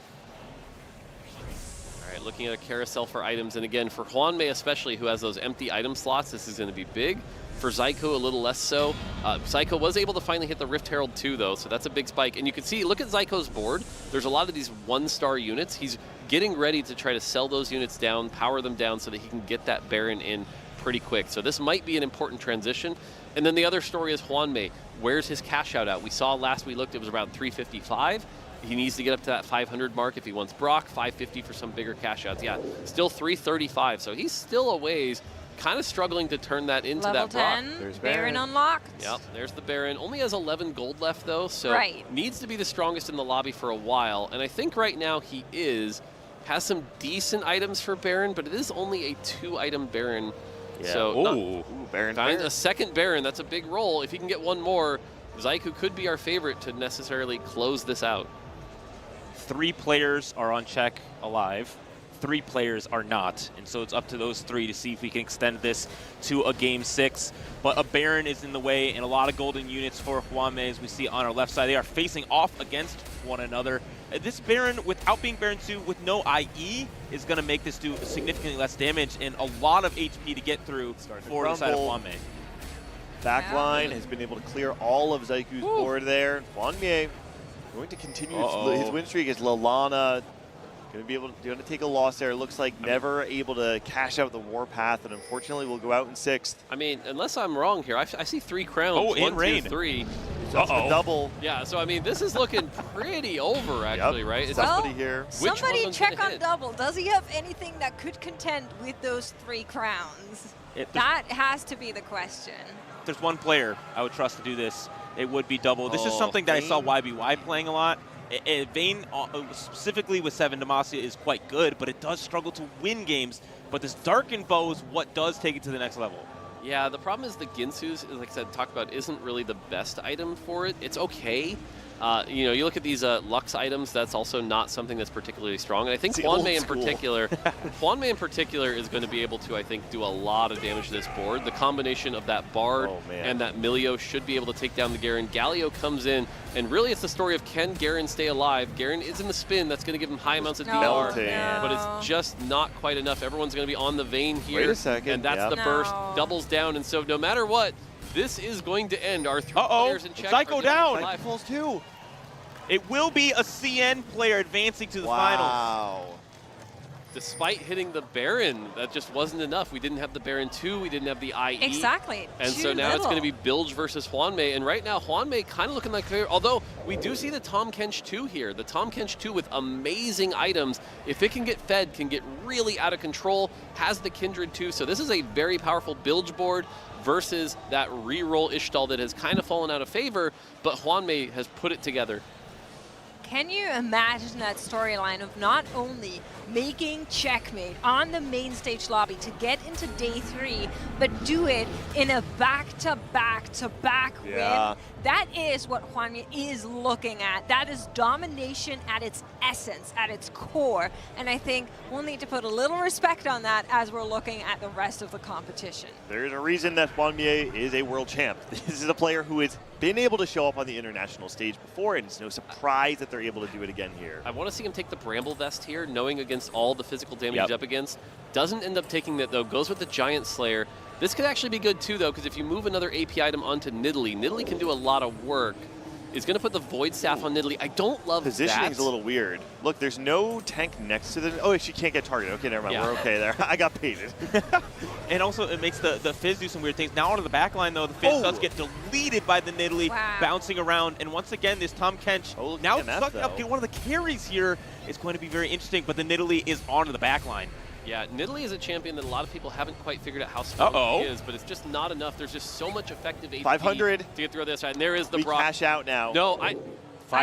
All right, looking at a carousel for items, and again, for Hwame especially, who has those empty item slots, this is going to be big. For Zyko, a little less so. Zyko was able to finally hit the Rift Herald 2, though, so that's a big spike. And you can see, look at Zyko's board. There's a lot of these 1-star units. He's getting ready to try to sell those units down, power them down so that he can get that Baron in pretty quick. So this might be an important transition. And then the other story is Hwame. Where's his cash out at? We saw last we looked, it was around 355. He needs to get up to that 500 mark if he wants Brock, 550 for some bigger cash outs. Yeah, still 335, so he's still a ways. Kind of struggling to turn that into Level that Brock. 10, there's Baron unlocked. Yep, there's the Baron. Only has 11 gold left, though, so needs to be the strongest in the lobby for a while. And I think right now he has some decent items for Baron, but it is only a 2-item Baron. Yeah. So Baron. A second Baron, that's a big roll. If he can get one more, Zyko could be our favorite to necessarily close this out. 3 players are on check alive. 3 players are not, and so it's up to those 3 to see if we can extend this to a Game 6. But a Baron is in the way, and a lot of golden units for Hwame, as we see on our left side. They are facing off against one another. This Baron, without being Baron 2, with no IE, is going to make this do significantly less damage and a lot of HP to get through for the side of Hwame. Backline has been able to clear all of Zyku's board there. Hwame going to continue his win streak as Lalana. Going to take a loss there. It looks like never able to cash out the Warpath, and unfortunately will go out in 6th. I mean, unless I'm wrong here, I see 3 crowns. Oh, in 1, rain. 2, 3. That's the double. Yeah, so I mean, this is looking pretty over, actually, right? Is somebody here. Somebody check on double. Does he have anything that could contend with those 3 crowns? That has to be the question. If there's one player I would trust to do this, it would be double. This is something that I saw YBY playing a lot. Vayne, specifically with 7 Demacia, is quite good, but it does struggle to win games. But this Darkened Bow is what does take it to the next level. Yeah, the problem is the Ginsu's, like I said, talked about, isn't really the best item for it. It's okay, You know, you look at these Lux items, that's also not something that's particularly strong. And I think Hwanmei in particular is going to be able to, I think, do a lot of damage to this board. The combination of that Bard and that Milio should be able to take down the Garen. Galio comes in, and really it's the story of can Garen stay alive. Garen is in the spin, that's going to give him high amounts of DR, but it's just not quite enough. Everyone's going to be on the Vayne here. Wait a second. And that's the burst, doubles down, and so no matter what, this is going to end. Our 3 players in check. Psycho down. Psycho falls too. It will be a CN player advancing to the finals. Despite hitting the Baron, that just wasn't enough. We didn't have the Baron 2, we didn't have the IE. Exactly. And so now it's going to be Bilge versus Hwanmei. And right now, Hwanmei kind of looking like favorite, although we do see the Tahm Kench 2 here. The Tahm Kench 2 with amazing items. If it can get fed, can get really out of control, has the Kindred 2. So this is a very powerful Bilge board versus that reroll Ishtal that has kind of fallen out of favor, but Hwanmei has put it together. Can you imagine that storyline of not only making checkmate on the main stage lobby to get into day 3, but do it in a back-to-back-to-back win? That is what Hwanmei is looking at. That is domination at its essence, at its core. And I think we'll need to put a little respect on that as we're looking at the rest of the competition. There's a reason that Hwanmei is a world champ. This is a player who has been able to show up on the international stage before, and it's no surprise that they're able to do it again here. I want to see him take the Bramble Vest here, knowing against all the physical damage he's up against. Doesn't end up taking that, though. Goes with the Giant Slayer. This could actually be good, too, though, because if you move another AP item onto Nidalee, Nidalee can do a lot of work. Is going to put the Void Staff on Nidalee. I don't love Positioning's a little weird. Look, there's no tank next to the... Oh, she can't get targeted. Okay, never mind. We're okay there. I got baited. And also, it makes the Fizz do some weird things. Now onto the back line, though, the Fizz does get deleted by the Nidalee, bouncing around. And once again, this Tahm Kench, now sucking up, get one of the carries here is going to be very interesting, but the Nidalee is onto the back line. Yeah, Nidalee is a champion that a lot of people haven't quite figured out how strong he is, but it's just not enough. There's just so much effective AP 500 to get through the other side. And there is the we Brock. cash out now. No, I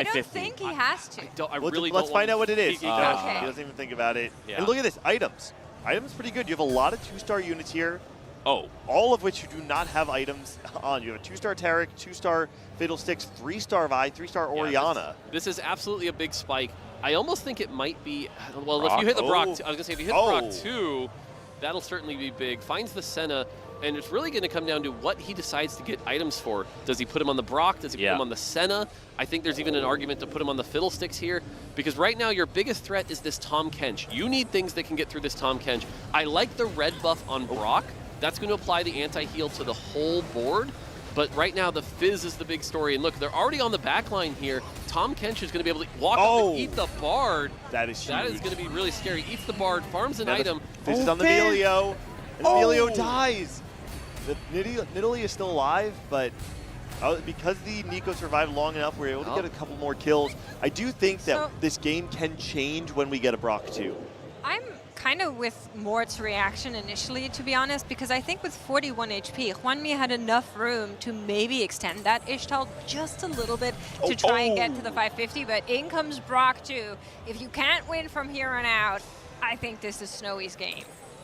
don't think he has to. Let's find out what it is. He He doesn't even think about it. Yeah. And look at this, items. Items pretty good. You have a lot of 2-star units here. All of which you do not have items on. You have a 2-star Tarek, 2-star Fiddlesticks, 3-star Vi, 3-star Orianna. This is absolutely a big spike. I almost think it might be, well, Brock. if you hit the Brock, I was going to say, if you hit the Brock 2, that'll certainly be big. Finds the Senna, and it's really going to come down to what he decides to get items for. Does he put him on the Brock? Does he put him on the Senna? I think there's even an argument to put him on the Fiddlesticks here, because right now your biggest threat is this Tahm Kench. You need things that can get through this Tahm Kench. I like the red buff on Brock. That's going to apply the anti-heal to the whole board. But right now, the Fizz is the big story. And look, they're already on the back line here. Tahm Kench is going to be able to walk up and eat the Bard. That is huge. That is going to be really scary. Eats the Bard, farms an item. Fizz is on the Milio. And Milio dies. The Nidalee is still alive, but because the Nico survived long enough, we're able to get a couple more kills. I do think that this game can change when we get a Brock 2. I'm kind of with Mort's reaction initially, to be honest, because I think with 41 HP, Hwanmei had enough room to maybe extend that Ishtal just a little bit to try and get to the 550, but in comes Brock 2. If you can't win from here on out, I think this is Snowy's game.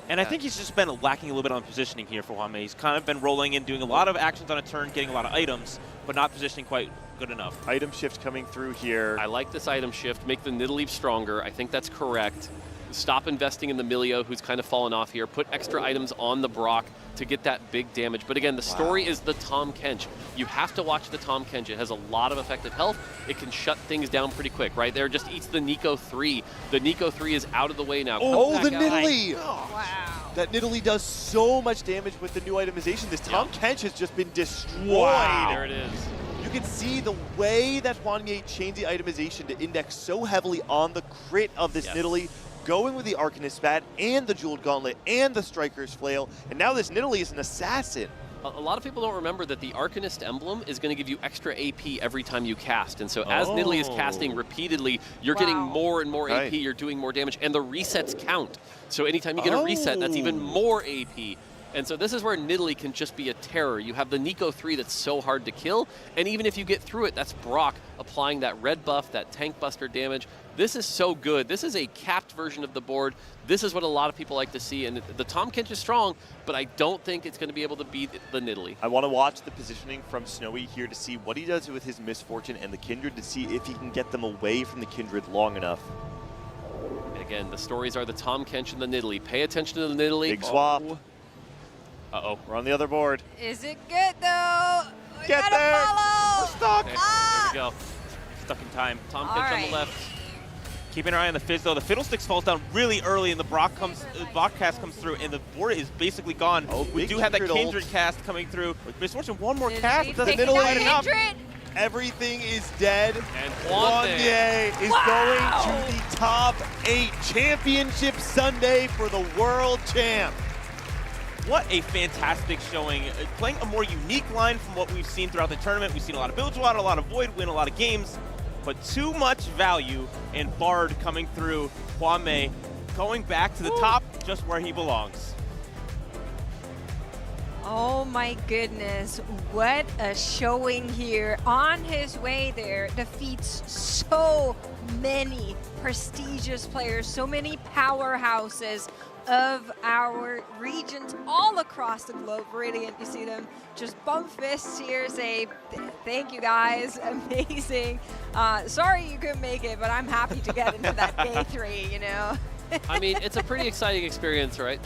And I think he's just been lacking a little bit on positioning here for Hwanmei. He's kind of been rolling in, doing a lot of actions on a turn, getting a lot of items, but not positioning quite good enough. Item shift coming through here. I like this item shift. Make the Nidalee stronger. I think that's correct. Stop investing in the Milio, who's kind of fallen off here. Put extra items on the Brock to get that big damage. But again, the story is the Tahm Kench. You have to watch the Tahm Kench. It has a lot of effective health. It can shut things down pretty quick. Right there, just eats the Nico 3. The Nico 3 is out of the way now. The Nidalee! Wow. That Nidalee does so much damage with the new itemization. This Tahm Kench has just been destroyed. Wow. There it is. You can see the way that Hwanmei changed the itemization to index so heavily on the crit of this Nidalee, going with the Arcanist Spat and the Jeweled Gauntlet and the Striker's Flail, and now this Nidalee is an assassin. A lot of people don't remember that the Arcanist emblem is going to give you extra AP every time you cast. And so as Nidalee is casting repeatedly, you're getting more and more AP, you're doing more damage, and the resets count. So anytime you get a reset, that's even more AP. And so this is where Nidalee can just be a terror. You have the Nico 3 that's so hard to kill, and even if you get through it, that's Brock applying that red buff, that tank buster damage. This is so good. This is a capped version of the board. This is what a lot of people like to see, and the Tahm Kench is strong, but I don't think it's going to be able to beat the Nidalee. I want to watch the positioning from Snowy here to see what he does with his Misfortune and the Kindred, to see if he can get them away from the Kindred long enough. And again, the stories are the Tahm Kench and the Nidalee. Pay attention to the Nidalee. Big swap. Oh. Uh-oh, we're on the other board. Is it good though? We Get gotta there. follow. We're stuck. Okay, Ah. there we go. Stuck in time. Tahm All Kench on right. the left. Keeping an eye on the Fizz though. The Fiddlesticks falls down really early and the Brock cast comes through and the board is basically gone. Oh, we big do have that Kindred ult. Kindred cast coming through. Misfortune, one more Did cast. we Doesn't pick Nidalee up light enough. Kindred? Everything is dead. And Wanye is Wow. going to the top 8 championship Sunday for the world champ. What a fantastic showing. Playing a more unique line from what we've seen throughout the tournament. We've seen a lot of builds, a lot of Void, win a lot of games, but too much value, and Bard coming through. Kwame going back to the top, just where he belongs. Oh my goodness, what a showing here. On his way there, defeats so many prestigious players, so many powerhouses of our regions all across the globe. Radiant, you see them just bump fists here, say thank you guys, amazing. Sorry you couldn't make it, but I'm happy to get into that day 3, you know. I mean, it's a pretty exciting experience, right?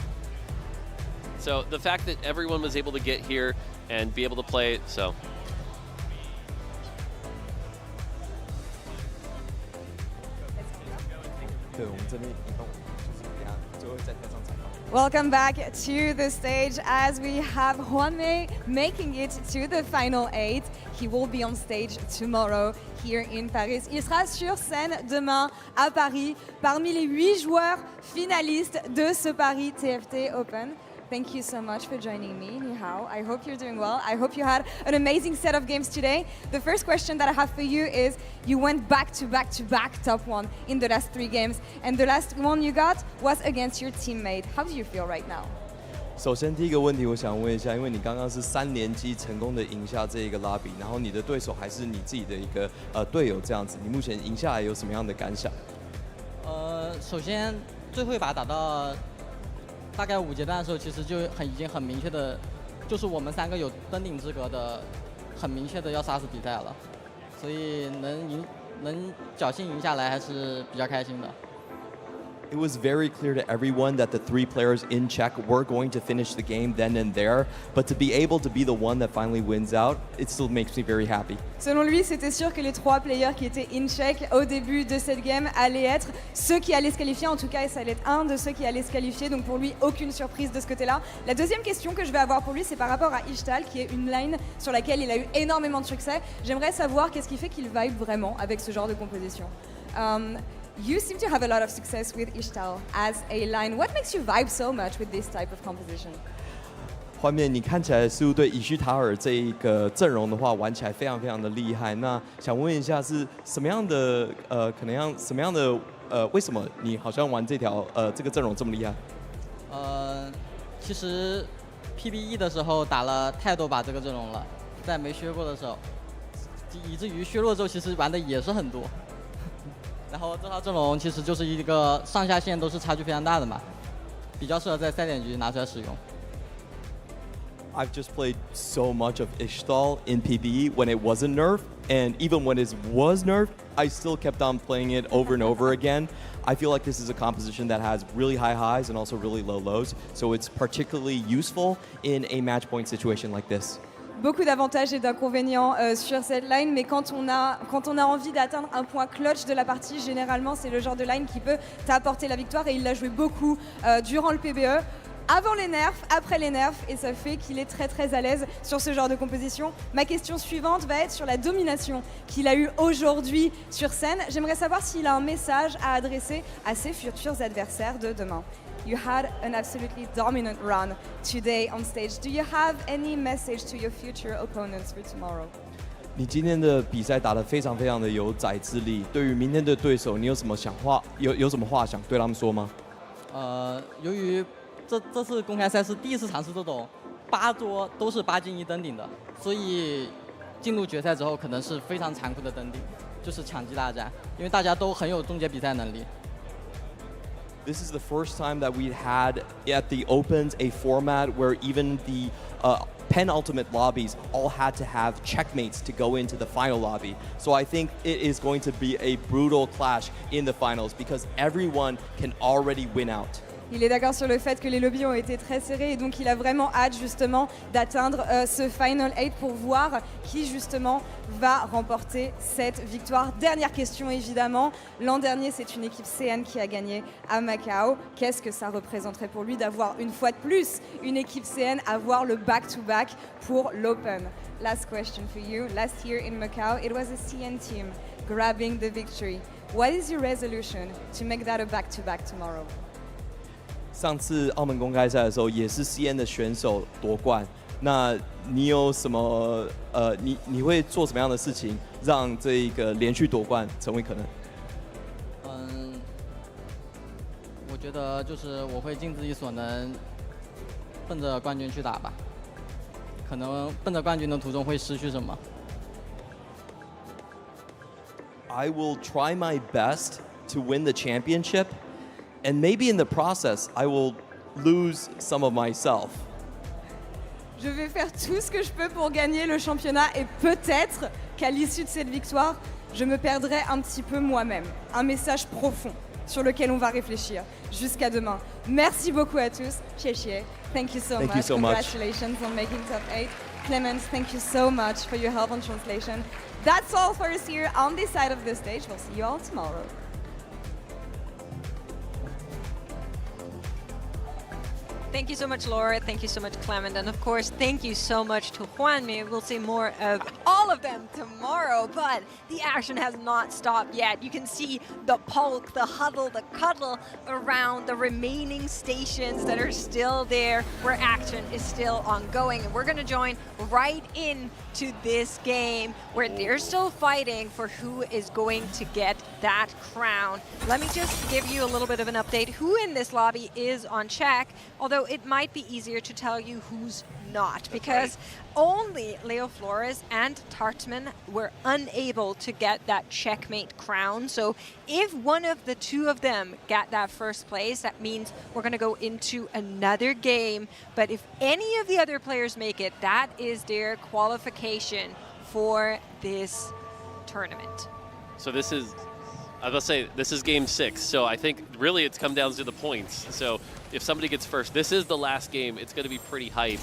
So the fact that everyone was able to get here and be able to play it, so. Welcome back to the stage as we have Hwanmei making it to the final 8. He will be on stage tomorrow here in Paris. Il sera sur scène demain à Paris parmi les 8 joueurs finalistes de ce Paris TFT Open. Thank you so much for joining me, Ni Hao. I hope you're doing well. I hope you had an amazing set of games today. The first question that I have for you is, you went back to back top 1 in the last 3 games, and the last one you got was against your teammate. How do you feel right now? 首先第一个问题，我想问一下，因为你刚刚是3连击成功的赢下这一个拉比，然后你的对手还是你自己的一个队友这样子，你目前赢下来有什么样的感想？首先最后一把打到大概5阶段的时候，其实就已经很明确的，就是我们3个有登顶资格的，很明确的要杀死比赛了，所以能侥幸赢下来还是比较开心的。It was very clear to everyone that the 3 players in Czech were going to finish the game then and there, but to be able to be the one that finally wins out, it still makes me very happy. Selon lui, c'était sûr que les 3 players qui étaient in Czech au début de cette game allaient être ceux qui allaient se qualifier. En tout cas, ça allait être un de ceux qui allaient se qualifier. Donc pour lui, aucune surprise de ce côté-là. La deuxième question que je vais avoir pour lui, c'est par rapport à Ishtal, qui est une line sur laquelle il a eu énormément de succès. J'aimerais savoir qu'est-ce qui fait qu'il vibe vraiment avec ce genre de composition. You seem to have a lot of success with Ishtal as a line. What makes you vibe so much with this type of composition? 画面你看起来似乎对伊须塔尔这一个阵容的话玩起来非常非常的厉害。那想问一下是什么样的为什么你好像玩这个阵容这么厉害？其实 PBE 的时候打了太多把这个阵容了，在没削过的时候，以至于削弱之后其实玩的也是很多。然后这套阵容其实就是一个上下限都是差距非常大的嘛，比较适合在赛点局拿出来使用。I've just played so much of Ishtal in PBE when it wasn't nerfed, and even when it was nerfed, I still kept on playing it over and over again. I feel like this is a composition that has really high highs and also really low lows, so it's particularly useful in a match point situation like this. Beaucoup d'avantages et d'inconvénients sur cette line, mais quand on a envie d'atteindre un point clutch de la partie, généralement c'est le genre de line qui peut t'apporter la victoire, et il l'a joué beaucoup durant le PBE, avant les nerfs, après les nerfs, et ça fait qu'il est très très à l'aise sur ce genre de composition. Ma question suivante va être sur la domination qu'il a eue aujourd'hui sur scène. J'aimerais savoir s'il a un message à adresser à ses futurs adversaires de demain. You had an absolutely dominant run today on stage. Do you have any message to your future opponents for tomorrow? 你今天的比赛打得非常非常的有宰之力，对于明天的对手，你有什么话想对他们说吗？由于这次公开赛是第一次尝试这种8桌都是8进1登顶的，所以进入决赛之后可能是非常残酷的登顶，就是抢击大战，因为大家都很有终结比赛能力。This is the first time that we had at the Opens a format where even the penultimate lobbies all had to have checkmates to go into the final lobby. So I think it is going to be a brutal clash in the finals because everyone can already win out. Il est d'accord sur le fait que les lobbies ont été très serrés et donc il a vraiment hâte justement d'atteindre ce Final 8 pour voir qui justement va remporter cette victoire. Dernière question évidemment, l'an dernier c'est une équipe CN qui a gagné à Macao. Qu'est-ce que ça représenterait pour lui d'avoir une fois de plus une équipe CN avoir le back-to-back pour l'Open? Last question for you. Last year in Macao it was a CN team grabbing the victory. What is your resolution to make that a back-to-back tomorrow? 上次澳门公开赛的时候，也是 CN 的选手夺冠。那你有什么你会做什么样的事情，让这个连续夺冠成为可能？我觉得就是我会尽自己所能，奔着冠军去打吧。可能奔着冠军的途中会失去什么。I will try my best to win the championship. And maybe in the process, I will lose some of myself. Je vais faire tout ce que je peux pour gagner le championnat et peut-être qu'à l'issue de cette victoire, je me perdrai un petit peu moi-même. Un message profond sur lequel on va réfléchir jusqu'à demain. Merci beaucoup à tous. Xie. Thank you so much. Thank you so much. Congratulations on making top 8. Clemens, thank you so much for your help on translation. That's all for us here on this side of the stage. We'll see you all tomorrow. Thank you so much, Laura. Thank you so much, Clement. And of course, thank you so much to Juanmi. We'll see more of all of them tomorrow, but the action has not stopped yet. You can see the pulk, the huddle, the cuddle around the remaining stations that are still there where action is still ongoing. And we're going to join right into this game where they're still fighting for who is going to get that crown. Let me just give you a little bit of an update. Who in this lobby is on check, although it might be easier to tell you who's not, because only Leo Flores and Tartman were unable to get that checkmate crown. So if one of the two of them get that first place, that means we're going to go into another game. But if any of the other players make it, that is their qualification for this tournament. So this is, I was say, this is game 6. So I think really it's come down to the points. So if somebody gets first, this is the last game. It's going to be pretty hype.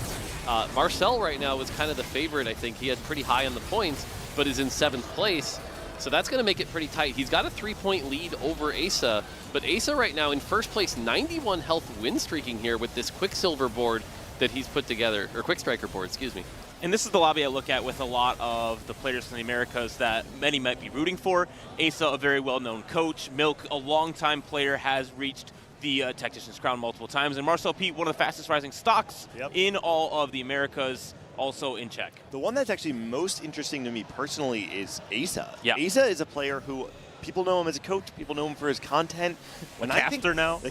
Marcel right now was kind of the favorite, I think. He had pretty high on the points, but is in 7th place. So that's going to make it pretty tight. He's got a 3-point lead over Asa, but Asa right now in first place, 91 health win streaking here with this Quicksilver board that he's put together, or Quick Striker board, excuse me. And this is the lobby I look at with a lot of the players from the Americas that many might be rooting for. Asa, a very well-known coach. Milk, a long-time player, has reached the Tactician's crown multiple times. And Marcel P, one of the fastest rising stocks in all of the Americas, also in check. The one that's actually most interesting to me personally is Asa. Yeah. Asa is a player who people know him as a coach. People know him for his content. The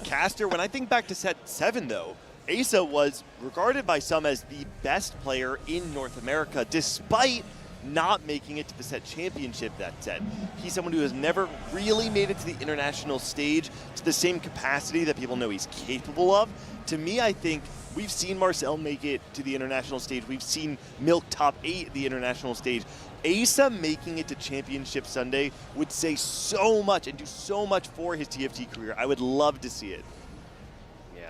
caster. When I think back to set 7, though, Asa was regarded by some as the best player in North America, despite not making it to the set championship that set. He's someone who has never really made it to the international stage to the same capacity that people know he's capable of. To me, I think we've seen Marcel make it to the international stage. We've seen Milk top 8 at the international stage. Asa making it to Championship Sunday would say so much and do so much for his TFT career. I would love to see it.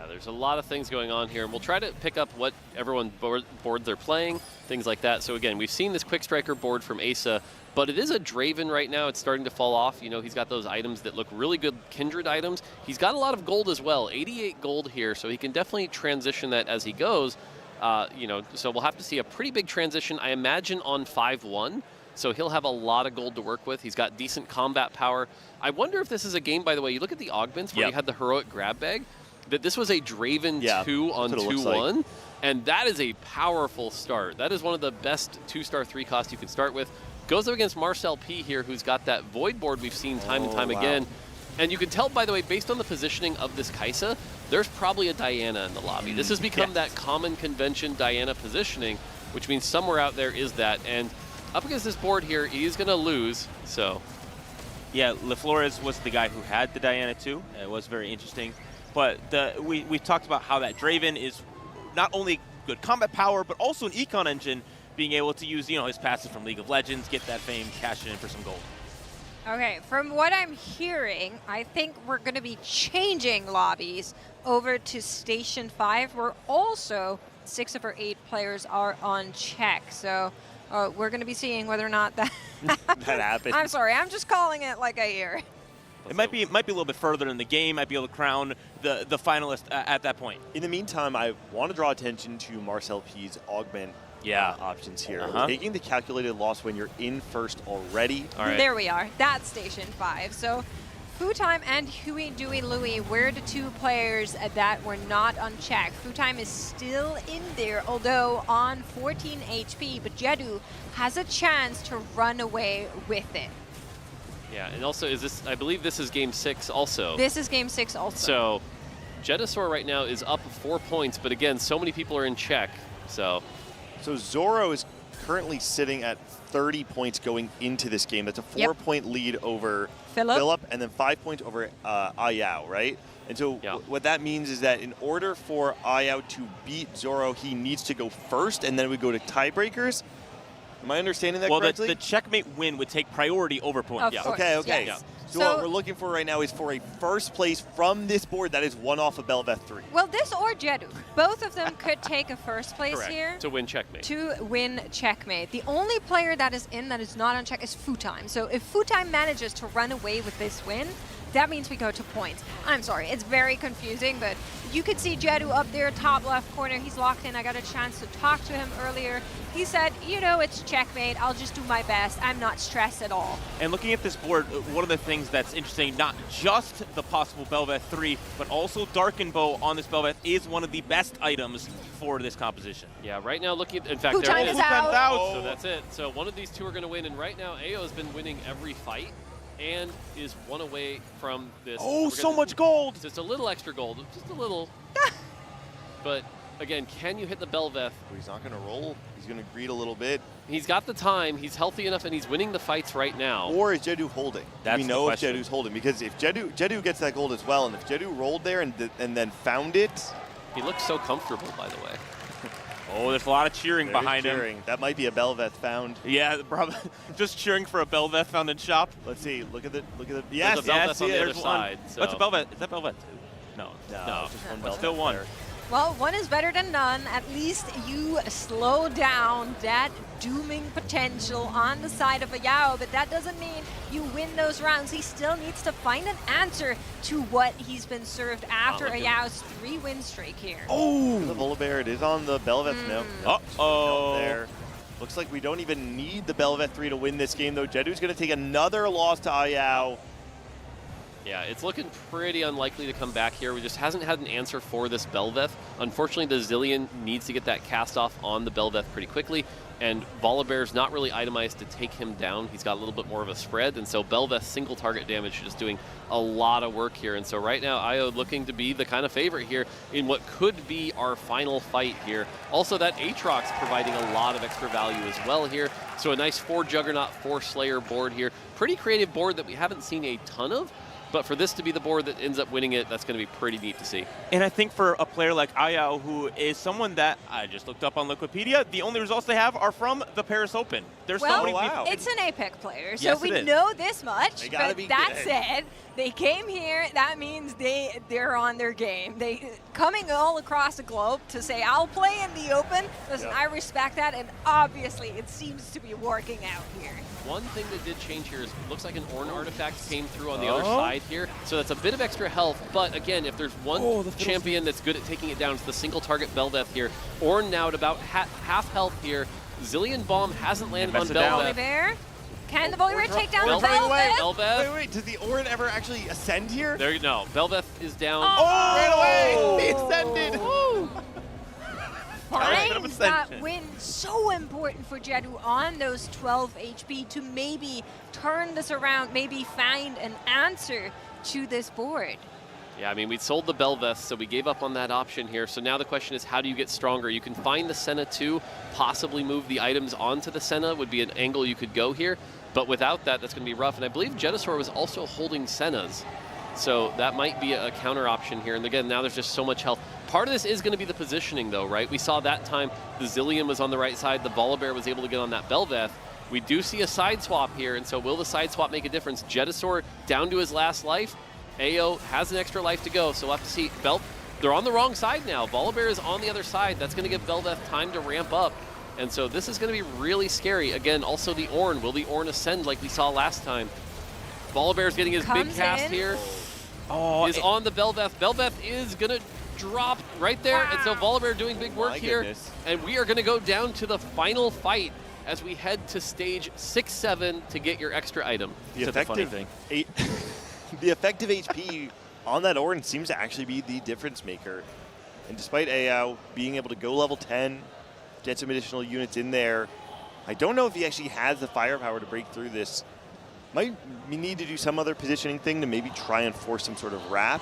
There's a lot of things going on here, and we'll try to pick up what everyone board they're playing, things like that. So again, we've seen this Quick Striker board from Asa, but it is a Draven right now. It's starting to fall off. You know, he's got those items that look really good, Kindred items. He's got a lot of gold as well, 88 gold here, so he can definitely transition that as he goes. You know, so we'll have to see a pretty big transition, I imagine, on 5-1. So he'll have a lot of gold to work with. He's got decent combat power. I wonder if this is a game, by the way, you look at the augments where you had the heroic grab bag, that this was a Draven 2 on 2-1, like. And that is a powerful start. That is one of the best 2-star 3 costs you can start with. Goes up against Marcel P here, who's got that Void board we've seen time and time again. And you can tell, by the way, based on the positioning of this Kai'Sa, there's probably a Diana in the lobby. This has become that common convention Diana positioning, which means somewhere out there is that. And up against this board here, he's going to lose, so. Yeah, LeFlores was the guy who had the Diana too. It was very interesting. But we talked about how that Draven is not only good combat power, but also an econ engine, being able to use his passive from League of Legends, get that fame, cash it in for some gold. Okay, from what I'm hearing, I think we're going to be changing lobbies over to Station 5, where also 6 of our 8 players are on check. So we're going to be seeing whether or not that that happens. I'm sorry, I'm just calling it like I hear. It might be a little bit further in the game. Might be able to crown the finalist at that point. In the meantime, I want to draw attention to Marcel P's augment options here. Taking the calculated loss when you're in first already. All right. There we are. That's Station 5. So Futime and Huey Dewey Louie were the 2 players that were not unchecked. Futime is still in there, although on 14 HP, but Jedu has a chance to run away with it. Yeah, and also I believe this is game 6 also. This is game 6 also. So Jetasaur right now is up 4 points, but again, so many people are in check, so. So Zoro is currently sitting at 30 points going into this game. That's a 4-point lead over Philip, and then 5 points over Ayao, right? And so what that means is that in order for Ayao to beat Zoro, he needs to go first, and then we go to tiebreakers. Am I understanding that correctly? Well, the checkmate win would take priority over points. Of course, Okay. yes. So what we're looking for right now is for a first place from this board that is one off of Belveth 3. Well, this or Jedu. Both of them could take a first place here. To win checkmate. To win checkmate. The only player that is not on check is Futime. So if Futime manages to run away with this win, that means we go to points. I'm sorry, it's very confusing, but you could see Jedu up there, top left corner. He's locked in. I got a chance to talk to him earlier. He said, it's checkmate. I'll just do my best. I'm not stressed at all. And looking at this board, one of the things that's interesting, not just the possible Belveth 3, but also Darken Bow on this Belveth is one of the best items for this composition. Yeah, right now looking at, in fact, there it is. So that's it. So one of these 2 are going to win, and right now Ao has been winning every fight and is 1 away from this. Oh, so much gold! Just a little extra gold, just a little. But again, can you hit the Belveth? He's not going to roll. He's going to greed a little bit. He's got the time. He's healthy enough, and he's winning the fights right now. Or is Jedu holding? That's we know the if Jedu's holding, because if Jedu gets that gold as well, and if Jedu rolled there and then found it. He looks so comfortable, by the way. Oh, there's a lot of cheering behind him. That might be a Belveth found. Yeah, probably just cheering for a Belveth found in shop. Let's see. Look at the. Yes, Belveth on the other side. So. What's a Belveth? Is that Belveth 2? No. Just one Belveth. Still 1. There. Well, 1 is better than none. At least you slow down that dooming potential on the side of Ayao, but that doesn't mean you win those rounds. He still needs to find an answer to what he's been served after Ayao's 3-win streak here. Oh! The Volibear, it is on the Belveth now. Uh-oh. There. Looks like we don't even need the Belveth 3 to win this game, though. Jedu's going to take another loss to Ayao. Yeah, it's looking pretty unlikely to come back here. We just hasn't had an answer for this Belveth. Unfortunately, the Zilean needs to get that cast off on the Belveth pretty quickly, and Volibear's not really itemized to take him down. He's got a little bit more of a spread, and so Belveth single target damage just doing a lot of work here. And so right now, Io looking to be the kind of favorite here in what could be our final fight here. Also, that Aatrox providing a lot of extra value as well here. So a nice 4 Juggernaut, 4 Slayer board here. Pretty creative board that we haven't seen a ton of. But for this to be the board that ends up winning it, that's going to be pretty neat to see. And I think for a player like Ayao, who is someone that I just looked up on Wikipedia, the only results they have are from the Paris Open. There's so many people. It's an APEC player, so Yes, we know this much. But that said, they came here. That means they're on their game. They coming all across the globe to say, I'll play in the Open. Listen, I respect that, and obviously it seems to be working out here. One thing that did change here is it looks like an Ornn artifact came through on the other side here. So that's a bit of extra health. But again, if there's one champion that's good at taking it down, it's the single target Belveth here. Ornn now at about half health here. Zilean Bomb hasn't landed on Belveth. Volibear. Can the Volibear take down the Belveth? Wait, does the Ornn ever actually ascend here? There you go. Belveth is down. Right away! He ascended! Find that win so important for Jedu on those 12 HP to maybe turn this around, maybe find an answer to this board. Yeah, I mean, we sold the Belveth, so we gave up on that option here. So now the question is, how do you get stronger? You can find the Senna too, possibly move the items onto the Senna would be an angle you could go here. But without that, that's going to be rough. And I believe Jetasaur was also holding Sennas. So that might be a counter option here. And again, now there's just so much health. Part of this is going to be the positioning, though, right? We saw that time the Zilean was on the right side. The Volibear was able to get on that Belveth. We do see a side swap here. And so will the side swap make a difference? Jetasaur down to his last life. AO has an extra life to go, so we'll have to see. They're on the wrong side now. Volibear is on the other side. That's going to give Belveth time to ramp up. And so this is going to be really scary. Again, also the Ornn. Will the Ornn ascend like we saw last time? Volibear is getting his big cast here. Is on the Belveth. Belveth is going to drop right there. Wow. And so Volibear doing big work here. And we are going to go down to the final fight as we head to stage 6-7 to get your extra item. The effective thing. The effective HP on that Ornn seems to actually be the difference maker. And despite AO being able to go level 10, get some additional units in there, I don't know if he actually has the firepower to break through this. Might need to do some other positioning thing to maybe try and force some sort of wrap.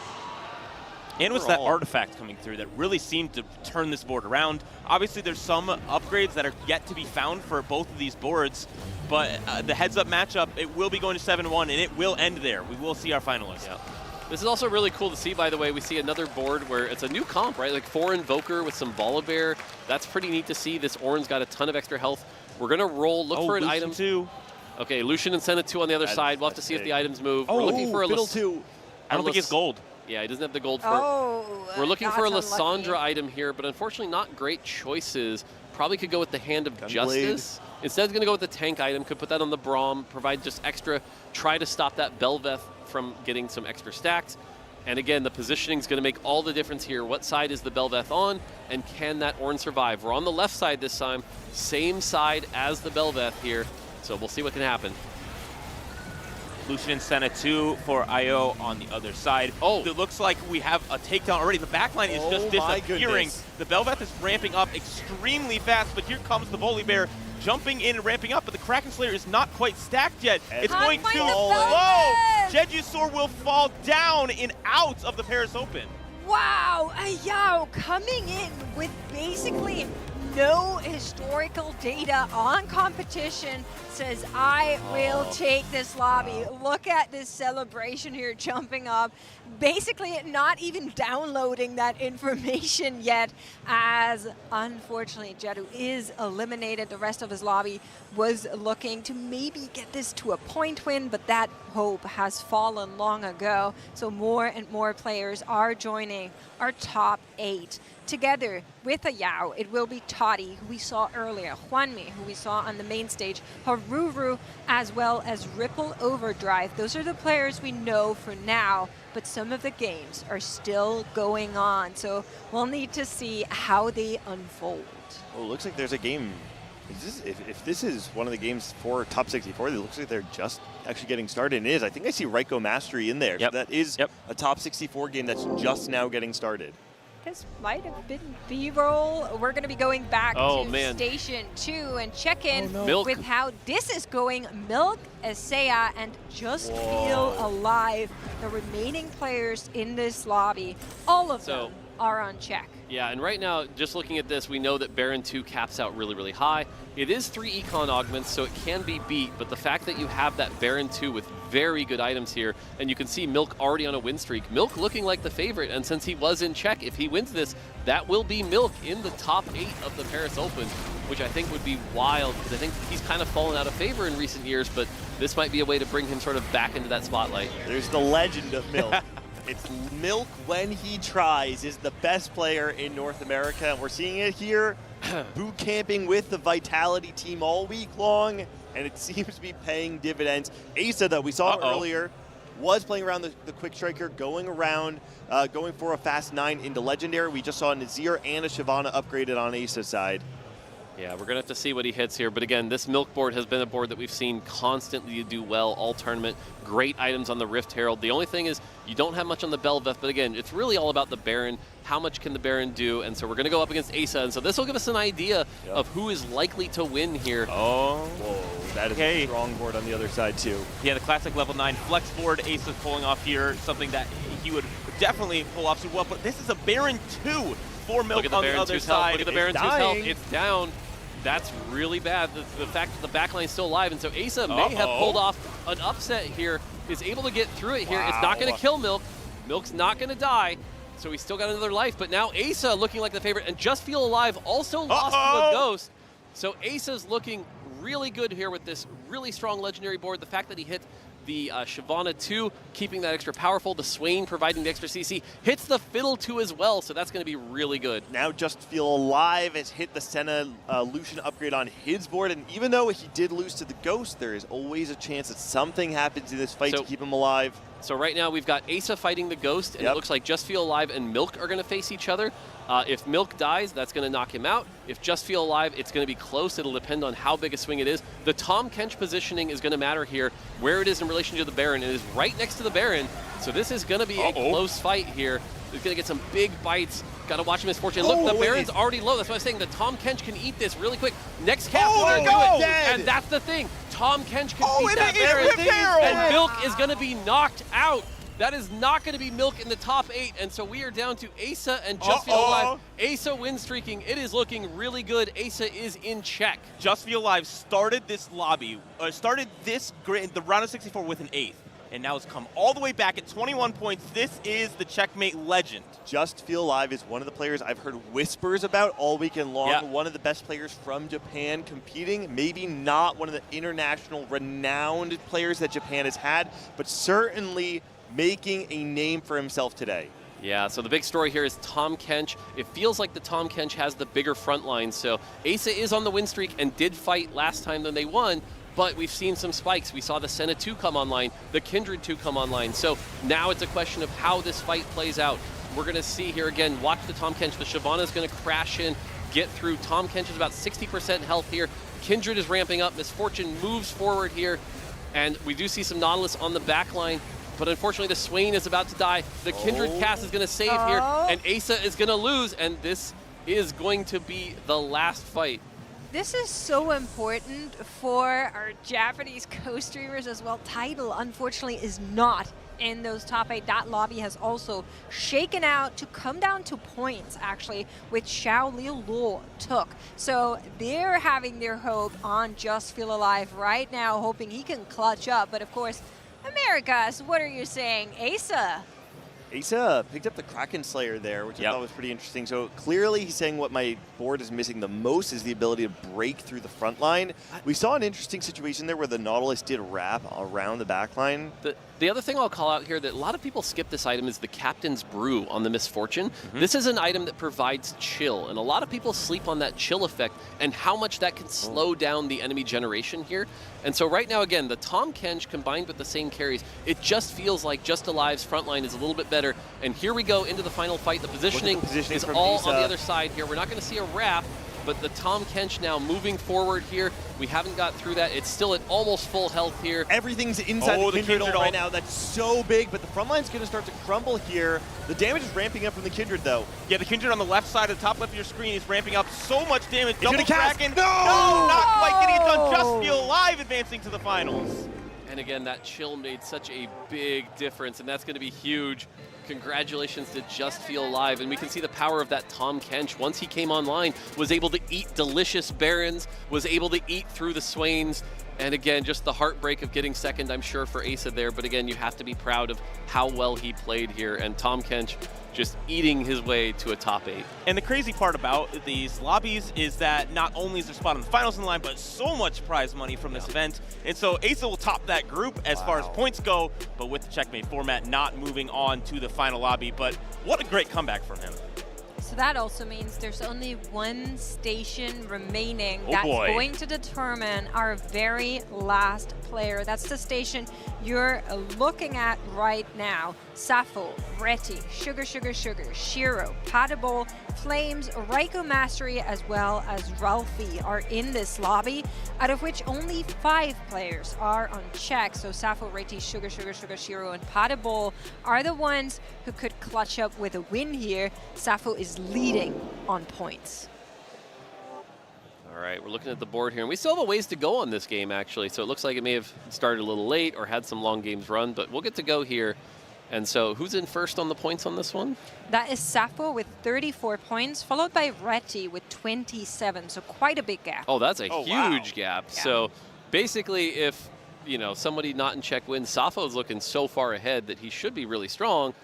And was that artifact coming through that really seemed to turn this board around. Obviously, there's some upgrades that are yet to be found for both of these boards, but the heads-up matchup, it will be going to 7-1, and it will end there. We will see our finalists. Yeah. This is also really cool to see, by the way. We see another board where it's a new comp, right? Like 4 Invoker with some Volibear. That's pretty neat to see. This Ornn's got a ton of extra health. We're going to look for an Lucian item. 2. Okay, Lucian and Senna 2 on the other side. We'll have to see if the items move. We're looking for a Fiddle 2. I don't think it's gold. Yeah, he doesn't have the gold for it. We're looking for a Lissandra item here, but unfortunately not great choices. Probably could go with the Hand of Justice. Instead, it's going to go with the tank item. Could put that on the Braum, provide just extra, try to stop that Belveth from getting some extra stacks. And again, the positioning is going to make all the difference here. What side is the Belveth on, and can that Ornn survive? We're on the left side this time, same side as the Belveth here, so we'll see what can happen. Lucian and Senna 2 for IO on the other side. It looks like we have a takedown already. The backline is just disappearing. The Belveth is ramping up extremely fast, but here comes the Volibear jumping in and ramping up, but the Kraken Slayer is not quite stacked yet. It's going too low. Jetasaur will fall down and out of the Paris Open. Wow, Ayao coming in with basically no historical data on competition, says, I will take this lobby. Look at this celebration here jumping up. Basically not even downloading that information yet, as unfortunately Jetu is eliminated. The rest of his lobby was looking to maybe get this to a point win, but that hope has fallen long ago. So more and more players are joining our top 8. Together with Ayao, it will be Toddy, who we saw earlier, Hwanmi, who we saw on the main stage, Haruru, as well as Ripple Overdrive. Those are the players we know for now, but some of the games are still going on, so we'll need to see how they unfold. Well, it looks like there's a game. If this is one of the games for top 64, it looks like they're just actually getting started. And it is. I think I see Raiko Mastery in there. Yep. So that is a top 64 game that's just now getting started. This might have been B-roll. We're going to be going back to Station 2 and check in with how this is going. Milk, Isaiah, and Just Feel Alive, the remaining players in this lobby, all of them are on check. Yeah, and right now, just looking at this, we know that Baron 2 caps out really, really high. It is 3 econ augments, so it can be beat, but the fact that you have that Baron 2 with very good items here, and you can see Milk already on a win streak. Milk looking like the favorite, and since he was in check, if he wins this, that will be Milk in the top 8 of the Paris Open, which I think would be wild, because I think he's kind of fallen out of favor in recent years, but this might be a way to bring him sort of back into that spotlight. There's the legend of Milk. It's Milk when he tries is the best player in North America, and we're seeing it here, boot camping with the Vitality team all week long, and it seems to be paying dividends. Asa, that we saw earlier, was playing around the Quick Striker, going around, going for a fast 9 into Legendary. We just saw Nazir and a Shyvana upgraded on Asa's side. Yeah, we're going to have to see what he hits here. But again, this Milk board has been a board that we've seen constantly do well all tournament. Great items on the Rift Herald. The only thing is You don't have much on the Belveth, but again, it's really all about the Baron. How much can the Baron do? And so we're going to go up against Asa, and so this will give us an idea of who is likely to win here. Oh, whoa, that is a strong board on the other side too. Yeah, the classic level 9 flex board. Ace is pulling off here, something that he would definitely pull off super well, but this is a Baron 2 for Milk on the other side. Look at the Baron 2's health. It's down. That's really bad. The fact that the backline is still alive, and so Asa may have pulled off an upset here, is able to get through it here. It's not going to kill Milk. Milk's not going to die, so he's still got another life. But now Asa looking like the favorite, and Just Feel Alive also lost to a Ghost. So Asa's looking really good here with this really strong legendary board. The fact that he hit the Shyvana 2, keeping that extra powerful. The Swain providing the extra CC. Hits the Fiddle 2 as well, so that's going to be really good. Now Just Feel Alive has hit the Senna Lucian upgrade on his board, and even though he did lose to the Ghost, there is always a chance that something happens in this fight to keep him alive. So right now we've got Asa fighting the Ghost, and it looks like Just Feel Alive and Milk are going to face each other. If Milk dies, that's going to knock him out. If Just Feel Alive, it's going to be close. It'll depend on how big a swing it is. The Tahm Kench positioning is going to matter here, where it is in relation to the Baron. It is right next to the Baron, so this is going to be a close fight here. He's going to get some big bites. Got to watch him Misfortune. Look, the Baron's already low. That's why I'm saying the Tahm Kench can eat this really quick. Next cap will do it. And that's the thing. Tahm Kench can eat that Baron. And Milk is going to be knocked out. That is not going to be Milk in the top 8, and so we are down to Asa and Just Feel Alive. Asa win streaking. It is looking really good. Asa is in check. Just Feel Alive started this lobby, started this the round of 64 with an 8th, and now has come all the way back at 21 points. This is the Checkmate legend. Just Feel Alive is one of the players I've heard whispers about all weekend long. One of the best players from Japan competing. Maybe not one of the international renowned players that Japan has had, but certainly making a name for himself today. Yeah, so the big story here is Tahm Kench. It feels like the Tahm Kench has the bigger front line, so Asa is on the win streak and did fight last time when they won, but we've seen some spikes. We saw the Senna 2 come online, the Kindred 2 come online, so now it's a question of how this fight plays out. We're going to see here again, watch the Tahm Kench. The Shyvana is going to crash in, get through. Tahm Kench is about 60% health here. Kindred is ramping up. Misfortune moves forward here, and we do see some Nautilus on the back line. But unfortunately, the Swain is about to die. The Kindred cast is going to save here, and Asa is going to lose, and this is going to be the last fight. This is so important for our Japanese co-streamers as well. Tidal, unfortunately, is not in those top 8. That lobby has also shaken out to come down to points, actually, with Xiao Liu Luo took. So they're having their hope on Just Feel Alive right now, hoping he can clutch up. But of course, Americas, what are you saying? Asa? Asa picked up the Kraken Slayer there, which I thought was pretty interesting. So clearly he's saying what my board is missing the most is the ability to break through the front line. We saw an interesting situation there where the Nautilus did wrap around the back line. The other thing I'll call out here that a lot of people skip this item is the Captain's Brew on the Misfortune. This is an item that provides chill, and a lot of people sleep on that chill effect and how much that can slow down the enemy generation here. And so right now, again, the Tahm Kench combined with the same carries, it just feels like Just Alive's front line is a little bit better. And here we go into the final fight. The positioning is all on the other side here. We're not going to see a wrap, but the Tahm Kench now moving forward here. We haven't got through that. It's still at almost full health here. Everything's inside the Kindred right now. That's so big, but the front line's going to start to crumble here. The damage is ramping up from the Kindred, though. Yeah, the Kindred on the left side, the top left of your screen is ramping up so much damage. Double Kraken. No! Not quite getting it done. Just Feel Alive advancing to the finals. And again, that chill made such a big difference, and that's going to be huge. Congratulations to Just Feel Alive, and we can see the power of that Tahm Kench. Once he came online, was able to eat delicious Barons, was able to eat through the Swains, and again, just the heartbreak of getting second, I'm sure, for Asa there, but again, you have to be proud of how well he played here, and Tahm Kench just eating his way to a top 8. And the crazy part about these lobbies is that not only is there spot on the finals in line, but so much prize money from this event. And so Asa will top that group as far as points go, but with the Checkmate format not moving on to the final lobby. But what a great comeback from him. So that also means there's only one station remaining that's going to determine our very last player. That's the station you're looking at right now. Safo Reti, Sugar, Shiro, Patable, Flames, Raiko Mastery, as well as Ralphie are in this lobby, out of which only 5 players are on check. So Sappho, Reti, Sugar, Shiro, and Patable are the ones who could clutch up with a win here. Sappho is leading on points. All right, we're looking at the board here, and we still have a ways to go on this game, actually. So it looks like it may have started a little late or had some long games run, but we'll get to go here. And so who's in first on the points on this one? That is Sappho with 34 points, followed by Reti with 27, so quite a big gap. Oh, that's a huge gap. Yeah. So basically, if somebody not in check wins, Sappho's looking so far ahead that he should be really strong.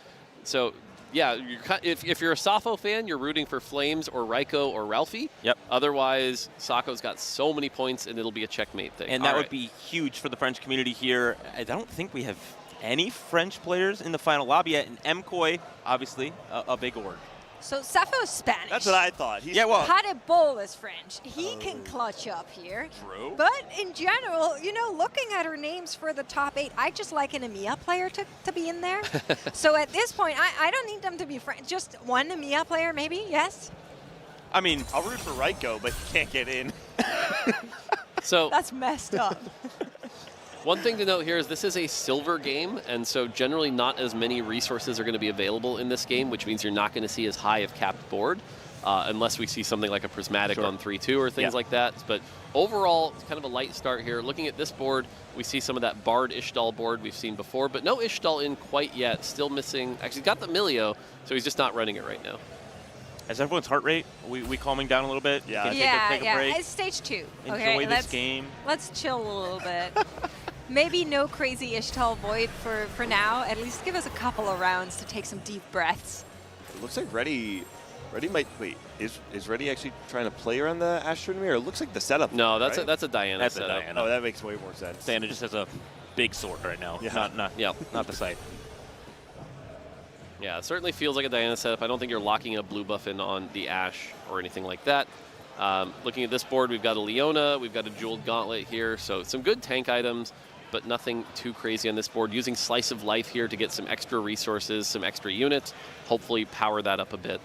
So yeah, if you're a Sappho fan, you're rooting for Flames or Raiko or Ralphie. Yep. Otherwise, Sako's got so many points, and it'll be a checkmate thing. And that would be huge for the French community here. I don't think we have any French players in the final lobby yet, and MKOI, obviously, a big org. So Sappho is Spanish. That's what I thought. Yeah, well. Patable is French. He can clutch up here. True. But in general, looking at our names for the top 8, I just like an EMEA player to be in there. So at this point, I don't need them to be French. Just one EMEA player, maybe, yes? I mean, I'll root for Raiko, but he can't get in. So that's messed up. One thing to note here is this is a silver game, and so generally not as many resources are going to be available in this game, which means you're not going to see as high of capped board, unless we see something like a Prismatic on 3-2 or things like that. But overall, it's kind of a light start here. Looking at this board, we see some of that Bard Ishtal board we've seen before, but no Ishtal in quite yet. Still missing, actually got the Milio, so he's just not running it right now. Is everyone's heart rate, we calming down a little bit? Yeah, take a break. It's stage 2. Enjoy this game. Let's chill a little bit. Maybe no crazy Ishtal Void for now. At least give us a couple of rounds to take some deep breaths. It looks like Reddy might wait. Is Reddy actually trying to play around the Astronomy, or it looks like the setup? No, that's right? that's a Diana That's setup. a Diana. Oh, that makes way more sense. Diana just has a big sword right now. Yeah. Not the site. Yeah, it certainly feels like a Diana setup. I don't think you're locking a blue buff in on the Ashe or anything like that. Looking at this board, we've got a Leona, we've got a Jeweled Gauntlet here, so some good tank items, but nothing too crazy on this board. Using Slice of Life here to get some extra resources, some extra units, hopefully power that up a bit.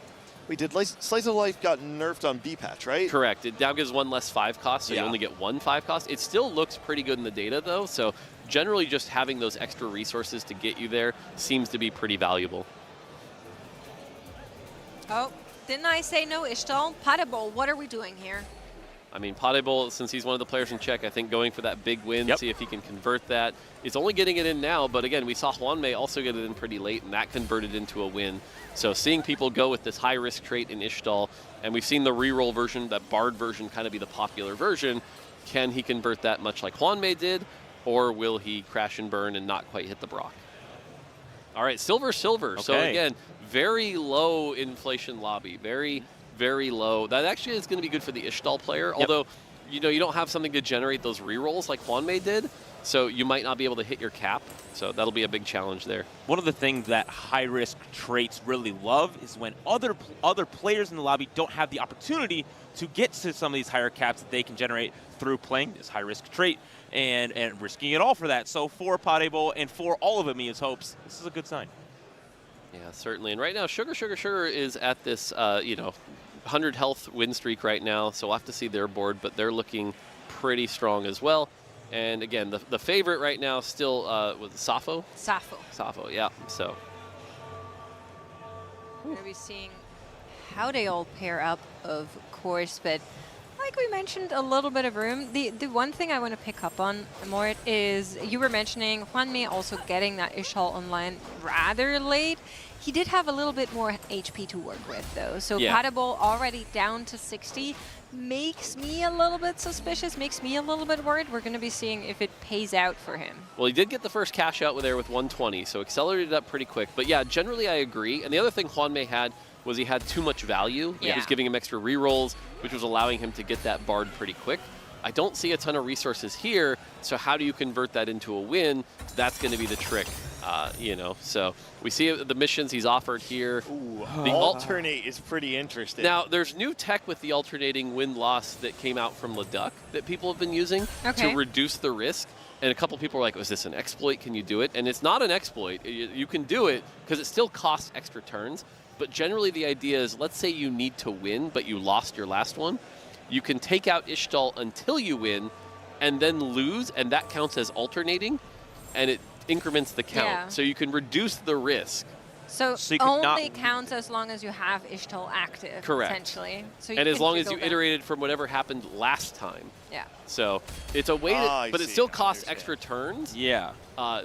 Wait, did Slice of Life got nerfed on B-Patch, right? Correct. It now gives 1 less 5 cost, so you only get 1 5 cost. It still looks pretty good in the data, though, so generally just having those extra resources to get you there seems to be pretty valuable. Oh, didn't I say no Ishtal? Patable, what are we doing here? I mean, Potable, since he's one of the players in check, I think going for that big win, see if he can convert that. He's only getting it in now, but again, we saw Hwanmei also get it in pretty late, and that converted into a win. So seeing people go with this high-risk trait in Ishtal, and we've seen the reroll version, that Bard version, kind of be the popular version. Can he convert that much like Hwanmei did, or will he crash and burn and not quite hit the Brock? All right, silver. Okay. So again, very low inflation lobby, very low. That actually is going to be good for the Ishtal player, although you don't have something to generate those rerolls like Hwanmei did, so you might not be able to hit your cap. So that'll be a big challenge there. One of the things that high-risk traits really love is when other players in the lobby don't have the opportunity to get to some of these higher caps that they can generate through playing this high-risk trait and risking it all for that. So for Potable and for all of EMEA's hopes, this is a good sign. Yeah, certainly. And right now, Sugar is at this, 100 health win streak right now, so we'll have to see their board, but they're looking pretty strong as well. And again, the favorite right now still was Sappho? Sappho, yeah. So we're going to be seeing how they all pair up, of course, but like we mentioned, a little bit of room. The one thing I want to pick up on, Mort, is you were mentioning Hwanmei also getting that Ishtal online rather late. He did have a little bit more HP to work with, though. So Potable already down to 60 makes me a little bit suspicious, makes me a little bit worried. We're going to be seeing if it pays out for him. Well, he did get the first cash out there with 120, so accelerated up pretty quick. But yeah, generally I agree. And the other thing Hwanmei had was he had too much value. It was giving him extra rerolls, which was allowing him to get that Bard pretty quick. I don't see a ton of resources here, so how do you convert that into a win? That's going to be the trick, So we see the missions he's offered here. Ooh, the alternate is pretty interesting. Now, there's new tech with the alternating win-loss that came out from Leduc that people have been using to reduce the risk. And a couple people were like, is this an exploit? Can you do it? And it's not an exploit. You can do it because it still costs extra turns. But generally the idea is, let's say you need to win, but you lost your last one. You can take out Ishtal until you win and then lose, and that counts as alternating, and it increments the count. Yeah. So you can reduce the risk. So, you could only counts as long as you have Ishtal active, Correct. essentially. So And as can long as you jiggle them. iterated from whatever happened last time. Yeah. So it's a way I to, but it see. still costs extra turns. Yeah.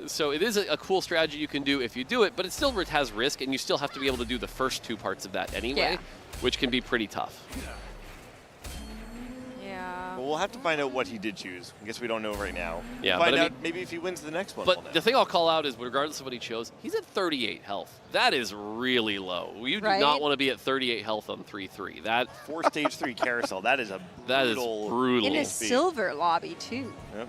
So it is a cool strategy you can do if you do it, but it still has risk, and you still have to be able to do the first 2 parts of that anyway, which can be pretty tough. Yeah. Well, we'll have to find out what he did choose. I guess we don't know right now. Yeah, Find but I out mean- maybe if he wins the next one. we'll know. But the thing I'll call out is, regardless of what he chose, he's at 38 health. That is really low. You do Right? not want to be at 38 health on 3-3. That For stage 3 carousel, that is a that is brutal. brutal. In a silver lobby, too. Yep.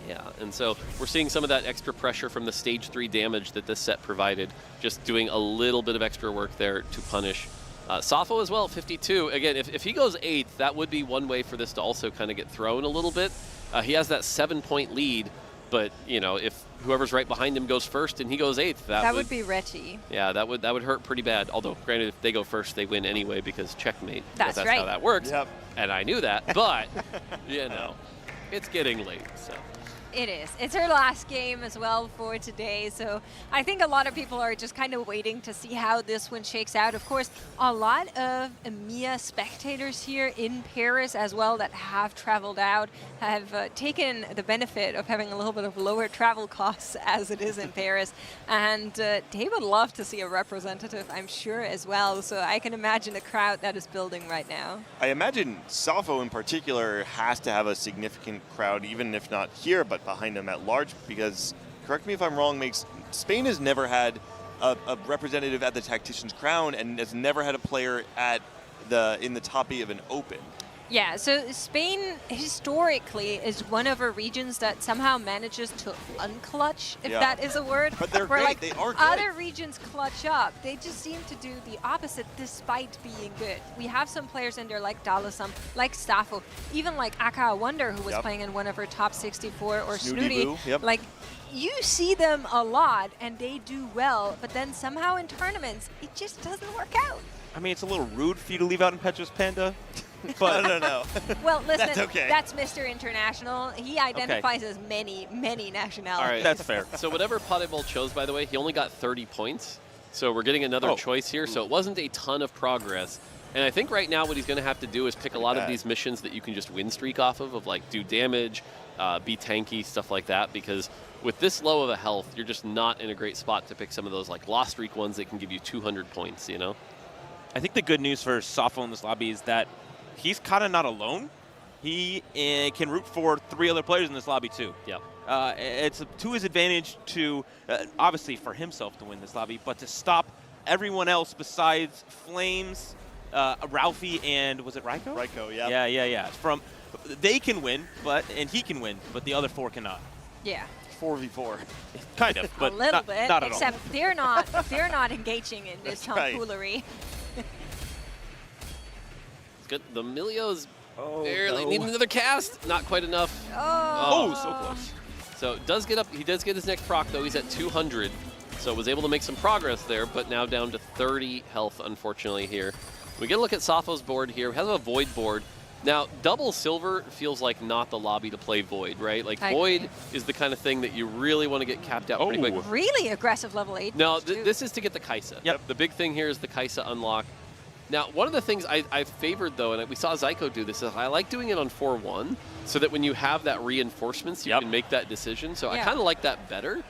Yeah, and so we're seeing some of that extra pressure from the stage 3 damage that this set provided, just doing a little bit of extra work there to punish. Safo as well, 52. Again, if he goes 8th, that would be one way for this to also kind of get thrown a little bit. He has that 7-point lead, but you know, if whoever's right behind him goes first and he goes 8th, That would be Retty. yeah, that would hurt pretty bad. Although, granted, if they go first, they win anyway because checkmate. That's That's right. how that works. Yep. And I knew that, but you know, it's getting late, so. It is. It's her last game as well for today, so I think a lot of people are just kind of waiting to see how this one shakes out. Of course, a lot of EMEA spectators here in Paris as well that have traveled out have taken the benefit of having a little bit of lower travel costs as it is in Paris, and they would love to see a representative, I'm sure, as well. So I can imagine a crowd that is building right now. I imagine Safo in particular has to have a significant crowd, even if not here, but behind him at large, because, correct me if I'm wrong, Spain has never had a representative at the Tactician's crown and has never had a player in the top 8 of an Open. Yeah, so Spain historically is one of our regions that somehow manages to unclutch, if Yeah. that is a word. But they're Where, great. like, They are good. other regions clutch up. They just seem to do the opposite despite being good. We have some players in there like Dalasam, like Safo, even like Aka Wonder, who was Yep. playing in one of her top 64, or Snooty Snooty. Boo, yep. Like, you see them a lot and they do well, but then somehow in tournaments, it just doesn't work out. I mean, it's a little rude for you to leave out Impetuous Panda. But no. Well, listen, That's okay. that's Mr. International. He identifies as many, many nationalities. All right, That's fair. So whatever Potable chose, by the way, he only got 30 points. So we're getting another choice here. So it wasn't a ton of progress. And I think right now what he's going to have to do is pick a lot of these missions that you can just win streak off of like do damage, be tanky, stuff like that. Because with this low of a health, you're just not in a great spot to pick some of those like lost streak ones that can give you 200 points, you know? I think the good news for Safo in this lobby is that he's kind of not alone. He can root for 3 other players in this lobby too. Yep. It's to his advantage to, obviously for himself to win this lobby, but to stop everyone else besides Flames, Ralphie, and was it Raiko? Raiko, yeah. Yeah. They can win, and he can win, but the other 4 cannot. Yeah. 4v4. Kind of, but a little not, bit, not at except all. they're not engaging in this That's right. tomfoolery. It's good. The Milios barely no. need another cast. Not quite enough. Oh, so close. So does get up. He does get his next proc though. He's at 200. So was able to make some progress there, but now down to 30 health, unfortunately, here. We get a look at Safo's board here. We have a Void board. Now, double silver feels like not the lobby to play Void, right? Like, I Void agree. is the kind of thing that you really want to get capped out pretty quick. Really aggressive level 8. No, this is to get the Kaisa. Yep. The big thing here is the Kaisa unlock. Now, one of the things I favored, though, and we saw Zyko do this, is I like doing it on 4-1 so that when you have that reinforcements, you can make that decision. So I kind of like that better.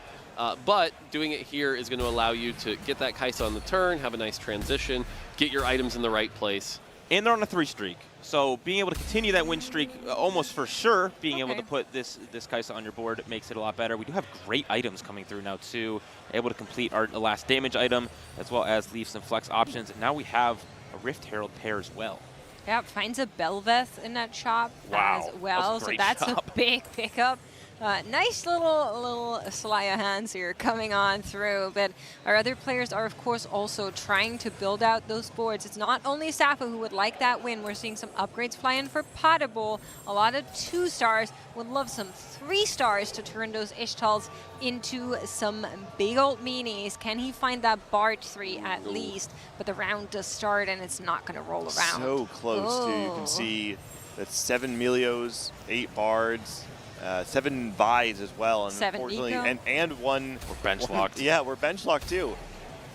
But doing it here is going to allow you to get that Kaisa on the turn, have a nice transition, get your items in the right place. And they're on a 3 streak. So being able to continue that win streak, almost for sure, being able to put this Kaisa on your board makes it a lot better. We do have great items coming through now, too. Able to complete our last damage item, as well as leave some flex options. And now we have a Rift Herald pair as well. Yeah, finds a Belveth in that shop as well. That was a So great that's shop. a big pickup. Nice little sleight of hands here coming on through, but our other players are of course also trying to build out those boards. It's not only Sappho who would like that win. We're seeing some upgrades fly in for Potable. A lot of 2 stars, would love some 3 stars to turn those Ishtals into some big old meanies. Can he find that Bard 3 at least? But the round does start and it's not going to roll around. So close too. You can see that's 7 Melios, 8 Bards, 7 Vi's as well, and 7 unfortunately, Eco. and one We're bench locked. Yeah, we're bench locked too.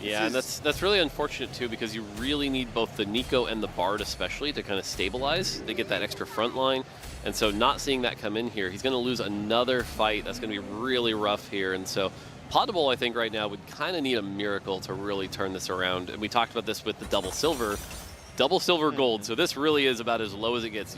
Yeah, and that's really unfortunate too, because you really need both the Nico and the Bard especially to kind of stabilize. They get that extra front line, and so not seeing that come in here, he's going to lose another fight. That's going to be really rough here, and so Potable, I think right now would kind of need a miracle to really turn this around. And we talked about this with the double silver gold. So this really is about as low as it gets.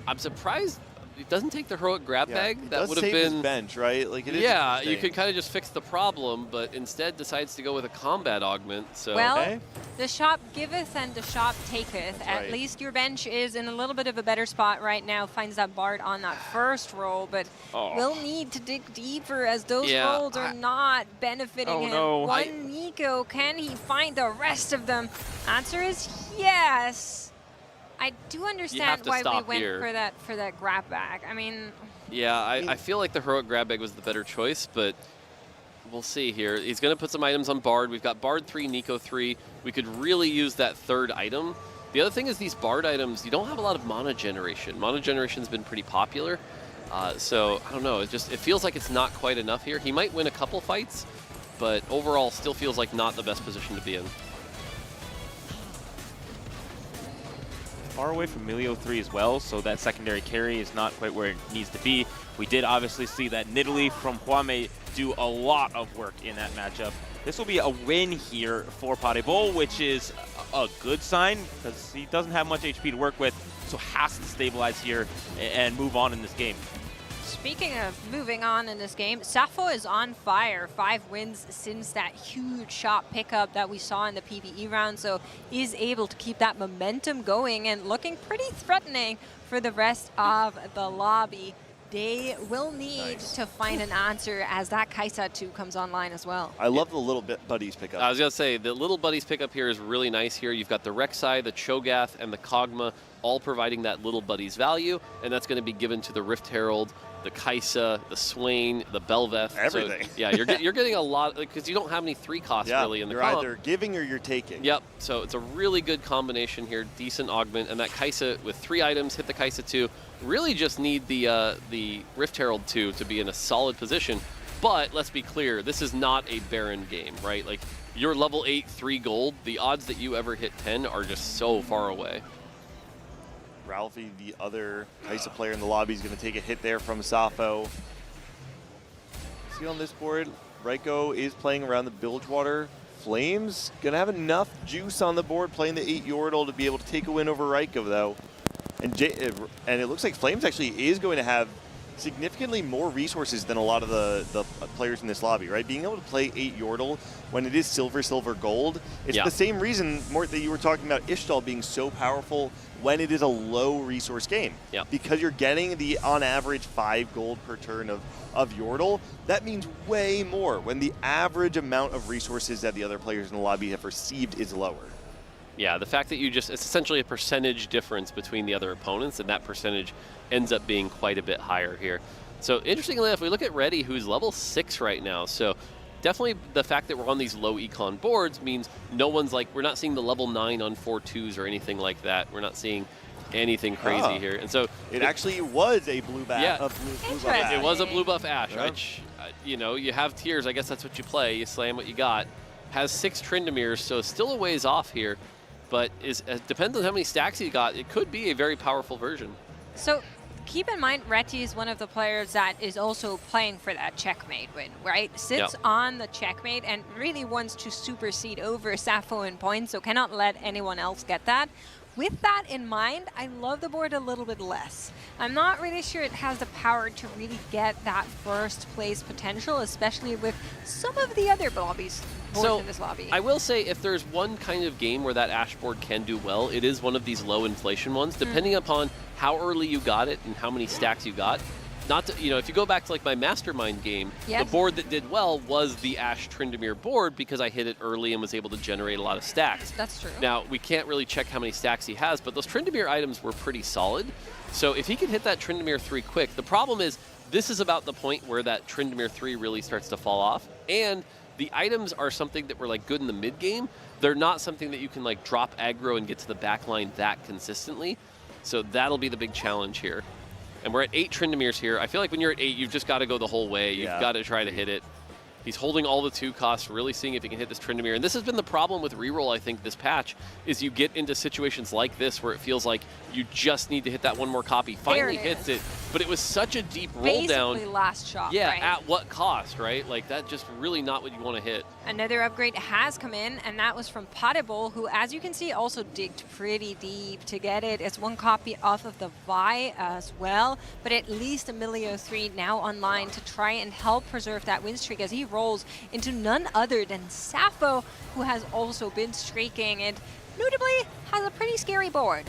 I'm surprised it doesn't take the heroic grab bag. That would have been his bench, right? Like it is. Yeah, you could kind of just fix the problem, but instead decides to go with a combat augment. So Well, the shop giveth and the shop taketh. At right. least your bench is in a little bit of a better spot right now. Finds that Bard on that first roll, but will need to dig deeper as those Yeah, rolls are not benefiting him. no. One Nico, can he find the rest of them? Answer is yes. I do understand to why we stop went here. for that grab bag. I mean, yeah, I feel like the heroic grab bag was the better choice, but we'll see here. He's going to put some items on Bard. We've got Bard 3, Nico 3. We could really use that third item. The other thing is these Bard items, you don't have a lot of mana generation. Mana generation's been pretty popular. So, I don't know. It feels like it's not quite enough here. He might win a couple fights, but overall still feels like not the best position to be in. Far away from Melio 3 as well, so that secondary carry is not quite where it needs to be. We did obviously see that Nidalee from Hwame do a lot of work in that matchup. This will be a win here for Potable, which is a good sign because he doesn't have much HP to work with, so has to stabilize here and move on in this game. speaking of moving on in this game, Sappho is on fire. 5 wins since that huge shot pickup that we saw in the PvE round, so is able to keep that momentum going and looking pretty threatening for the rest of the lobby. They will need to find an answer as that Kaisa 2 comes online as well. I love the little buddies pickup. I was going to say, the little buddies pickup here is really nice here. You've got the Rek'Sai, the Cho'Gath, and the Kog'Maw all providing that little buddies value, and that's going to be given to the Rift Herald, the Kaisa, the Swain, the Bel'Veth. Everything. So, yeah, you're getting a lot, because you don't have any 3 costs really in the comp. You're either giving or you're taking. Yep, so it's a really good combination here, decent augment, and that Kaisa with 3 items, hit the Kaisa 2, really just need the Rift Herald 2 to be in a solid position. But let's be clear, this is not a Baron game, right? Like, you're level 8, 3 gold, the odds that you ever hit 10 are just so far away. Ralphie, the other Kaisa player in the lobby, is going to take a hit there from Sappho. See on this board, Raiko is playing around the Bilgewater. Flames going to have enough juice on the board playing the 8 Yordle to be able to take a win over Raiko, though. And it looks like Flames actually is going to have significantly more resources than a lot of the players in this lobby, right? Being able to play 8 Yordle when it is silver, silver, gold, it's the same reason, Mort, that you were talking about Ishtal being so powerful when it is a low resource game. Because you're getting the, on average, 5 gold per turn of Yordle, that means way more when the average amount of resources that the other players in the lobby have received is lower. Yeah, the fact that it's essentially a percentage difference between the other opponents, and that percentage ends up being quite a bit higher here. So interestingly enough, we look at Reddy, who's level 6 right now. So definitely the fact that we're on these low econ boards means no one's we're not seeing the level 9 on 4-2s or anything like that. We're not seeing anything crazy here. And so it actually was a blue buff. Yeah, blue buff Ash. it was a blue buff Ash, Yeah. which, you have tiers. I guess that's what you play. You slam what you got. Has 6 Tryndamirs, so still a ways off here. But it depends on how many stacks he got. It could be a very powerful version. So keep in mind, Reti is one of the players that is also playing for that checkmate win, right? Sits on the checkmate and really wants to supersede over Sappho in points, so cannot let anyone else get that. With that in mind, I love the board a little bit less. I'm not really sure it has the power to really get that first place potential, especially with some of the other lobbies in this lobby. I will say, if there's one kind of game where that Ash board can do well, it is one of these low inflation ones. Depending upon how early you got it and how many stacks you got, not to, if you go back to like my Mastermind game, Yes. the board that did well was the Ashe Tryndamere board because I hit it early and was able to generate a lot of stacks. That's true. Now, we can't really check how many stacks he has, but those Tryndamere items were pretty solid. So if he can hit that Tryndamere 3 quick, the problem is this is about the point where that Tryndamere 3 really starts to fall off. And the items are something that were like good in the mid game. They're not something that you can like drop aggro and get to the back line that consistently. So that'll be the big challenge here. And we're at 8 Tryndameres here. I feel like when you're at 8, you've just got to go the whole way. You've got to try to hit it. He's holding all the 2 costs, really seeing if he can hit this Tryndamere. And this has been the problem with reroll, I think, this patch, is you get into situations like this where it feels like you just need to hit that one more copy. Finally hits it, but it was such a deep roll down. Basically last shot, Yeah, right? at what cost, right? Like, that just really not what you want to hit. Another upgrade has come in, and that was from Potable, who, as you can see, also digged pretty deep to get it. It's 1 copy off of the Vi as well, but at least Emilio 3 now online to try and help preserve that win streak as he rolls into none other than Sappho, who has also been streaking and notably has a pretty scary board.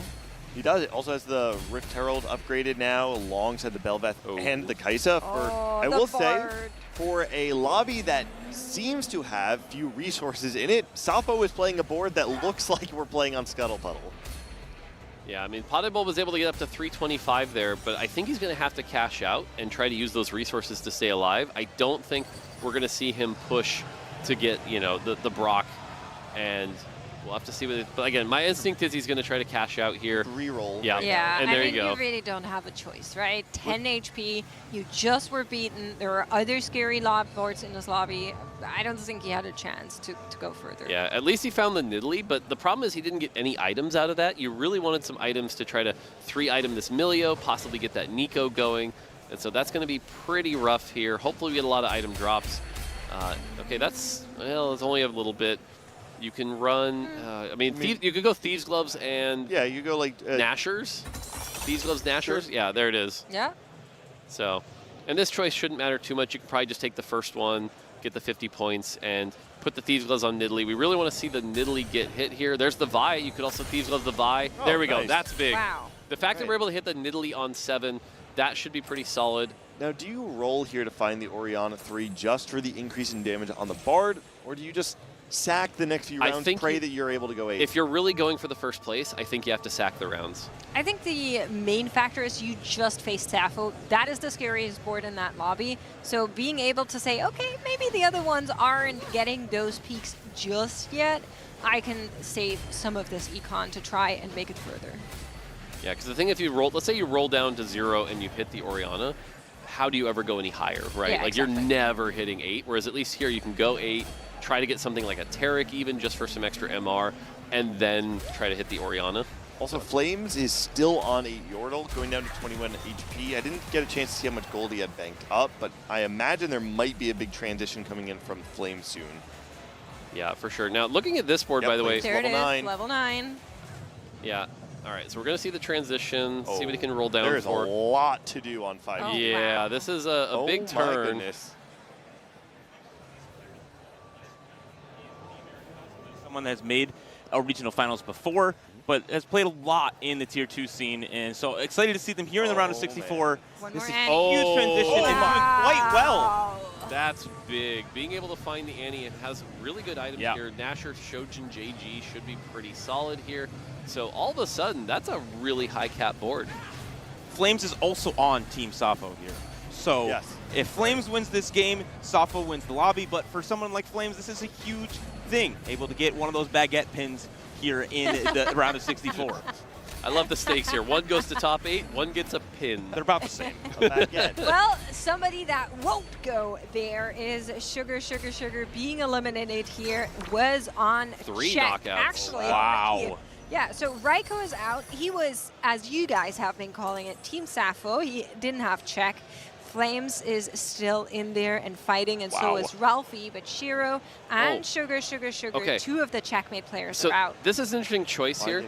He does. It also has the Rift Herald upgraded now alongside the Belveth and the Kaisa. I will say, for a lobby that seems to have few resources in it, Sappho is playing a board that looks like we're playing on Scuttle Puddle. Yeah, I mean, Potable was able to get up to 325 there, but I think he's going to have to cash out and try to use those resources to stay alive. I don't think we're going to see him push to get, the Brock, and we'll have to see what but again, my instinct is he's going to try to cash out here. Reroll. Yeah, and there you go. You really don't have a choice, right? 10 HP, you just were beaten. There are other scary boards in this lobby. I don't think he had a chance to go further. Yeah, at least he found the Nidalee, but the problem is he didn't get any items out of that. You really wanted some items to try to 3-item this Milio, possibly get that Nico going. And so that's going to be pretty rough here. Hopefully we get a lot of item drops. Okay, it's only a little bit. You can run, you could go Thieves Gloves and... Yeah, you go like... Nashers? Thieves Gloves, Nashers? Sure. Yeah, there it is. Yeah. So, and this choice shouldn't matter too much. You could probably just take the first one, get the 50 points, and put the Thieves Gloves on Nidalee. We really want to see the Nidalee get hit here. There's the Vi. You could also Thieves Gloves the Vi. Oh, there we go. nice. That's big. Wow. The fact that we're able to hit the Nidalee on 7, that should be pretty solid. Now, do you roll here to find the Orianna 3 just for the increase in damage on the Bard, or do you just sack the next few rounds, pray that you're able to go 8? If you're really going for the first place, I think you have to sack the rounds. I think the main factor is you just faced Sappho. That is the scariest board in that lobby. So being able to say, okay, maybe the other ones aren't getting those peaks just yet, I can save some of this econ to try and make it further. Yeah, because the thing, if you roll, let's say you roll down to 0 and you hit the Orianna, how do you ever go any higher, right? Yeah, like exactly. You're never hitting 8, whereas at least here you can go 8, try to get something like a Taric even just for some extra MR, and then try to hit the Orianna. Also, Flames is still on 8 Yordle, going down to 21 HP. I didn't get a chance to see how much gold he had banked up, but I imagine there might be a big transition coming in from Flames soon. Yeah, for sure. Now, looking at this board, by the way. There it is, level 9. Yeah. All right, so we're going to see the transition, see what he can roll down There's for. a lot to do on 5. Oh, Yeah, wow. this is a big turn. Oh, my goodness. Someone that has made a regional finals before, but has played a lot in the Tier 2 scene, and so excited to see them here in the round of 64. This is a huge transition and doing quite well. That's big. Being able to find the Annie and has really good items here. Nasher, Shojin, JG should be pretty solid here. So all of a sudden, that's a really high cap board. Flames is also on Team Sappho here. So if Flames wins this game, Sappho wins the lobby, but for someone like Flames, this is a huge thing. Able to get one of those baguette pins here in the round of 64. I love the stakes here. One goes to top 8, one gets a pin. They're about the same. Well, somebody that won't go there is Sugar being eliminated here. Was on 3 check. knockouts. Actually, Wow. Yeah, so Raiko is out. He was, as you guys have been calling it, Team Sappho. He didn't have check. Flames is still in there and fighting, and so is Ralphie. But Shiro and Sugar, Okay. 2 of the checkmate players So are out. this is an interesting choice here.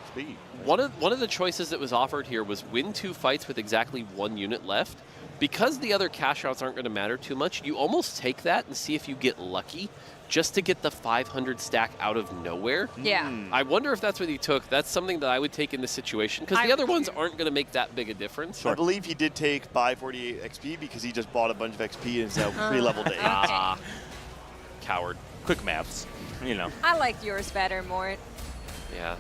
One of the choices that was offered here was win 2 fights with exactly 1 unit left. Because the other cash outs aren't going to matter too much, you almost take that and see if you get lucky. just to get the 500 stack out of nowhere. Yeah. I wonder if that's what he took. That's something that I would take in this situation, because the other ones aren't going to make that big a difference. I believe he did take buy 48 XP because he just bought a bunch of XP and is now pre-leveled 8. Ah, coward. Quick maps, you know. I like yours better, Mort. Yeah.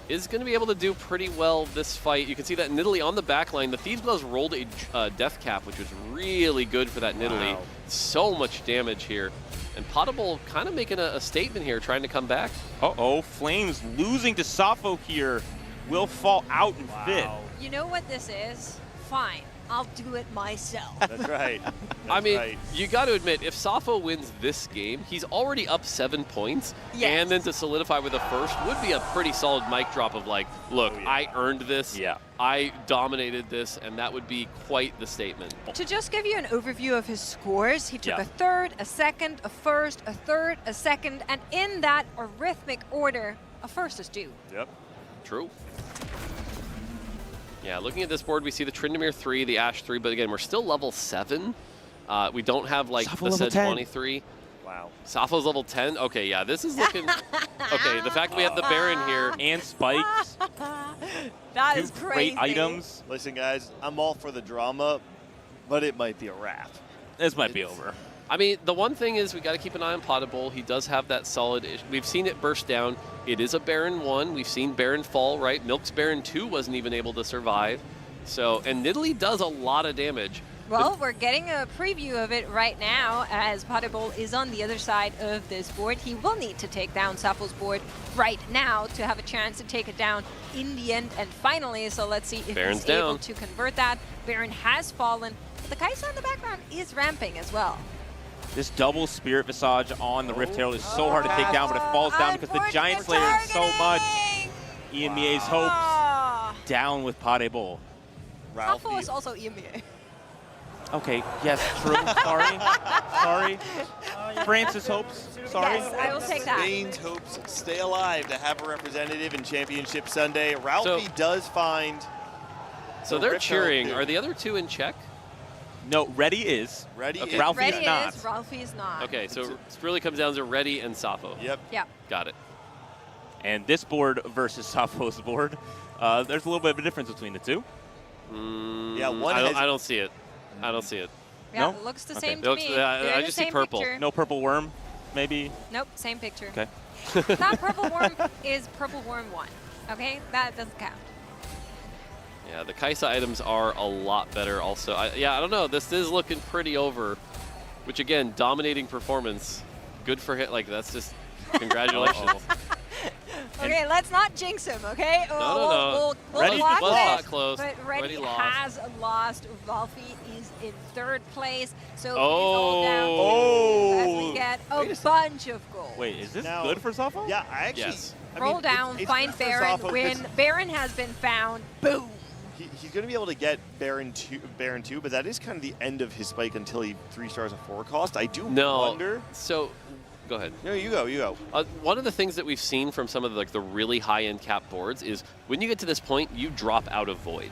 Is going to be able to do pretty well this fight. You can see that Nidalee on the back line. The Thieves' Gloves rolled a death cap, which was really good for that Nidalee. So much damage here. And Potable kind of making a statement here, trying to come back. Uh-oh, Flames losing to Safo here. Will fall out in fifth. You know what this is? Fine. I'll do it myself. That's right. I mean, you got to admit, if Safo wins this game, he's already up 7 points. Yes. And then to solidify with a first would be a pretty solid mic drop of like, look, I earned this. Yeah. I dominated this, and that would be quite the statement. To just give you an overview of his scores, he took a third, a second, a first, a third, a second, and in that arithmetic order, a first is due. Yep. True. Yeah, looking at this board, we see the Tryndamere 3, the Ashe 3, but again, we're still level 7. We don't have like Safo the level 10. Sejuani 3. Wow. Safo's level 10? Okay, yeah, this is looking... Okay, the fact we have the Baron here... And spikes. That is crazy. Great items. Listen, guys, I'm all for the drama, but it might be a wrap. This might be over. I mean, the one thing is we got to keep an eye on Potable. He does have that solid... We've seen it burst down. It is a Baron 1. We've seen Baron fall, right? Milk's Baron 2 wasn't even able to survive. So, and Nidalee does a lot of damage. Well, we're getting a preview of it right now as Potable is on the other side of this board. He will need to take down Safo's board right now to have a chance to take it down in the end and finally. So let's see if Baron's he's able down. to convert that. Baron has fallen, but the Kai'Sa in the background is ramping as well. This double Spirit Visage on the Rift Herald is so hard to take down, but it falls down because the Giant Slayer is so much. Ian Mie's hopes down with Potable. Safo is also EMEA. Okay, yes, true. Sorry. Sorry. Francis hopes. Sorry. Yes, I will take that. Spain's hopes stay alive to have a representative in Championship Sunday. Ralphie does find... So they're cheering. Are the other two in check? No, Ready is. Ready okay. is. Ralphie Ready is not. is, Ralphie is not. Okay, so it really comes down to Ready and Safo. Yep. Yep. Got it. And this board versus Safo's board, there's a little bit of a difference between the two. Yeah, one I don't see it. I don't see it. Yeah, No? it looks the Okay. same It to looks- me. I They're the just see same purple. picture. No purple worm, maybe? Nope, same picture. Okay. That purple worm is purple worm 1. Okay, that doesn't count. Yeah, the Kai'Sa items are a lot better also. I don't know. This is looking pretty over, which again, dominating performance. Good for him. Like, that's just congratulations. Okay, let's not jinx him, okay? No. We'll Ready watch was it, not close. But Ready Ready lost. has lost. Ralphie is in 3rd place, so he's Oh. all down as we get a bunch of gold. Wait, is this Now- good for Safo? Yeah, I actually... Yes. I Roll mean, down, it's find good for Baron, Safo win. 'cause Baron has been found. Boom. He's going to be able to get Baron 2, but that is kind of the end of his spike until he 3 stars a 4 cost. I do wonder... So, go ahead. No, you go, you go. One of the things that we've seen from some of the really high-end cap boards is when you get to this point, you drop out of Void.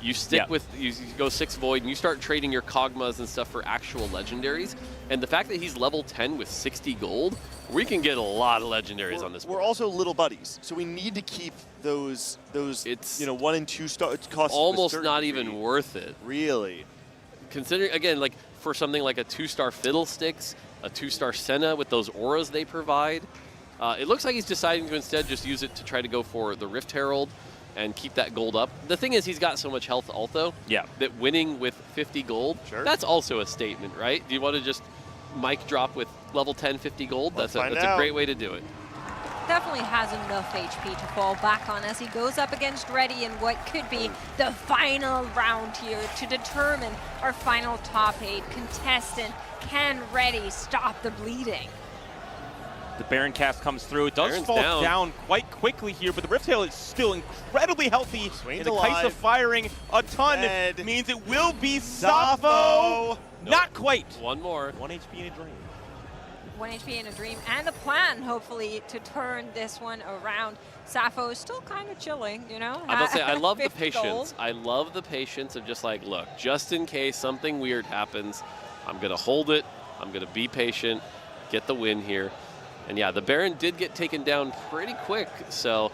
You stick with, you go 6 Void, and you start trading your Kog'Maws and stuff for actual legendaries. And the fact that he's level 10 with 60 gold, we can get a lot of legendaries on this board. We're also little buddies, so we need to keep those 1 and 2 star costs. Almost not even worth it. Really? Considering, again, like for something like a 2-star Fiddlesticks, a 2-star Senna with those auras they provide, it looks like he's deciding to instead just use it to try to go for the Rift Herald and keep that gold up. The thing is, he's got so much health also that winning with 50 gold, that's also a statement, right? Do you want to just mic drop with level 10, 50 gold? That's a great way to do it. Definitely has enough HP to fall back on as he goes up against Ready in what could be the final round here to determine our final top 8 contestant. Can Ready stop the bleeding? The Baron cast comes through. It does Baron's fall down quite quickly here, but the Rift Herald is still incredibly healthy. And the Kai'Sa firing a ton means it will be Safo. Not quite. One more. 1 HP in a dream. 1 HP in a dream and a plan, hopefully, to turn this one around. Safo is still kind of chilling, you know? I'm about to say, I love the 50 patience. gold. I love the patience of just like, look, just in case something weird happens, I'm going to hold it. I'm going to be patient. get the win here. And yeah, the Baron did get taken down pretty quick, so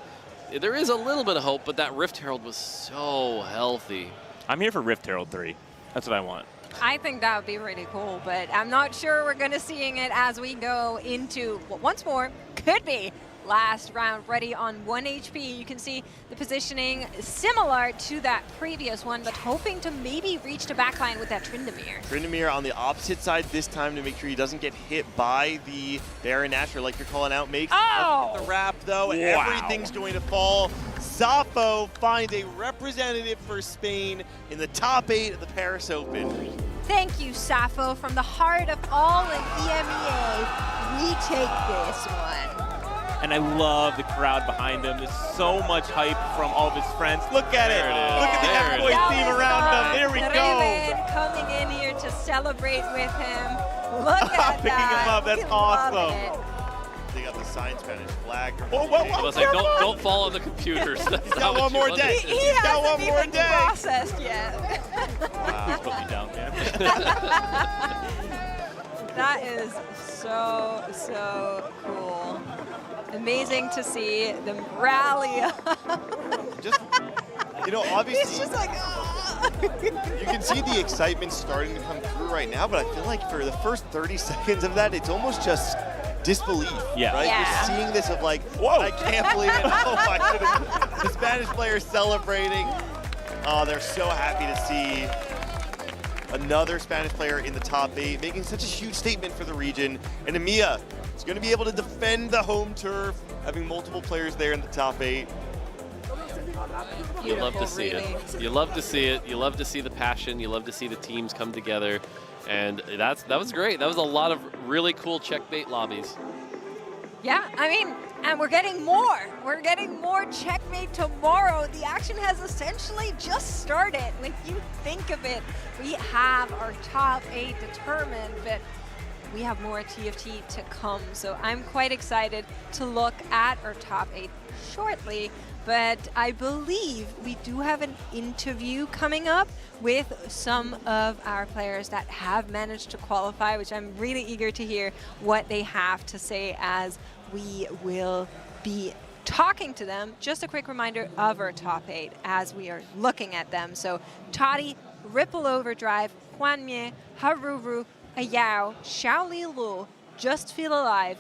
there is a little bit of hope, but that Rift Herald was so healthy. I'm here for Rift Herald 3. That's what I want. I think that would be really cool, but I'm not sure we're going to seeing it as we go into what once more could be last round. Ready on 1 HP. You can see the positioning similar to that previous one, but hoping to maybe reach the backline with that Tryndamere. Tryndamere on the opposite side this time to make sure he doesn't get hit by the Baron Asher like you're calling out. Makes the wrap though. Wow. Everything's going to fall. Safo finds a representative for Spain in the top 8 of the Paris Open. Thank you, Safo. From the heart of all in EMEA, we take this one. And I love the crowd behind him. There's so much hype from all of his friends. Look at it. Look at the F-Boys team around him. There we go. Coming in here to celebrate with him. Look at Picking that. him up. That's We love awesome. it. They got the sign Spanish flag. I was like, don't fall on the computers. That's He's not got what one you more want day. to do. He got hasn't one more even day. processed yet. Put me down, man. That is so cool. Amazing to see them rally up. Just, you know, obviously, He's just like, you can see the excitement starting to come through right now, but I feel like for the first 30 seconds of that, it's almost just disbelief. Yeah. Right? Yeah. Just seeing this of like, whoa, I can't believe it. Oh my goodness. The Spanish players celebrating. Oh, they're so happy to see another Spanish player in the top 8, making such a huge statement for the region. And EMEA is going to be able to defend the home turf, having multiple players there in the top 8. You love to see it. You love to see it. You love to see the passion. You love to see the teams come together. And that was great. That was a lot of really cool checkmate lobbies. yeah, I mean, and we're getting more. We're getting more checkmate tomorrow. The action has essentially just started. When you think of it, we have our top 8 determined, but we have more TFT to come. So I'm quite excited to look at our top 8 shortly. But I believe we do have an interview coming up with some of our players that have managed to qualify, which I'm really eager to hear what they have to say as we will be talking to them. Just a quick reminder of our top 8 as we are looking at them. So Toddy, Ripple Overdrive, Hwanmye, Haruru, Ayao, Xiaoli Lu, Just Feel Alive,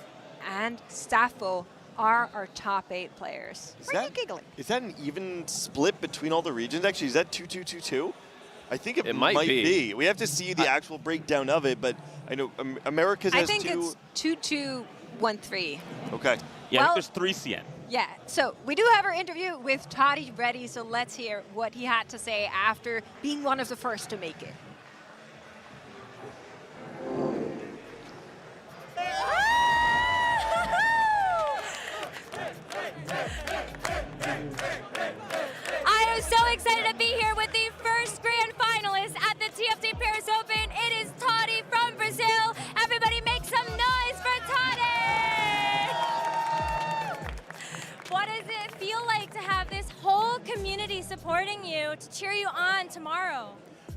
and Safo are our top 8 players. Are you giggling? Is that an even split between all the regions? Actually, is that 2-2-2-2? I think it might be. We have to see the actual breakdown of it, but I know Americas has I think 2. it's 2-2-1-3. Okay. Yeah, Well- there's 3 CN. Yeah, so we do have our interview with Toddy ready, so let's hear what he had to say after being one of the first to make it. I am so excited to be here with the first grand finalist at the TFT Paris Open. It is Toddy from Brazil. Everybody make some noise for Toddy! What does it feel like to have this whole community supporting you to cheer you on tomorrow?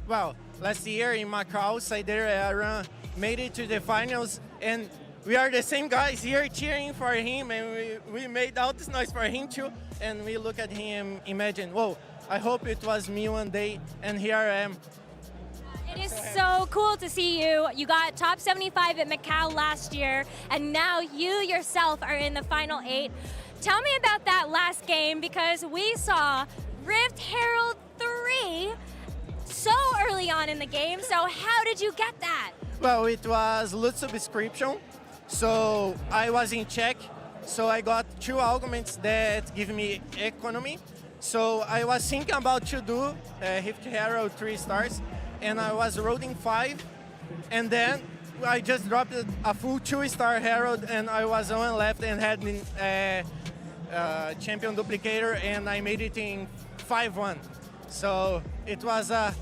Well, last year in Macau, Sidereira made it to the finals, and we are the same guys here cheering for him, and we made all this noise for him too, and we look at him, imagine, whoa, I hope it was me one day, and here I am. It is so cool to see you. You got top 75 at Macau last year, and now you yourself are in the final 8. Tell me about that last game, because we saw Rift Herald 3 so early on in the game, so how did you get that? Well, it was loot subscription, so I was in check, so I got 2 arguments that give me economy. So I was thinking about to do Rift Herald 3 stars, and I was rolling 5, and then I just dropped a full 2-star Herald, and I was on left and had champion duplicator, and I made it in 5-1. So it was a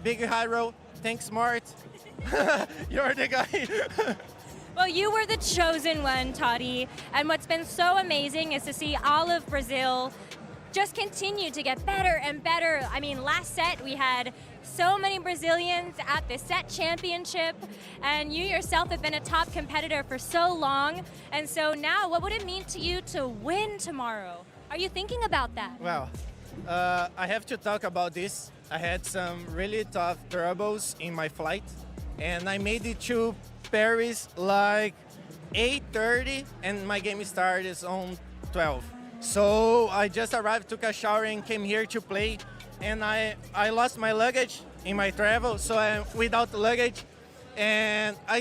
big high roll. Thanks, Mart. You're the guy. Well, you were the chosen one, Toddy, and what's been so amazing is to see all of Brazil just continue to get better and better. I mean, last set we had so many Brazilians at the set championship, and you yourself have been a top competitor for so long. And so now, what would it mean to you to win tomorrow? Are you thinking about that? Well, I have to talk about this. I had some really tough troubles in my flight, and I made it to Paris like 8:30, and my game started on 12. So I just arrived, took a shower, and came here to play. And I lost my luggage in my travel, so I'm without luggage. And I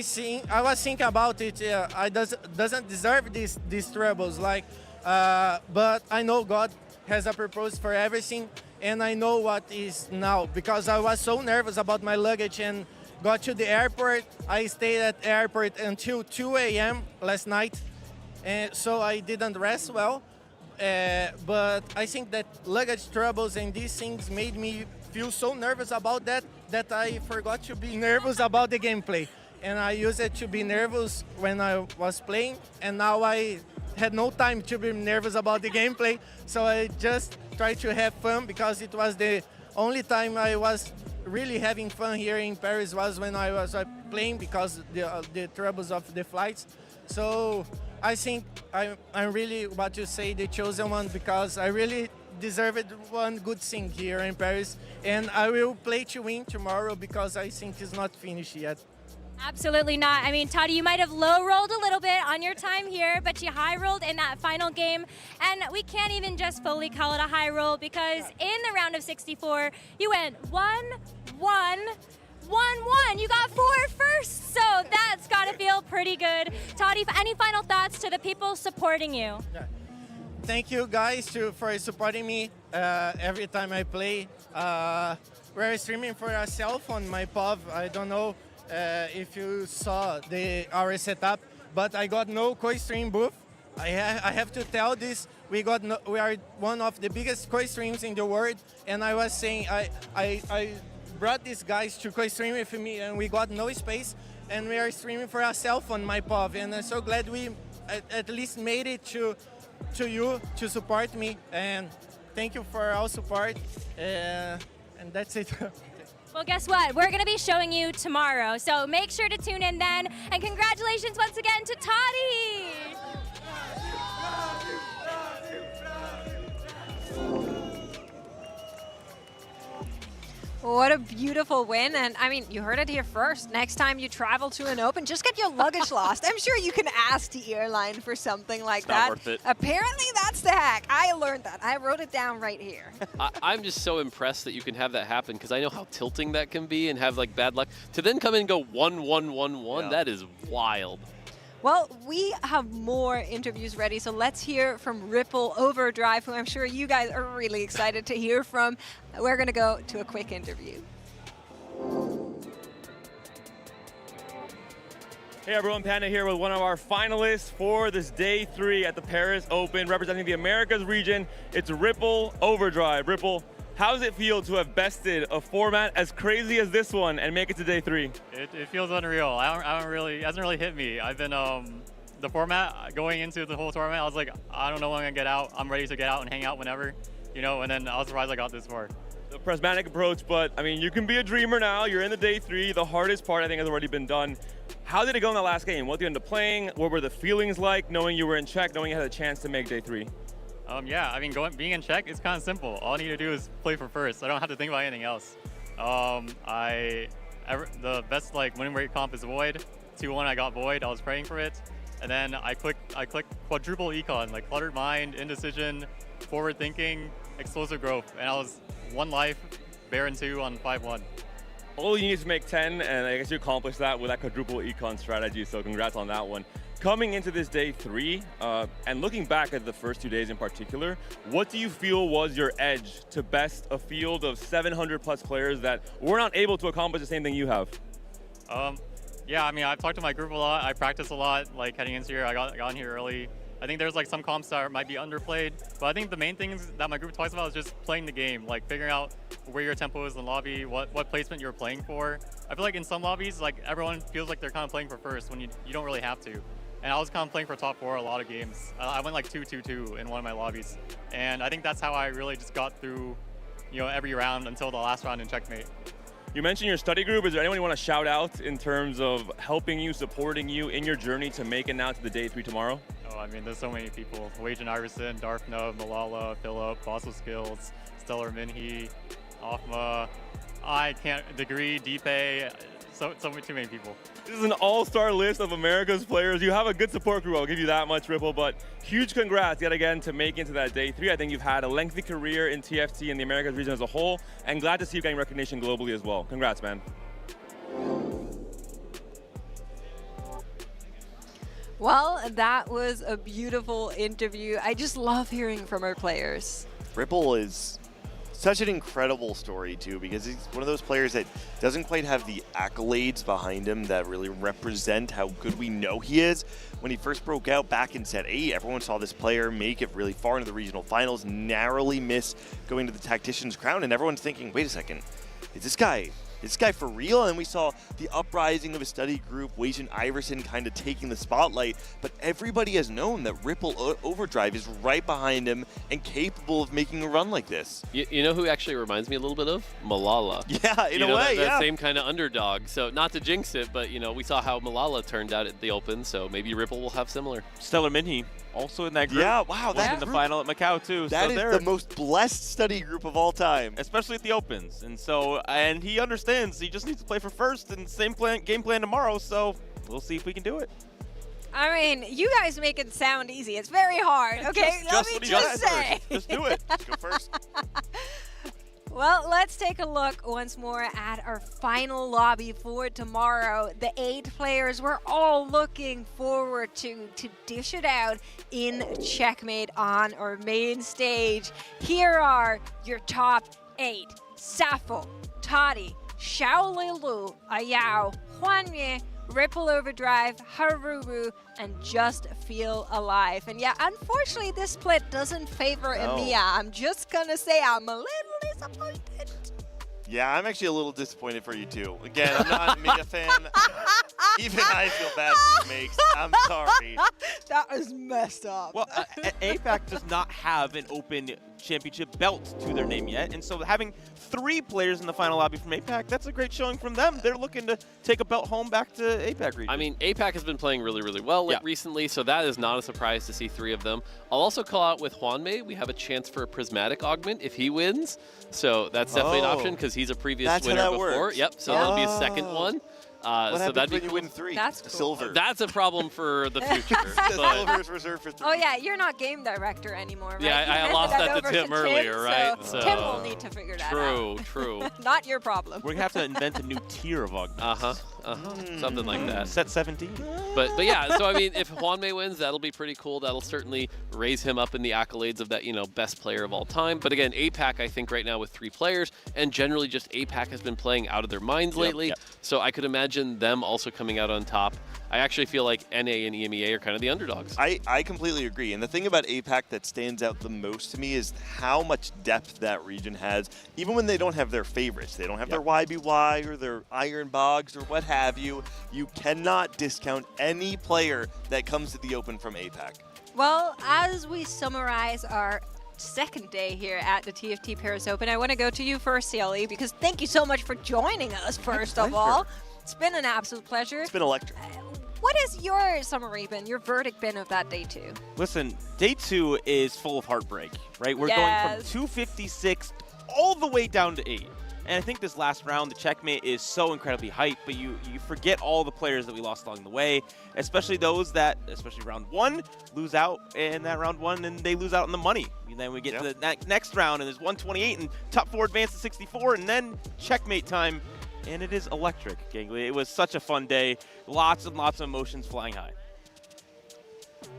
was thinking about it. I doesn't deserve these troubles, like. But I know God has a purpose for everything, and I know what is now, because I was so nervous about my luggage and got to the airport. I stayed at the airport until 2 a.m. last night, and so I didn't rest well. But I think that luggage troubles and these things made me feel so nervous about that I forgot to be nervous about the gameplay. And I used it to be nervous when I was playing, and now I had no time to be nervous about the gameplay. So I just tried to have fun, because it was the only time I was really having fun here in Paris was when I was playing, because the troubles of the flights. So I think I'm really about to say the chosen one, because I really deserved one good thing here in Paris, and I will play to win tomorrow, because I think it's not finished yet. Absolutely not. I mean, Toddy, you might have low-rolled a little bit on your time here, but you high-rolled in that final game. And we can't even just fully call it a high roll, because in the round of 64, you went 1-1, 1-1. You got 4 first, so that's got to feel pretty good. Toddy, any final thoughts to the people supporting you? Yeah. Thank you, guys, for supporting me every time I play. We're streaming for ourselves on my POV. I don't know if you saw our setup, but I got no co-stream booth. I have to tell this. We are one of the biggest co-streams in the world, and I was saying I brought these guys to co-stream with me, and we got no space, and we are streaming for ourselves on my POV, and I'm so glad we at least made it to you to support me, and thank you for all support, and that's it. Well, guess what? We're going to be showing you tomorrow, so make sure to tune in then. And congratulations once again to Toddy! What a beautiful win. And I mean, you heard it here first. Next time you travel to an Open, just get your luggage lost. I'm sure you can ask the airline for something like that. Not worth it. Apparently that's the hack. I learned that. I wrote it down right here. I'm just so impressed that you can have that happen, because I know how tilting that can be and have like bad luck. To then come in and go 1-1-1-1, that is wild. Well, we have more interviews ready, so let's hear from Ripple Overdrive, who I'm sure you guys are really excited to hear from. We're going to go to a quick interview. Hey everyone, Panda here with one of our finalists for this day 3 at the Paris Open, representing the Americas region. It's Ripple Overdrive. Ripple, how does it feel to have bested a format as crazy as this one and make it to day 3? It feels unreal. It hasn't really hit me. I've been the format going into the whole tournament. I was like, I don't know when I'm gonna get out. I'm ready to get out and hang out whenever, you know. And then I was surprised I got this far. The prismatic approach, but I mean, you can be a dreamer now. You're in the day 3. The hardest part I think has already been done. How did it go in the last game? What did you end up playing? What were the feelings like, knowing you were in check, knowing you had a chance to make day 3? Yeah, I mean, being in check is kind of simple. All I need to do is play for first. I don't have to think about anything else. The best winning rate comp is Void. 2-1, I got Void. I was praying for it, and then I clicked quadruple econ, like Cluttered Mind, Indecision, Forward Thinking, Explosive Growth, and I was 1 life, Baron 2 on 5-1. All you need to make 10, and I guess you accomplished that with that quadruple econ strategy, so congrats on that one. Coming into this day 3, and looking back at the first 2 days in particular, what do you feel was your edge to best a field of 700+ players that were not able to accomplish the same thing you have? Yeah, I mean, I've talked to my group a lot. I practiced a lot, like heading into here. I got in here early. I think there's some comps that might be underplayed, but I think the main things that my group talks about is just playing the game, like figuring out where your tempo is in the lobby, what placement you're playing for. I feel like in some lobbies, everyone feels like they're kind of playing for first when you don't really have to. And I was kind of playing for top 4 a lot of games. I went 2-2-2 in one of my lobbies. And I think that's how I really just got through, every round until the last round in checkmate. You mentioned your study group. Is there anyone you want to shout out in terms of helping you, supporting you in your journey to make it now to the day 3 tomorrow? Oh, I mean, there's so many people. Wage and Iverson, Darth Nub, Malala, Philip, Fossil Skills, Stellar Minhee, Offma, I can't, Degree, Deepay, too many people. This is an all-star list of America's players. You have a good support group, I'll give you that much, Ripple, but huge congrats yet again to make it to that day 3. I think you've had a lengthy career in TFT and the Americas region as a whole, and glad to see you getting recognition globally as well. Congrats, man. Well, that was a beautiful interview. I just love hearing from our players. Ripple is such an incredible story too, because he's one of those players that doesn't quite have the accolades behind him that really represent how good we know he is. When he first broke out back in set 8, everyone saw this player make it really far into the regional finals, narrowly miss going to the Tactician's crown, and everyone's thinking, wait a second, is this guy for real? And we saw the uprising of a study group, Wage and Iverson kind of taking the spotlight, but everybody has known that Ripple Overdrive is right behind him and capable of making a run like this. You know who actually reminds me a little bit of? Malala. Yeah, in a way, that same kind of underdog. So not to jinx it, but we saw how Malala turned out at the Open, so maybe Ripple will have similar. Stellar Minhee also in that group. Yeah, wow. That in the final at Macau too. That is the most blessed study group of all time. Especially at the Opens. And he understands he just needs to play for first and same game plan tomorrow, so we'll see if we can do it. I mean, you guys make it sound easy. It's very hard, okay? Let me just say. Just do it. Just go first. Well, let's take a look once more at our final lobby for tomorrow. The 8 players we're all looking forward to dish it out in Checkmate on our main stage. Here are your top 8. Sappho, Toddy, Xiaolilu, Ayao, Huanye, Ripple Overdrive, Harubu, and Just Feel Alive. And yeah, unfortunately, this split doesn't favor EMEA. I'm just gonna say I'm a little disappointed. Yeah, I'm actually a little disappointed for you too. Again, I'm not a EMEA fan. Even I feel bad for you, Makes. I'm sorry. That was messed up. Well, APAC does not have an Open Championship belt to their name yet, and so having 3 players in the final lobby from APAC, that's a great showing from them. They're looking to take a belt home back to APAC region. I mean, APAC has been playing really, really well recently, so that is not a surprise to see 3 of them. I'll also call out with Huanmei, we have a chance for a Prismatic Augment if he wins, so that's definitely an option because he's a previous winner before. Works. Yep, so that'll be a second one. What so happens when cool. you win 3? That's cool. Silver. That's a problem for the future. Silver is reserved for 3. Oh yeah, you're not game director anymore, right? Yeah, I lost that to Tim earlier, right? So Tim will need to figure that out. True. Not your problem. We're gonna have to invent a new tier of augments. Something like that. Set 17. But yeah, so I mean, if Huanmei wins, that'll be pretty cool. That'll certainly raise him up in the accolades of that, best player of all time. But again, APAC, I think right now with 3 players, and generally just APAC has been playing out of their minds lately. So I could imagine them also coming out on top. I actually feel like NA and EMEA are kind of the underdogs. I completely agree. And the thing about APAC that stands out the most to me is how much depth that region has, even when they don't have their favorites. They don't have their YBY or their Iron Bogs or what have you. You cannot discount any player that comes to the Open from APAC. Well, as we summarize our second day here at the TFT Paris Open, I want to go to you first, CLE, because thank you so much for joining us, first of all. It's been an absolute pleasure. It's been electric. What is your summary been, your verdict been of that day 2? Listen, day 2 is full of heartbreak, right? We're going from 256 all the way down to 8. And I think this last round, the checkmate is so incredibly hyped, but you forget all the players that we lost along the way, especially those that, especially round 1, lose out in that round 1, and they lose out on the money. And then we get to the next round, and there's 128, and top 4 advance to 64, and then checkmate time. And it is electric, Gangly. It was such a fun day. Lots and lots of emotions flying high.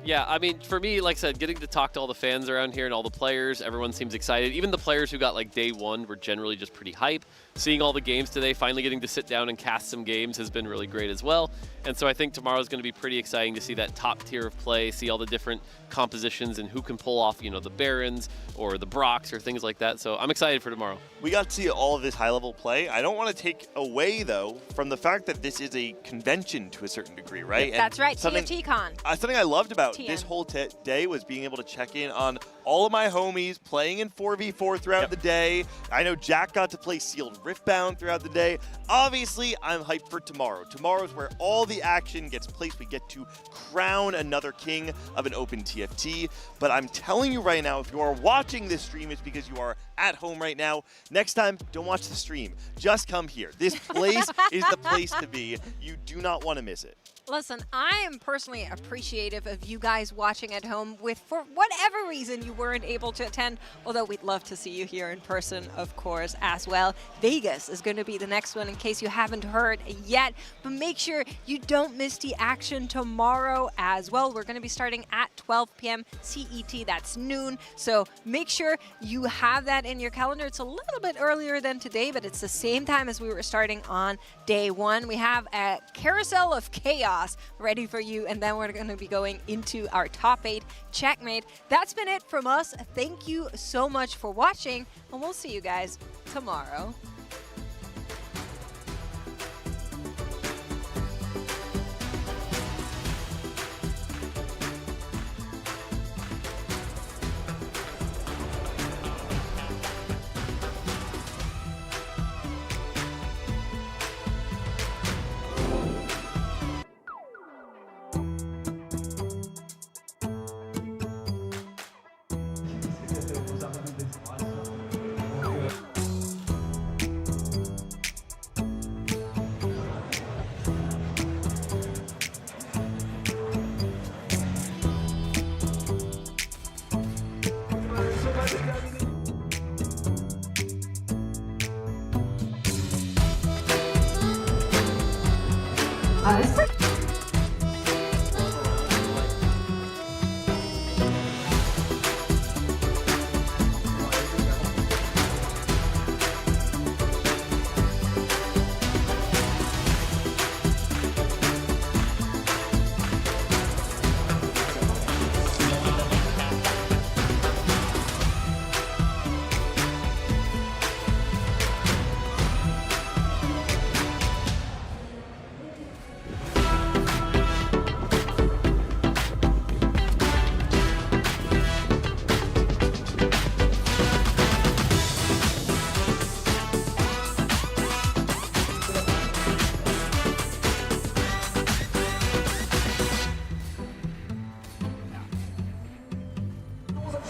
Yeah, I mean, for me, like I said, getting to talk to all the fans around here and all the players, everyone seems excited. Even the players who got like day 1 were generally just pretty hype. Seeing all the games today, finally getting to sit down and cast some games has been really great as well. And so I think tomorrow's going to be pretty exciting to see that top tier of play, see all the different compositions and who can pull off, the Barons or the Brocks or things like that. So I'm excited for tomorrow. We got to see all of this high-level play. I don't want to take away, though, from the fact that this is a convention to a certain degree, right? That's right, TFT Con. Something I loved about TM. this whole day was being able to check in on all of my homies playing in 4v4 throughout the day. I know Jack got to play Sealed Riftbound throughout the day. Obviously, I'm hyped for tomorrow. Tomorrow's where all the action gets placed. We get to crown another king of an open TFT. But I'm telling you right now, if you are watching this stream, it's because you are at home right now. Next time, don't watch the stream. Just come here. This place is the place to be. You do not want to miss it. Listen, I am personally appreciative of you guys watching at home with, for whatever reason you weren't able to attend, although we'd love to see you here in person, of course, as well. Vegas is going to be the next one in case you haven't heard yet, but make sure you don't miss the action tomorrow as well. We're going to be starting at 12 p.m. CET, that's noon, so make sure you have that in your calendar. It's a little bit earlier than today, but it's the same time as we were starting on day one. We have a carousel of chaos ready for you, and then we're going to be going into our top 8 checkmate. That's been it from us. Thank you so much for watching, and we'll see you guys tomorrow.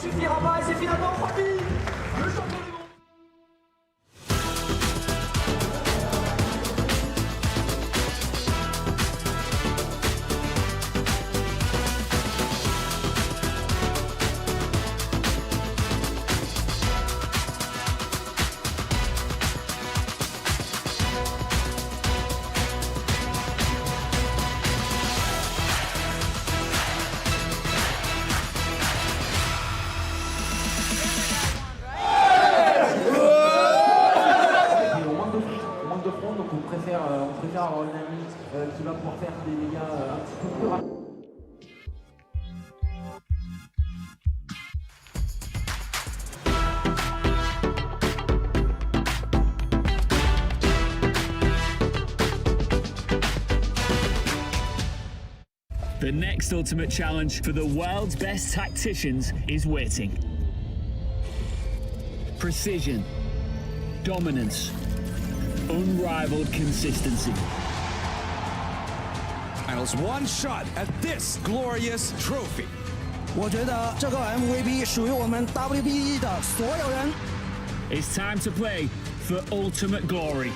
suffira pas et c'est finalement Robbie, le champion du monde. On préfère avoir une amie qui va pouvoir faire des dégâts un petit peu plus rapides. The next ultimate challenge for the world's best tacticians is waiting. Precision, dominance, unrivaled consistency. Finals one shot at this glorious trophy. 我觉得这个 MVP 属于我们 WBE 的所有人。 It's time to play for ultimate glory.